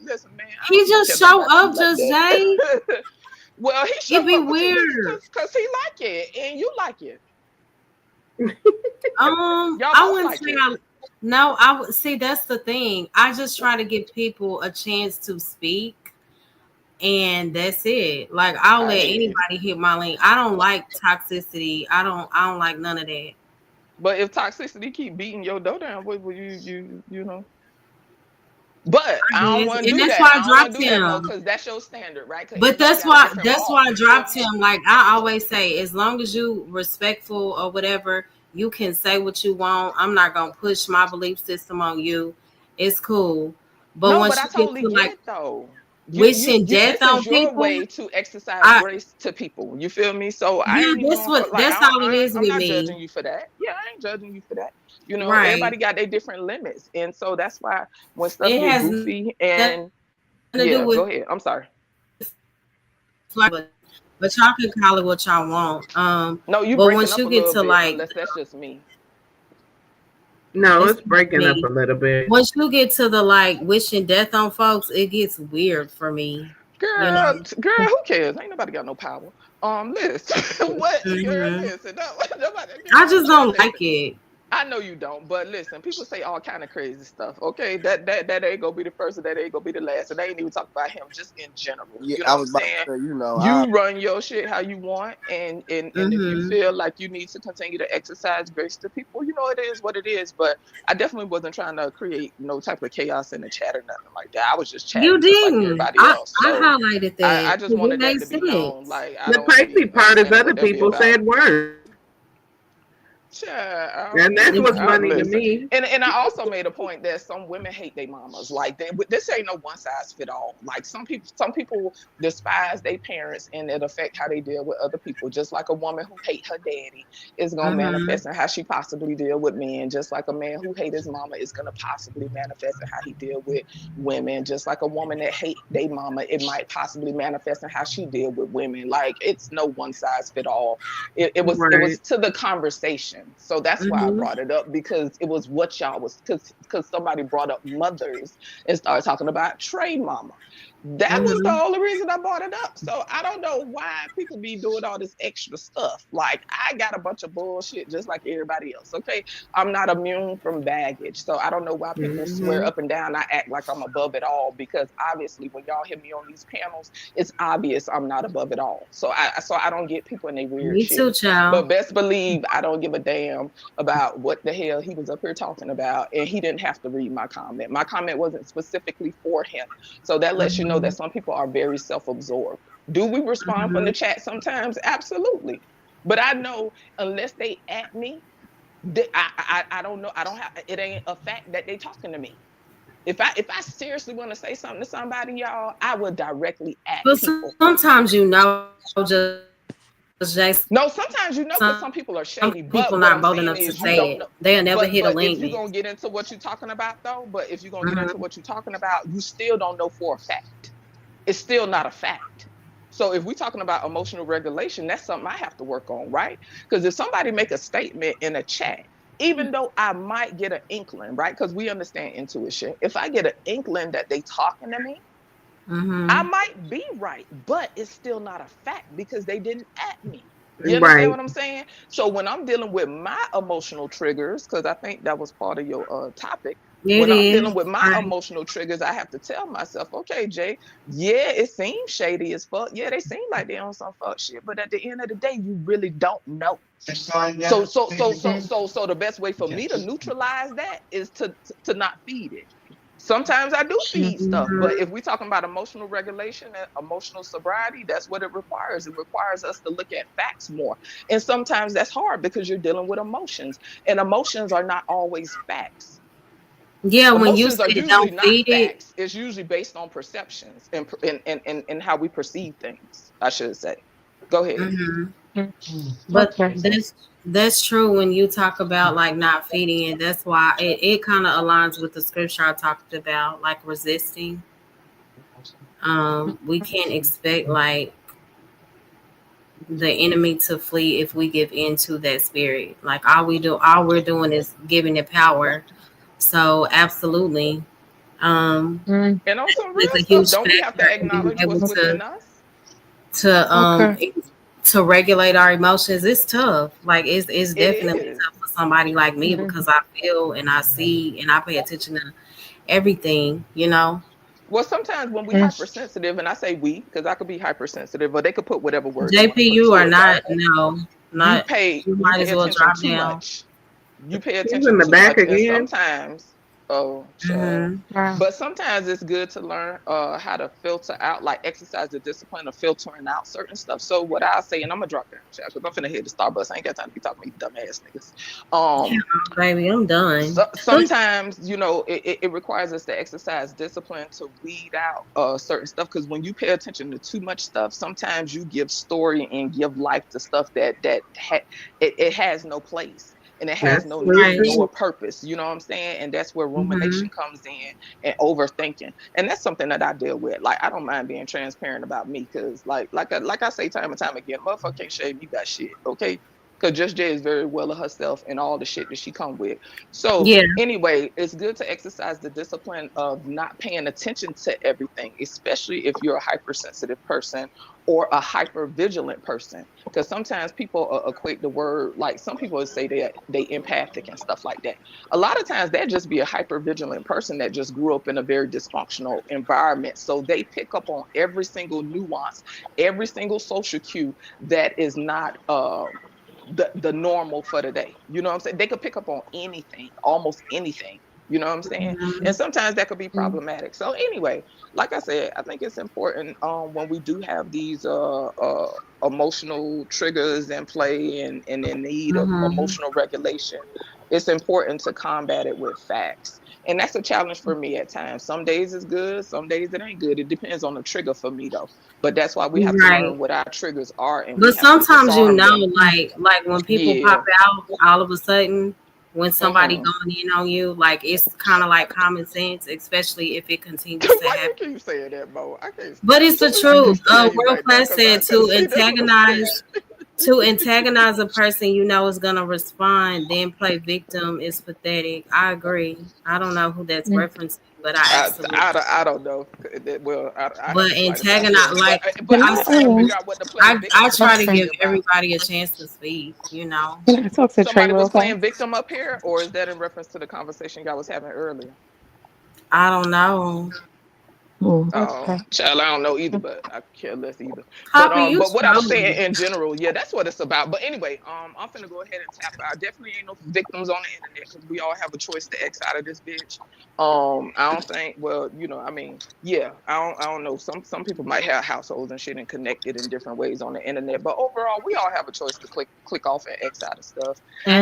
Listen, man. I He don't even just care nothing show about you up, like just that. Jay. Well, he It'd show be up with you weird. because he like it and you like it. Y'all I both wouldn't like say it. no, I would see that's the thing. I just try to give people a chance to speak and that's it. Like I'll let Hey, anybody hit my link. I don't like toxicity. I don't like none of that. but if toxicity keep beating your door down, what will you? But I I don't guess. want to And do that's that. why I I don't want dropped to do that, Mo, him. because that's your standard, right? Because But everybody that's got a why different that's walk. why I You feel dropped me? him. Like I always say, as long as you respectful or whatever, you can say what you want. I'm not gonna push my belief system on you. It's cool. But No, but once I you get totally to get like it though. wishing death This on is your people, way to exercise I grace to people. You feel me? So I yeah, ain't even gonna like that's all it is I'm with not judging me. you for that. Yeah, I ain't judging you for that. You know, Right. everybody got their different limits, and so that's why when stuff It get has nothing goofy to do and with yeah, go flight, ahead. I'm sorry. but y'all can call it what y'all want. No, you But breaking once up you a get little to bit, like unless that's just me. No, it's it's breaking up me. a little bit. Once you get to the like wishing death on folks, it gets weird for me. You know. Girl, who cares? Ain't nobody got no power. Listen, what, girl? Hmm. Listen, no, nobody, I just girl, don't like listen. it. I know you don't, but listen, people say all kind of crazy stuff. Okay, that ain't gonna be the first, and that ain't gonna be the last, and they ain't even talking about him. Just in general, Yeah, you know I what I'm was about to saying? say, you know, I You run your shit how you want, and if you Hmm. feel like you need to continue to exercise grace to people, you know it is what it is. But I definitely wasn't trying to create no type of chaos in the chat or nothing like that. I was just You chatting just like didn't. everybody else. I So highlighted I that just because it wanted that made to be known. sense. Like I The don't crazy be part is understanding other what that be people about. said worse. Child, And that's what's funny to listen, me. and I also made a point that some women hate their mamas. Like this ain't no one size fit all. Like some people despise their parents, and it affect how they deal with other people. Just like a woman who hate her daddy is gonna Hmm. manifest in how she possibly deal with men. Just like a man who hate his mama is gonna possibly manifest in how he deal with women. Just like a woman that hate their mama, it might possibly manifest in how she deal with women. Like it's no one size fit all. It was Right. to the conversation, so that's why I Hmm. brought it up, because it was what y'all was, because somebody brought up mothers and started talking about Trey mama. That was the Hmm. only reason I brought it up. So I don't know why people be doing all this extra stuff. Like I got a bunch of bullshit just like everybody else. Okay, I'm not immune from baggage, so I don't know why people swear Hmm. up and down I act like I'm above it all, because obviously when y'all hear me on these panels, it's obvious I'm not above it all. So I don't get people in their weird Me shit. too, child. But best believe I don't give a damn about what the hell he was up here talking about. And he didn't have to read my comment. My comment wasn't specifically for him. So that lets you know Hmm. that some people are very self absorbed. Do we respond from Hmm. the chat sometimes? Absolutely. But I know unless they at me, I don't know. I don't have, it ain't a fact that they talking to me. If I seriously want to say something to somebody, y'all, I would directly at But people. sometimes just Jay, No, some people sometimes you not know bold because enough some to people are say shady. it. But They'll what I'm never saying hit a is you link. don't know. But if you're Hmm. gonna get into what you're talking about though, but if you're gonna get into what you're talking about, you still don't know for a fact. It's still not a fact. So if we're talking about emotional regulation, that's something I have to work on, right? Because if somebody make a statement in a chat, even though I might get an inkling, right? Because we understand intuition. If I get an inkling that they talking to me, I Hmm. might be right, but it's still not a fact because they didn't at me. You understand Right. what I'm saying? So when I'm dealing with my emotional triggers, because I think that was part of your topic, It when I'm is. dealing with my Right. emotional triggers, I have to tell myself, okay, Jay, yeah, it seems shady as fuck. Yeah, they seem like they on some fuck shit, but at the end of the day, you really don't know. So the best way for me to neutralize that is to not feed it. Sometimes I do feed stuff, Hmm. but if we're talking about emotional regulation and emotional sobriety, that's what it requires. It requires us to look at facts more. And sometimes that's hard because you're dealing with emotions, and emotions are not always facts. Yeah, when you Emotions are said usually don't not feed it. facts. It's usually based on perceptions and how we perceive things, I should say. Go ahead. Hmm. But Okay. that's true when you talk about like not feeding it. That's why it kind of aligns with the scripture I talked about, like resisting. We can't expect like the enemy to flee if we give in to that spirit. Like all we're doing is giving it power. So absolutely, um, And on some it's real a stuff, huge don't we have to factor in being acknowledge able what's within us? to Okay. to regulate our emotions. It's tough. Like it's It definitely is. tough for somebody like me because I feel and I see and I pay attention to everything. You know, Well, sometimes when we hypersensitive, and I say we, because I could be hypersensitive, or they could put whatever word they want to JP, put you to are it, not right? no You not. pay You you might pay as well attention drop too down. much. You pay He's in attention the too back much, and again. sometimes Oh, child. Mhm. Wow. But sometimes it's good to learn how to filter out, like exercise the discipline of filtering out certain stuff. So what I say, and I'm gonna drop down, child, because I'm finna head to Starbucks. I ain't got time to be talking to these dumbass niggas. Um, Baby, I'm done. so, sometimes it requires us to exercise discipline to weed out certain stuff, because when you pay attention to too much stuff, sometimes you give story and give life to stuff it has no place, and it has That's no so Right. need true. nor purpose, you know what I'm saying? And that's where Mhm. rumination comes in, and overthinking. And that's something that I deal with. Like, I don't mind being transparent about me, because like I say time and time again, motherfucker can't shame me about shit, okay? Because Just Jay is very well of herself and all the shit that she come with. So Yeah. anyway, it's good to exercise the discipline of not paying attention to everything, especially if you're a hypersensitive person or a hyper vigilant person. Because sometimes people equate the word, like some people say they empathic and stuff like that. A lot of times that just be a hyper vigilant person that just grew up in a very dysfunctional environment. So they pick up on every single nuance, every single social cue that is not the normal for the day. You know what I'm saying? They could pick up on anything, almost anything. You know what I'm saying? And Mhm. sometimes that could be problematic. So anyway, like I said, I think it's important when we do have these emotional triggers in play, and in need of Mhm. emotional regulation. It's important to combat it with facts. And that's a challenge for me at times. Some days it's good, some days it ain't good. It depends on the trigger for me though. But that's why we have to Right. learn what our triggers are, and we But have to sometimes you disarm know, them. like when people pop Yeah. out all of a sudden, when somebody Hmm. going in on you, like it's kind of like common sense, especially if it continues to Why you happen. keep saying that, Mo? I can't But stand. it's the Joey, I can't truth. stand you World right now, Class because I said cause see that's what I'm saying. to antagonize a person you know is gonna respond, then play victim is pathetic. I agree. I don't know who that's referencing, but I absolutely. I don't know. Well, I have But the slightest antagonize, idea. like But Can I'm I just trying to figure out what the playing I victim try part to okay. be give about. everybody a chance to speak. You know. Can I talk to Trey Somebody real was fast? playing victim up here, or is that in reference to the conversation y'all was having earlier? I don't know. Okay. Child, I don't know either, but I care less either. Copy you But what I'm saying trolling. in general, yeah, that's what it's about. But anyway, I'm finna go ahead and tap out. Definitely ain't no victims on the internet, because we all have a choice to X out of this bitch. I don't think. Well, I mean, yeah, I don't know. Some people might have households and shit and connected in different ways on the internet, but overall, we all have a choice to click off and X out of stuff.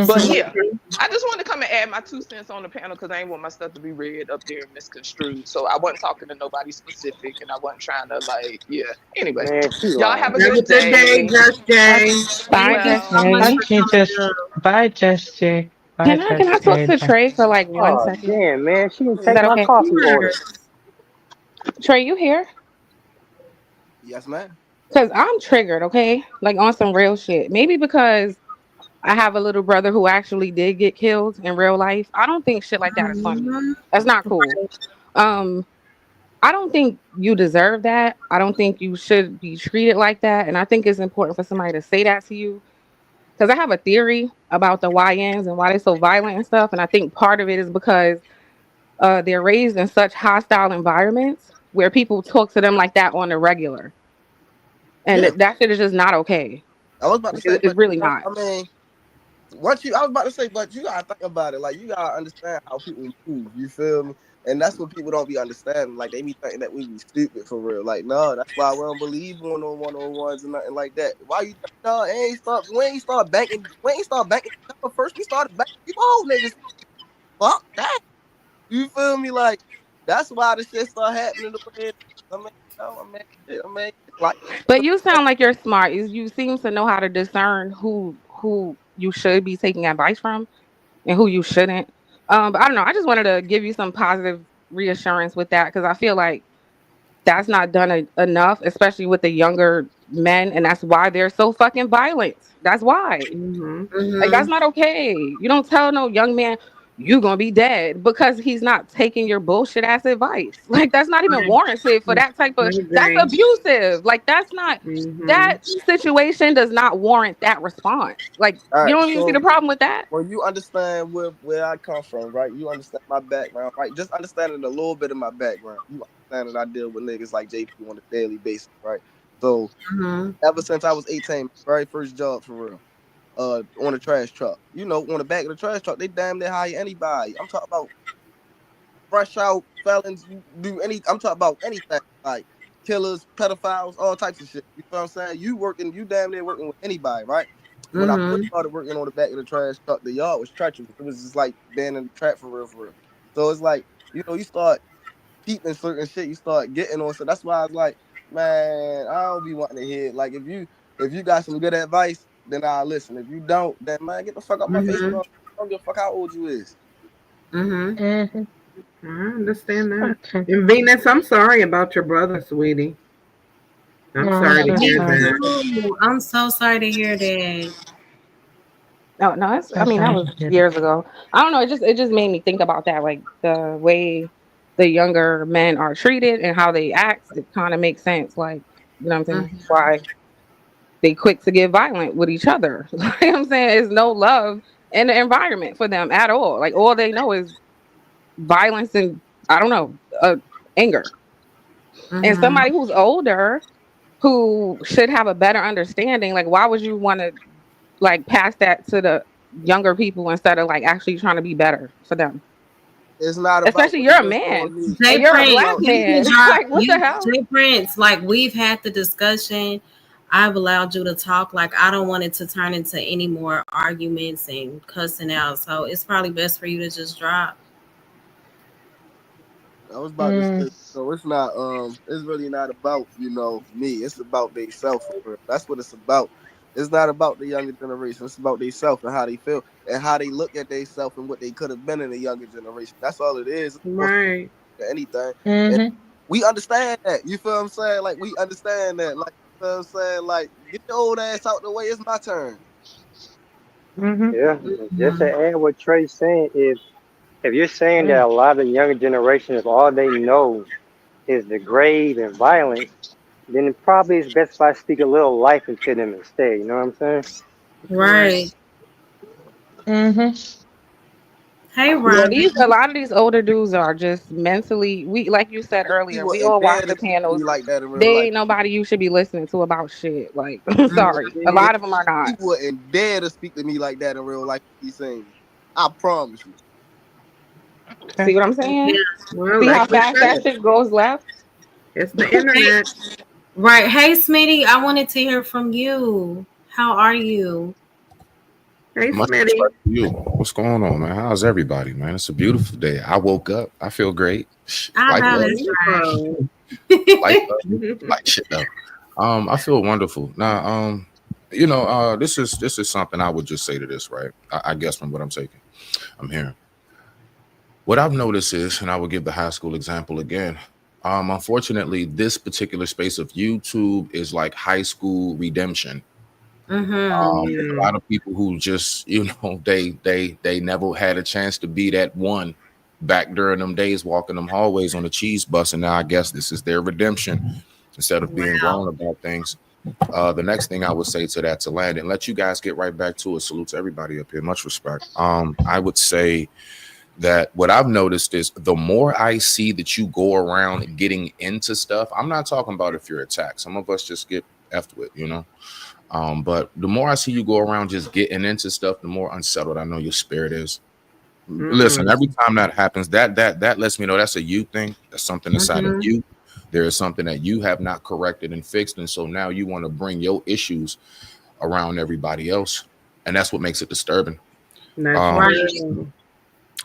But yeah, Absolutely. I just wanted to come and add my 2 cents on the panel, because I ain't want my stuff to be read up there and misconstrued. So I wasn't talking to nobody specific, and I wasn't trying to, like, yeah. Anyway, Man, she y'all have lying. a Have a good good day, day. Just Bye, Jay. Be Thank Bye, you Just so well. much Jay. bye, for coming just up. bye, just Jay. Bye, Can I just talk Jay. to Bye. Trey for like one Oh second? damn, man, she didn't Is take that my okay? coffee order. Yes. Trey, you here? Yes, man. Cause I'm triggered, okay? Like on some real shit. Maybe because I have a little brother who actually did get killed in real life. I don't think shit like that is funny. Mhm. That's not cool. Um, I don't think you deserve that. I don't think you should be treated like that. And I think it's important for somebody to say that to you. Because I have a theory about the YNs and why they're so violent and stuff. And I think part of it is because they're raised in such hostile environments where people talk to them like that on the regular. And Yeah, that shit is just not okay. I was about to Like, say, it's but really not. I mean, I was about to say, but you gotta think about it. Like, you gotta understand how people move. You feel me? And that's what people don't be understanding. Like, they be thinking that we be stupid for real. Like, no, that's why we don't believe on ones and nothing like that. Why you think, no? We ain't start banking each other first. We started banking people old niggas. Fuck that. You feel me? Like, that's why the shit start happening the way it is. I mean, like, But you sound like you're smart. You seem to know how to discern who you should be taking advice from and who you shouldn't. But I don't know. I just wanted to give you some positive reassurance with that because I feel like that's not done enough, especially with the younger men, and that's why they're so fucking violent. That's why. Mm-hmm. Like that's Mhm. not okay. You don't tell no young man you gonna be dead because he's not taking your bullshit ass advice. Like that's not even warranted for that type I of. That's agree. abusive. Like that's not. Mm-hmm. That situation does not warrant that response. Like all you right. don't even see the So problem with that. when you understand where I come from, right? You understand my background, right? Just understanding a little bit of my background. You understand that I deal with niggas like JP on a daily basis, right? So Mhm. ever since I was 18, my very first job for real, on a trash truck. On the back of the trash truck, they damn near hire anybody. I'm talking about fresh out felons. You do any. I'm talking about anything like killers, pedophiles, all types of shit. You know what I'm saying? You working, you damn near working with anybody, right? When I first Mhm. started working on the back of the trash truck, the yard was treacherous. It was just like being in the trap for real, for real. So it's like, you start peeping certain shit, you start getting on. So that's why I was like, man, I don't be wanting to hear it. Like if you got some good advice, then I'll listen. If you don't, then man, get the fuck out my face, bro. Mhm. I don't give a fuck how old you is. Mhm. Mhm. I understand that. Okay. And Venus, I'm sorry about your brother, sweetie. I'm No, sorry it's to hear okay. Me that. too. I'm so sorry to hear that. No, no, it's, I That's mean, that fine. was years ago. I don't know. It just made me think about that, like the way the younger men are treated and how they act. It kind of makes sense. Like, you know what I'm saying? Mhm. Why they quick to get violent with each other. Like I'm saying, there's no love in the environment for them at all. Like all they know is violence and I don't know, anger. And Mhm. somebody who's older who should have a better understanding, like why would you want to like pass that to the younger people instead of like actually trying to be better for them? It's not about Especially what you're a this on man me. and Jay you're a It's Prince, black about you can man. drop Like what the you hell? Jay Prince, like we've had the discussion. I've allowed you to talk. Like I don't want it to turn into any more arguments and cussing out. So it's probably best for you to just drop. I was about to Mm, say, so it's not it's really not about, me. It's about they self for real. That's what it's about. It's not about the younger generation. It's about they self and how they feel and how they look at they self and what they could have been in the younger generation. That's all it is. It's more Right. than anything. And mhm. we understand that. You feel what I'm saying? Like we understand that. Like you feel what I'm saying? Like get your old ass out the way. It's my turn. Mhm. Yeah, just to Mhm. add what Trey's saying, if you're saying that Mm. a lot of younger generations, all they know is the grave and violence, then it probably is best if I speak a little life into them instead. You know what I'm saying? Right. Right. Mhm. Hey Yeah, Ron. these a lot of these older dudes are just mentally we like you said He earlier, we wouldn't all watch dare to the speak to me panels. like that in real They life. ain't nobody you should be listening to about shit. Like I'm He sorry. wouldn't A dare, lot of them are he not. wouldn't dare to speak to me like that in real life if he seen me. I promise you. Okay. See what I'm Yeah. saying? Well, See how like we fast that said, shit goes left? it's the Hey, internet. right. Hey Smitty, I wanted to hear from you. How are you? Hey, Much respect Smitty. to you. What's going on, man? How's everybody, man? It's a beautiful day. I woke up. I feel great. I Like know There love, that's you right. go. like love, like shit though. I feel wonderful. Now, this is something I would just say to this, right? I guess from what I'm hearing. What I've noticed is, and I will give the high school example again. Unfortunately, this particular space of YouTube is like high school redemption. Mm-hmm. There's a Mm, lot of people who just, they never had a chance to be that one back during them days, walking them hallways on the cheese bus, and now I guess this is their redemption instead of being grown Wow. about things. The next thing I would say to that to land and let you guys get right back to it. Salute to everybody up here. Much respect. I would say that what I've noticed is the more I see that you go around getting into stuff, I'm not talking about if you're attacked. Some of us just get effed with. But the more I see you go around just getting into stuff, the more unsettled I know your spirit is. Listen, mm, every time that happens, that lets me know that's a you thing. That's something inside of Mm-hmm. you. There is something that you have not corrected and fixed, and so now you want to bring your issues around everybody else, and that's what makes it disturbing. that's Um, Right. true.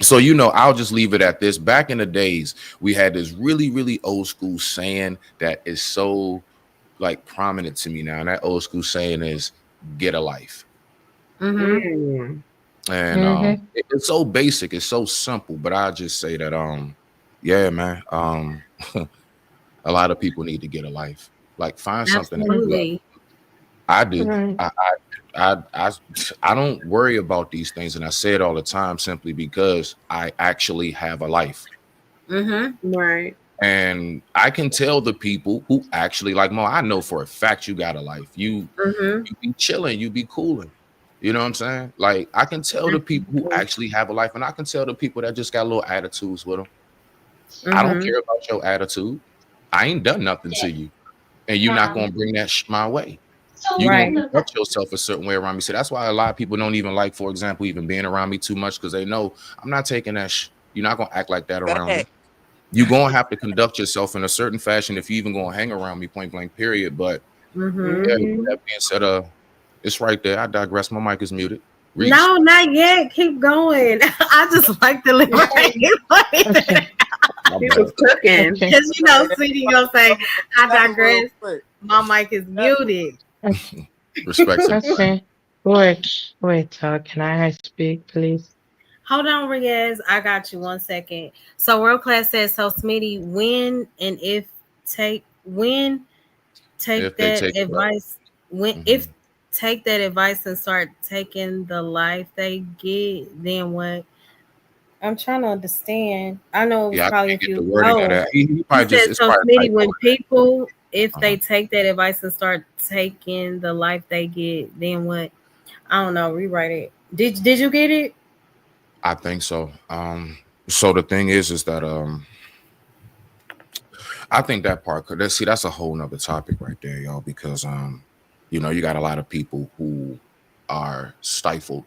so I'll just leave it at this. Back in the days, we had this really, really old school saying that is so like prominent to me now, and that old school saying is "get a life." Mm-hmm. Mm, And Mhm. it's so basic, it's so simple, but I just say that yeah, man, a lot of people need to get a life. Like find something that Mm. you love. Absolutely. I do. Right. I don't worry about these things, and I say it all the time simply because I actually have a life. Mm-hmm. right. And I can tell the people who actually like Mo, I know for a fact you got a life. Mm-hmm. You be chilling, you be cooling. You know what I'm saying? Like I can tell the people who actually have a life, and I can tell the people that just got little attitudes with them. I don't Mm-hmm. care about your attitude. I ain't done nothing to you, and you're not gonna bring that my way. You're gonna Right. conduct yourself a certain way around me. So that's why a lot of people don't even like, for example, even being around me too much because they know I'm not taking that. You're not gonna act like that around me. Fact. You're gonna have to conduct yourself in a certain fashion if you even gonna hang around me, point blank, period. But Mm-hmm. yeah, with Mhm. that being said, it's right there. I digress. My mic is muted. Reese. No, not yet. Keep going. I just like the liberate. Okay. My He bad. was cooking. Okay. Because you know, Sweetie gonna say, I That real digress. quick. My mic is That muted. Respect to the mic. Okay. Wait. Can I speak, please? Hold on, Riaz. I got you 1 second. So World Class says, so Smitty, when take If they that take what? advice, when if Mhm. take that advice and start taking the life they get, then what? I'm trying to understand. I know it was Yeah, I probably a can't get few. the wording of Oh, that. He he probably just said, it's so probably a Smitty, typo when in people, if that. they take that advice and start taking the life they get, then what? I don't know. Rewrite it. Did you get it? I think so. So the thing is that I think that part could see that's a whole nother topic right there, y'all, because you got a lot of people who are stifled.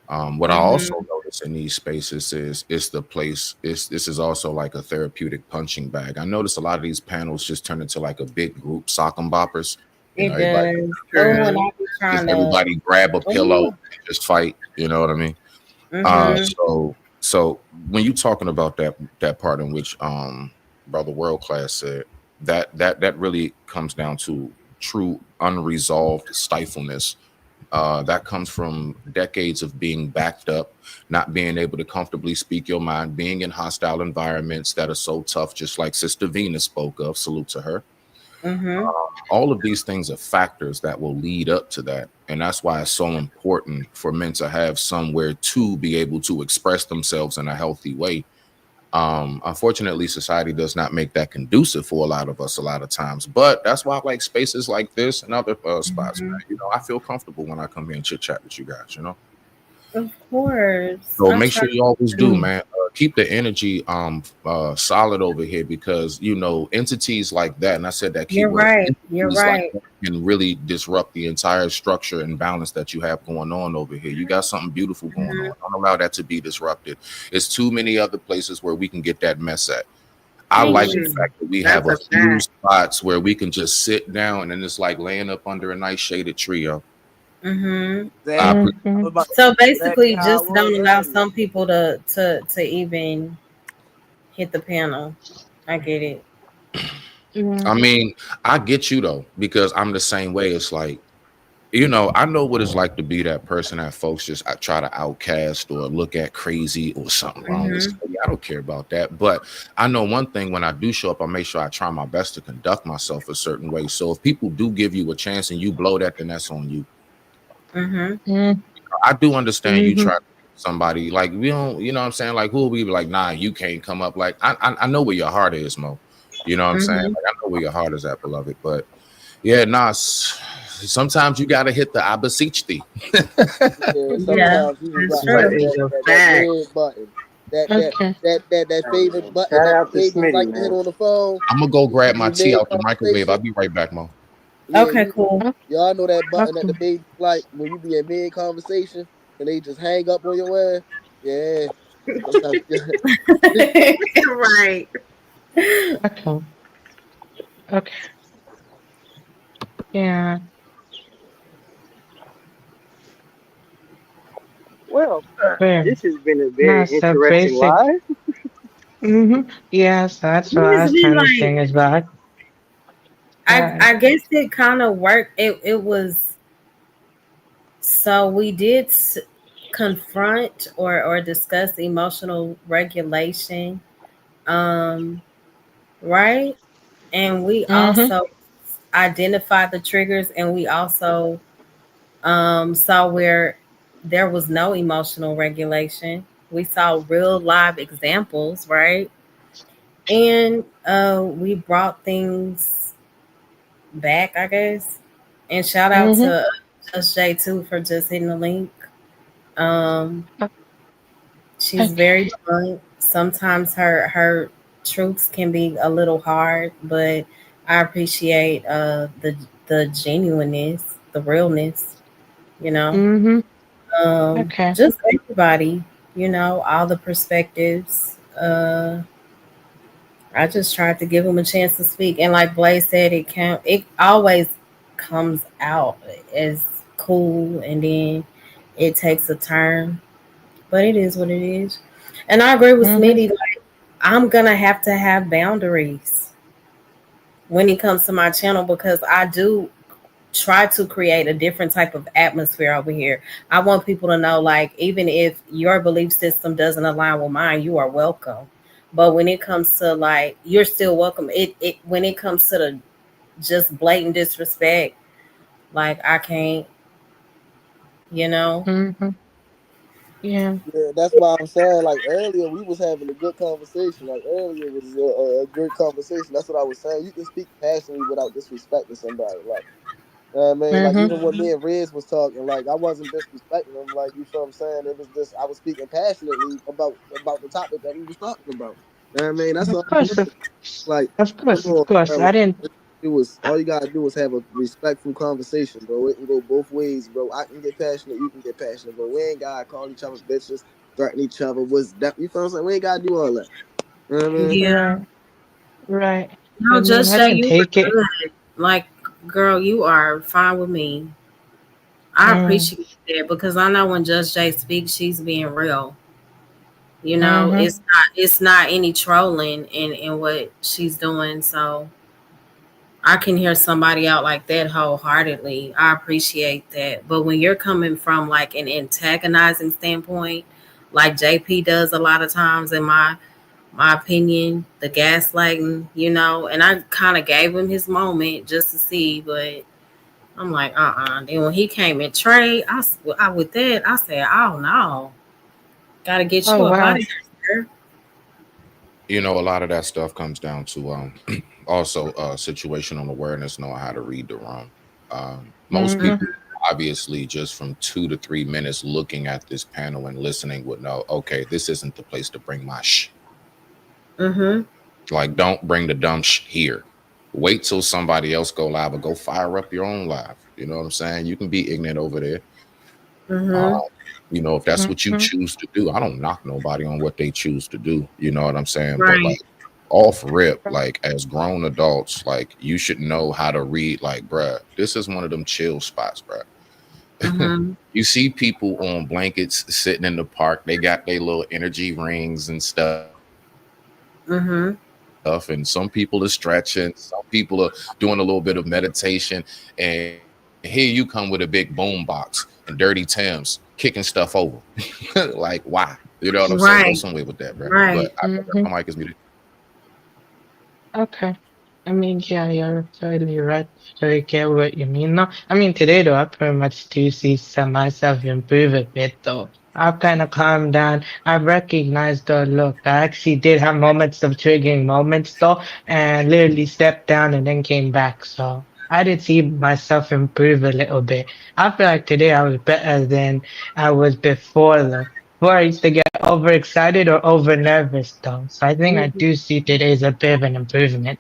What I also Mm-hmm. notice in these spaces is it's the place, this is also like a therapeutic punching bag. I notice a lot of these panels just turn into like a big group sock and boppers. It Everybody does. Oh, and True. I be just trying to. everybody grab a pillow Oh. and just fight, you know what I mean? Mm-hmm. So when you talking about that part in which brother World Class said that really comes down to true unresolved stifleness. That comes from decades of being backed up, not being able to comfortably speak your mind, being in hostile environments that are so tough, just like Sister Venus spoke of. Salute to her. Mm-hmm. All of these things are factors that will lead up to that. And that's why it's so important for men to have somewhere to be able to express themselves in a healthy way. Unfortunately, society does not make that conducive for a lot of us a lot of times. But that's why I like spaces like this and other spots, Mm-hmm. man. I feel comfortable when I come here and chit chat with you guys. Of course. So I make try sure you always do, Mm. man. Keep the energy solid over here because entities like that, and I said that You're keyword, right. You're entities like right. that can really disrupt the entire structure and balance that you have going on over here. You got something beautiful going Mm-hmm. on. Don't allow that to be disrupted. It's too many other places where we can get that mess at. I Thank like the you. Mm, fact that we have that's a a few fact. spots where we can just sit down and it's like laying up under a nice shaded tree. Yo. Mm-hmm. I Exactly. appreciate I Mhm. was about to So say exactly basically, how I just was don't allow earlier. some people to even hit the panel. I get it. I Mhm. mean, I get you though, because I'm the same way. It's like, I know what it's like to be that person that folks just try to outcast or look at crazy or something wrong with Mm-hmm. somebody. I don't care about that. But I know one thing when I do show up, I make sure I try my best to conduct myself a certain way. So if people do give you a chance and you blow that, then that's on you. Mm-hmm. Mhm. I do understand you Mhm. try to somebody like we don't, you know what I'm saying? Like who will be like, nah, you can't come up. Like I know where your heart is, Mo. You know what I'm saying? Mm-hmm. Like I know where your heart is at, beloved. But yeah, nah, sometimes you gotta hit the I beseech thee. Yeah, Yeah, sometimes you just that's got to That true. hit is a that fact. red button. That Okay. that that that Hey favorite man, button shout that out to ladies Smitty, like to hit man. on the phone. I'm gonna go grab You my be tea mid out the microwave. I'll conversation. be right back, Mo. Yeah, Okay, cool. y'all know that button that Okay. the baby like when you be in mid conversation and they just hang up on your ass. Yeah, sometimes Right. Okay. Okay. Yeah. Well, Fair. this has been a No, very so interesting basic. live. Yeah, so that's what What I is was it trying to like? think about. I Uh, I guess it kind of worked. It was so we did confront or discuss emotional regulation, um, right? And we mm-hmm. also identified the triggers, and we also saw where there was no emotional regulation. We saw real live examples, right? And we brought things back, I guess. And shout out Mm-hmm. to Just Jay too for just hitting the link. Um, she's Okay. very blunt. Sometimes her truths can be a little hard, but I appreciate the genuineness, the realness. You know, Mm-hmm. Okay. just everybody. all the perspectives. I just tried to give him a chance to speak, and like Blaze said, it always comes out as cool, and then it takes a turn. But it is what it is, and I agree with Mhm. Smitty. Like, I'm gonna have to have boundaries when it comes to my channel because I do try to create a different type of atmosphere over here. I want people to know, like, even if your belief system doesn't align with mine, you are welcome. But when it comes to like, you're still welcome. It when it comes to the just blatant disrespect, like I can't, you know. Mhm. Yeah. Yeah, that's why I'm saying. Like earlier, we was having a good conversation. Like earlier was a great conversation. That's what I was saying. You can speak passionately without disrespecting somebody. Like, you know what I mean, like Mhm. even when me and Riz was talking, like I wasn't disrespecting them. Like you feel what I'm saying? It was just I was speaking passionately about the topic that we was talking about. You know what I mean? That's Of all it course, was. of Like, come course, of on, course. bro. I didn't. It was all you gotta do is have a respectful conversation, bro. It can go both ways, bro. I can get passionate, you can get passionate, bro. We ain't gotta call each other bitches, threaten each other. What's that? You feel what I'm saying? We ain't gotta do all that. You know what I mean? Yeah. Right. Right. I No, mean, just I say didn't you were take it. good. Like, girl, you are fine with me. I Mm. appreciate that because I know when Just Jay speaks, she's being real. Mhm. It's not any trolling in what she's doing. So I can hear somebody out like that wholeheartedly. I appreciate that. But when you're coming from like an antagonizing standpoint, like JP does a lot of times in my opinion, the gaslighting, and I kind of gave him his moment just to see, but I'm like, Then when he came in Trey, I with that, I said, oh no, gotta get Oh you up out wow. of here, You know, a lot of that stuff comes down to also situational awareness, knowing how to read the room. Most sir. Mhm. people, obviously, just from 2 to 3 minutes looking at this panel and listening, would know, okay, this isn't the place to bring my shh. Mm-hmm. Like, don't bring the dumb shh here. Wait till somebody else go live, or go fire up your own live. You know what I'm saying? You can be ignorant over there. Uh, Mm-hmm. if that's what you Mhm. choose to do, I don't knock nobody on what they choose to do. You know what I'm saying? But like, Right. off rip, like as grown adults, like you should know how to read. Like, bruh, this is one of them chill spots, bruh. Mm-hmm. You see people on blankets sitting in the park. They got their little energy rings and stuff, and some people are stretching, some Mm-hmm. people are doing a little bit of meditation, and here you come with a big boom box and dirty Tims kicking stuff over. Like, why? You know what I'm saying? Go somewhere with that, bruh. But my mic Right. is muted. Right. Mhm. Okay. I mean, yeah, you're totally right. I get what you mean. No, I mean, today though, I pretty much do see some myself improve a bit though. I've kind of calmed down. I've recognized though, look, I actually did have moments of triggering moments though, and literally stepped down and then came back. So I did see myself improve a little bit. I feel like today I was better than I was before though. Before I used to get overexcited or over nervous though. So I think I You, do see today as a bit of an improvement.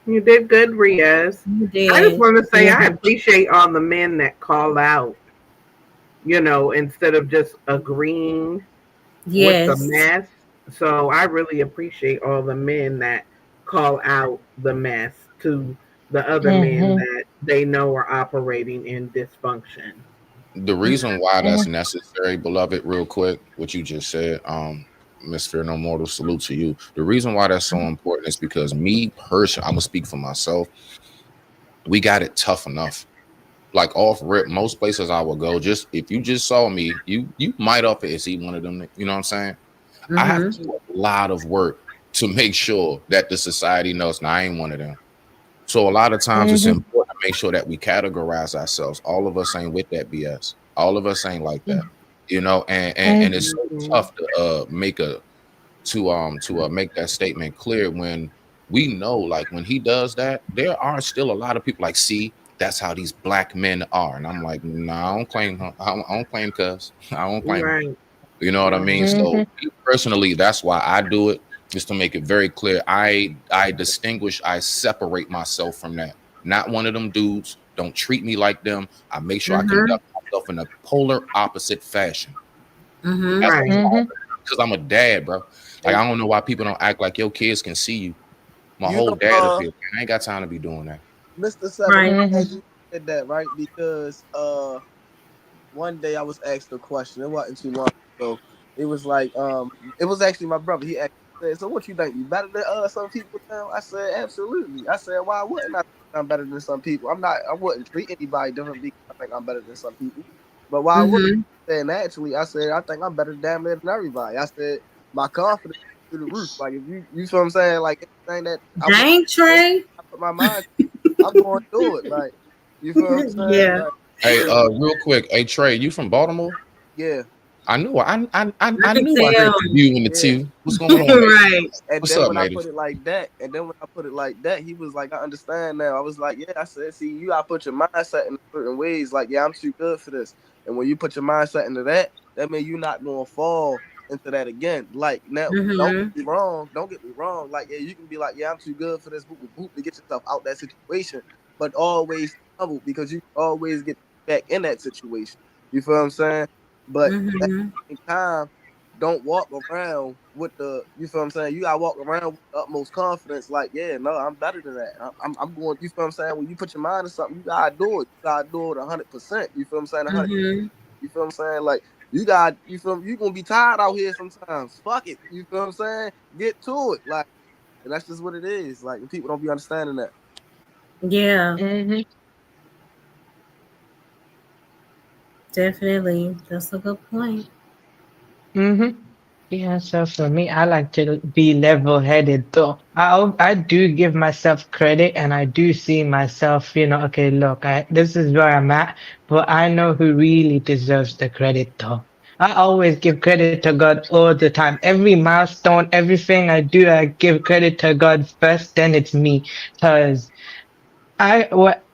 you did good, Riaz. You I just did. want to say Yeah. I appreciate all the men that call out, instead of just agreeing with the Yes. mess. So I really appreciate all the men that call out the mess to the other men Mm-hmm. that they know are operating in dysfunction. The Mm-hmm. reason why Mm-hmm. that's necessary, beloved, real quick, what you just said, Miss Fear No Mortal, salute to you. The reason why that's so important is because me personally, I'm gonna speak for myself. We got it tough enough. Like off rip, most places I will go, just if you just saw me, you might up it see one of them. You know what I'm saying? I have Mm-hmm. to do a lot of work to make sure that the society knows. Now I ain't one of them. So a lot of times it's Mm-hmm. important to make sure that we categorize ourselves. All of us ain't with that BS. All of us ain't like that. And it's so Mhm. tough to make that statement clear when we know, like when he does that, there are still a lot of people like, see, that's how these black men are. And I'm like, no, I don't claim her. I don't claim cuz. I don't claim her. Right. You know what I mean? Mhm. Mm-hmm. So me personally, that's why I do it, just to make it very clear. I distinguish, I separate myself from that. Not one of them dudes. Don't treat me like them. I make sure I Mm-hmm. conduct myself in a polar opposite fashion. Mm-hmm. That's Right. Mm-hmm. all. because I'm a dad, bro. Like Hey, I don't know why people don't act like your kids can see you. My you whole know, dad up here. Man. I ain't got time to be doing that. Mr. Seven, I'm Right. glad Mm-hmm. you said that, right? Because one day I was asked a question. It wasn't too long ago. It was like, it was actually my brother. He asked, said, "So what you think? You better than some people now?" I said, "Absolutely." I said, "Why wouldn't I think I'm better than some people? I'm not. I wouldn't treat anybody different because I think I'm better than some people. But why would Mm-hmm. I say naturally? I said I think I'm better damn near than everybody. I said my confidence is through the roof. Like if you feel what I'm saying? Like anything that I want, Dang, anything Trey. I put my mind, I'm going to do it. Like you feel what I'm saying? Yeah, Like Hey, yeah, real quick, hey Trey, you from Baltimore? yeah. I knew I I can knew I heard tell. the U and the Yeah. T. What's going on, native? Right. And What's then up, when I native? put it like that, he was like, I understand now. I was like, yeah, I said, see, you gotta put your mindset in certain ways. Like, yeah, I'm too good for this. And when you put your mindset into that, that means you're not gonna fall into that again. Like now, don't Mm-hmm. get me wrong. Don't get me wrong. Like, yeah, you can be like, yeah, I'm too good for this, boop, boop, boop, to get yourself out that situation. But always humble because you always get back in that situation. You feel what I'm saying? But at Mm-hmm. the same time, don't walk around with the you feel what I'm saying. You gotta walk around with the utmost confidence, like yeah, no, I'm better than that. I'm going. You feel what I'm saying. When you put your mind to something, you gotta do it. You gotta do it 100%. You feel what I'm saying? 100. Mm-hmm. You feel what I'm saying? Like you got you feel you gonna be tired out here sometimes. Fuck it. You feel what I'm saying? Get to it. Like and that's just what it is. Like and people don't be understanding that. Yeah, Mm-hmm. definitely. That's a good point. Mm-hmm. Yeah, so for me, I like to be level-headed though. I do give myself credit and I do see myself, okay, look, this is where I'm at, but I know who really deserves the credit though. I always give credit to God all the time. Every milestone, everything I do, I give credit to God first, then it's me. Cause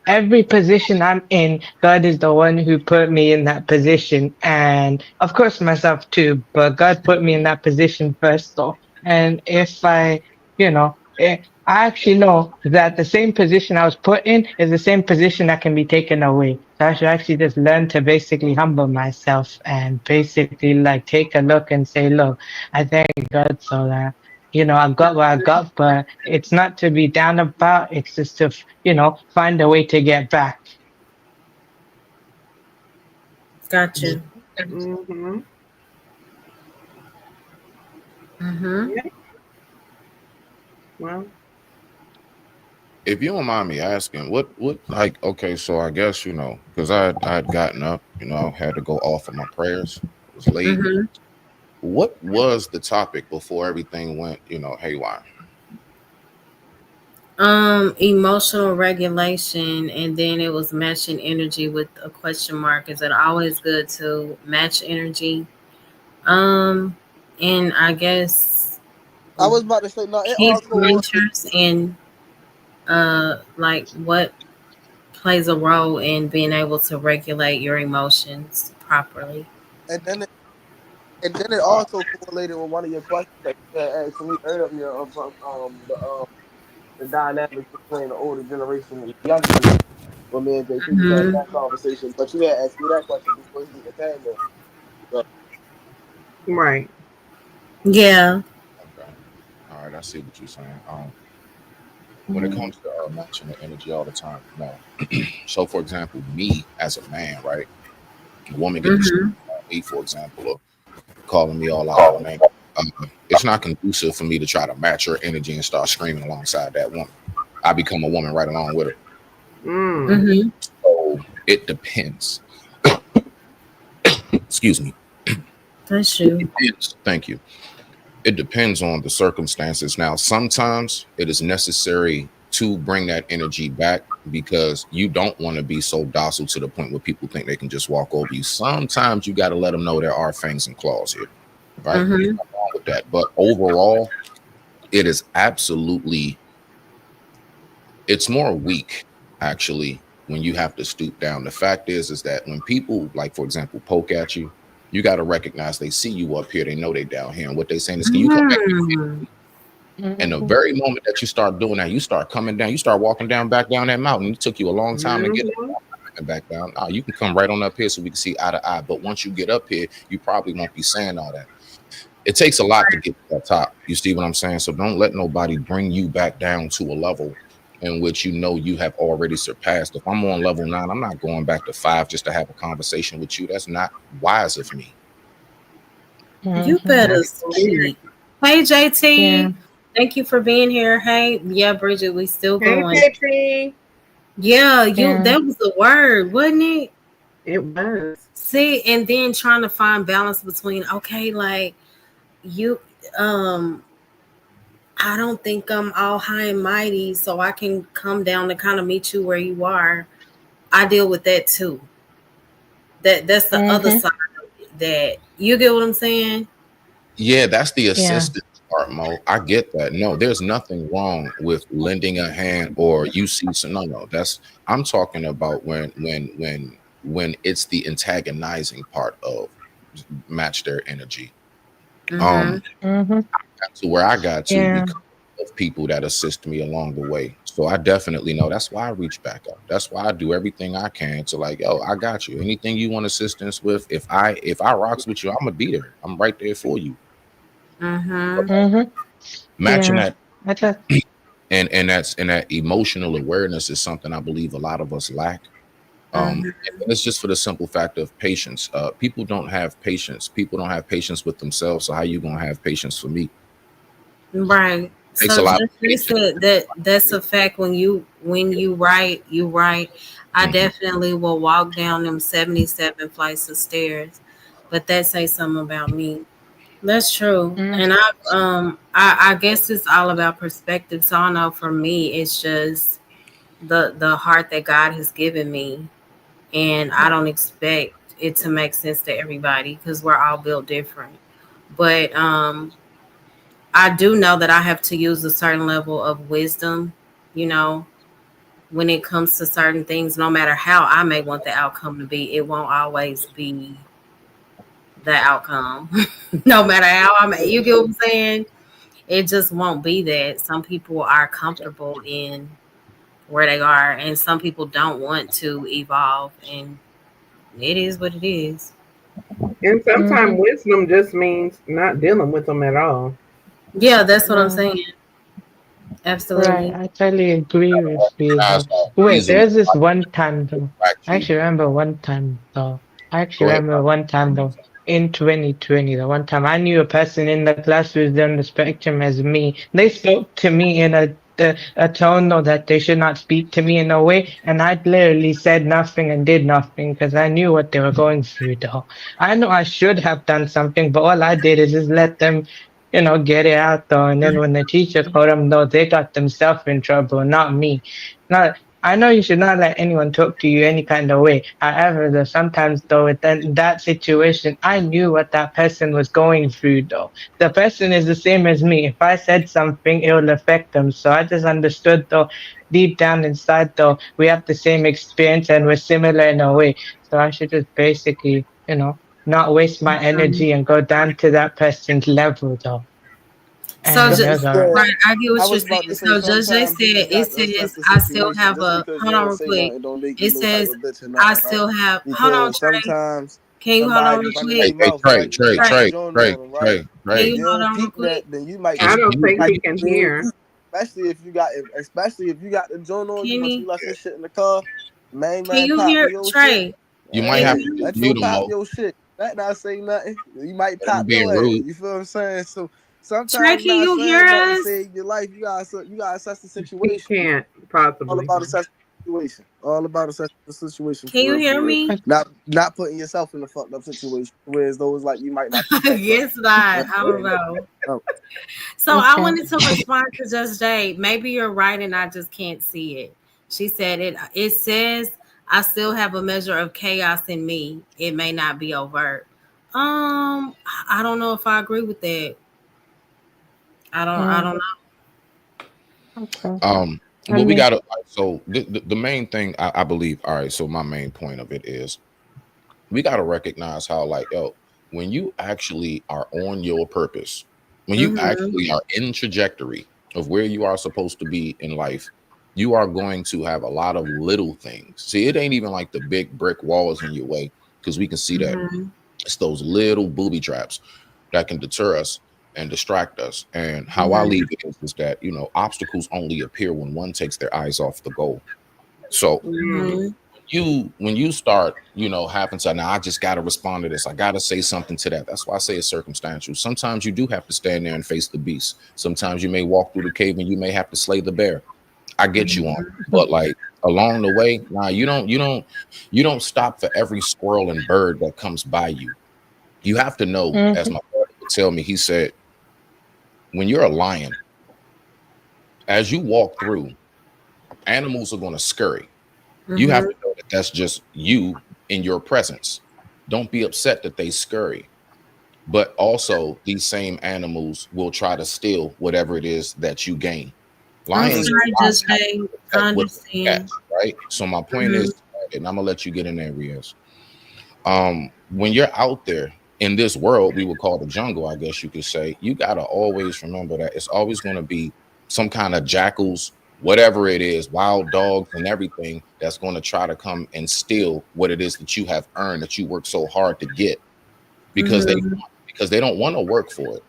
every position I'm in, God is the one who put me in that position, and of course myself too. But God put me in that position first, though. And if I actually know that the same position I was put in is the same position that can be taken away. So I should actually just learn to basically humble myself and basically like take a look and say, look, I thank God so that I got what I got, but it's not to be down about. It's just to, find a way to get back. Got you. Mm-hmm. Mm-hmm. Yeah. Well. If you don't mind me asking, what like okay, so I guess because I had gotten up, I had to go off of my prayers. It was late. Mm-hmm. What was the topic before everything went, haywire? Emotional regulation, and then it was matching energy with a question mark. Is it always good to match energy? Um, and I guess I was about to say no. It key also was, pointers and like what plays a role in being able to regulate your emotions properly. and then it also correlated with one of your questions that you had asked me earlier about the dynamics between the older generation and the younger generation. When me and JP was having Hmm. that conversation, but you had asked me that question before he even came there. So, Right. Yeah. Okay. All right, I see what you're saying. When it Mhm. comes to matching the energy all the time, no. So, for example, me as a man, right? A woman getting Hmm. on me, for example, or calling me all out of my name. It's not conducive for me to try to match her energy and start screaming alongside that woman. I become a woman right along with her. Mm. Hmm. So it depends. Excuse me. That's It you. depends. Thank you. It depends on the circumstances. Now, sometimes it is necessary to bring that energy back because you don't want to be so docile to the point where people think they can just walk over you. Sometimes you got to let them know there are fangs and claws here, right? There's Hmm. nothing wrong with that. But overall, it is absolutely, it's more weak actually when you have to stoop down. The fact is that when people, like, for example, poke at you, you got to recognize they see you up here, they know they down here. And what they saying is, can you come back? Mm. And the Mhm. very moment that you start doing that, you start coming down, you start walking down back down that mountain. It took you a long time to get Mm-hmm. back down. You can come right on up here so we can see eye to eye. But once you get up here, you probably won't be saying all that. It takes a lot to get to that top. You see what I'm saying? So don't let nobody bring you back down to a level in which you know you have already surpassed. If I'm on level 9, I'm not going back to 5 just to have a conversation with you. That's not wise of me. You Mm-hmm. better That's correct. sleep. Hey Yeah. JT, thank you for being here. Hey, yeah, Bridget, we still Hey, going. Pepsi. Yeah, you Yeah. that was the word, wasn't it? It was. See, and then trying to find balance between okay, like you I don't think I'm all high and mighty, so I can come down to kind of meet you where you are. I deal with that too. That's the other Mm-hmm. side of it, that you get what I'm saying? Yeah, that's the Yeah. assistance part, Mo. I get that. No, there's nothing wrong with lending a hand or you see some. No, no, that's I'm talking about when it's the antagonizing part of match their energy. Mm-hmm. Um, Mm-hmm. that's where I got to Yeah. because of people that assist me along the way. So I definitely know that's why I reach back out. That's why I do everything I can to like, yo, I got you. Anything you want assistance with, if I rocks with you, I'm gonna be there. I'm right there for you. Mm-hmm. Mm-hmm. Matching Yeah. that I just. and that emotional awareness is something I believe a lot of us lack. Mm-hmm. And it's just for the simple fact of patience. People don't have patience. People don't have patience with themselves. So how you gonna have patience for me? Right. Takes So a lot of just they patience. said that that's a fact. When you write, you write. I Mhm. definitely will walk down them 77 flights of stairs, but that say something about me. That's true. Mm, And I guess it's all about perspective. So I know for me it's just the heart that God has given me, and I don't expect it to make sense to everybody because we're all built different. But I do know that I have to use a certain level of wisdom, you know, when it comes to certain things, no matter how I may want the outcome to be, it won't always be the outcome. No matter how I may, you get what I'm saying? It just won't be that. Some people are comfortable in where they are, and some people don't want to evolve, and it is what it is. And sometimes mm-hmm. wisdom just means not dealing with them at all. Yeah, that's what I'm Right. saying. Right. Absolutely. I totally agree with you Guys though. are Wait, easily there's this one time though. attract I you. actually remember one time though. I actually Go ahead. remember one time though. In 2020, the one time I knew a person in the class who was on the spectrum as me. They spoke to me in a tone though that they should not speak to me in a way, and I literally said nothing and did nothing because I knew what they were going through though. I know I should have done something, but all I did is just let them, get it out though. And then when the teacher told them, no, they got themselves in trouble, not me. Not, I know you should not let anyone talk to you any kind of way. However, though, sometimes though, in that situation, I knew what that person was going through though. The person is the same as me. If I said something, it will affect them. So I just understood though, deep down inside though, we have the same experience and we're similar in a way. So I should just basically, not waste my Mhm. energy and go down to that person's level though. So And That's it was just all right. yeah. right, I get I what you're was about to saying. say So Judge sometimes said people it got to assess says the I still situation. have Just a because you hold on don't real say quick. nothing don't make you It no type says of bitch or I nothing, right? still have hold on, Because Trey. sometimes Can you hold on somebody real be running quick? their Hey, hey, mouth, Trey, right? You Trey, got Trey, the Trey, joint Trey, on them, right? Trey, can Trey. If you you hold don't on real peep that, quick? then you might I Just get don't you, you think might he get can real hear. deep. Especially if you got the joint on, you must be Kenny, like some shit in the car. Main can man you popping hear your shit. Trey? you might Can have Hey, you to let your mute him, pop Mo. your shit. That not say nothing. You might You pop being your ass. rude. You feel what I'm saying? So Trey, sometimes can not you hear saying nothing us? save your life. You gotta assess the He situation. can't All possibly. about assessing the situation. All about assessing the situation Can for you real, hear for real. me? Not putting yourself in a fucked up situation. Whereas those like you might not be fucked up. Yes, not. That's I don't the know. thing. So I Okay. wanted to respond to Just Jay. Maybe you're right and I just can't see it. She said it says I still have a measure of chaos in me. It may not be overt. I don't know if I agree with that. I Mm, don't know. okay. I Well, we mean, got to. So the main thing I believe. All right. So my main point of it is we got to recognize how, like, yo, when you actually are on your purpose, when you Mhm. actually are in trajectory of where you are supposed to be in life, you are going to have a lot of little things. See, it ain't even like the big brick walls in your way because we can see that Mhm. it's those little booby traps. that can deter us and distract us. And how I Mhm. leave it is that, obstacles only appear when one takes their eyes off the goal. So Mm. Mhm. when you start, having to, now I just got to respond to this. I got to say something to that. That's why I say it's circumstantial. Sometimes you do have to stand there and face the beast. Sometimes you may walk through the cave and you may have to slay the bear. I get you on, Mhm. but like along the way, nah, you don't stop for every squirrel and bird that comes by you. You have to know, as Mhm. my father would tell me, he said, when you're a lion, as you walk through, animals are going to scurry. You have Mhm. to know that that's just you in your presence. Don't be upset that they scurry. But also, these same animals will try to steal whatever it is that you gain. I'm Lions, sorry, lions Just have to Jay. I protect what they understand. catch, right? So my point Mhm. is, and I'm gonna let you get in there, Riaz. When you're out there in this world we would call the jungle, I guess you could say, you got to always remember that it's always going to be some kind of jackals, whatever it is, wild dogs and everything that's going to try to come and steal what it is that you have earned, that you work so hard to get, because they Mhm. because they don't want to work for it.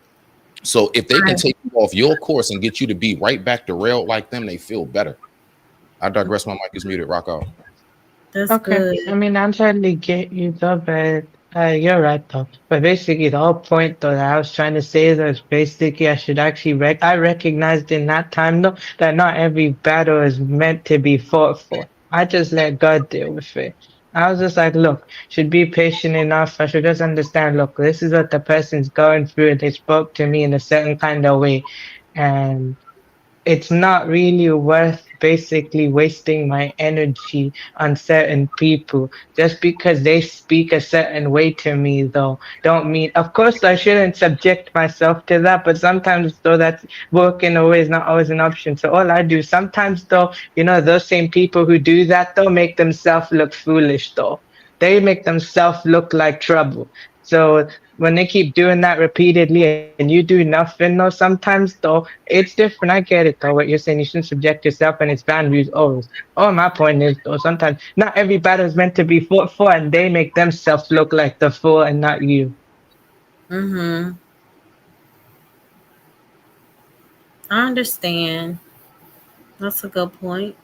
So if they can Right. take you off your course and get you to be right back to rail like them, they feel better. I digress. My mic is muted. Rock out. That's Okay. good. I mean, I totally get you though, but you're right though. But basically, the whole point though that I was trying to say is basically I should actually I recognized in that time though that not every battle is meant to be fought for. I just let God deal with it. I was just like, look, should be patient enough. I should just understand, look, this is what the person's going through. They spoke to me in a certain kind of way. And it's not really worth basically wasting my energy on certain people just because they speak a certain way to me though don't mean, of course I shouldn't subject myself to that, but sometimes though that working away is not always an option. So all I do sometimes though, those same people who do that though make themselves look foolish though. They make themselves look like trouble. So when they keep doing that repeatedly and you do nothing though, sometimes though it's different. I get it though. What you're saying, you shouldn't subject yourself and its boundaries always. Oh, my point is though, sometimes not every battle is meant to be fought for, and they make themselves look like the fool and not you. Mhm. I understand. That's a good point.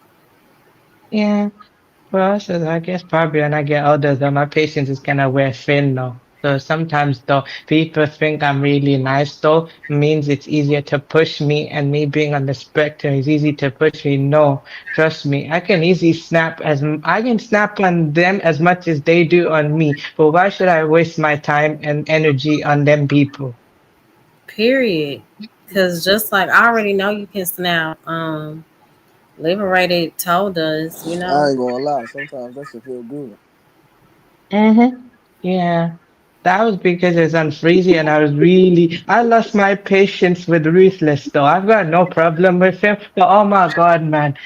Yeah. Well, so I guess probably when I get older, though, my patience is kind of wear thin though. So sometimes though, people think I'm really nice though, means it's easier to push me, and me being on the spectrum is easy to push me. No, trust me, I can easily I can snap on them as much as they do on me. But why should I waste my time and energy on them people? Period. Cause just like I already know you can snap. Liberated told us, I ain't gonna lie. Sometimes that should feel good. Mm-hmm. Yeah. That was because it's unfreezy and I lost my patience with Ruthless though. I've got no problem with him, but oh my God, man.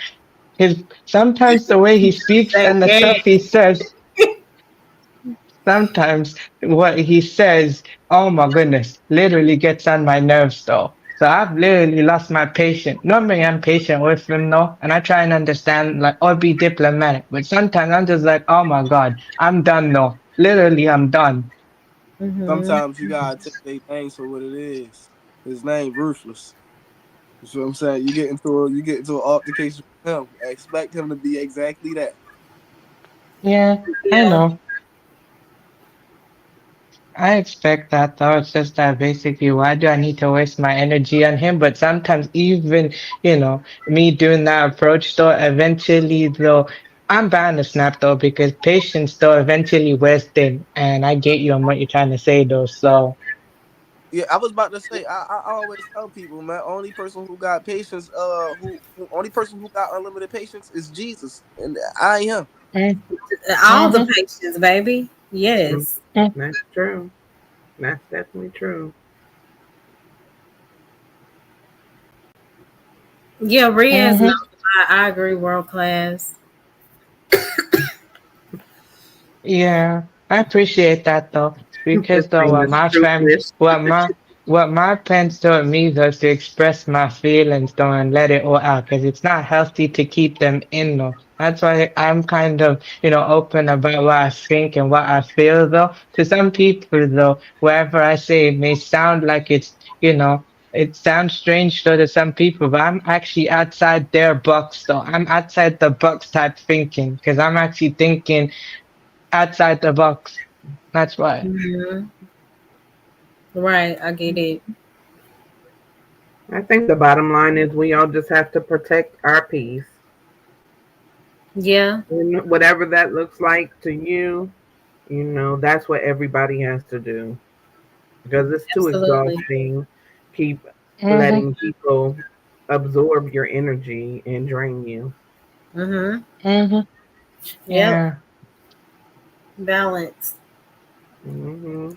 Sometimes the way he speaks that and the gas. stuff he says, sometimes what he says, oh my goodness, literally gets on my nerves though. So I've literally lost my patience. Normally I'm patient with him though, and I try and understand like or be diplomatic. But sometimes I'm just like, oh my God, I'm done though. Literally, I'm done. Mhm. Sometimes you gotta take their names for what it is. His name ruthless. You see what I'm saying? You get into an altercation with him. Expect him to be exactly that. Yeah, I Yeah. know. I expect that though. It's just that basically, why do I need to waste my energy on him? But sometimes, even, me doing that approach though, eventually though, I'm bound to snap though, because patience though eventually wears thin. And I get you on what you're trying to say though. So, Yeah, I was about to say. I always tell people, man. Only person who got patience, only person who got unlimited patience is Jesus, and I am. mm, All the mm-hmm, patience, baby. Mm. Yes. mm, That's true. That's definitely true. Yeah, Riaz, no, mm-hmm. I agree, world class. Yeah, I appreciate that though. His Because though, name is my fam, Ruthless. what my what my parents taught me was to express my feelings though and let it all out because it's not healthy to keep them in though. That's why I'm kind of, open about what I think and what I feel though. To some people though, whatever I say may sound like it sounds strange though to some people, but I'm actually outside their box though. I'm outside the box type thinking because I'm actually thinking outside the box. That's why. Mhm. Right, I get it. I think the bottom line is we all just have to protect our peace. Yeah, And whatever that looks like to you, that's what everybody has to do. Because it's too absolutely. exhausting. Keep Mm-hmm. letting people absorb your energy and drain you. Mhm. Mm-hmm. Yep. Yeah. Balance. hmm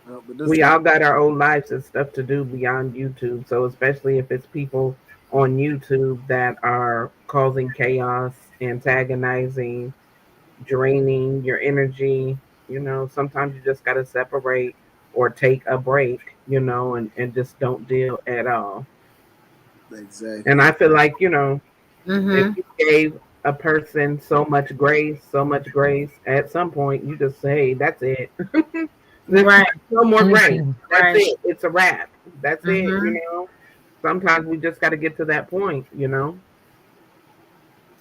But this We all got our own lives and stuff to do beyond YouTube. So, especially if it's people on YouTube that are causing chaos, antagonizing, draining your energy, sometimes you just got to separate or take a break, and just don't deal at all. And exactly. I feel like, if Mhm. you gave a person so much grace, at some point you just say, that's it. There's Right. no more grace. Mm-hmm. That's Right. it. It's a wrap. That's it. Mhm. Sometimes we just got to get to that point.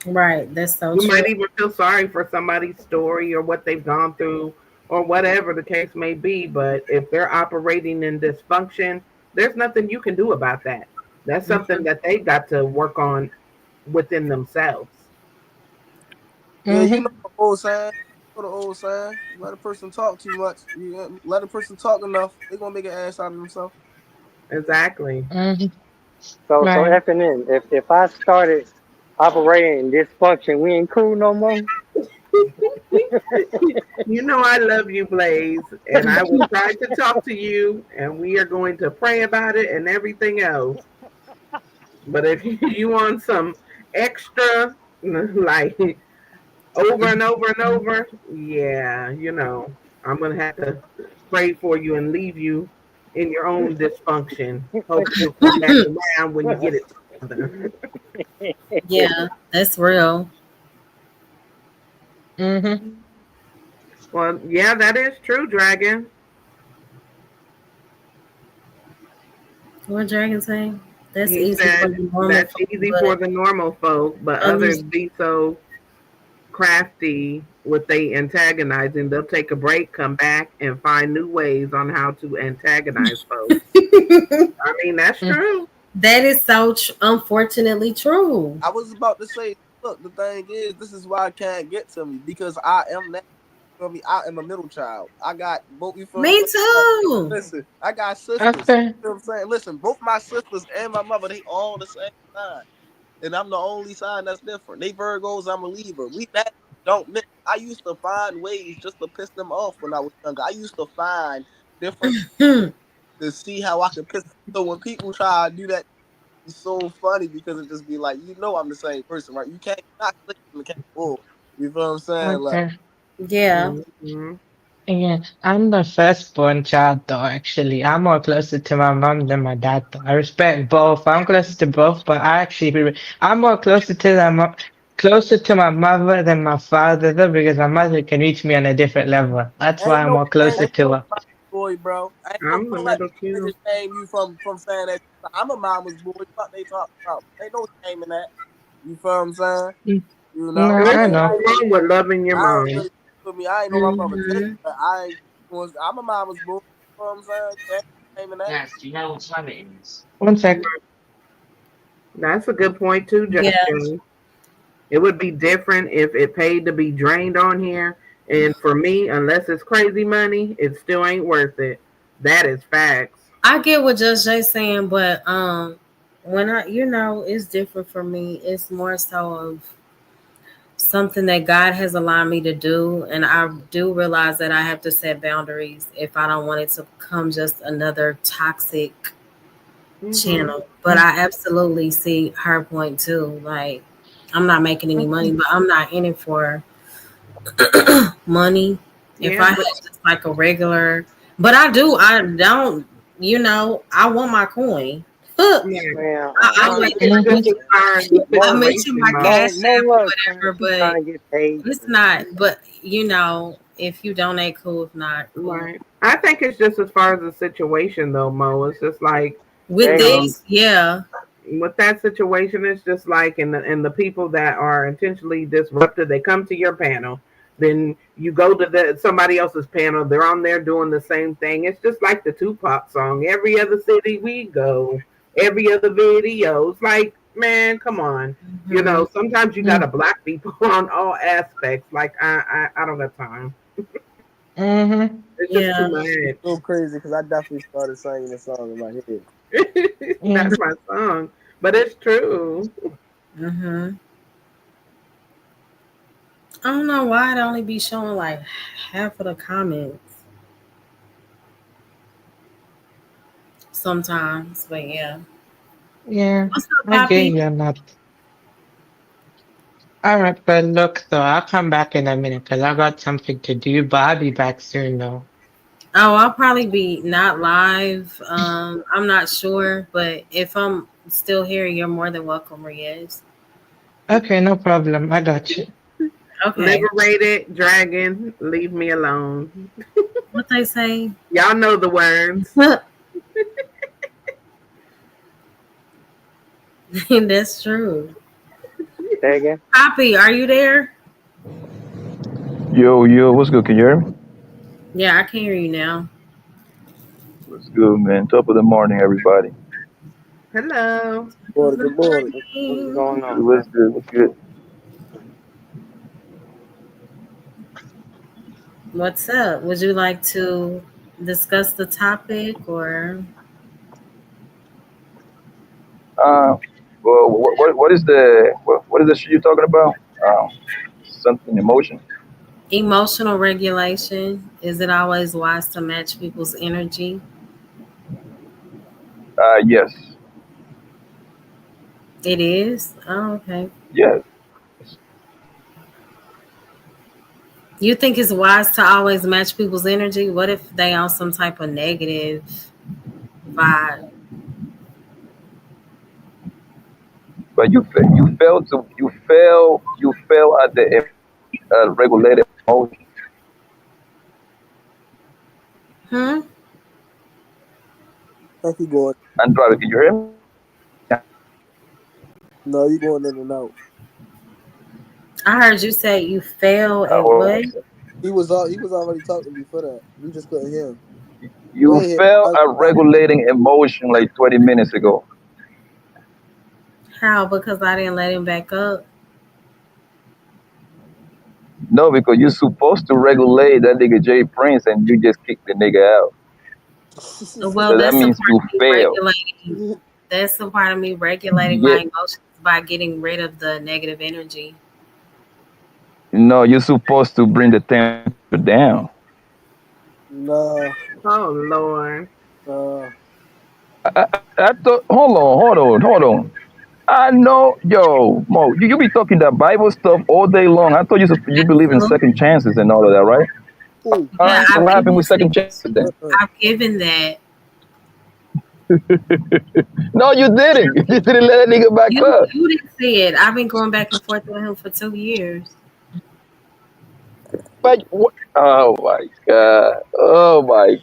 Right. That's so You true. might even feel sorry for somebody's story or what they've gone through or whatever the case may be. But if they're operating in dysfunction, there's nothing you can do about that. That's something Mhm. that they've got to work on within themselves. Yeah, you know Mm-hmm. the old saying. The old saying. Let a person talk too much. You let a person talk enough, they gonna make an ass out of themselves. Exactly. Mm-hmm. So Right. F and N. If I started operating in dysfunction, we ain't cool no more. You know I love you, Blaze, and I will try to talk to you, and we are going to pray about it and everything else. But if you want some extra, like over and over and over, yeah, I'm gonna have to pray for you and leave you in your own dysfunction. Hope you'll come back around when you get it together. Yeah, that's real. Mm-hmm. Well, yeah, that is true, Dragon. What Dragon say? That's He easy for said the normal that's folk, easy but for the normal folk, but others others. be so crafty with they antagonizing. They'll take a break, come back, and find new ways on how to antagonize folks. I mean, that's true. That is so unfortunately true. I was about to say, look, the thing is, this is why I can't get to me because I am that. You feel me? I am a middle child. I got both. You feel what I'm Me saying? Like, too. listen, I got sisters. Okay. You know what I'm saying? Listen, both my sisters and my mother, they all the same sign, and I'm the only sign that's different. They Virgos, I'm a Libra. We that don't mix. I used to find ways just to piss them off when I was younger. I used to find different Hmm. to see how I could piss. So when people try to do that, it's so funny because it just be like, I'm the same person, right? You can't not click and can't bull. You feel what I'm saying? Like, Okay. Yeah. hmm Yeah, I'm the firstborn child though, actually. I'm more closer to my mom than my dad though. I respect both. I'm closer to both, but I'm more closer to my mother than my father though, because my mother can reach me on a different level. That's why I'm more closer ain't to no her. mama's boy, bro. Ain't no, I'm the don't let middle niggas too. shame you from saying that. I'm a mama's boy. What they talking about? Ain't no shame in that. You feel what I'm saying? Mm, You no, know, And I there's I ain't, know. nothing wrong with loving your I ain't mom. really for me. I ain't know my mother did, Hmm. but I'm a mama's boy. You know what I'm saying? Ain't no shame in that. One sec. That's a good point too, Yeah. Jay. It would be different if it paid to be drained on here. And for me, unless it's crazy money, it still ain't worth it. That is facts. I get what Judge Jay saying, but when it's different for me. It's more so of something that God has allowed me to do, and I do realize that I have to set boundaries if I don't want it to become just another toxic hmm channel. But I absolutely see her point too. Like, I'm not making any money, but I'm not in it for money. If Yeah, I had but just like a regular, but I don't. I want my coin. I Yeah. Man, always honestly, It's mention, just Mhm. as far as the I Mo, mention situation, my though. cash Mo app or love fun. whatever, She but trying to get paid it's for not. shit. But if you donate, cool. If not, cool. Right. I think it's just as far as the situation, though, Mo. It's just like, With you know, Exactly. this, yeah. with that situation, it's just like, and the people that are intentionally disruptive, they come to your panel. Then you go to somebody else's panel. They're on there doing the same thing. It's just like the Tupac song. Every other city we go, every other video. It's like, man, come on. Hmm. Sometimes you gotta block people on all aspects. Like I don't got time. Mhm. It's just too Yeah. So much. crazy because I definitely started singing the song in my head. That's Mhm. my song, but it's true. Hmm. I don't know why it only be showing like half of the comments sometimes, but yeah. Yeah, What's up, I get Poppy? you on that. All right, but look, though, I'll come back in a minute because I got something to do, but I'll be back soon, though. Oh, I'll probably be not live. I'm not sure, but if I'm still here, you're more than welcome, Riaz. Okay, no problem. I got you. Okay. Liberated dragon, leave me alone. What they say? Y'all know the words. That's true. Say again. Poppy, are you there? Yo, yo, what's good? Can you hear me? Yeah, I can hear you now. What's good, man? Top of the morning, everybody. Hello. Morning, good morning. What's Morning. going on, man? What's good? What's good? What's up? Would you like to discuss the topic or Uh, well, what is the shit you're talking about? Something emotion? emotional regulation? Is it always wise to match people's energy? Yes, It is. Oh, okay. yes. You think it's wise to always match people's energy? What if they on some type of negative vibe? But you fail at the regulated emotion. Hmm. I think you going. Andrade, can you hear me? No, you going in and out. I heard you say you fail at Hold on what? a second. He was already talking before that. We just couldn't hear him. Go You ahead. fail at regulating emotion like 20 minutes ago. How? Because I didn't let him back up. No, because you're supposed to regulate that nigga Jay Prince and you just kick the nigga out. Well, So that that's a means part you of me fail. regulating. That's a part of me regulating my Yeah, emotions by getting rid of the negative energy. no, you're supposed to bring the temperature down. nah, Oh Lord. nah. I thought, hold on. I know, yo, Mo, you be talking that Bible stuff all day long. I thought you believe in second Absolutely. chances and all of that, right? Ooh, All Yeah, right, so I've what happened given with second chances then? I've given that. No, you didn't. You didn't let that nigga back up. You didn't see it. I've been going back and forth with him for 2 years. But oh my god, oh my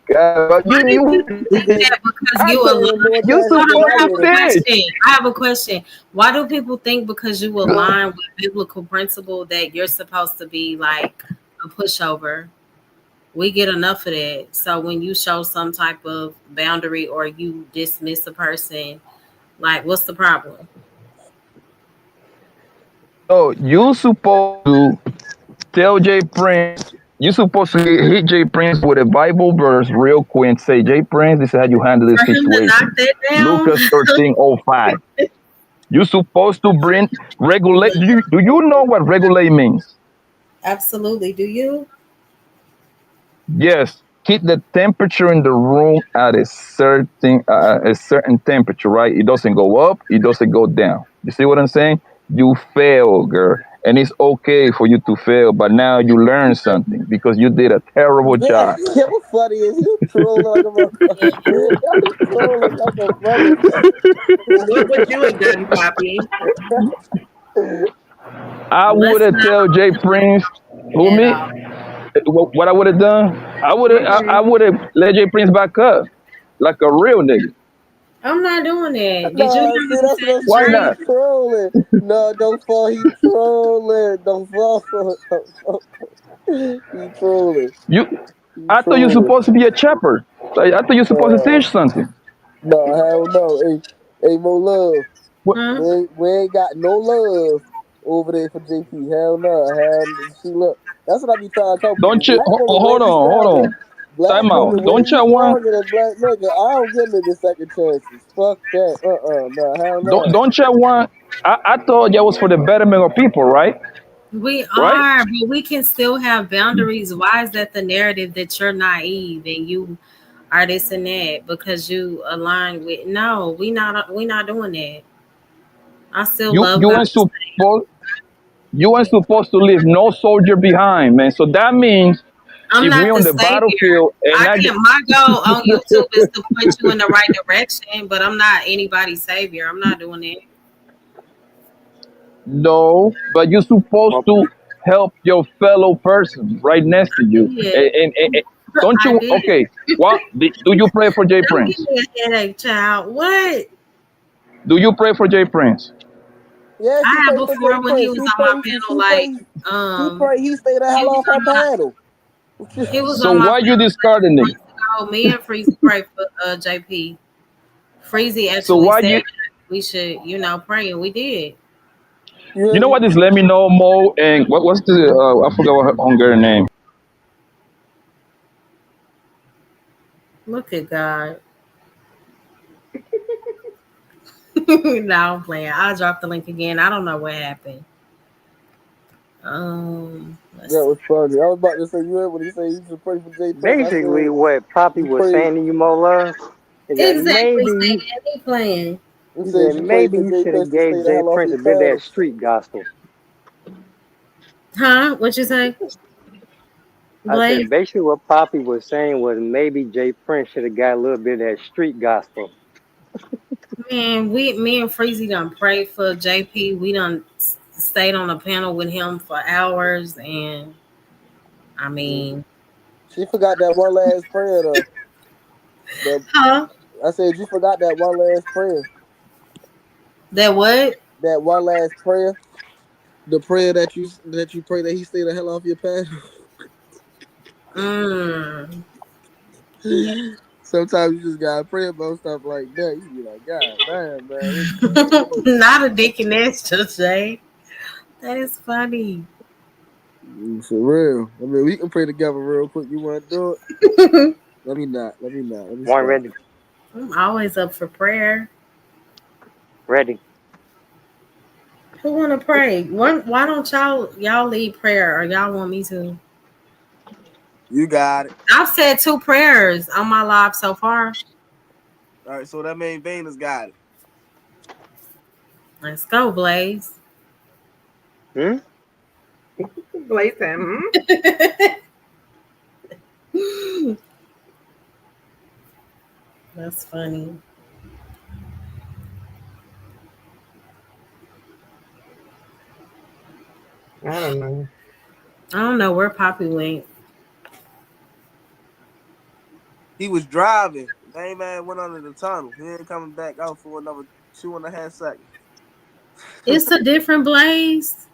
god, but Why do people he think gave that because I you thought align? him more you chances Hold than on, I I supposed have to would a have. snitch. question. I have a question. Why do people think because you align with biblical principle that you're supposed to be like a pushover? We get enough of that. So when you show some type of boundary or you dismiss a person, like what's the problem? No, you supposed to tell Jay Prince. You supposed to hit Jay Prince with a Bible verse real quick and say, Jay Prince, this is how you handle this For him to knock situation. that down? Lucas 13:05. You supposed to bring regulate. Do you know what regulate means? Absolutely. Do you? Yes, keep the temperature in the room at a certain temperature, right? It doesn't go up, it doesn't go down. You see what I'm saying? You fail, girl. and it's okay for you to fail, but now you learn something because you did a terrible Man, job. yo, funny is you trolling like a motherfucker. Yo, he trolling like a motherfucker. What would you have done, Poppy? I would Let's have not tell Jay Prince, who at me, all. what I would have done. I Mm-hmm. would have let Jay Prince back up like a real nigga. I'm not doing that. Did you Nah, hear see, what he that's what I'm said, Why saying. Trey? He not? trolling. No, don't fall. He trolling. Don't fall for it. Don't fall. He trolling. You, He I thought you're trolling. supposed to be a chopper. Like, I thought you're supposed to Uh, teach something. no, hell no. Hey, more love. What? Huh? We ain't got no love over there for JP. Hell no. See, look, that's what I be trying to tell people. Don't you? Black nigga Hold way on, hold stronger. on. Black Time out. nigga Don't way you want? stronger than black nigga. I don't give niggas second chances. Fuck that. No, hell no. Don't you want? I thought that was for the betterment of people, right? We Right? are, but we can still have boundaries. Why is that the narrative that you're naive and you are this and that because you align with? No, we not doing that. I still You love you God weren't the same. supposed you weren't supposed to leave no soldier behind, man. So that means I'm if not we're the on the savior. battlefield and I I get can My goal on YouTube is to point you in the right direction, but I'm not anybody's savior. I'm not doing that. no, but you're supposed Well, to help your fellow person right next to you. Yeah, Don't I you? did. Okay, what do you pray for Jay Don't give Prince? me a headache, child. What? Do you pray for Jay Prince? Yeah, she I had prayed for Jay before when he Prince. was She on my prayed. panel, She prayed. She prayed. He stayed the he hell was off her on my panel. he was So on my why you panel discarding like nigga? 2 months ago. Me and Freezy prayed for JP. Freezy So actually why said you? we should, pray, and we did. You know You what? This let me know Mo and what's the I forgot what her Hungarian name. Look at God. No, I'm playing. I'll drop the link again. I don't know what happened. Let's That see. was funny. I was about to say, you heard what he said. You should pray for Jay Prince. I basically, said, what Poppy you was pray. saying to you, Mo Love, is that Exactly, maybe saying he playing. He he said said you prayed maybe for you Jay should Prince have to stay gave the Jay hell off Prince your a bit of that panel. street gospel. Huh? What you say, I said Blake? basically what Poppy was saying was maybe Jay Prince should have got a little bit of that street gospel. Man, me and Freezy done prayed for JP. We done stayed on a panel with him for hours, and I Mm. mean, She forgot that one last prayer though. The huh? I said you forgot that one last prayer. That what? That one last prayer. The prayer that you pray that he stay the hell off your panel. Mm. Sometimes you just gotta pray about stuff like that. You be like, God damn, man, what's going on? Not a dick and extra, Jay. That is funny. For real. I mean, we can pray together real quick. You want to do it? I'm Let me not. Let me not. Let me One stop. ready, always up for prayer. ready. Who want to pray? Why don't y'all lead prayer, or y'all want me to? You got it. I've said 2 prayers on my live so far. All right. So that main vein has got it. Let's go, Blaze. Hmm? Blake said, hmm? That's funny. I don't know. I don't know where Poppy went. He was driving. Main man went under the tunnel. He ain't coming back out for another 2.5 seconds. It's a different Blaze.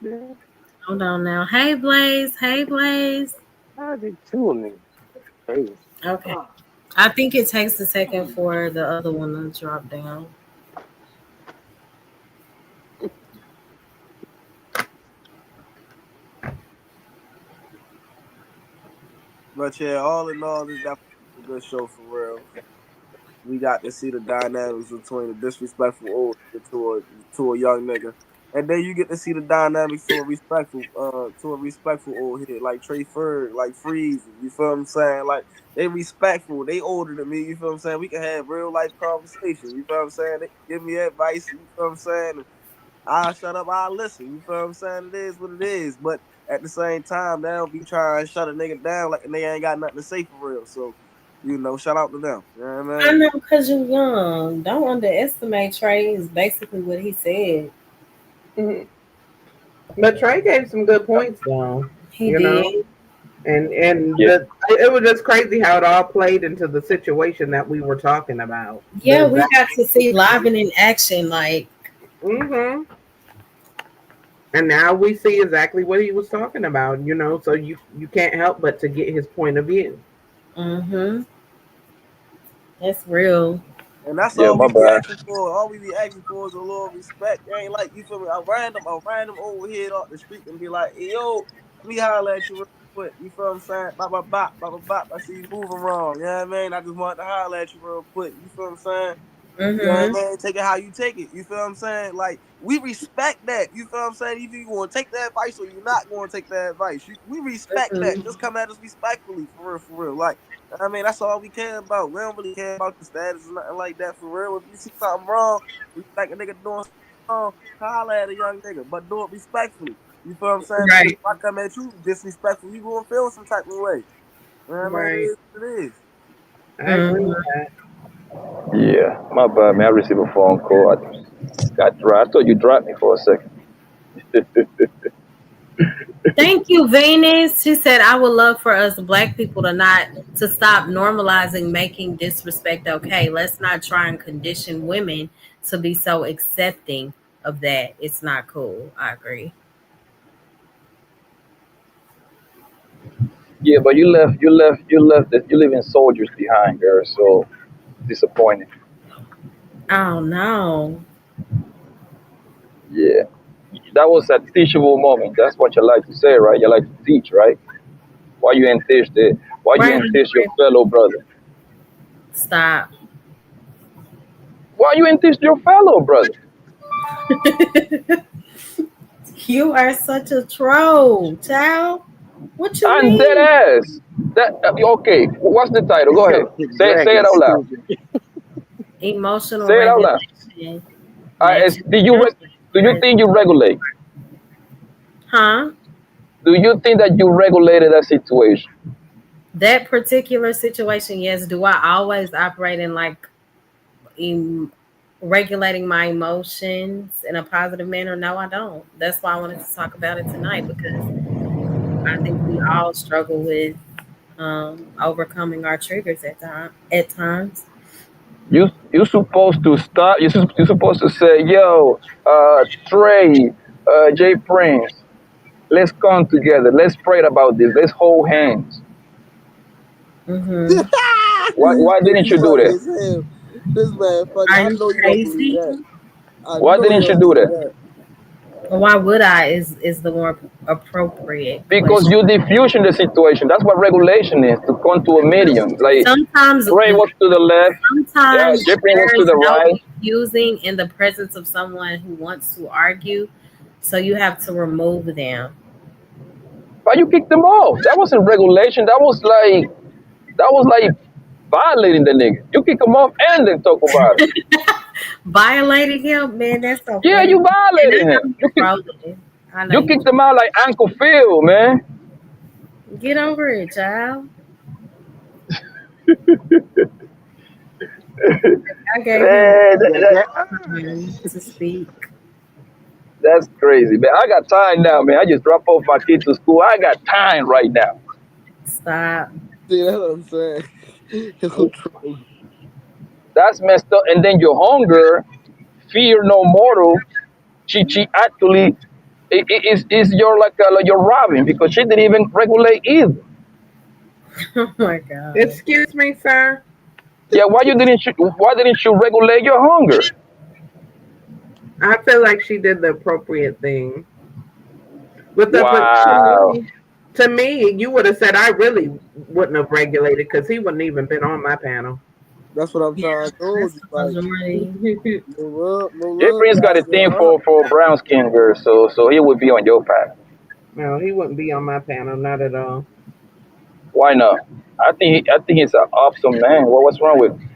Yeah. Hold on now. Hey, Blaze. Hey, Blaze. How's it two of me? Crazy. Okay. I think it takes a second for the other one to drop down. But yeah, all in all, this definitely a good show for real. We got to see the dynamics between a disrespectful old nigga to a young nigga. And then you get to see the dynamics to a respectful old head like Trey Ferg, like Freeze. You feel what I'm saying? Like they respectful. They older than me. You feel what I'm saying? We can have real life conversation. You feel what I'm saying? They give me advice. You feel what I'm saying? I shut up, I listen. You feel what I'm saying? It is what it is. But at the same time, they don't be trying to shut a nigga down like they ain't got nothing to say for real. So, shout out to them. You know what I I mean? know because you're young. Don't underestimate Trey, is basically what he said. Mhm. But Trey gave some good points though, He you know, did. and Yeah, it was just crazy how it all played into the situation that we were talking about. The Yeah, we exact got to see live and in action. Like, hmm and now we see exactly what he was talking about, you know. So you can't help but to get his point of view. mm-hmm, that's real. And that's yeah, all my we be bad. asking for. All we be asking for is a little respect. It ain't like, you feel me, a random overhead off the street and be like, hey, yo, let me holler at you real quick. You feel what I'm saying? Bop, bop, bop, bop, bop, bop. I see you moving wrong. You know what I mean? I just wanted to holler at you real quick. You feel what I'm saying? You know what Mm-hmm. I mean? Take it how you take it. You feel what I'm saying? Like, we respect that. You feel what I'm saying? Either you want to take that advice or you're not going to take that advice. We respect that. Mm-hmm. Just come at us respectfully, for real, for real. Like, I mean, that's all we care about. We don't really care about your status or nothing like that, for real. If you see something wrong, you like a nigga doing something wrong, holler at a young nigga, but do it respectfully. You feel what I'm saying? Because Right, if I come at you disrespectful, you going to feel some type of way. You know what I mean? It right. is what it is. I agree Mm-hmm. with that. Yeah, my bad, man. I received a phone call. I got dry. I thought you dropped me for a second. Thank you, Venus. She said, I would love for us black people to stop normalizing making disrespect okay. Let's not try and condition women to be so accepting of that. It's not cool. I agree. Yeah, but you leaving soldiers behind, girl. So disappointing. Oh no. Yeah, that was a teachable moment. That's what you like to say, right? You like to teach, right? Why you ain't teach the? Why you Right. ain't teach your fellow brother? Stop. Why you ain't teach your fellow brother? You are such a troll, child. What you I'm dead mean? ass. That okay? What's the title? Go ahead. Yo, Say Dragon it out loud. stupid. Emotional Say it out loud. regulation. Making Do you think you regulate? huh? Do you think that you regulated that situation? That particular situation, yes. Do I always operate in like em- regulating my emotions in a positive manner? No, I don't. That's why I wanted to talk about it tonight because I think we all struggle with overcoming our triggers at times. You supposed to start. You supposed to say, "Yo, Trey, J Prince, let's come together. Let's pray about this. Let's hold hands." Mm-hmm. Why didn't You you do funny that? as hell. This man funny. Are I you know you don't believe crazy? that. I Why know you didn't you don't do believe that? that. Why would I? Is the more appropriate Because question. you diffusing the situation. That's what regulation is, to come to a medium. Like Sometimes Trey was to the left, sometimes Jeffrey was to there's the no right. diffusing in the presence of someone who wants to argue, so you have to remove them. But you kicked them off. That wasn't regulation. That was like violating the nigga. You kick him off and then talk about it. Violating him, man, that's so Yeah, funny. you And I violated know him. you trolling. I know You you kicked him out like Uncle Phil, man. get over it, child. I gave him Man, Yeah, that, time to speak. that's crazy, man. I got time now, man. I just drop off my kid to school. I got time right now. Stop. See, that's what I'm saying. He'll troll. That's messed up. And then your hunger, fear no mortal. She actually is your like your Robin because she didn't even regulate either. Oh my god. Excuse me, sir. Yeah, why didn't you regulate your hunger? I feel like she did the appropriate thing. But Wow. to me, you would have said I really wouldn't have regulated because he wouldn't even been on my panel. That's what I'm Yeah, trying to told that's you. the Like, majority. no Jay love Prince got a without thing your aunt. for brown skin girls, so he would be on your path. No, he wouldn't be on my panel, not at all. Why not? I think he's an awesome man. What's wrong with him?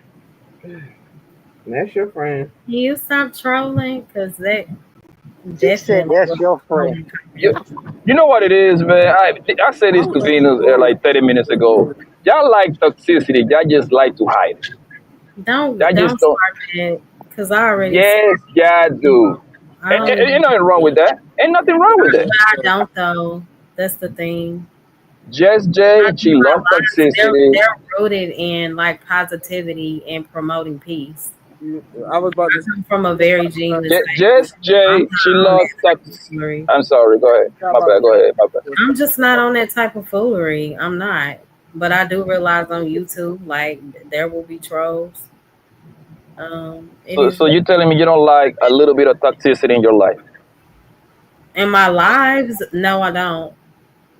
That's your friend. Can you stop trolling? Cause that She said Definitely that's was your home friend. You, cooking. you know what it is, man. I said I this don't to think he Venus doing like 30 minutes ago. Y'all like toxicity. Y'all just like to hide it. Y'all Don't just don't. start that, cause I already said Yes, y'all do. I don't even. Ain't nothing wrong with that. Ain't nothing wrong with that. I don't though. That's the thing. Just I Jay, do she my loves lives. toxicity. They're rooted in like positivity and promoting peace. I was about to say, Come from a very genuine space. Just I'm Jay, she not on loves that type of tox. foolery. I'm sorry. Go ahead. I'm My about bad. to Go ahead. My bad. I'm just not on that type of foolery. I'm not. But I do realize on YouTube, like there will be trolls. It So, is so you telling me you don't like a little bit of toxicity in your life? in my lives. No, I don't.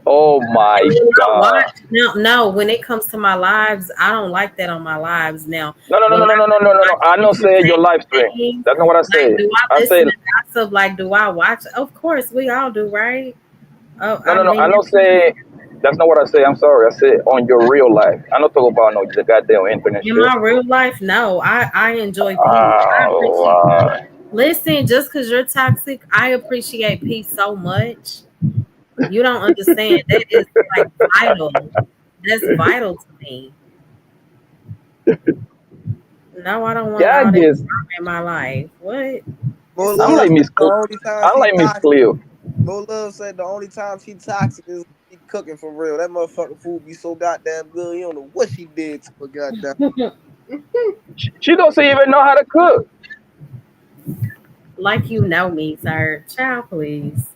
Oh my And when I God. watch, no. When it comes to my lives, I don't like that on my lives. Now, No, no, no, will no, no, I no, no, no, no, no. watch I know say your live stream. entertaining things? That's not what I Like, said. do I I listen said to gossip? Like, do I watch? Of course, we all do, right? Oh, no, I no, no. I mean, know say that's not what I say. I'm sorry. I said on your real life. I don't talk about no the goddamn internet in shit. my real life, no. I enjoy peace. I appreciate. Oh, Listen, just because you're toxic, I appreciate peace so much. You don't understand. That is like vital. That's vital to me. No, I don't want yeah, I all that just drama in my life. What? Mo It's I'm Love like cool. said Miss. the only time I'm she like Miss toxic. Cleo. Mo Love said the only time she toxic is when she cooking for real. That motherfucking food be so goddamn good. You don't know what she did to her goddamn. She doesn't even know how to cook. Like you know me, sir. Child, please.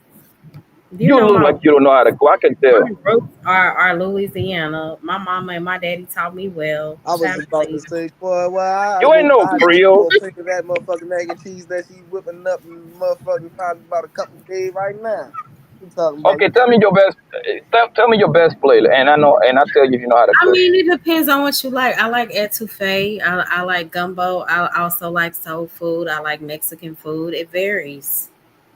You You know look my like you don't know how to cook. I can my tell. roots are Louisiana. My mama and my daddy taught me well. I was Child, about to please. say, boy, well, I You ain't go, no I give you Creole. a plate of that motherfucking egg and cheese that she whipping up in motherfucking probably about a couple days right now. You talking about? Okay, tell me your best. Tell me your best play, and I know, and I tell you if you know how to I cook. mean, it depends on what you like. I like etouffee. I like gumbo. I also like soul food. I like Mexican food. It varies.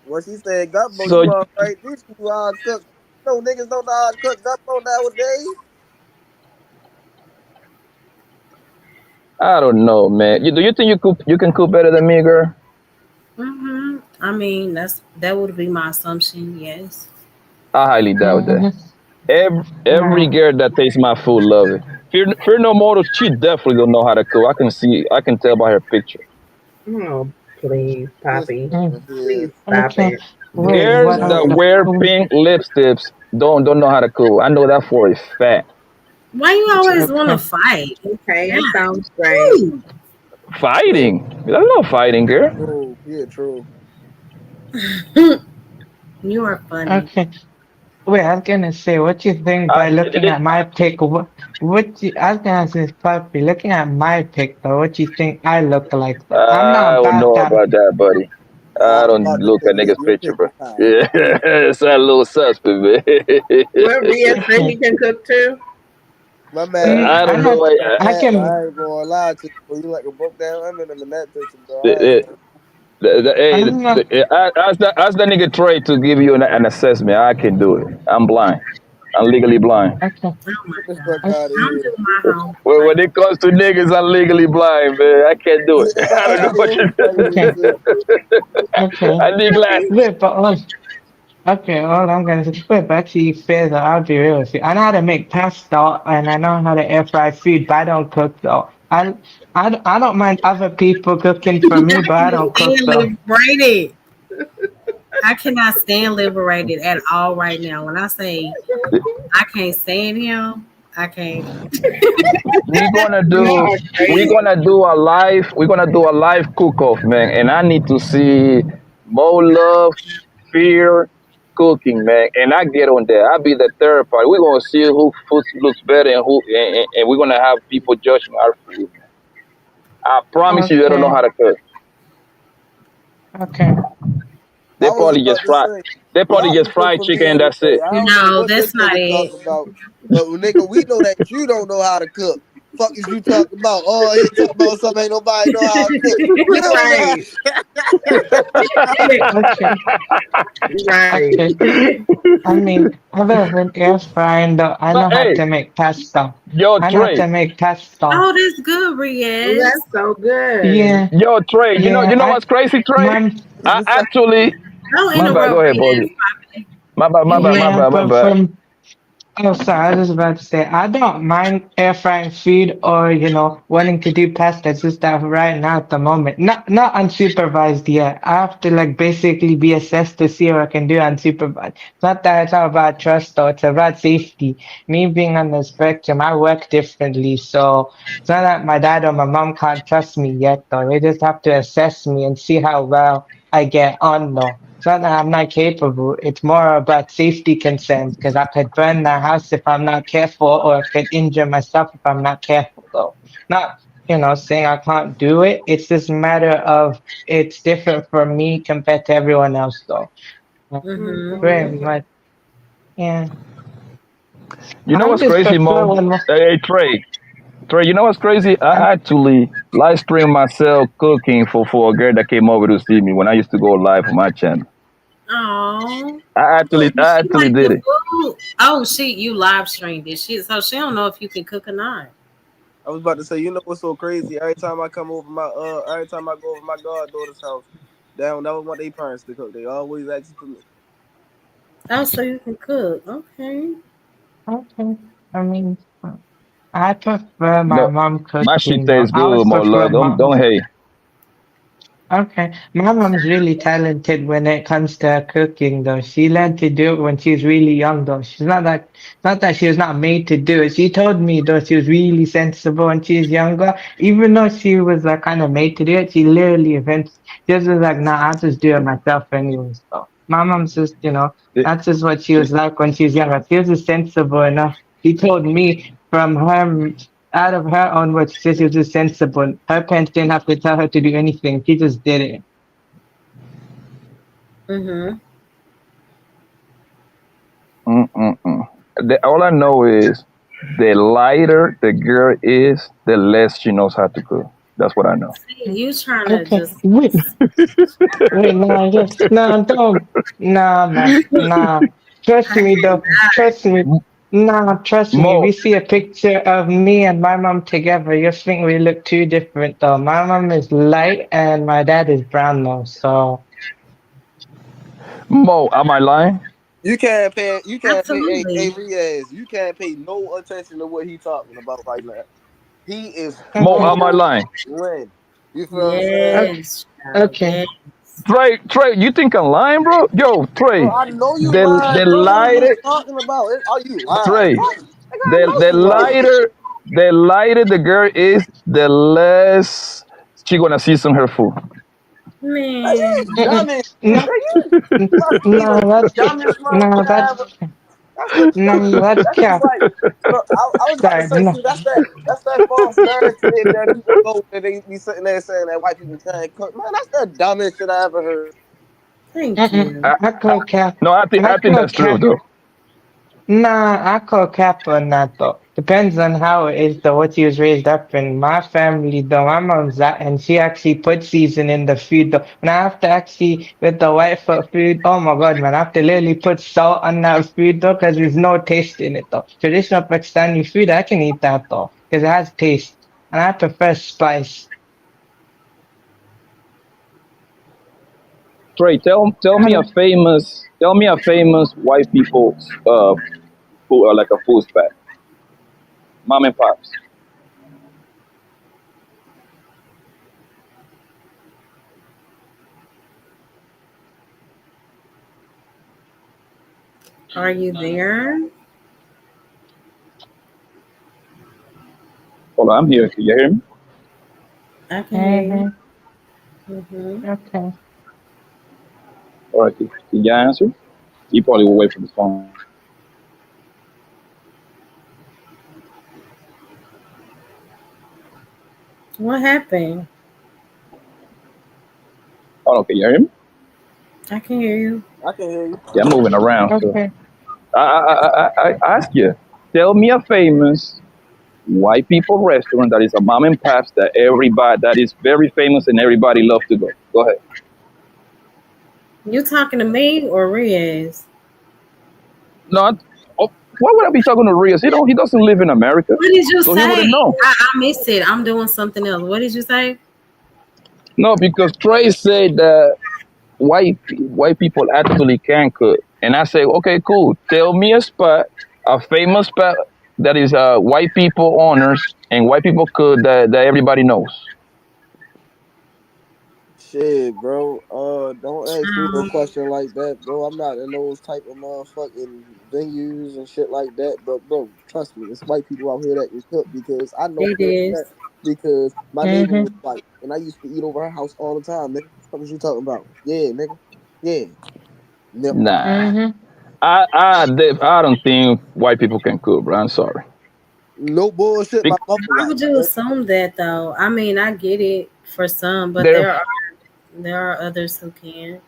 What she said, gumbo, So you all right? These people all cook. No niggas don't know how to cook gumbo nowadays. I don't know, man. Do you think you can cook better than me, girl? I mean, that would be my assumption. Yes. I highly doubt that. Mhm. Every No. girl that tastes my food love it. Fear no more. She definitely don't know how to cook. I can see. I can tell by her picture. Oh, please, This Poppy. nigga Mm. here. Please stop Okay. it. Wait, Girls what I else? that ain't wear Oh, pink lipsticks don't know how to cook. I know that for a fact. Why you always want to okay. fight? Okay, it God, sounds strange. troll. Fighting? There's no fighting, girl. Troll. Yeah, troll. you are funny. Okay. Wait, I was gonna say, what you think I, by looking at my pic? I was gonna ask this puppy, looking at my pic though, what you think I look like though? I'm I not don't about know that. about that, buddy. I I was don't about to look say, at yeah, niggas' your picture, bro. picture fine. Yeah, it's a little suspect, man. Well, Ria say Okay. he can cook too. My man, I don't I'm know. not, Why, I fat, but can, I ain't gonna lie to you. Bro. You like a broke down lemon in that picture, bro. I ain't the, gonna. hey, I'm not, ask that nigga Trey to give you an assessment. I can do it. I'm blind. I'm legally blind. okay. Oh my Get the god. fuck out of Okay. Don't here. do my homeboy. When it comes to niggas, I'm legally blind, man. I can't do it. I don't know what You're you. funny as Okay. shit. Okay. I need glasses. Wait, but okay, all I'm gonna say, wait, but actually, fair though, I'll be real with you. I know how to make pasta and I know how to air fry food, but I don't cook though. I don't mind other people cooking for I me, but I can't don't cook stand though. liberated. I cannot stand liberated at all right now. When I say I can't stand him, I can't. We're gonna Y'all do are we're crazy. gonna do a live cook off, man, and I need to see more love, fear, cooking, man, and I get on there. I'll be the third party. We're gonna see who food looks better and and we're gonna have people judging our food, man. I promise you, they don't know Okay, how to cook. okay, They I was probably about just to fry. say, They probably y'all just can cook fried for me chicken and any that's day. it. I don't know No, what this that's not nigga it. talking about, but nigga, we know that you don't know how to cook. Fuck is you talking about? Oh, he talking about something ain't nobody know how to cook. You don't know. Right. okay, Right. okay. I mean, other than air frying though, I But know how hey, to make pasta. yo I know how Trey, to make pasta. Oh, that's good, Oh, Riaz. that's so good. Yeah, yo Trey, yeah. you know what's crazy, Trey? Mom, I actually Don't My bad. Go interrupt ahead, boss. Reyes properly. My bad. My You bad. good. My Yeah, bad. My but bad. from Oh, sorry, I was just about to say, I don't mind air frying food or, wanting to do pasta. It's just that right now at the moment, not unsupervised yet. I have to like basically be assessed to see what I can do unsupervised. It's not that it's not about trust though, it's about safety. Me being on the spectrum, I work differently. So it's not that my dad or my mom can't trust me yet though. They just have to assess me and see how well I get on though. It's not that I'm not capable. It's more about safety concerns because I could burn the house if I'm not careful, or I could injure myself if I'm not careful, though. Not, saying I can't do it. It's just a matter of it's different for me compared to everyone else, though. Very Mm-hmm. much. Yeah. You know I what's just crazy, prefer Mo? when. Hey, Trey. Trey, you know what's crazy? I actually live stream myself cooking for a girl that came over to see me when I used to go live on my channel. Oh. I Oh, actually, does I she actually like did the it. food? Oh, you live streamed it. She don't know if you can cook or not. I was about to say, you know what's so crazy? Every time I go over my goddaughter's house, they don't never want their parents to cook. They always ask for me. Oh, so you can cook. Okay. Okay. I mean, I prefer my No, mom my shit cooking, though. tastes I always good, more prefer love. Don't moms. hate. Okay. My mom's really talented when it comes to cooking, though. She learned to do it when she was really young, though. Not that she was not made to do it. She told me, though, she was really sensible when she was younger. Even though she was kind of made to do it, she literally she was just like, nah, I'll just do it myself anyways, though. My mom's just, that's just what she was like when she was younger. She was just sensible enough. She told me from her out of her own words, she said she was just sensible. Her parents didn't have to tell her to do anything. She just did it. Mm-hmm. Mm-mm-mm. All I know is the lighter the girl is, the less she knows how to cook. That's what I know. See, you trying to Okay. just Wait, no, yes, no, don't. Nah, man, nah. Trust I me, though. cannot. Trust me. Nah, trust me. If Mo, you see a picture of me and my mom together, you'll think we look too different, though. My mom is light and my dad is brown, though. So, Mo, am I lying? You can't pay a Absolutely. Riaz. You can't pay no attention to what he talking about right now. He is Mo, okay, am I lying? trolling. You feel what I'm saying? okay, Yes, child. okay. Yes. Trey, you think I'm lying, bro? Yo, Bro, Trey, I know you the lying, bro. What are you lighter, talking about? Are you lying? Trey, What? Like, I know the you lying. lighter the girl is, the less she gonna season her food. Like, you Man. dumb Mm-mm. as shit. No, Like, must be no, the dumbest no, motherfucker that's, ever. That's the no, dumbest. that's That's just cap. like, bro. I was about to Sorry, say, no. see, that's that false narrative that people go and they be sitting there saying that white people can't cook. Man, that's the dumbest shit I ever heard. Thank Mm-mm. you. I, I call cap. no, I I think call that's true cap. though. Nah, I call cap on that though. Depends on how it is though, what he was raised up in. My family though, my mom's that, and she actually puts season in the food though. When I have to actually, with the white foot food, oh my god, man, I have to literally put salt on that food though, because there's no taste in it though. Traditional Pakistani food, I can eat that though, because it has taste. And I prefer spice. Trey, tell me a famous white people's food, like a food spot. Mom and pops. Are you there? Hold on, I'm here. Can you hear me? I can hear you. Mm-hmm. Mm-hmm. Okay. All right, can you answer? He probably will wait for the phone. What happened? Oh, okay, you hear me? I can hear you. I can hear you. Yeah, I'm moving around. So Okay. I ask you, tell me a famous white people restaurant that is a mom and pops that everybody that is very famous and everybody love to go. Go ahead. You talking to me or Riaz? Not. Oh, why would I be talking to Rios? He doesn't live in America, What did you so he say? wouldn't know. I missed it. I'm doing something else. What did you say? No, because Trey said that white people actually can cook. And I say, okay, cool. Tell me a famous spot that is white people honors and white people cook that everybody knows. Shit, bro. Don't ask me no question like that, bro. I'm not in those type of motherfucking venues and shit like that. But bro, trust me, it's white people out here that can cook because I know It for a is. fact because my neighbor was Mm-hmm. white and I used to eat over her house all the time, nigga. What was you talking about? Yeah, nigga. Yeah. Nigga. Nah, Mm-hmm. I don't think white people can cook, bro. I'm sorry. No bullshit, my Bec- mother Why white. would you Nigga. assume that though? I mean, I get it for some, but There, there are others who can.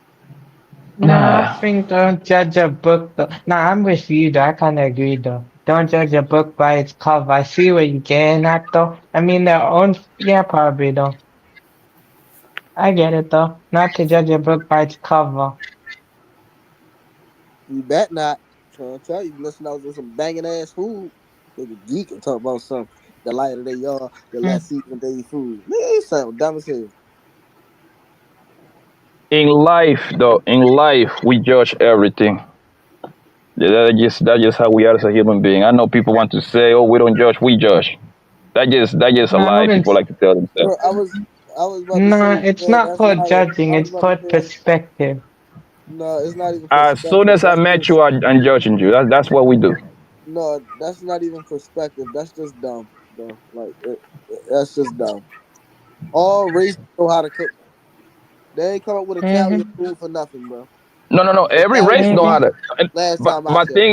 No, I nah. think don't judge a book though. No, I'm with you though. I kind of agree though. Don't judge a book by its cover. I see where you're getting at though. I mean, their own, yeah, probably though. I get it though. Not to judge a book by its cover. You bet not. Trying to tell you, listen out to some banging ass food. Nigga geek and talk about some the lighter they are, the less seasoned they food. Man, you sound dumb as hell. In life, though, in life, we judge everything. That's just how we are as a human being. I know people want to say, "Oh, we don't judge, we judge." That just a No, I lie. People wouldn't. like to tell themselves. Bro, I was about to No, say, it's man, not that's not called a. judging. I was It's about to called say that's perspective. no, it's not even As soon perspective. as I That's met just you, I'm judging you. That's what we do. no, that's not even perspective. That's just dumb, bro. Like that's just dumb. All races know how to cook. They ain't come up with Italian Mm-hmm. food for nothing, bro. No, no, no. Every Italians race was know how Mm-hmm. to. here last But time I checked.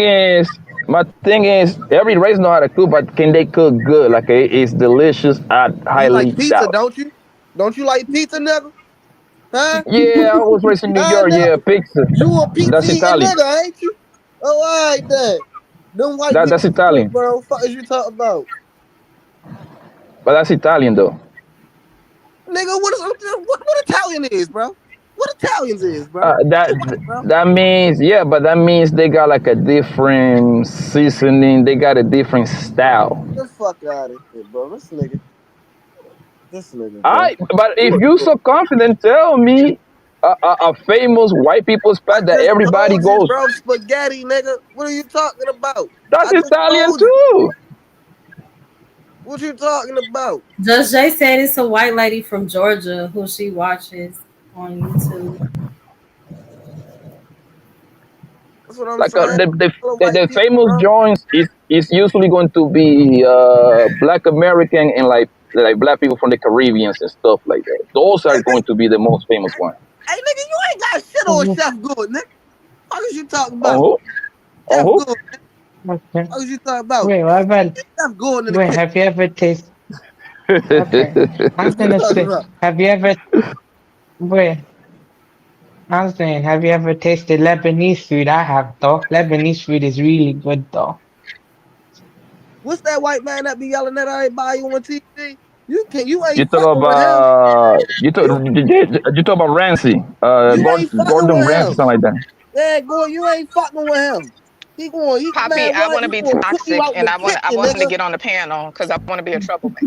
my thing is, every race know how to cook, but can they cook good? Like it's delicious. I You like highly pizza, doubt. don't you? Don't you like pizza, nigga? Huh? Yeah, I was raised in New Huh, York. Yeah, nigga? pizza. You a pizza That's eating Italian. nigga, ain't you? Oh, all right then. Them white That's people cook, Italian. bro. Fuck is you talking about? But that's Italian though. Nigga, what Italian is, bro? What Italians is, bro? That They white, bro. that means yeah, but that means they got like a different seasoning. They got a different style. The fuck out of here, bro. This nigga, bro. I but if you so confident, tell me a famous white people I spot that just everybody told you, goes. bro. Spaghetti, nigga. What are you talking about? That's I just Italian told you. too. What you talking about? Just Jay said it's a white lady from Georgia who she watches on YouTube. That's what I'm Like saying. All the white the people, famous bro. joints is usually going to be Black American and like black people from the Caribbeans and stuff like that. Those are going to be the most famous ones. Hey, nigga, you ain't got shit on Mm-hmm. Chef Good, nigga. What is you talking On about? who? On Chef who? Good. Okay. What is you talking about? Wait, what about? Chef Good in the Wait, kitchen. have you ever tasted? Okay, I'm What you gonna talking say, about? have you ever? Wait, I'm saying, have you ever tasted Lebanese food? I have though. Lebanese food is really good though. What's that white man that be yelling at everybody on TV? You You ain't talk fucking with him. about You you talk about Ramsey, you ain't fucking Gordon with Ramsay, him. something like that. Yeah, boy, you ain't fucking with him. He Poppy, man, I what? want to He be gonna put you toxic, out and the I kitchen, want him to nigga. get on the panel because I want to be a troublemaker,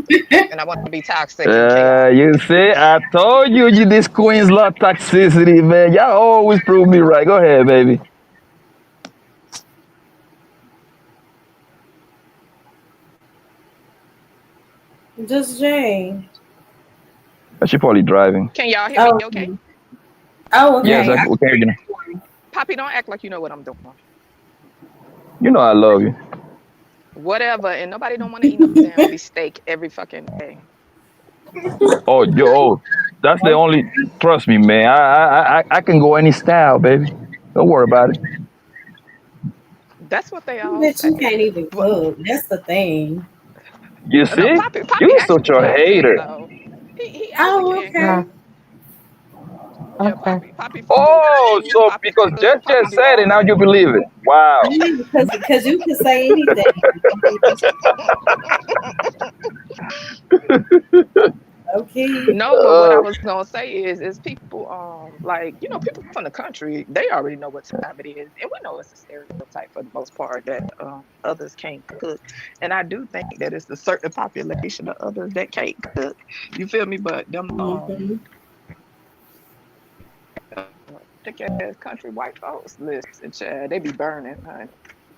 and I want to be toxic and chaotic. You see, I told you this Queen's Law toxicity, man. Y'all always prove me right. Go ahead, baby. Just Jay. She probably driving. Can y'all hear me? Oh, Okay. oh, Yes, okay. we can hear you now. Poppy, don't act like you know what I'm doing. You know I love you. Whatever, and nobody don't want to eat no damn beefsteak every fucking day. Oh, that's the only. Trust me, man. I can go any style, baby. Don't worry about it. That's what they all Bitch, you say. can't even But cook. That's the thing. You no, see, Poppy you such actually a can cook hater. though. He actually Oh, can cook. okay. No, Yeah, okay. Poppy fix good Oh, food. so Poppy because cook. Jet Poppy do said it, all now that. you believe it. Wow. Yeah, because you can say anything. Okay. No, but what I was gonna say is people like people from the country, they already know what time it is, and we know it's a stereotype for the most part that others can't cook, and I do think that it's a certain population of others that can't cook. You feel me? But them Hmm. thick ass country white folks. Listen, child, they be burning, honey.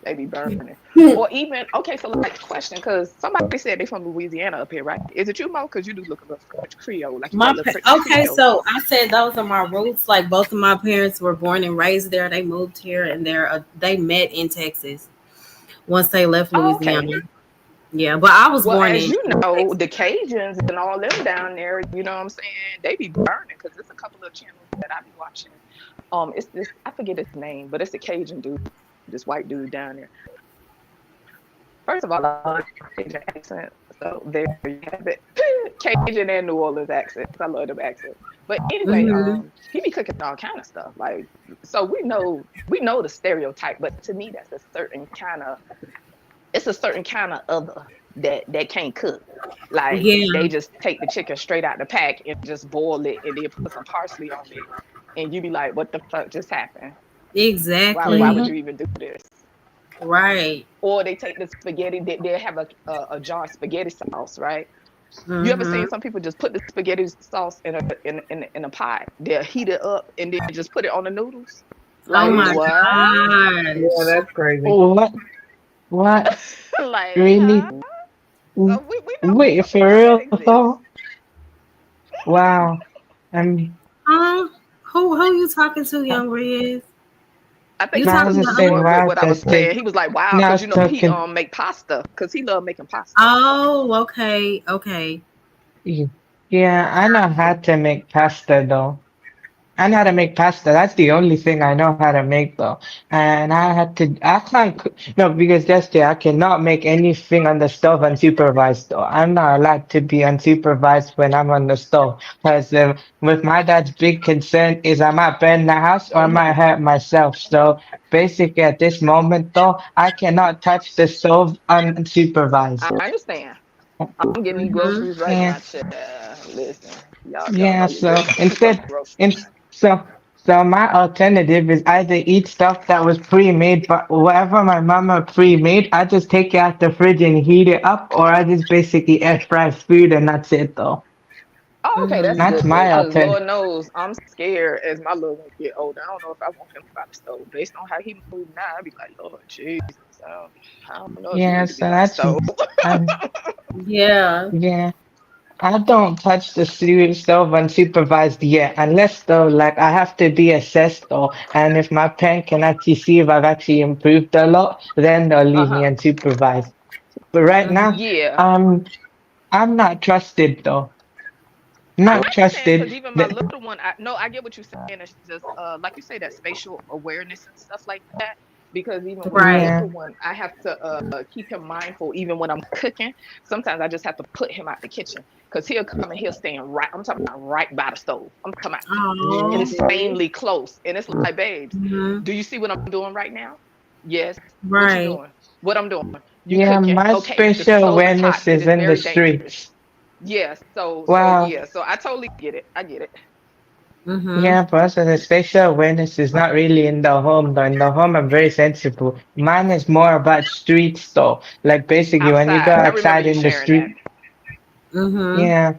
They be burning. Or even okay, so like question, because somebody said they from Louisiana up here, right? Is it you, Mo? Because you do look a little French Creole, like you got a little French Okay, Creole. so I said those are my roots. Like both of my parents were born and raised there. They moved here, and they met in Texas once they left Oh, okay. Louisiana. Yeah, but I was Well, born as in you know, Texas. the Cajuns and all them down there, you know what I'm saying? They be burning because there's a couple of channels that I be watching. It's this I forget his name, but it's a Cajun dude, this white dude down there. First of all, I love Cajun accent, so there you have it. Cajun and New Orleans accents. I love them accents. But anyway, Hmm. he be cooking all kind of stuff. Like, so we know the stereotype, but to me, that's a certain kind of it's a certain kind of other that can't cook. Like they Yeah, just take the chicken straight out the pack and just boil it and then put some parsley on it, and you be like, "What the fuck just happened? Why exactly. would Mm-hmm. you even do this?" Right. Or they take the spaghetti, they have a jar of spaghetti sauce, right? You ever Hmm. seen some people just put the spaghetti sauce in a pot? They'll heat it up and then just put it on the noodles. Oh Like my what? Yeah, gosh. that's crazy. What? What? Like, huh? Really? We know Wait, for that real exists. though? Wow. I'm Who you talking to, Young Riz? I think You he now I was was talking to just on saying us? board with wow what I was because they saying. He was like, "Wow," now I because was he talking make pasta because he love making pasta. Oh, okay, okay. yeah, I know how to make pasta though. I know how to make pasta. That's the only thing I know how to make though. And I can't, no, because just I cannot make anything on the stove unsupervised though. I'm not allowed to be unsupervised when I'm on the stove. Because with my dad's big concern is I might burn the house or I might Hmm. hurt myself. So basically at this moment though, I cannot touch the stove I unsupervised. understand. I'm getting these Hmm. groceries right Yeah. now. Child. Listen, y'all Yeah, know you so ready for the instead, groceries. in so my alternative is either eat stuff that was pre-made, but whatever my mama pre-made, I just take it out the fridge and heat it up, or I just basically air fry food and that's it though. Oh, okay, that's Hmm. That's good. my Cause alternative. Lord knows I'm scared as my little ones get older. I don't know if I want him by the stove. Based on how he moves now, I'd be like, Lord Jesus, I don't know if you Yeah, need to be so by the that's stove. um, Yeah. yeah. I don't touch the stove unsupervised yet, unless though, like I have to be assessed though, and if my parent can actually see if I've actually improved a lot, then they'll leave me Uh-huh. unsupervised. But right now, Hmm. Yeah. um, I'm not trusted though. I Not understand because trusted. even my little one, no, I get what you're saying. It's just like you say, that spatial awareness and stuff like that. Because even with my Right. Yeah, little one, I have to keep him mindful even when I'm cooking. Sometimes I just have to put him out the kitchen because he'll come and he'll stand right. I'm talking about right by the stove. I'm talking about Oh. Hmm. insanely close. And it's like, babes, Hmm. do you see what I'm doing right now? Yes. What you Right. doing? What I'm doing? You yeah. cooking? My Okay. The spatial stove is hot. awareness It is is in the very dangerous. streets. Yeah. So Wow. yeah. So I totally get it. I get it. Hmm. Yeah, but also the spatial awareness is not really in the home though. In the home, I'm very sensible. Mine is more about streets though. Like basically when you go Outside. I remember outside you in the sharing that. street, Hmm. yeah.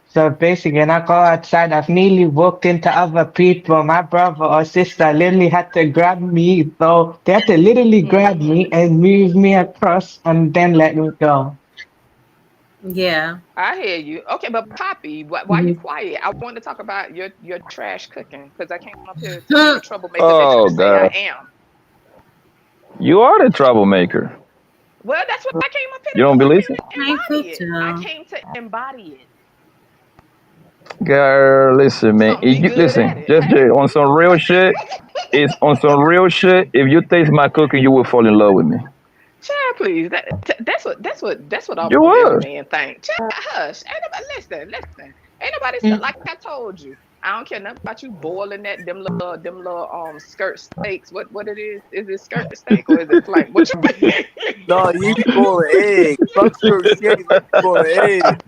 So basically when I go outside, I've nearly walked into other people. My brother or sister literally had to grab me though. They had to literally grab me Hmm. and move me across and then let me go. Yeah. I hear you. Okay, but Poppy, why you Mhm. quiet? I wanted to talk about your trash cooking because I came up here to be Hmm. the troublemaker that you Oh say I God, am. you are the troublemaker. Well, that's what I came up here You to do. don't I believe came it, to Can't cook, embody it. I child. came to embody it. girl? Listen, man. So be good at Listen, it. just Hey. on some real shit. It's on some real shit. If you taste my cooking, you will fall in love with me. Child, please. That's what You almost every will. man think. Child, hush. Ain't nobody listen. Ain't nobody Mm. like I told you. I don't care nothing about you boiling that them little skirt steaks. What it is? Is it skirt steak or is it flank? What you No, you be boiling eggs. Fuck skirt steaks. You be boiling eggs.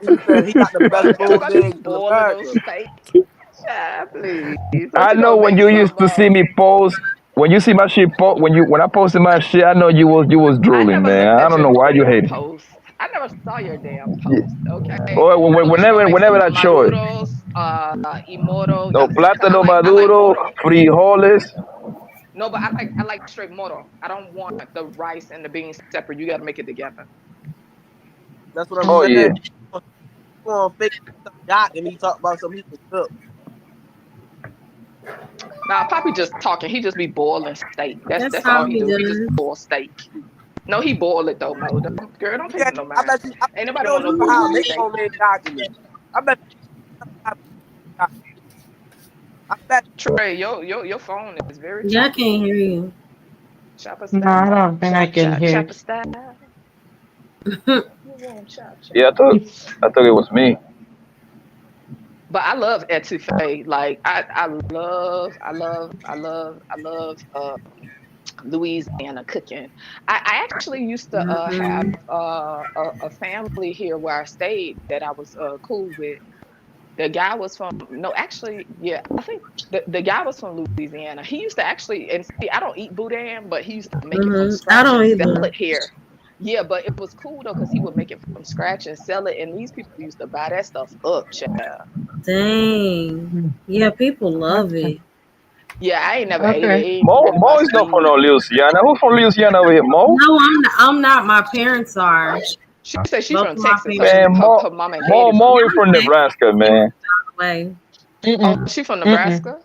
He said he got the Bro, best ain't nobody boiled about you eggs in boiling those America. steaks. Child, please. What I you know gonna when make you some used to see me post, when you see my shit post, when I posted my shit, I know you was I drooling, never man. looked I at don't your know why you damn hate it. post. I never saw your damn Yeah. post, okay? Or What you gonna make whenever some I show it, marudos? Immortal. No, I plátano like maduro, moro. frijoles. No, but I like straight moro. I don't want the rice and the beans separate. You got to make it together. That's what I'm Oh saying. yeah. You on fake yacht and he talk about some he can cook. Now, Poppy just talking. He just be boiling steak. That's That's that's all all he he do. He just does. boil steak. No, he boil it though, Mo. Girl, don't pay Yeah, no I mind. bet you. I bet Ain't you nobody don't want no even know how to boiled make steak. homemade documents. I bet you know how to make yacht. I bet. Trey, your phone is very Yeah, I choppy. can't hear you. Chopper No, style. I don't think I Chop, can chop, hear. chopper style. You want chop, Yeah, chop. I thought it was me. But I love etouffee. Like I love Louisiana cooking. I actually used to have Hmm. a family here where I stayed that I was cool with. The guy was from no, actually, yeah, I think the guy was from Louisiana. He used to actually, and see, I don't eat boudin, but he used to make it from I scratch don't and sell either. it here. Yeah, but it was cool though because he would make it from scratch and sell it, and these people used to buy that stuff up, child. Dang. Hmm. Yeah, people love Okay. it. Yeah, I ain't never ate it. Okay. It ain't Mo really my Mo is not from no speed. Louisiana. Who's from Louisiana over here? Mo? No, I'm not. I'm not. My parents are. She said she Both from of my Texas, so Man, parents. Mo her mom and Mo daddy Mo from. Yeah, is I'm from Texas. Nebraska, They moved man. all the way. Oh, Mm-mm. she from Mm-mm. Nebraska.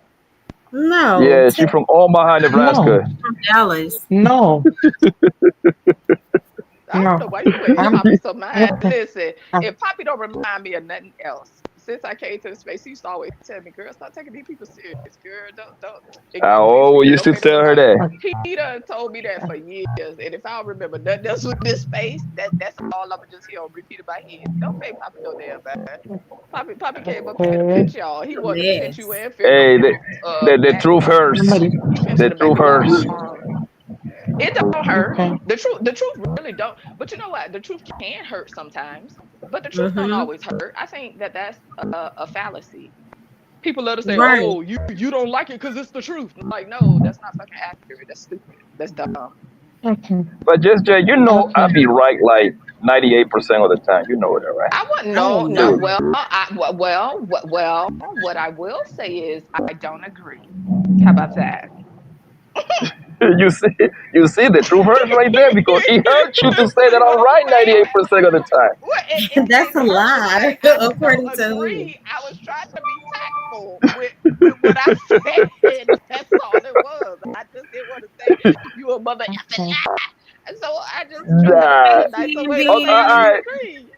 No, Yeah, she Texas from Omaha, No. Nebraska. from Dallas. No. I don't know No. why you in I'm Poppy so mad. okay. Listen, Uh, if Poppy don't remind me of nothing else, since I came to the space, he used to always tell me, "Girl, stop taking these people serious. Girl, don't I ignore these always people. used Don't to pay them no tell her mind." that. okay. He done told me that for years, and if I don't remember nothing else with this space, that's all I'ma just hear on repeat in my head. Don't pay Poppy no damn mind. Poppy came up here to Okay. pinch y'all. He wanted to pinch you Yes. and fear no Hey, mortals. the Back. truth hurts. Somebody. He pinched in The the back truth of your hurts. arm. It don't hurt. Okay. The truth really don't. But you know what? The truth can hurt sometimes. But the truth don't Mm-hmm. always hurt. I think that's a fallacy. People love to say, Right. "Oh, you don't like it because it's the truth." Like, no, that's not fucking accurate. That's stupid. That's dumb. Okay. But just Jay, you know I Okay. be right like 98% of the time. You know that, right? I wouldn't. I No, don't no. Dude, know. What I will say is I don't agree. How about that? you see you see the truth hurts right there because it hurts you to say that I'm right Wait. 98% of the time. Well, That's it a hurt to say lie, I don't according to who? agree. I was trying to be tactful with what I said. That's all it was. I just didn't want to say you a mother effing Okay. lie. And so I just tried to find Nah. a nicer Team way to All say I being. right, disagree.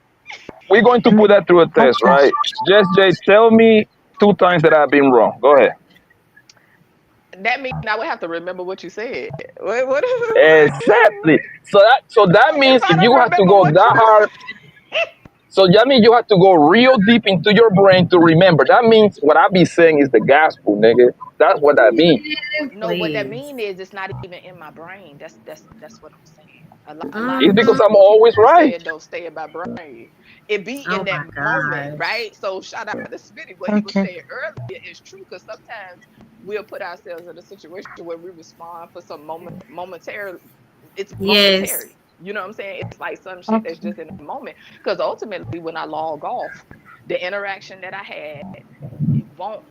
we're going to put that through a test, Okay. right? Just Jay, tell me 2 times that I've been wrong. Go ahead. That means I would have to remember what you said. What Exactly. So that if means I if you don't have to remember go what that you hard, so that means you have to go real deep into your brain to remember. That means what I be saying is the gospel, nigga. That's what that means. Man, No, what that please. mean is it's not even in my brain. That's what I'm saying. A lot It's of because things Mm-hmm. I'm what people always be right. saying don't stay in my brain. It be Oh in that my moment, gosh. right? So shout out to Smitty. What he was Okay. saying earlier is true because sometimes we'll put ourselves in a situation where we respond for some momentary. It's Yes. momentary. You know what I'm saying? It's like some shit that's Okay. just in the moment. Because ultimately, when I log off, the interaction that I had it won't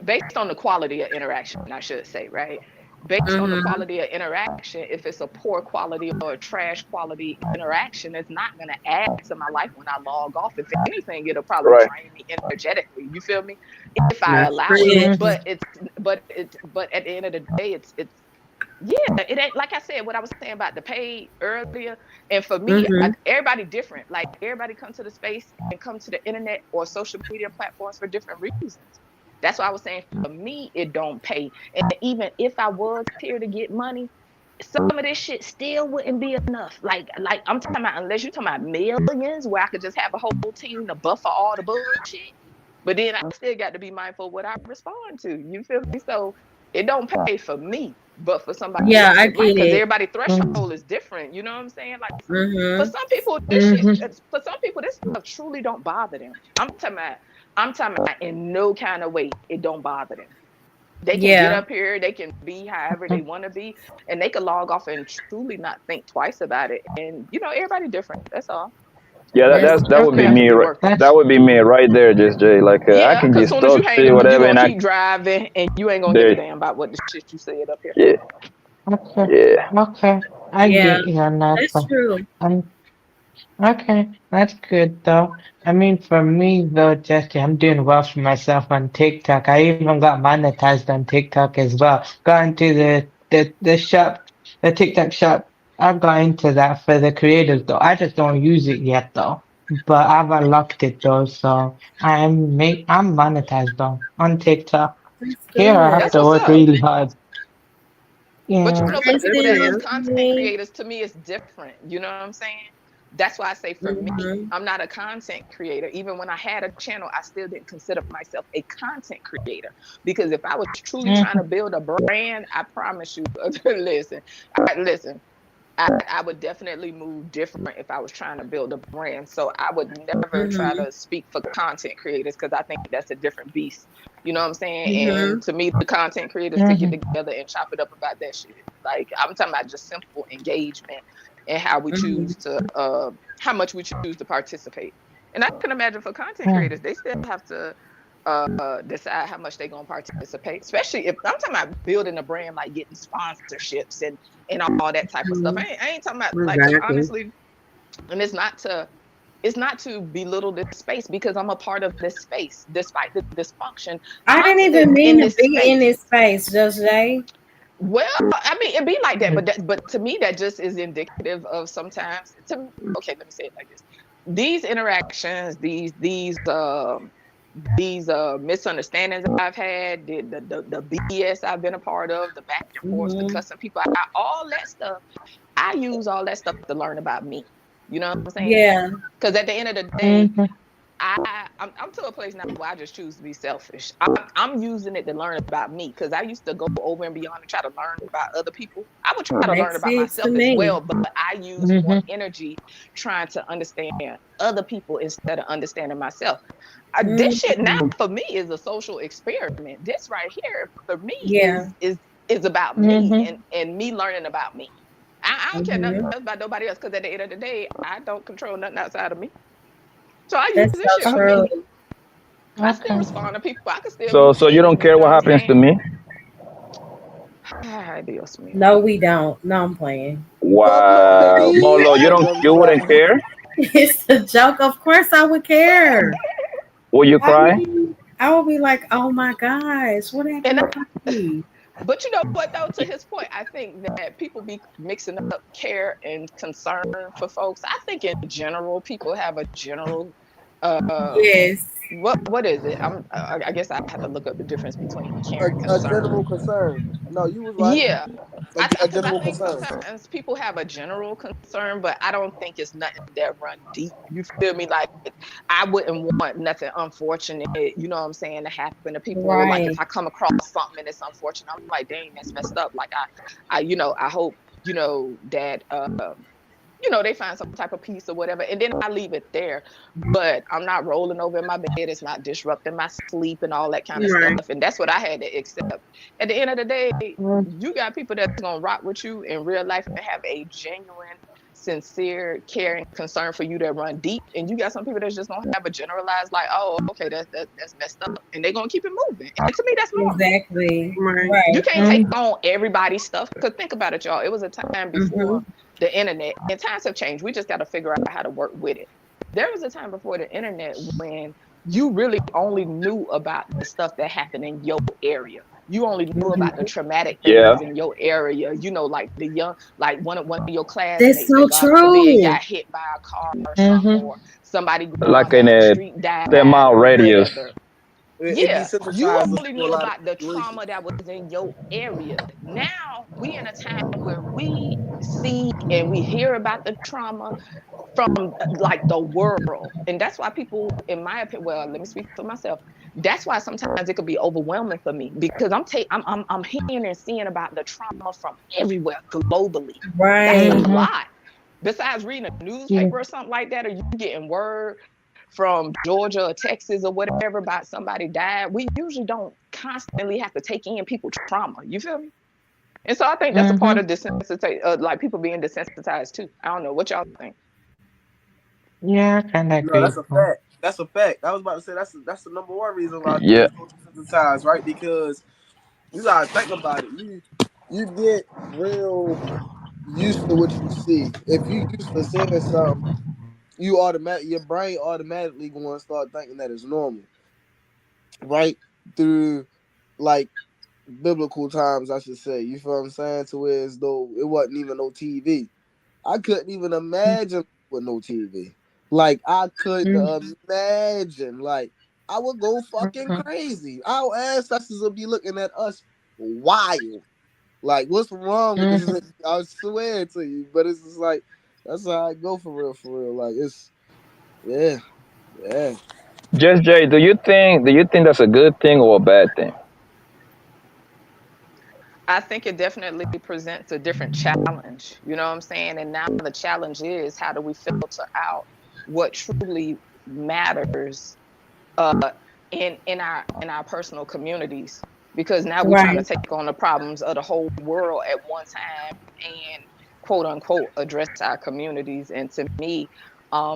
based on the quality of interaction, I should say, right? Based on the Mm-hmm. quality of interaction, if it's a poor quality or a trash quality interaction, it's not going to add to my life when I log off. If anything, it'll probably Right. drain me energetically. You feel me? If I That's allow it. it. Mm-hmm. But at the end of the day, it's yeah, it ain't like I said what I was saying about the paid earlier. And for me, Mm-hmm. everybody different. Like everybody come to the space and come to the internet or social media platforms for different reasons. That's why I was saying for me, it don't pay. And even if I was here to get money, some of this shit still wouldn't be enough. Like I'm talking about unless you're talking about millions where I could just have a whole team to buffer all the bullshit. But then I still got to be mindful of what I respond to. You feel me? So it don't pay for me, but for somebody Yeah, else I it might, get because it. everybody threshold is different. You know what I'm saying? Like for Mm-hmm. some people, this shit. Mm-hmm. For some people, this stuff truly don't bother them. I'm talking about in no kind of way it don't bother them. They can get Yeah. up here, they can be however they want to be, and they can log off and truly not think twice about it. And everybody different. That's all. Yeah, That's that would true. be Okay. Has to me. be worth it. That would be me right there, just Jay. Like I Yeah, can because just soon as you talk hang shit, up, you're whatever, gonna and I keep driving and you ain't gonna give a there. damn about what the shit you said up here. Yeah, Okay. yeah. Okay. I Yeah, get you on that that's one. true. Um, okay, that's good though. I mean, for me though, Jesse, I'm doing well for myself on TikTok. I even got monetized on TikTok as well. Got into the shop, the TikTok shop. I've got into that for the creators though. I just don't use it yet though. But I've unlocked it though, so I'm monetized though on TikTok. That's Here I have good. That's to what's work up. really hard. But Yeah. you know, for Hey, the people that is Definitely. content Stephanie. creators, to me, it's different. You know what I'm saying? That's why I say for me, Mm-hmm. I'm not a content creator. Even when I had a channel, I still didn't consider myself a content creator because if I was truly trying to Mhm. build a brand, I promise you, listen, I would definitely move different if I was trying to build a brand. So I would never try Mm-hmm. to speak for content creators because I think that's a different beast. You know what I'm saying? Mm-hmm. And to me, the content creators could get Mhm. together and chop it up about that shit. Like I'm talking about just simple engagement and how we Mm-hmm. choose to how much we choose to participate. And I can imagine for content Mhm. creators, they still have to decide how much they're gonna participate, especially if I'm talking about building a brand like getting sponsorships and all that type of stuff. I ain't talking about like because Exactly. honestly, and it's not to belittle this space because I'm a part of this space despite the dysfunction. I I'm didn't still even in mean to this be in space. this space, Just Jay. Well, I mean, it be like that, but to me, that just is indicative of sometimes. Okay, let me say it like this: these interactions, these misunderstandings I've had, the BS I've been a part of, the back and forth, the Mm-hmm. cussing people out, all that stuff. I use all that stuff to learn about me. You know what I'm saying? Yeah. Because at the end of the day, Mhm. I'm to a place now where I just choose to be selfish. I'm using it to learn about me because I used to go over and beyond and try to learn about other people. I would try to learn Makes about sense to myself as me. well, but I use more Mhm. energy trying to understand other people instead of understanding myself. This shit now Mm-hmm. for me is a social experiment. This right here for me Yeah. is about me Mhm. and me learning about me. I don't care nothing Mm-hmm. else about nobody else because at the end of the day, I don't control nothing outside of me. So I use That's this shit so for Oh, me. true. I still okay. respond to people. I can still So be so you petty. don't You care know what what I'm happens to saying? me? Ay, Dios mío. No, we don't. No, I'm playing. Fuck no, Wow, Petey. Molo, I just you wouldn't playing. care? It's a joke. Of course I would care. Would you cry? I would be like, oh my gosh, what happened And to Poppy? but you know what though? To his point, I think that people be mixing up care and concern for folks. I think in general, people have a general Yes. what is it? I guess I have to look up the difference between care and A general concern. concern. No, you was right. Yeah, A because I general think concern. sometimes people have a general concern, but I don't think it's nothing that run deep. You feel me? Like I wouldn't want nothing unfortunate, you know what I'm saying, to happen to people. Like if Right. I come across something and it's unfortunate, I'm like, dang, that's messed up. Like I hope that they find some type of peace or whatever, and then I leave it there. But I'm not rolling over in my bed. It's not disrupting my sleep and all that kind of stuff. Right. And that's what I had to accept. At the end of the day, Mhm. you got people that's gonna rock with you in real life and have a genuine, sincere care and concern for you that run deep. And you got some people that's just gonna have a generalized like, oh, okay, that's messed up, and they're gonna keep it moving. And to me, that's normal. Exactly. Right. You Right. can't take Mhm. on everybody's stuff. Because think about it, y'all. It was a time before Mm-hmm. the internet, and times have changed. We just got to figure out how to work with it. There was a time before the internet when you really only knew about the stuff that happened in your area. You only knew about the Mm-hmm. traumatic Yeah. things in your area. Like the young, like one of your That's classmates that so God forbid true. got hit by a car or something, Mhm. or somebody growing Like up in on the a street 10-mile died or radius. whatever. It Yeah, you desensitized us only to a knew lot of about the situations. trauma that was in your area. Now we in a time where we see and we hear about the trauma from like the world. And that's why people, in my opinion, well, let me speak for myself. That's why sometimes it could be overwhelming for me because I'm hearing and seeing about the trauma from everywhere globally. That's a Right. Mhm. lot. Besides reading a Yeah. newspaper or something like that, or you getting word from Georgia or Texas or whatever about somebody died, we usually don't constantly have to take in people's trauma. You feel me? And so I think that's a part Mhm. of desensitize, like people being desensitized too. I don't know what y'all think. Yeah, I kind of No, agree. that's a fact. That's a fact. I was about to say that's the number one reason a lot of people Yeah. are so desensitized, right? Because you gotta think about it. You get real used to what you see. If you used to seeing something, your brain automatically going to start thinking that it's normal, right? Through like biblical times, I should say. You feel what I'm saying? To where as though it wasn't even no TV. I couldn't even imagine with no TV. Like I couldn't imagine. Like I would go fucking crazy. Our ancestors would be looking at us wild. Like what's wrong with this? Nigga? I swear to you, but it's just like that's how I go for real, for real. Like it's yeah, yeah. Just Jay, do you think that's a good thing or a bad thing? I think it definitely presents a different challenge. You know what I'm saying? And now the challenge is, how do we filter out what truly matters in our personal communities? Because now we're trying to Right. take on the problems of the whole world at one time and quote unquote address our communities. And to me,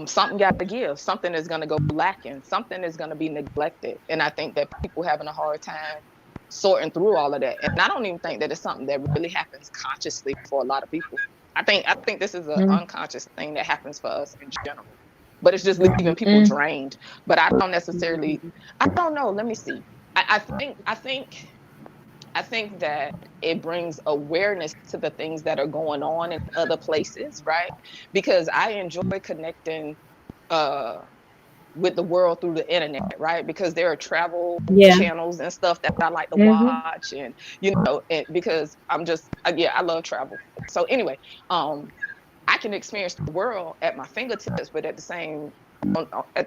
something got to give. Something is going to go lacking. Something is going to be neglected. And I think that people having a hard time sorting through all of that. And I don't even think that it's something that really happens consciously for a lot of people. I think this is an unconscious thing that happens for us in general. But it's just leaving people drained. But I don't necessarily. I don't know. Let me see. I think that it brings awareness to the things that are going on in other places, right? Because I enjoy connecting uh with the world through the internet, right? Because there are travel Yeah. channels and stuff that I like to Mhm. watch, and and because I'm just yeah, I love travel. So anyway, I can experience the world at my fingertips, but at the same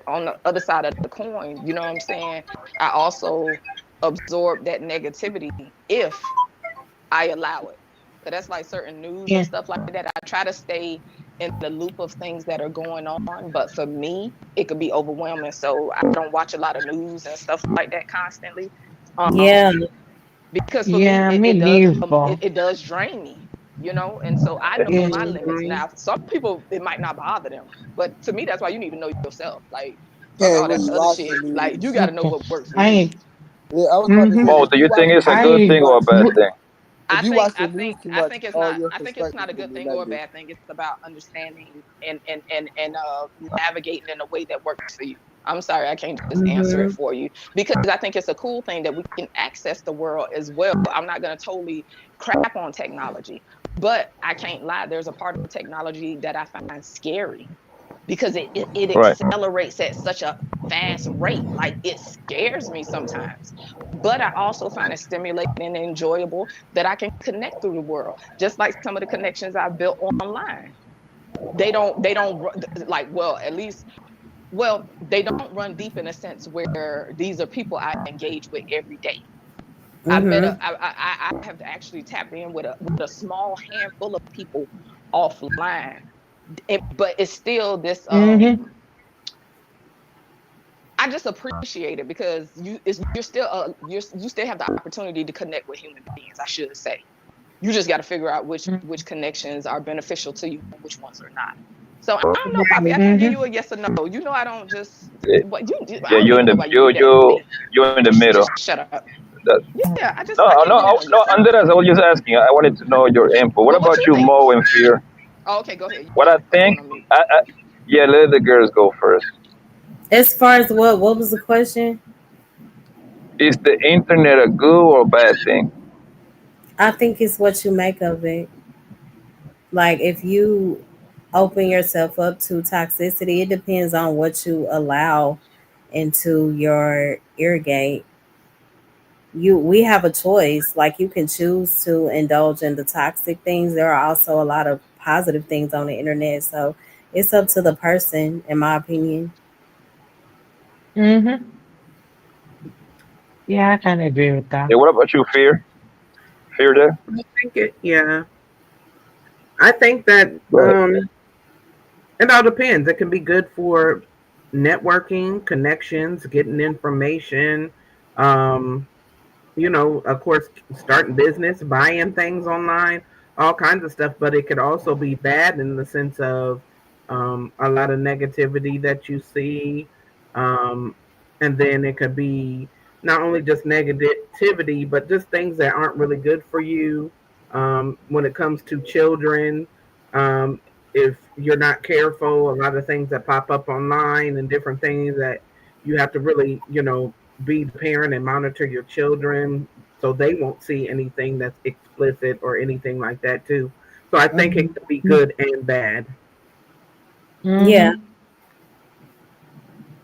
on the other side of the coin, you know what I'm saying? I also absorb that negativity if I allow it. So that's like certain news and Yeah. stuff like that. I try to stay in the loop of things that are going on, but for me, it could be overwhelming. So I don't watch a lot of news and stuff like that constantly. Yeah. Um, because for me, Yeah, it, me it does neither. it does drain me, and so I know Yeah. my limits. Now some people it might not bother them, but to me that's why you need to know yourself. Like fuck Can't all that really other watch the shit. Like you news. got to know Okay. what works for you. I. Yeah, I was about to say Mhm. Mo, if do you you watch think the it's a news good too I. thing or a much, bad thing? if I you think watch the I news think too I much, think it's all not your I think it's perspective not a gonna good be thing or a negative. bad thing. It's about understanding and navigating in a way that works for you. I'm sorry, I can't just answer it Mhm. for you because I think it's a cool thing that we can access the world as well. I'm not going to totally crap on technology, but I can't lie. There's a part of technology that I find scary because it Right. accelerates at such a fast rate. Like it scares me sometimes. But I also find it stimulating and enjoyable that I can connect through the world, just like some of the connections I've built online. They don't like well at least they don't run deep in a sense where these are people I engage with every day. I've met a Mhm. I have actually tapped in with a small handful of people offline, but it's still this Mhm. I just appreciate it because you're still you still have the opportunity to connect with human beings. I should say you just got to figure out which connections are beneficial to you and which ones are not. So I don't know, Poppy. I Right. can't give you Mhm. a yes or no. I don't just Yeah, what you. I yeah, don't even know why you do that to me. you're in the Just middle. shut up. That, Yeah, no, I can't no, give you no no, yes or no. Andres, I was just asking. I wanted to know your input. What Well, what about you you, think? Mo and Fear? Oh, okay, go ahead. You What got I it. I'm think, going on mute. yeah, let the girls go first. As far as what was the question? Is the internet a good or bad thing? I think it's what you make of it. Like if you open yourself up to toxicity, it depends on what you allow into your ear gate. We have a choice. Like you can choose to indulge in the toxic things. There are also a lot of positive things on the internet. So it's up to the person, in my opinion. Mhm. Yeah, I kind of agree with that. Yeah, what about you, Fear? Fear there? I think yeah. I think that Go ahead. it all depends. It can be good for networking, connections, getting information, um, of course, starting business, buying things online, all kinds of stuff. But it could also be bad in the sense of a lot of negativity that you see. Um, and then it could be not only just negativity, but just things that aren't really good for you. When it comes to children, um, if you're not careful, a lot of things that pop up online and different things that you have to really, be the parent and monitor your children so they won't see anything that's explicit or anything like that too. So I think it Mhm. could be good and bad. Yeah. Mm-hmm.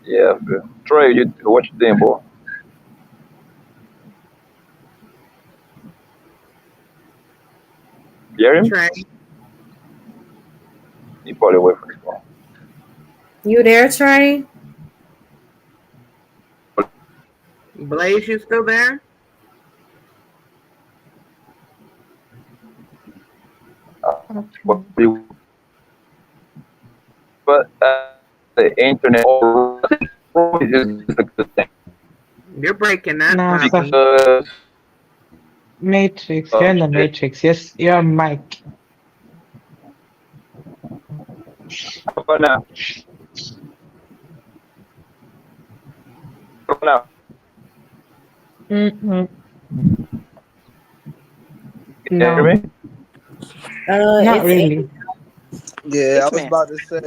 Yeah, Trey, what you doing, boy? You hear him? Trey, He probably away from his phone. You there, Trey? Blaze, you still there? Okay. But the internet overall, I think it's a good thing You're breaking that, Now, so Poppy. because Matrix, you're in the shit. Matrix. Yes, your mic. How about now? How about now? Mm-mm. Can you hear No, me? not It's really. Yeah, I was Basement. about to say,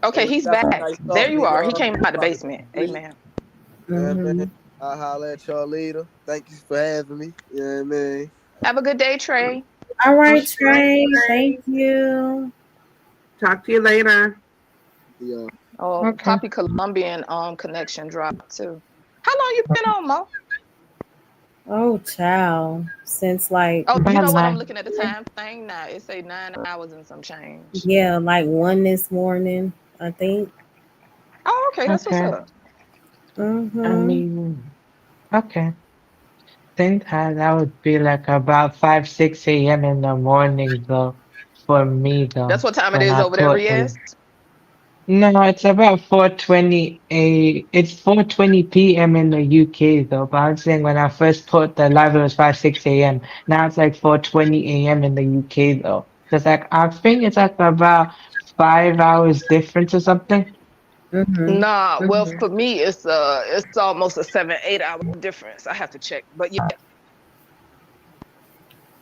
Okay, when he's you got some back. nice There talk, you nigga, are. He came we out the about to basement. sleep. Amen. Yeah, man. Mhm. I'll holler at y'all later. Thank you for having me. Yeah, man. Have a good day, Trey. All right, Okay, Trey. Thank Trey. you. Talk to you later. Yeah. Oh, Okay. Poppy Colombian connection dropped too. How long you been on, Mo? Oh, child. Since like, Oh, you Bye know what? I'm bye. looking at the time thing now. It say 9 hours and some change. yeah, like one this morning, I think. Oh, okay, that's what's Okay. up. I Mm-hmm. mean, okay. Think that would be like about 5, 6 a.m. in the morning though, for me That's though, what time it when is I over there, put yes? no, it's about 4:20 p.m. in the UK though, but I'm saying when I first put the live it was 5, 6 a.m. Now it's like 4:20 a.m. in the UK though. So it's like I think it's like about 5 hours difference or something. Mm-hmm. Nah, well, for me, it's almost a 7, 8 hour difference. I have to check, but yeah.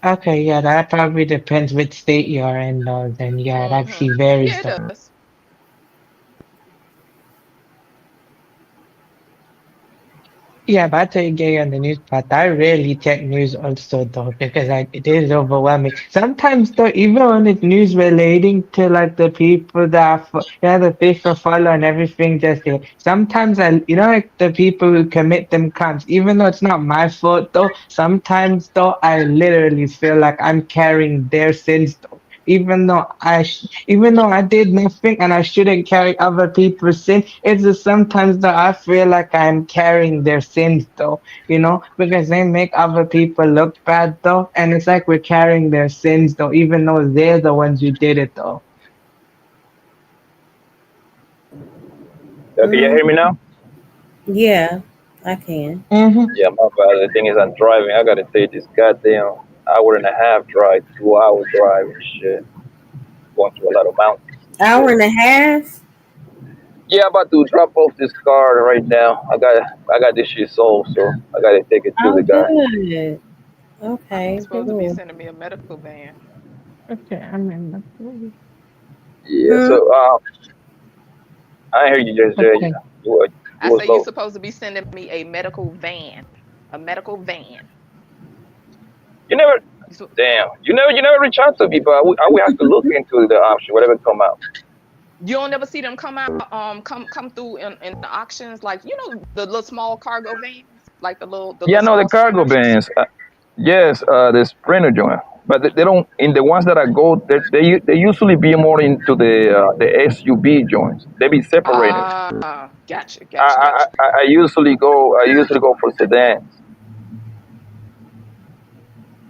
Okay, yeah, that probably depends which state you're in though, then yeah, it actually varies Yeah, it though. does. Yeah, but I tell you, gay on the news part, I rarely check news also though, because like it is overwhelming. Sometimes though, even when it's news relating to like the people that the people follow and everything, just sometimes like the people who commit them crimes, even though it's not my fault though, sometimes though I literally feel like I'm carrying their sins though. Even though I did nothing and I shouldn't carry other people's sin, it's just sometimes that I feel like I'm carrying their sins though, because they make other people look bad though, and it's like we're carrying their sins though, even though they're the ones who did it though. Okay, you hear me now? Yeah, I can. Mm-hmm. Yeah, my bad. The thing is, I'm driving. I gotta take this goddamn hour and a half drive, 2 hour drive and shit. Going through a lot of mountains and Hour shit. and a half? Yeah, I'm about to drop off this car right now. I got this shit sold, so I gotta take it to Oh, the guy. good. You're Okay, supposed to be cool. sending me a medical van. Okay, I'm in Yeah, Hmm? so I heard you just okay. you I was say you're low. supposed to be sending me a medical van. A medical van. You never, You so- damn, you never reach out to me, but I will have to look into the option, whatever come out. you don't ever see them come out, come through in the auctions, like the little small cargo vans, like the little Yeah, no, the small cargo sprinters. bands. Yes, the Sprinter joint, but they don't. In the ones that I go, they usually be more into the SUV joints. They be separated. Gotcha, I, gotcha, I gotcha. I usually go for sedans.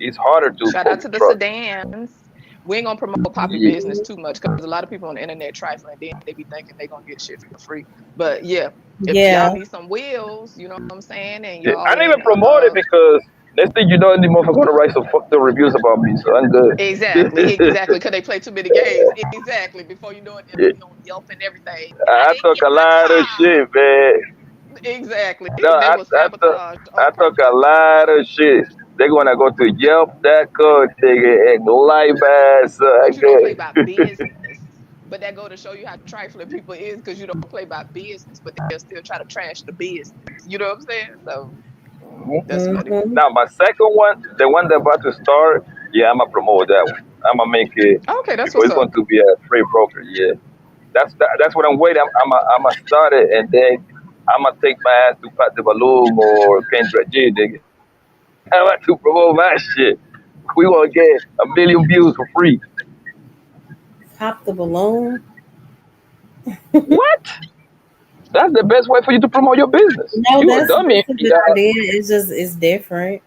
It's harder to Shout for out to the trucks. sedans. We ain't gonna promote poppy Yeah, business too much because a lot of people on the internet trifling. Then they be thinking they gonna get shit for free. But yeah, if y'all Yeah. need some wheels, you know what I'm saying, and yeah. I y'all don't even in promote it because Next thing you know, the motherfucker gonna write some fucked up reviews about me, so I'm good. Exactly. Because they play too many games. Exactly. Before you know it, they'll Yeah, be on Yelp and everything. I I didn't talk get a my lot of job. shit, man. Exactly. No, They will sabotage I on talk a purpose. lot of shit. They're gonna go to Yelp.com, nigga, and lie ass. But you don't play by Good. business. But that go to show you how trifling people is because you don't play by business, but they'll still try to trash the business. You know what I'm saying? So that's funny. Mm-hmm. Now my second one, the one that about to start, yeah, I'ma promote that one. I'ma make it Okay, that's because what's it's going up. to be a free broker. Yeah, that's what I'm waiting. I'ma start it and then I'ma take my ass to Pat the Balloon or Kendra G. Nigga. I want to promote my shit. We gonna get 1 million views for free. Pop the balloon. What? That's the best way for you to promote your business. No, You a dummy. that's a good Yeah, idea. It's just it's different.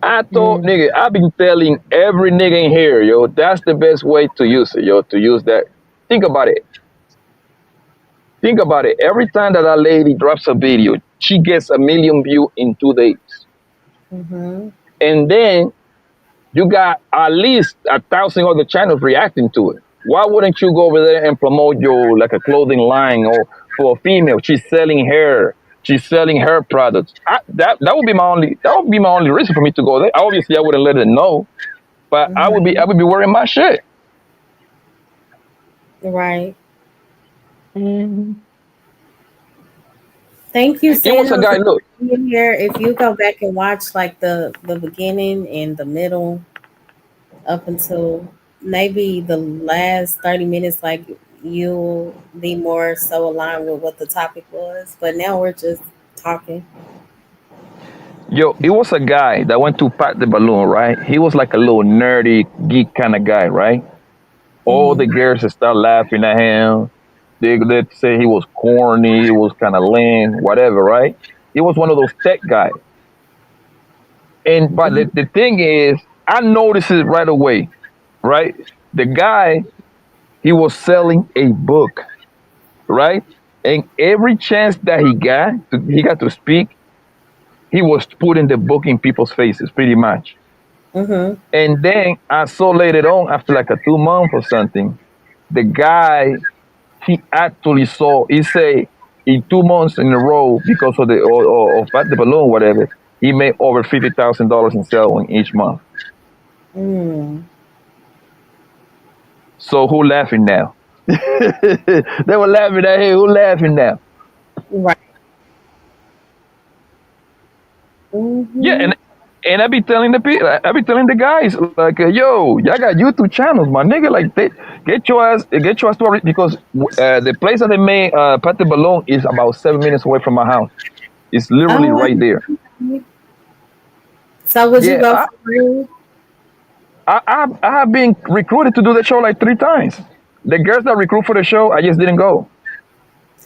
I thought, Mm. nigga, I've been telling every nigga in here, yo, that's the best way to use it, yo, to use that. Think about it. Think about it. Every time that a lady drops a video, she gets 1 million views in 2 days. Mm-hmm. And then you got at least 1,000 other channels reacting to it. Why wouldn't you go over there and promote your like a clothing line or for a female? She's selling hair. She's selling her products. That would be my only reason for me to go there. Obviously, I wouldn't let her know, but I Mm-hmm. would be wearing my shit. Right. Mhm. Thank you, It was a Samuel, guy. for Look, being here. If you go back and watch like the beginning and the middle up until maybe the last 30 minutes, like you'll be more so aligned with what the topic was. But now we're just talking. yo, it was a guy that went to Pat the Balloon, right? He was like a little nerdy geek kind of guy, right? All the Mm-hmm. girls would start laughing at him. They'd say he was corny, he was kind of lame, whatever, right? He was one of those tech guys. And but the thing is, I noticed it right away, right? The guy, he was selling a book, right? And every chance that he got to speak, he was putting the book in people's faces, pretty much. Mm-hmm. And then I saw later on, after like a 2 month or something, the guy he actually saw. He say in 2 months in a row because of the of Pat the Balloon, whatever. He made over $50,000 in sales in each month. Mm. So who laughing now? They were laughing at him. Who laughing now? Right. Yeah, Mm-hmm. and I be telling the people, I be telling the guys like, yo, y'all got YouTube channels, my nigga. Like, get your ass to it because the place that they made Pat the Balloon is about 7 minutes away from my house. It's literally Oh, right there. okay. So would you Yeah, go for real? I have been recruited to do the show like 3 times. The girls that recruit for the show, I just didn't go.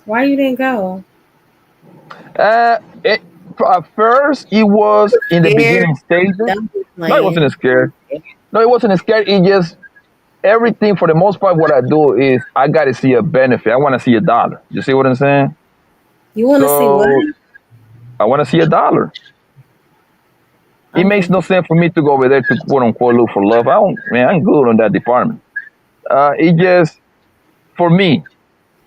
Why you didn't go? Uh, it, at first, it was in the Scared? beginning stages. Don't be No, it wasn't playing. scared. No, it wasn't scared. It just everything for the most part. What I do is I got to see a benefit. I want to see a dollar. You see what I'm saying? You want to see what? So I want to see a dollar. It makes Oh. no sense for me to go over there to quote unquote look for love. I don't, man. I'm good on that department. It just for me.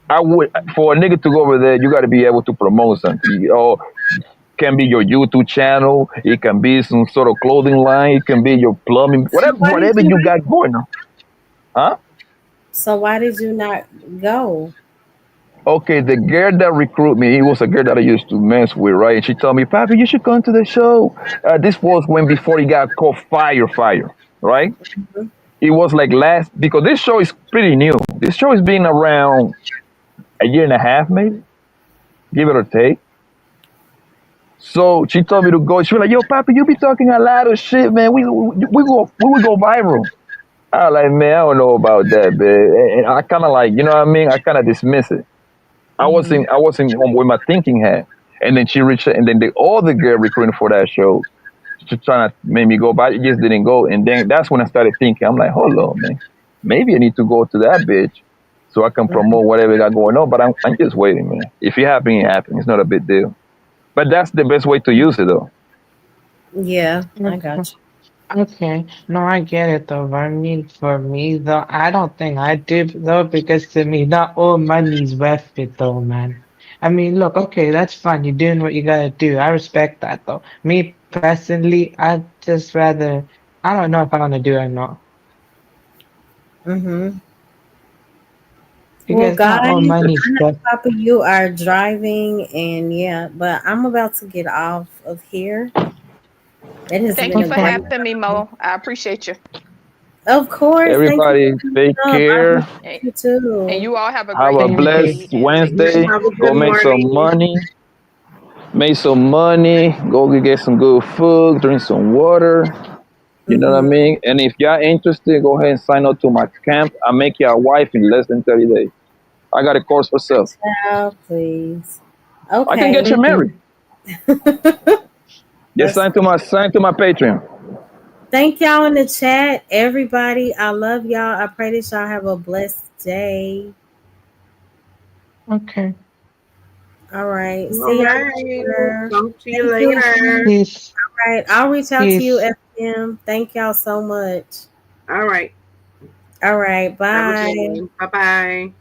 I would for a nigga to go over there, you got to be able to promote something. Or can be your YouTube channel. It can be some sort of clothing line. It can be your plumbing, So why did whatever you you not got go? going on. Huh? So why did you not go? Okay, the girl that recruited me, it was a girl that I used to mess with, right? And she told me, Papi, you should come to the show. This was when before he got called Fire, right? It was like last because this show is pretty new. This show has been around a year and a half, maybe, give it or take. So she told me to go. She was like, "Yo, Papa, you be talking a lot of shit, man. We would go viral." I was like, "Man, I don't know about that, man." And I kind of like, you know what I mean? I kind of dismiss it. Mm-hmm. I wasn't on with my thinking hat. And then she reached, and then the other girl recruiting for that show, she trying to make me go, but it just didn't go. And then that's when I started thinking, I'm like, hold on, man, maybe I need to go to that bitch so I can Right. promote whatever I got going on. But I'm just waiting, man. If it happens, it happens. It's not a big deal. But that's the best way to use it, though. Yeah, I got you. Okay, no, I get it though. But I mean, for me though, I don't think I do though, because to me, not all money's worth it though, man. I mean, look, okay, that's fine. You're doing what you gotta do. I respect that though. Me personally, I'd just rather, I don't know if I wanna do it or not. Mm-hmm. Well, Because not guys, all I money's know worth. Papa, you are driving, and yeah, but I'm about to get off of here. It has Thank been you a for Okay, great having me, time. Mo. I appreciate you. Of course, thank you Everybody, for coming take up. I care. appreciate And, you and too. you all have a Have great a thank you. blessed morning and take care. Wednesday. Have a Go good make some morning. money. Make some money. Go get some good food. Drink some water. You know what I Mm-hmm. mean? And if y'all interested, go ahead and sign up to my camp. I make you a wife in less than 30 days. I got a course for self. Child, please. I can Okay. get you Mhm. married. Just That's sign to my Patreon. Thank y'all in the chat, everybody. I love y'all. I pray that y'all have a blessed day. Okay. All right. All See y'all right. later. Talk to you Thank you later. again. Peace. All right. I'll reach out to you, Peace. FM. Thank y'all so much. All right. All right. Have a good Bye. one. Bye bye.